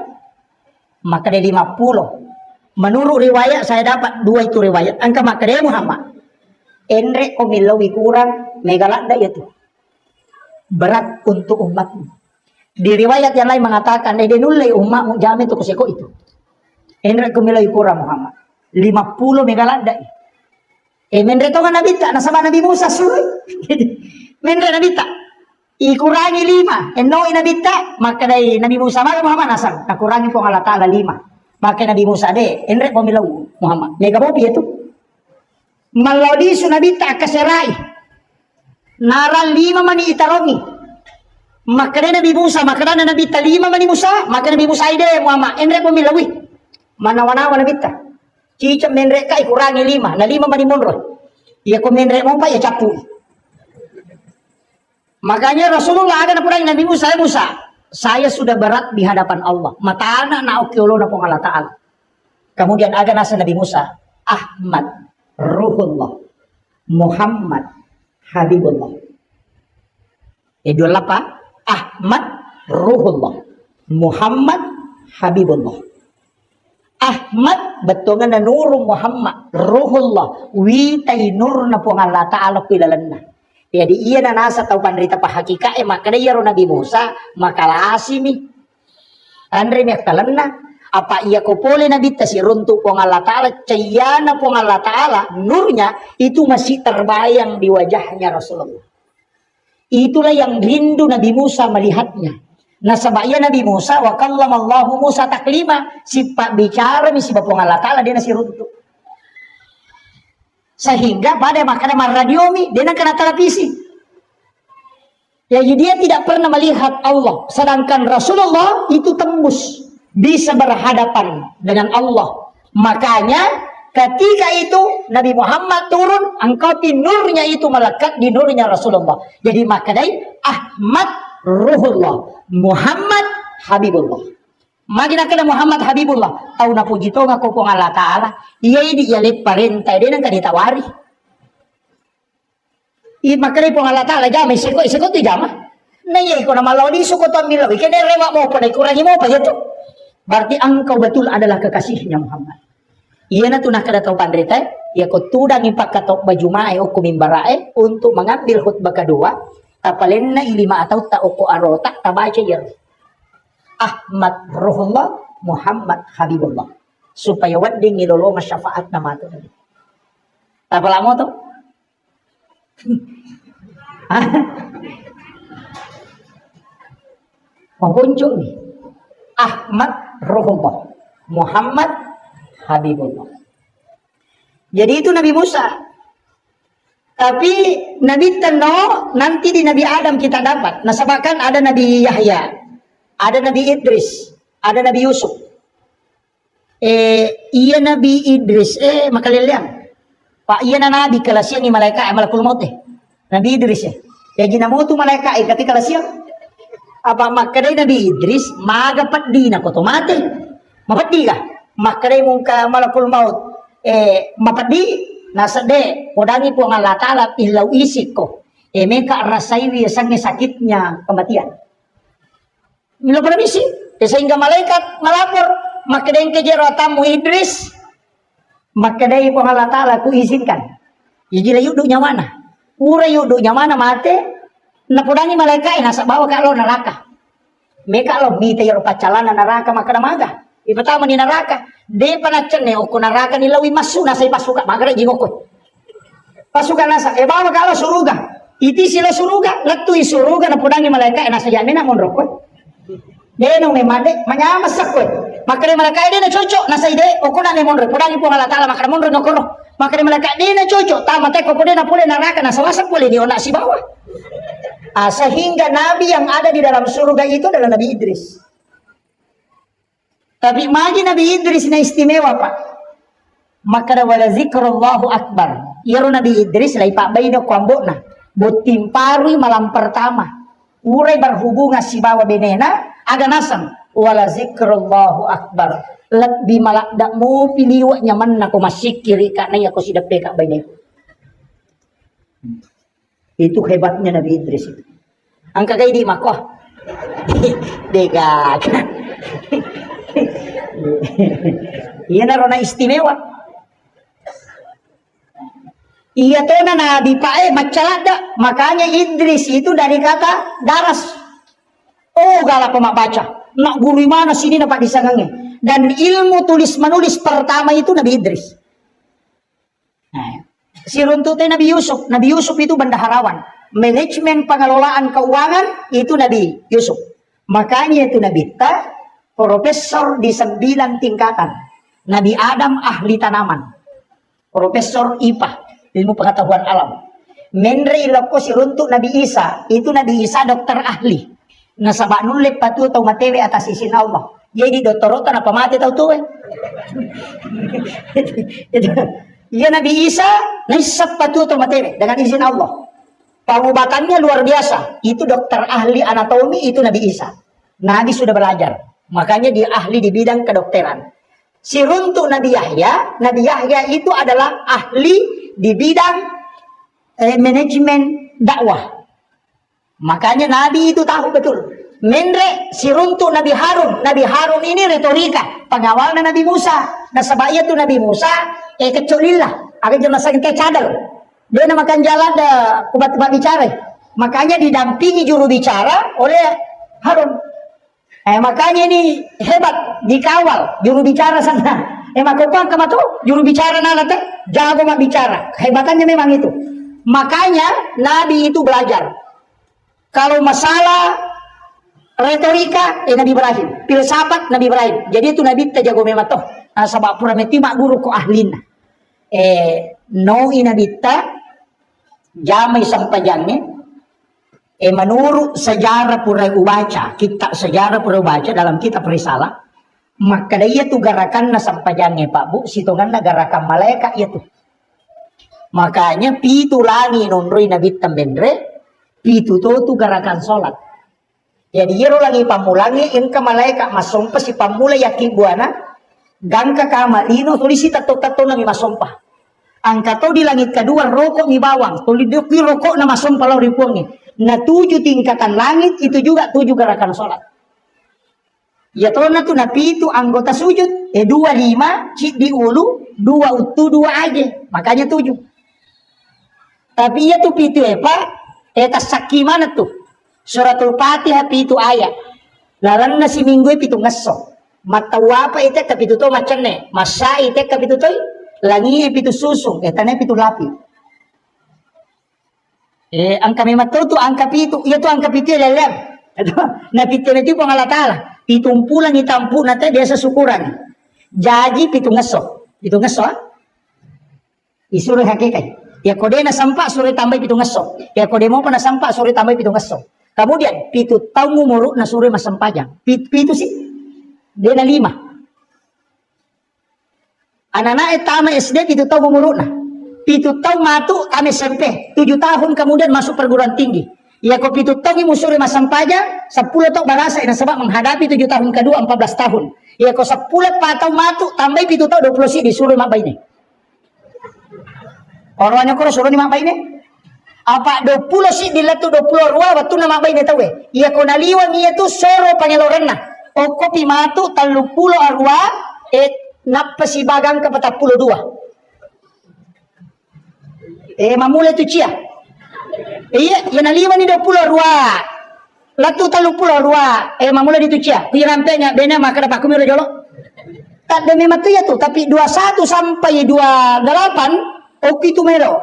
maka ada 50. Menurut riwayat saya dapat 2 itu riwayat angka maka dari Muhammad enre komilawi kurang megalanda itu berat untuk umatmu. Di riwayat yang lain mengatakan denulai umatmu jamin itu kuseko itu enre komilawi kurang Muhammad 50 megalanda. Menre to kan Nabi ta nasaba Nabi Musa suruh menre Nabi ta ikurangi 5 enoi Nabi ta maka dari Nabi Musa maka Muhammad nasab nakurangi po Allah Ta'ala 5 maka Nabi Musa de enre pemilau Muhammad mega bopi itu malodi su Nabi ta kaserai nara 5 mani itarongi maka dari Nabi Musa maka dari Nabi ta 5 mani Musa maka Nabi Musa ide Muhammad enre pemilau mana-mana Nabi ta cicam menre kai kurangi 5 na 5 mani monro iya ko menre mo pa ya capu. Makanya Rasulullah ada napurai Nabi Musa, saya sudah berat di hadapan Allah. Mata anak na okiolo na pong Allah Ta'ala. Kemudian ada nasa Nabi Musa, Ahmad, Ruhullah, Muhammad, Habibullah. Dua apa? Ahmad, Ruhullah, Muhammad, Habibullah. Ahmad betongan na nurung Muhammad, Ruhullah, witai nur na pong Allah Ta'ala pilalan na. Jadi iya na nasa tau pandrita pa hakika maka dia Nabi Musa makalasimi andre mek talanna apa iya ko pole Nabi ta si runtuk pong Allah Ta'ala cayana pong Allah Ta'ala nurnya itu masih terbayang di wajahnya Rasulullah. Itulah yang rindu Nabi Musa melihatnya. Nasabaya Nabi Musa wa kallamallahu Musa taklima sifat bicara misi pong Allah Ta'ala dia nasi runtuk. Sehingga pada makanan radiomi dia nak kena televisi. Jadi dia tidak pernah melihat Allah. Sedangkan Rasulullah itu tembus bisa berhadapan dengan Allah. Makanya ketika itu Nabi Muhammad turun, engkau nurnya itu melekat di nurnya Rasulullah. Jadi makanya Ahmad Ruhullah, Muhammad Habibullah. Magina kena Muhammad Habibullah tahu na puji to nga ko pong Allah Ta'ala iya di yalit parentay din ang kanitawari makari pong Allah Ta'ala jama isiko ti jama na iya ko na malawdi suko to milawi kaya rewa mo pa na ikurangi mo pa ito berarti engkau betul adalah kekasihnya Muhammad iya na tunah kada tau pandrita iya ko tudang impakatok bajumae o kumimbarae untuk mengambil khutbah kedua tapalin na ilima atau ta o ko arota tabaca iya Ahmad Ruhullah, Muhammad Habibullah. Supaya wading nilolo syafaat nama itu. Apa lama tuh? Mengunjuk nih. Ahmad Ruhullah, Muhammad Habibullah. Jadi itu Nabi Musa. Tapi Nabi Teno nanti di Nabi Adam kita dapat. Nasabakan ada Nabi Yahya. Ada Nabi Idris, ada Nabi Yusuf. Iya Nabi Idris, makaliliang. Pak iya na Nabi kalasiang ni malaikat malakul maut Nabi Idris Ya gina mo tu malaikat ketika kalasiang. Apa makadai Nabi Idris magapat di na ko tomate. Mapadi ka. Makadai mong ka malakul maut mapadi nasa de podangi po ang Allah Ta'ala ilaw isip ko. Meka rasay sang sakitnya kematian. Mila permisi, sehingga malaikat melapor, makadai kejero tamu Idris, makadai po Allah Ta'ala ku izinkan. Jadi yuduknya mana? Ura yuduknya mana mate? Napudangi malaikat nasa bawa kalau neraka. Mereka lo mita yoro pacalan neraka makana maga. Pertama ni neraka. De panacen ne oko neraka ni lawi masu na say pasuka magare jingoko. Pasukan nasa bawa kalau suruga. Iti sila suruga, latu suruga na pudangi malaikat nasa yamin na monroko. De no me made manyamas sakwe. Makare malaikat de na cocok nasa ide oko na ne monro pudangi po Allah taala makare monro no kono. Makare malaikat de na cocok tama te ko de na pule neraka nasa wasak pule ni ona si bawah. Sehingga nabi yang ada di dalam surga itu adalah Nabi Idris. Tapi magi Nabi Idris na istimewa pak. Maka wala zikrullahu akbar. Iro Nabi Idris lai pak baino kwambo na. Botimparui malam pertama. Urai berhubungan si bawa benena. Aga nasam. Wala zikrullahu akbar. Lebih malak dak mau piliwa nyaman na ko masikiri karena ya ko sidap deka baino. Itu hebatnya Nabi Idris itu. Angka kaya di makoh. Deka. Iya narona istimewa. Iya to na nabi pae macalada. Makanya Idris itu dari kata daras. Oh galak pemak baca. Nak guru mana sini dapat disangangnya. Dan ilmu tulis menulis pertama itu Nabi Idris. Nah, si runtutnya Nabi Yusuf. Nabi Yusuf itu bendaharawan. Manajemen pengelolaan keuangan itu Nabi Yusuf. Makanya itu Nabi Ta. Profesor di 9 tingkatan. Nabi Adam ahli tanaman. Profesor IPA, ilmu pengetahuan alam. Mendre iloko si runtuk Nabi Isa. Itu Nabi Isa dokter ahli. Nasabak nulip patu atau matewe atas izin Allah. Jadi doktorotan apa mati tahu tuh. Iya Nabi Isa nisab patu atau matewe dengan izin Allah. Pengobatannya luar biasa. Itu dokter ahli anatomi itu Nabi Isa. Nabi sudah belajar. Makanya dia ahli di bidang kedokteran. Si runtuk Nabi Yahya itu adalah ahli di bidang manajemen dakwah. Makanya Nabi itu tahu betul. Mendre si runtuk Nabi Harun ini retorika. Pengawalnya Nabi Musa. Nasabah itu Nabi Musa keculilah. Agak jelas sakit cadel. Dia namakan jalan kubat-kubat bicara. Makanya didampingi juru bicara oleh Harun. Makanya ini hebat dikawal juru bicara sana. Makopang kama tuh juru bicara nanti jago mak bicara. Hebatannya memang itu. Makanya Nabi itu belajar. Kalau masalah retorika Nabi Ibrahim, filsafat Nabi Ibrahim. Jadi itu Nabi terjago memang tuh. Sabab pura meti mak guru ko ahlin. No Nabi ta jamai sampajangnya. Menurut sejarah pura ubaca, kitab sejarah pura ubaca dalam kitab risalah, maka dia tu gerakan nasampajangnya Pak Bu, situngan gerakan malaikat itu. Makanya pitu langi nonroi Nabi tambendre, pitu tu gerakan solat. Jadi yero lagi pamulangi inka malaikat masompa si pamula yakin buana, gangka kama ino tulisi tato-tato nami masompa. Angka to di langit kedua rokok ni bawang, tuli di rokok na masompa lau ripuangnya. Nah 7 tingkatan langit itu juga 7 gerakan sholat. Ya tolong tuh Nabi itu anggota sujud. 25 cik di ulu, 2 utuh 2 aja. Makanya 7. Tapi ya tuh pitu apa? Tas saki mana tuh? Suratul Fatihah pitu ayat. Larang nasi minggu pitu ngeso. Mata apa itu pitu to macane. Masa itu pitu to langi pitu susung. Tanya pitu lapi. Angka memang tu angka pitu, iya tu angka pitu lelem. Nah pitu itu pengalatala. Pitumpulan itampu nanti dia sesukuran. Jadi pitu ngeso, Isuruh hakikat. Ya kode na sampak suruh tambah pitu ngeso. Ya kode mau pernah sampak suruh tambah pitu ngeso. Kemudian pitu tahu ngumuruk na suruh mas sempajang. Pitu sih, dia na 5. Anak-anak etama SD pitu tahu ngumuruk na. Pitu tahun matu kami SMP 7 tahun kemudian masuk perguruan tinggi. Ya kok pitu tahun musuri masam pajang 10 tahun barasa ini sebab menghadapi 7 tahun kedua 14 tahun. Ya kok 10 patau matu tambah pitu tahun 20 sih disuruh mak ini. Orangnya kok suruh mak ini. Apa 20 sih diletu 20 ruah waktu nama ini tahu ya kok naliwan iya tu soro pangelorenna. O kopi matu 30 arwah napa si bagang ke 42. Mamula tu cia. Iya, yang naliwan ni 20 ruah. Latu 30 ruah. Mamula di tu cia. Di rampenya bena maka dapat kumiro jolo. Tak demi matu ya tuh, tapi 21 sampai 28 oke itu melo.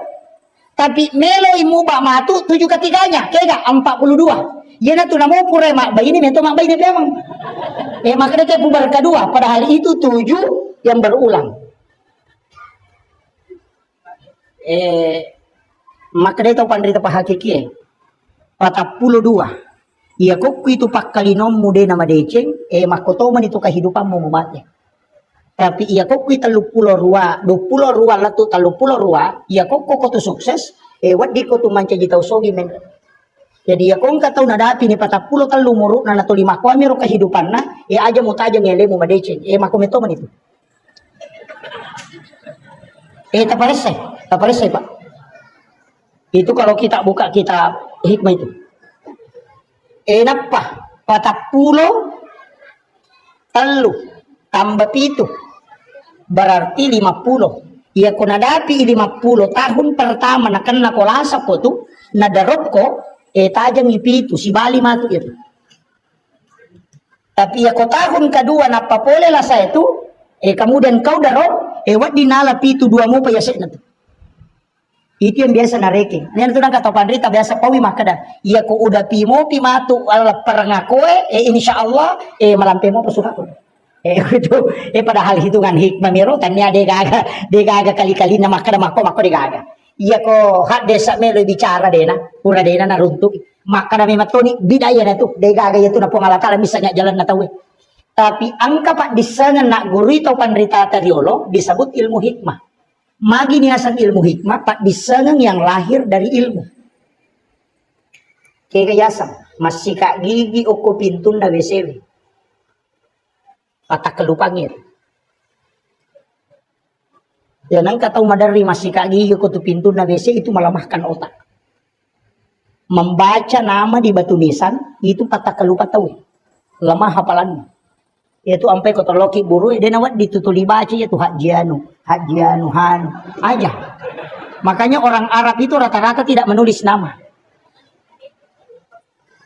Tapi melo imu bak matu 7 ketiganya, kaya 42. Yana tuh namo pure mak bayi ini meto mak bayi ini memang. Makanya kayak pubar kedua, padahal itu 7 yang berulang. Makanya itu pandrita pak hakiki 42. Iya kok itu pak kalinom mude nama deceng, makotoman itu kehidupanmu mati. Tapi iya kok itu 32 lah tuh 32, iya kok tu sukses, wat di ko tu manca jitau sogi men. Jadi ya kong katau nadapi ni 40 talu muruk na nato 5 ko amiro kehidupan na, aja mo taja ngele mo madeceng, makometoman itu. Taparesay pak. Itu kalau kita buka kitab hikmah itu. Napa? 40 talu tambah itu berarti 50. Ia ko nadapi 50 tahun pertama na kan nakolasa ko tu nadarop ko tajang ipitu si bali matu itu. Tapi ya ko tahun kedua napapole lah saya itu kemudian kau darop wat dinala pitu 2 mo pa yasa na tu. Itu yang biasa nareke. Yan tu nang kata pandrita biasa pawi makada. Iya ko udah pimo pimatu ala perangakoe insyaallah malampe mo pasuka ko. Itu padahal hitungan hikmah miro tanya de gaga kali-kali na makada mako de gaga. Iya ko hak desa melo bicara dena, pura dena na runtuk. Makada me matoni bidaya na tu de gaga itu na pengalatala misalnya jalan na tawe. Tapi angka pak disangan nak gurito pandrita tariolo disebut ilmu hikmah. Magi niasan ilmu hikmah pak disangan yang lahir dari ilmu. Kekayasan masih kak gigi oko pintun na WCW. Patah kelupangir. Ya nang katau madari masih kak gigi oko tu pintun na WC itu melemahkan otak. Membaca nama di batu nisan itu patah kelupa tahu. Lemah hafalannya. Yaitu sampai kota loki buru dia nawat ditutuli baca yaitu hajianu han aja. Makanya orang Arab itu rata-rata tidak menulis nama.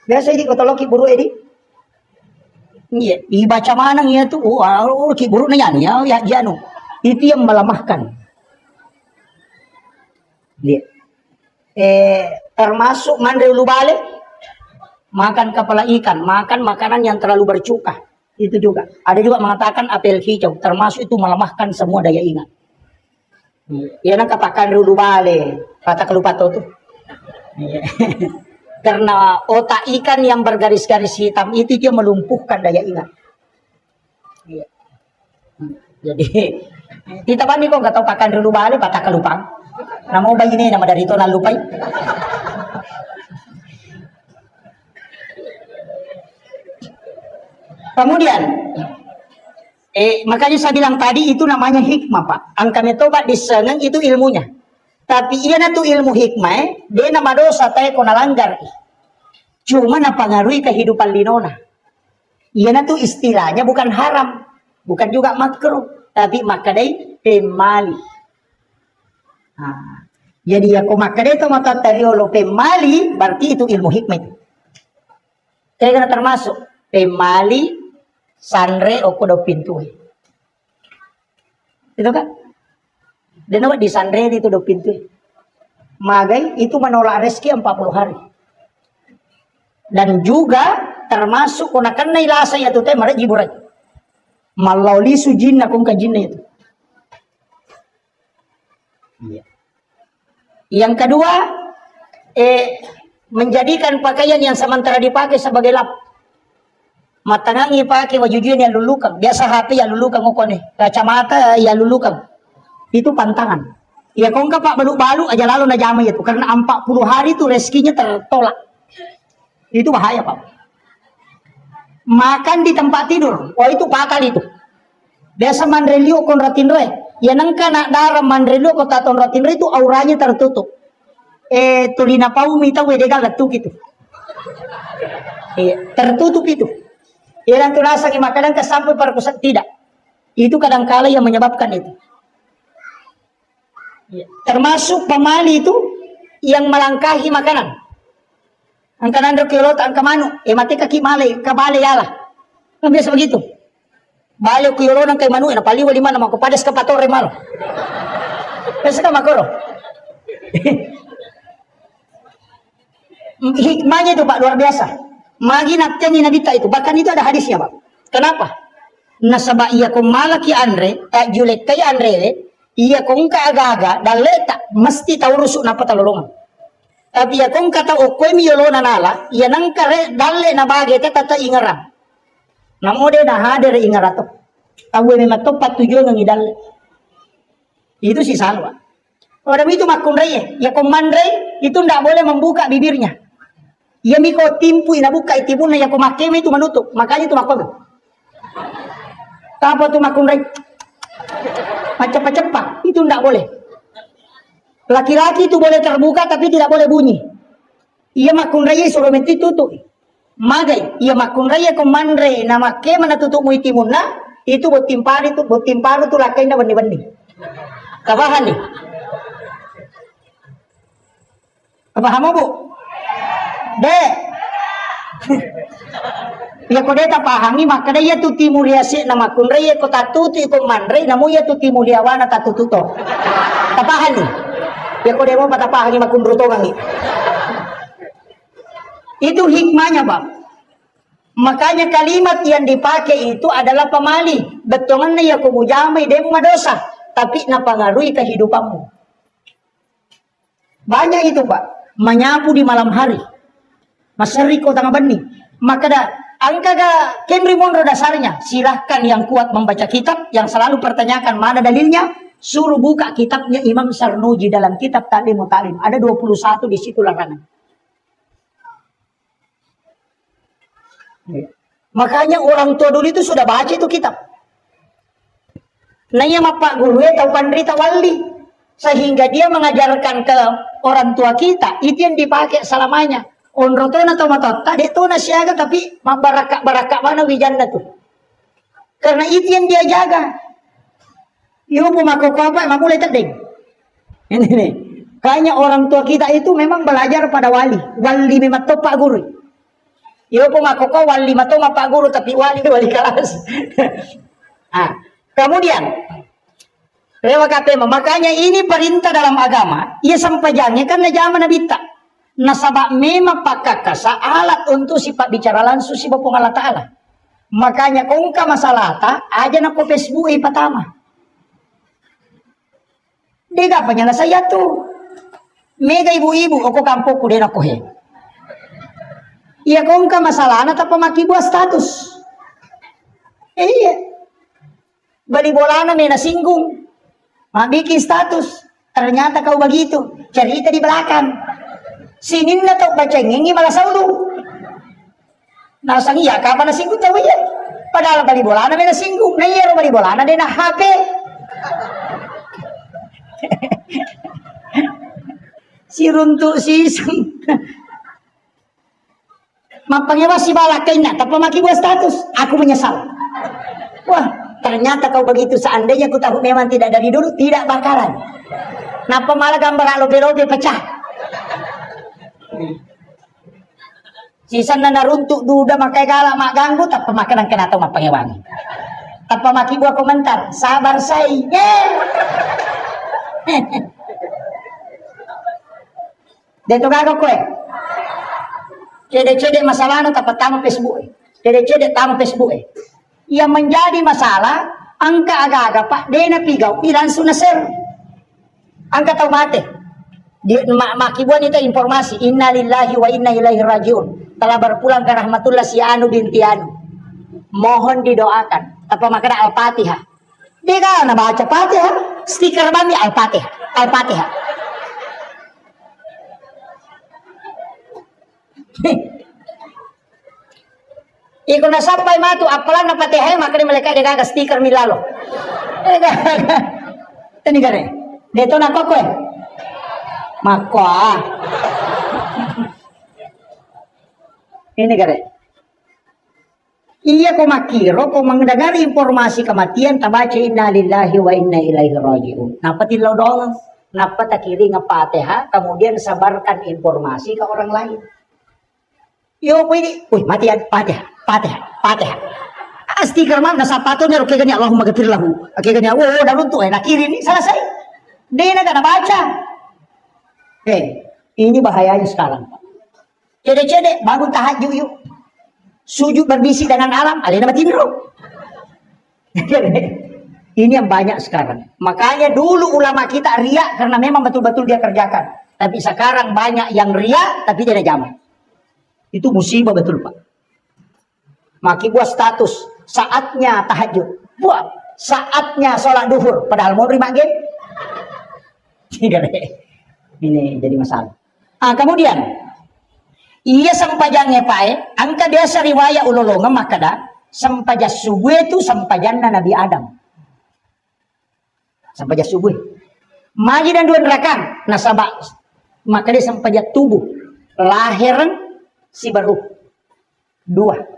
Biasa di kota loki buru ini iya dibaca mana ya tuh ki buru nanya ya hajianu itu yang melemahkan dia. Termasuk mandre ulu balik makan kepala ikan, makan makanan yang terlalu bercuka. Itu juga. Ada juga mengatakan apel hijau, termasuk itu melemahkan semua daya ingat. Ya nak katakan dulu balik, kata kelupa tuh. Karena otak ikan yang bergaris-garis hitam itu dia melumpuhkan daya ingat. Jadi kita bani kok nggak tahu pakan dulu balik, patah kelupang. Nama bayi ini nama dari itu lupai. Kemudian, makanya saya bilang tadi itu namanya hikmah pak. Angka metobat diseneng itu ilmunya. Tapi iya na tuh ilmu hikmah, dia nama dosa tayo ko nalanggar. Cuma napangaruhi kehidupan linona. Iya na tuh istilahnya bukan haram, bukan juga makruh, tapi makadai pemali. Jadi ya ko makadai to mata tariolo pemali, berarti itu ilmu hikmah. Kaya kena termasuk pemali sanre o kudo pintu. Itu kan? Dan di sanre itu do pintu. Magai itu menolak rezeki 40 hari. Dan juga termasuk kunakan nailasa ya tuh teh mare jiburai. Malauli sujin akung kajinna itu. Iya. Yang kedua menjadikan pakaian yang sementara dipakai sebagai lap. Matangangi pakai wajujuan yang lulukan. Biasa HP yang lulukan ngokone. Kacamata yang lulukan. Itu pantangan. Ya kong ka pak balu-balu aja lalu na jama itu. Karena 40 hari itu rezekinya tertolak. Itu bahaya pak. Makan di tempat tidur. Oh itu pakal itu. Biasa mandrelio kon ratinre. Ya nangka nak darah mandrelio kon taton ratinre itu auranya tertutup. Tulina pau mita wedegal letuk itu. Tertutup itu. Yang terasa makanan sampai perkusan tidak. Itu kadangkala yang menyebabkan itu. Termasuk pemali itu yang melangkahi makanan. Angkanan kilot angka manu, mati kaki male, kabale yalah. Kan biasa begitu. Balik ko yolo ng kay Manu, napaliwali man naman ko, padas ka patore malo. Kasi ka makoro. Hikmahnya itu Pak luar biasa. Magi natin inabita itu. Bahkan itu ada hadisnya Pak. Kenapa? Nasaba iya kung malaki Andre, julek kay Andre, iya kung kaaga-aga, daleta, mesti taurusuk na patalolongan. Tapi iya kung kata okoy miyolo na nala, iya nang kare, dalle na bagay, tata ingaram. Namode na hadir ingarato. Tawe may matopat tujuan ng idalle. Itu si Salwa. Orang itu makunray, ya kung manray, itu ndak boleh membuka bibirnya. Ia miko timpu inabuka itibuna ya kumakeme itu menutup. Makanya itu makon. Apa tuh makunray? Cepat-cepat, itu ndak boleh. Laki-laki itu boleh terbuka tapi tidak boleh bunyi. Ia makunray suruh menti tutup. Magai, ia makunray kung manray na makeme na tutup mo itimuna, itu botimpari tu lakay na bandi-bandi. Kabahan nih. Paham mo bu? Dek. Ya ko deta pahangi makada ya tu timulia si na makunre ya ko tatuti ko manre namu ya tu timulia wana tatututo. Tapahan ni. Ya ko demo patapahangi makunruto ngangi. Itu hikmahnya, Bang. Makanya kalimat yang dipakai itu adalah pemali. Betongan na ya ko mujamay demo madosa, tapi napangaruhi kehidupanmu. Banyak itu, Pak. Menyapu di malam hari. Masari ko tanga bani. Maka dah angka ga Henry Monroe dasarnya. Silahkan yang kuat membaca kitab, yang selalu pertanyakan mana dalilnya, suruh buka kitabnya Imam Sarnuji dalam kitab Ta'limut Ta'lim. Ada 21 di situ larangan. Makanya orang tua dulu itu sudah baca itu kitab. Nanya sama Pak Guru atau Pandrita Wali. Sehingga dia mengajarkan ke orang tua kita, itu yang dipakai selamanya. Onrotona atau matota, dia tuh nasiaga tapi barakak mana wijanda tuh. Karena itu yang dia jaga. Ibu pemakai apa, emang mulai terding. Ini nih. Kayaknya orang tua kita itu memang belajar pada wali. Wali memang tuh Pak Guru. Ibu pemakai wali matau Pak Guru, tapi wali kelas. Nah, kemudian Rewa katema, makanya ini perintah dalam agama. Ia sampainya karena zaman Nabi tak. Nasabak memang pakakasa alat untuk sifat bicara langsung si Bapak Allah Ta'ala. Makanya kung ka masalah ta, aja na po Facebook pertama. Dega pa niya na saya tuh. Mega ibu-ibu, ako kampo ko din ako he. Iya kung ka masalah na tapamaki buat status. Iya. Bali bola na may nasinggung. Bikin status, ternyata kau begitu, cerita di belakang. Sinin na to bacengeng malah saudu. Nasang iya kapan nasinggung tahu ya? Padahal bali bola na may nasinggung, na iya bali bola na din na HP. Si runtuk si mapangyawa si balakay na, tapamaki buat status, aku menyesal. Wah. Ternyata kau begitu, seandainya ku tahu memang tidak dari dulu, tidak bakalan. Napa malah gambar lobe-lobe pecah. Sisa na naruntuk duda makai galak mak ganggu, tak pemakanan kena tau mak pangewangi. Tak pemaki buah komentar, sabar say. Dito gago ko Cede-cede masalah no tapat tamu Facebook. Cede-cede tamu Facebook yang menjadi masalah angka agak-agak pak dia napigaw langsung na sir angka tau mate di makibuan itu informasi innalillahi wa inna ilaihi rajiun telah berpulang ke rahmatullah si Anu binti Anu, mohon didoakan apa makna Al-Fatihah dia kan baca Fatihah stiker bami Al-Fatihah Al-Fatihah. Iko na sampai matu apalan na patihay makanya mereka degaga stiker milalo. Tani gare. Dito na ko Mako. Ini gare. Iya ko makiro ko mendengar informasi kematian tabaca inna lillahi wa inna ilaihi rajiun. Napatilaw dong. Napatakiri ng Fatihah kemudian sabarkan informasi ke orang lain. Yo pwede, mati yan, Fatihah. Stiker mah na sapatonya ro kaganya Allahumma ghafir lahu. Kaganya dah runtuh nak kiri ni selesai. Dia nak baca. Ini bahayanya sekarang. Cedek-cedek bangun tahajud yuk. Sujud berbisik dengan alam, alena tidur. Ini yang banyak sekarang. Makanya dulu ulama kita riak karena memang betul-betul dia kerjakan. Tapi sekarang banyak yang riak tapi tidak jaman. Itu musibah betul, Pak. Maki buat status saatnya tahajud, buat saatnya sholat duhur, padahal mau terima game. Ini jadi masalah. Kemudian ia sampajangnya Pak, angka desa riwayat ulolonga maka dah sampajas subuh itu sampajanna Nabi Adam. Sampajas subuh. Magi dan dua rakam nasabah maka dia sampajat tubuh lahiran si baru dua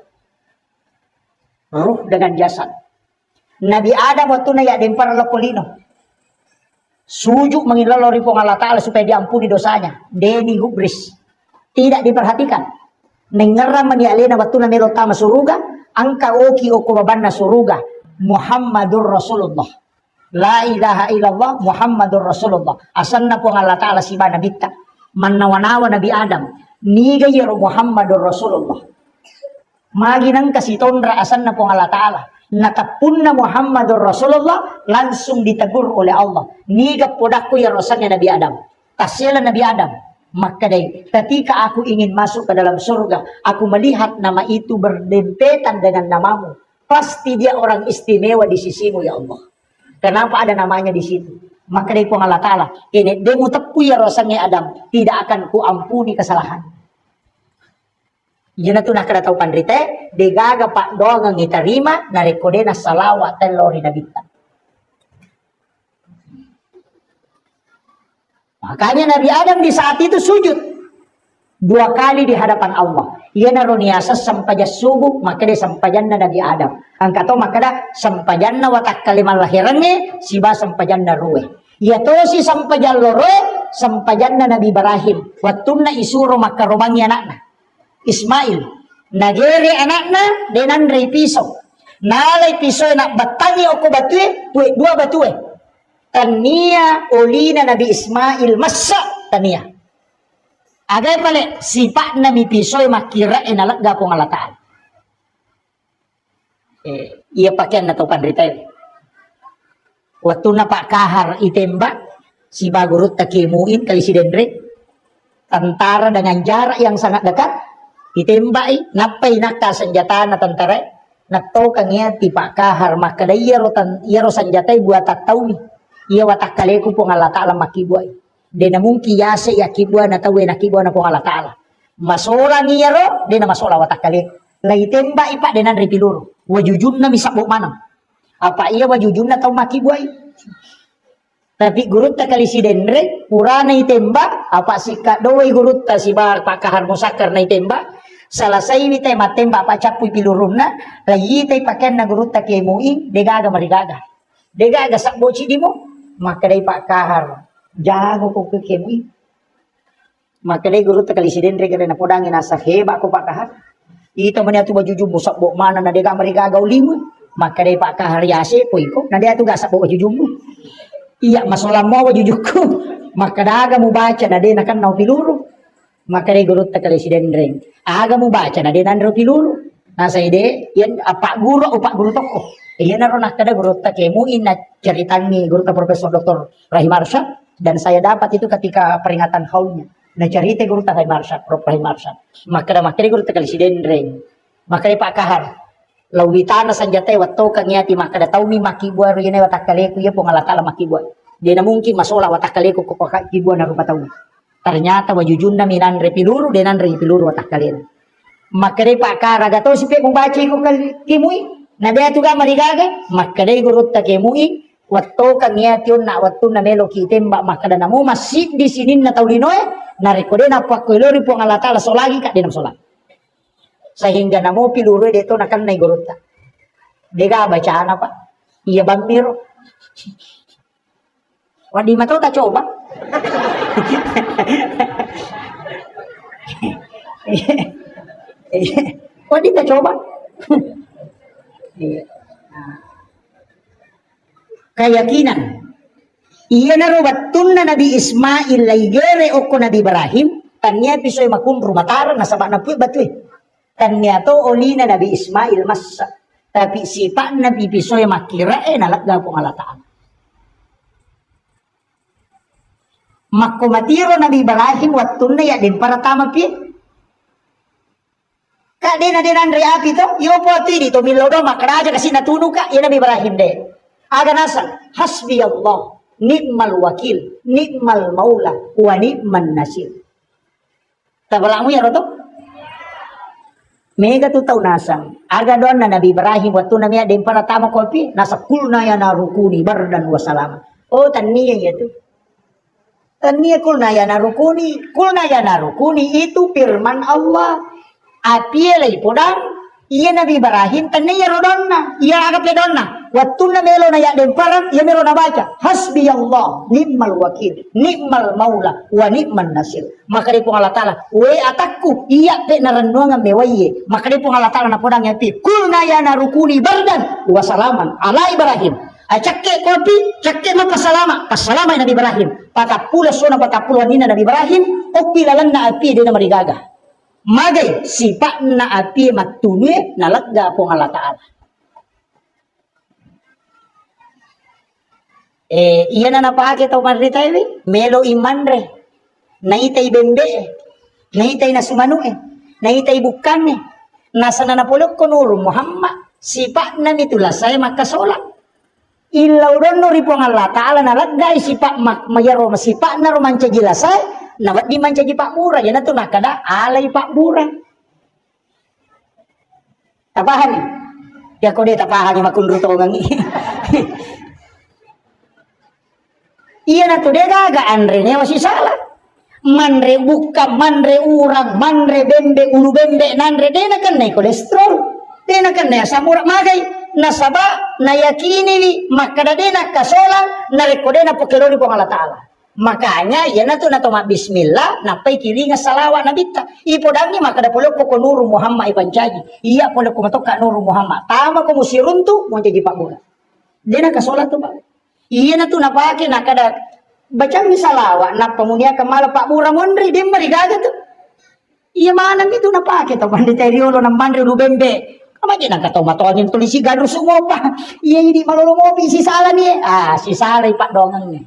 ruh dengan jasad. Nabi Adam waktu na dempar lokolino sujud mengilolori pong Allah Ta'ala supaya diampuni dosanya. Deni gubris tidak diperhatikan. Nengeram manialena waktu na melotama suruga angka oki oko babanna suruga Muhammadur Rasulullah. La ilaha illallah Muhammadur Rasulullah. Asanna pong Allah Ta'ala si bana bitta manawanawa Nabi Adam niga yero Muhammadur Rasulullah. Maginang kasitondra asan na pong Allah Ta'ala. Natapun na Muhammadur Rasulullah langsung ditegur oleh Allah. Niga podaku ya rosannya Nabi Adam. Tasyalah Nabi Adam. Maka deh, ketika aku ingin masuk ke dalam surga, aku melihat nama itu berdempetan dengan namamu. Pasti dia orang istimewa di sisimu ya Allah. Kenapa ada namanya di situ? Maka deh pong Allah Ta'ala. Ini demu tepu ya rosannya Adam. Tidak akan kuampuni kesalahan. Yana tu nak kada tahu pandrite, degaga pak doang ang itarima, narekode na salawat telori nabita. Makanya Nabi Adam di saat itu sujud 2 kali di hadapan Allah. Ia naroniasa sampajas subuh, maka dia sampajanna Nabi Adam. Ang kato maka da sampajanna watak kalimal lahirannya, siba sampajanna ruwe. Ia to si sampajan loro, sampajanna Nabi Ibrahim. Watunna isuro maka robangi anakna. Ismail nagere anakna denan rei piso nalai piso nak batangi oko batue tuwe dua batue tania olina Nabi Ismail masa tania agai pale sipak Nabi piso makira enalak gapong Allah Ta'ala. Ia pakaian atau pandritai waktu na pak kahar itembak si bagurut takimuin kali si dendre tentara dengan jarak yang sangat dekat. Itembak napay nakta senjata na tantara nakto kanya tipa kahar maka da iyaro senjata buat tahu ni iya watak kaleku pong Allah Ta'ala makibuay de na mungki yase yakibwa na tawe nakibwa na pong Allah Ta'ala masola ni iyaro de na masola watak kaleku la itembak ipa de nan ripiluro wajujun na misabok manam apa iya wajujun na taw makibuay tapi gurut ta kali si denre purana itembak apa si kadoway gurut ta si pak kahar musakar na itembak salasay ni tay matembak pa chapuy pilurum na lagi tay paken na gurut ta kay muing degaga marigaga degaga sakbo chidi mo makaday pa kahar jago ko kay muing makaday gurut ta kali si denre kada na podangin nasa heba ko pa kahar ito man ato bajujub mo sakbo mana na dega marigaga ulimon makaday pa kahar yase poy ko na dia tu ga sakbo bajujub mo iya masalah mo wajujub ko makadaga mo baca na din akan naw piluro maka day gurut ta kali si denre aga mo baca na din andro piluro nasa ide yan pak guru toko yan na ron nakada gurut ta kay muin na ceritan ni gurut ta Profesor Dr. Rahim Arsyad dan saya dapat itu ketika peringatan haulnya na cerita gurut ta Rahim Arsyad Prof. Rahim Arsyad maka day gurut ta kali si denre maka day pak kahar lawitana sanjatay watto kanyati maka da tawmi makibwa ro yan watak kaleku ya pong Allah Ta'ala makibwa di na mungkin masola watak kaleku ko pakibwa na rupa tawmi. Ternyata wajujun na minan repiluru denan repiluru watak kalian. Makare pak karaga to si pe membaca ko kimui. Na dia tu ga marigaga. Makare gurut ta kimui. Watto kangyation na watto na melo kitembak makada namo masih di sini na taulinoy. Na rekode na pakulori po Allah Ta'ala solagi ka dinam solat. Sehingga namo piluru deto na kan na gurut ta. Dega bacaan apa? Iya bangmiro. Wadi matau tak coba. Wadi tak coba. Iya. Nah, keyakinan iya na rubatun na Nabi Ismail laigere oko Nabi Ibrahim tanya pisoy makun rumataran na sabak na puy batuy tanya to oli na Nabi Ismail masa tapi sifat Nabi pisoy makira nalagga po ngalataan makumatiro Nabi Ibrahim watun na ya din para tama pi kade na din andre api to yo po ati dito milodo makaraja kasi natunog ka yan Nabi Ibrahim de aga nasa hasbi Allah nikmal wakil, nikmal maula, wa nikman nasir. Tabalamu ya roto? Mega tu tau nasang. Aga doon na Nabi Ibrahim waktu namanya din para tama kolpi nasa kulna ya na rukuni bardan wa salama. Oh taniya ya tu. Taniya kulna ya na rukuni itu firman Allah. Api lay podang iya Nabi Ibrahim taniya rodonna. Iya aga pedonna. Waktu na melo na ya den parang ya melo na baca hasbi Allah nikmal wakil nikmal maula wa nikman nasir maka di pung Allah taala we atakku iya pe naranduangan mewaye maka di pung Allah taala na podang yapi kulna ya narukuni bardan wa salaman ala Ibrahim acakke kopi cakke ma pasalama Nabi Ibrahim patapula sona patapula nina Nabi Ibrahim opilalan na api dina marigaga magay sipak na api matune nalagga pung Allah taala. Iya na napakit o marita melo imanre naitay bembe naitay na sumano naitay bukan nasa na napulok ko nuro Muhammad sipak na mitulasay makasola ilaw ron no ripong Allah ta'ala nalagay sipak mayaro masipak na romanca jilasay nawat di manca jipak mura yan na to nakada alay pak mura tapahan ya ko di tapahan yung makundruto ngang iya na to de gagaan rin masih salah manre buka manre urang manre bembe ulu bembe nanre de na kan kolesterol de na kan asam urat magay nasaba na yakini makada de na kasola na rekode na pokelo di Allah taala makanya iya na to bismillah napai kiri nga salawa na bitta ipodangni makada polo poko nuru Muhammad ipancaji iya polo kumatoka nuru Muhammad tama ko musiruntu mo jadi pak bola de na kasola to ba iya na to napake nakada bacang misalawa na pamunia kamala pak mura mondri di marigaga to iya mana itu napake to panditariolo ng mandri lubembe kamaji nagkatomatongin tulisi gadro sumopa iya hindi malulumopi si sala ni si sala pak dongang ni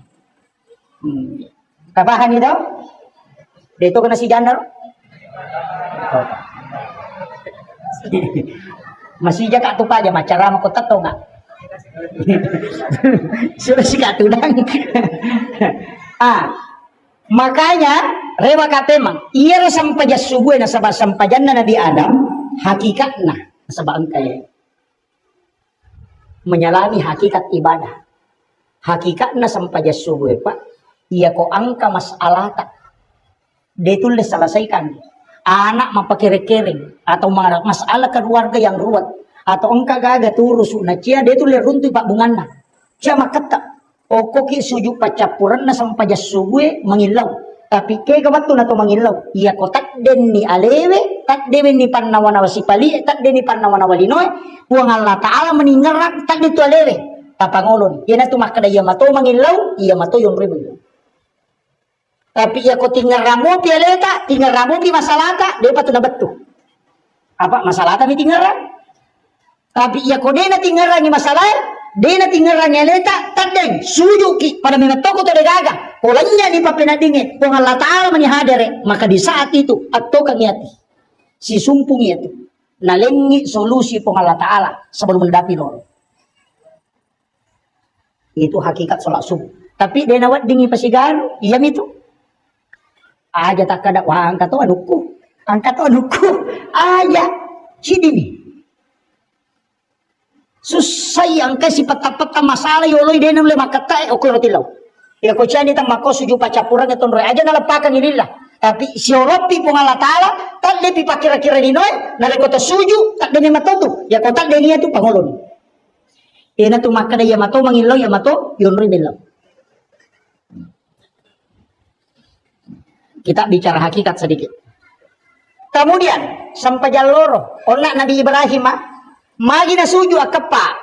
kabahan ni daw dito ka na si Janar masija ka tupa aja macara ko tato nga sudah sikatudang makanya rewa kapemang iya sampajas subuh na sabah sampajan na Nabi Adam hakikat na sabang kaya menyalami hakikat ibadah hakikat na sampajas subuh pak iya ko angka masalah tak ditulis selesaikan anak mapakere-kering atau masalah keluarga yang ruwet atau engkau gaga turus na cia dia tu leruntu pak bunganna cia makata okoki suju pacapuran na sampajas subuh mengilau tapi ke kabatu na to mengilau iya kotak den ni alewe tak dewen ni pannawana wasipali tak den ni pannawana walinoy puang Allah taala meningerak tak ditu alewe papangolon iya na tu makada iya mato mengilau iya mato yung ribu tapi iya ko tinggal ramu pi aleta tinggal ramu pi masalata dia patu na betu apa masalata mi tinggal tapi ia ko na tingaran ni masalah de na tingaran ni leta tadeng sujuki pada mengatoko to gaga polanya ni papenadinge kung Allah taala manihadere maka di saat itu atau kang yati si sumpung itu nalengi solusi kung Allah taala sebelum mendapi lor itu hakikat salat subuh tapi de nawat dingi pasigaru iya itu aja tak kada wah angkat to anuku aja sidini susay ang kasi patapata masalah yoloy din ng lima katay o kurotilaw. Ika ko siya nitang mako suju pacapuran itong roy. Aja nalapakan nilila. Tapi si Oropi po nga latala, tak di pipakira-kira ninoy, nalikota suju, tak di matoto. Ya ko tak di niya ito pangulon. Ina tumaka na yamato, mangilaw, yamato, yun rin bilaw. Kita bicara hakikat sedikit. Kemudian, sampai jaloro, onak Nabi Ibrahim Magi na suju akapa.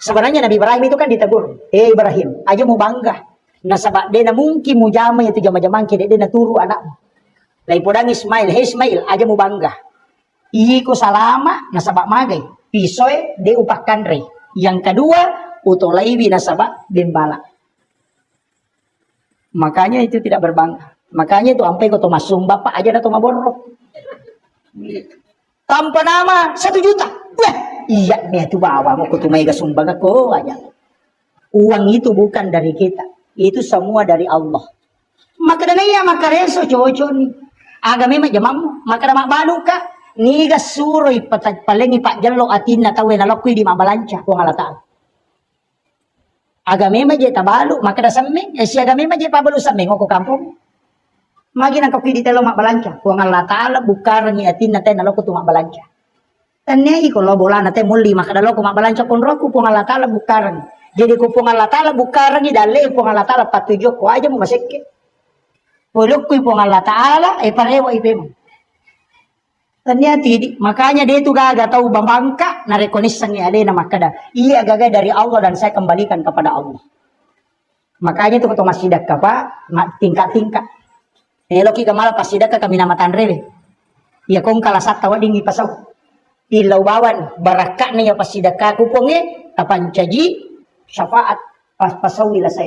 Sebenarnya Nabi Ibrahim itu kan ditegur. Ibrahim, aja mau bangga. Nasabak dia na mungkin mau jama itu jama-jaman kede dia na turu anakmu. Lai podang Ismail, Ismail, aja mau bangga. Iko salama nasabak magay. Pisoy de upakan re. Yang kedua, utolaibi nasabak bimbala. Makanya itu tidak berbangga. Makanya itu sampai kau masuk bapak aja dah maborok. Tanpa nama 1 juta. Wah, iya nih itu bawa mau kutumai sumbang aku aja. Uang itu bukan dari kita. Itu semua dari Allah. Maka dan iya maka reso cowok ni. Agame ma jamam maka mak balu ka ni ga suroi palengi pak jallo atin na tawe na lokui di mabalanca ko ngalata. Agame ma je tabalu maka da samme si agame ma je pabalu samme ngoko kampung. Magi nang kokui di telo mak balanca ko ngalata bukar ni atin na tay na lokku tu mak balanca. Tanne ko lo bola na tay muli maka da lokku mak balanca kon roku ko ngalata bukar. Jadi ko po ngalata bukar ni dale po ngalata patujo ko aja mo masekke. Polok ko po Allah Ta'ala, parewa ipem. Tanya tidak, makanya dia itu gagal tahu bangka, na rekonisang ni ale na makada. Iya gagal dari Allah dan saya kembalikan kepada Allah. Makanya itu ketua masjidak kapa, tingkat-tingkat. Eloki kamala pasidak kami nama tanrele. Iya kong kalasat tawa dingi pasaw. Ilaw bawan, barakat niya pasidak kakupongi, tapancaji, syafaat, pasaw ila sa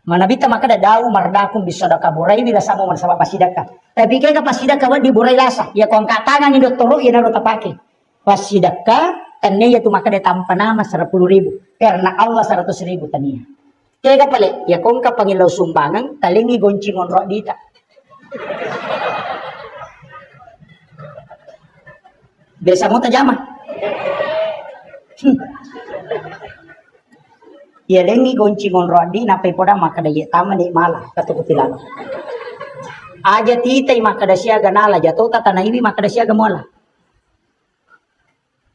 Manabita maka da daw mardakum bisadaka boray bila samo man sa pasidaka. Tapi kay ka pasidaka di boray lasa. Ya kung katangan ni doktoro ina ro tapake. Pasidaka taniya tu maka da tampanama 10.000 karena Allah 100.000 taniya. Kay ka pala ya kung ka pangilaw sumbangan talingi goncingon ro dita. Besa mo tajama. Ya lengi goncingon rodi napai poda maka da tama ni malah katukutilan. Aja titai maka da siaga nala jatuh tanah ini maka da siaga mola.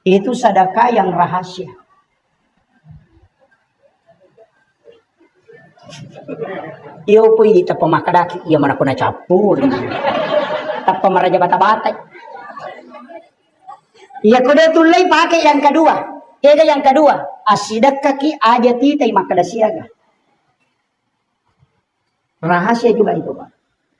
Itu sedekah yang rahasia. Iyo pun di tapa makadaki iya mana kuna capur. Tapa maraja bata-bata. Iya kuda tulay pakai yang kedua. Kaya yang kedua, asidak kaki aja titai maka da siaga. Rahasia juga itu Pak.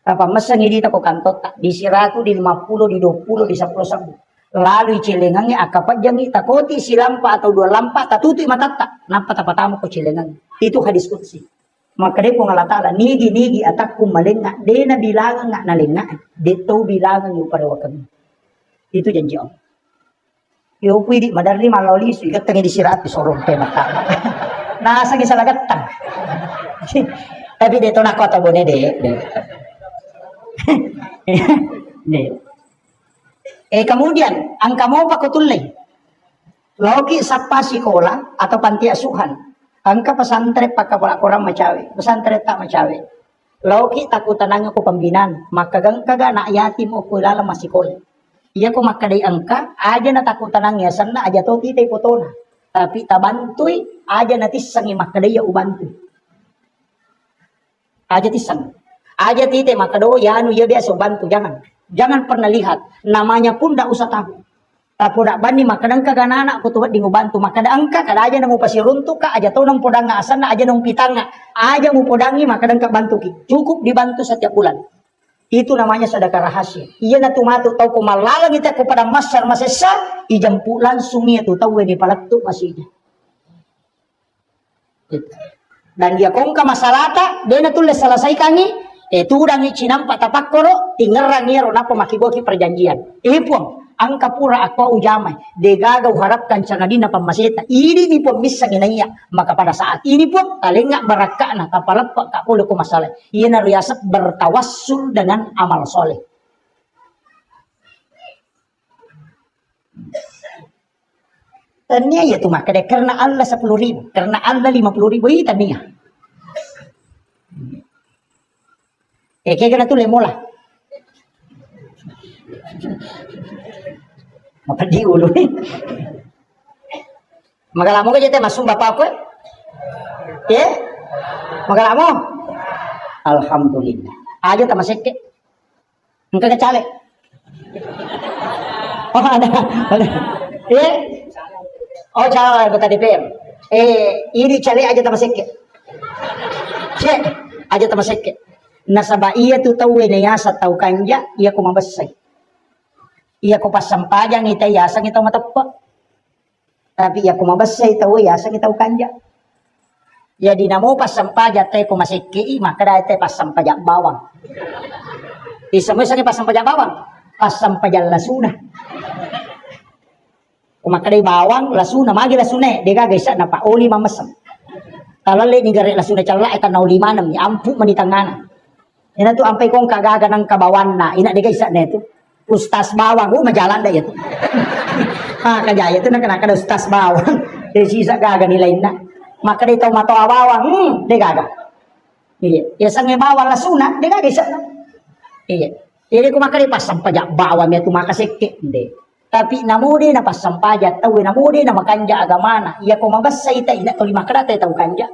Apa masa ngidi tako kantot tak di 100, di 50, di 20, di 10 lalu cilengangnya akapat jangi takoti si lampa atau 2 lampa tatutu matata nampak tapatamu ko cilengang. Itu hadis qudsi. Maka dia Allah Ta'ala nigi atakku malenga dena bilangan ngak nalenga deto bilangan yu pada wakam. Itu janji Allah. Yo pwede madarli malawli so igatang di sirat sorong pe mata. Nasa gi salagatang. Tapi dito na ko tabone de. Kemudian angka mau pakutulay. Logi sa pasikola atau panti asuhan. Angka pesantren pakapala orang macawe. Pesantren tak macawe. Logi takutanang ko pambinan. Makagang kaga na yatim o kulala masikola. Iya ko makadai angka, aja na takutan ang yasan na, aja to titay potona. Tapi tabantuy, aja na tisang makadai ya ubantu. Aja tisang. Aja titay makado, yanu ya biasa ubantu, jangan. Jangan pernah lihat, namanya pun dak usah tahu. Tapi dak bani makadang kaganana aku tuh di ubantu, makada angka, kada aja nang pasiruntuk ka, aja to nang podang nga asan na, aja nang pitanga. Aja mu podangi makadang ka bantu ki. Cukup dibantu setiap bulan. Itu namanya sedekah rahasia. Iya na tumatu tahu kumalalang kita kepada masar masesa, ijampu langsung itu tahu di palatu masih. Dan dia kongka masalata, dia na tulis selesai kangi, itu udah ngicinam patapakoro, tinggal rangiero napa makiboki perjanjian. Ipun angka pura aku ujamai, degagaw harapkan cangadina pamaseta. Ini ni pun bisa ginaya, maka pada saat ini pun talengak barakah na kapalapak kapulo ko masalah. Ia na riasat bertawassul dengan amal soleh. Tanya ya tuh maka deh karena Allah 10.000, karena Allah 50.000 itu tanya. Kayak kena tuh lemola. Maka diulu nih. Maka lama aja teh masuk bapak aku. Ya? Maka lama. Alhamdulillah. Aja tak masuk ke. Engkau kecale. Oh ada. Ya. Oh, calon anggota DPR. Ini cari aja sama sekit. Cek aja sama sekit. Nasaba iya tu tahu ya sa tahu kanja iya ko mabasay. Iya ko pasampajang ita yasang itaw matapa. Tapi iya ko mabasay tahu yasang itaw kanja. Ya di namo pasampaja tay ko masiki maka dai tay pasampaja bawang. Isa mo sa pasampaja bawang. Pasampaja lasuna. Kumakadai bawang, lasuna, magi lasuna, dega guys, na pauli mamasam. Talale ni gare lasuna cala eta na uli manam, ni ampu manitangana. Ina tu ampai kong kagaga ng kabawan na, ina dega isa neto. Ustas bawang, majalan da ito. Ha, kajaya ito na kanaka da ustas bawang. Desi isa gaga nila ina. Makadai tau matoa bawang, dega gaga. Iya, ya sange bawang lasuna, dega guys na. Iya. Jadi kumakadai pasang pajak bawang ya tu makasike, hindi. Tapi namudi na pasampaja tahu namudi na makanja agamana iya ko mabasa ita ina to lima karata tahu kanja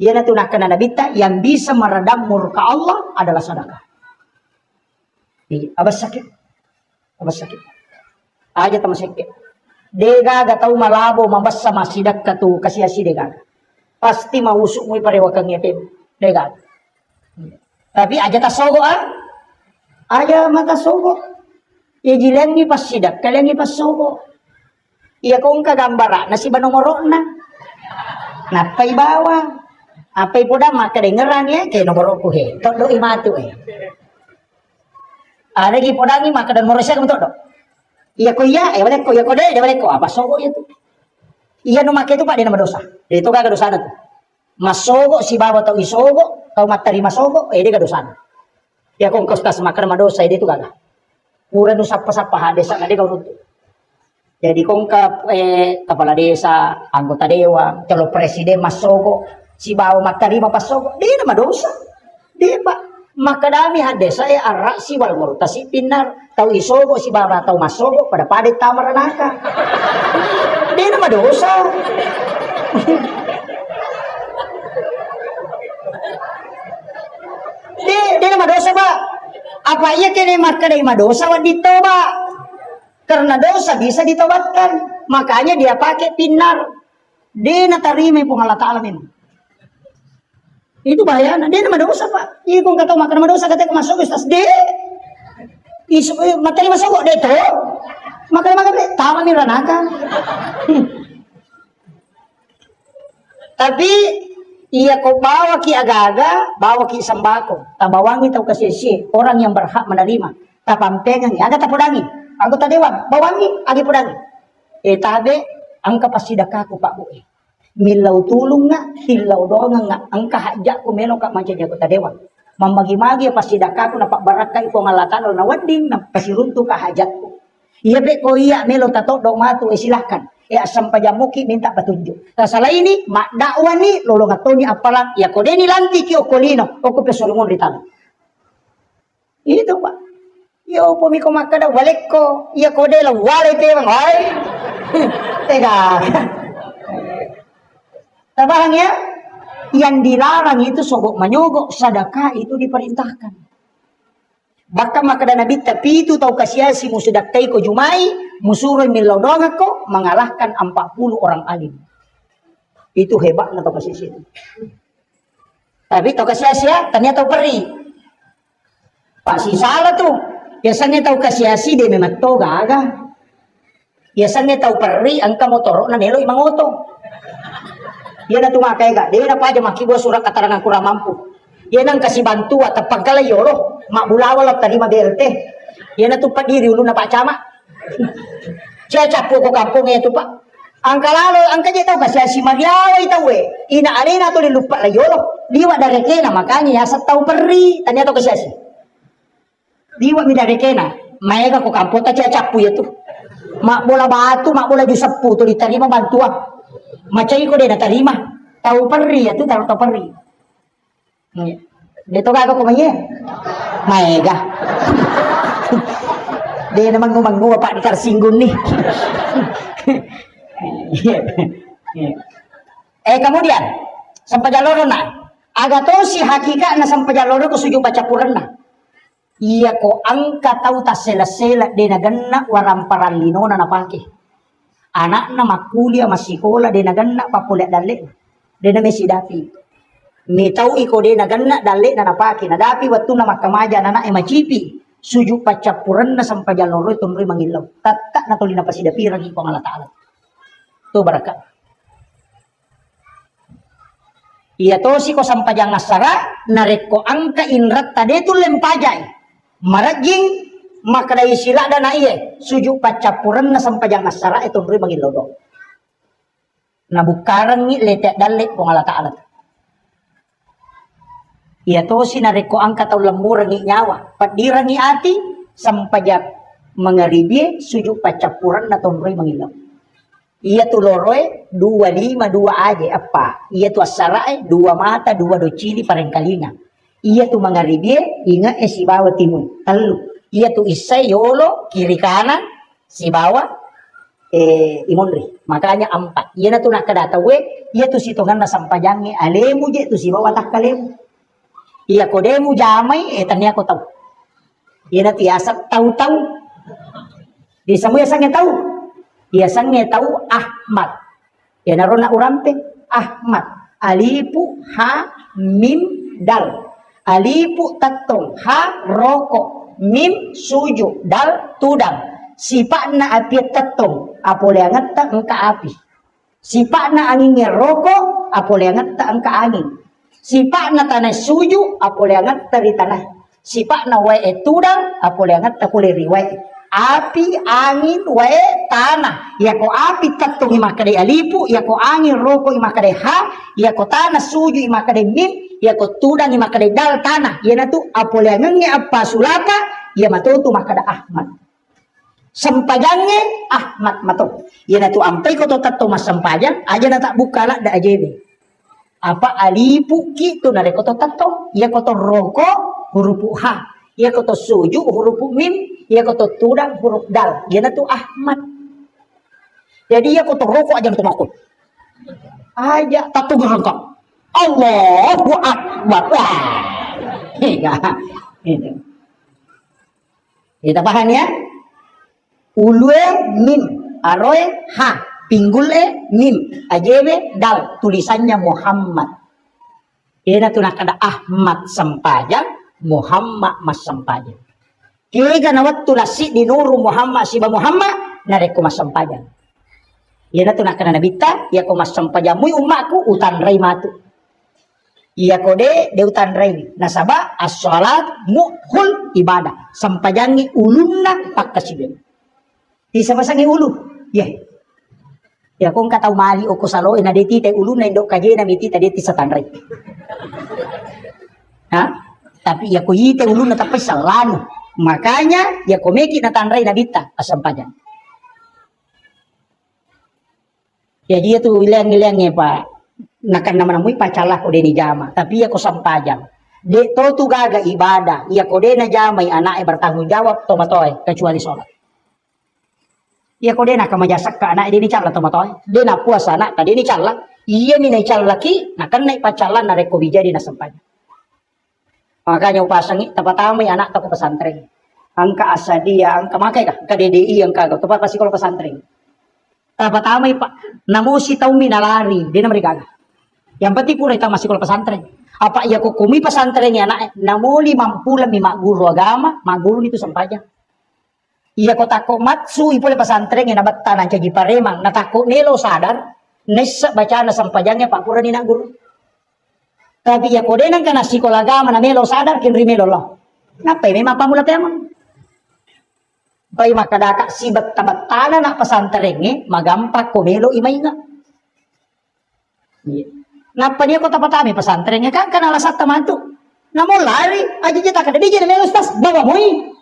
iya na tunakan na nabita yang bisa meredam murka Allah adalah sedekah. Abas sakit aja tama sakit dega ga tahu malabo mabasa masidak katu kasiasi dega pasti mausuk mo parewa kang yatim dega tapi aja tasogo aja mata sogo. Ya jilangi pas sidak, kalangi pas sogo. Iya kong kagambara, nasi banomoro na. Napay bawang. Apay po da, makadengeran ya, kaya nomoro ko he. Todo imatu eh. Lagi po da, makadan moro siya kung todo. Iya ko iya, balik ko, iya ko de, balik ko. Apa sogo itu? Iya no make itu pak, dia nama dosa. Itu kagak dosa na to. Masogo, si baba tau isogo, tau matari masogo, dia kadosa na. Iya kong kostas makan madosa, dia itu kagak. Murah nu sapa-sapa desa na kau runtuh. Jadi kong kepala desa, anggota dewan, calon presiden masogo, si bawa matarima pasogo, dia nama dosa. Dia pak makadami desa arak si wal murta si pinar, tau isogo si bawa tau masogo pada padet tamaranaka. Dia nama dosa. dia nama dosa pak. Apa iya kene makadai dosa wa ditoba? Karena dosa bisa ditobatkan. Makanya dia pakai pinar. Dia natarima pun Allah Ta'ala min. Itu bahaya. Dia nama dosa pak. Iya kung kata makan nama dosa kata masuk ustaz dia. Materi masuk kok dia to. Makan dia tama miranaka. Tapi iya kau bawa ki agaga, bawa ki sembako, tabawangi tau kasih orang yang berhak menerima. Tapampegang, agak tapudangi, anggota dewan, bawangi, agi pudangi. Tabe, angka pasidakaku pak bu. Milau tulung nga, hilau doang nga, angka hajak ku melo kak macam anggota dewan. Membagi-magi pasidakaku na pak baraka ipo ngalakan na wading na pasiruntu ka hajatku. Iya be ko iya melo tato do matu silahkan. Asam pajamuki minta petunjuk. Salah ini mak dakwah ni lolo ngatoni apalan ya kode ni lanti ki okolino oko pesolungon ritalo. Itu pak. Ya opo mi ko makada waleko ya kode la wale te bang ai. Tega. Tabang ya yang dilarang itu sogok menyogok, sedekah itu diperintahkan. Bahkan makada nabi tapi itu tahu kasiasi musudakai ko jumai musuroy milodonga ko mengalahkan 40 orang alim. Itu hebatnya tahu kasiasi. Tapi tahu kasiasi ya, ternyata tahu peri. Pak si salah tuh. Biasanya tahu kasiasi dia memang to gaga. Biasanya tahu peri angka motor na melo imang oto. Dia na tumakai gak, dia na pa aja makibo surat katarangan kurang mampu. Dia nang kasih bantu atau pagkalayo loh. Mak bulawal at tarima BLT. Yan na tupa diri ulo na pak cama. Siya capo ko kampung ito pa. Ang kalalo, ang kanya tau kasi si Magyaway tau Inaari na to lilupa layolo. Diwa dareke na makanya sa tau perri. Tanya to kasi si. Diwa mi dareke na. Maega ko kampung ta siya capo ito. Mak bola batu, mak bola jusapu to ditarima bantuan. Macay ko din na tarima. Tau perri ito, tau perri. Dito ka ako kumaye. Maega. Dia naman ngumang-nguma pak di Karsinggun nih. Kemudian sampajaloro na. Agato si hakikat na sampajaloro ko sujud baca Quran na. Iya ko angka tau ta sela-sela de na ganna waramparan lino na napake. Anak na makuliah masikola de naganna papulet dalik. De na mesi dapi. Mitau iko de naganna dalik na napaki na dapi waktu na makamaja na macipi. Suju pacapuran na sampajan loro tumri mangilaw. Tatak na tuli na pasidapirang iko ng Allah Ta'ala. Itu barakat. Iya to si ko sampajang asara nareko angka inrat tadi tu lempajai maraging makadai sila dan iye suju pacapuran na sampajang asara itu beri bagi lodo na bukaran ni letek dalek kong Allah Ta'ala. Iya to si nareko angka tau lemur ngi nyawa padiran ngi ati sampajak mengaribi suju pacapuran na beri bagi lodo. Iya tu loroe 25 2 aja apa? Iya tu asarae 2 mata 2 docili parengkalinga. Iya tu mangaribie inga si bawa timur. Telu. Iya tu isai yolo kiri kanan si bawa imonri. Makanya 4. Iya na tu nak kadata we. Iya tu sitongan na sampajange alemu je tu si bawa tak kalemu. Iya kodemu jamai tanya ko tahu. Iya na tiasap tahu-tahu. Di semua sange tahu. Biasanya tahu Ahmad. Ya narona urampe Ahmad. Alipu ha mim dal. Alipu tatong ha roko mim suju dal tudang. Sipakna api tatong apoleangat ta engka api. Sipakna angin roko apoleangat ta engka angin. Sipakna tanah suju apoleangat ta di tanah. Sipakna wae tudang apoleangat ta kule riwai. Api, angin, wae, tanah. Ya ko api tatong imakade alipu, ya ko angin roko imakade ha, ya ko tanah suju imakade mim, ya ko tudang imakade dal tanah. Ya na tu apoleangange apa sulapa, ya matutu makada Ahmad. Sampajangnya Ahmad mato. Ya na tu ampai ko to tatong mas sampajang, aja na tak bukala da ajebe. Apa alipu gitu na re ko to tatong, ya ko to roko huruf ha, ya ko to suju huruf mim. Ia koto tudang huruf dal. Ia tu Ahmad. Jadi ia koto rokok aja untuk makul. Aja tatu gerengkok. Allahu Akbar. Ini. Kita paham ya? Ulue mim, aroe ha, pinggule mim, ajebe dal. Tulisannya Muhammad. Ia tu nak ada Ahmad sampajang, Muhammad mas sampajang. Kaya na waktu nasi di nuru Muhammad siba Muhammad nareko masampajan. Iya na tu nak kana nabita, iya ko masampajan muy umakku utan ray matu. Iya ko de utan ray. Nasaba as-salat muhul ibadah. Sampajangi ulunna pakkasiben. Di samasangi ulu. Ya. Ya kung kataw mali o ko salo ina deti te ulunna indo kaje na miti tadi sa tanray. Ha? Tapi ya ko yite ulunna tapay salano. Makanya ya komeki na tanray na bita asampajan. Ya dia tu ilang-ilangnya Pak. Nakan naman amoy pacalah ko de ni jama. Tapi ya ko sampajan. De to tu gaga ibadah. Ya ko de na jama anak bertanggung jawab tomatoy kecuali sholat. Ya ko de na kamajasak ka anak de ni cala tomatoy. De na puasa anak tadi ni cala. Iya ni na cala laki nakan na pacalan na reko bija di na sampajan. Makanya upasangi tapatamay anak tako pesantren. Angka asadia, angka makai kah? Angka DDI angka kah? Tepat pasti kalau pesantren. Tapatamay pak, namusi tau minalari, dia namanya gaga. Yang penting pura itu masih kalau pesantren. Apa ya kukumi pesantren ya anak? Namuli mampulah mak guru agama, mak guru itu sampainya. Iya ko tako matsu ipole pesantren yang nabat tanah caji paremang, natako nelo sadar, nesa bacaan sampajangnya pak pura ni nak guru. Tapi ya kode nang kana sekolah agama na melo sadar kin rimelo lo. Napa memang pamula pemang. Pai makadaka sibat tabatana na pesantren magampak ko melo imay nga. Napa dia ko tapatami pesantren kan kana lasat tamantu. Namo lari aja jeta kada di melo stas bawa moy.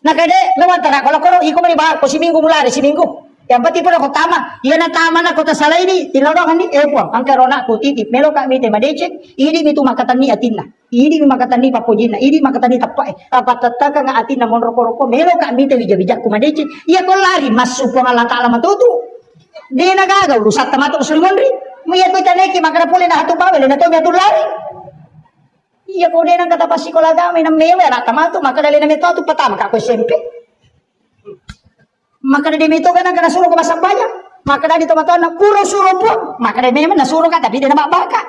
Nakade lawan tara ko iko mani bahar ko si minggu mulari si minggu. Yang penting pun ako tama. Iyan na tama na ko ta salay ni. Tinodongan ni epo. Ang karona ko titip. Melo ka mi te madecek. Idi mi tu makatan ni atin na. Idi mi makatan ni papojin na. Idi makatan ni tapae. Apatata ka nga atin na mon roko-roko. Melo ka mi te bijak-bijak ko madecek. Iya ko lari. Masupo nga lang ta'ala matutu. Di nagagaw. Lusat tamato ko sulmon rin. Muyat ko itaneki. Makarapuli na hatu bawel. Na to mi hatu lari. Iya ko din ang katapasi ko lagami. Na mewe na tamato. Makadali na mito. Ito patama ka ko SMP. Maka di mito ka nang kanasulo ko masampaya. Maka dari teman-teman puro suruh pun. Maka dari memang nasuruh kan tapi dia nama baka.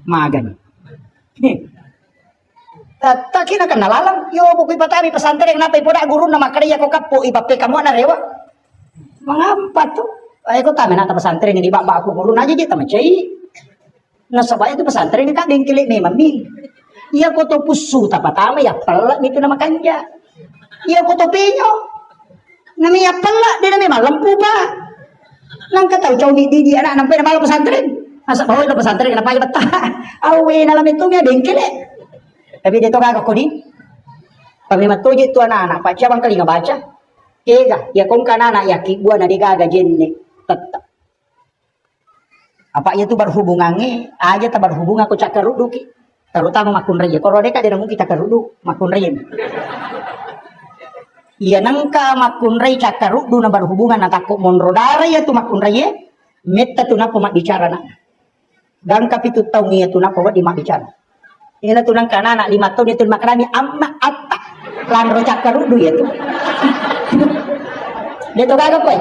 Magan. Tak kira kan nalalang. Yo buku ipatami pesantren kenapa ipoda guru nama kaya ko kapo ipape kamu na rewa. Mengapa tuh? Aku tahu nata pesantren ini bak aku guru aja dia tamat cai. Nasabaya itu pesantren ini kan bengkel memang mi. Iya ko to pusu tapatama ya pelak itu nama kanja. Iya ko to penyo. Nami ya pelak dia memang lempu pak. Nang kata jauh di anak nampai nama pesantren. Masa bawa itu pesantren kenapa ya betah? Awe dalam itu ya bengkel. Tapi dia tu kagak kodi. Pamimat tu itu anak-anak pak siapa kali nggak baca? Ega ya kong anak ya kibuan ada gaga jenne tetap. Apa itu berhubungannya aja tak berhubungan aku cakar ruduki. Terutama makun raya. Kalau mereka tidak mungkin cakar rudu makun raya. Iya nangka makun raya cakar rudu na berhubungan na takut monrodara ya tu makun raya. Meta tu na pemak bicara na. Gangkap itu tahu nih tu na pemak di mak bicara. Ini na tu nangka anak 5 tahun itu makrami amma atta. Lanro cakar rudu ya tu. Dia tu kagak koy.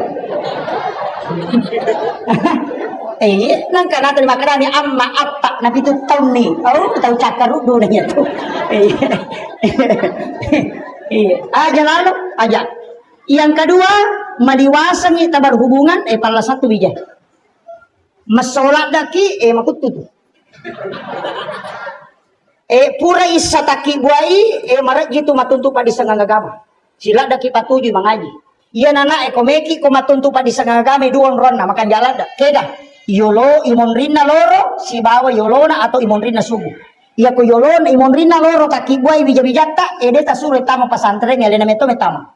Nang kana tu makarani amma atta nabi tu tahu ni. Oh tahu cakar rudu nya tu. Aja lalu aja. Yang kedua maliwasan kita berhubungan pala satu bija. Masolat daki makutu. Pura isataki buai marat gitu matuntu pa di sangang agama. Sila daki patuju mangaji. Iya nana ekomeki ko matuntu pa di sangang agama duon ron na makan jalan dak. Keda. Yolo imonrina loro si bawa yolona atau imonrina subuh. Iya ko yolona imonrina loro kaki buai bija-bijata deta suruh tama pesantren ya lena meto metama.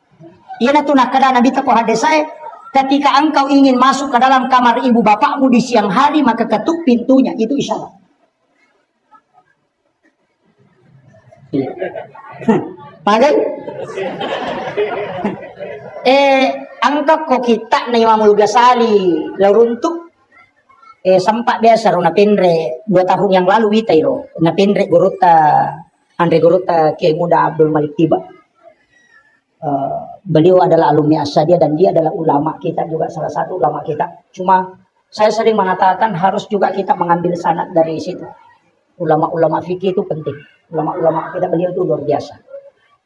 Iya na tunah kada nabi ta ko hadesai ketika engkau ingin masuk ke dalam kamar ibu bapakmu di siang hari maka ketuk pintunya itu isyarat. Magai angka ko kita na Imamul Ghazali lauruntuk sempat biasa na pendre 2 tahun yang lalu witairo na pendre Andre Gorota Kiai Muda Abdul Malik Tiba. Beliau adalah alumni Assadia dan dia adalah ulama kita juga salah satu ulama kita. Cuma saya sering mengatakan harus juga kita mengambil sanad dari situ. Ulama-ulama fikih itu penting. Ulama-ulama kita beliau itu luar biasa.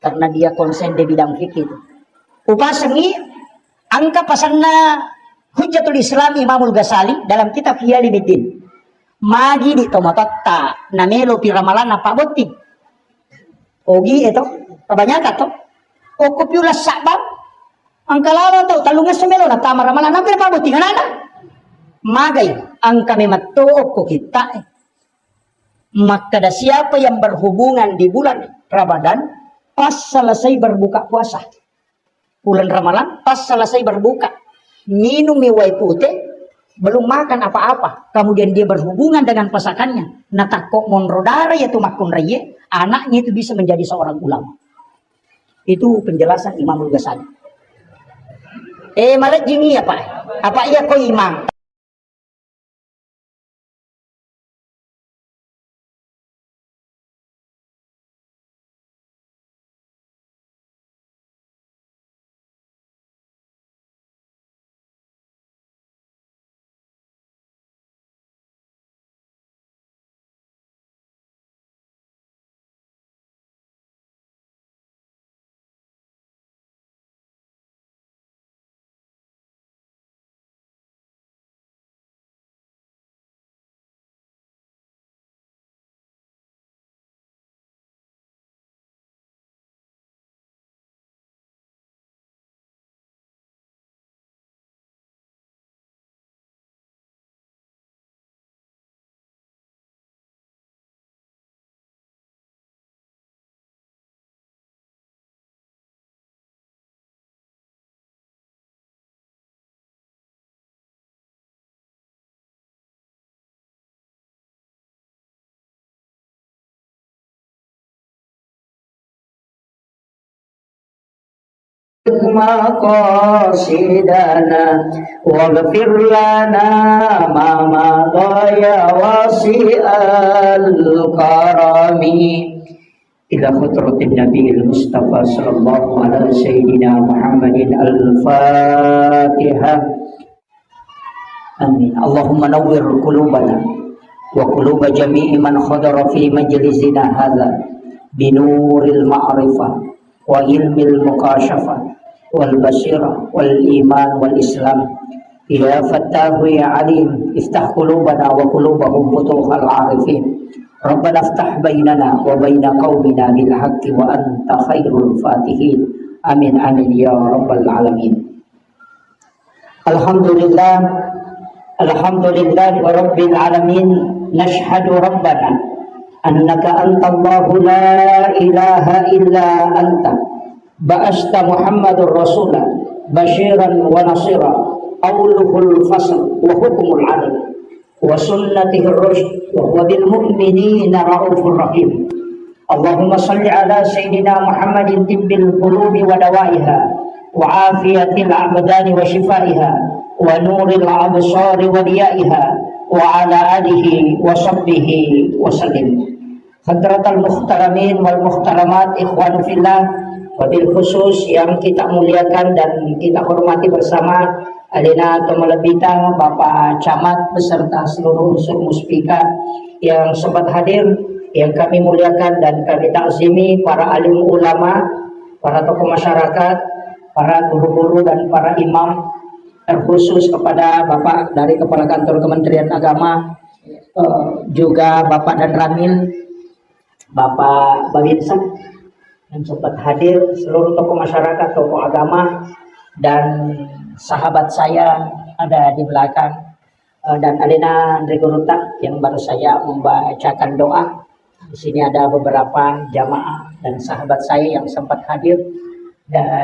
Karena dia konsen di bidang fikih itu. Upasangi angka pasanna Hujjatul Islam Imamul Ghazali dalam kitab Hiyaliddin. Magi di tomatotta namelo piramalan apa botti. Ogi itu kebanyakan to. Okupiulas sabab angka laro to talungas semelo na tama ramalan na pa botti kanana. Magay angka mematto ko kita. Maka siapa yang berhubungan di bulan Ramadan pas selesai berbuka puasa. Bulan Ramadan pas selesai berbuka. Minum miwai putih, belum makan apa-apa. Kemudian dia berhubungan dengan pasangannya. Natakok monrodara yaitu makun raya. Anaknya itu bisa menjadi seorang ulama. Itu penjelasan Imamul Ghazali. Malah gini ya Pak. Apa iya kau imam? مقاصدنا واغفر لنا ما مضى واسع الكرم إلى خطرة النبي المصطفى صلى الله على سيدنا محمد الفاتحة Amin. Allahumma nawwir qulubana wa quluba jami'i man khadara fi majlisina hadza binuril ma'rifah wa ilmil mukashafah wal basirah wal iman wal islam. Ya Fattahu ya Alim, iftah qulubana wa qulubahum futuhal arifin. Rabbana iftah bainana wa baina qaumina bil haqqi wa anta khairul fatihin. Amin amin ya rabbal alamin. Alhamdulillah, alhamdulillah wa rabbil alamin. Nashhadu rabbana annaka antallahu la ilaha illa anta ba'asta Muhammadur Rasulah basyiran wa nasira qawluhul fasl wa hukmul adl wa sunnatihir rushd wa huwa bil mu'minina raufur rahim. Allahumma salli ala sayyidina Muhammadin tibbil qulubi wa dawaiha wa afiyatil abdani wa shifaiha wa nuril absari wa diyaiha wa ala alihi wa sahbihi wa sallim. Hadratal muhtaramin wal muhtaramat, ikhwanu fillah, wabil khusus yang kita muliakan dan kita hormati bersama Alina Tomalabita, Bapak Camat beserta seluruh unsur muspika yang sempat hadir, yang kami muliakan dan kami takzimi, para alim ulama, para tokoh masyarakat, para guru-guru dan para imam, terkhusus kepada Bapak dari Kepala Kantor Kementerian Agama, juga Bapak dan Ramil, Bapak Babinsa yang sempat hadir, seluruh tokoh masyarakat, tokoh agama, dan sahabat saya ada di belakang, dan Alina Andre Guruta yang baru saya membacakan doa. Di sini ada beberapa jamaah dan sahabat saya yang sempat hadir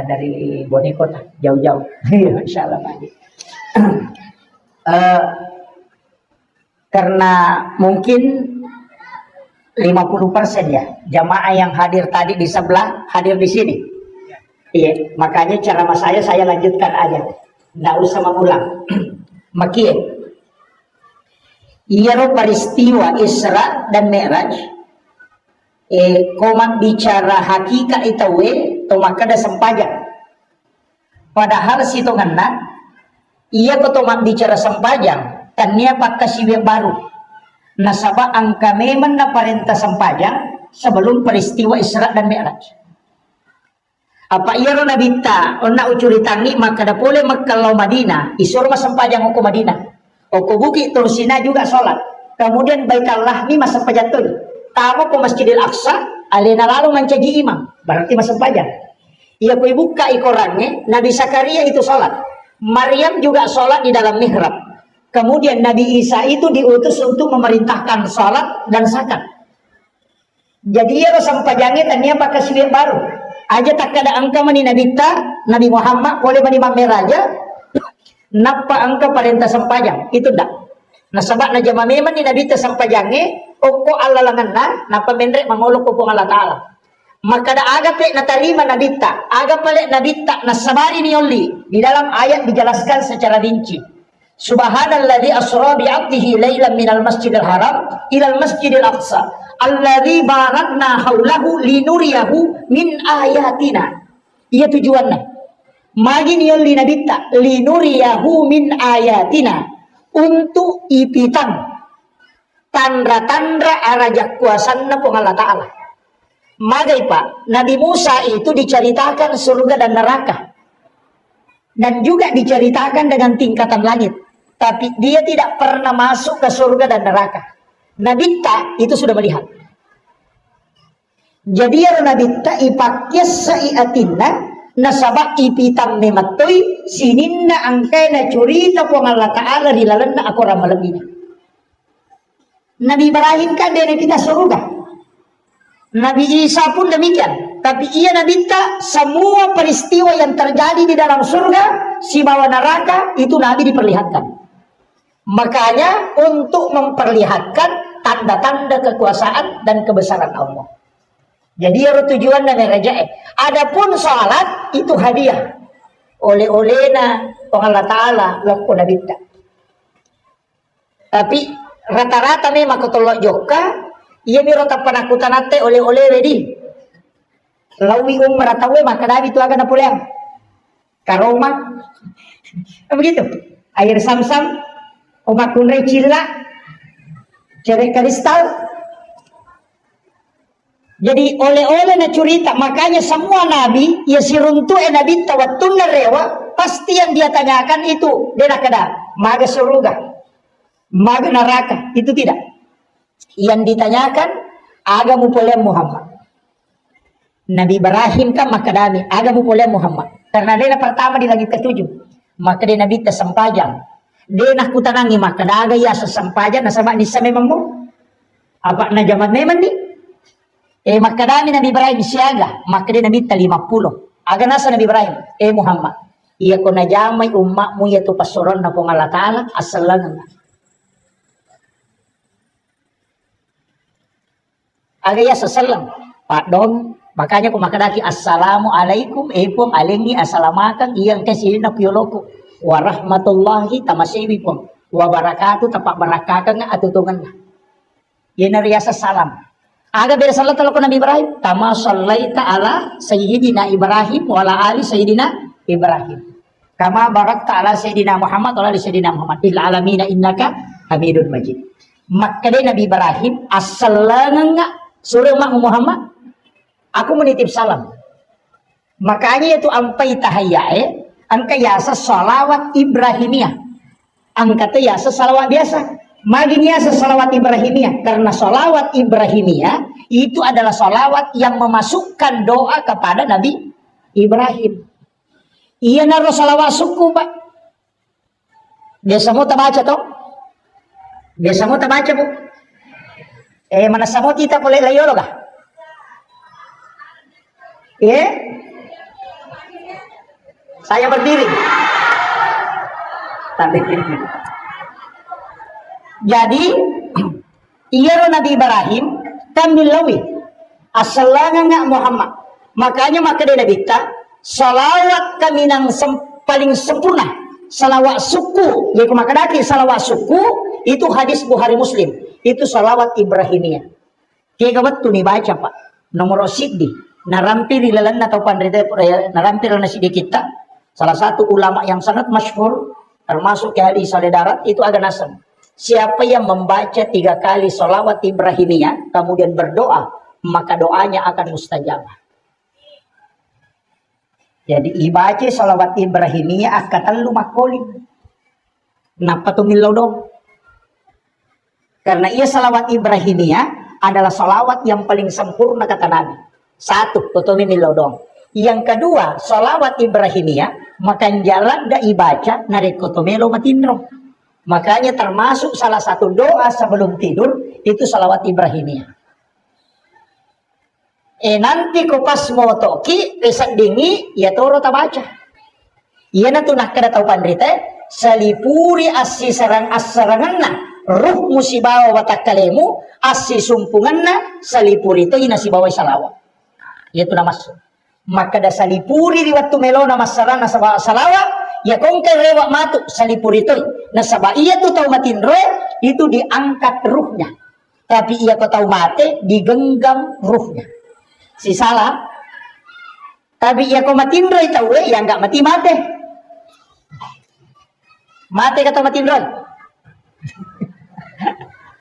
dari Bonekota jauh-jauh. Insya Allah Pak. Karena mungkin 50% ya jamaah yang hadir tadi di sebelah hadir di sini. Iya, makanya ceramah saya lanjutkan aja, nggak usah mengulang. Makia, iya peristiwa Isra dan Mi'raj. Komak bicara hakikat itu tomak ada sempajang. Padahal situ ngena, iya tomak bicara sempajang, tanya pakai siwek baru. Nasabah angka memang na perintah sempajang sebelum peristiwa Isra dan Mi'raj. Apa iya ro nabita ona ucuritangi maka da boleh makalau Madinah isur mas sempajang hukum Madinah. Oko buki tursina juga sholat. Kemudian baitallah ni mas sempajang tu. Tamu ke Masjidil Aqsa alena lalu mencaji imam. Berarti mas sempajang. Ia koi buka ikorannya Nabi Zakaria itu sholat. Maryam juga sholat di dalam mihrab. Kemudian Nabi Isa itu diutus untuk memerintahkan sholat dan zakat. Jadi ia sempajangnya tanya pakai siwir baru. Aja tak ada angka mani Nabi Muhammad boleh mani raja napa angka perintah sempajang itu dak. Nah sebab na jama memang ni Nabi sempajange oko Allah langanna napa mendrek mangolok ko Allah Taala. Maka da aga pe na tarima Nabi aga pale Nabi na sabari ni oli di dalam ayat dijelaskan secara rinci. Subhanalladzi asra bi 'abdihi lailan minal masjidil haram ilal masjidil aqsa alladzi barakna haulahu linuriyahu min ayatina. Iya tujuannya. Magin yon linabita linuriyahu min ayatina untuk ipitang tanda-tanda arajak kuasanna pung Allah Ta'ala. Magai Pak, Nabi Musa itu diceritakan surga dan neraka. Dan juga diceritakan dengan tingkatan langit. Tapi dia tidak pernah masuk ke surga dan neraka. Nabi itu sudah melihat. Jadi ya Nabi ipaknya saiatinna nasabak ipitang mematoi sininna angkai na curita po Allah Ta'ala dilalan na ako ramalabina. Nabi Ibrahim kan dari kita surga. Nabi Isa pun demikian. Tapi ia Nabi semua peristiwa yang terjadi di dalam surga si bawah neraka itu Nabi diperlihatkan. Makanya untuk memperlihatkan tanda-tanda kekuasaan dan kebesaran Allah. Jadi ya tujuan dan raja. Adapun salat itu hadiah. Oleh-olehna Allah Ta'ala laku Nabi. Tapi rata-rata memang kutolok joka. Ia mirota penakutan ate oleh-oleh wedi. Lawi umrah tawe maka Nabi itu agak napuleang. Karoma. Begitu. Air sam-sam. Umat kunray cila, cerai kristal. Jadi oleh-oleh na curita, makanya semua nabi, ya siruntu nabi tawatun na rewa, pasti yang dia tanyakan itu, dia nakada, maga surga, maga neraka, itu tidak. Yang ditanyakan, agamu polem Muhammad. Nabi Ibrahim kan makadami, agamu polem Muhammad. Karena dia pertama di langit ketujuh, maka dia nabi tersempajang. Dia nak kutanangi maka daga ya sesampajang, nasama ni sa memang mo. Apa na jaman memang ni? Maka dami Nabi Ibrahim siaga, maka dia Nabi 50. Aga nasa Nabi Ibrahim, Muhammad, iya ko na jamay umakmu ya tu pasuron na kung Allah Ta'ala, asal lang na. Aga ya sasalam, Pak Dong, makanya kung makadaki, Assalamu alaikum, pong alingi asalamakan, iyang kasi na kuyoloko, wa rahmatullahi tamasiwi pong, wa barakatuh, tapak barakakan na atutungan na. Yan na riya sa salam. Aga bersalat ko Nabi Ibrahim, kama sallaita ala sayyidina Ibrahim wa ala ali sayyidina Ibrahim. Kama barakta ala sayyidina Muhammad wa ala ali sayyidina Muhammad. Fil alamin innaka Hamidun Majid. Maka dia Nabi Ibrahim assalamu suruh mak Muhammad. Aku menitip salam. Makanya itu ampai tahayyae, angka yasa salawat Ibrahimiyah. Angka teh yasa salawat biasa. Maginya salawat Ibrahimiyah, karena salawat Ibrahimiyah itu adalah salawat yang memasukkan doa kepada Nabi Ibrahim. Iya naro salawat suku Pak. Biasa mo tabaca toh? Biasa mo tabaca Bu? Mana samo kita boleh layolo kah? Saya berdiri. Tapi jadi iya Nabi Ibrahim kamilawi asalanga Muhammad. Makanya maka dia bita salawat kami nang paling sempurna, salawat suku. Jadi makadaki salawat suku itu hadis Bukhari Muslim. Itu salawat Ibrahimiyah. Kaya gawat tu ni baca Pak. Nomor siddi narampir ilalan atau pandrita narampir na siddi kita. Salah satu ulama yang sangat masyhur termasuk ke hadis darat itu agak nasam. Siapa yang membaca 3 kali sholawat Ibrahimiyah kemudian berdoa, maka doanya akan mustajabah. Jadi ibaca sholawat Ibrahimiyah akatan lu makolin. Napa tu milau dong? Karena ia sholawat Ibrahimiyah adalah sholawat yang paling sempurna kata Nabi. 1, kutumi milau dong. Yang kedua, sholawat Ibrahimiyah makan jalan da ibaca narik kotomelo matindro. Makanya termasuk salah satu doa sebelum tidur itu salawat Ibrahimiyah. Nanti ko pas mo toki pesak dingi ya toro tabaca. Iya na tunah kada tau pandrite salipuri assi sarang assaranganna ruh musibawa watakalemu assi sumpunganna salipuri itu ina sibawa salawat. Itu na masuk. Maka da salipuri di waktu melona masarana salawat ya kongkai lewat matu salipurito. Nah sabah iya tuh tahu matinro itu diangkat ruhnya. Tapi ia kau tahu mate digenggam ruhnya. Si salah. Tapi ia kau matinro tahu ya enggak mati mate. Mate kata matinro.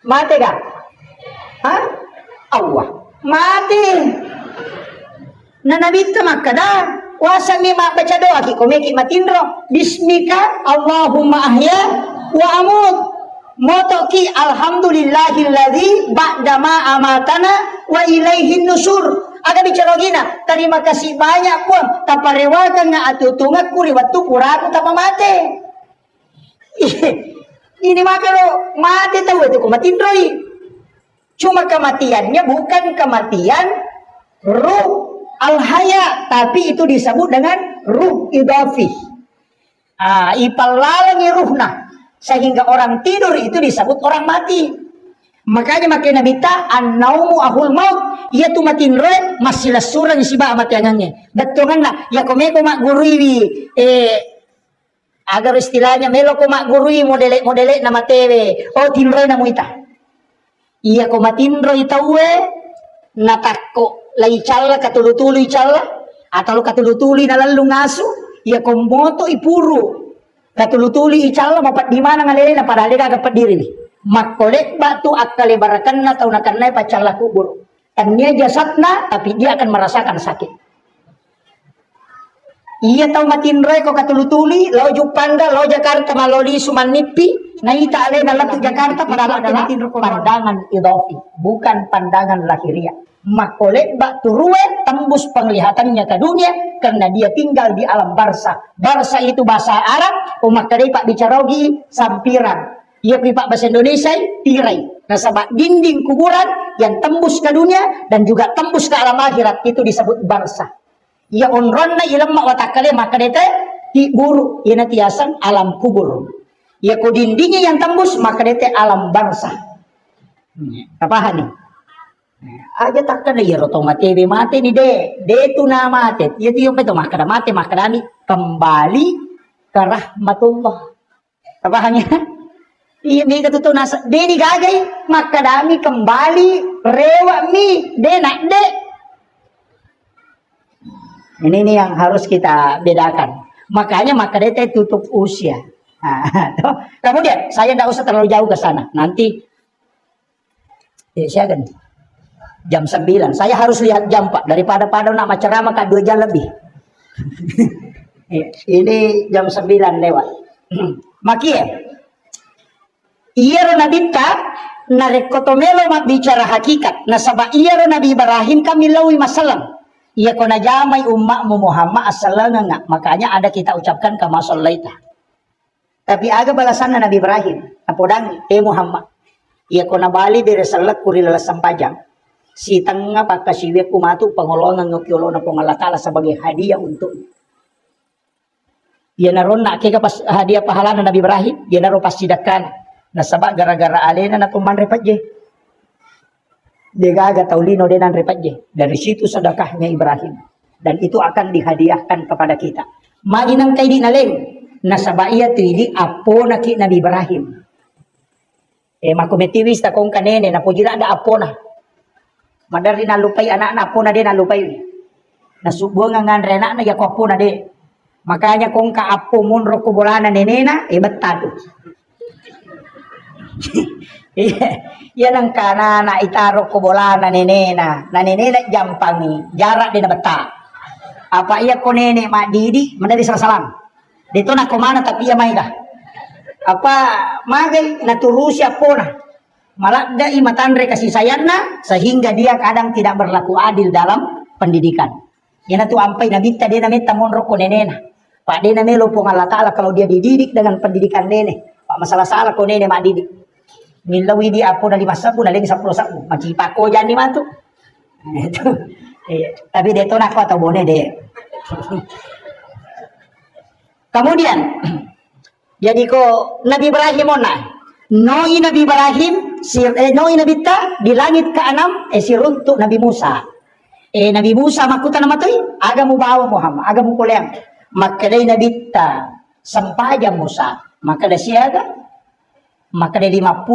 Mate kah? Hah? Allah. Mate. Nah nabi itu makada. Wasa mi mak baca doa ki komeki matindro bismika Allahumma ahya wa amut moto ki alhamdulillahilladzi ba'da ma amatana wa ilaihin nusur. Aga bicara gina terima kasih banyak pun taparewakan nga atutunga kuri waktu kuraku tapamate. Ini maka lo mati tahu itu kumatindroi. Cuma kematiannya bukan kematian ruh al-haya, tapi itu disebut dengan ruh idafi. Ipalalangi ruhna. Sehingga orang tidur itu disebut orang mati. Makanya makin nabita an-naumu ahul maut. Ia tu matin roh masih lasuran si ba mati angannya. Betungan lah. Ya komeko mak gurui agar istilahnya melo ko mak gurui modele nama tewe. Oh tinroy na muita. Ia ko matinroy tawe natakko lai calla katulutuli calla atau katulutuli na lalu ngasu ia komboto ipuru Katulutuli icala mapat di mana ngalele na padahal dia kagak diri. Makolek batu akale barakan na tau nakan na pacala kubur. Tanya jasadna tapi dia akan merasakan sakit. Iya tahu matin roy ko katulutuli lo Jupanda lo Jakarta maloli sumanipi na ita ale na latu Jakarta padahal adalah pandangan idofi bukan pandangan lahiriah. Makolek batu ruwe tembus penglihatannya ke dunia karena dia tinggal di alam barza. Barza itu bahasa Arab, umat tadi Pak bicarogi sampiran. Ia Pak bahasa Indonesia tirai. Nasabak dinding kuburan yang tembus ke dunia dan juga tembus ke alam akhirat itu disebut barza. Ia onronna ilamma watakale maka dete di buru ia natiasan alam kubur. Ia ko dindingnya yang tembus maka dete alam barza. Apa nih? Aja takkan ya roto mati ni de tu na mati ya tu yung beto makada mati makadami kembali ke rahmatullah apa hanya iya mi katutu nasa de ni gagay makadami kembali rewa mi de nak de ini yang harus kita bedakan makanya makadete tutup usia. Nah, kemudian saya tidak usah terlalu jauh ke sana nanti saya ganti jam 9. Saya harus lihat jam Pak. Daripada pada nak ceramah ke 2 jam lebih. Ini jam 9 lewat. Makia. Iya Nabi ta narekotomelo mak bicara hakikat. Nasaba iya Nabi Ibrahim kami lawi masalam. Iya kona jamai umatmu Muhammad assalanga nga. Makanya ada kita ucapkan kama sallaita. Tapi aga balasan Nabi Ibrahim. Apodang Muhammad. Iya kona bali dari salat kurilalas sampajang. Si tengah pakai siwek kumatu pengolongan ngokyolo na pengalatala sebagai hadiah untuk ia naron nak ke pas hadiah pahala na Nabi Ibrahim ia naron pas sidakan nasabak gara-gara alena na tuman repat je degaga taulino denan repat je dari situ sedekahnya Ibrahim dan itu akan dihadiahkan kepada kita maginang kay di naleng nasabak ia tili apo na ki Nabi Ibrahim makometiwis ta kong kanene na pujira ada apo na madari nalupay anak-anak po na din nalupay. Nasubuang nga ngan na yakwa po na din. Makanya kung kaapo munro ko bolana ni nena, betado. Yan ang kana na itaro ko bolana ni nena. Na ni nena jampangi, jarak din na bata. Apa iya ko nene madidi, madali salam. Dito na kumana tapi iya may ka. Apa magay naturusya po na. Malah dai matandre kasih sayangna sehingga dia kadang tidak berlaku adil dalam pendidikan. Yana tu ampai nabi tadi namita monro ko nenena. Pak de namelo po Allah Taala kalau dia dididik dengan pendidikan nene. Pak masalah salah ko nene mak didik. Milawi dia apo na 5 sabu na 10 sabu. Macipa ko jan ni mantu. Itu. Tapi dia to nak ko atau bone de. Kemudian jadi ko Nabi Ibrahim ona Noi Nabi Ibrahim, Noi Nabi ta di langit ke-6 siruntuk Nabi Musa. Nabi Musa makuta nama toy, aga mo bawa Muhammad, aga mo kuliang. Makadai Nabi ta sampaja Musa, makada siaga, makada 50.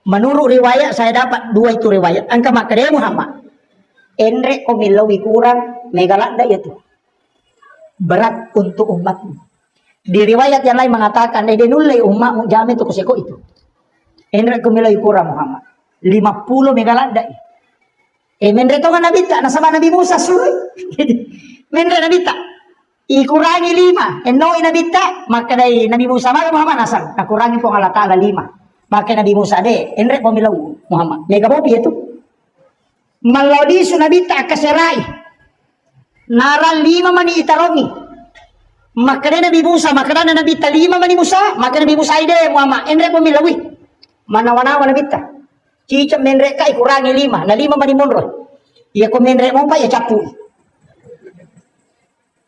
Menurut riwayat saya dapat 2 itu riwayat. Angka makadai Muhammad. Enre komilawi kurang megalanda itu. Berat untuk umatmu. Di riwayat yang lain mengatakan denulai umatmu jamin itu kuseko itu. Enre kumilai kurang Muhammad 50 megalanda. Menre to Nabi tak nasaba Nabi Musa suruh. Menre Nabi tak ikurangi 5. Enoi Nabi tak maka dari Nabi Musa maka Muhammad nasab kurangi po Allah Taala 5. Maka Nabi Musa de enre kumilau Muhammad. Mega bopi itu. Malodi Nabi tak kaserai. Nara 5 mani itarongi. Maka Nabi Musa, maka Nabi talima mani Musa, maka Nabi Musa ide Muhammad enre pemilawi. Mana-mana Nabi ta. Cicam menre kai kurangi 5, na 5 mani monro. Ia ko menre mo pa ya capu.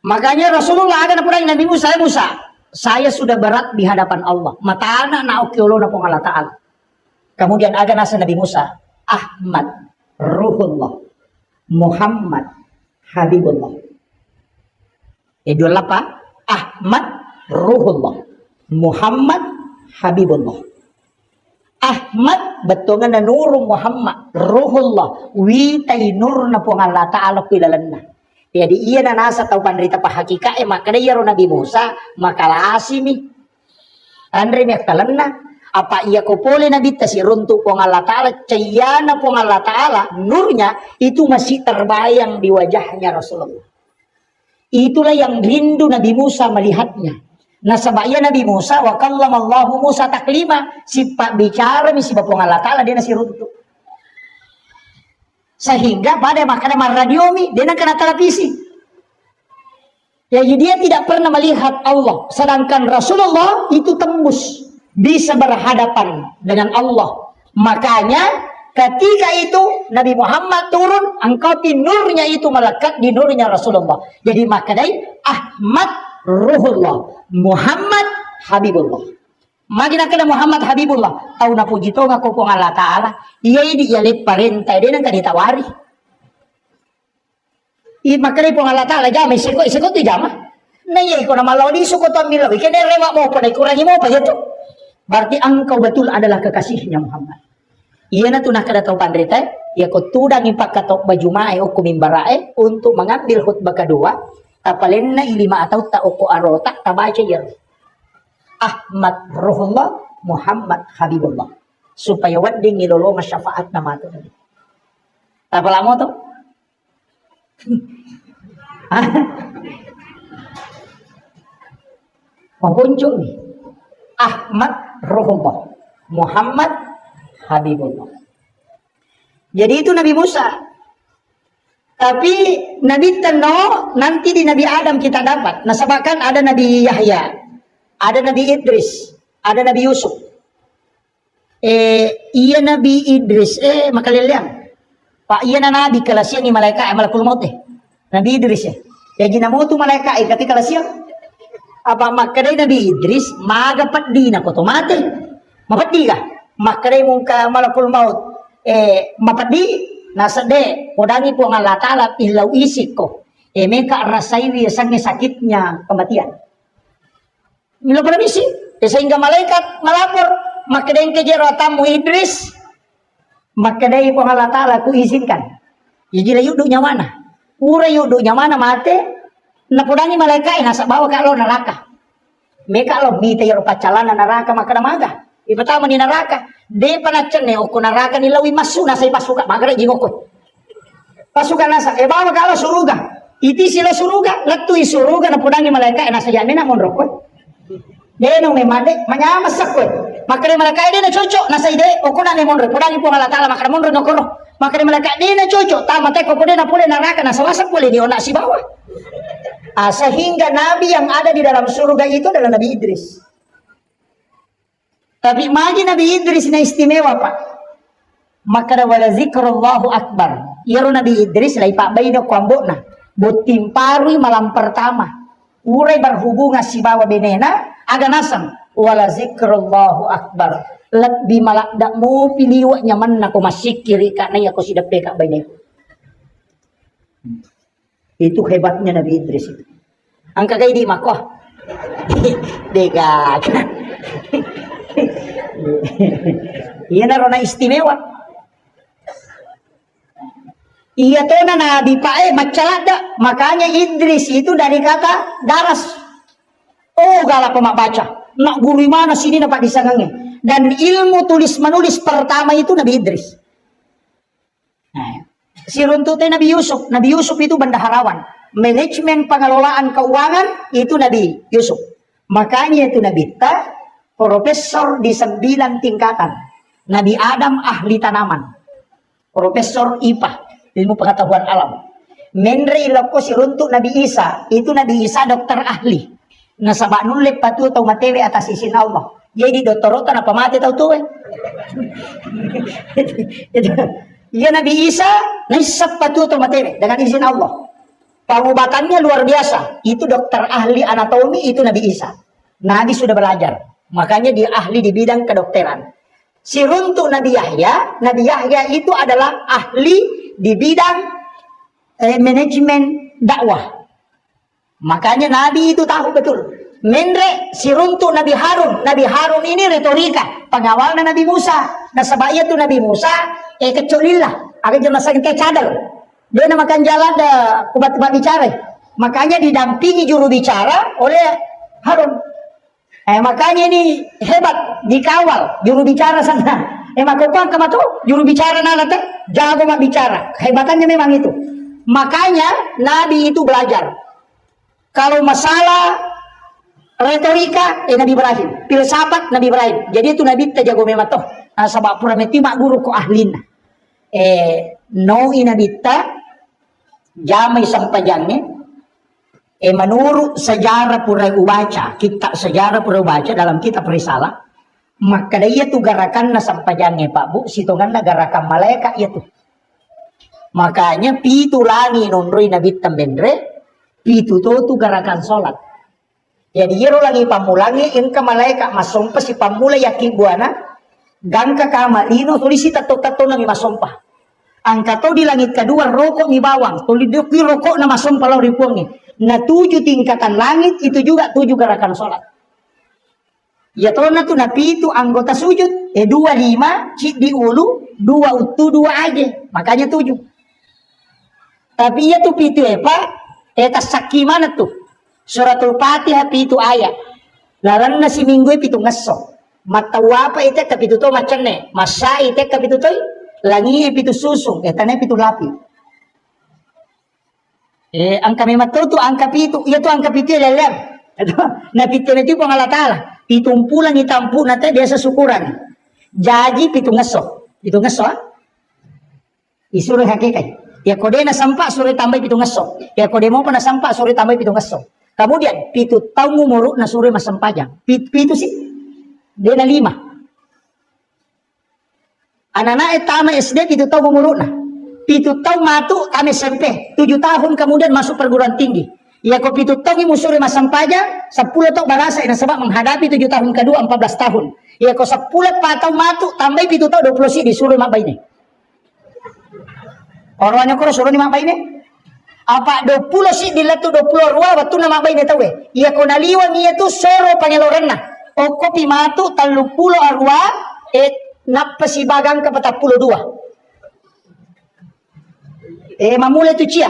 Makanya Rasulullah ada napurang Nabi Musa, saya sudah berat di hadapan Allah. Mata anak na okyolo na pong Allah Ta'ala. Kemudian ada nasa Nabi Musa, Ahmad, Ruhullah, Muhammad, Habibullah. Dua apa? Ahmad Ruhullah, Muhammad Habibullah. Ahmad betongan na nurung Muhammad Ruhullah witai nur na po Allah Ta'ala kilalan na. Jadi iya na nasa tau panrita pa hakika maka iya ro Nabi Musa makalasimi Andre mi kalanna apa iya ko pole nabi tasiruntu pong Allah Ta'ala, cayana pong Allah Ta'ala, nurnya itu masih terbayang di wajahnya Rasulullah. Itulah yang rindu Nabi Musa melihatnya. Nah sebaya Nabi Musa, wa kallamallahu Musa taklima, si pak bicara si pong Allah Ta'ala, dia nasi runtu. Sehingga pada makanan radiomi, dia nak kena televisi. Jadi dia tidak pernah melihat Allah, sedangkan Rasulullah itu tembus. Bisa berhadapan dengan Allah. Makanya ketika itu Nabi Muhammad turun, angkati nurnya itu melekat di nurnya Rasulullah. Jadi makanya Ahmad Ruhullah, Muhammad Habibullah. Magina kena Muhammad Habibullah. Tahu na puji to ngako pong Allah Ta'ala. Iya ialit parentay din ang kanitawari. Makanya pong Allah Ta'ala jama isikot di jama. Naya ko na malaw di sukot ang milaw. Kaya rewa mo pa na ikurangi mo pa ito. Berarti engkau betul adalah kekasihnya Muhammad. Iya na tunah kada tau pandrita, ya ko tudang ipak katok bajumae o kumimbarae untuk mengambil khutbah kedua. Tapalen na ilima atau ta oko arota tabaca yer. Ahmad Ruhullah, Muhammad Habibullah. Supaya wading ilolo masyafaat na mato. Tapala mo to? Mapunjo ni. Ahmad Ruhullah, Muhammad Habibullah. Jadi itu Nabi Musa. Tapi Nabi Teno nanti di Nabi Adam kita dapat. Nah sebabkan ada Nabi Yahya, ada Nabi Idris, ada Nabi Yusuf. Iya Nabi Idris, makaliliang. Pak iya na Nabi kalasya ni malaikat malakul maut Nabi Idris ya ginamu tu malaikat ketika kalasya. Apa makadai Nabi Idris magapat di na ko to mate mapadi ka makadai mong ka malakul maut mapadi nasa de kodangi po ang Allah Ta'ala ilaw isik ko meka rasay sang sakitnya kematian milo para misi sehingga malaikat malapor makadai kejero tamu Idris makadai po ang Allah Ta'ala ku izinkan jadi yudo nyawana ura yudo nyawana mate napudangi malaikat nasa bawah kalau neraka. Mereka lo mita yaro pacalana neraka maka namaga. Ipatama ni neraka. De panacene o neraka ni lawi masu nasa ipasuka magara jingoko. Pasukan nasa bawah kalau suruga. Iti sila suruga, latui suruga napudangi malaikat nasa yamina monroko. De no me made manyamas sakwe. Maka malaikat de na cocok nasa ide o kuna ni monro pudangi po Allah Ta'ala maka monro no kono. Maka malaikat de na cocok tama te ko na pule neraka nasa wasak pule di ona si bawah. Sehingga Nabi yang ada di dalam surga itu adalah Nabi Idris. Tapi magi Nabi Idris na istimewa pak. Maka wala zikrullahu akbar. Yaro Nabi Idris lai pak baydo kwambo na. Butimparui malam pertama. Uray berhubungan si bawa benena. Aga nasang. Wala zikrullahu akbar. Lebih malakdak mo piliwa nyaman na kumasikiri ka na yako sidap deka baydo. Itu hebatnya Nabi Idris itu. Angka kayak di makoh. Dekat. Iya narona istimewa. Iya tuh Nabi Pae macalada. Makanya Idris itu dari kata daras. Oh galak pemak baca. Nak guru mana sini dapat disangangnya. Dan ilmu tulis menulis pertama itu Nabi Idris. Nah, si runtutnya Nabi Yusuf. Nabi Yusuf itu bendaharawan. Manajemen pengelolaan keuangan itu Nabi Yusuf. Makanya itu Nabi Ta, profesor di 9 tingkatan. Nabi Adam ahli tanaman. Profesor IPA, ilmu pengetahuan alam. Menre iloko si runtuk Nabi Isa, itu Nabi Isa dokter ahli. Nasabak nulip patu atau matewe atas izin Allah. Jadi doktorotan apa mati tahu tuh Ya Nabi Isa naisap patu atau matewe dengan izin Allah. Pengobatannya luar biasa. Itu dokter ahli anatomi itu Nabi Isa. Nabi sudah belajar. Makanya dia ahli di bidang kedokteran. Si runtuk Nabi Yahya itu adalah ahli di bidang manajemen dakwah. Makanya Nabi itu tahu betul. Menre si runtuk Nabi Harun ini retorika. Pengawalnya Nabi Musa. Nah sebab itu Nabi Musa keculilah. Agak jelas sakit cadel. Dia namakan jalan kubat-kubat bicara. Makanya didampingi juru bicara oleh Harun. Makanya ini hebat dikawal juru bicara sana. Makanya kama tuh juru bicara nanti jago mak bicara. Hebatannya memang itu. Makanya Nabi itu belajar. Kalau masalah retorika, Nabi Ibrahim. Filsafat Nabi Ibrahim. Jadi itu Nabi kita jago memang tuh. Sabab pura meti mak guru ko ahlin. No Nabi ta jamai sampajangnya. Menurut sejarah pura ubaca, kitab sejarah pura ubaca dalam kitab risalah, maka dia tu gerakan na sampajangnya Pak Bu, sitongan na gerakan malaikat itu. Makanya pitu langi nonroi Nabi tambendre, pitu tu gerakan solat. Jadi yero lagi pamulangi inka malaikat masompa si pamula yakin buana, gangka kama lino tulisi tato nami masompa. Angka to di langit kedua rokok ni bawang, tuli di rokok na masompa lau ripuangnya. Nah 7 tingkatan langit itu juga 7 gerakan sholat. Ya toh na tu napi itu anggota sujud. 2 5 cik di ulu 2 utu 2 aja. Makanya 7. Tapi ya tu pitu Pak. Tas saki mana tuh? Suratul Fatihah pitu ayat. Laran na si minggu pitu ngeso. Mata wapa itu tapi pitu to macam ne. Masa itu tapi pitu to langi pitu susung. Tane pitu lapi. Angka memang tu angka pitu, iya tu angka pitu lelem. Nah pitu itu pengalatala. Pitumpulan itampu nanti biasa syukuran. Jadi pitu ngeso, Isuruh hakikat. Ya kode na sampak sore tambah pitu ngeso. Ya kode mau pernah sampak sore tambah pitu ngeso. Kemudian pitu tahu ngumuruk na sore masam pajang. Pitu sih, dia na 5. Anak-anak etama SD pitu tahu ngumuruk na. Pitu tahun matu kami SMP 7 tahun kemudian masuk perguruan tinggi. Ya kok pitu tahun musuri masam pajang 10 tahun barasa ini sebab menghadapi 7 tahun kedua 14 tahun. Ya kok 10 tahun matu tambah pitu tahun 20 sih disuruh mak bayi. Orangnya kok suruh mak bayi. Apa 20 sih diletu 20 ruah waktu nama bayi tahu. Ya kok naliwan iya tu soro panyalorenna. O kopi matu 30 arwah napa si bagang ke 42. Mamula itu cia.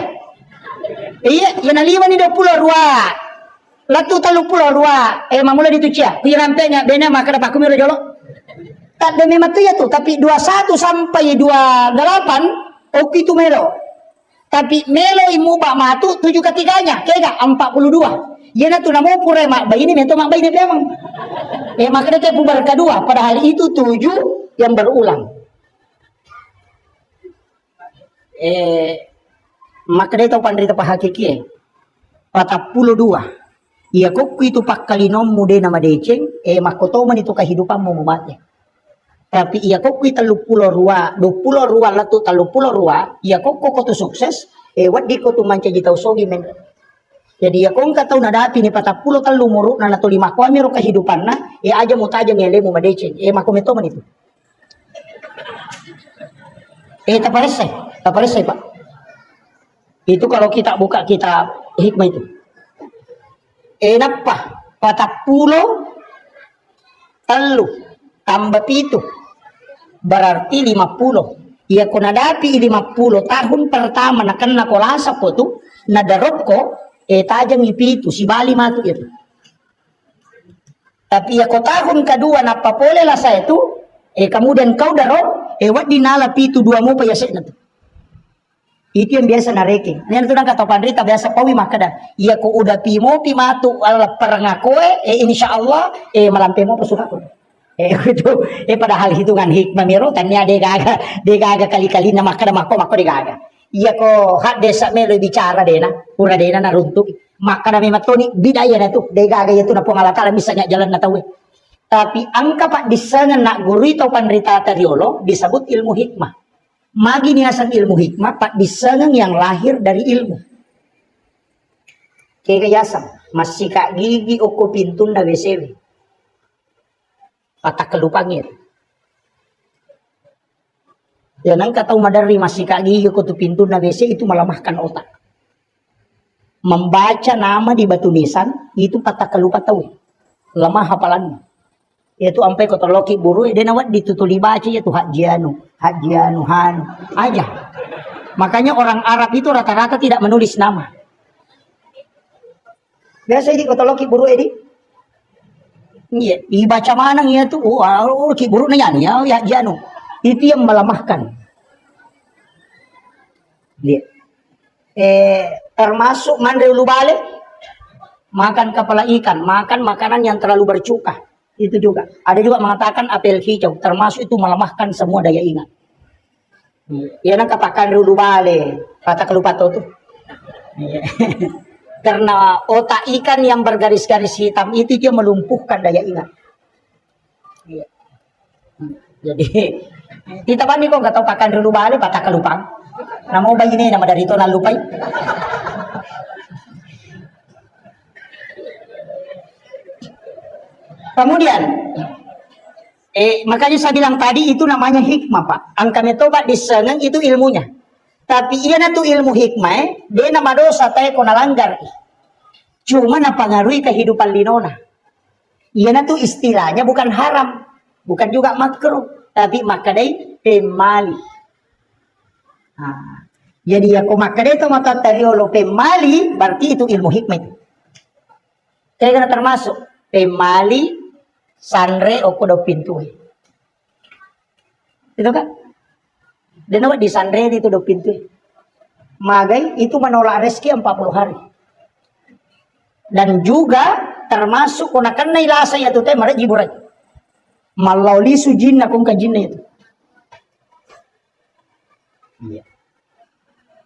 Iya, yang naliwan ni 20 ruah. Latu 30 ruah. Mamula itu cia. Kuya rampenya bena maka dapat kumiro jolo. Tak ada memang tu ya tu, tapi 21 sampai 28 oke itu melo. Tapi melo imu bak matu 7 ketiganya, kega 42. Yana tu namo pura mak bayi ni meto mak bayi ni memang. Maka dia pubar kedua, padahal itu 7 yang berulang. Maka dia tahu pandai tapa hakiki 42. Iya kok itu pak kalinom mude nama deceng makotoman itu kehidupan mau mati. Tapi iya kok itu 30 ruah 20 ruah latu 30 ruah iya kok tu sukses wat di ko tu manca jitau sogi men. Jadi ya kok tahu nadapi ni 40 talu muru na latu 5 ko amiro kehidupan na aja mutaja ngele mu madeceng makometoman itu. Taparesai Pak. Itu kalau kita buka kitab hikmah itu. Napa? 40 telu tambah pitu berarti 50. Ya kau nadapi 50 tahun pertama nak kena kolasa ko tu nadarop ko tajam ipitu si bali matu itu. Tapi ya kau tahun kedua napa boleh lah saya tu kemudian kau darop wat dinala pitu 2 mo pa yasek na tu. Itu yang biasa nareking. Yan tu nang kata pandrita biasa pawi makada. Iya ko udah pimo pimatu ala perangakoe insyaallah malampe mo pasuka ko. Itu padahal hitungan hikmah miro tanya de gaga kali-kali na makada mako de gaga. Iya ko hak desa melo bicara dena, pura dena na runtuk. Makada mematoni bidaya na tu. De gaga itu na pengalatala misalnya jalan na tawe. Tapi angka pak disangan nak guru atau pandrita tariolo disebut ilmu hikmah. Magi niasan ilmu hikmah pak disangan yang lahir dari ilmu. Kekayasan masih kak gigi oko pintun da WCW. Patak kelupangir. Jangan kata madari masih kak gigi oko tu pintun da WC itu melemahkan otak. Membaca nama di batu nisan itu patak kelupa tahu. Lemah hafalannya. Yaitu sampai kotoloki buru dia nawat ditutuli baca yaitu hajianu han aja. Makanya orang Arab itu rata-rata tidak menulis nama. Biasa ini kotoloki buru ini Iya, dibaca mana ya tuh? Oh, kiburu na yan, ya, ano. Itu yang melemahkan. Iya. Termasuk mandre ulu balik, makan kepala ikan, makan makanan yang terlalu bercuka. Itu juga. Ada juga mengatakan apel hijau, termasuk itu melemahkan semua daya ingat. Ya nang katakan ulu balik, kata kelupa tuh. Karena otak ikan yang bergaris-garis hitam itu dia melumpuhkan daya ingat. Iya. Jadi kita bani kok nggak tahu pakan dulu balik patah kelupang. Nama bayi ini nama dari itu lupai. Kemudian makanya saya bilang tadi itu namanya hikmah, Pak. Angka metobat disengeng itu ilmunya. Tapi iya na tu ilmu hikmah, dia nama dosa tayo ko nalanggar. Cuma napangaruhi kehidupan linona. Iya na tu istilahnya bukan haram, bukan juga makruh, tapi makadai pemali. Nah, jadi ya ko makadai to matatariolo pemali, berarti itu ilmu hikmah. Kaya kena termasuk pemali sanre o kodo pintu. Itu kan? Dan apa di sandre itu do pintu. Magai itu menolak rezeki 40 hari. Dan juga termasuk kuna kena ilasa ya tu teh mare jiburai. Malauli sujin kung kajinna itu. Iya.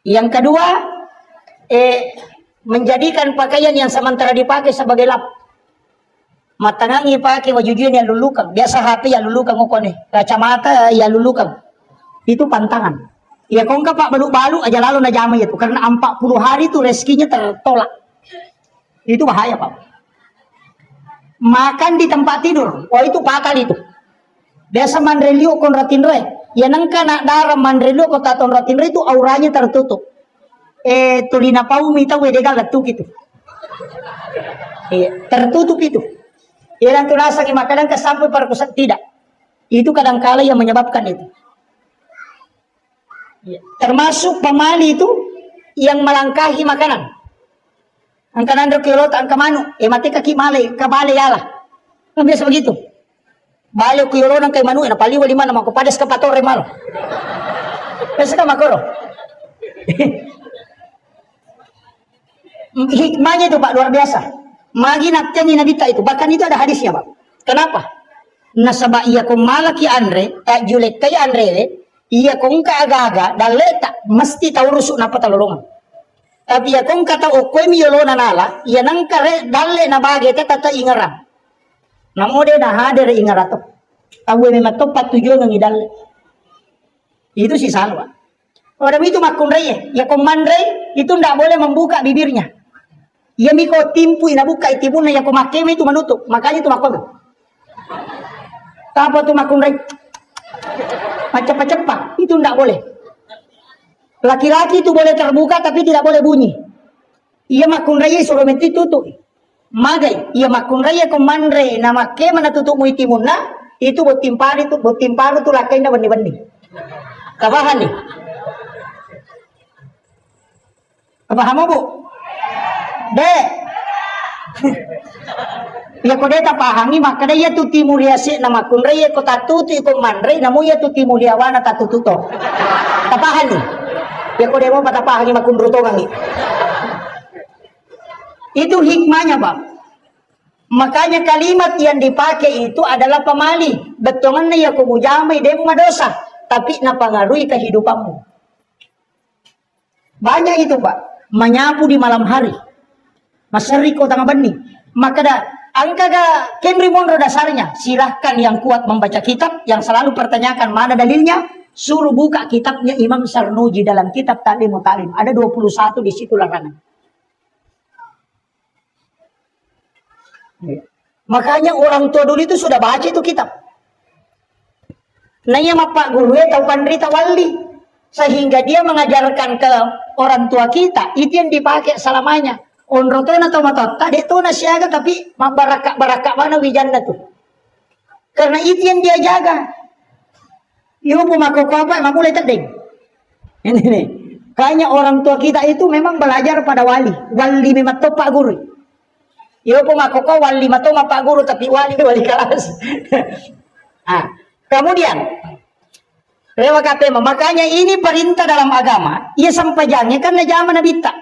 Yang kedua, menjadikan pakaian yang sementara dipakai sebagai lap. Matangangi pakai wajujuan yang lulukan. Biasa HP yang lulukan ngokone. Kacamata yang lulukan. Itu pantangan. Ya kau enggak Pak balu-balu aja lalu najama itu karena 40 hari itu rezekinya tertolak. Itu bahaya Pak. Makan di tempat tidur, wah itu fatal itu. Biasa mandrelio kon ratinre, ya nangka nak darah mandrelio kon taton ratinre itu auranya tertutup. Tulina pau mita wedegal letuk itu. Tertutup itu. Ya dan tulasa makanan kesampai perkusak tidak. Itu kadang-kala yang menyebabkan itu. Termasuk pemali itu yang melangkahi makanan. Angkanan kilot angka manu, mati kaki male, kabale yala. Kan biasa begitu. Bale kilot ang kay manu, na paliwa lima na makupadas ka patore malo. Biasa ka makoro. Hikmahnya itu Pak luar biasa. Magi naktian nabita itu, bahkan itu ada hadisnya Pak. Kenapa? Nasaba iya kung malaki Andre, julek kay Andre, iya kung kaagaga daleta mesti tahu rusuk na patalolongan. Tapi ya kung kata okoy miyolo na nala, iya nang kare dalle na bagay tata ingaran. Namode na hader ingarato. Tahu memang tepat tujuan ng idalle. Itu si salwa. Orang itu makunrei, ya komandrei itu ndak boleh membuka bibirnya. Ia miko timpu inabuka itibun na ya komakeme itu menutup. Makanya itu makon. Apa tuh makunrei? Cepat-cepat itu tidak boleh. Laki-laki itu boleh terbuka tapi tidak boleh bunyi. Ia makun raya suruh menti tutup. Magai ia makun raya komandre nama ke mana tutup muitimuna itu botimpar itu lakai na benih-benih. Kabahan nih. Kabaham mo Bu? Dek. Ya ko deta pahangi makada ya tu timuliasi nama kun raya ko tatutu ko mandre namu ya tu timuliawana tatututo. Tapahan ni. Ya ko demo patapahangi makun rutongan ni. Itu hikmahnya Bang. Makanya kalimat yang dipakai itu adalah pemali. Betongan na ya ko mujamay demo madosa tapi napangaruhi kehidupanmu. Banyak itu Pak. Menyapu di malam hari. Masari ko tanga bani. Maka angka Kenri Monro dasarnya. Silahkan yang kuat membaca kitab, yang selalu pertanyakan mana dalilnya, suruh buka kitabnya Imam Sarnuji dalam kitab Ta'lim Ta'lim. Ada 21 di situ larangan. Makanya orang tua dulu itu sudah baca itu kitab. Nanya sama Pak Guru tahu pandrita wali. Sehingga dia mengajarkan ke orang tua kita, itu yang dipakai selamanya. Onro to na tomatot, tadi to na siaga tapi mabaraka mana wijanna tuh. Karena itu yang dia jaga. Iyo pumako apa mamulai terding. Ini nih. Kayaknya orang tua kita itu memang belajar pada wali. Wali memang to Pak Guru. Iyo po makoko wali matoma pak guru tapi wali kelas. Kemudian lewat KPM, makanya ini perintah dalam agama. Ia sampaiannya karena zaman Nabi tak.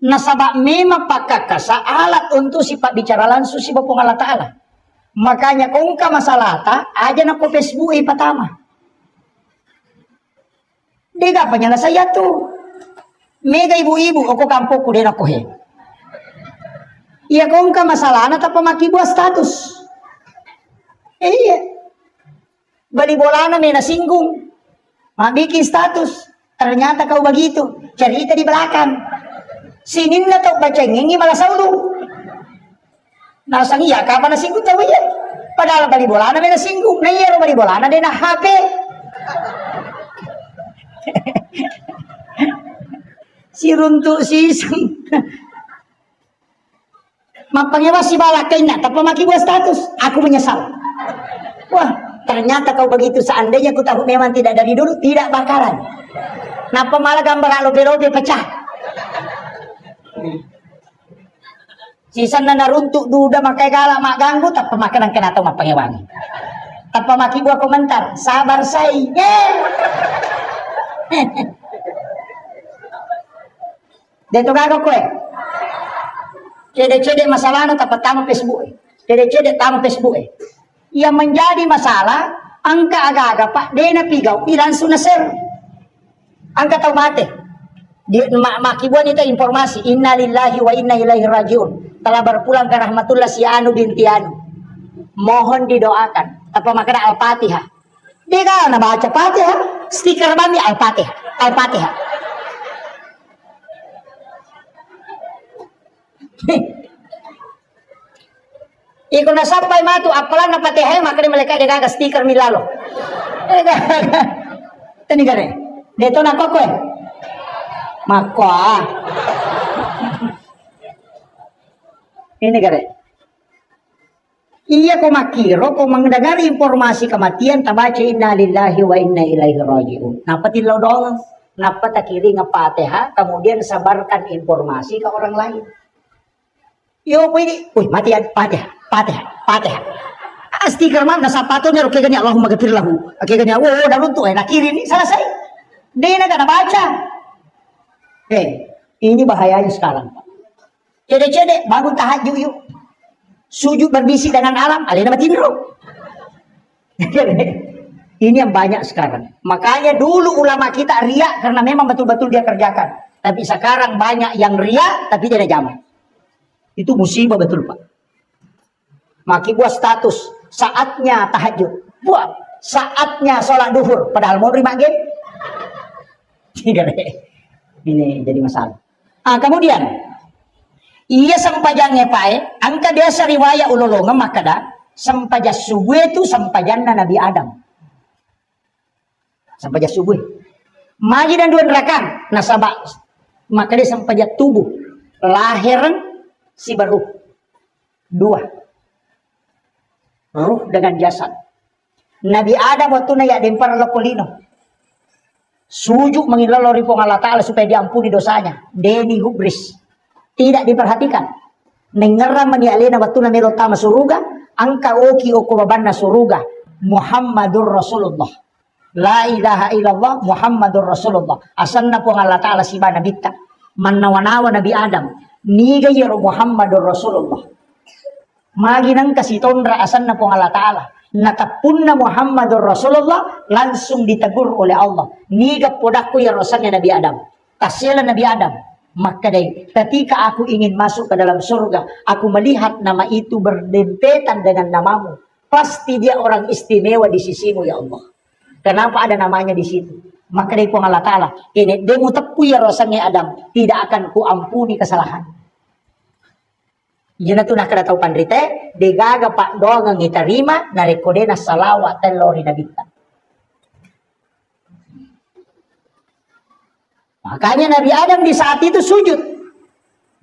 Nasabak memang pakakasa alat untuk sifat bicara langsung si Bapak Allah Ta'ala. Makanya kung ka masalah ta, aja na po Facebook pertama. Dega penyala saya tuh. Mega ibu-ibu, ako kampo ko din ako he. Iya kung ka masalah na tapos makibuah status. Iya. Bali bola na may nasinggung. Mabikin status. Ternyata kau begitu. Cerita di belakang. Sinin na to bacengin malah saudu. Nasang iya kapan nasinggung tahu ya. Padahal bali bola na may nasinggung. Na iya bali bola na din na HP. Si runtuk si mapangyawa si balakay na tapos makibuah status. Aku menyesal. Wah, ternyata kau begitu. Seandainya aku tahu memang tidak dari dulu, tidak bakalan. Napa malah gambar lobe-lobe pecah. Sisa na naruntuk duda makai galak mak ganggu tapos makanan kena tahu mapangyawangi. Tapos makibuah komentar, sabar say. Dito gago ko eh. Cede-cede masalah na tapat tama Facebook eh. Cede-cede tama Facebook eh. Yang menjadi masalah, angka aga-aga pak, dia napigaw, langsung na sir. Angka tau mate. Makibuan itu informasi, inna lillahi wa inna ilaihi rajiun. Telah berpulang ke rahmatullah si Anu binti Anu. Mohon didoakan. Apa makna Al-Fatihah. Dia kan na baca Fatihah, stiker bami Al-Fatihah. Al-Fatihah. Iko na sampai matu apalan na Fatihah makanya mereka dia stiker milalo. Tani gare. Dito na ko eh. Mako. Ini gare. Iya ko makiro ko mendengar informasi kematian tabaca inna lillahi wa inna ilaihi rajiun. Napa tilaw dong? Napa takiri nga Fatihah kemudian sabarkan informasi ke orang lain. Yo pwede, mati yan, Fatihah. Stiker ma'am, nasa pato niya, okay ganyan, Allahumma gafir lahu. Okay ganyan, dalun to, nakirin, selesai. Di na ka nabaca. Ini bahayanya sekarang. Cede-cede, bangun tahajud yuk. Sujud berbisik dengan alam, alih nama tidur. Ini yang banyak sekarang. Makanya dulu ulama kita riak karena memang betul-betul dia kerjakan. Tapi sekarang banyak yang riak, tapi tidak jaman. Itu musibah betul pak. Maki buat status saatnya tahajud, buat saatnya sholat duhur, padahal mau terima game. Ini jadi masalah. Kemudian ia sampajangnya pak, angka biasa riwayat ulolongan maka dah sampaja subuh itu sampajanna Nabi Adam. Sampaja subuh. Maji dan dua neraka nasabak maka dia sampaja tubuh lahiran si baruh dua ruh dengan jasad. Nabi Adam waktu na ya dempar lokolino sujud mengilalori pong Allah Ta'ala supaya diampuni dosanya. Deni hubris tidak diperhatikan. Nengeram manialena waktu na melotama suruga angka oki oko babanna suruga Muhammadur Rasulullah. La ilaha illallah Muhammadur Rasulullah. Asanna pong Allah Ta'ala si bana bitta manawanawa Nabi Adam niga yero Muhammadur Rasulullah. Maginang kasi tondra asan na pong Allah Ta'ala. Natapun na Muhammadur Rasulullah langsung ditegur oleh Allah. Niga podaku ya rosannya Nabi Adam. Kasila Nabi Adam. Maka day, ketika aku ingin masuk ke dalam surga, aku melihat nama itu berdempetan dengan namamu. Pasti dia orang istimewa di sisimu ya Allah. Kenapa ada namanya di situ? Maka dari Allah Ta'ala, ini demu tepu ya rosannya Adam, tidak akan kuampuni kesalahan. Yun na ito nakataw pandrite, degaga pak doang ang itarima, narekode na salawat telori na bita. Makanya Nabi Adam di saat itu sujud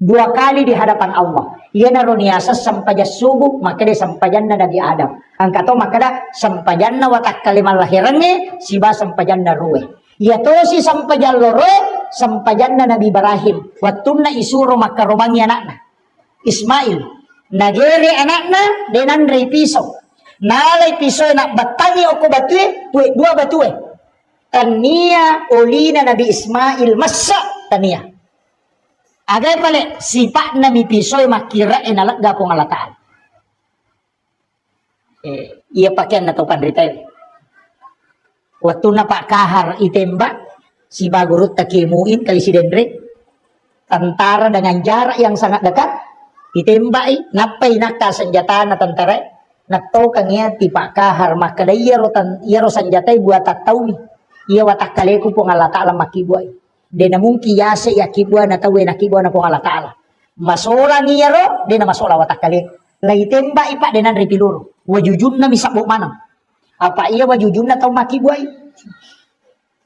2 kali di hadapan Allah. Ia naruniasa sampaja subuh, maka dia sampajan na Nabi Adam. Ang kato makada sampajan na watak kaliman lahirannya, siba sampajan na ruwe. Ia to si sampajan loro, sampajan na Nabi Ibrahim. Watun na isuro makarumangnya anakna Ismail. Nagere anakna denan rei piso. Nalay piso nak batangi oko batue, dua batue. Tania olina Nabi Ismail masa tania. Agay pala sipa na mi piso makira enalagga po ngalataan. Iya pakaian na to pandritay. Waktu na pak kahar itembak si bagurut takimuin kali si Dendre. Tentara dengan jarak yang sangat dekat itembak napay nakta senjata na tentara. Nakto kanya ti pak kahar makada iya ro senjata buat tak tahu ni. Iya watak kaleku po ngalataan makibuay. De na mungki yase yakibwa na tawe nakibwa na po ngalataan. Masola niya ro de na masola watak kaleku. Laitemba ipa denan repiluro. Wajujun na misabok manang. Apa iya wajujun na tau makibuay.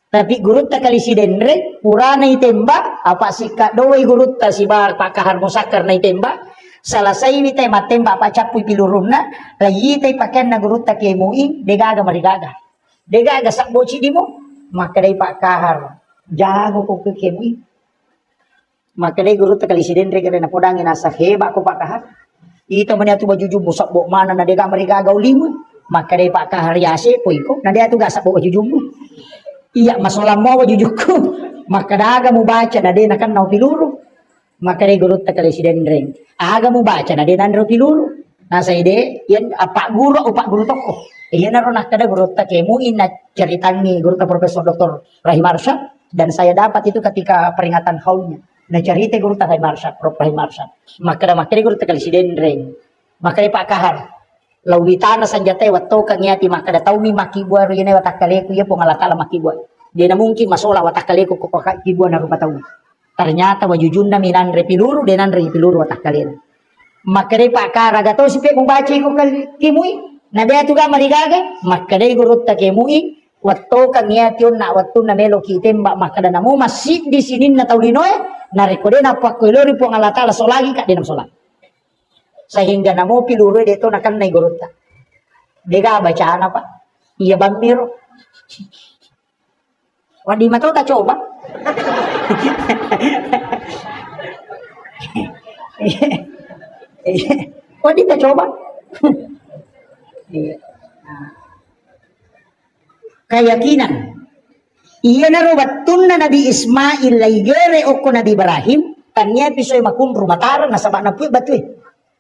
Tapi gurut ta kali si Dendre pura na itemba. Apa si kadoway gurut ta si pakahar musakar na itemba. Salasay ni tay matemba pa chapuy pilurun na. Layi tay paken na gurut ta kay muing. Degaga marigaga. Degaga sakbo chidi mo. Makaday pakahar. Jago ko kay muing. Makaday gurut ta kali si Dendre kada na podangin nasa heba ko pakahar. Ito man yato bajuju busak bok mana na dega marigagaw limun. Maka day pa kaharyase po iko. Na day ato gasak bok bajuju mo. Iya masolam mo bajuju ko. Maka daga mo baca na day nakan naw piluro. Maka day gurut ta kali si Dendreng. Aga mo baca na day nanro piluro. Nasa ide yan pak guru o pak guru toko. Iyan na ron nakada gurut ta kay muin na ceritan ni gurut ta Profesor Dr. Rahim Arsyad. Dan saya dapat itu ketika peringatan haulnya. Na cerita guru ta kay Marsyad, Prof. Rahim Arsyad. Maka guru ta kali si Dendreng. Maka pak kahar. Lawitana sanjatay wato kangyati makada tau mi makibwa ro yun ay watak kaleku ya po ngalatala makibwa. Di na mungkin masola watak kaleku ko kakibwa na rupataw. Ternyata wajujun na minan repiluru denan repiluru watak kaleku. Makada pak kahar agato si pe kung baci ko kimui. Nabaya tuga marigaga. Makada guru ta kimui. Wato kangyati yun na wato na melo kitemba makada na mo masih di sinin na taulinoy. Narikode na pakulori po ngalatala so lagi ka din ang solat. Sehingga namo piluro dito nakan na igurutta. Dega bacaan apa? Iya bang miro. Wadi matau tak coba. Wadi tak coba. Keyakinan. Iya na rubatun na Nabi Ismail laigere oko Nabi Ibrahim. Tanya pisoy makun rumataran na sabak na puy batuy.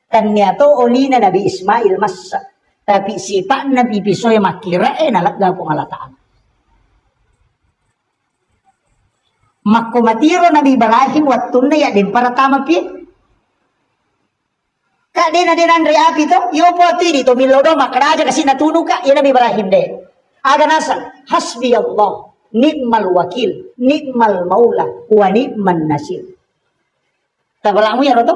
Tanya to oli na Nabi Ismail masa. Tapi sipa Nabi pisoy makira nalagga po ngalataan. Makumatiro Nabi Ibrahim watun na yadin para tama pi. Kade na din Andre api to. Yo po ti dito milodo makaraja kasi natuno ka. Yan Nabi Ibrahim de. Aga nasa hasbi Allah. Nikmal wakil, nikmal maula, wa nikman nasir. Tabalang mo yan to?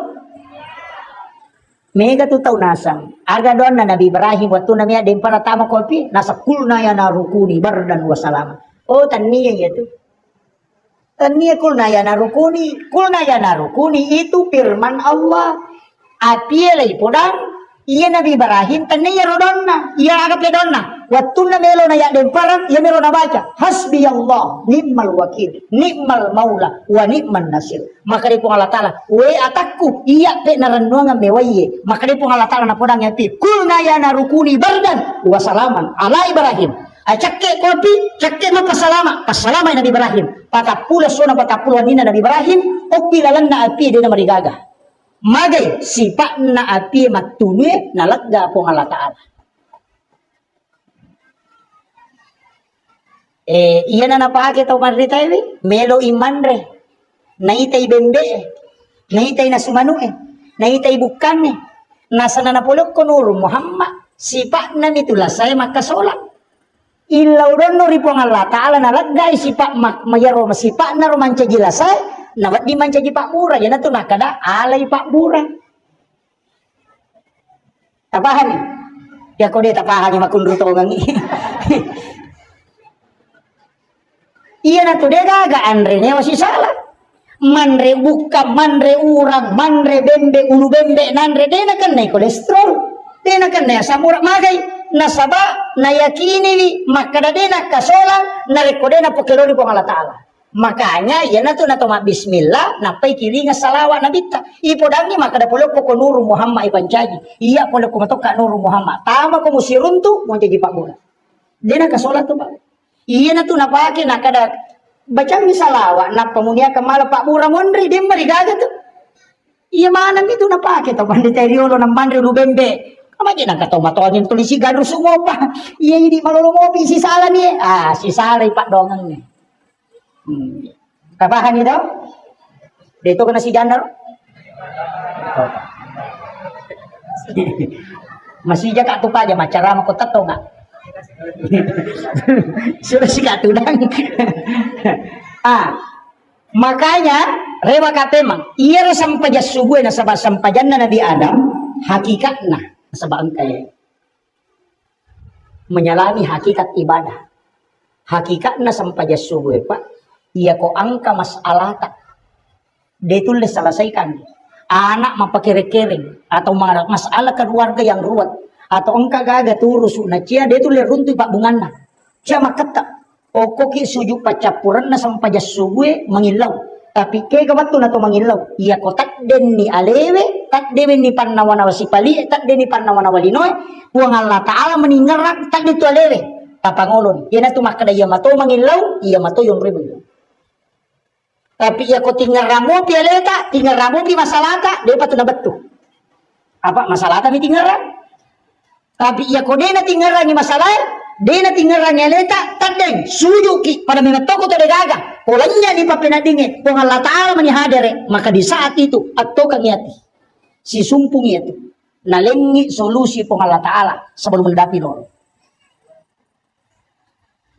Mega tutaw nasang. Aga doon na Nabi Ibrahim, watu na miya din para tama kolpi, nasa kulnaya na rukuni, bardan wa salama. Oh, taniya ito. Taniya kulnaya na rukuni, itu firman Allah. Apielay podang, iya Nabi Ibrahim, taniya rodon na, iya agap le don na. Waktu na melo na yaden parang, ya melo na baca. Hasbi Allah, ni'mal wakil, ni'mal maula, wa ni'man nasir. Maka di po Allah Ta'ala, we atakku, iya pe naranungan mewaye. Maka di po Allah Ta'ala na podang yang pi, kulna ya narukuni bardan, wa salaman, ala Ibrahim. Cakke kopi, cakke mapasalama, pasalama Nabi Ibrahim. Patapula sona patapula nina Nabi Ibrahim, o pilalan na api di na marigaga. Magay, sipa na api magtunwe, nalagga po Allah Ta'ala. Iya na napakita o manritay melo imanre naitay bembe naitay na sumanu naitay bukan nasa na napulok ko nuro Muhammad sipa na mitulasay makasola ilaw ron no ripo nga Allah Ta'ala nalagay sipa mayaro masipa na romancha jilasay nawat di mancha jipa mura yan na to nakada alay pa mura tapahan ya ko di tapahan yung makundruto ngangi. Iya na to dega andre ne wasi salah. Manre buka, manre urang, manre bembe, ulu bembe, nanre dena kan na kolesterol. Dena kan na samura magay nasaba na yakini makada dena kasola na rekodena pokelori po Allah Ta'ala. Makanya ya na mak bismillah napai kiri salawat nabi ta. Ipodangi maka da polo ko Nuru Muhammad ibancaji. Iya polo ko matoka Nuru Muhammad. Tama ko musirun tu mo jadi Pak Bola. Dia nak salat tu Pak. Iya na napake nakada baca salawat nak pemunia kemala Pak Mura mondri dia marigaga tu. Iya mana itu napake to bandteriolo nang bandre lubembe. Kamaki nang kato matongin tulisi gadu semua pa. Iya ini malolo mopi si salah ni. Ah si salah Pak dongang ni. Kapahan itu? Dito kena si janda. Masih jaga tu aja macara mau kota to enggak? Sudah si katudang. Makanya rewa katemang iya sampaja subuh na sabah sampajan na Nabi Adam hakikatna sabah angkay menyalami hakikat ibadah. Hakikatna sampaja subuh Pak. Iya ko angka masalah tak ditulis selesaikan anak mapakere-kering atau masalah keluarga yang ruwet atau engka gaga turus na cia ditulis runtuh Pak Bungana cia makata okoki suju pacapuran na sampaja subuh mengilau tapi ke gabatun atau mengilau iya ko tak den ni alewe tak den ni pannawana wasipali tak den ni pannawana walinoy puang Allah Ta'ala meninggarak tak ditu alewe tapangolon iya na tu makada iya mato mengilau iya mato yung ribu. Tapi ya kau tinggal ramu pialeta, tinggal ramu di masalah tak, dia patut betul. Apa masalah tapi tinggal ram? Tapi ya kau dia tinggal rangi masalah, dia tinggal rangi leta, tak deng sujuki pada minat toko tu degaga. Polanya di papena dingin, pun Allah Taala menihadere, maka di saat itu atau kangiati si sumpung itu, nalengi solusi pun Allah Taala sebelum mendapi lor.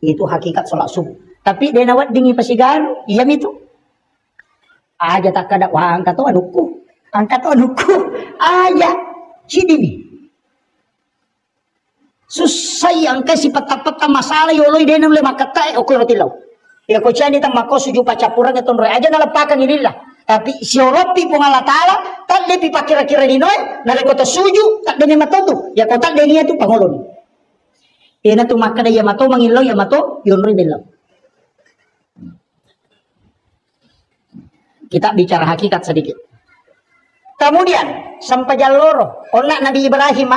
Itu hakikat sholat subuh. Tapi dia nawat dingin pasigaru, iya itu. Aja tak kada wah angkat tu anuku aja sini ni susai angkat si peta-peta masalah yoloi dia nule makata aku roti lau ya ko cani tam mako suju pacapuran eton roy aja nalapakan ini lah tapi si oropi pun Allah Taala tak lepi pakira-kira di noy nale kota suju tak dene matotu ya kota dene tu pangolon ena tu makada ya mato mangilau ya mato yonri belau. Kita bicara hakikat sedikit. Kemudian sampai jaloro, onak Nabi Ibrahim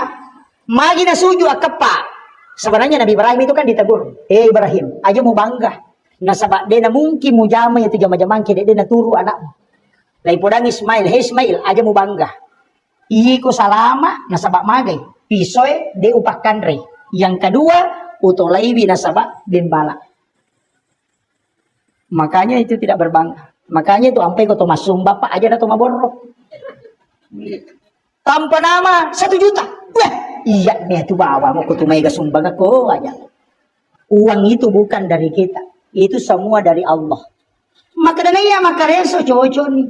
magi na suju akapa. Sebenarnya Nabi Ibrahim itu kan ditegur, Ibrahim, aja mau bangga. Nasabak dia na mungkin mau jama itu jama-jama dia na turu anak. Lai podang Ismail, Ismail, aja mau bangga. Iko salama nasabak magai, pisoy de upakan re. Yang kedua, utolaibi nasabak bimbala. Makanya itu tidak berbangga. Makanya itu sampai kau masuk bapak aja dah maboro. Tanpa nama 1 juta. Wah, iya nih tu bawa mau kau mega sumbang aku aja. Uang itu bukan dari kita, itu semua dari Allah. Maka dana ya maka reso cowok ni.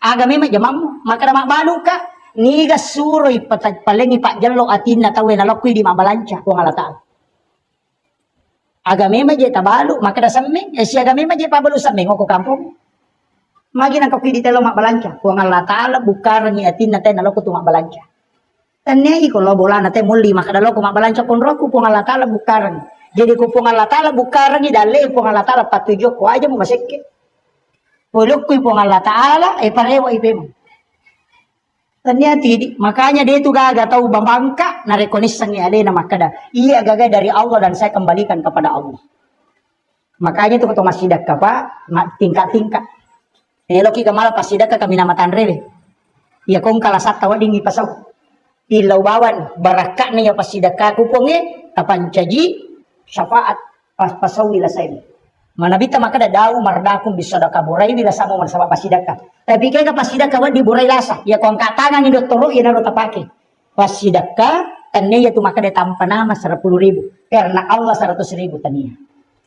Agama memang jamam, maka mak balu ka. Niga suroi palengi pak jallo atin na tawe na lokui di mabalanca ko ngalata. Agama memang je tabalu, maka da samme, si agama memang je pabalu samme ngoko kampung. Magi nang kopi di telo mak balanca. Kuang Allah Ta'ala bukar ni atin nate naloko tu mak balanca. Tanya iko lo bola nate muli maka daloko mak balanca pun roku kuang Allah Ta'ala bukar ni. Jadi kuang Allah Ta'ala bukar ni dale kuang Allah Ta'ala patujo ko aja mo maseke. Polok kuang Allah Ta'ala parewa ipem. Tanya tidi makanya dia tu gaga tahu bangka na rekonisang ni ale na makada. Iya gaga dari Allah dan saya kembalikan kepada Allah. Makanya tu ketua masjid kapa tingkat-tingkat. Eloki kamala pasidaka kami namatan rebe. Ya kong kalasat tawa dingi pasaw. Ilaw bawan barakat niya pasidaka kuponge tapan caji syafaat pasaw wila sayo. Manabita makada daw mardakong bisadaka buray wila samo man sa pasidaka. Tapi kaya pasidaka wa di buray lasa. Ya kong katangan ni doktoro ya naro tapake. Pasidaka tanya tu makada tampa nama 10.000. Karena Allah 100.000 tanya.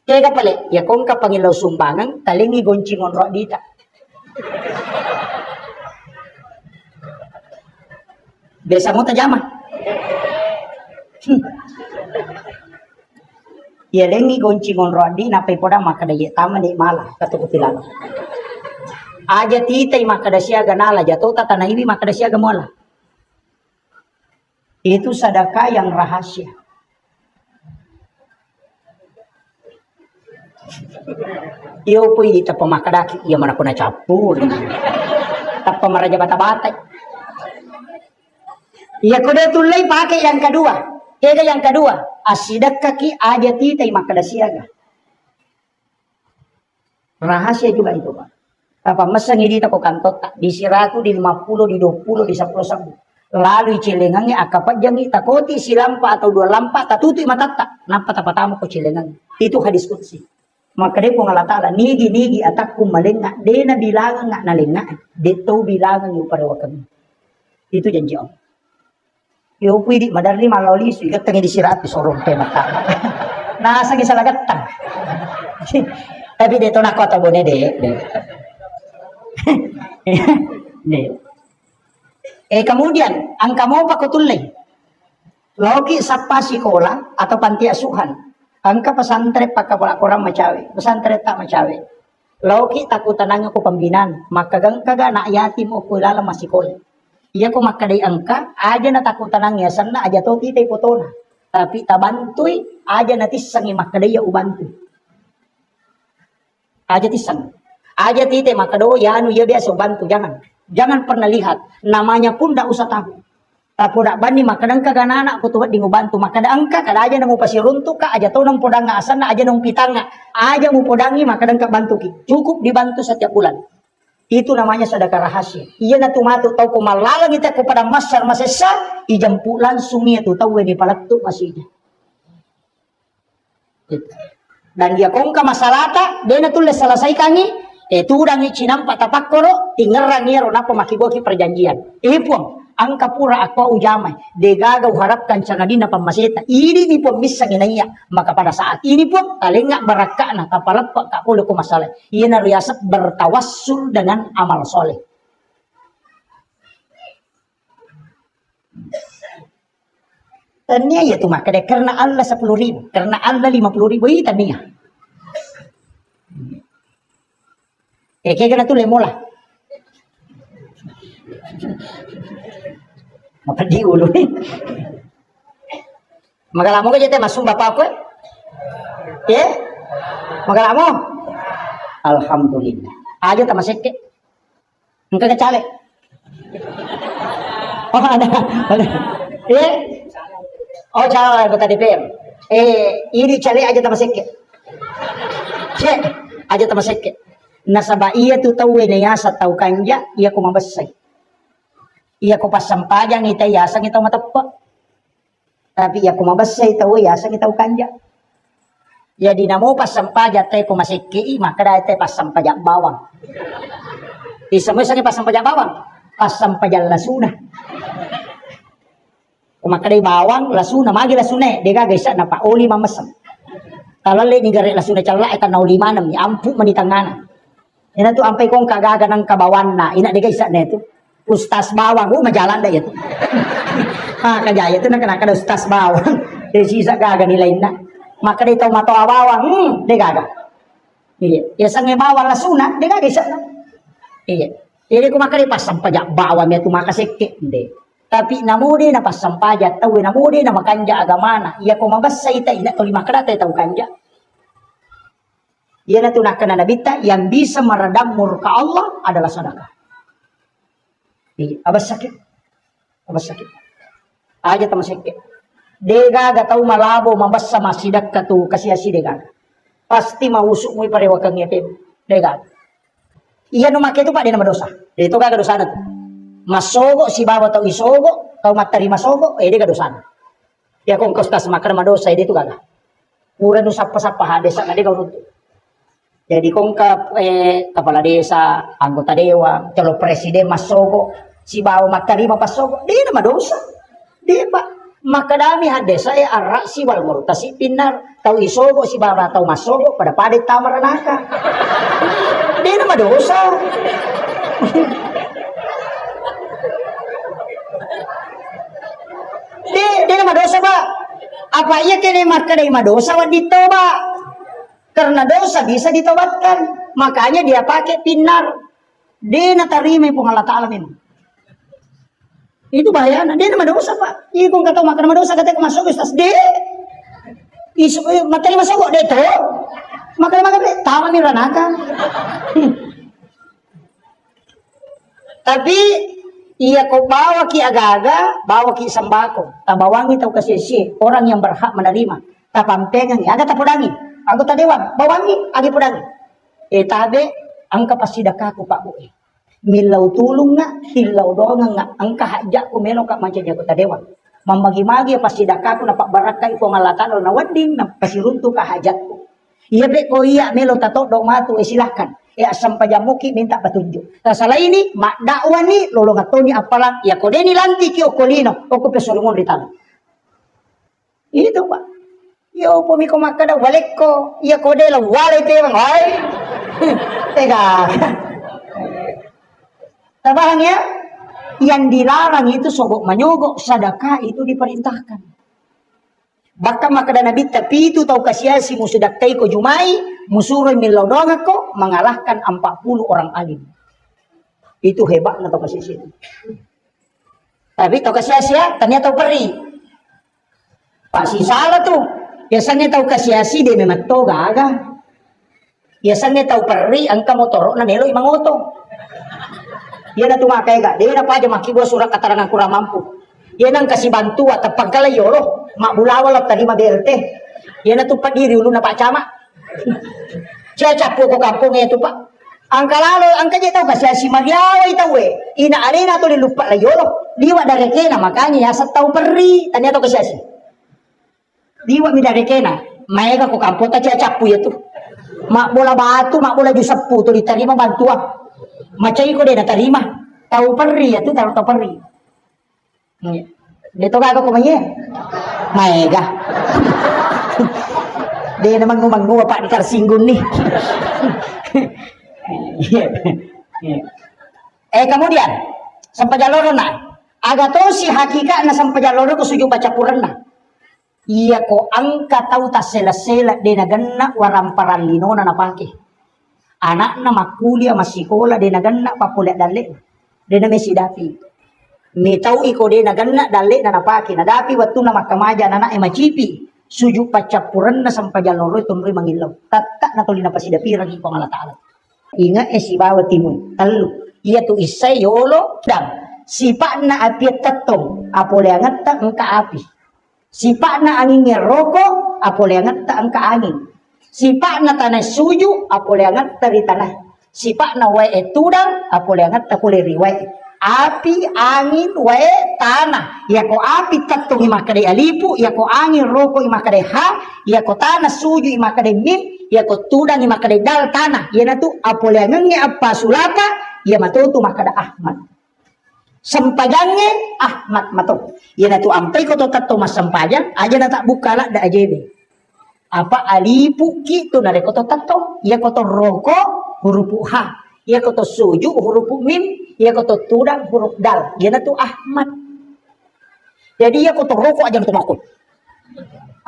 Kaya kapale ya kong kapangilaw sumbangan talingi goncingon ro dita. Biasa mo tajama. Ya lengi goncingon rodi napay poda makadaya tama di malah katukutilan. Aja titay makadasya ganala jatuh tata naibi makadasya gamola. Itu sedekah yang rahasia. Iyo po hindi tapang makadaki. Iya man ako na chapur. Tapang maraja bata-bata. Iya ko na tulay pakai yang kedua. Kaya yang kedua. Asidak kaki aja titay makadasiaga. Rahasia juga itu Pak. Apa masang hindi ko kantot di 100, di 50, di 20, di 10 lalu cilengangnya akapat jangi takoti si lampa atau 2 lampa tatuti matata nampak tapatamu ko cilengang itu hadis qudsi maka dia pun Allah Ta'ala nigi atakku malengak dia na bilangan ngak nalengak dia tahu bilangan yung parewakan itu janji Allah yo pwede madarli malawli so ikat tangi di sirat sorong tema ta nasa gisalagatan tapi dito na ko tabone de kemudian ang kamo pakutulay logi sa pasikola atau panti asuhan angka pesantren pagkapala kurang macawe pesantren tak macawe logi takutanang ko pambinan makagang kaga na yatim o kulala masikol iya ko makaday angka aja na takutanang yasan na aja to titay potona tapi tabantuy aja na tisang makaday ya ubantu aja tisang aja titay makado yanu ya biasa ubantu jangan pernah lihat namanya pun tidak usah tahu tapi tidak bani makadang kaganana aku tuh di ngubantu makadang ka kada aja namu pasiruntuk ka aja tahu nang podang asana aja nang pitanga aja mu podangi makadang ka bantu ki cukup dibantu setiap bulan itu namanya sedekah rahasia iya na tumatu tahu ko malalang kita kepada masar masesa ijampu langsung itu tahu di palatu masih dan dia kongka masalata dia na tulis selesai kangi turang icinampa tapakoro tingerang niro na pamakiboki perjanjian ipong ang kapura ako ujamay degagaw harapkan siya na pamasita ini ni po misang inaya maka pada saat ini po talinga baraka na kapalapa kapulo ko masalah iyan na riyasat bertawassul dengan amal soleh tanya ya tuh makanya karena Allah 10.000 karena Allah 50.000 itu tanya kaya na tuloy mo lah. Mapadi ulo eh. Magalamo ka dyan masumba pa ako eh. Magalamo. Alhamdulillah. Aja ta masike. Ang kagacale. Oh ada. Oh cale bata DPR. Ini cale aja ta masike. Cek aja ta masike. Nasaba iya tu tahu na sa tau kanja iya ko mabasay iya ko pasampajang ita yasang itaw matapa tapi iya ko mabasay tahu yasang itaw kanja ya di namo pasampaja tay ko masiki maka dahil tay pasampaja bawang isa mo isang pasampaja bawang pasampaja lasuna kumakadai bawang lasuna magi lasuna dega gaysa na pauli mamasam talale ni gari lasuna chala eta na ulimanam ni ampu manitangana ina tu ampai kong kagaga ng kabawan na ina di isa na ito ustas bawang majalan da ito ha kajaya ito na kanaka ustas bawang di sisa gaga nila ina maka dito mato bawang di gaga iya isang bawang lasuna di gaga isa na iya ini kumakari pasampajak bawang ito makasiki hindi tapi namudi na pasampajak tawi namudi na makanja agamana iya kumabasa ita ina tuli makarata itaw kanja ia natunakan nabita yang bisa meredam murka Allah adalah sedekah. Abas sakit. Aja tama sakit. Dega gatau malabo mabasa masidak katu kasiasi dega. Pasti mausuk mo parewakang yatim. Dega. Iya no make itu Pak di nama dosa. Itu kagak dosa na. Masogo si bawa tau isogo, tau matari masogo, dega dosa na. Ya kung kostas makar madosa itu kagak. Mura no sapa-sapa hadesa na dega urut. Jadi kung kepala desa, anggota dewan, calon presiden masogo, si bawa matari mapasogo, di nama dosa. Di Pak. Maka dami hadesa arak si wal murtasi pinar, tau isogo si bawa tau masogo pada padet tamaranaka. Di nama dosa. Di nama dosa Pak. Apa iya kini maka dari dosa wadito Pak. Karena dosa bisa ditobatkan. Makanya dia pakai pinar. Dia natarimi pun Allah Ta'ala memang. Itu bahaya. Dia nama dosa Pak. Iya kung kata makan nama dosa. Kata masuk Ustaz. Dia. Materi masuk kok. Dia itu. Makan tama ni ranaka. Tapi iya ko bawa ki agaga, bawa ki sembako. Tabawangi tau kasih orang yang berhak menerima. Tapampengan aga tapudangi. Anggota dewan, bawangi agi pudangi. Tabe angka pasidaka ko Pak Boy. Milau tulung nga, hilau doang nga, angka hajak ko melong ka manca anggota dewan. Mamagi-magi pasidaka ko na pakbaraka ko ngalatan na wading na pasirunto ka hajat ko. Iya be ko iya melo tato do matu silahkan. Asam pajamuki minta petunjuk. Salah ini mak dakwa ni lolong atoni apalang ya kode ni lanti ki okolino oko pesolungon ritalo. Itu Pak. Yo pomi ko makada balik ko iya kode la wale te bang ay. Tega. Tabahan ya, yang dilarang itu sogok menyogok, sedekah itu diperintahkan. Bahkan maka Nabi tapi itu tahu kasiasi musudakai ko jumai, musuroy milodonga ko mengalahkan 40 orang alim. Itu hebat tahu kasiasi itu. Tapi tahu kasiasi ya, ternyata tahu peri. Pasti salah tuh. Biasanya tahu kasiasi dia memang toga aga. Biasanya tahu peri angka motorok na nelo imang oto. Dia na tumakai gak, dia na pa aja maki gua surat keterangan kurang mampu. Dia nang kasih bantu atau pangkala yolo, mak bulawal at tadi BLT. Dia na tupat diri ulu na Pak Camat. Saya capu ko kampung itu Pak. Angka lalu, angka dia tahu kasih si Mariawa itu ina arena tuh dilupa lah yolo. Diwa dari kena makanya ya tahu peri, tanya tahu kasih si. Diwa mi dari kena, mereka ko kampung tak capu ya tuh. Mak bola batu, mak bola jusapu tuh diterima bantuan. Macam ko dia nak terima. Tahu peri ya tu tahu peri. Dia tahu aku kumanya. Maega. Dia namang ngomong Pak di Karsinggun nih. Kemudian sampai jalur na. Aga to si hakikat na sampai jalur ko suju baca Quran na. Iya ko angka tahu tas sela-sela dia naganna waramparan lino na napake. Anak na makuliah masih sekolah dia naganna papuliat dalik dia na mesi dapi mi tau iko dia naganna dalik na napaki na dapi waktu na makamaja na macipi suju pacapuran na sampai jaloro tumri mangilaw tatak na tuli na pasidapi ragi ko ngala taala inga si bawa timun talu iya tu isay yolo dan sipak na api tatong apuliangat ta engka api sipak na angin ngeroko apuliangat ta engka angin sipak na tanah suju apuliangat dari tanah sipak na wae tudang apuliangat takuleri wae api angin wae tanah ya ko api tatung imakade alipu ya ko angin roko imakade ha ya ko tanah suju imakade mim ya ko tudang imakade dal tanah ya na tu apuliangatnya apa sulapa ya matutu makada Ahmad sempajangnya Ahmad matu ya na tu ampai ko to tatto mas sempajang aja na tak bukala da ajebe apa alipu gitu nare koto tato ya koto roko huruf ha ya koto suju huruf mim ya koto tudang huruf dal ya na tu Ahmad jadi ya koto roko aja untuk makul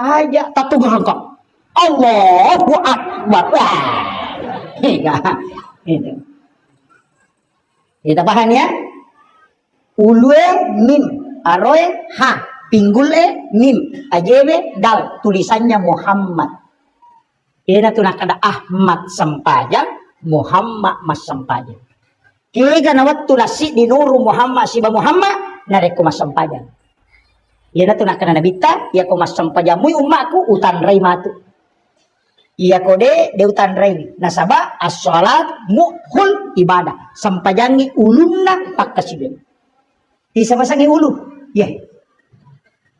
aja tato ngerangkak Allahu Akbar itu kita paham ya ulue mim aroe ha pinggul mim ajebe dal tulisannya Muhammad. Ina tu nak ada Ahmad sempajang Muhammad mas sempajang. Kira na waktu nasi di nuru Muhammad siba Muhammad nareko mas sempajang. Ina tu nak ada nabita ya ko mas sempajang mui umatku utan rai matu. Iya kode de utan rai nasaba as-salat muhul ibadah sempajangi ulunna pakkasiben. Di sama-sangi ulu. Yeah.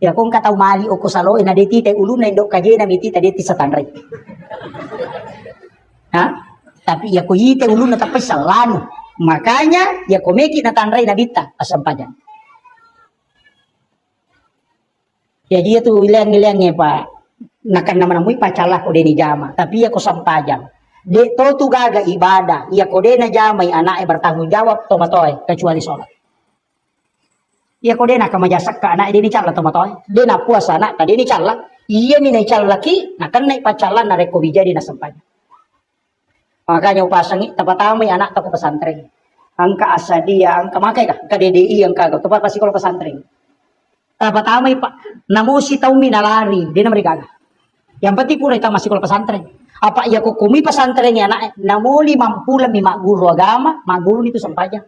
Ya kung kataw mali o kusalo ina deti te ulo na indok kaje na miti tadi ti satanray. Ha? Tapi ya ko yite ulo na tapay salano. Makanya ya ko meki na tanray na bita asampajan. Ya dia tu ilang-ilangnya Pak. Nakan naman amoy pacalah ko di jama. Tapi ya ko sampajan. De to tu gaga ibadah. Ya ko de na jamay anak bertanggung jawab tomatoy kecuali sholat. Iya kok dia nak kemajasak ke anak dia ni cala tomatoy. Dia nak puasa anak tadi ni cala. Iya ni naik cala laki, nak kan naik pacalan na reko bija di nasampanya. Makanya upasangi tempat tamu anak tak pesantren. Angka asadia, angka makai kah? Angka DDI angka tempat pasti kalau pesantren. Tempat tamu Pak, namusi tahu minalari, dia nak mereka. Yang penting pura kita masih kalau pesantren. Apa iya ko kumi pesantrennya anak namuli mampu mi mak guru agama, mak guru itu sampainya.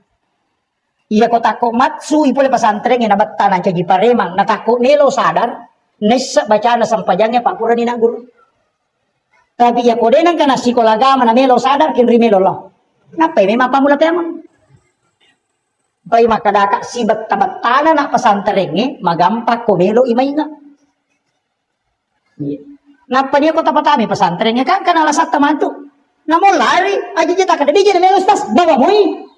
Iya ko tako matsu ipole pesantrennya na battanan cagi paremang na tako nelo sadar nessa bacana sampajangnya pak pura ni na guru. Tapi ya ko denang kana sekolah agama na melo sadar kin rimelo lo. Napa memang pamula temang. Pai makadaka si batta-battana na pesantrennya magampak ko melo imainga. Iya. Napa dia kota patami pesantrennya kan karena alasat tamantu. Namun lari aja kita kada dia na ustaz bawa moi.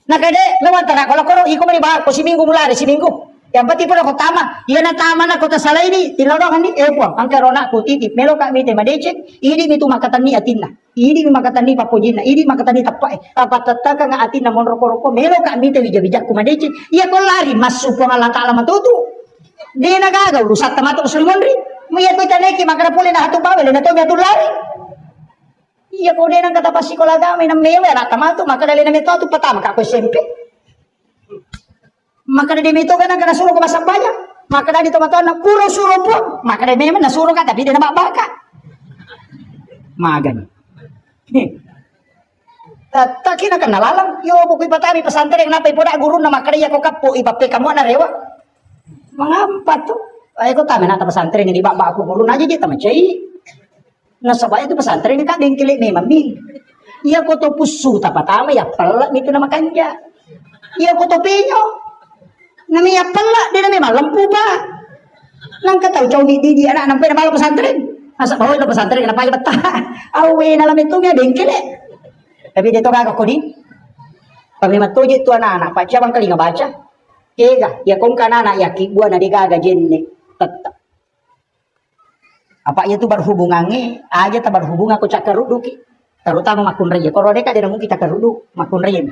Nakade lawan tara kalau koro iko mani ba ko si minggu mulari si minggu. Yang pati pun ako tama. Iya na tama na kota salay ni tinodong ni epo ang karona ko titip melo ka mite madecek ini mitu makatan ni atinna. Ini makatan ni papojina ini makatan ni tapae. Apatata nga atin na monroko-roko melo ka mite bija-bija ko madecek. Iya ko lari masuk po nga lang taala matutu. Di nagagaw rusat tamato ko sulmonri. Maya ko itaneki makara puli na hatong bawel na to miatong lari. Iya ko din ang katapasi ko lagami ng mewe na tamato makadali na mito ito patama ka ko SMP. Makadali mito ka nang kanasuro ko masambaya. Makadali tomato na puro suro po. Makadali mewe nasuro ka tapi di na mabaka. Magan. Taki na kanalalang. Yo bukoy patami pesantren napay po na guru na makadali ko kapo ipape kamo na rewa. Mga empat to. Ay ko tama na pesantren ni baba ako guru na aja kita macai. Nasabay itu pesantren ni kadeng kilik ni mami. Iya ko to pusu tapatama ya pelak nito na makanja. Iya ko to penyo. Nami ya pelak dia nami malempu ba. Nang kataw jauh di anak nampai na malam pesantren. Asa bawa itu pesantren kenapa ya betah. Awe na lam itu ya dengkile. Tapi dia to kagak ko di. Kami matuji tu anak-anak paca bang kali ngabaca. Kega ya kong kanana ya kibua na digaga jenne tetap. Apa itu berhubungannya aja tak berhubungan aku cakar ruduki terutama makun raya kalau mereka tidak mungkin cakar rudu makun raya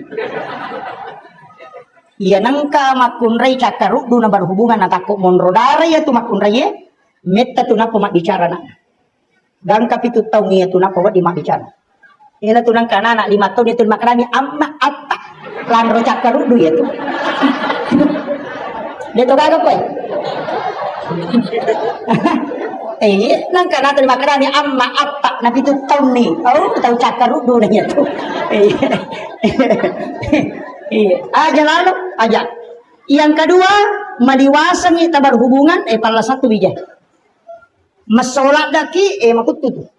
iya nangka makun raya cakar rudu na berhubungan na takut monrodara ya tu makun raya meta tu napa mak bicara na dan kapitu tahu nih tu napa buat di mak bicara ini tu nangka anak 5 tahun itu makrami amma atta lan ro cakar rudu ya tu dia tu kagak koi nang kana terima kasih amma apa nabi itu tahu nih tahu cakar rudu nih itu aja lalu aja yang kedua maliwasan kita berhubungan pala satu bija masolat daki makutut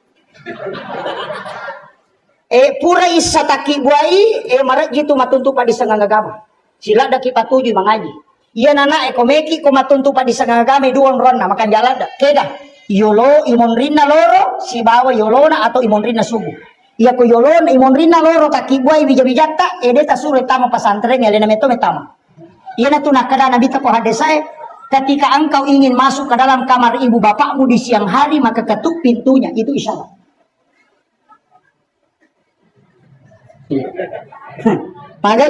pura isataki buai marak gitu matuntu padi sangang agama sila daki patuju mangaji iya nana komeki ko matuntu padi sangang agama duang ron makan jalan dah keda yolo imonrina loro si bawa yolona atau imonrina subuh iya ko yolona imonrina loro takibuai bija-bijata edeta suruh tama pesantren elena meto metama iya na tu nakada nabi ko hadesai ketika engkau ingin masuk ke dalam kamar ibu bapakmu di siang hari maka ketuk pintunya itu isyarat Pakai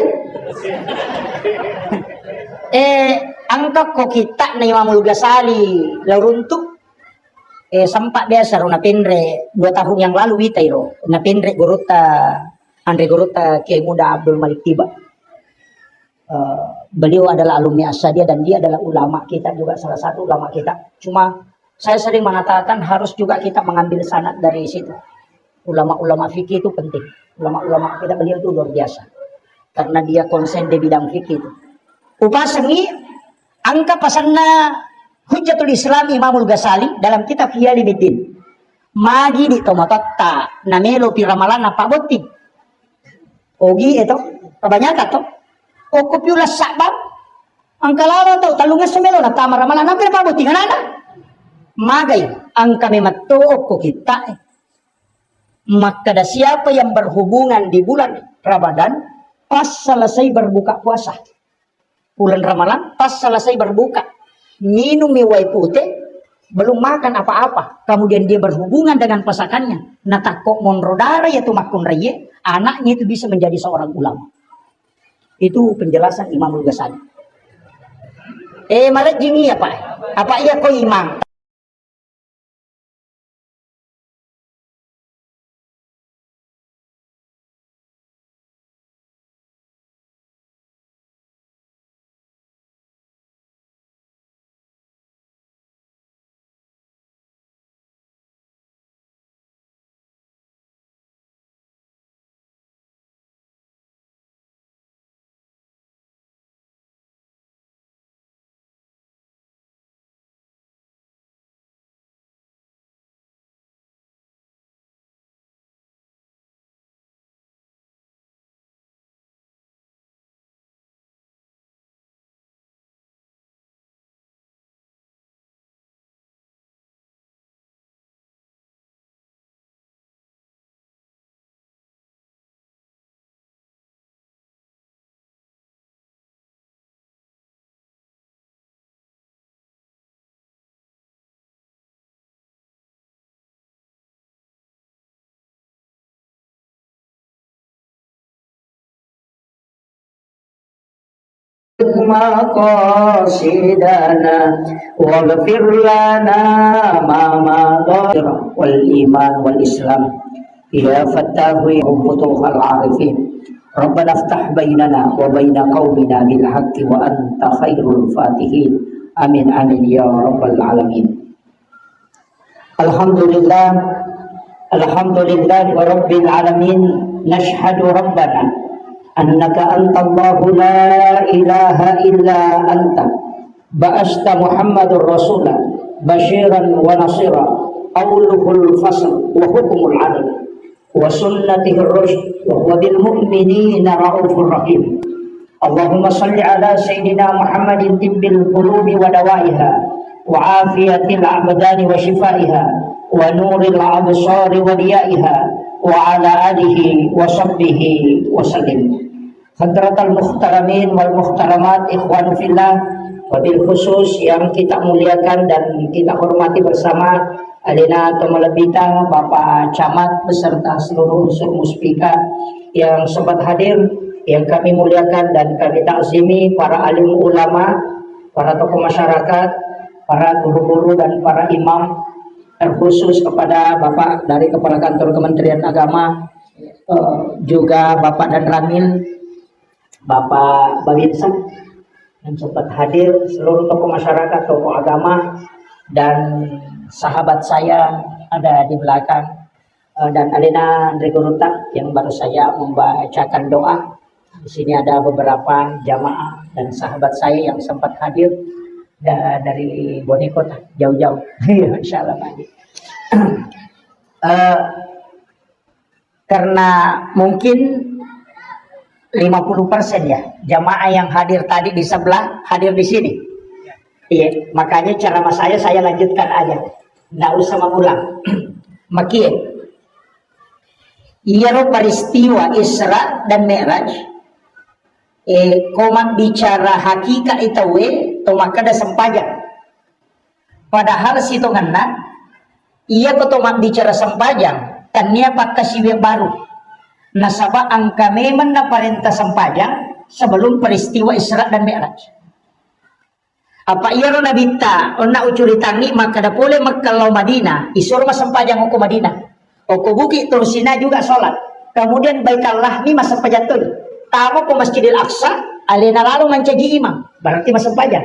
angka ko kita na Imamul Ghazali laruntuk sempat biasa ro napendre 2 tahun yang lalu witairo napendre gorota Andre Gorota Kiai Muda Abdul Malik Tiba. Beliau adalah alumni Asadia dan dia adalah ulama kita juga salah satu ulama kita. Cuma saya sering mengatakan harus juga kita mengambil sanad dari situ. Ulama-ulama fikih itu penting. Ulama-ulama kita beliau itu luar biasa. Karena dia konsen di bidang fikih itu. Upasangi angka pasanna Hujjatul Islam Imamul Ghazali dalam kitab Hiyali Bidin. Magi di tomatotta namelo piramalan apa boti. Ogi itu kebanyakan to. O kopiula sabab angka lalo to talungan semelo na tama ramalan apa pa boti kanana. Magay ang kami matto ko kita. Maka ada siapa yang berhubungan di bulan Ramadan pas selesai berbuka puasa. Bulan Ramadan pas selesai berbuka minum miwai putih, belum makan apa-apa, kemudian dia berhubungan dengan pasangannya, natakok monrodara yaitu makun raya, anaknya itu bisa menjadi seorang ulama. Itu penjelasan Imamul Ghazali. Malah jini apa? Apa iya kau imam? مقاصدنا واغفر لنا ما مضى والإيمان والإسلام يا فتاه يا فتوح العارفين ربنا افتح بيننا وبين قومنا بالحق وأنت خير الفاتحين آمين آمين يا رب العالمين. Alhamdulillah rabbil alamin nashhadu rabbana annaka antallahu la ilaha illa anta ba'asta Muhammadur Rasulah basyiran wa nasira qawluhul fasl wa hukmul adl wa sunnatihir rushd wa huwa bil mu'minina raufur rahim. Allahumma salli ala sayyidina Muhammadin tibbil qulubi wa dawaiha wa afiyatil abdani wa shifaiha wa nuril absari wa diyaiha wa ala alihi wa sahbihi wa sallim. Hadratal muhtaramin wal muhtaramat ikhwan fillah, wabil khusus yang kita muliakan dan kita hormati bersama Alina Tomalabita, Bapak Camat beserta seluruh unsur muspika yang sempat hadir, yang kami muliakan dan kami takzimi, para alim ulama, para tokoh masyarakat, para guru-guru dan para imam, terkhusus kepada Bapak dari Kepala Kantor Kementerian Agama, juga Bapak dan Ramil, Bapak Babinsa yang sempat hadir, seluruh tokoh masyarakat, tokoh agama, dan sahabat saya ada di belakang, dan Alina Andri Guruta yang baru saya membacakan doa. Di sini ada beberapa jamaah dan sahabat saya yang sempat hadir dari Bonekota jauh-jauh. Insya Allah Pak. Karena mungkin 50% ya jamaah yang hadir tadi di sebelah hadir di sini. Iya, makanya ceramah saya lanjutkan aja, nggak usah mengulang. Makia, iya peristiwa Isra dan Mi'raj. Komat bicara hakikat itu to maka ada sempajang. Padahal situ ngena, iya kotomat bicara sempajang, tanya pakai siwek baru. Nasabah angka memang na parenta sempajang sebelum peristiwa Isra dan Mi'raj. Apa iya ro nabita ona ucuri tangi maka da boleh makalau Madinah isur mas sempajang oko Madinah. Oko buki terusina juga sholat. Kemudian Baitullah mi mas sempajang tuh. Tamu ke Masjidil Aqsa alena lalu mencaji imam. Berarti mas sempajang.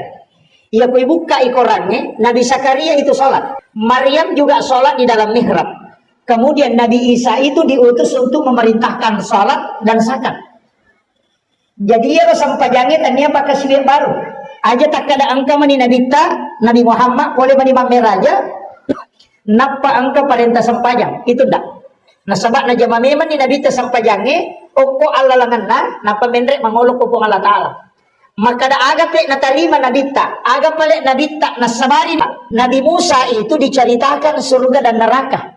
Ia kui buka ikorannya Nabi Zakaria itu sholat. Maryam juga sholat di dalam mihrab. Kemudian Nabi Isa itu diutus untuk memerintahkan salat dan zakat. Jadi ia sampajangnya tanya pakai siwek baru. Aja tak ada angka mani Nabi Nabi Muhammad boleh mani mamer aja. Napa angka perintah sampajang itu dak. Nah sebab na jama memang ni Nabi sampajangnya oko Allah langanna napa mendrek mangolok kopong Allah Taala. Maka da aga pe natarima Nabi aga pale Nabi na sabari Nabi Musa itu diceritakan surga dan neraka.